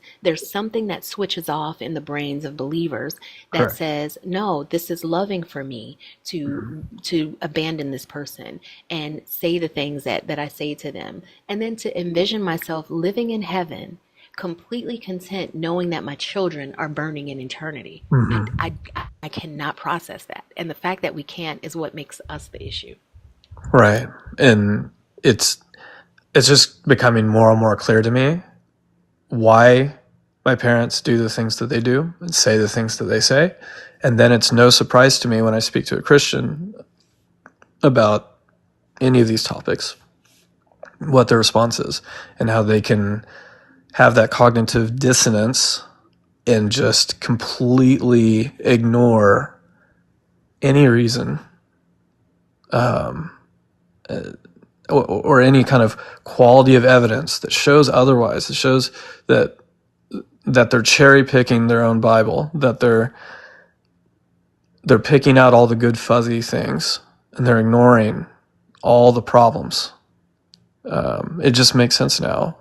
something that switches off in the brains of believers that Correct. says, no, this is loving for me Mhm. to abandon this person and say the things that I say to them, and then to envision myself living in heaven completely content knowing that my children are burning in eternity. Mhm. I cannot process that, and the fact that we can't is what makes us the issue. Right. And it's it's just becoming more and more clear to me why my parents do the things that they do and say the things that they say. And then it's no surprise to me when I speak to a Christian about any of these topics, what their response is and how they can have that cognitive dissonance and just completely ignore any reason um, or any kind of quality of evidence that shows otherwise. It shows that they're cherry picking their own Bible, that they're picking out all the good fuzzy things and they're ignoring all the problems. It just makes sense now,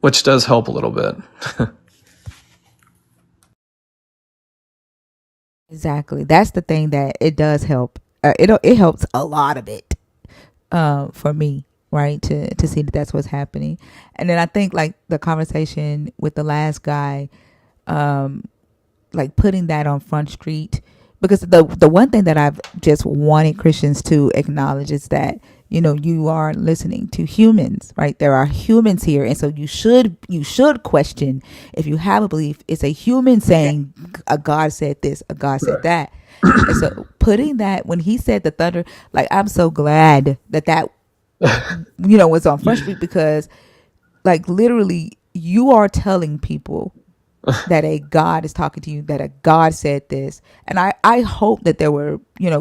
which does help a little bit. Exactly. That's the thing that it does help. It helps a lot of it for me, right? To see that that's what's happening. And then I think like the conversation with the last guy, like putting that on Front Street, because the one thing that I've just wanted Christians to acknowledge is that you are listening to humans, right? There are humans here, and so you should question if you have a belief. It's a human saying a God said this, a God said Right. that. And so putting that, when he said the thunder, like I'm so glad that was on Front Street, because like literally you are telling people that a God is talking to you, that a God said this. And I hope that there were,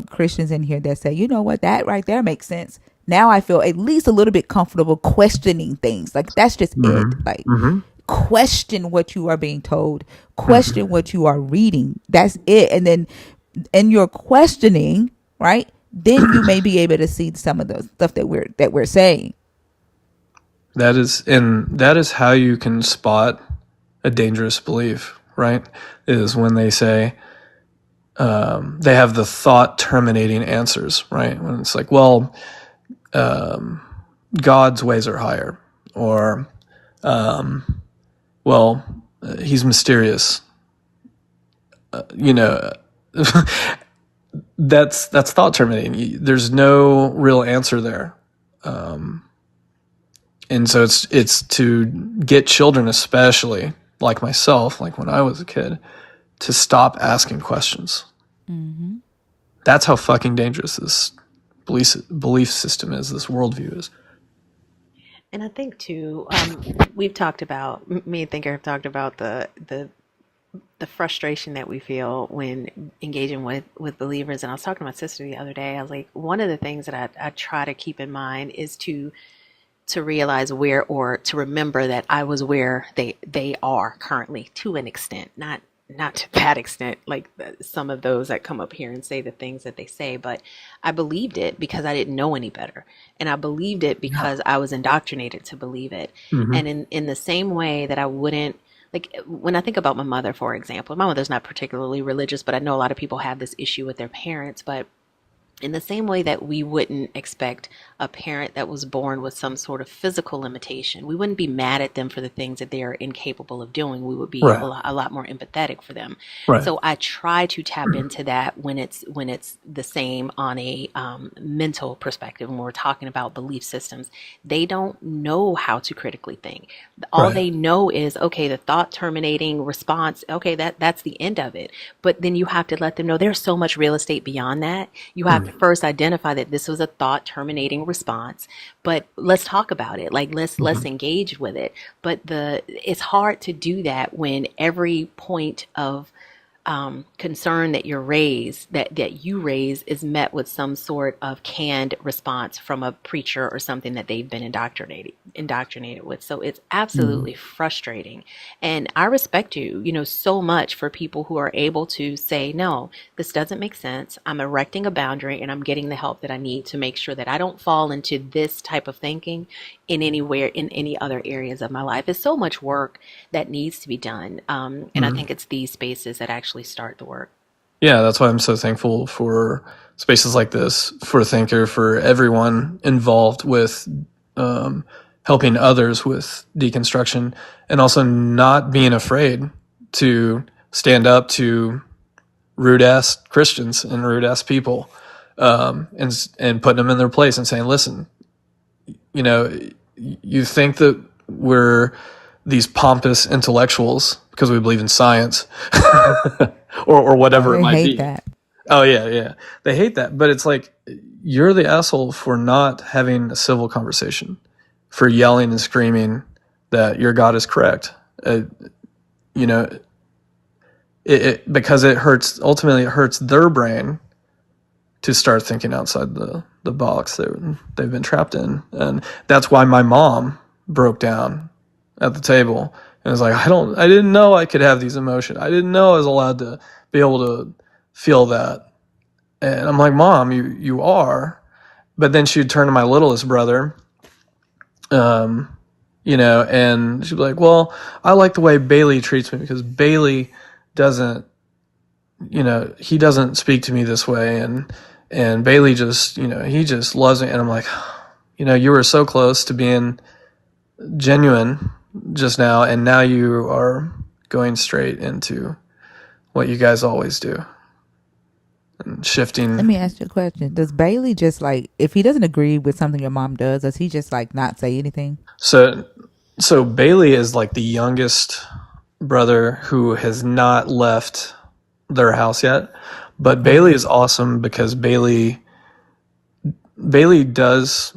Christians in here that say, you know what, that right there makes sense. Now I feel at least a little bit comfortable questioning things. Like that's just it. Mm-hmm. Like Mm-hmm. question what you are being told, Mm-hmm. question what you are reading. That's it. And then in your questioning, right? Then you may be able to see some of the stuff that we're saying. That is how you can spot a dangerous belief, right? Is when they say they have the thought terminating answers, right? When it's like, well, um, God's ways are higher, or well, he's mysterious. You know, that's thought terminating. There's no real answer there, and so it's to get children, especially like myself, like when I was a kid, to stop asking questions. Mm-hmm. That's how fucking dangerous this belief system is. This worldview is. And I think too, we've talked about, me and Thinker have talked about the frustration that we feel when engaging with believers. And I was talking to my sister the other day. I was like, one of the things that I try to keep in mind is to realize where, or to remember that I was where they are currently, to an extent, not to that extent, like some of those that come up here and say the things that they say, but I believed it because I didn't know any better. And I believed it because I was indoctrinated to believe it. Mm-hmm. And in the same way that I wouldn't, like when I think about my mother, for example, my mother's not particularly religious, but I know a lot of people have this issue with their parents. But In the same way that we wouldn't expect a parent that was born with some sort of physical limitation, we wouldn't be mad at them for the things that they are incapable of doing. We would be Right. a lot more empathetic for them. Right. So I try to tap into that when it's the same on a mental perspective. When we're talking about belief systems, they don't know how to critically think. All Right. they know is, okay, the thought terminating response. Okay, that's the end of it. But then you have to let them know there's so much real estate beyond that. You have to first identify that this was a thought terminating response, but let's talk about it. Like let's engage with it. But it's hard to do that when every point of concern that you raise is met with some sort of canned response from a preacher or something that they've been indoctrinated with. So it's absolutely frustrating. And I respect you, so much for people who are able to say, no, this doesn't make sense. I'm erecting a boundary and I'm getting the help that I need to make sure that I don't fall into this type of thinking in any other areas of my life. It's so much work that needs to be done. And I think it's these spaces that actually start the work. Yeah, that's why I'm so thankful for spaces like this, for Thinker, for everyone involved with helping others with deconstruction, and also not being afraid to stand up to rude-ass Christians and rude-ass people, and putting them in their place and saying, listen, you think that we're these pompous intellectuals because we believe in science or whatever it might be. That. Oh yeah. They hate that. But it's like, you're the asshole for not having a civil conversation, for yelling and screaming that your God is correct. Because it hurts, ultimately it hurts their brain to start thinking outside the box they've been trapped in. And that's why my mom broke down at the table and was like, I didn't know I could have these emotions. I didn't know I was allowed to be able to feel that. And I'm like, Mom, you are. But then she'd turn to my littlest brother, and she'd be like, well, I like the way Bailey treats me because Bailey doesn't, he doesn't speak to me this way. And Bailey just, he just loves me. And I'm like, you were so close to being genuine just now, and now you are going straight into what you guys always do and shifting. Let me ask you a question. Does Bailey just if he doesn't agree with something your mom does he just not say anything? So Bailey is the youngest brother who has not left their house yet, but Bailey is awesome because Bailey does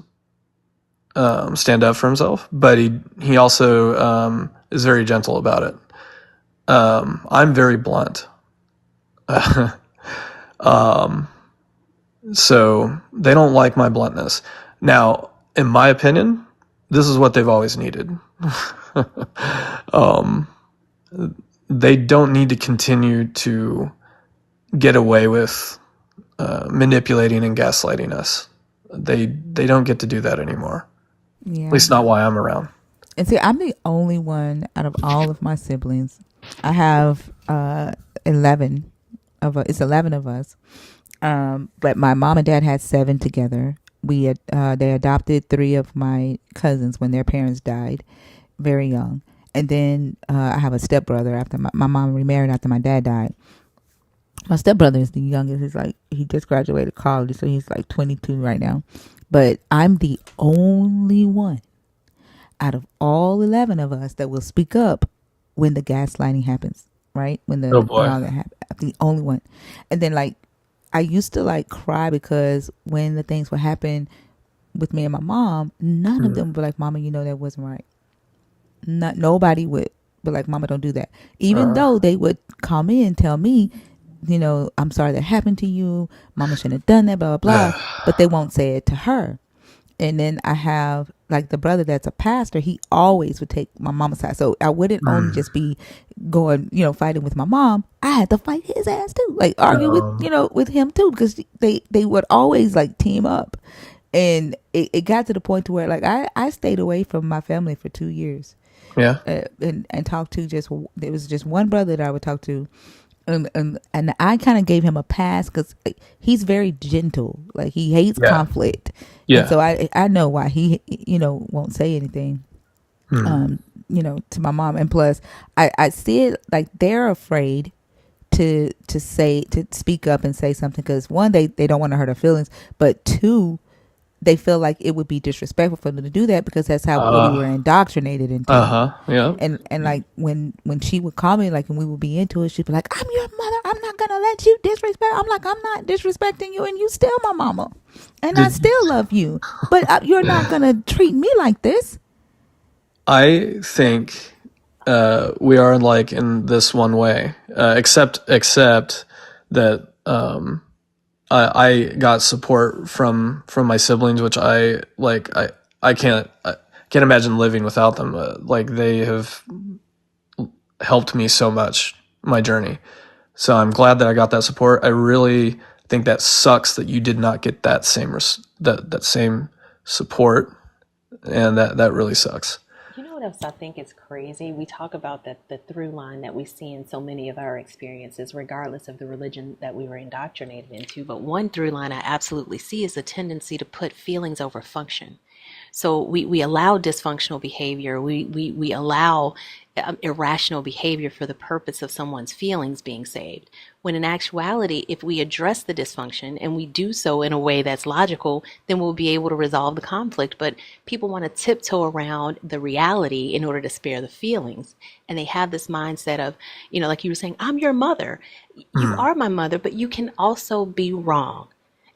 stand up for himself, but he also is very gentle about it. I'm very blunt. So they don't like my bluntness. Now, in my opinion, this is what they've always needed. They don't need to continue to get away with manipulating and gaslighting us. They don't get to do that anymore. Yeah. At least not while I'm around. And see, I'm the only one out of all of my siblings. I have 11 of us. It's 11 of us. But my mom and dad had 7 together. They adopted 3 of my cousins when their parents died, very young. And then I have a stepbrother after my mom remarried after my dad died. My stepbrother is the youngest. He just graduated college, so he's 22 right now. But I'm the only one out of all 11 of us that will speak up when the gaslighting happens, right? When all that happens. I'm the only one. And then I used to cry because when the things would happen with me and my mom, none of them were like, Mama, that wasn't right. Nobody would be like, Mama, don't do that. Even though they would call me and tell me, I'm sorry that happened to you. Mama shouldn't have done that, blah, blah, blah. But they won't say it to her. And then I have the brother that's a pastor. He always would take my mama's side. So I wouldn't only just be going, fighting with my mom. I had to fight his ass too, argue with him too, because they would always team up. And it got to the point to where I stayed away from my family for 2 years. Yeah. And talked to there was just one brother that I would talk to. and I kind of gave him a pass because he's very gentle. Like he hates Yeah. conflict, and Yeah. so I know why he won't say anything. Hmm. To my mom, and plus I see it like they're afraid to speak up and say something because one, they don't want to hurt her feelings, but two, they feel like it would be disrespectful for them to do that because that's how what we were indoctrinated into. Yeah. And like when she would call me, like, and we would be into it, she'd be like, I'm your mother, I'm not gonna let you disrespect. I'm like, I'm not disrespecting you, and you still my mama, and I Did still love you, but you're not gonna treat me like this. I think we are like in this one way, except that I got support from my siblings, which I can't imagine living without them. Like they have helped me so much my journey. So I'm glad that I got that support. I really think that sucks that you did not get that same that same support, and that really sucks. You know what else I think is crazy? We talk about that the through line that we see in so many of our experiences, regardless of the religion that we were indoctrinated into. But one through line I absolutely see is a tendency to put feelings over function. So we allow dysfunctional behavior. We allow irrational behavior for the purpose of someone's feelings being saved. When in actuality, if we address the dysfunction and we do so in a way that's logical, then we'll be able to resolve the conflict. But people want to tiptoe around the reality in order to spare the feelings. And they have this mindset of, like you were saying, I'm your mother. You are my mother, but you can also be wrong.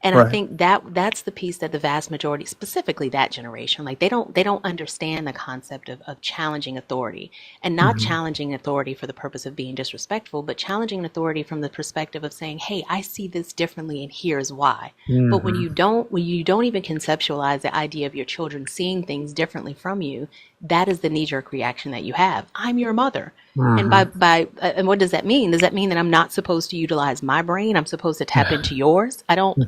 And I Right. think that's the piece that the vast majority, specifically that generation, like they don't understand the concept of challenging authority, and not challenging authority for the purpose of being disrespectful, but challenging authority from the perspective of saying, hey, I see this differently and here's why. But when you don't even conceptualize the idea of your children seeing things differently from you, that is the knee-jerk reaction that you have. I'm your mother. And and what does that mean? Does that mean that I'm not supposed to utilize my brain? I'm supposed to tap into yours? I don't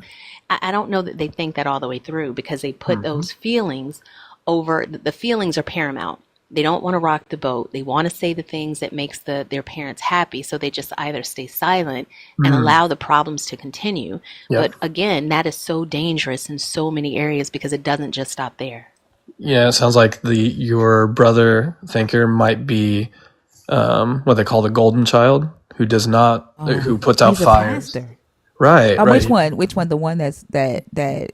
know that they think that all the way through, because they put those feelings over. The feelings are paramount. They don't want to rock the boat. They want to say the things that makes their parents happy. So they just either stay silent and allow the problems to continue. Yep. But again, that is so dangerous in so many areas because it doesn't just stop there. Yeah, it sounds like your brother thinker might be what they call the golden child, who does not, who puts out He's a fires. pastor. Right, right. Which one? Which one? The one that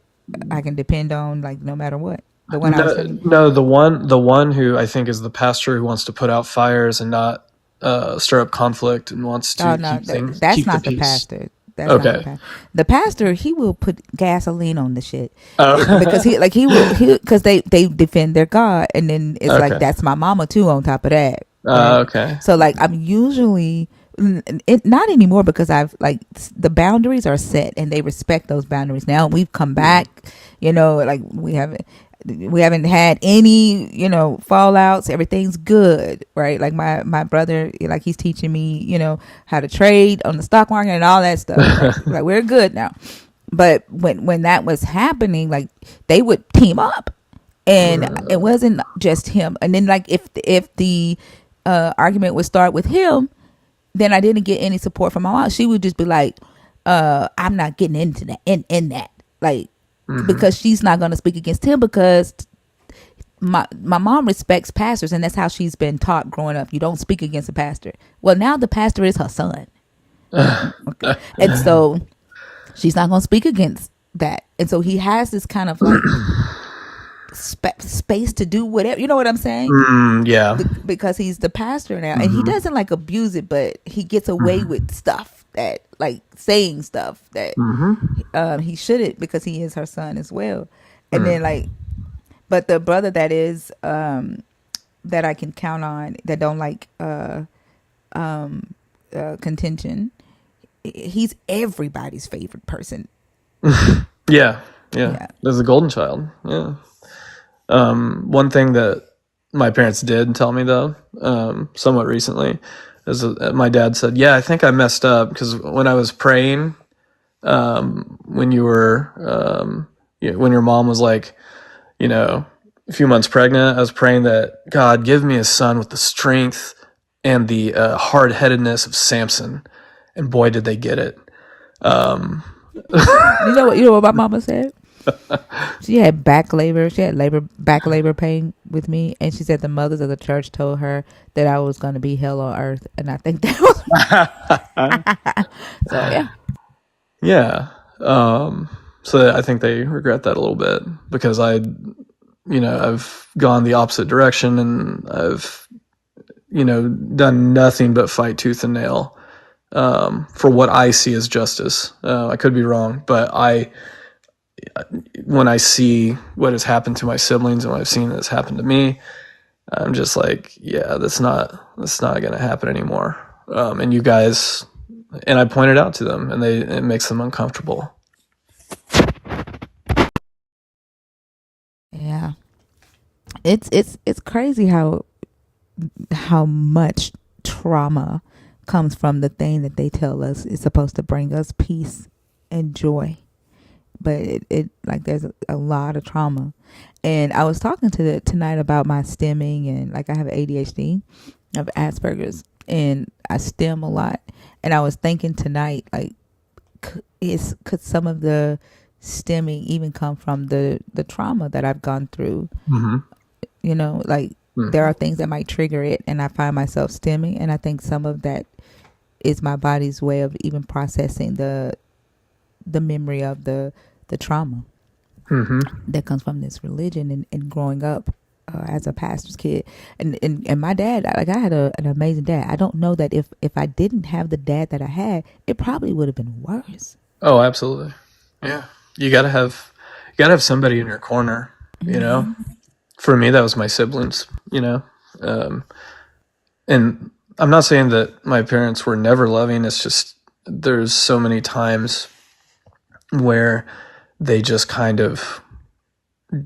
I can depend on, like no matter what. The one I was No, telling you. no, the one who I think is the pastor who wants to put out fires and not stir up conflict and wants Oh to no, keep that's the not the peace. pastor. That's not the Okay. pastor. The pastor, he will put gasoline on the shit Oh. because because they defend their God, and then it's like Okay. that's my mama too. On top of that, right? Okay. So like I'm usually not anymore because I've like the boundaries are set and they respect those boundaries. Now we've come back, like we haven't had any, fallouts. Everything's good, right? Like my brother, like he's teaching me, how to trade on the stock market and all that stuff. Right? Like we're good now. But when that was happening, like they would team up, and it wasn't just him. And then like if the argument would start with him, then I didn't get any support from my mom. She would just be like, I'm not getting into that in that. Like because she's not gonna speak against him because my mom respects pastors, and that's how she's been taught growing up. You don't speak against a pastor. Well, now the pastor is her son. Okay. And so she's not gonna speak against that. And so he has this kind of like space to do whatever, you know what I'm saying? Yeah. Because he's the pastor now, and he doesn't like abuse it, but he gets away with stuff that, like saying stuff that he shouldn't, because he is her son as well. And then like, but the brother that is that I can count on, that don't like contention, he's everybody's favorite person. Yeah. There's a golden child. Yeah. One thing that my parents did tell me though, somewhat recently, is my dad said, "Yeah, I think I messed up because when I was praying, when you were, when your mom was like, a few months pregnant, I was praying that God give me a son with the strength and the hard-headedness of Samson." and boy, did they get it. You know what my mama said? She had back labor. She had back labor pain with me, and she said the mothers of the church told her that I was going to be hell on earth, and I think that was so. Yeah, Yeah. So I think they regret that a little bit because I've gone the opposite direction and I've, done nothing but fight tooth and nail for what I see as justice. I could be wrong, but when I see what has happened to my siblings and what I've seen that's happened to me, I'm just like, yeah, that's not going to happen anymore. And you guys, and I pointed out to them, and it makes them uncomfortable. yeah. It's crazy how much trauma comes from the thing that they tell us is supposed to bring us peace and joy, but it like there's a lot of trauma. And I was talking tonight about my stemming, and like I have ADHD, I have Asperger's, and I stem a lot. And I was thinking tonight, like, could some of the stemming even come from the trauma that I've gone through? Mm-hmm. Like there are things that might trigger it, and I find myself stemming, and I think some of that is my body's way of even processing the memory of the trauma that comes from this religion and growing up as a pastor's kid. And my dad, like, I had an amazing dad. I don't know that if I didn't have the dad that I had, it probably would have been worse. Oh, absolutely. Yeah. You gotta have somebody in your corner, For me, that was my siblings, and I'm not saying that my parents were never loving. It's just there's so many times where they just kind of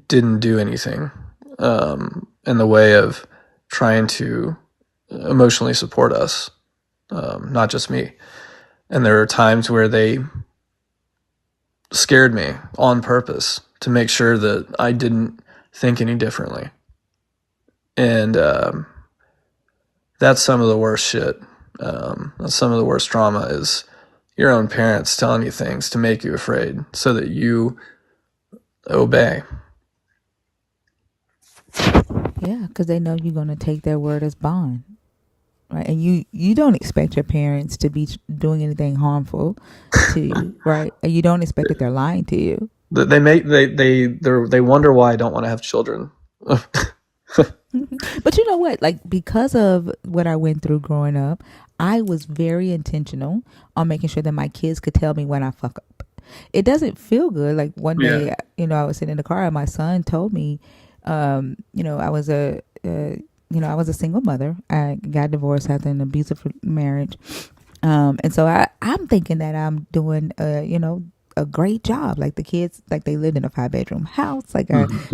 didn't do anything in the way of trying to emotionally support us, not just me. And there are times where they scared me on purpose to make sure that I didn't think any differently. And that's some of the worst shit. That's some of the worst trauma is your own parents telling you things to make you afraid so that you obey. Yeah, because they know you're going to take their word as bond. Right, and you don't expect your parents to be doing anything harmful to you, right? And you don't expect that they're lying to you. They wonder why I don't want to have children. But you know what? Like, because of what I went through growing up, I was very intentional on making sure that my kids could tell me when I fuck up. It doesn't feel good. Like one day, I was sitting in the car and my son told me, I was I was a single mother. I got divorced after an abusive marriage. And so I'm thinking that I'm doing, a great job. Like the kids, like they lived in a 5-bedroom house. Like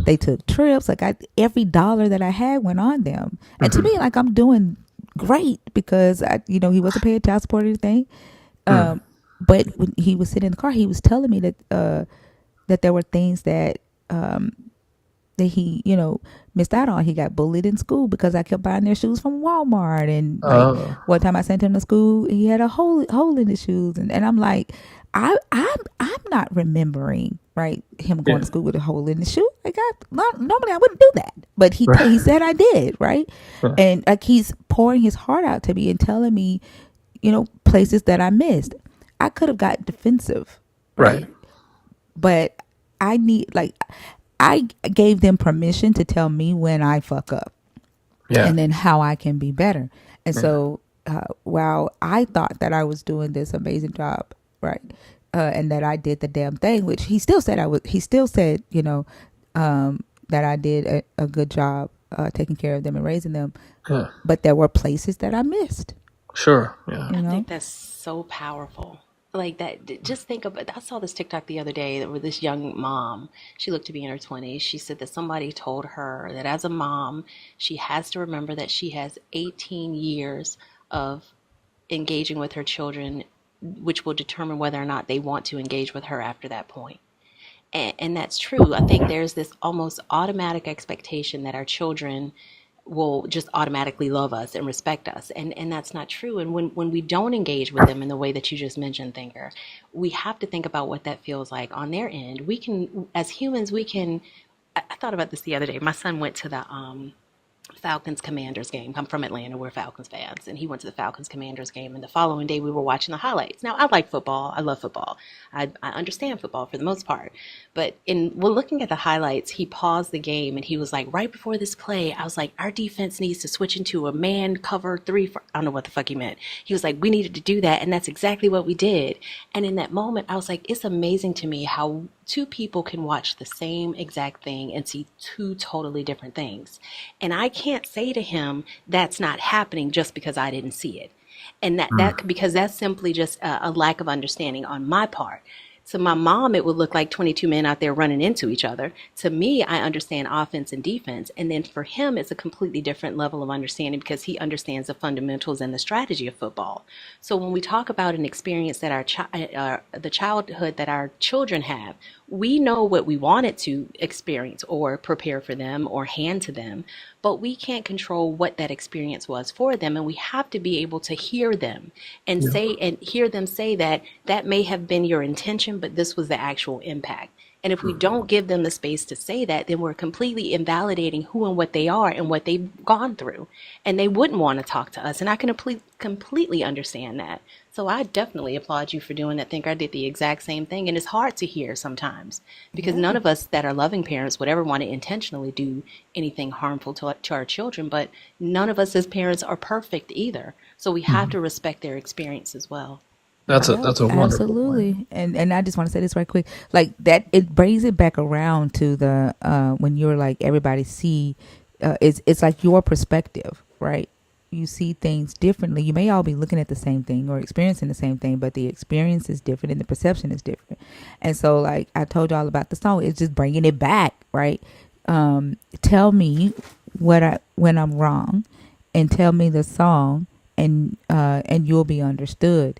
they took trips. Like every dollar that I had went on them. And to me, like I'm doing great because he wasn't paying child support or anything. But when he was sitting in the car, he was telling me that that there were things that that he, missed out on. He got bullied in school because I kept buying their shoes from Walmart. And like one time I sent him to school, he had a hole in his shoes. And I'm like, I'm not remembering, right, him going to school with a hole in his shoe. Like normally I wouldn't do that. But he said I did, right? And like he's pouring his heart out to me and telling me, places that I missed. I could have got defensive. Right. But I gave them permission to tell me when I fuck up, and then how I can be better. And so, while I thought that I was doing this amazing job, right, and that I did the damn thing, which he still said that I did a good job taking care of them and raising them, but there were places that I missed. Sure, yeah. I think that's so powerful. Like that, just think about. I saw this TikTok the other day with this young mom. She looked to be in her 20s. She said that somebody told her that as a mom, she has to remember that she has 18 years of engaging with her children, which will determine whether or not they want to engage with her after that point. And that's true. I think there's this almost automatic expectation that our children will just automatically love us and respect us. And that's not true. And when we don't engage with them in the way that you just mentioned, Thinker, we have to think about what that feels like on their end. We can, as humans, we can. I thought about this the other day. My son went to the Falcons Commanders game. I'm from Atlanta. We're Falcons fans. And he went to the Falcons Commanders game. And the following day, we were watching the highlights. Now, I like football. I love football. I understand football for the most part. But when looking at the highlights, he paused the game and he was like, right before this play, I was like, our defense needs to switch into a man cover three. I don't know what the fuck he meant. He was like, we needed to do that. And that's exactly what we did. And in that moment, I was like, it's amazing to me how two people can watch the same exact thing and see two totally different things. And I can't say to him, that's not happening just because I didn't see it. And that because that's simply just a lack of understanding on my part. To my mom, it would look like 22 men out there running into each other. To me, I understand offense and defense. And then for him, it's a completely different level of understanding because he understands the fundamentals and the strategy of football. So when we talk about an experience that the childhood that our children have, we know what we wanted to experience or prepare for them or hand to them, but we can't control what that experience was for them. And we have to be able to hear them and hear them say that may have been your intention, but this was the actual impact. And if we don't give them the space to say that, then we're completely invalidating who and what they are and what they've gone through. And they wouldn't want to talk to us. And I can completely understand that. So I definitely applaud you for doing that. I think I did the exact same thing. And it's hard to hear sometimes because none of us that are loving parents would ever want to intentionally do anything harmful to our children. But none of us as parents are perfect either. So we have to respect their experience as well. That's a wonderful Absolutely. point. And I just want to say this right quick. Like that, it brings it back around to the when you're like everybody see, it's like your perspective, right? You see things differently. You may all be looking at the same thing or experiencing the same thing, but the experience is different and the perception is different. And so, like I told y'all about the song, it's just bringing it back, right? Tell me when I'm wrong, and tell me the song, and you'll be understood.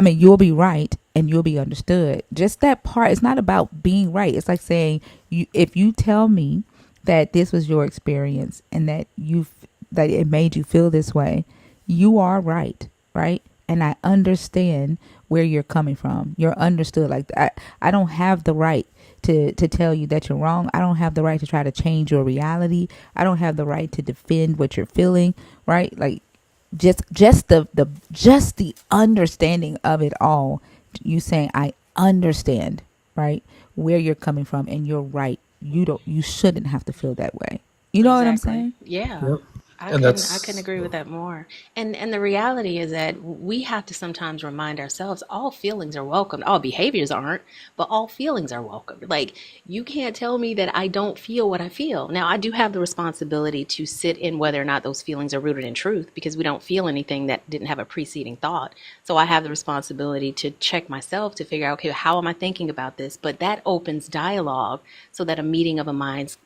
You'll be right and you'll be understood. Just that part. It's not about being right. It's like saying, if you tell me that this was your experience and that that it made you feel this way, you are right, right? And I understand where you're coming from. You're understood. Like I don't have the right to tell you that you're wrong. I don't have the right to try to change your reality. I don't have the right to defend what you're feeling, right? Like just the understanding of it all, you saying I understand, right, where you're coming from, and you're right, you shouldn't have to feel that way, you know what I'm Exactly. saying? Yeah. Yep. I And couldn't I couldn't that's agree with that more. And the reality is that we have to sometimes remind ourselves all feelings are welcome. All behaviors aren't, but all feelings are welcome. Like you can't tell me that I don't feel what I feel. Now I do have the responsibility to sit in whether or not those feelings are rooted in truth because we don't feel anything that didn't have a preceding thought. So I have the responsibility to check myself to figure out, okay, how am I thinking about this? But that opens dialogue so that a meeting of the minds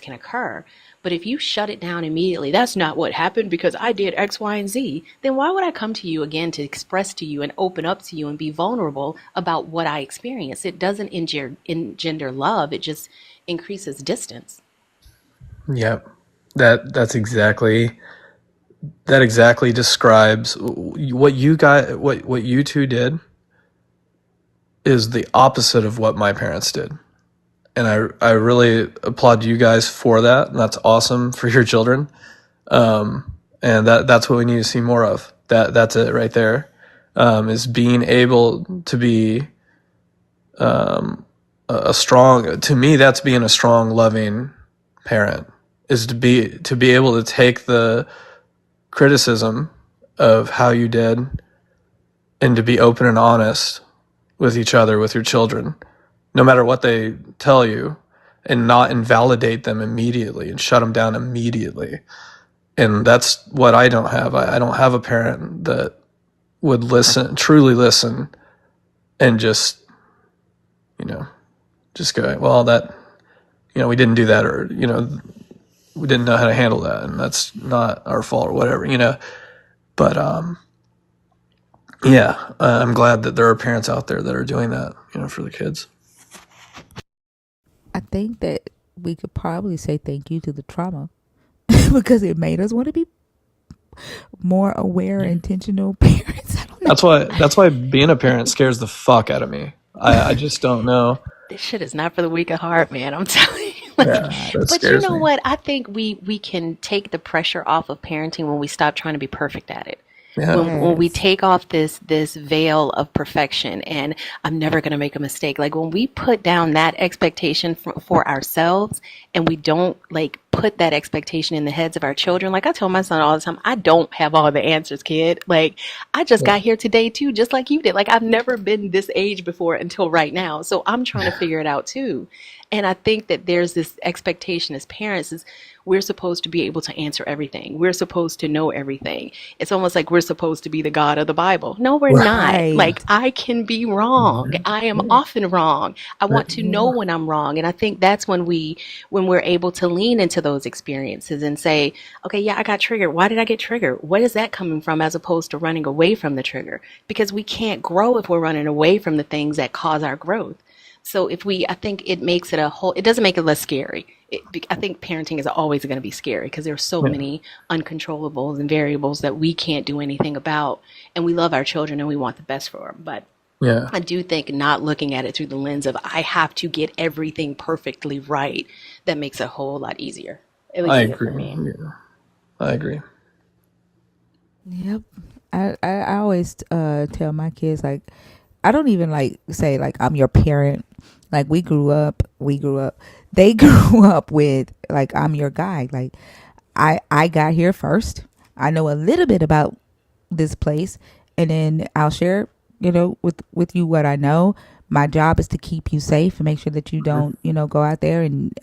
can occur. But if you shut it down immediately, that's not what happened because I did X, Y, and Z, then why would I come to you again to express to you and open up to you and be vulnerable about what I experienced? It doesn't engender love. It just increases distance. Yep. That exactly describes what you two did is the opposite of what my parents did. And I really applaud you guys for that. And that's awesome for your children. And that's what we need to see more of. That's it right there. Is being able to be a strong, to me, that's being a strong, loving parent, is to be able to take the criticism of how you did and to be open and honest with each other, with your children, no matter what they tell you, and not invalidate them immediately and shut them down immediately. And that's what I don't have. I don't have a parent that would truly listen, and just go, well, we didn't do that, or we didn't know how to handle that, and that's not our fault, or whatever, But I'm glad that there are parents out there that are doing that, for the kids. I think that we could probably say thank you to the trauma because it made us want to be more aware, intentional parents. I don't know. That's why being a parent scares the fuck out of me. I just don't know. This shit is not for the weak of heart, man. I'm telling you. Yeah, Like, that but you scares know me. what? I think we can take the pressure off of parenting when we stop trying to be perfect at it. Yeah. When we Yes. take off this veil of perfection and I'm never going to make a mistake. Like when we put down that expectation for ourselves and we don't like put that expectation in the heads of our children. Like I tell my son all the time, I don't have all the answers, kid. Like I just got here today too, just like you did. Like I've never been this age before until right now. So I'm trying to figure it out too. And I think that there's this expectation as parents is we're supposed to be able to answer everything. We're supposed to know everything. It's almost like we're supposed to be the God of the Bible. No, we're not. Right. Like I can be wrong. I am Yeah. often wrong. I want to know when I'm wrong. And I think that's when we're able to lean into those experiences and say, okay, yeah, I got triggered. Why did I get triggered? What is that coming from as opposed to running away from the trigger? Because we can't grow if we're running away from the things that cause our growth. So I think it makes it it doesn't make it less scary. I think parenting is always going to be scary because there's so Yeah. many uncontrollables and variables that we can't do anything about. And we love our children and we want the best for them. But Yeah. I do think not looking at it through the lens of I have to get everything perfectly right, that makes it a whole lot easier. At least I it did for agree. me. Yeah. I agree. Yep. I always tell my kids like I don't even like say like I'm your parent. Like we grew up. They grew up with like I'm your guide. Like I got here first. I know a little bit about this place, and then I'll share, with you what I know. My job is to keep you safe and make sure that you don't, go out there and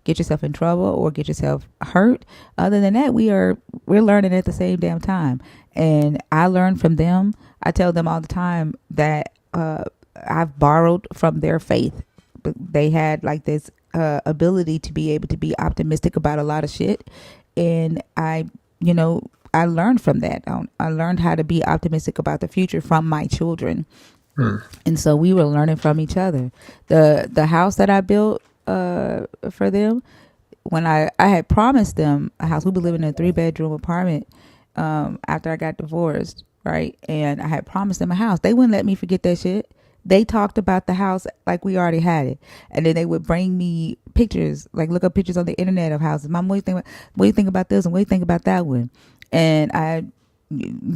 get yourself in trouble or get yourself hurt. Other than that, we're learning at the same damn time, and I learn from them. I tell them all the time that I've borrowed from their faith. But they had like this ability to be able to be optimistic about a lot of shit, and I learned from that. I learned how to be optimistic about the future from my children, and so we were learning from each other. The house that I built for them, when I had promised them a house. We were living in a 3-bedroom apartment after I got divorced, right? And I had promised them a house. They wouldn't let me forget that shit. They talked about the house like we already had it, and then they would bring me pictures, like look up pictures on the internet of houses. Mom, what do you think about this, and what do you think about that one? And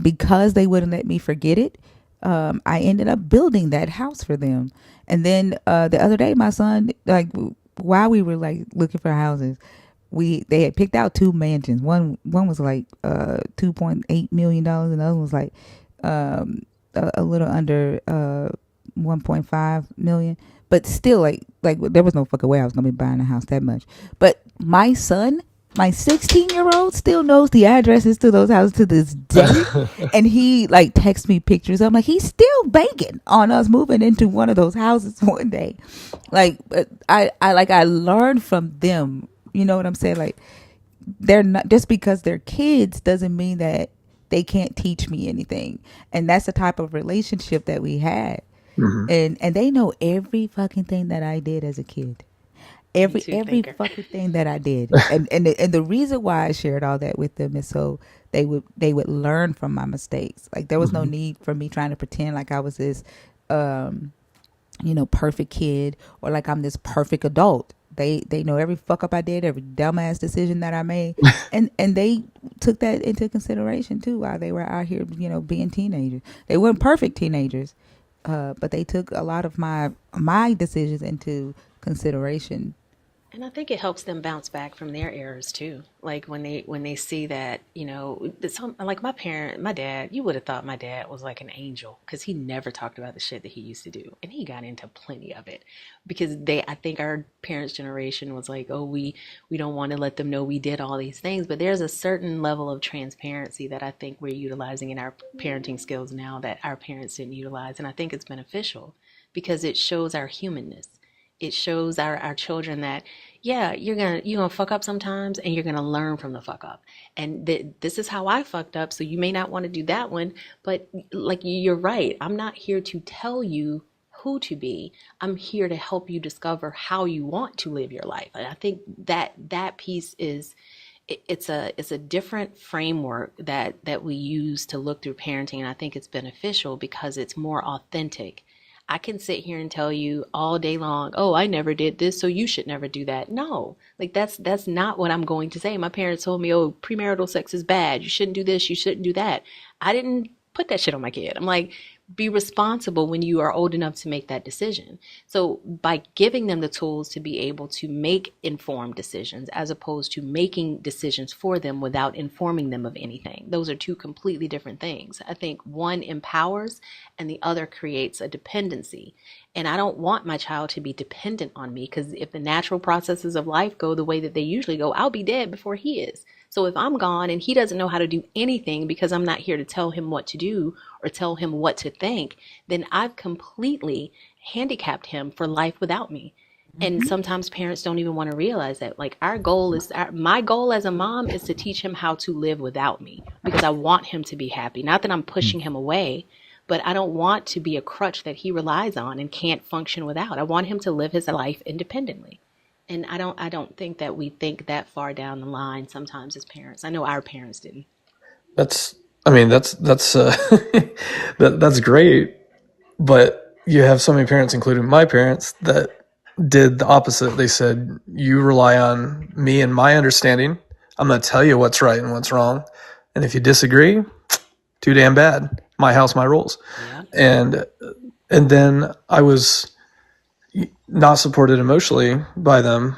because they wouldn't let me forget it, I ended up building that house for them. And then the other day, my son, like while we were like looking for houses, they had picked out 2 mansions. One was like $2.8 million, and the other one was like a little under 1.5 million. But still, like there was no fucking way I was gonna be buying a house that much. But my son, my 16-year-old, still knows the addresses to those houses to this day, and he like texts me pictures. I'm like, he's still banking on us moving into one of those houses one day. Like, I learned from them. You know what I'm saying? Like, they're not, just because they're kids doesn't mean that they can't teach me anything. And that's the type of relationship that we had. Hmm. And they know every fucking thing that I did as a kid. Me too, Every thinker. fucking thing that I did. And the reason why I shared all that with them is so they would learn from my mistakes. Like there was no Hmm. need for me trying to pretend like I was this perfect kid, or like I'm this perfect adult. They know every fuck up I did, every dumbass decision that I made, and they took that into consideration too while they were out here, being teenagers. They weren't perfect teenagers, but they took a lot of my decisions into consideration. And I think it helps them bounce back from their errors too. Like when they see that, like my dad, you would have thought my dad was like an angel because he never talked about the shit that he used to do, and he got into plenty of it because I think our parents' generation was like, oh, we don't want to let them know we did all these things, but there's a certain level of transparency that I think we're utilizing in our parenting skills now that our parents didn't utilize, and I think it's beneficial because it shows our humanness. It shows our children that yeah, you're gonna fuck up sometimes and you're gonna learn from the fuck up, and this is how I fucked up, so you may not want to do that one, but like you're right, I'm not here to tell you who to be. I'm here to help you discover how you want to live your life. And I think that piece it's a different framework that we use to look through parenting, and I think it's beneficial because it's more authentic. I can sit here and tell you all day long, oh, I never did this, so you should never do that. No, like that's not what I'm going to say. My parents told me, oh, premarital sex is bad. You shouldn't do this, you shouldn't do that. I didn't put that shit on my kid. I'm like, be responsible when you are old enough to make that decision. So by giving them the tools to be able to make informed decisions as opposed to making decisions for them without informing them of anything, those are two completely different things. I think one empowers and the other creates a dependency. And I don't want my child to be dependent on me, because if the natural processes of life go the way that they usually go, I'll be dead before he is. So if I'm gone and he doesn't know how to do anything because I'm not here to tell him what to do or tell him what to think, then I've completely handicapped him for life without me. And sometimes parents don't even want to realize that. Like, my goal as a mom is to teach him how to live without me, because I want him to be happy. Not that I'm pushing him away, but I don't want to be a crutch that he relies on and can't function without. I want him to live his life independently. And I don't think that we think that far down the line sometimes as parents. I know our parents didn't. That's that's great, but you have so many parents, including my parents, that did the opposite. They said, you rely on me and my understanding. I'm going to tell you what's right and what's wrong. And if you disagree, too damn bad. My house, my rules. Yeah. And then I was not supported emotionally by them.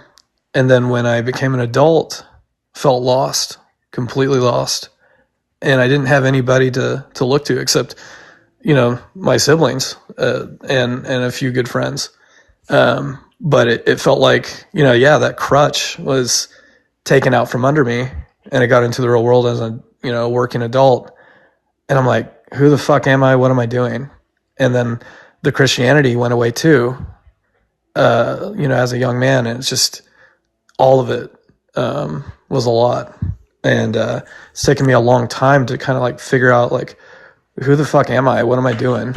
And then when I became an adult, felt lost, completely lost. And I didn't have anybody to look to except, my siblings and a few good friends. But it felt like, that crutch was taken out from under me, and I got into the real world as a, working adult. And I'm like, who the fuck am I? What am I doing? And then the Christianity went away too, as a young man. And it's just, all of it was a lot. And it's taken me a long time to kind of like figure out, like, who the fuck am I? What am I doing?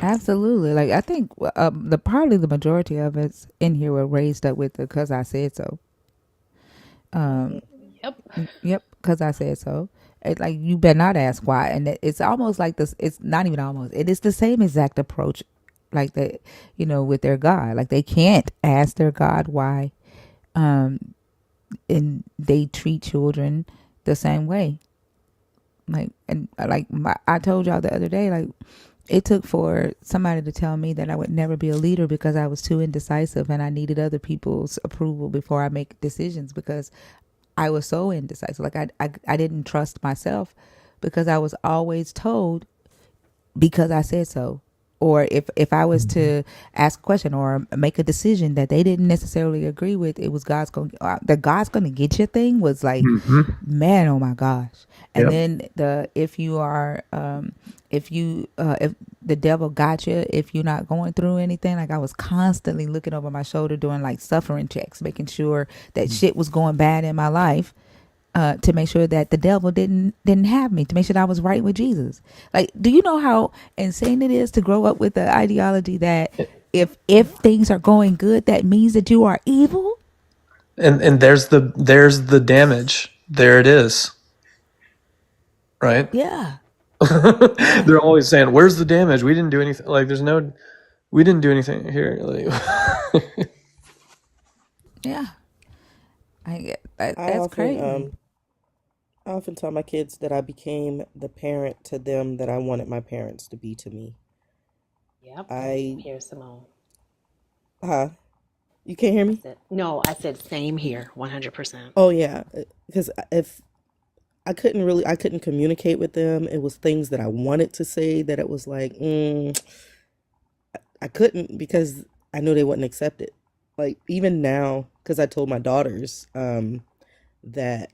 Absolutely. Like, I think probably the majority of us in here were raised up with the "cause I said so." Yep, because I said so. It's like, you better not ask why. And it's almost like this. It's not even almost. It is the same exact approach, like that. With their God, like they can't ask their God why, and they treat children the same way. I told y'all the other day, like, it took for somebody to tell me that I would never be a leader because I was too indecisive and I needed other people's approval before I make decisions, because I was so indecisive. Like, I didn't trust myself because I was always told, because I said so. Or if I was to ask a question or make a decision that they didn't necessarily agree with, it was God's going to get your thing was like, man, oh my gosh. And then if the devil got you, if you're not going through anything, like, I was constantly looking over my shoulder doing like suffering checks, making sure that shit was going bad in my life. To make sure that the devil didn't have me, to make sure that I was right with Jesus. Like, do you know how insane it is to grow up with the ideology that if things are going good, that means that you are evil? And there's the damage. There it is. Right? Yeah. They're always saying, "Where's the damage? We didn't do anything." Like, we didn't do anything here. Like, yeah. I get that. I That's often crazy. I often tell my kids that I became the parent to them that I wanted my parents to be to me. Yep. I Here, Simone. You can't hear me? No, I said same here, 100%. Oh yeah, because if I couldn't communicate with them. It was things that I wanted to say that it was like, I couldn't, because I knew they wouldn't accept it. Like, even now, because I told my daughters that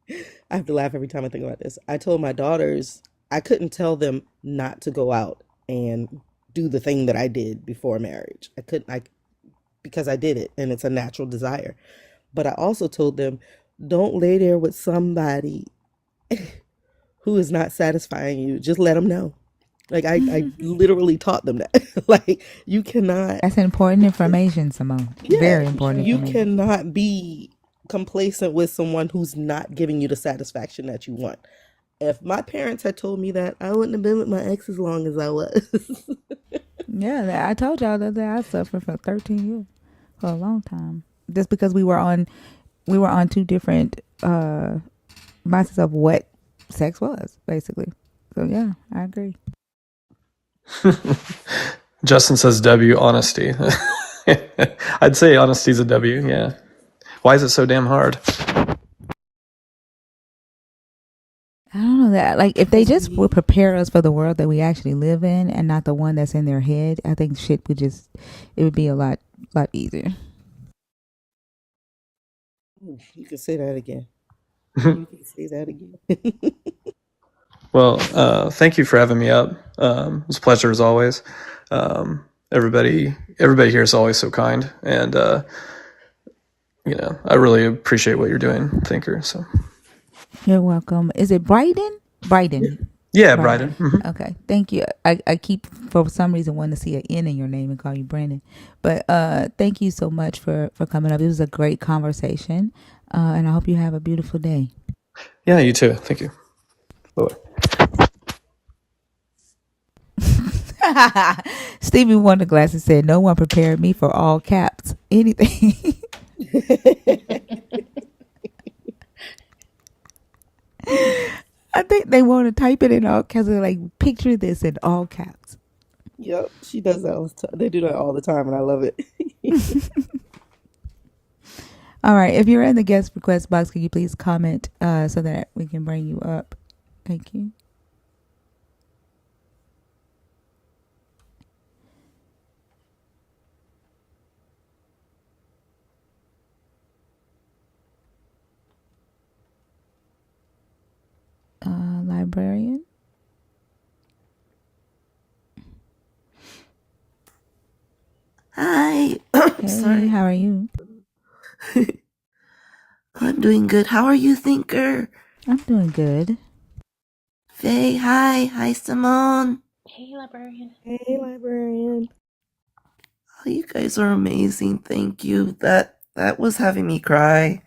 I have to laugh every time I think about this. I told my daughters I couldn't tell them not to go out and do the thing that I did before marriage. I couldn't, because I did it and it's a natural desire. But I also told them, don't lay there with somebody who is not satisfying you. Just let them know. Like, I literally taught them that. Like, you cannot. That's important information, Simone. Yeah, Very important you information. cannot be complacent with someone who's not giving you the satisfaction that you want. If my parents had told me that, I wouldn't have been with my ex as long as I was. Yeah, I told y'all that I suffered for 13 years, for a long time, just because we were on two different mindsets of what sex was, basically. So yeah, I agree. Justin says W, honesty. I'd say honesty's a W, yeah. Why is it so damn hard? I don't know that. Like, if they Because just would prepare us for the world that we actually live in, and not the one that's in their head, I think it would be a lot easier. you can say that again. You can say that again. Well, thank you for having me up. It's a pleasure as always. Everybody here is always so kind, and I really appreciate what you're doing, Thinker. So You're welcome. Is it Bryden? Bryden. yeah, Bryden. Bryden. Mm-hmm. Okay, thank you. I keep, for some reason, wanting to see an N in your name and call you Brandon. But thank you so much for coming up. It was a great conversation, and I hope you have a beautiful day. Yeah, you too. Thank you. Bye. Stevie Wonder Glasses said, "No one prepared me for all caps. Anything." I think they want to type it in all caps. They're like, picture this in all caps. Yep, she does that all the time. They do that all the time, and I love it. All right. If you're in the guest request box, could you please comment so that we can bring you up? Thank you. Librarian. Hi. Hey, Sorry. how are you? I'm doing good. How are you, Thinker? I'm doing good. Faye, hi. Hi, Simone. Hey, librarian. Hey, librarian. Oh, you guys are amazing. Thank you. That was having me cry,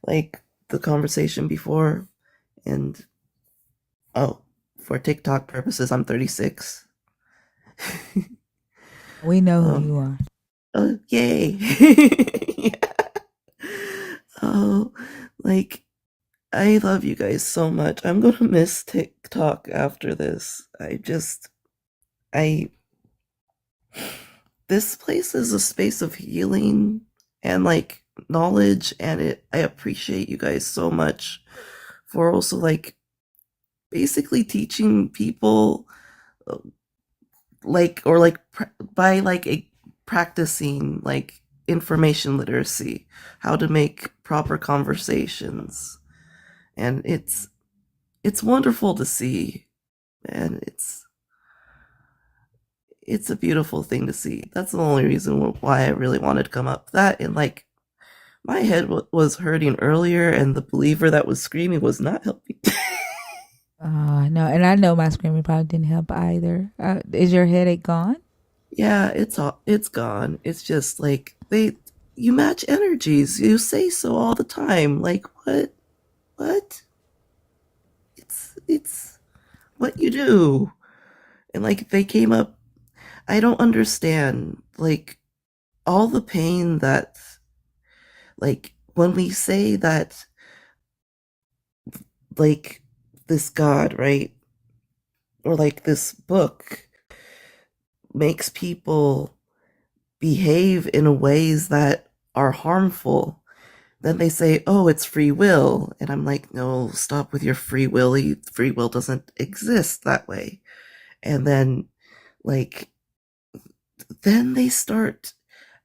like the conversation before. And oh, for TikTok purposes, I'm 36. We know who you are. Oh, yay. Yeah. Oh, like, I love you guys so much. I'm gonna miss TikTok after this. This place is a space of healing and like knowledge, and I appreciate you guys so much for also like basically teaching people like, or like by like practicing like information literacy, how to make proper conversations. And it's wonderful to see, and it's a beautiful thing to see. That's the only reason why I really wanted to come up. That, and like my head was hurting earlier, and the believer that was screaming was not helping. No, and I know my screaming probably didn't help either. Is your headache gone? Yeah, it's gone. It's just like you match energies. You say so all the time. Like what? It's what you do. And like they came up, I don't understand like all the pain that, like, when we say that, like, this God, right? Or like this book makes people behave in ways that are harmful, then they say, oh, it's free will. And I'm like, no, stop with your free will. Free will doesn't exist that way. And then, like, then they start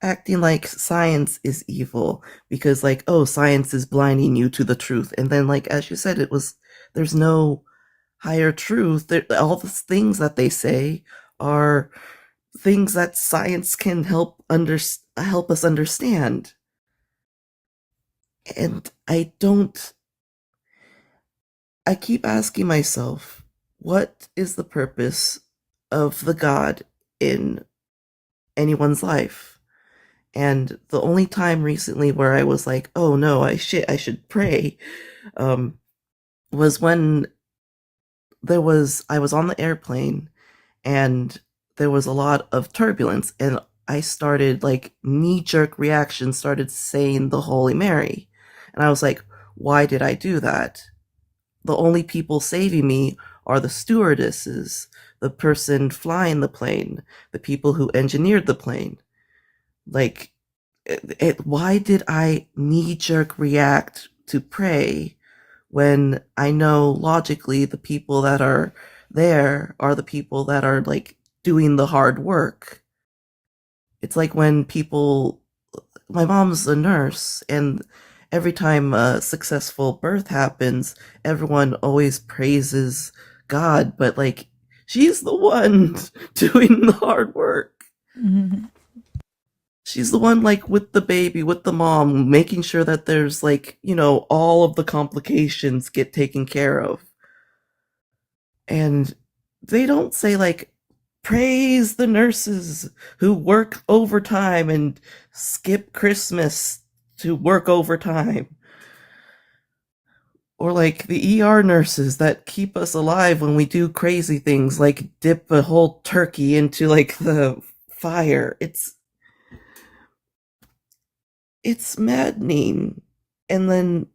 acting like science is evil because, like, oh, science is blinding you to the truth. And then, like, as you said, there's no higher truth. All the things that they say are things that science can help us understand. And I keep asking myself, what is the purpose of the God in anyone's life? And the only time recently where I was like, oh no, I should pray, was when I was on the airplane and there was a lot of turbulence, and I started like knee-jerk reaction, started saying the Holy Mary. And I was like, why did I do that? The only people saving me are the stewardesses, the person flying the plane, the people who engineered the plane. Like, why did I knee-jerk react to pray when I know logically the people that are there are the people that are like doing the hard work? It's like when my mom's a nurse, and every time a successful birth happens, everyone always praises God, but like she's the one doing the hard work. Mm-hmm. She's the one like with the baby, with the mom, making sure that there's like, all of the complications get taken care of. And they don't say like, praise the nurses who work overtime and skip Christmas to work overtime. Or like the ER nurses that keep us alive when we do crazy things like dip a whole turkey into like the fire. It's maddening. And then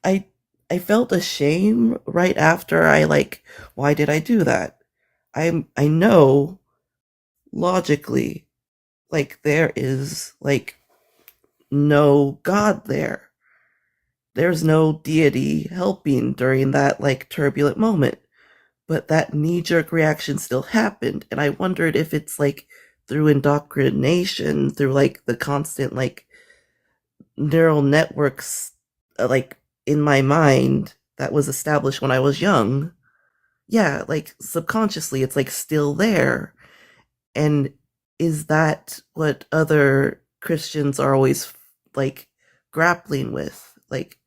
I I felt ashamed right after why did I do that? I know logically like there is like no God there. There's no deity helping during that like turbulent moment. But that knee-jerk reaction still happened, and I wondered if it's like through indoctrination, through like the constant like neural networks like in my mind that was established when I was young. Yeah, like subconsciously it's like still there. And is that what other Christians are always like grappling with? Like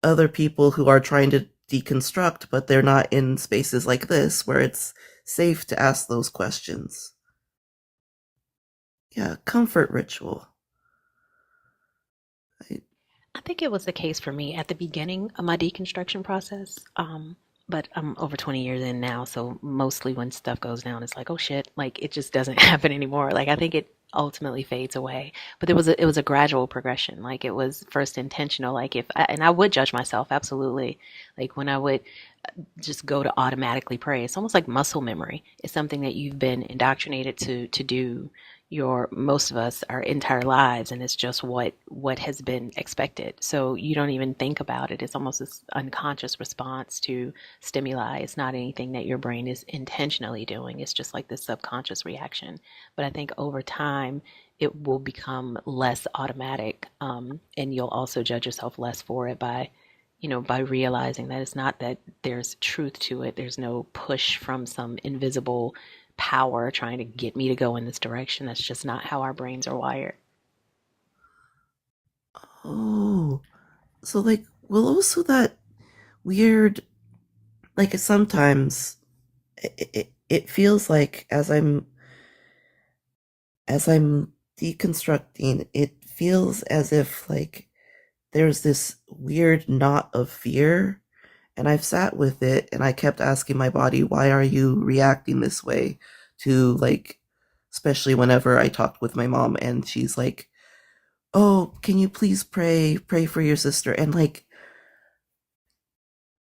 other people who are trying to deconstruct, but they're not in spaces like this where it's safe to ask those questions. Yeah, comfort ritual. I think it was the case for me at the beginning of my deconstruction process. But I'm over 20 years in now, so mostly when stuff goes down, it's like, oh shit, like it just doesn't happen anymore. Like I think it ultimately fades away. But it was a gradual progression. Like it was first intentional. Like and I would judge myself, absolutely. Like when I would just go to automatically pray. It's almost like muscle memory. It's something that you've been indoctrinated to do most of us our entire lives, and it's just what has been expected. So you don't even think about it. It's almost this unconscious response to stimuli. It's not anything that your brain is intentionally doing. It's just like this subconscious reaction. But I think over time it will become less automatic, and you'll also judge yourself less for it by realizing that it's not that there's truth to it. There's no push from some invisible power trying to get me to go in this direction. That's just not how our brains are wired. Oh, so like, will also that weird, like sometimes it feels like as I'm deconstructing, it feels as if like there's this weird knot of fear, and I've sat with it and I kept asking my body, why are you reacting this way to like, especially whenever I talked with my mom and she's like, oh, can you please pray for your sister? And like,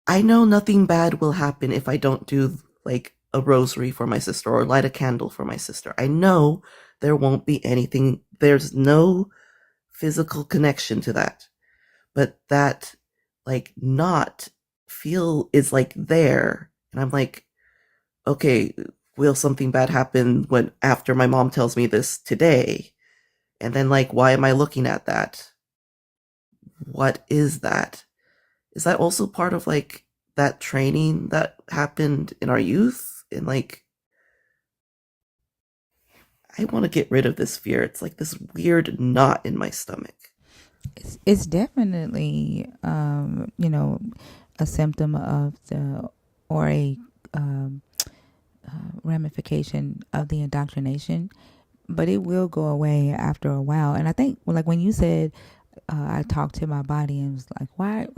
I know nothing bad will happen if I don't do like a rosary for my sister or light a candle for my sister. I know there won't be anything, there's no physical connection to that. But that like not feel is like there. And I'm like, okay, will something bad happen when after my mom tells me this today? And then like, why am I looking at that? What is that? Is that also part of like that training that happened in our youth? And like, I want to get rid of this fear. It's like this weird knot in my stomach. It's definitely a symptom of the or a ramification of the indoctrination. but it will go away after a while. And I think, well, like when you said, I talked to my body and was like, why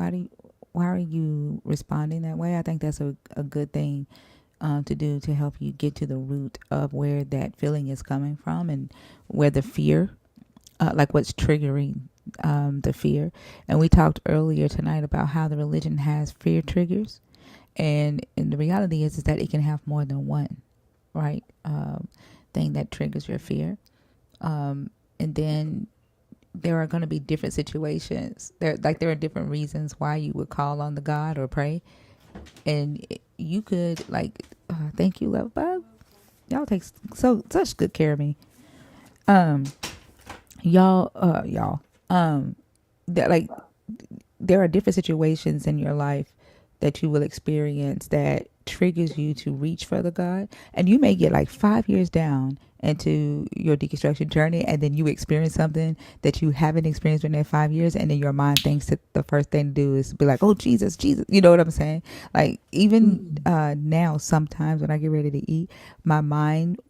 are you responding that way? I think that's a good thing to do to help you get to the root of where that feeling is coming from and where the fear, like what's triggering the fear. And we talked earlier tonight about how the religion has fear triggers, and the reality is that it can have more than one, right? Thing that triggers your fear. And then there are going to be different situations. There are different reasons why you would call on the God or pray, and you could thank you, love bug. Y'all take such good care of me. Y'all. That there are different situations in your life that you will experience that triggers you to reach for the God. And you may get 5 years down into your deconstruction journey, and then you experience something that you haven't experienced in that 5 years, and then your mind thinks that the first thing to do is be like, oh, Jesus. You know what I'm saying? Even now, sometimes when I get ready to eat, my mind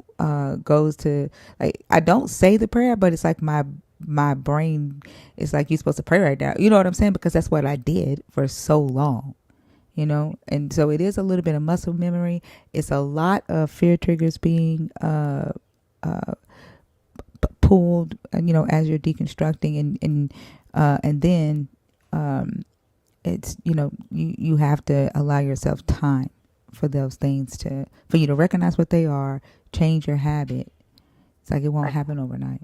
goes to, I don't say the prayer, but it's like my brain is like, you're supposed to pray right now. You know what I'm saying? Because that's what I did for so long. And so it is a little bit of muscle memory. It's a lot of fear triggers being pulled, as you're deconstructing, and then it's you have to allow yourself time for those things for you to recognize what they are, change your habit. It's like it won't happen overnight.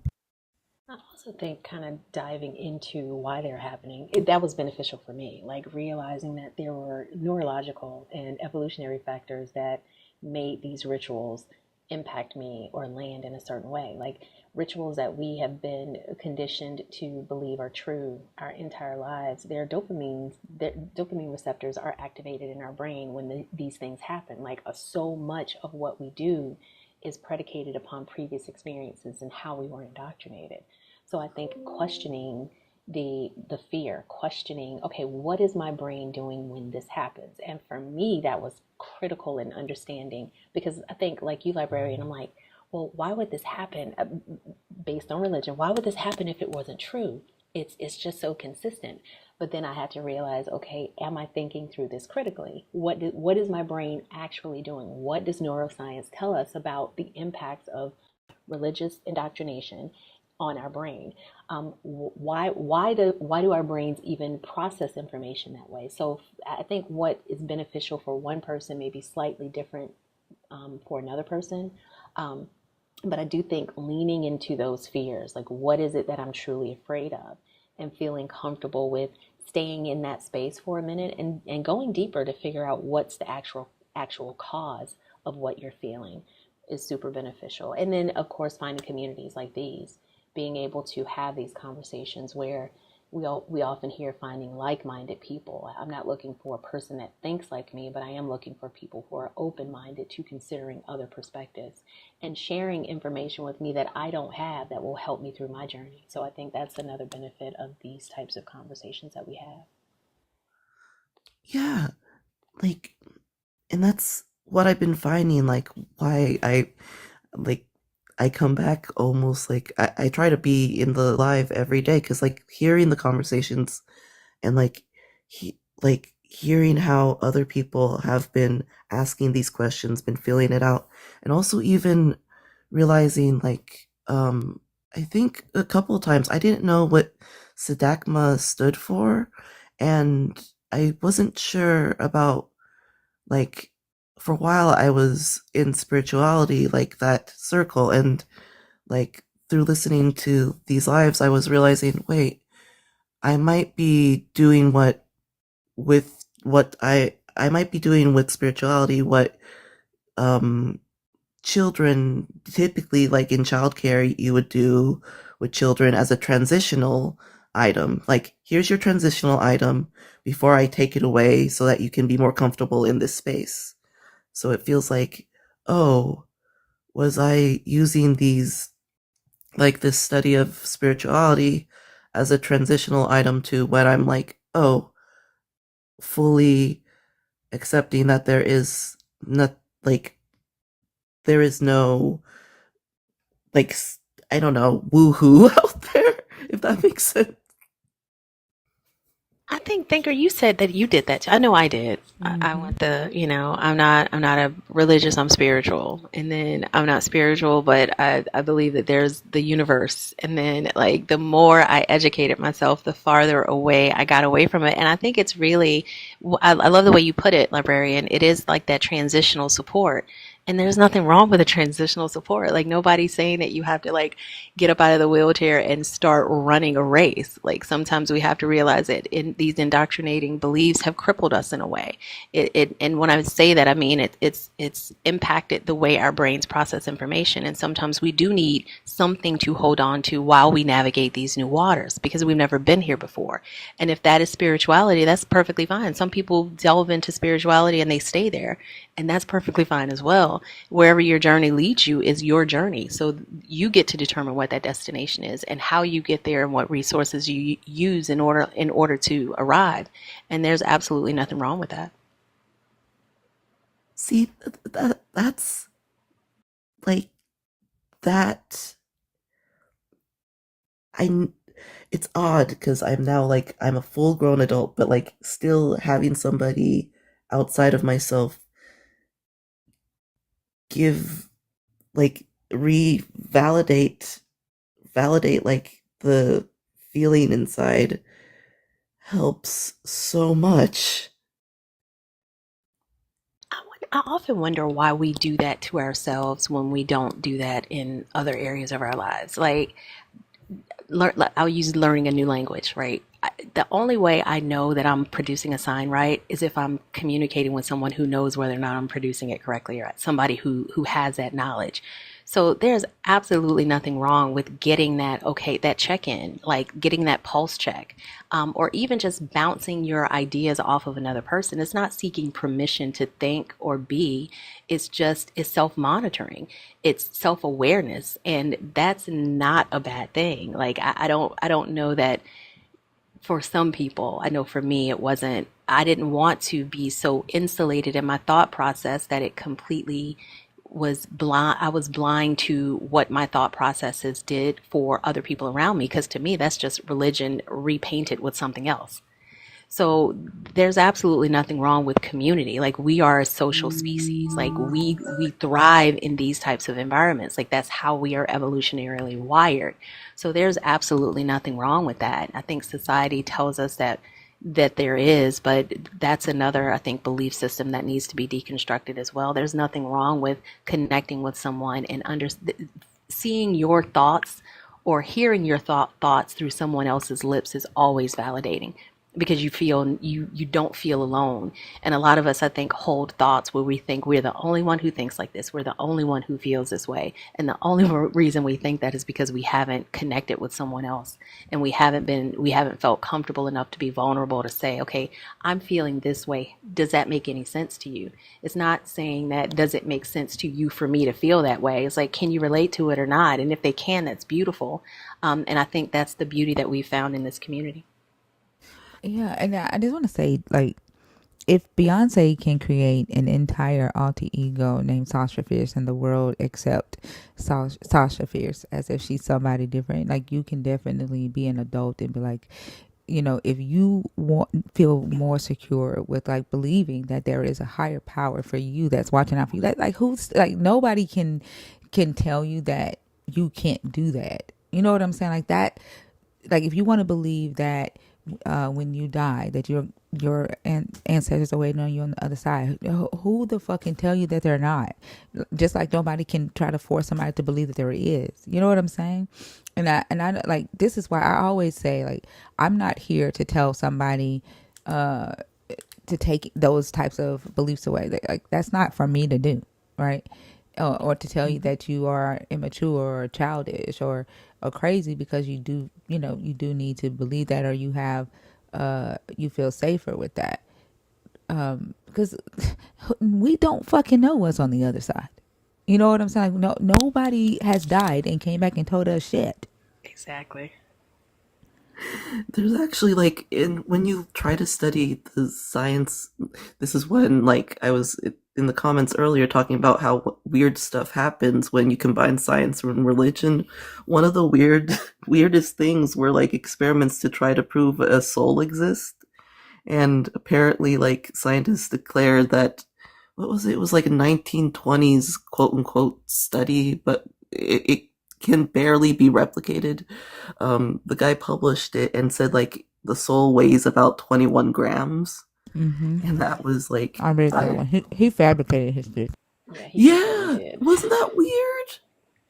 I also think kind of diving into why they're happening, that was beneficial for me, like realizing that there were neurological and evolutionary factors that made these rituals impact me or land in a certain way. Like rituals that we have been conditioned to believe are true our entire lives, their dopamine receptors are activated in our brain when these things happen. So much of what we do is predicated upon previous experiences and how we were indoctrinated. So I think questioning the fear, questioning, okay, what is my brain doing when this happens? And for me, that was critical in understanding, because I think, like you, librarian, I'm like, well, why would this happen based on religion? Why would this happen if it wasn't true? It's just so consistent. But then I had to realize, okay, am I thinking through this critically? What is my brain actually doing? What does neuroscience tell us about the impacts of religious indoctrination on our brain? Why do our brains even process information that way? So I think what is beneficial for one person may be slightly different for another person. But I do think leaning into those fears, like what is it that I'm truly afraid of, and feeling comfortable with staying in that space for a minute and going deeper to figure out what's the actual cause of what you're feeling is super beneficial. And then, of course, finding communities like these, being able to have these conversations where we often hear finding like-minded people. I'm not looking for a person that thinks like me, but I am looking for people who are open-minded to considering other perspectives and sharing information with me that I don't have that will help me through my journey. So I think that's another benefit of these types of conversations that we have. Yeah, and that's what I've been finding, why I come back almost I try to be in the live every day, because hearing the conversations and hearing how other people have been asking these questions, been filling it out, and also even realizing I think a couple of times I didn't know what Sidakma stood for, and I wasn't sure about for a while I was in spirituality, that circle, and through listening to these lives I was realizing, wait, I might be doing I might be doing with spirituality what children typically, in childcare, you would do with children as a transitional item. Here's your transitional item before I take it away so that you can be more comfortable in this space. So it feels like, oh, was I using this study of spirituality as a transitional item to when I'm oh, fully accepting that there is not there is no I don't know, woohoo out there, if that makes sense. I think, Thinker, you said that you did that. I know I did. I Mm-hmm. went I'm not a religious, I'm spiritual. And then I'm not spiritual, but I believe that there's the universe. And then like the more I educated myself, the farther away I got away from it. And I think it's really, I love the way you put it, librarian. It is like that transitional support. And there's nothing wrong with a transitional support. Like nobody's saying that you have to like get up out of the wheelchair and start running a race. Like sometimes we have to realize that in these indoctrinating beliefs have crippled us in a way. And when I say that, I mean it's impacted the way our brains process information. And sometimes we do need something to hold on to while we navigate these new waters because we've never been here before. And if that is spirituality, that's perfectly fine. Some people delve into spirituality and they stay there, and that's perfectly fine as well. Wherever your journey leads you is your journey. So you get to determine what that destination is and how you get there and what resources you use in order to arrive. And there's absolutely nothing wrong with that. See, that's like that. It's odd because I'm now like I'm a full grown adult, but like still having somebody outside of myself give like validate like the feeling inside helps so much. I often wonder why we do that to ourselves when we don't do that in other areas of our lives. Like, I'll use learning a new language, right? The only way I know that I'm producing a sign right is if I'm communicating with someone who knows whether or not I'm producing it correctly, or somebody who has that knowledge. So there's absolutely nothing wrong with getting that, okay, that check-in, like getting that pulse check, or even just bouncing your ideas off of another person. It's not seeking permission to think or be. It's self-monitoring. It's self-awareness, and that's not a bad thing. Like I don't know that for some people, I know for me, it wasn't, I didn't want to be so insulated in my thought process that it completely was blind. I was blind to what my thought processes did for other people around me. Because to me, that's just religion repainted with something else. So there's absolutely nothing wrong with community. Like we are a social species. Like we thrive in these types of environments. Like that's how we are evolutionarily wired. So there's absolutely nothing wrong with that. I think society tells us that there is, but that's another, I think, belief system that needs to be deconstructed as well. There's nothing wrong with connecting with someone and seeing your thoughts or hearing your thoughts through someone else's lips is always validating because you don't feel alone. And a lot of us, I think, hold thoughts where we think we're the only one who thinks like this, we're the only one who feels this way, and the only reason we think that is because we haven't connected with someone else, and we haven't felt comfortable enough to be vulnerable to say, okay, I'm feeling this way, does that make any sense to you? It's not saying that does it make sense to you for me to feel that way. It's like, can you relate to it or not? And if they can, that's beautiful. And I think that's the beauty that we found in this community. Yeah, and I just want to say, like, if Beyonce can create an entire alter ego named Sasha Fierce and the world accept Sasha Fierce as if she's somebody different, like you can definitely be an adult and be like, if you feel more secure with like believing that there is a higher power for you that's watching out for you, like who's like nobody can tell you that you can't do that. You know what I'm saying? Like that, like if you want to believe that when you die that your ancestors are waiting on you on the other side, who the fuck can tell you that they're not? Just like nobody can try to force somebody to believe that there is. You know what I'm saying? And I like, this is why I always say, like, I'm not here to tell somebody to take those types of beliefs away. Like that's not for me to do, right? Or to tell you that you are immature or childish or crazy because you do need to believe that, or you have you feel safer with that, because we don't fucking know what's on the other side. You know what I'm saying? Like, nobody has died and came back and told us shit. Exactly. There's actually like when you try to study the science, this is when like I was in the comments earlier talking about how weird stuff happens when you combine science and religion. One of the weirdest things were like experiments to try to prove a soul exists. And apparently, like, scientists declared that, what was it? It was like a 1920s quote unquote study, but it can barely be replicated. The guy published it and said, like, the soul weighs about 21 grams. And that was like, I read that one. He fabricated his shit. Yeah, he yeah, did. wasn't that weird?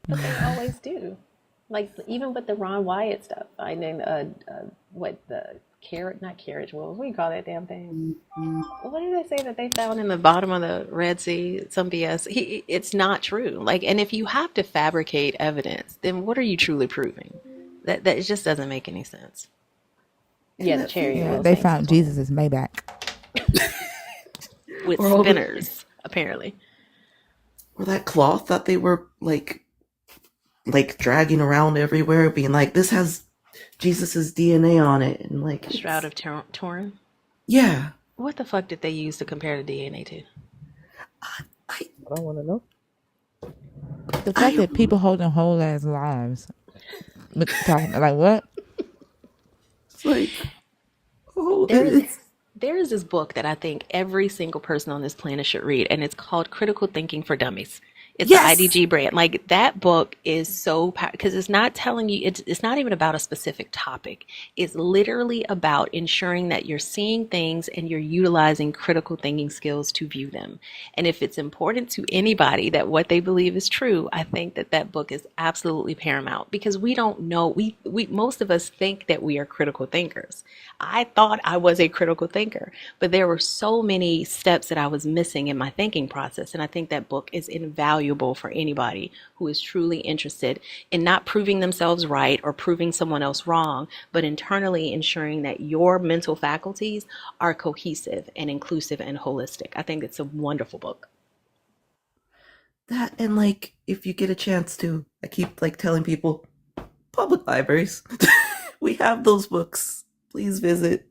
But they always do. Like even with the Ron Wyatt stuff, finding what the not carriage wolves. What do you call that damn thing? What did they say that they found in the bottom of the Red Sea? Some BS. It's not true. Like, and if you have to fabricate evidence, then what are you truly proving? That it just doesn't make any sense. Yeah, the chariot. Yeah, wheel they thing. found Jesus' Maybach. With Or spinners, apparently. Or that cloth that they were like dragging around everywhere, being like, this has Jesus's DNA on it, and like Shroud of Turin. Yeah. What the fuck did they use to compare the DNA to? I don't want to know. The fact that people holding whole ass lives, talking like what? It's like, oh, there is this book that I think every single person on this planet should read, and it's called Critical Thinking for Dummies. It's yes! the IDG brand. Like that book is so because it's not telling you it's not even about a specific topic. It's literally about ensuring that you're seeing things and you're utilizing critical thinking skills to view them. And if it's important to anybody that what they believe is true, I think that that book is absolutely paramount because we don't know. We most of us think that we are critical thinkers. I thought I was a critical thinker, but there were so many steps that I was missing in my thinking process. And I think that book is invaluable for anybody who is truly interested in not proving themselves right or proving someone else wrong, but internally ensuring that your mental faculties are cohesive and inclusive and holistic. I think it's a wonderful book. That, and like, if you get a chance to, I keep like telling people, public libraries, we have those books. Please visit.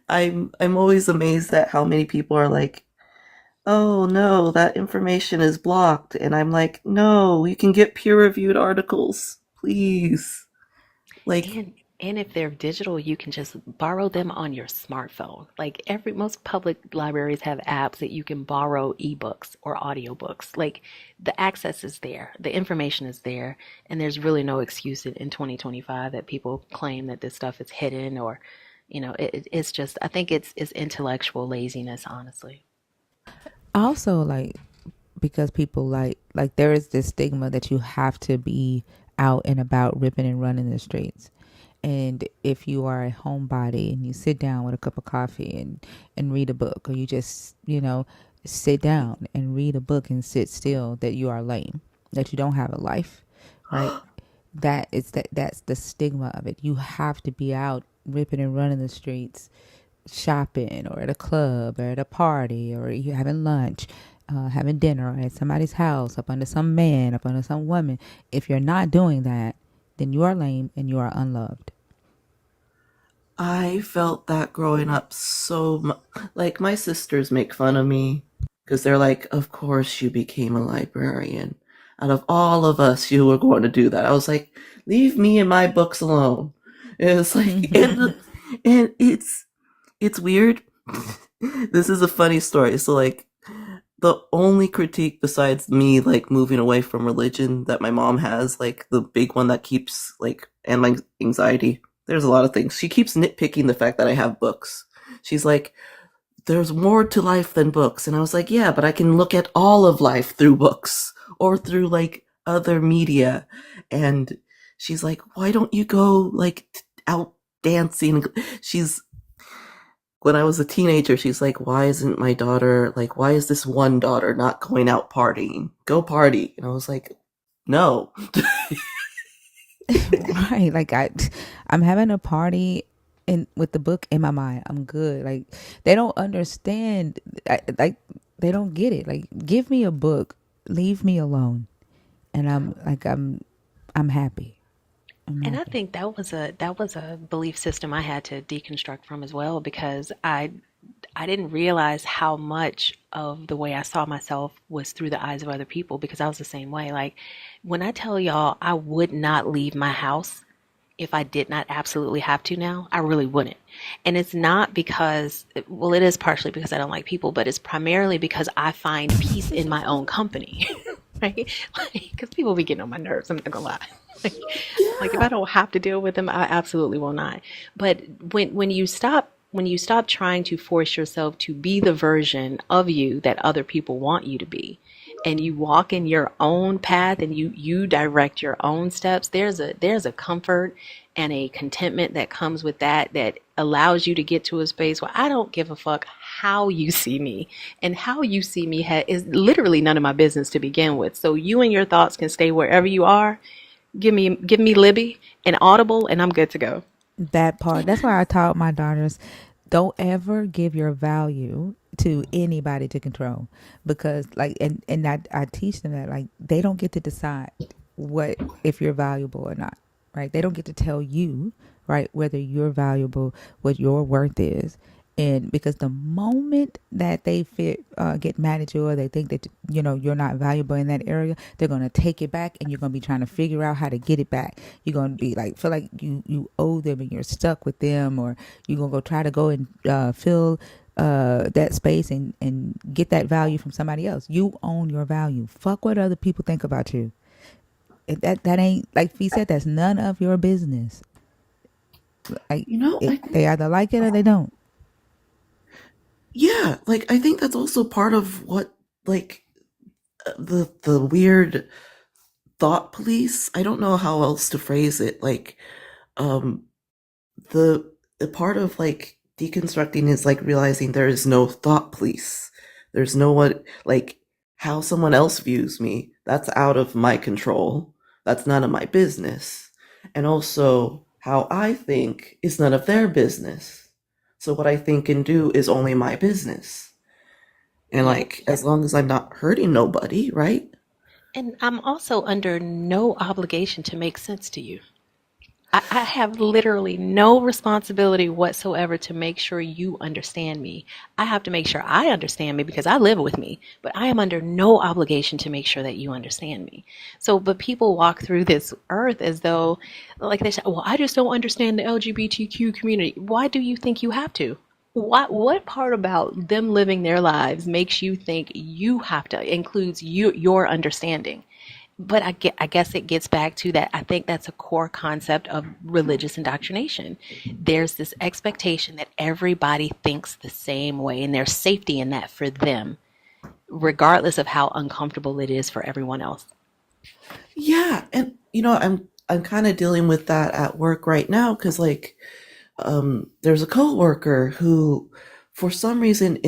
I'm always amazed at how many people are like, oh no, that information is blocked. And I'm like, no, you can get peer-reviewed articles, please. Like, and if they're digital, you can just borrow them on your smartphone. Like most public libraries have apps that you can borrow ebooks or audiobooks. Like the access is there, the information is there, and there's really no excuse in 2025 that people claim that this stuff is hidden or, it's just, I think it's intellectual laziness, honestly. Also, like, because people like there is this stigma that you have to be out and about ripping and running the streets. And if you are a homebody and you sit down with a cup of coffee and read a book, or you just, sit down and read a book and sit still, that you are lame, that you don't have a life, right? That's the stigma of it. You have to be out ripping and running the streets, shopping or at a club or at a party, or you having lunch, having dinner at somebody's house, up under some man, up under some woman. If you're not doing that, then you are lame and you are unloved. I felt that growing up so much. Like, my sisters make fun of me because they're like, of course you became a librarian. Out of all of us, you were going to do that. I was like, leave me and my books alone. It was like, and it's weird. This is a funny story. So, like, the only critique besides me, like, moving away from religion that my mom has, like, the big one that keeps, like, and my anxiety, there's a lot of things. She keeps nitpicking the fact that I have books. She's like, there's more to life than books. And I was like, yeah, but I can look at all of life through books or through, like, other media. And she's like, why don't you go, like, out dancing? When I was a teenager, she's like, why isn't my daughter, like, why is this one daughter not going out partying? Go party. And I was like, no. Right. Like I'm having a party with the book in my mind. I'm good. Like, they don't understand. Like, they don't get it. Like, give me a book, leave me alone. And I'm happy. And I think that was a belief system I had to deconstruct from as well, because I I didn't realize how much of the way I saw myself was through the eyes of other people, because I was the same way. Like, when I tell y'all I would not leave my house if I did not absolutely have to now, I really wouldn't. And it's not because, well, it is partially because I don't like people, but it's primarily because I find peace in my own company, right? Because people be getting on my nerves, I'm not gonna lie. Like if I don't have to deal with them, I absolutely will not. But when you stop trying to force yourself to be the version of you that other people want you to be, and you walk in your own path and you direct your own steps, there's a comfort and a contentment that comes with that allows you to get to a space where I don't give a fuck how you see me, and how you see me is literally none of my business to begin with. So you and your thoughts can stay wherever you are. Give me Libby and Audible, and I'm good to go. That part. That's why I taught my daughters, don't ever give your value to anybody to control, because like, and I teach them that, like, they don't get to decide what, if you're valuable or not, right? They don't get to tell you, right, whether you're valuable, what your worth is. And because the moment that they get mad at you, or they think that you're not valuable in that area, they're gonna take it back, and you're gonna be trying to figure out how to get it back. You're gonna be like, feel like you owe them and you're stuck with them, or you're gonna go try to go and fill that space and get that value from somebody else. You own your value. Fuck what other people think about you. That ain't, like Fee said, that's none of your business. Like, they either like it or they don't. Yeah, like I think that's also part of what, like, the weird thought police. I don't know how else to phrase it. Like, the part of like deconstructing is like realizing there is no thought police. There's no one, like, how someone else views me. That's out of my control. That's none of my business. And also how I think is none of their business. So what I think and do is only my business. And like, as long as I'm not hurting nobody, right? And I'm also under no obligation to make sense to you. I have literally no responsibility whatsoever to make sure you understand me. I have to make sure I understand me because I live with me, but I am under no obligation to make sure that you understand me. So, but people walk through this earth as though, like they say, well, I just don't understand the LGBTQ community. Why do you think you have to? What part about them living their lives makes you think you have to, includes your understanding? But I guess it gets back to that. I think that's a core concept of religious indoctrination. There's this expectation that everybody thinks the same way, and there's safety in that for them, regardless of how uncomfortable it is for everyone else. Yeah, and I'm kind of dealing with that at work right now, because like, there's a coworker who, for some reason,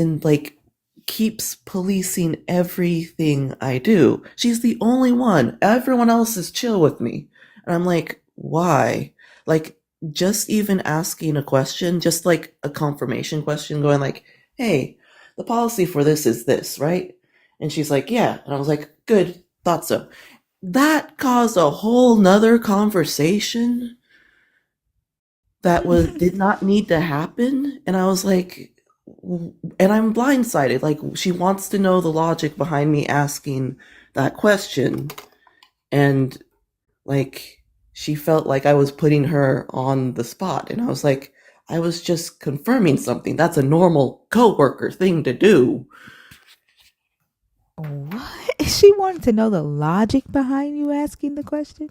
keeps policing everything I do. She's the only one. Everyone else is chill with me. And I'm like, why? Like, just even asking a question, just like a confirmation question, going like, hey, the policy for this is this, right? And she's like, yeah. And I was like, good, thought so. That caused a whole nother conversation that did not need to happen. And I was like, and I'm blindsided. Like, she wants to know the logic behind me asking that question. And like, she felt like I was putting her on the spot. And I was like, I was just confirming something. That's a normal coworker thing to do. What? She wanted to know the logic behind you asking the question?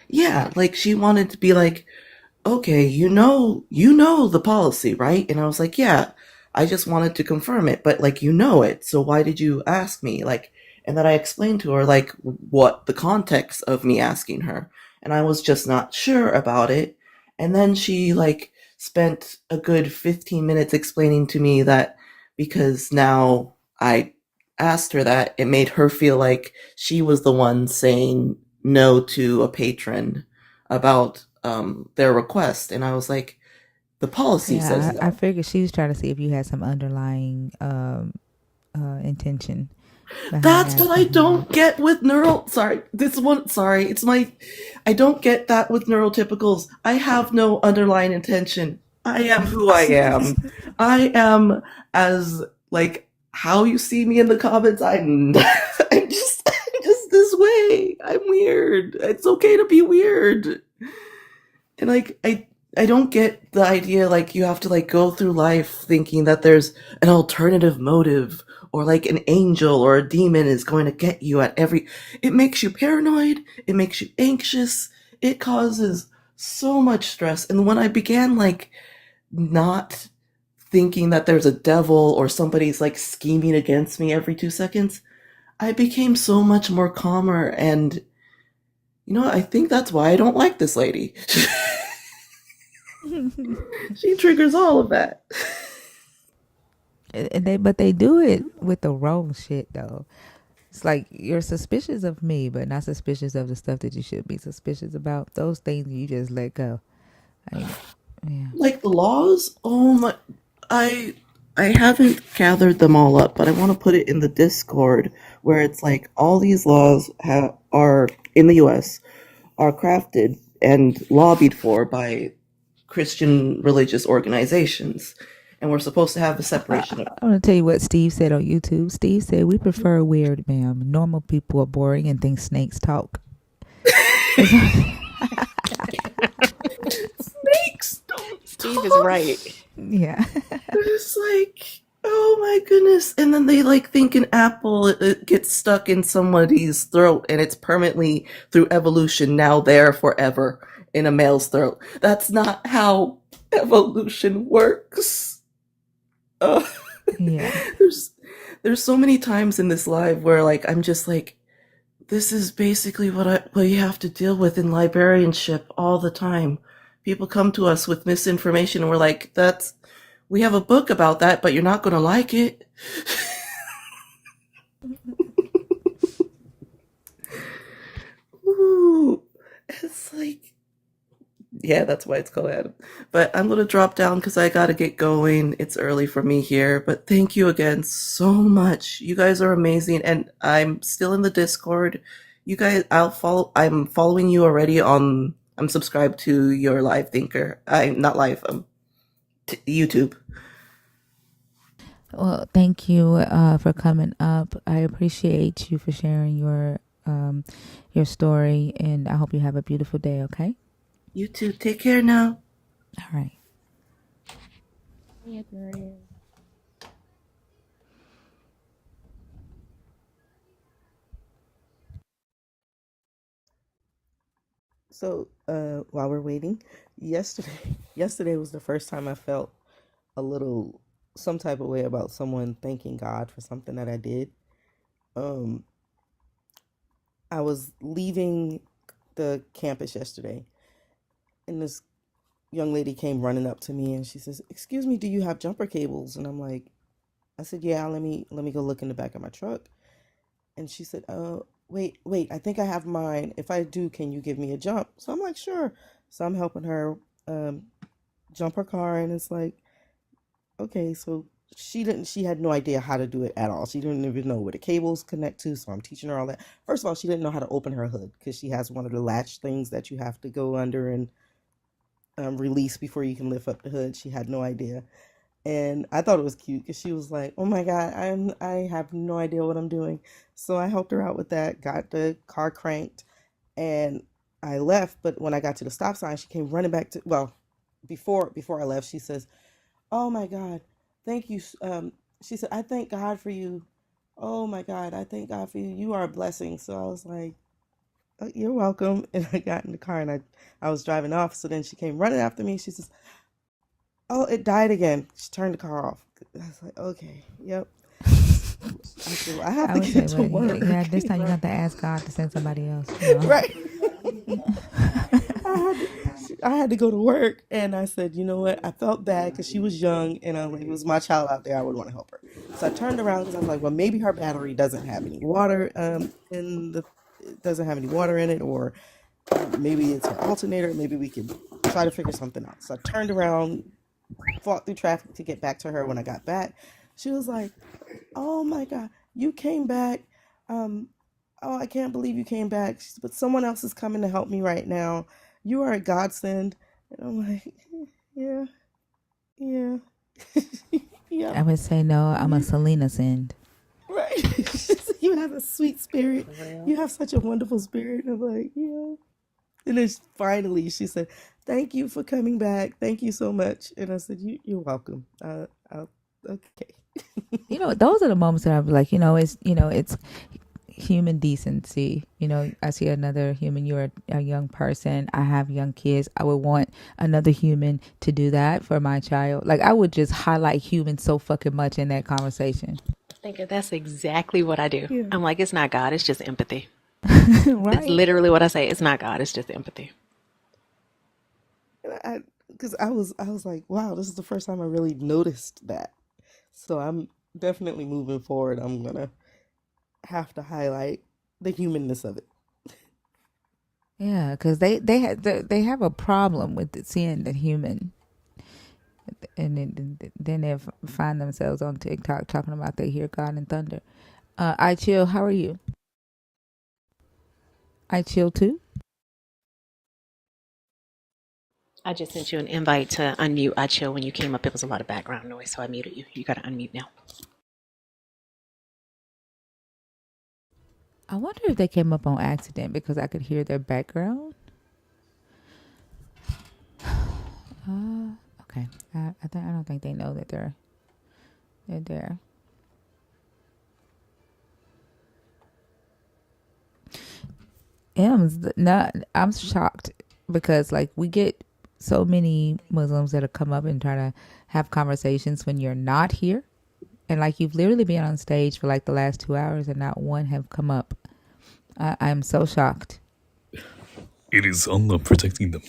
Yeah, like she wanted to be like, okay, you know the policy, right? And I was like, yeah, I just wanted to confirm it, but like, you know it, so why did you ask me? Like, and then I explained to her like what the context of me asking her, and I was just not sure about it. And then she like spent a good 15 minutes explaining to me that because now I asked her that, it made her feel like she was the one saying no to a patron about their request. And I was like, the policy says I no. figured she was trying to see if you had some underlying intention behind That's what I asking. don't get with I don't get that with neurotypicals. I have no underlying intention. I am who I am. I am as like how you see me in the comments. I'm just this way. I'm weird. It's okay to be weird. And like I don't get the idea like you have to like go through life thinking that there's an alternative motive or like an angel or a demon is going to get you at every. It makes you paranoid, it makes you anxious, it causes so much stress. And when I began like not thinking that there's a devil or somebody's like scheming against me every 2 seconds, I became so much more calmer. And you know, I think that's why I don't like this lady. She triggers all of that. But they do it with the wrong shit though. It's like you're suspicious of me, but not suspicious of the stuff that you should be suspicious about. Those things you just let go. Like, yeah. Like the laws, oh my, I I haven't gathered them all up, but I want to put it in the Discord where it's like all these laws are in the U.S. are crafted and lobbied for by Christian religious organizations, and we're supposed to have a separation of. I want to tell you what Steve said on YouTube. Steve said, "We prefer weird, ma'am. Normal people are boring and think snakes talk." Snakes don't Steve is talk. right. Yeah. It's like, oh my goodness. And then they like think an apple it gets stuck in somebody's throat and it's permanently through evolution now there forever in a male's throat. That's not how evolution works. Uh, Yeah. there's there's so many times in this live where like I'm just like this is basically what you have to deal with in librarianship all the time. People come to us with misinformation and we're like, we have a book about that, but you're not going to like it. Ooh, it's like, yeah, that's why it's called Adam. But I'm going to drop down because I got to get going. It's early for me here. But thank you again so much. You guys are amazing. And I'm still in the Discord. You guys, I'm following you already I'm subscribed to your live thinker. I'm not live, YouTube. Well, thank you for coming up. I appreciate you for sharing your story, and I hope you have a beautiful day. Okay. You too. Take care now. All right. So, while we're waiting, yesterday, yesterday was the first time I felt a little some type of way about someone thanking God for something that I did. Um, I was leaving the campus yesterday, and this young lady came running up to me, and she says, "Excuse me, do you have jumper cables?" And I'm like, I said, "Yeah, let me go look in the back of my truck." And she said, "Oh, wait, I think I have mine. If I do, can you give me a jump?" So I'm like, "Sure." So I'm helping her um, jump her car, and it's like, okay, so she had no idea how to do it at all. She didn't even know where the cables connect to, so I'm teaching her all that. First of all, she didn't know how to open her hood because she has one of the latch things that you have to go under and release before you can lift up the hood. She had no idea. And I thought it was cute because she was like, "Oh my God, I have no idea what I'm doing." So I helped her out with that, got the car cranked, and I left. But when I got to the stop sign, she came running back to, well, before I left, she says, "Oh my God, thank you." She said, "I thank God for you. Oh my God, I thank God for you. You are a blessing." So I was like, "Oh, you're welcome." And I got in the car and I was driving off. So then she came running after me. She says, "Oh, it died again." She turned the car off. I was like, "Okay, yep." I said, "Well, I have I to would say, get to well, work." yeah, this time you have to ask God to send somebody else. You know? Right. I had to, I had to go to work, and I said, "You know what? I felt bad because she was young, and I like, it was my child out there. I would want to help her." So I turned around because I was like, "Well, maybe her battery doesn't have any water in the it doesn't have any water in it, or maybe it's her alternator. Maybe we could try to figure something out." So I turned around, fought through traffic to get back to her. When I got back, she was like, "Oh my God, you came back. Um, oh, I can't believe you came back. But someone else is coming to help me right now. You are a godsend." And I'm like, "Yeah." Yeah. Yeah. I would say no. I'm a Selena send. Right. You have a sweet spirit. For real. You have such a wonderful spirit. I'm like, And then finally she said, "Thank you for coming back. Thank you so much." And I said, "You're welcome." Okay. Those are the moments that I'm like, it's human decency. I see another human. You're a young person. I have young kids. I would want another human to do that for my child. Like, I would just highlight humans so fucking much in that conversation. I think that's exactly what I do. Yeah. I'm like, it's not God, it's just empathy. Right? It's literally what I say. It's not God, it's just empathy. Because I was like, wow, this is the first time I really noticed that. So I'm definitely moving forward. I'm gonna have to highlight the humanness of it. Yeah, because they have a problem with seeing the human, and then they find themselves on TikTok talking about they hear God and thunder. I chill. How are you? I chill too. I just sent you an invite to unmute. I chill. When you came up, it was a lot of background noise, so I muted you. You got to unmute now. I wonder if they came up on accident because I could hear their background. Okay. I don't think they know that they're there. I'm shocked because like we get so many Muslims that'll come up and try to have conversations when you're not here. And like you've literally been on stage for like the last 2 hours and not one have come up. I'm so shocked. It is Allah protecting them.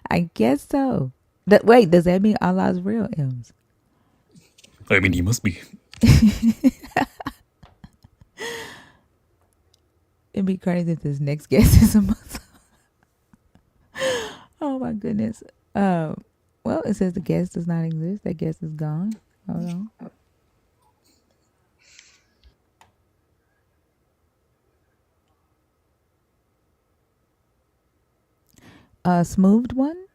I guess so. Wait, does that mean Allah's real, Ems? I mean, he must be. It'd be crazy if this next guest is a Muslim. Oh my goodness. Well, it says the guest does not exist. That guest is gone. Hold on. Smooth one.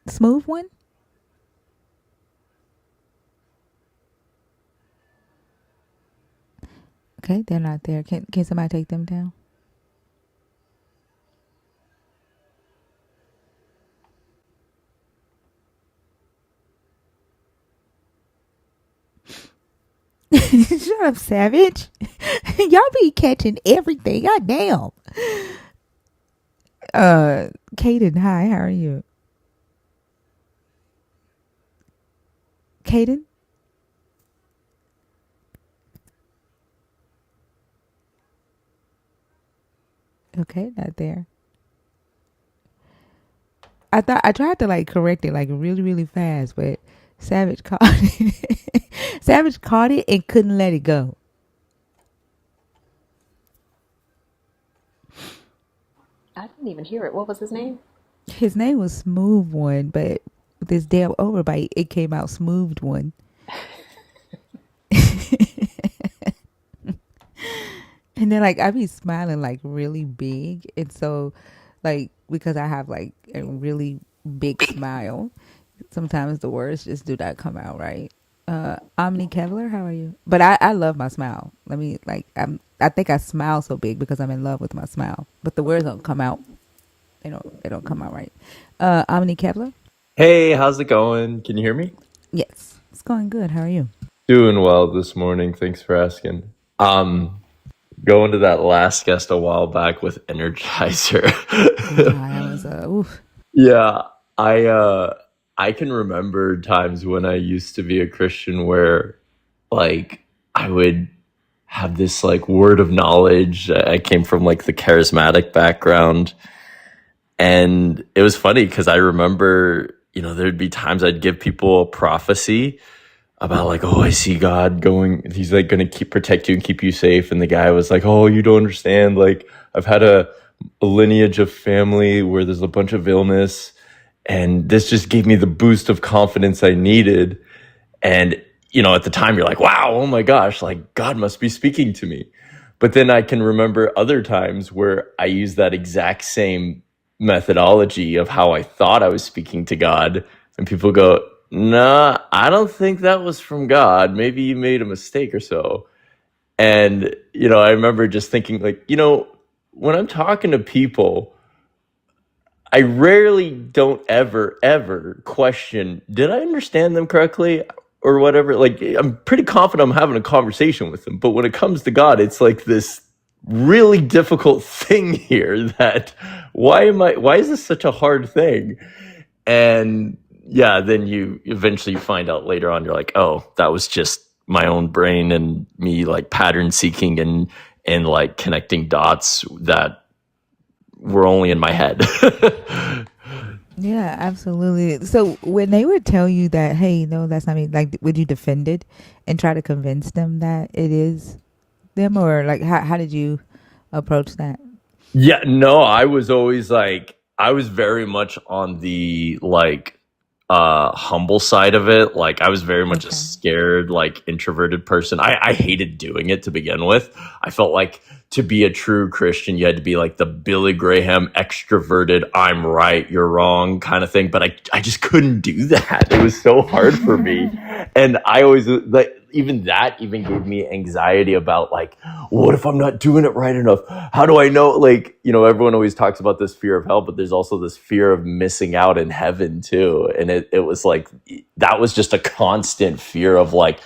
Okay, they're not there. Can somebody take them down? Shut up, Savage. Y'all be catching everything. God damn. Kaden, hi, how are you? Kaden? Okay, not there. I tried to like correct it like really, really fast, but Savage caught it. Savage caught it and couldn't let it go. I didn't even hear it. What was his name? His name was Smooth One, but with this damn overbite, it came out Smoothed One. And then like I be smiling like really big, and so like because I have like a really big smile, sometimes the words just do not come out right. Omni Kevlar, how are you? But I love my smile. I think I smile so big because I'm in love with my smile. But the words don't come out. They don't come out right. Omni Kevlar? Hey, how's it going? Can you hear me? Yes. It's going good. How are you? Doing well this morning. Thanks for asking. Going to that last guest a while back with Energizer. That was oof. Yeah, I can remember times when I used to be a Christian where like I would have this like word of knowledge. I came from like the charismatic background. And it was funny because I remember, there'd be times I'd give people a prophecy about like, oh, I see God going, he's like going to protect you and keep you safe. And the guy was like, oh, you don't understand. Like I've had a lineage of family where there's a bunch of illness, and this just gave me the boost of confidence I needed. And, at the time you're like, wow, oh my gosh, like God must be speaking to me. But then I can remember other times where I use that exact same methodology of how I thought I was speaking to God, and people go, nah, I don't think that was from God. Maybe you made a mistake or so. And, I remember just thinking, like, when I'm talking to people, I rarely don't ever question, did I understand them correctly or whatever? Like, I'm pretty confident I'm having a conversation with them. But when it comes to God, it's like this really difficult thing here that why is this such a hard thing? And yeah, then you eventually find out later on, you're like, oh, that was just my own brain and me like pattern seeking and like connecting dots that were only in my head. Yeah, absolutely. So when they would tell you that, hey, no, that's not me, like, would you defend it and try to convince them that it is them, or like, how did you approach that? Yeah, no, I was always like, I was very much on the like humble side of it. Like I was very much a scared, like introverted person. I hated doing it to begin with. I felt like to be a true Christian, you had to be like the Billy Graham extroverted, I'm right, you're wrong kind of thing. But I just couldn't do that. It was so hard for me. And I always like, even gave me anxiety about like, what if I'm not doing it right enough? How do I know? Like, everyone always talks about this fear of hell, but there's also this fear of missing out in heaven too. And it was like, that was just a constant fear of like,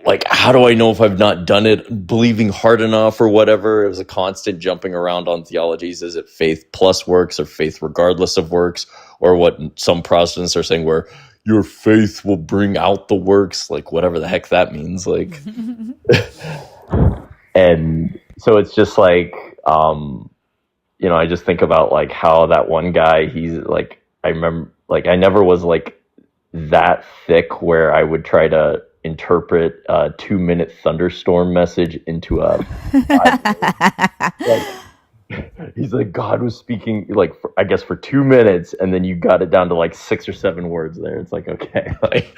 like, how do I know if I've not done it, believing hard enough or whatever? It was a constant jumping around on theologies. Is it faith plus works or faith regardless of works? Or what some Protestants are saying, where your faith will bring out the works, like whatever the heck that means. Like, and so it's just like, I just think about like how that one guy, he's like, I remember, like, I never was like that thick where I would try to interpret a 2-minute thunderstorm message into a like, he's like, God was speaking like I guess for 2 minutes, and then you got it down to like 6 or 7 words there. It's like, okay, like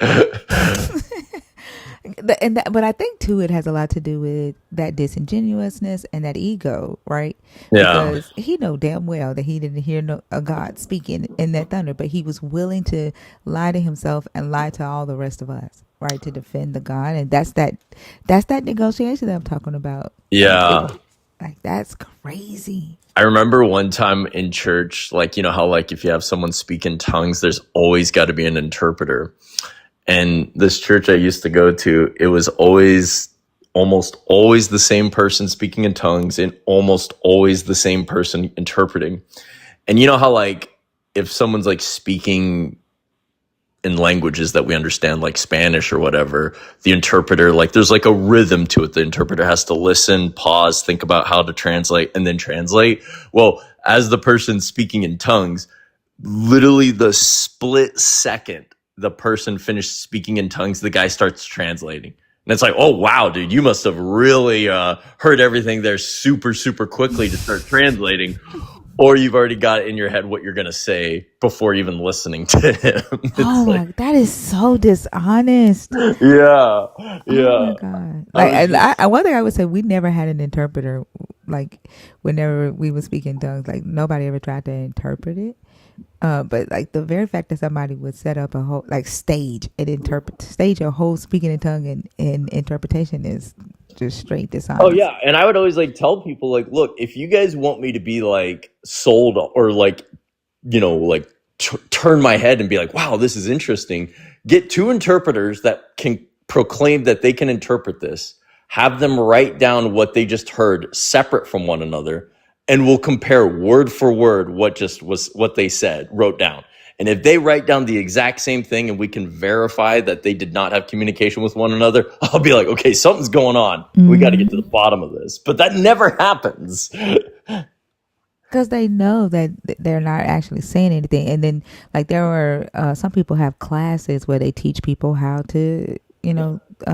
but I think too it has a lot to do with that disingenuousness and that ego, right? Yeah. Because he know damn well that he didn't hear a God speaking in that thunder, but he was willing to lie to himself and lie to all the rest of us, right, to defend the God. And that's that negotiation that I'm talking about. Yeah. Like that's crazy. I remember one time in church, like, how like if you have someone speak in tongues, there's always got to be an interpreter. And this church I used to go to, it was almost always the same person speaking in tongues and almost always the same person interpreting. And you know how like if someone's like speaking in languages that we understand, like Spanish or whatever, the interpreter, like there's like a rhythm to it. The interpreter has to listen, pause, think about how to translate, and then translate. Well, as the person speaking in tongues, literally the split second the person finished speaking in tongues, the guy starts translating. And it's like, oh, wow, dude, you must have really heard everything there super, super quickly to start translating. Or you've already got it in your head what you're going to say before even listening to him. Oh, like, that is so dishonest. Yeah. Yeah. Oh, my God. Like, one thing I would say, we never had an interpreter. Like, whenever we would speak in tongues, like, nobody ever tried to interpret it. But like the very fact that somebody would set up a whole like stage a whole speaking in tongue and interpretation is just straight dishonest. Oh yeah, and I would always like tell people like, look, if you guys want me to be like sold or like like turn my head and be like, wow, this is interesting, get 2 interpreters that can proclaim that they can interpret this, have them write down what they just heard separate from one another, and we'll compare word for word what they said, wrote down. And if they write down the exact same thing and we can verify that they did not have communication with one another, I'll be like, okay, something's going on. Mm-hmm. We got to get to the bottom of this. But that never happens. Because they know that they're not actually saying anything. And then like there were some people have classes where they teach people how to,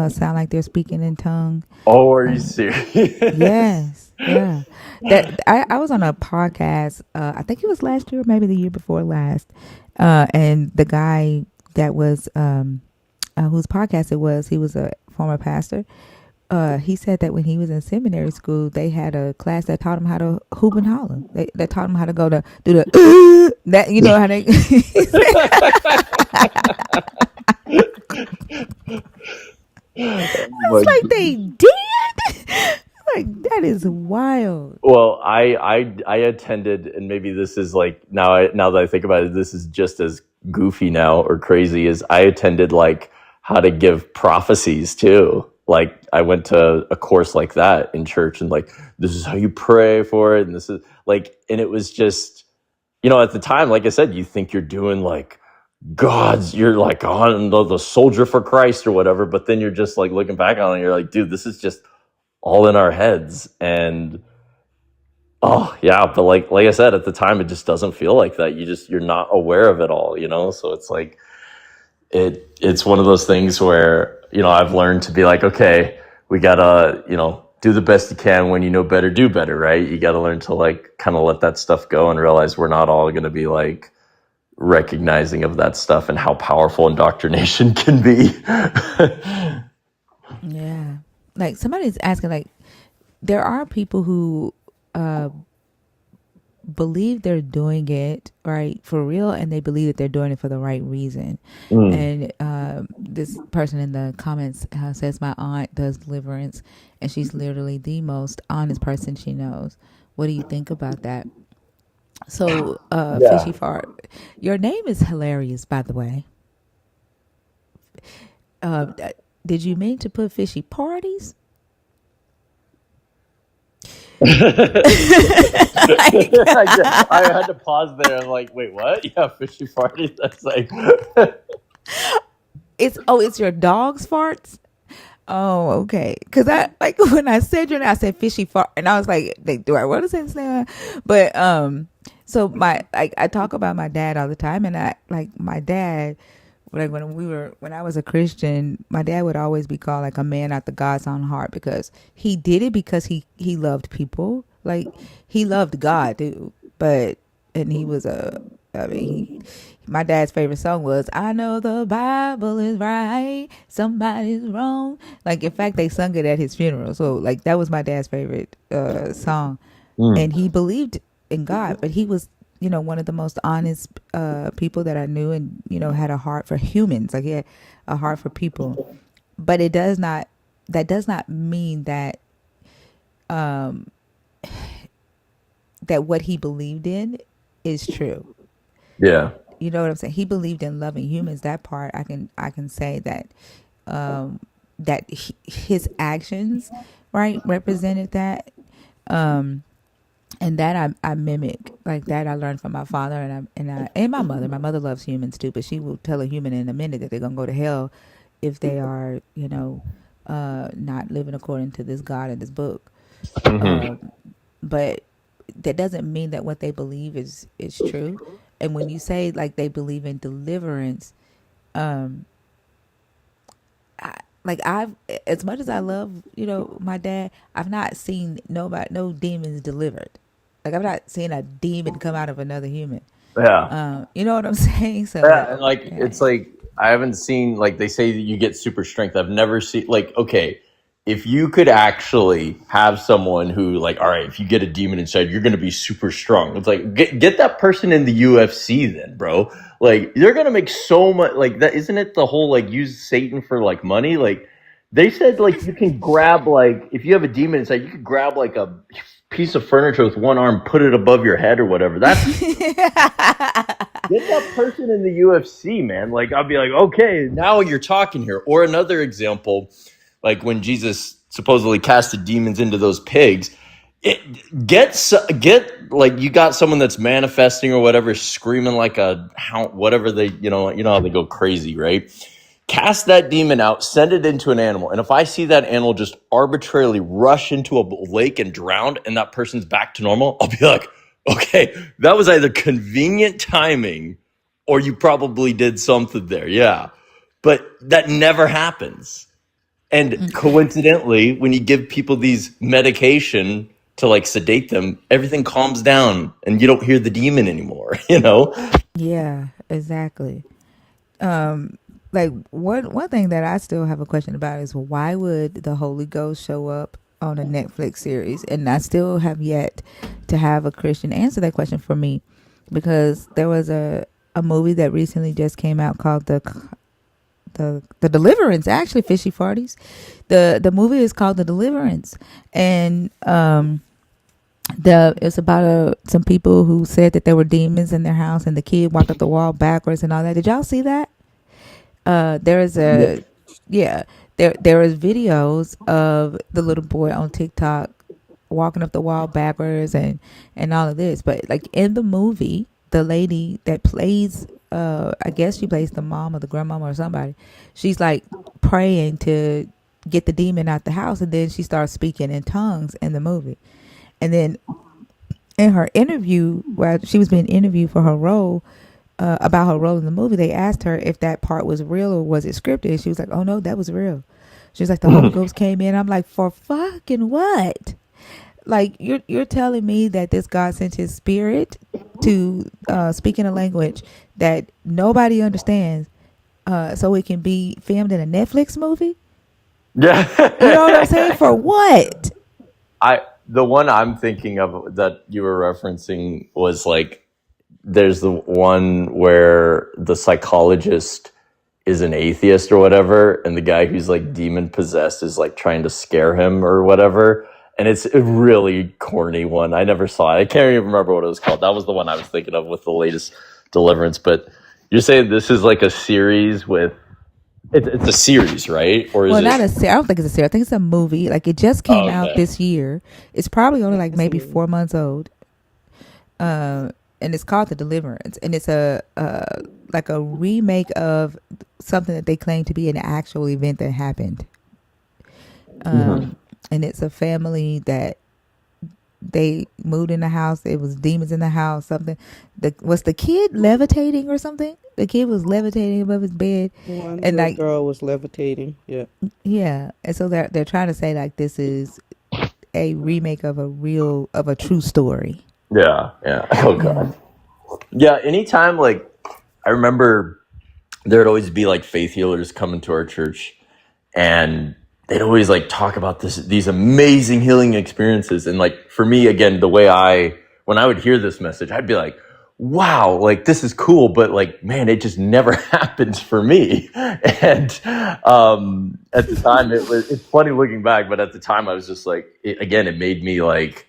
sound like they're speaking in tongue. Oh, are you serious? Yes. Yeah, that I was on a podcast. I think it was last year, maybe the year before last. And the guy that was whose podcast it was, he was a former pastor. he said that when he was in seminary school, they had a class that taught him how to hoop and holler. They taught him how to go to do the that you know how they. Oh It's my like they did. Like that is wild. Well, I attended, and maybe this is like now that I think about it, this is just as goofy now or crazy as I attended like how to give prophecies too. Like I went to a course like that in church, and like this is how you pray for it, and this is like, and it was just at the time, like I said, you think you're doing like you're like on the soldier for Christ or whatever, but then you're just like looking back on it, and you're like, dude, this is just all in our heads. And oh yeah, but like I said, at the time, it just doesn't feel like that. You're not aware of it all, So it's like it's one of those things where I've learned to be like, okay, we gotta do the best you can. When you know better, do better, right? You gotta learn to like kind of let that stuff go and realize we're not all gonna be like recognizing of that stuff and how powerful indoctrination can be. Yeah, like somebody's asking, like there are people who believe they're doing it right for real, and they believe that they're doing it for the right reason. And this person in the comments says my aunt does deliverance, and she's literally the most honest person she knows. What do you think about that? So, Yeah. Fishy Fart, your name is hilarious, by the way. Uh, did you mean to put fishy parties? I had to pause there. I'm like, wait, what? Yeah, fishy party. That's like, It's your dog's farts. Oh, okay. Because I like when I said your name, I said fishy fart, and I was like, do I want to say this name? But so I talk about my dad all the time, and I like my dad. Like when I was a Christian, my dad would always be called like a man after God's own heart, because he did it because he loved people. Like he loved God too, and he was my dad's favorite song was "I know the Bible is right, somebody's wrong." Like in fact, they sung it at his funeral. So like that was my dad's favorite song, and he believed in God, but he was one of the most honest people that I knew, and had a heart for humans. Like he had a heart for people. But that does not mean that that what he believed in is true. yeah. You know what I'm saying? He believed in loving humans. That part I can say that his actions, right, represented that. And that I mimic, like that I learned from my father, and my mother. My mother loves humans too, but she will tell a human in a minute that they're gonna go to hell if they are, not living according to this God and this book. But that doesn't mean that what they believe is true. And when you say like they believe in deliverance, I've, as much as I love, my dad, I've not seen no demons delivered. Like I've not seen a demon come out of another human. Yeah. You know what I'm saying? Yeah, So and like yeah. it's like I haven't seen, like they say that you get super strength. I've never seen, like, okay, if you could actually have someone who like, all right, if you get a demon inside, you're gonna be super strong. It's like get that person in the UFC then, bro. Like they're gonna make so much, like that. Isn't it the whole like use Satan for like money? Like they said like you can grab, like if you have a demon inside, you could grab like a piece of furniture with one arm, put it above your head or whatever. That's get that person in the UFC, man. Like I'll be like, okay, now you're talking here. Or another example, like when Jesus supposedly casted demons into those pigs, get like you got someone that's manifesting or whatever, screaming like a hound, whatever they, how they go crazy, right? Cast that demon out, send it into an animal. And if I see that animal just arbitrarily rush into a lake and drown and that person's back to normal, I'll be like, okay, that was either convenient timing or you probably did something there. Yeah. But that never happens. And coincidentally, when you give people these medication to like sedate them, everything calms down and you don't hear the demon anymore, Yeah, exactly. like one thing that I still have a question about is why would the Holy Ghost show up on a Netflix series? And I still have yet to have a Christian answer that question for me, because there was a movie that recently just came out called the Deliverance. Actually, fishy farties. The movie is called The Deliverance, and it's about some people who said that there were demons in their house, and the kid walked up the wall backwards and all that. Did y'all see that? There is a yeah. There is videos of the little boy on TikTok walking up the wall backwards and all of this. But like in the movie, the lady that plays I guess she plays the mom or the grandmama or somebody, she's like praying to get the demon out the house, and then she starts speaking in tongues in the movie. And then in her interview, while she was being interviewed for her role, about her role in the movie, they asked her if that part was real or was it scripted. And she was like, "Oh no, that was real." She was like, "The Holy Ghost came in." I'm like, "For fucking what?" Like you're telling me that this God sent His Spirit to speak in a language that nobody understands, so it can be filmed in a Netflix movie? Yeah. You know what I'm saying? For what? The one I'm thinking of that you were referencing was like, there's the one where the psychologist is an atheist or whatever, and the guy who's like demon possessed is like trying to scare him or whatever. And it's a really corny one. I never saw it. I can't even remember what it was called. That was the one I was thinking of with the latest Deliverance. But you're saying this is like a series with... It's a series, right? Or is Well, it... not a series. I don't think it's a series. I think it's a movie. Like it just came out Okay. this year. It's probably only like maybe 4 months old. And it's called The Deliverance, and it's a like a remake of something that they claim to be an actual event that happened. And it's a family that they moved in the house. It was demons in the house. Something. Was the kid levitating or something? The kid was levitating above his bed, One and little like girl was levitating. Yeah. yeah. And so they're trying to say like this is a remake of a true story. Yeah. Oh god. Yeah. Anytime, like, I remember there'd always be like faith healers coming to our church, and they'd always like talk about these amazing healing experiences. And like for me, again, when I would hear this message, I'd be like, wow, like this is cool, but like, man, it just never happens for me. And at the time, it's funny looking back, but at the time I was just like, it made me like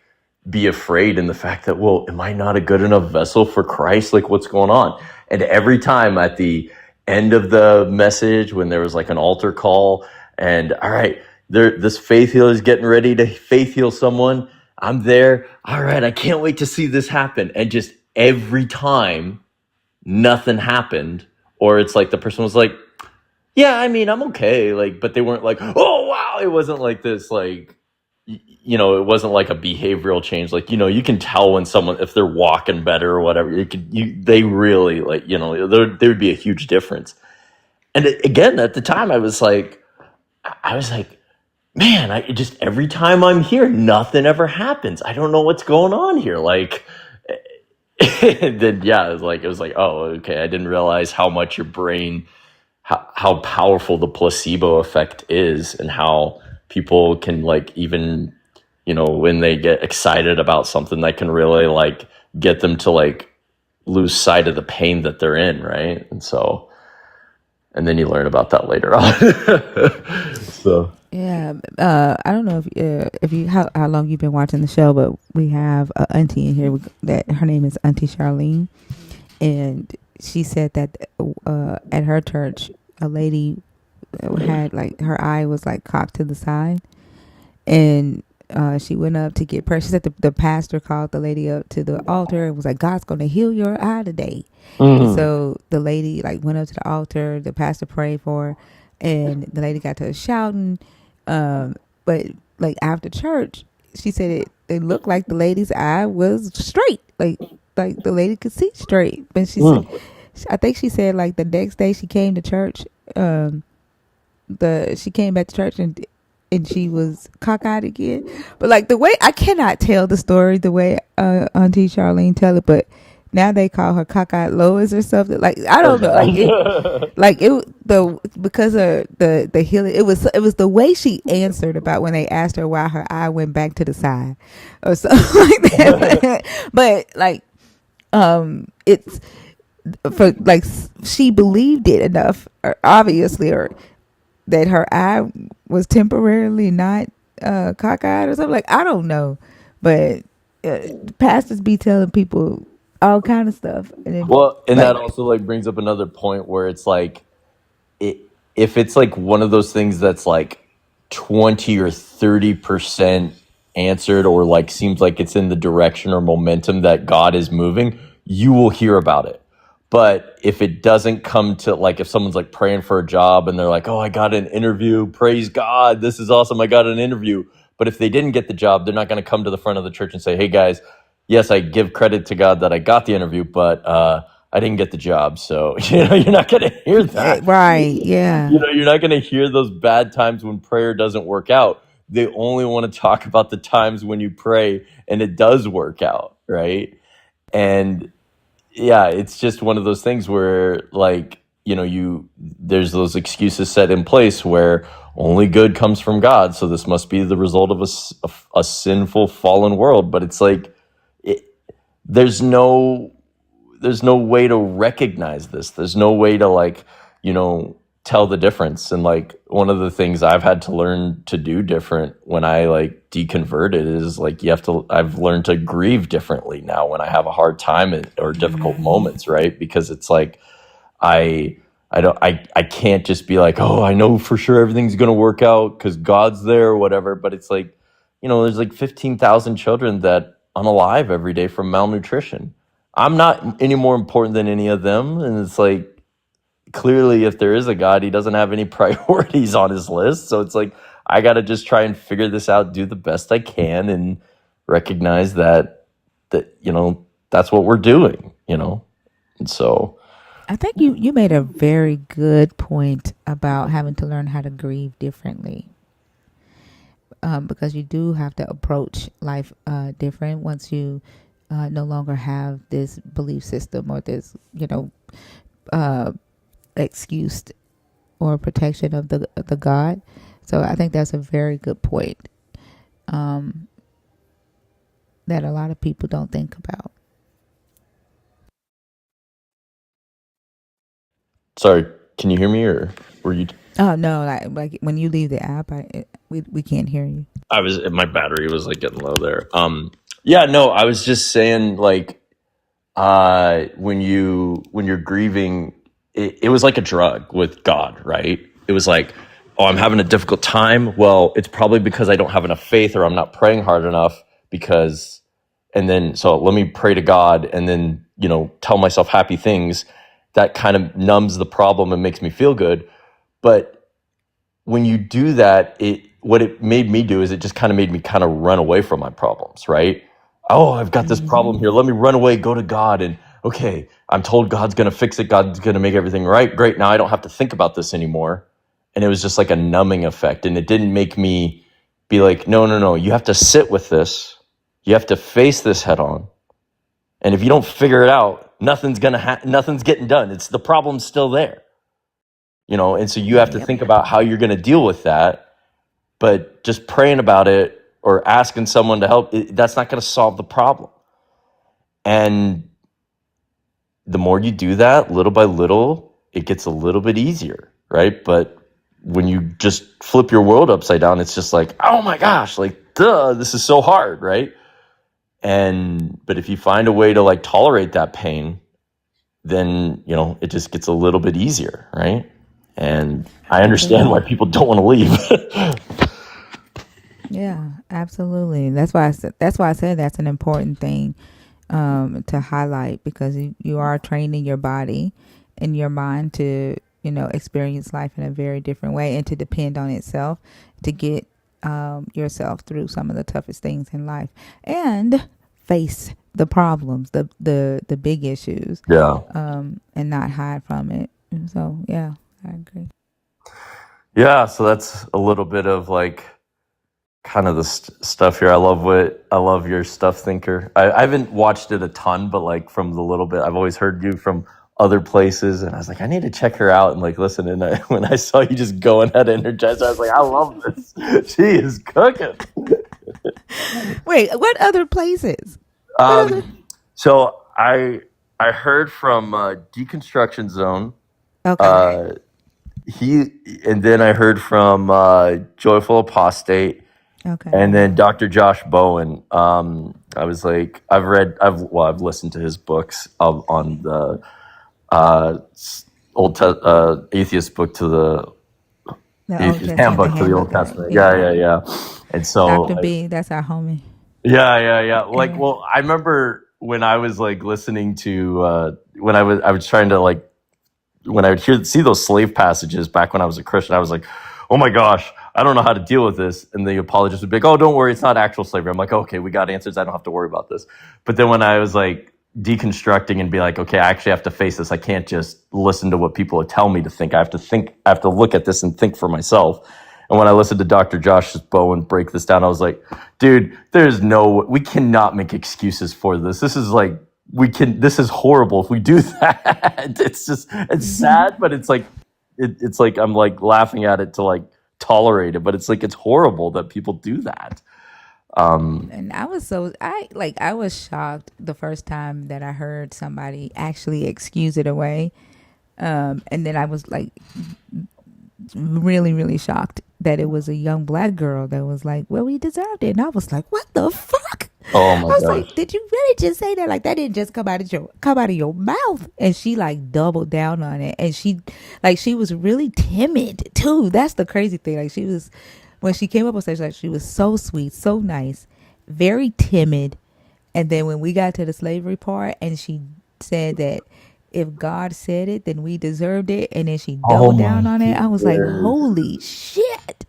be afraid in the fact that, well, am I not a good enough vessel for Christ? Like, what's going on? And every time at the end of the message, when there was like an altar call, and all right, this faith healer is getting ready to faith heal someone, I'm there. All right, I can't wait to see this happen. And just every time, nothing happened. Or it's like the person was like, yeah, I mean, I'm okay. Like, but they weren't like, oh, wow. It wasn't like this, like, it wasn't like a behavioral change. Like, you can tell when someone, if they're walking better or whatever, they really like, there would be a huge difference. And again, at the time I was like, man, I just, every time I'm here, nothing ever happens. I don't know what's going on here. Like, and then, yeah, it was like, oh, okay. I didn't realize how much your brain, how powerful the placebo effect is, and how people can like, even, when they get excited about something, that can really like get them to like lose sight of the pain that they're in. Right. And then you learn about that later on. So. Yeah, I don't know if you how long you've been watching the show, but we have an auntie in here that her name is Auntie Charlene, and she said that at her church, a lady had like her eye was like cocked to the side, and she went up to get prayer. She said the pastor called the lady up to the altar and was like, "God's going to heal your eye today." And so the lady like went up to the altar. The pastor prayed for her, and the lady got to shouting. But like after church, she said it looked like the lady's eye was straight, like the lady could see straight. But she said, I think she said like the next day she came to church, she came back to church and she was cockeyed again. But like the way, I cannot tell the story the way Auntie Charlene tell it, but now they call her cockeyed Lois or something. Like I Oh don't know. god. Because of the healing. It was the way she answered about when they asked her why her eye went back to the side or something like that. But like it's for like she believed it enough, or obviously, or that her eye was temporarily not cockeyed or something. Like I don't know, but pastors be telling people all kind of stuff, and then Well, and that like also like brings up another point where it's like it, if it's like one of those things that's like 20 or 30% answered, or like seems like it's in the direction or momentum that God is moving, you will hear about it. But if it doesn't come to, like, if someone's like praying for a job and they're like, oh, I got an interview, praise God, this is awesome, I got an interview. But if they didn't get the job, they're not going to come to the front of the church and say, hey guys, yes, I give credit to God that I got the interview, but I didn't get the job. So, you're not going to hear that. right, yeah, You're not going to hear those bad times when prayer doesn't work out. They only want to talk about the times when you pray and it does work out, right? And yeah, it's just one of those things where, like, there's those excuses set in place where only good comes from God, so this must be the result of a sinful, fallen world. But it's like, it, there's no way to recognize this. There's no way to, like, tell the difference. And like, one of the things I've had to learn to do different when I like deconverted is like, I've learned to grieve differently now when I have a hard time or difficult moments, right? Because it's like, I can't just be like, oh, I know for sure everything's going to work out because God's there or whatever. But it's like, there's like 15,000 children that unalive every day from malnutrition. I'm not any more important than any of them. And it's like, clearly, if there is a God, he doesn't have any priorities on his list. So it's like, I got to just try and figure this out, do the best I can, and recognize that that's what we're doing, And so, I think you made a very good point about having to learn how to grieve differently, because you do have to approach life different once you no longer have this belief system or this uh, excuse or protection of the God. So I think that's a very good point that a lot of people don't think about. sorry, can you hear me, or were you? Oh no, like when you leave the app, we can't hear you. My battery was like getting low there. Yeah, no, I was just saying, like, when you're grieving, it was like a drug with God, right? It was like, oh, I'm having a difficult time. Well, it's probably because I don't have enough faith, or I'm not praying hard enough, and then, so let me pray to God and then, tell myself happy things. That kind of numbs the problem and makes me feel good. But when you do that, what it made me do is it just kind of made me kind of run away from my problems, right? Oh, I've got this problem here. Let me run away, go to God, and okay, I'm told God's going to fix it. God's going to make everything right. Great. Now I don't have to think about this anymore. And it was just like a numbing effect. And it didn't make me be like, no. You have to sit with this. You have to face this head on. And if you don't figure it out, nothing's getting done. It's the problem's still there. And so you have to think about how you're going to deal with that. But just praying about it or asking someone to help, that's not going to solve the problem. And the more you do that, little by little, it gets a little bit easier, right? But when you just flip your world upside down, it's just like, oh my gosh, like, duh, this is so hard, right? But if you find a way to like tolerate that pain, then, it just gets a little bit easier, right? And I understand why people don't want to leave. Yeah, absolutely. That's why I said that's an important thing to highlight, because you are training your body and your mind to experience life in a very different way and to depend on itself to get yourself through some of the toughest things in life and face the problems, the big issues, Yeah. and not hide from it. So yeah, I agree. Yeah, so that's a little bit of like kind of the stuff here. I love your stuff thinker. I haven't watched it a ton, but like from the little bit I've always heard you from other places, and I was like, I need to check her out and like listen. And when I saw you just going at Energizer, I was like, I love this. She is cooking. Wait, what other places? What other? So I heard from Deconstruction Zone. Okay. And then I heard from Joyful Apostate. Okay. And then Dr. Josh Bowen. I was like, I've listened to his books on the atheist book to the atheist handbook to the Old Testament. Yeah. And so Dr. B, that's our homie. Yeah. Like, well, I remember when I was like listening to when I was trying to like when I would see those slave passages back when I was a Christian, I was like, oh my gosh, I don't know how to deal with this. And the apologists would be like, oh, don't worry, it's not actual slavery. I'm like, okay, we got answers. I don't have to worry about this. But then when I was like deconstructing and be like, okay, I actually have to face this. I can't just listen to what people tell me to think. I have to look at this and think for myself. And when I listened to Dr. Josh Bowen break this down, I was like, dude, we cannot make excuses for this. This is like, this is horrible if we do that. It's sad, but it's like I'm like laughing at it to like tolerate it, but it's like, it's horrible that people do that. And I was shocked the first time that I heard somebody actually excuse it away. And then I was like really, really shocked that it was a young black girl that was like, well, we deserved it. And I was like, what the fuck? Oh my I was gosh. like, did you really just say that? Like, that didn't just come out of your mouth. And she like doubled down on it. And she was really timid too. That's the crazy thing. Like, when she came up on stage, like, she was so sweet, so nice, very timid. And then when we got to the slavery part and she said that if God said it, then we deserved it. And then she doubled down on it. I was like, holy shit.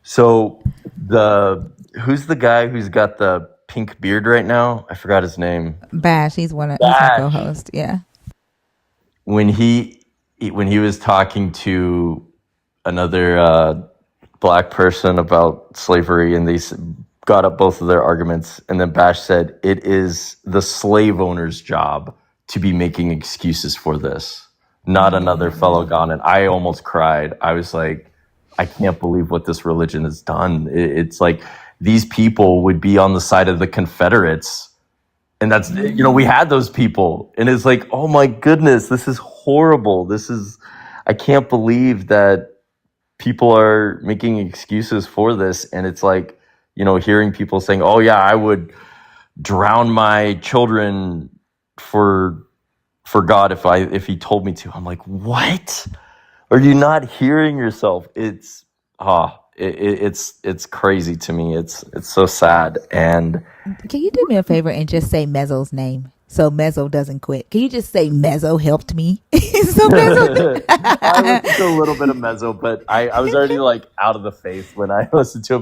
So who's the guy who's got the pink beard right now? I forgot his name. Bash. He's my co-host. Yeah. When he was talking to another black person about slavery, and they got up both of their arguments, and then Bash said, it is the slave owner's job to be making excuses for this, not another fellow gone. And I almost cried. I was like, I can't believe what this religion has done. It's like these people would be on the side of the Confederates. And that's, we had those people. And it's like, oh my goodness, this is horrible. I can't believe that people are making excuses for this. And it's like, hearing people saying, oh yeah, I would drown my children for God if he told me to. I'm like, what? Are you not hearing yourself? It's crazy to me. It's so sad. And can you do me a favor and just say Mezzo's name so Mezzo doesn't quit? Can you just say Mezzo helped me? So Mezzo. I listened to a little bit of Mezzo, but I was already like out of the faith when I listened to him.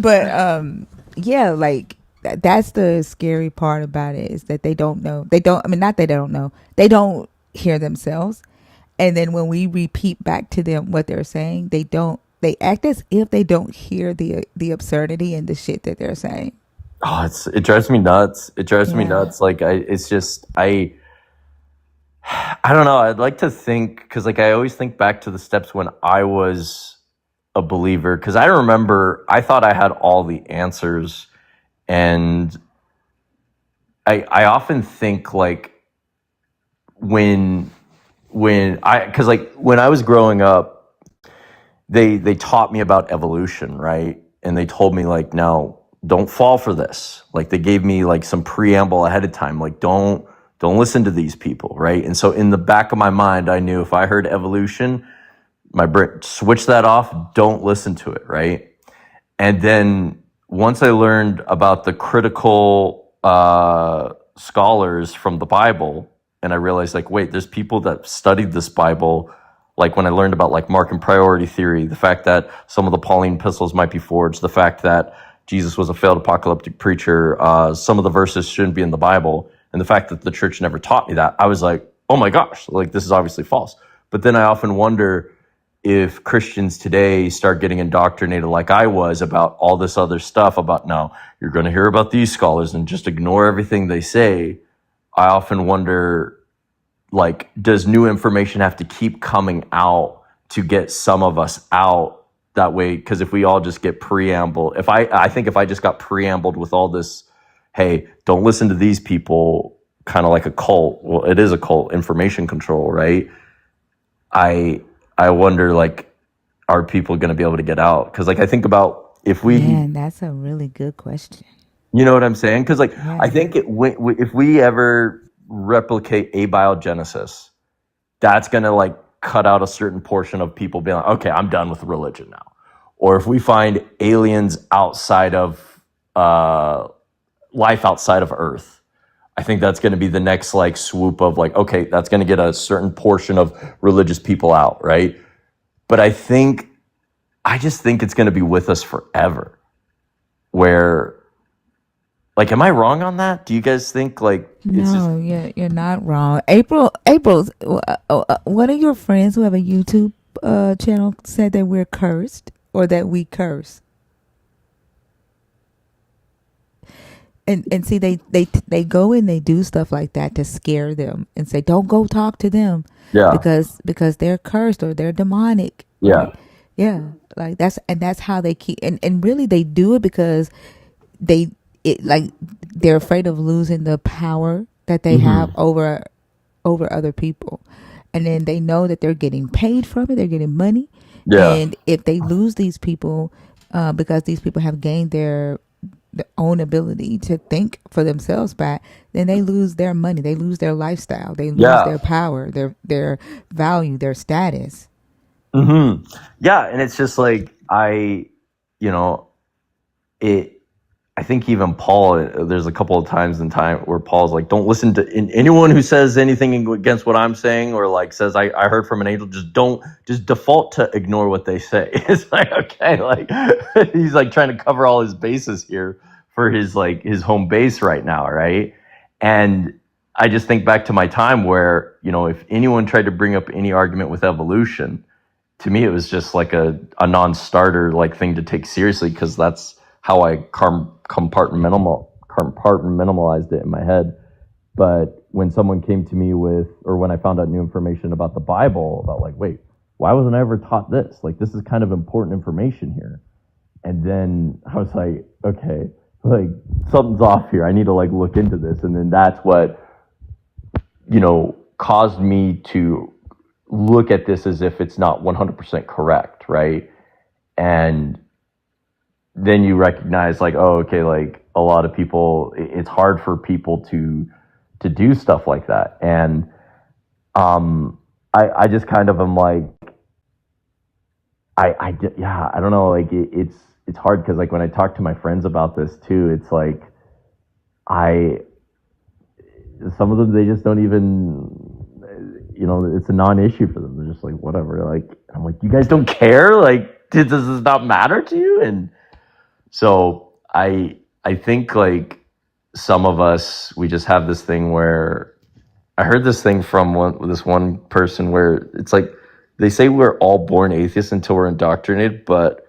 But yeah, like that's the scary part about it, is that they don't know. Not they don't know. They don't hear themselves. And then when we repeat back to them what they're saying, they act as if they don't hear the absurdity and the shit that they're saying. Oh, it drives me nuts. It drives me nuts. Like I don't know. I'd like to think, because like I always think back to the steps when I was a believer, because I remember I thought I had all the answers, and I often think like when I was growing up, they taught me about evolution, right? And they told me like, no, don't fall for this. Like they gave me like some preamble ahead of time, like don't listen to these people, right? And so in the back of my mind, I knew if I heard evolution, my brain switch that off, don't listen to it, right? And then once I learned about the critical scholars from the Bible, and I realized like, wait, there's people that studied this Bible. Like when I learned about like Mark and priority theory, the fact that some of the Pauline epistles might be forged, the fact that Jesus was a failed apocalyptic preacher, some of the verses shouldn't be in the Bible, and the fact that the church never taught me that, I was like, oh my gosh, like this is obviously false. But then I often wonder, if Christians today start getting indoctrinated like I was about all this other stuff about, no, you're going to hear about these scholars and just ignore everything they say, I often wonder, like, does new information have to keep coming out to get some of us out that way? Because if we all just get preamble, I think if I just got preambled with all this, hey, don't listen to these people, kind of like a cult. Well, it is a cult, information control, right? I wonder, like, are people going to be able to get out? Because, like, I think about if we, Man, that's a really good question. you know what I'm saying? Because, like, Yeah. I think if we ever replicate abiogenesis, that's going to, like, cut out a certain portion of people being like, okay, I'm done with religion now. Or if we find aliens outside of life outside of Earth, I think that's going to be the next, like, swoop of, like, okay, that's going to get a certain portion of religious people out, right? But I just think it's going to be with us forever. Where, like, am I wrong on that? Do you guys think, like, it's just... No, you're not wrong. April, one of your friends who have a YouTube channel said that we're cursed or that we curse. And see, they go and they do stuff like that to scare them and say, don't go talk to them. Yeah. Because they're cursed or they're demonic. Yeah. Right? Yeah. Like that's how they keep, and really they do it because they're afraid of losing the power that they have over other people. And then they know that they're getting paid from it. They're getting money. Yeah. And if they lose these people, because these people have gained their own ability to think for themselves back, then they lose their money, they lose their lifestyle, they lose their power, their value, their status. Yeah, and it's just like I think even Paul, there's a couple of times in time where Paul's like, don't listen to anyone who says anything against what I'm saying, or like says I heard from an angel. Just default to ignore what they say. It's like, okay, like he's like trying to cover all his bases here for his home base right now, right? And I just think back to my time where, if anyone tried to bring up any argument with evolution, to me it was just like a non-starter like thing to take seriously, because that's how I compartmentalized it in my head. But when someone came to me or when I found out new information about the Bible, about like, wait, why wasn't I ever taught this? Like, this is kind of important information here. And then I was like, okay, like something's off here. I need to like look into this. And then that's what, caused me to look at this as if it's not 100% correct, right? And then you recognize like, oh, okay, like a lot of people, it's hard for people to do stuff like that. And I just kind of am like, I don't know, like it's hard because like when I talk to my friends about this too, it's like some of them, they just don't even, it's a non-issue for them. They're just like, whatever. Like, I'm like, you guys don't care? Like, does this not matter to you? And so I think like some of us, we just have this thing where I heard this thing from this one person where it's like they say we're all born atheists until we're indoctrinated, but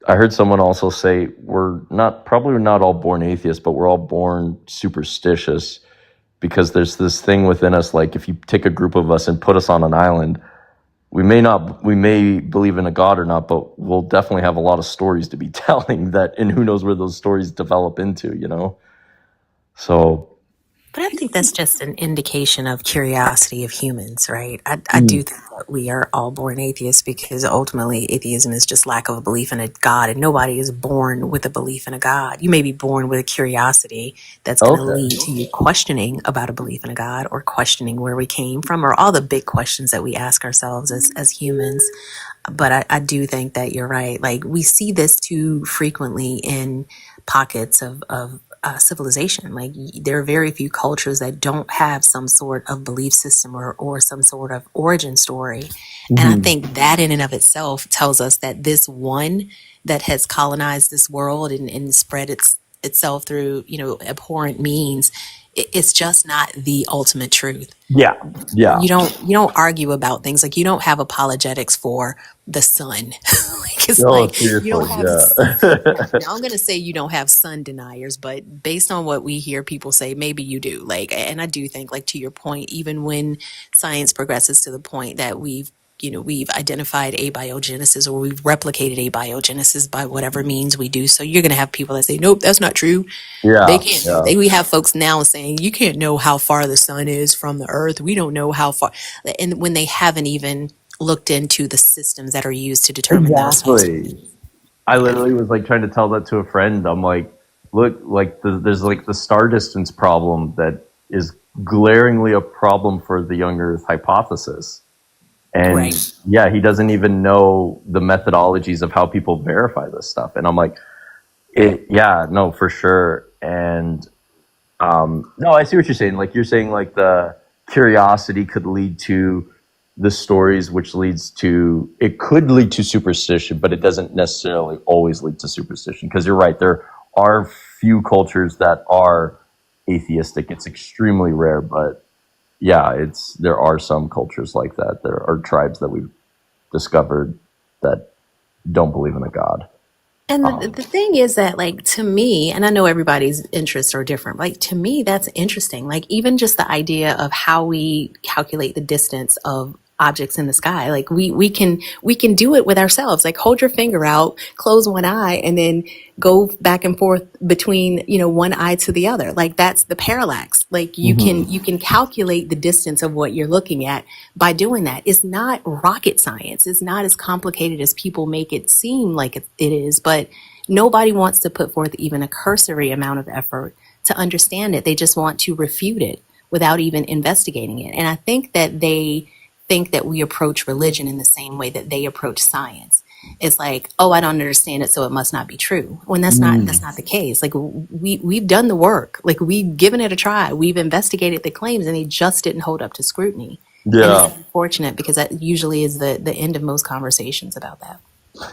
I heard someone also say we're probably not all born atheists, but we're all born superstitious, because there's this thing within us, like if you take a group of us and put us on an island, we may believe in a God or not, but we'll definitely have a lot of stories to be telling and who knows where those stories develop into, So. But I think that's just an indication of curiosity of humans, right? I do think that we are all born atheists because ultimately atheism is just lack of a belief in a God, and nobody is born with a belief in a God. You may be born with a curiosity that's going to lead to you questioning about a belief in a God, or questioning where we came from, or all the big questions that we ask ourselves as humans. But I do think that you're right. Like, we see this too frequently in pockets of civilization. Like, there are very few cultures that don't have some sort of belief system or some sort of origin story. And I think that in and of itself tells us that this one that has colonized this world and spread its itself through, abhorrent means, it's just not the ultimate truth. Yeah. Yeah. You don't argue about things. Like, you don't have apologetics for the sun. Like, it's No, like you seriously. don't have Yeah. now, I'm going to say you don't have sun deniers, but based on what we hear people say, maybe you do. Like, and I do think, like, to your point, even when science progresses to the point that we've identified abiogenesis, or we've replicated abiogenesis by whatever means we do so, you're going to have people that say, nope, that's not true. They Yeah. can't. Yeah. We have folks now saying, you can't know how far the sun is from the earth. We don't know how far. And when they haven't even looked into the systems that are used to determine those things. Exactly. I literally was like trying to tell that to a friend. I'm like, look, like there's like the star distance problem that is glaringly a problem for the young Earth hypothesis. And Right. yeah, he doesn't even know the methodologies of how people verify this stuff. And I'm like, yeah, no, for sure. And no, I see what you're saying. Like, you're saying like the curiosity could lead to the stories, which could lead to superstition, but it doesn't necessarily always lead to superstition. Because you're right, there are few cultures that are atheistic. It's extremely rare, but yeah, there are some cultures like that. There are tribes that we've discovered that don't believe in a god. And the thing is that, like, to me, and I know everybody's interests are different, like, to me, that's interesting. Like, even just the idea of how we calculate the distance of objects in the sky, like, we can do it with ourselves. Like, hold your finger out, close one eye, and then go back and forth between, one eye to the other. Like, that's the parallax. Like, you can calculate the distance of what you're looking at by doing that. It's not rocket science. It's not as complicated as people make it seem like it is, but nobody wants to put forth even a cursory amount of effort to understand it. They just want to refute it without even investigating it. And I think that they think that we approach religion in the same way that they approach science. It's like, oh, I don't understand it, so it must not be true. When that's not the case. Like, we've done the work. Like, we've given it a try. We've investigated the claims, and they just didn't hold up to scrutiny. Yeah. And it's unfortunate, because that usually is the end of most conversations about that.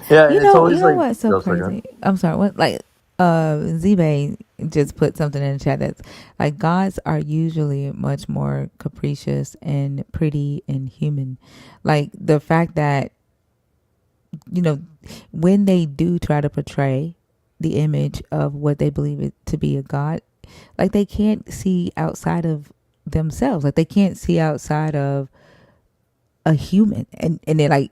Yeah, You it's know, always like, what's so crazy? I'm sorry. What, like, Z-Bay just put something in the chat that's like, gods are usually much more capricious and pretty and human. Like, the fact that, when they do try to portray the image of what they believe it to be a god, like, they can't see outside of themselves. Like, they can't see outside of a human. And they're like,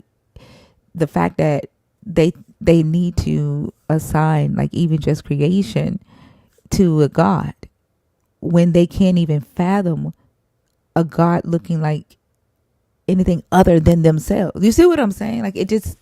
the fact that they need to assign, like, even just creation to a god when they can't even fathom a god looking like anything other than themselves. You see what I'm saying? Like, it just...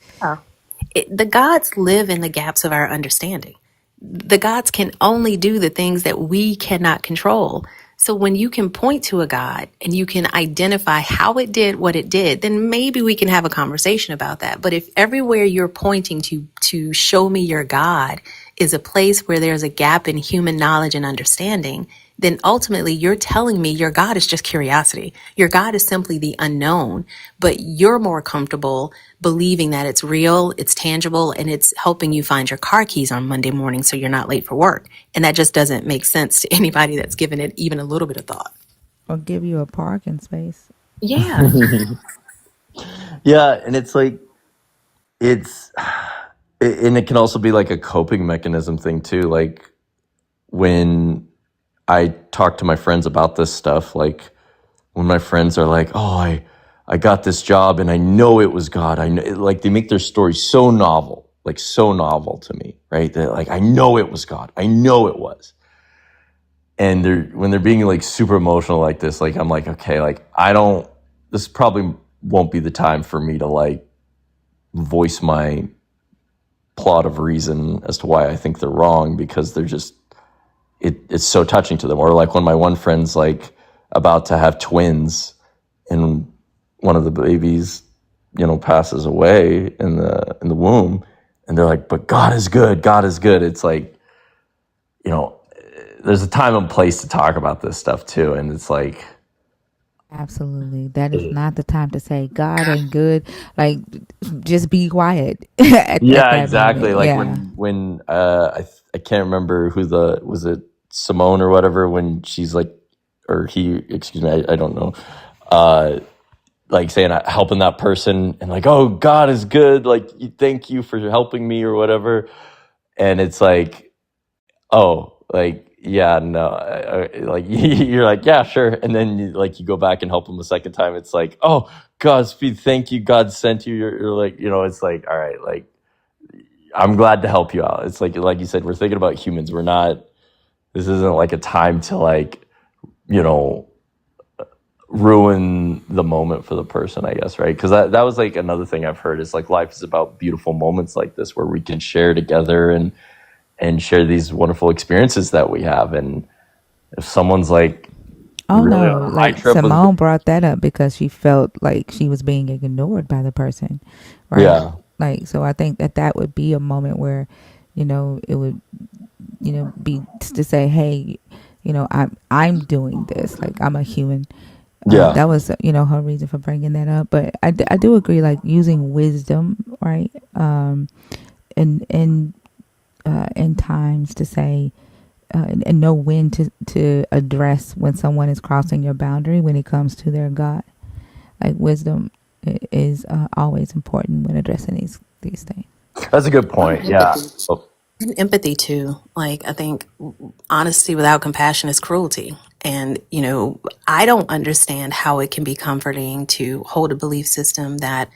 The gods live in the gaps of our understanding. The gods can only do the things that we cannot control. So when you can point to a god and you can identify how it did what it did, then maybe we can have a conversation about that. But if everywhere you're pointing to show me your god is a place where there's a gap in human knowledge and understanding, then ultimately you're telling me your God is just curiosity. Your God is simply the unknown, but you're more comfortable believing that it's real, it's tangible, and it's helping you find your car keys on Monday morning so you're not late for work. And that just doesn't make sense to anybody that's given it even a little bit of thought. Or give you a parking space. Yeah. Yeah, and it's like, and it can also be like a coping mechanism thing too. Like, when I talk to my friends about this stuff, like, when my friends are like, oh, I got this job and I know it was God. I know, like, they make their story so novel to me, right? They're like, I know it was God. I know it was. And when they're being like super emotional like this, like, I'm like, okay, like, this probably won't be the time for me to like voice my plot of reason as to why I think they're wrong, because they're just, it's so touching to them. Or like when my one friend's like about to have twins and one of the babies, passes away in the womb, and they're like, but God is good. God is good. It's like, there's a time and place to talk about this stuff too. And it's like, Absolutely. That is not the time to say God ain't good. Like, just be quiet at Yeah, that exactly. moment. Like Yeah. when I can't remember who was it Simone or whatever, when she's like, or he, excuse me, I don't know, uh like saying helping that person and like, oh, God is good, like thank you for helping me or whatever. And it's like, oh, like, yeah, no, like you're like, yeah, sure. And then you go back and help them a second time. It's like, oh, Godspeed, thank you, God sent you. You're like, it's like, all right, like, I'm glad to help you out. It's like you said, we're thinking about humans. We're not, this isn't like a time to like, you know, ruin the moment for the person, I guess, right? Because that was like another thing I've heard is like life is about beautiful moments like this where we can share together and share these wonderful experiences that we have. And if someone's like Oh really no, on a high like trip with, Simone brought that up because she felt like she was being ignored by the person, right? yeah, Like, so I think that would be a moment where, it would, be to say, hey, I'm doing this. Like, I'm a human. yeah, That was, her reason for bringing that up. But I do agree, like using wisdom, right? In times to say, and know when to address when someone is crossing your boundary when it comes to their God. Like, wisdom is always important when addressing these things. that's a good Oh, point. Yeah. empathy. Oh, And empathy too. Like, I think honesty without compassion is cruelty. And, I don't understand how it can be comforting to hold a belief system that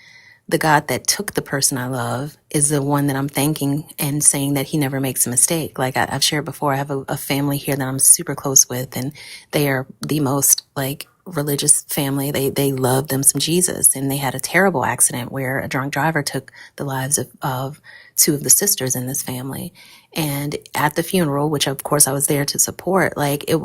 the God that took the person I love is the one that I'm thanking and saying that he never makes a mistake. Like I've shared before, I have a family here that I'm super close with, and they are the most like religious family. They love them some Jesus, and they had a terrible accident where a drunk driver took the lives of two of the sisters in this family. And at the funeral, which of course I was there to support, like I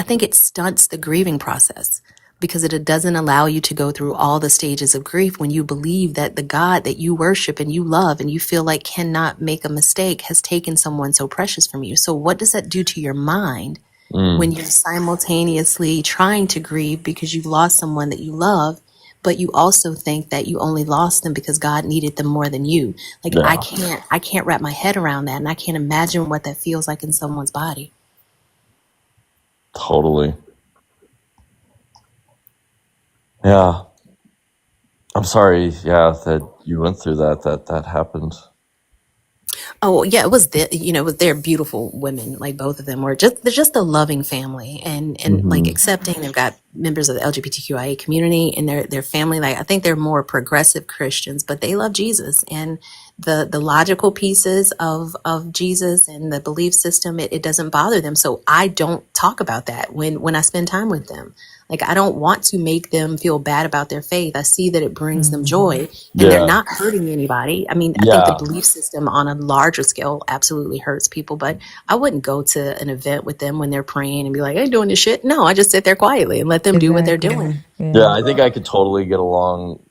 think it stunts the grieving process because it doesn't allow you to go through all the stages of grief when you believe that the God that you worship and you love and you feel like cannot make a mistake has taken someone so precious from you. So what does that do to your mind when you're simultaneously trying to grieve because you've lost someone that you love, but you also think that you only lost them because God needed them more than you? Like yeah, I can't wrap my head around that, and I can't imagine what that feels like in someone's body. totally. Yeah. I'm sorry. Yeah. That you went through that happened. Oh yeah, it was they're beautiful women. Like both of them were they're just a loving family and like Hmm. accepting. They've got members of the LGBTQIA community in their family. Like I think they're more progressive Christians, but they love Jesus and the logical pieces of Jesus and the belief system. It doesn't bother them. So I don't talk about that when I spend time with them. Like I don't want to make them feel bad about their faith. I see that it brings them Mm-hmm. joy and they're Yeah. not hurting anybody. I mean, I think the Yeah. belief system on a larger scale absolutely hurts people, but I wouldn't go to an event with them when they're praying and be like, "Hey, doing this shit." No, I just sit there quietly and let them do what they're doing. Exactly. Yeah. Yeah. I think I could totally get along,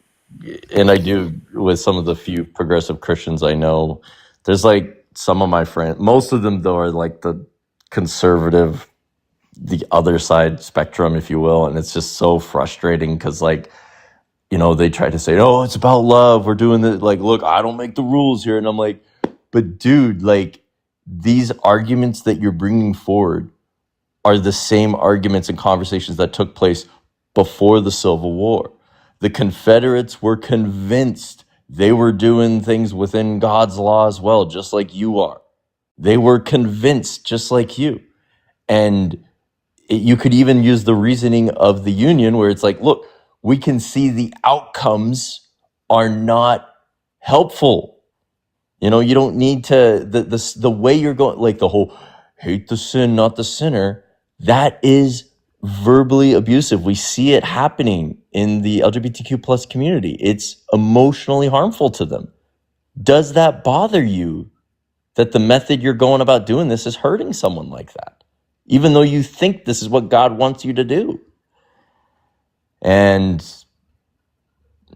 and I do with some of the few progressive Christians I know. There's like some of my friends, most of them though are like the conservative, the other side spectrum, if you will. And it's just so frustrating because like, they try to say, oh, it's about love. We're doing this. Like, look, I don't make the rules here. And I'm like, but dude, like these arguments that you're bringing forward are the same arguments and conversations that took place before the Civil War. The Confederates were convinced they were doing things within God's law as well, just like you are. They were convinced just like you. And you could even use the reasoning of the Union where it's like, look, we can see the outcomes are not helpful. You don't need to, the way you're going, like the whole hate the sin, not the sinner, that is verbally abusive. We see it happening in the LGBTQ plus community. It's emotionally harmful to them. Does that bother you that the method you're going about doing this is hurting someone like that, even though you think this is what God wants you to do? And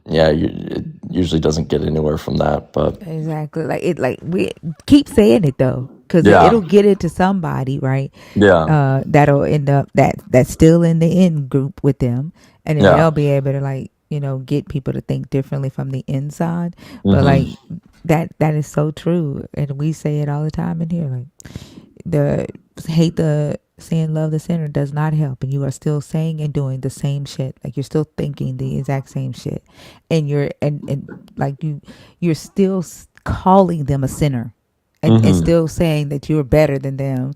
yeah, it usually doesn't get anywhere from that, but Exactly. Like we keep saying it though. because Yeah. it'll get it to somebody, right? Yeah. That'll end up that's still in the in group with them, and then Yeah. they'll be able to like get people to think differently from the inside. But Hmm. like that is so true, and we say it all the time in here. Like the hate the sin, love the sinner does not help, and you are still saying and doing the same shit. Like you're still thinking the exact same shit, and you're and like you're still calling them a sinner, and Hmm. still saying that you're better than them.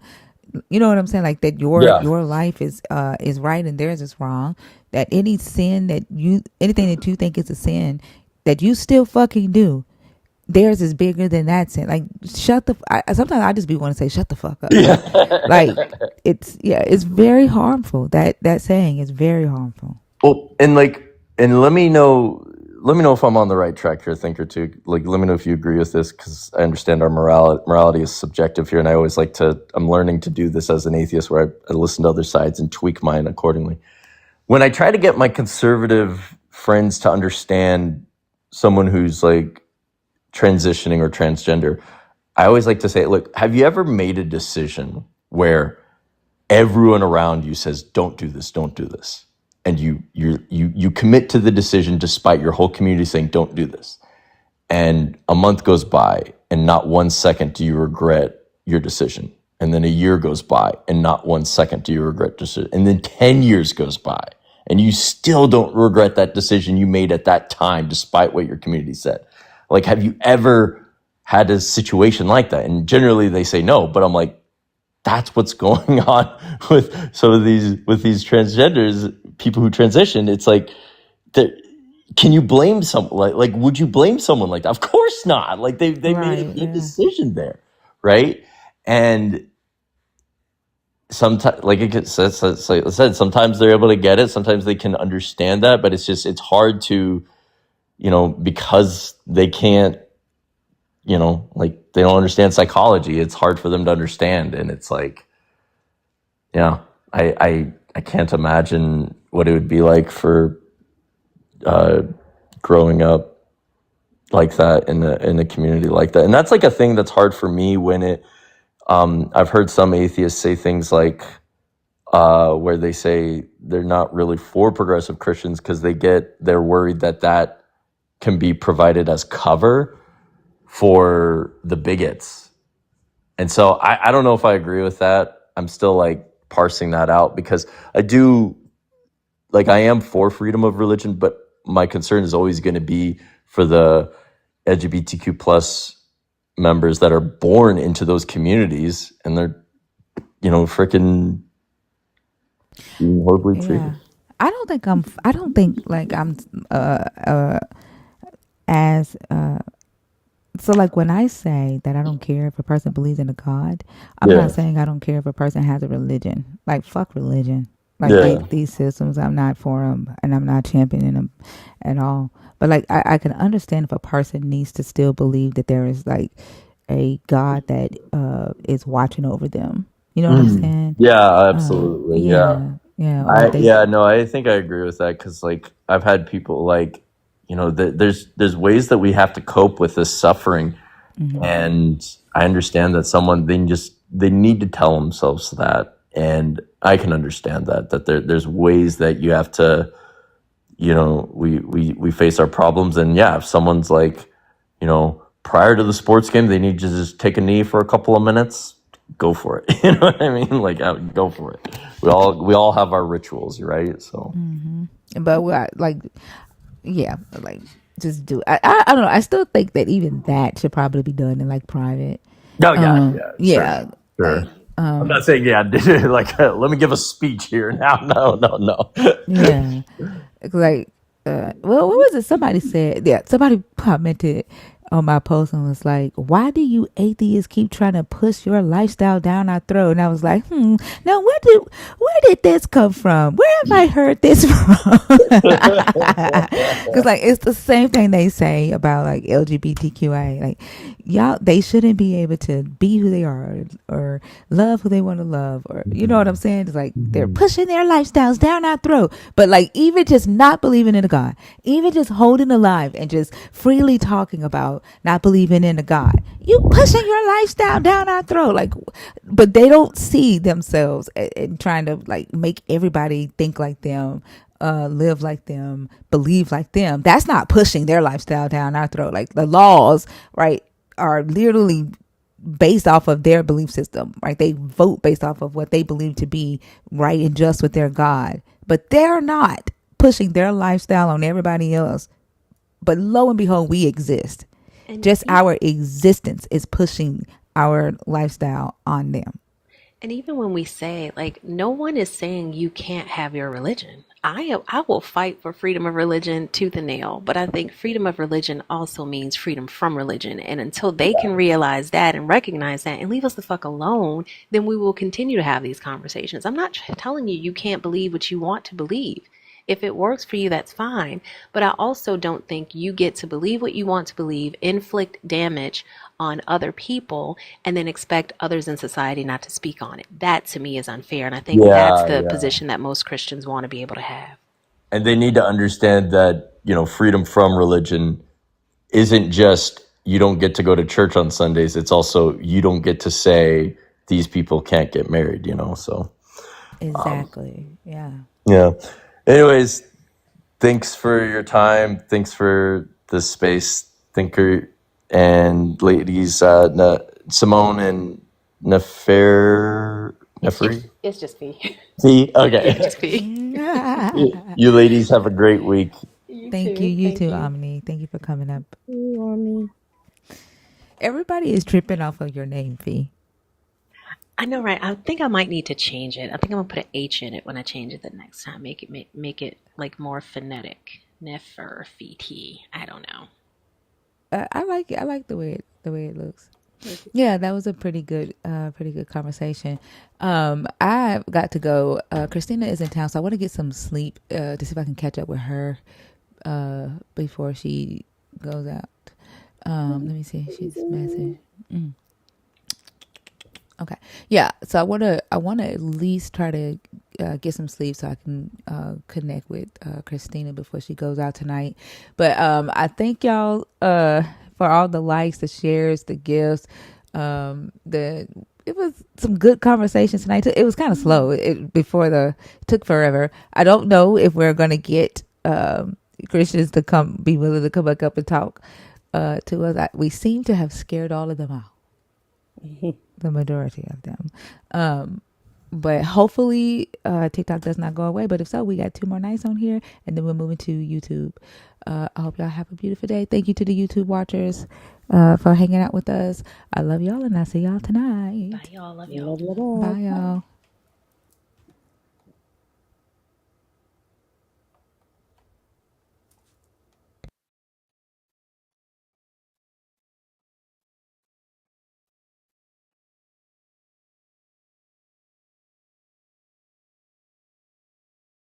You know what I'm saying? Like that Yeah. your life is right and theirs is wrong. That any sin that anything that you think is a sin that you still fucking do, theirs is bigger than that sin. Like shut the. Sometimes I just be want to say shut the fuck up. Yeah. Like it's very harmful. That saying is very harmful. Well, and let me know if I'm on the right track here, thinker too. Like, let me know if you agree with this, because I understand our morality is subjective here, and I always I'm learning to do this as an atheist, where I listen to other sides and tweak mine accordingly. When I try to get my conservative friends to understand someone who's like transitioning or transgender, I always like to say, look, have you ever made a decision where everyone around you says, don't do this, and you commit to the decision despite your whole community saying don't do this, and a month goes by and not 1 second do you regret your decision, and then a year goes by and not 1 second do you regret decision, and then 10 years goes by and you still don't regret that decision you made at that time despite what your community said. Like, have you ever had a situation like that? And generally they say no, but I'm like, that's what's going on with some of these transgenders, people who transition. It's like, can you blame someone like would you blame someone like that? Of course not. Like they made a good decision there, right? And sometimes, like I said, sometimes they're able to get it, sometimes they can understand that, but it's hard to, because they can't, like they don't understand psychology. It's hard for them to understand, and it's like, yeah, I can't imagine what it would be like for growing up like that in a community like that. And that's like a thing that's hard for me when it. I've heard some atheists say things like, where they say they're not really for progressive Christians because they're worried that can be provided as cover for the bigots. And so I don't know if I agree with that. I'm still like parsing that out, because I am for freedom of religion, but my concern is always going to be for the LGBTQ plus members that are born into those communities, and they're, freaking horribly treated. I don't think like I'm as so like when I say that I don't care if a person believes in a God, I'm not saying I don't care if a person has a religion. Like fuck religion. Like these systems, I'm not for them, and I'm not championing them at all. But like I can understand if a person needs to still believe that there is like a God that is watching over them. You know what I'm saying? Yeah, absolutely. Yeah. No, I think I agree with that, because like I've had people like, there's ways that we have to cope with this suffering, and I understand that they need to tell themselves that, and I can understand that there's ways that you have to, we face our problems, and if someone's like, prior to the sports game they need to just take a knee for a couple of minutes, go for it. You know what I mean? Like, go for it. We all have our rituals, right? So, but we like, like just do. I don't know. I still think that even that should probably be done in like private. Sure. Like, I'm not saying like let me give a speech here now. No. Yeah, like, well, what was it? Somebody said, somebody commented on my post and was like, "Why do you atheists keep trying to push your lifestyle down our throat?" And I was like, now where did this come from? Where have I heard this from? Because like it's the same thing they say about like LGBTQI. Like y'all, they shouldn't be able to be who they are or love who they want to love, or you know what I'm saying? It's like they're pushing their lifestyles down our throat. But like even just not believing in a God, even just holding alive and just freely talking about not believing in a God. You pushing your lifestyle down our throat, like, but they don't see themselves and trying to like make everybody think like them, live like them, believe like them. That's not pushing their lifestyle down our throat. Like the laws, right, are literally based off of their belief system, right? They vote based off of what they believe to be right and just with their God, but they're not pushing their lifestyle on everybody else. But lo and behold, we exist. And Just our existence is pushing our lifestyle on them. And even when we say, like, no one is saying you can't have your religion. I will fight for freedom of religion tooth and nail, but I think freedom of religion also means freedom from religion. And until they can realize that and recognize that and leave us the fuck alone, then we will continue to have these conversations. I'm not telling you you can't believe what you want to believe. If it works for you, that's fine. But I also don't think you get to believe what you want to believe, inflict damage on other people, and then expect others in society not to speak on it. That to me is unfair. And I think that's the position that most Christians want to be able to have. And they need to understand that, freedom from religion isn't just you don't get to go to church on Sundays. It's also you don't get to say these people can't get married, so. Exactly. Yeah. Yeah. Anyways, thanks for your time. Thanks for the space, thinker and ladies, Simone and Neferi. It's just me. See, okay. It's just me. You ladies have a great week. Thank you. You too, Omni. Thank you for coming up. Everybody is tripping off of your name, Fee. I know, right? I think I might need to change it. I think I'm gonna put an H in it when I change it the next time. Make it like more phonetic. Neferfiti. I don't know. I like it. I like the way it looks. Yeah, that was a pretty good conversation. I've got to go. Christina is in town, so I want to get some sleep to see if I can catch up with her before she goes out. Let me see. She's messaged. Okay. Yeah. So I want to at least try to get some sleep so I can connect with Christina before she goes out tonight. But I thank y'all for all the likes, the shares, the gifts. It was some good conversations tonight. It was kind of slow. It took forever. I don't know if we're gonna get Christians to be willing to come back up and talk to us. We seem to have scared all of them out. The majority of them. But hopefully TikTok does not go away. But if so, we got 2 more nights on here, and then we're moving to YouTube. I hope y'all have a beautiful day. Thank you to the YouTube watchers for hanging out with us. I love y'all, and I'll see y'all tonight. Bye, y'all. Love y'all. Bye, y'all.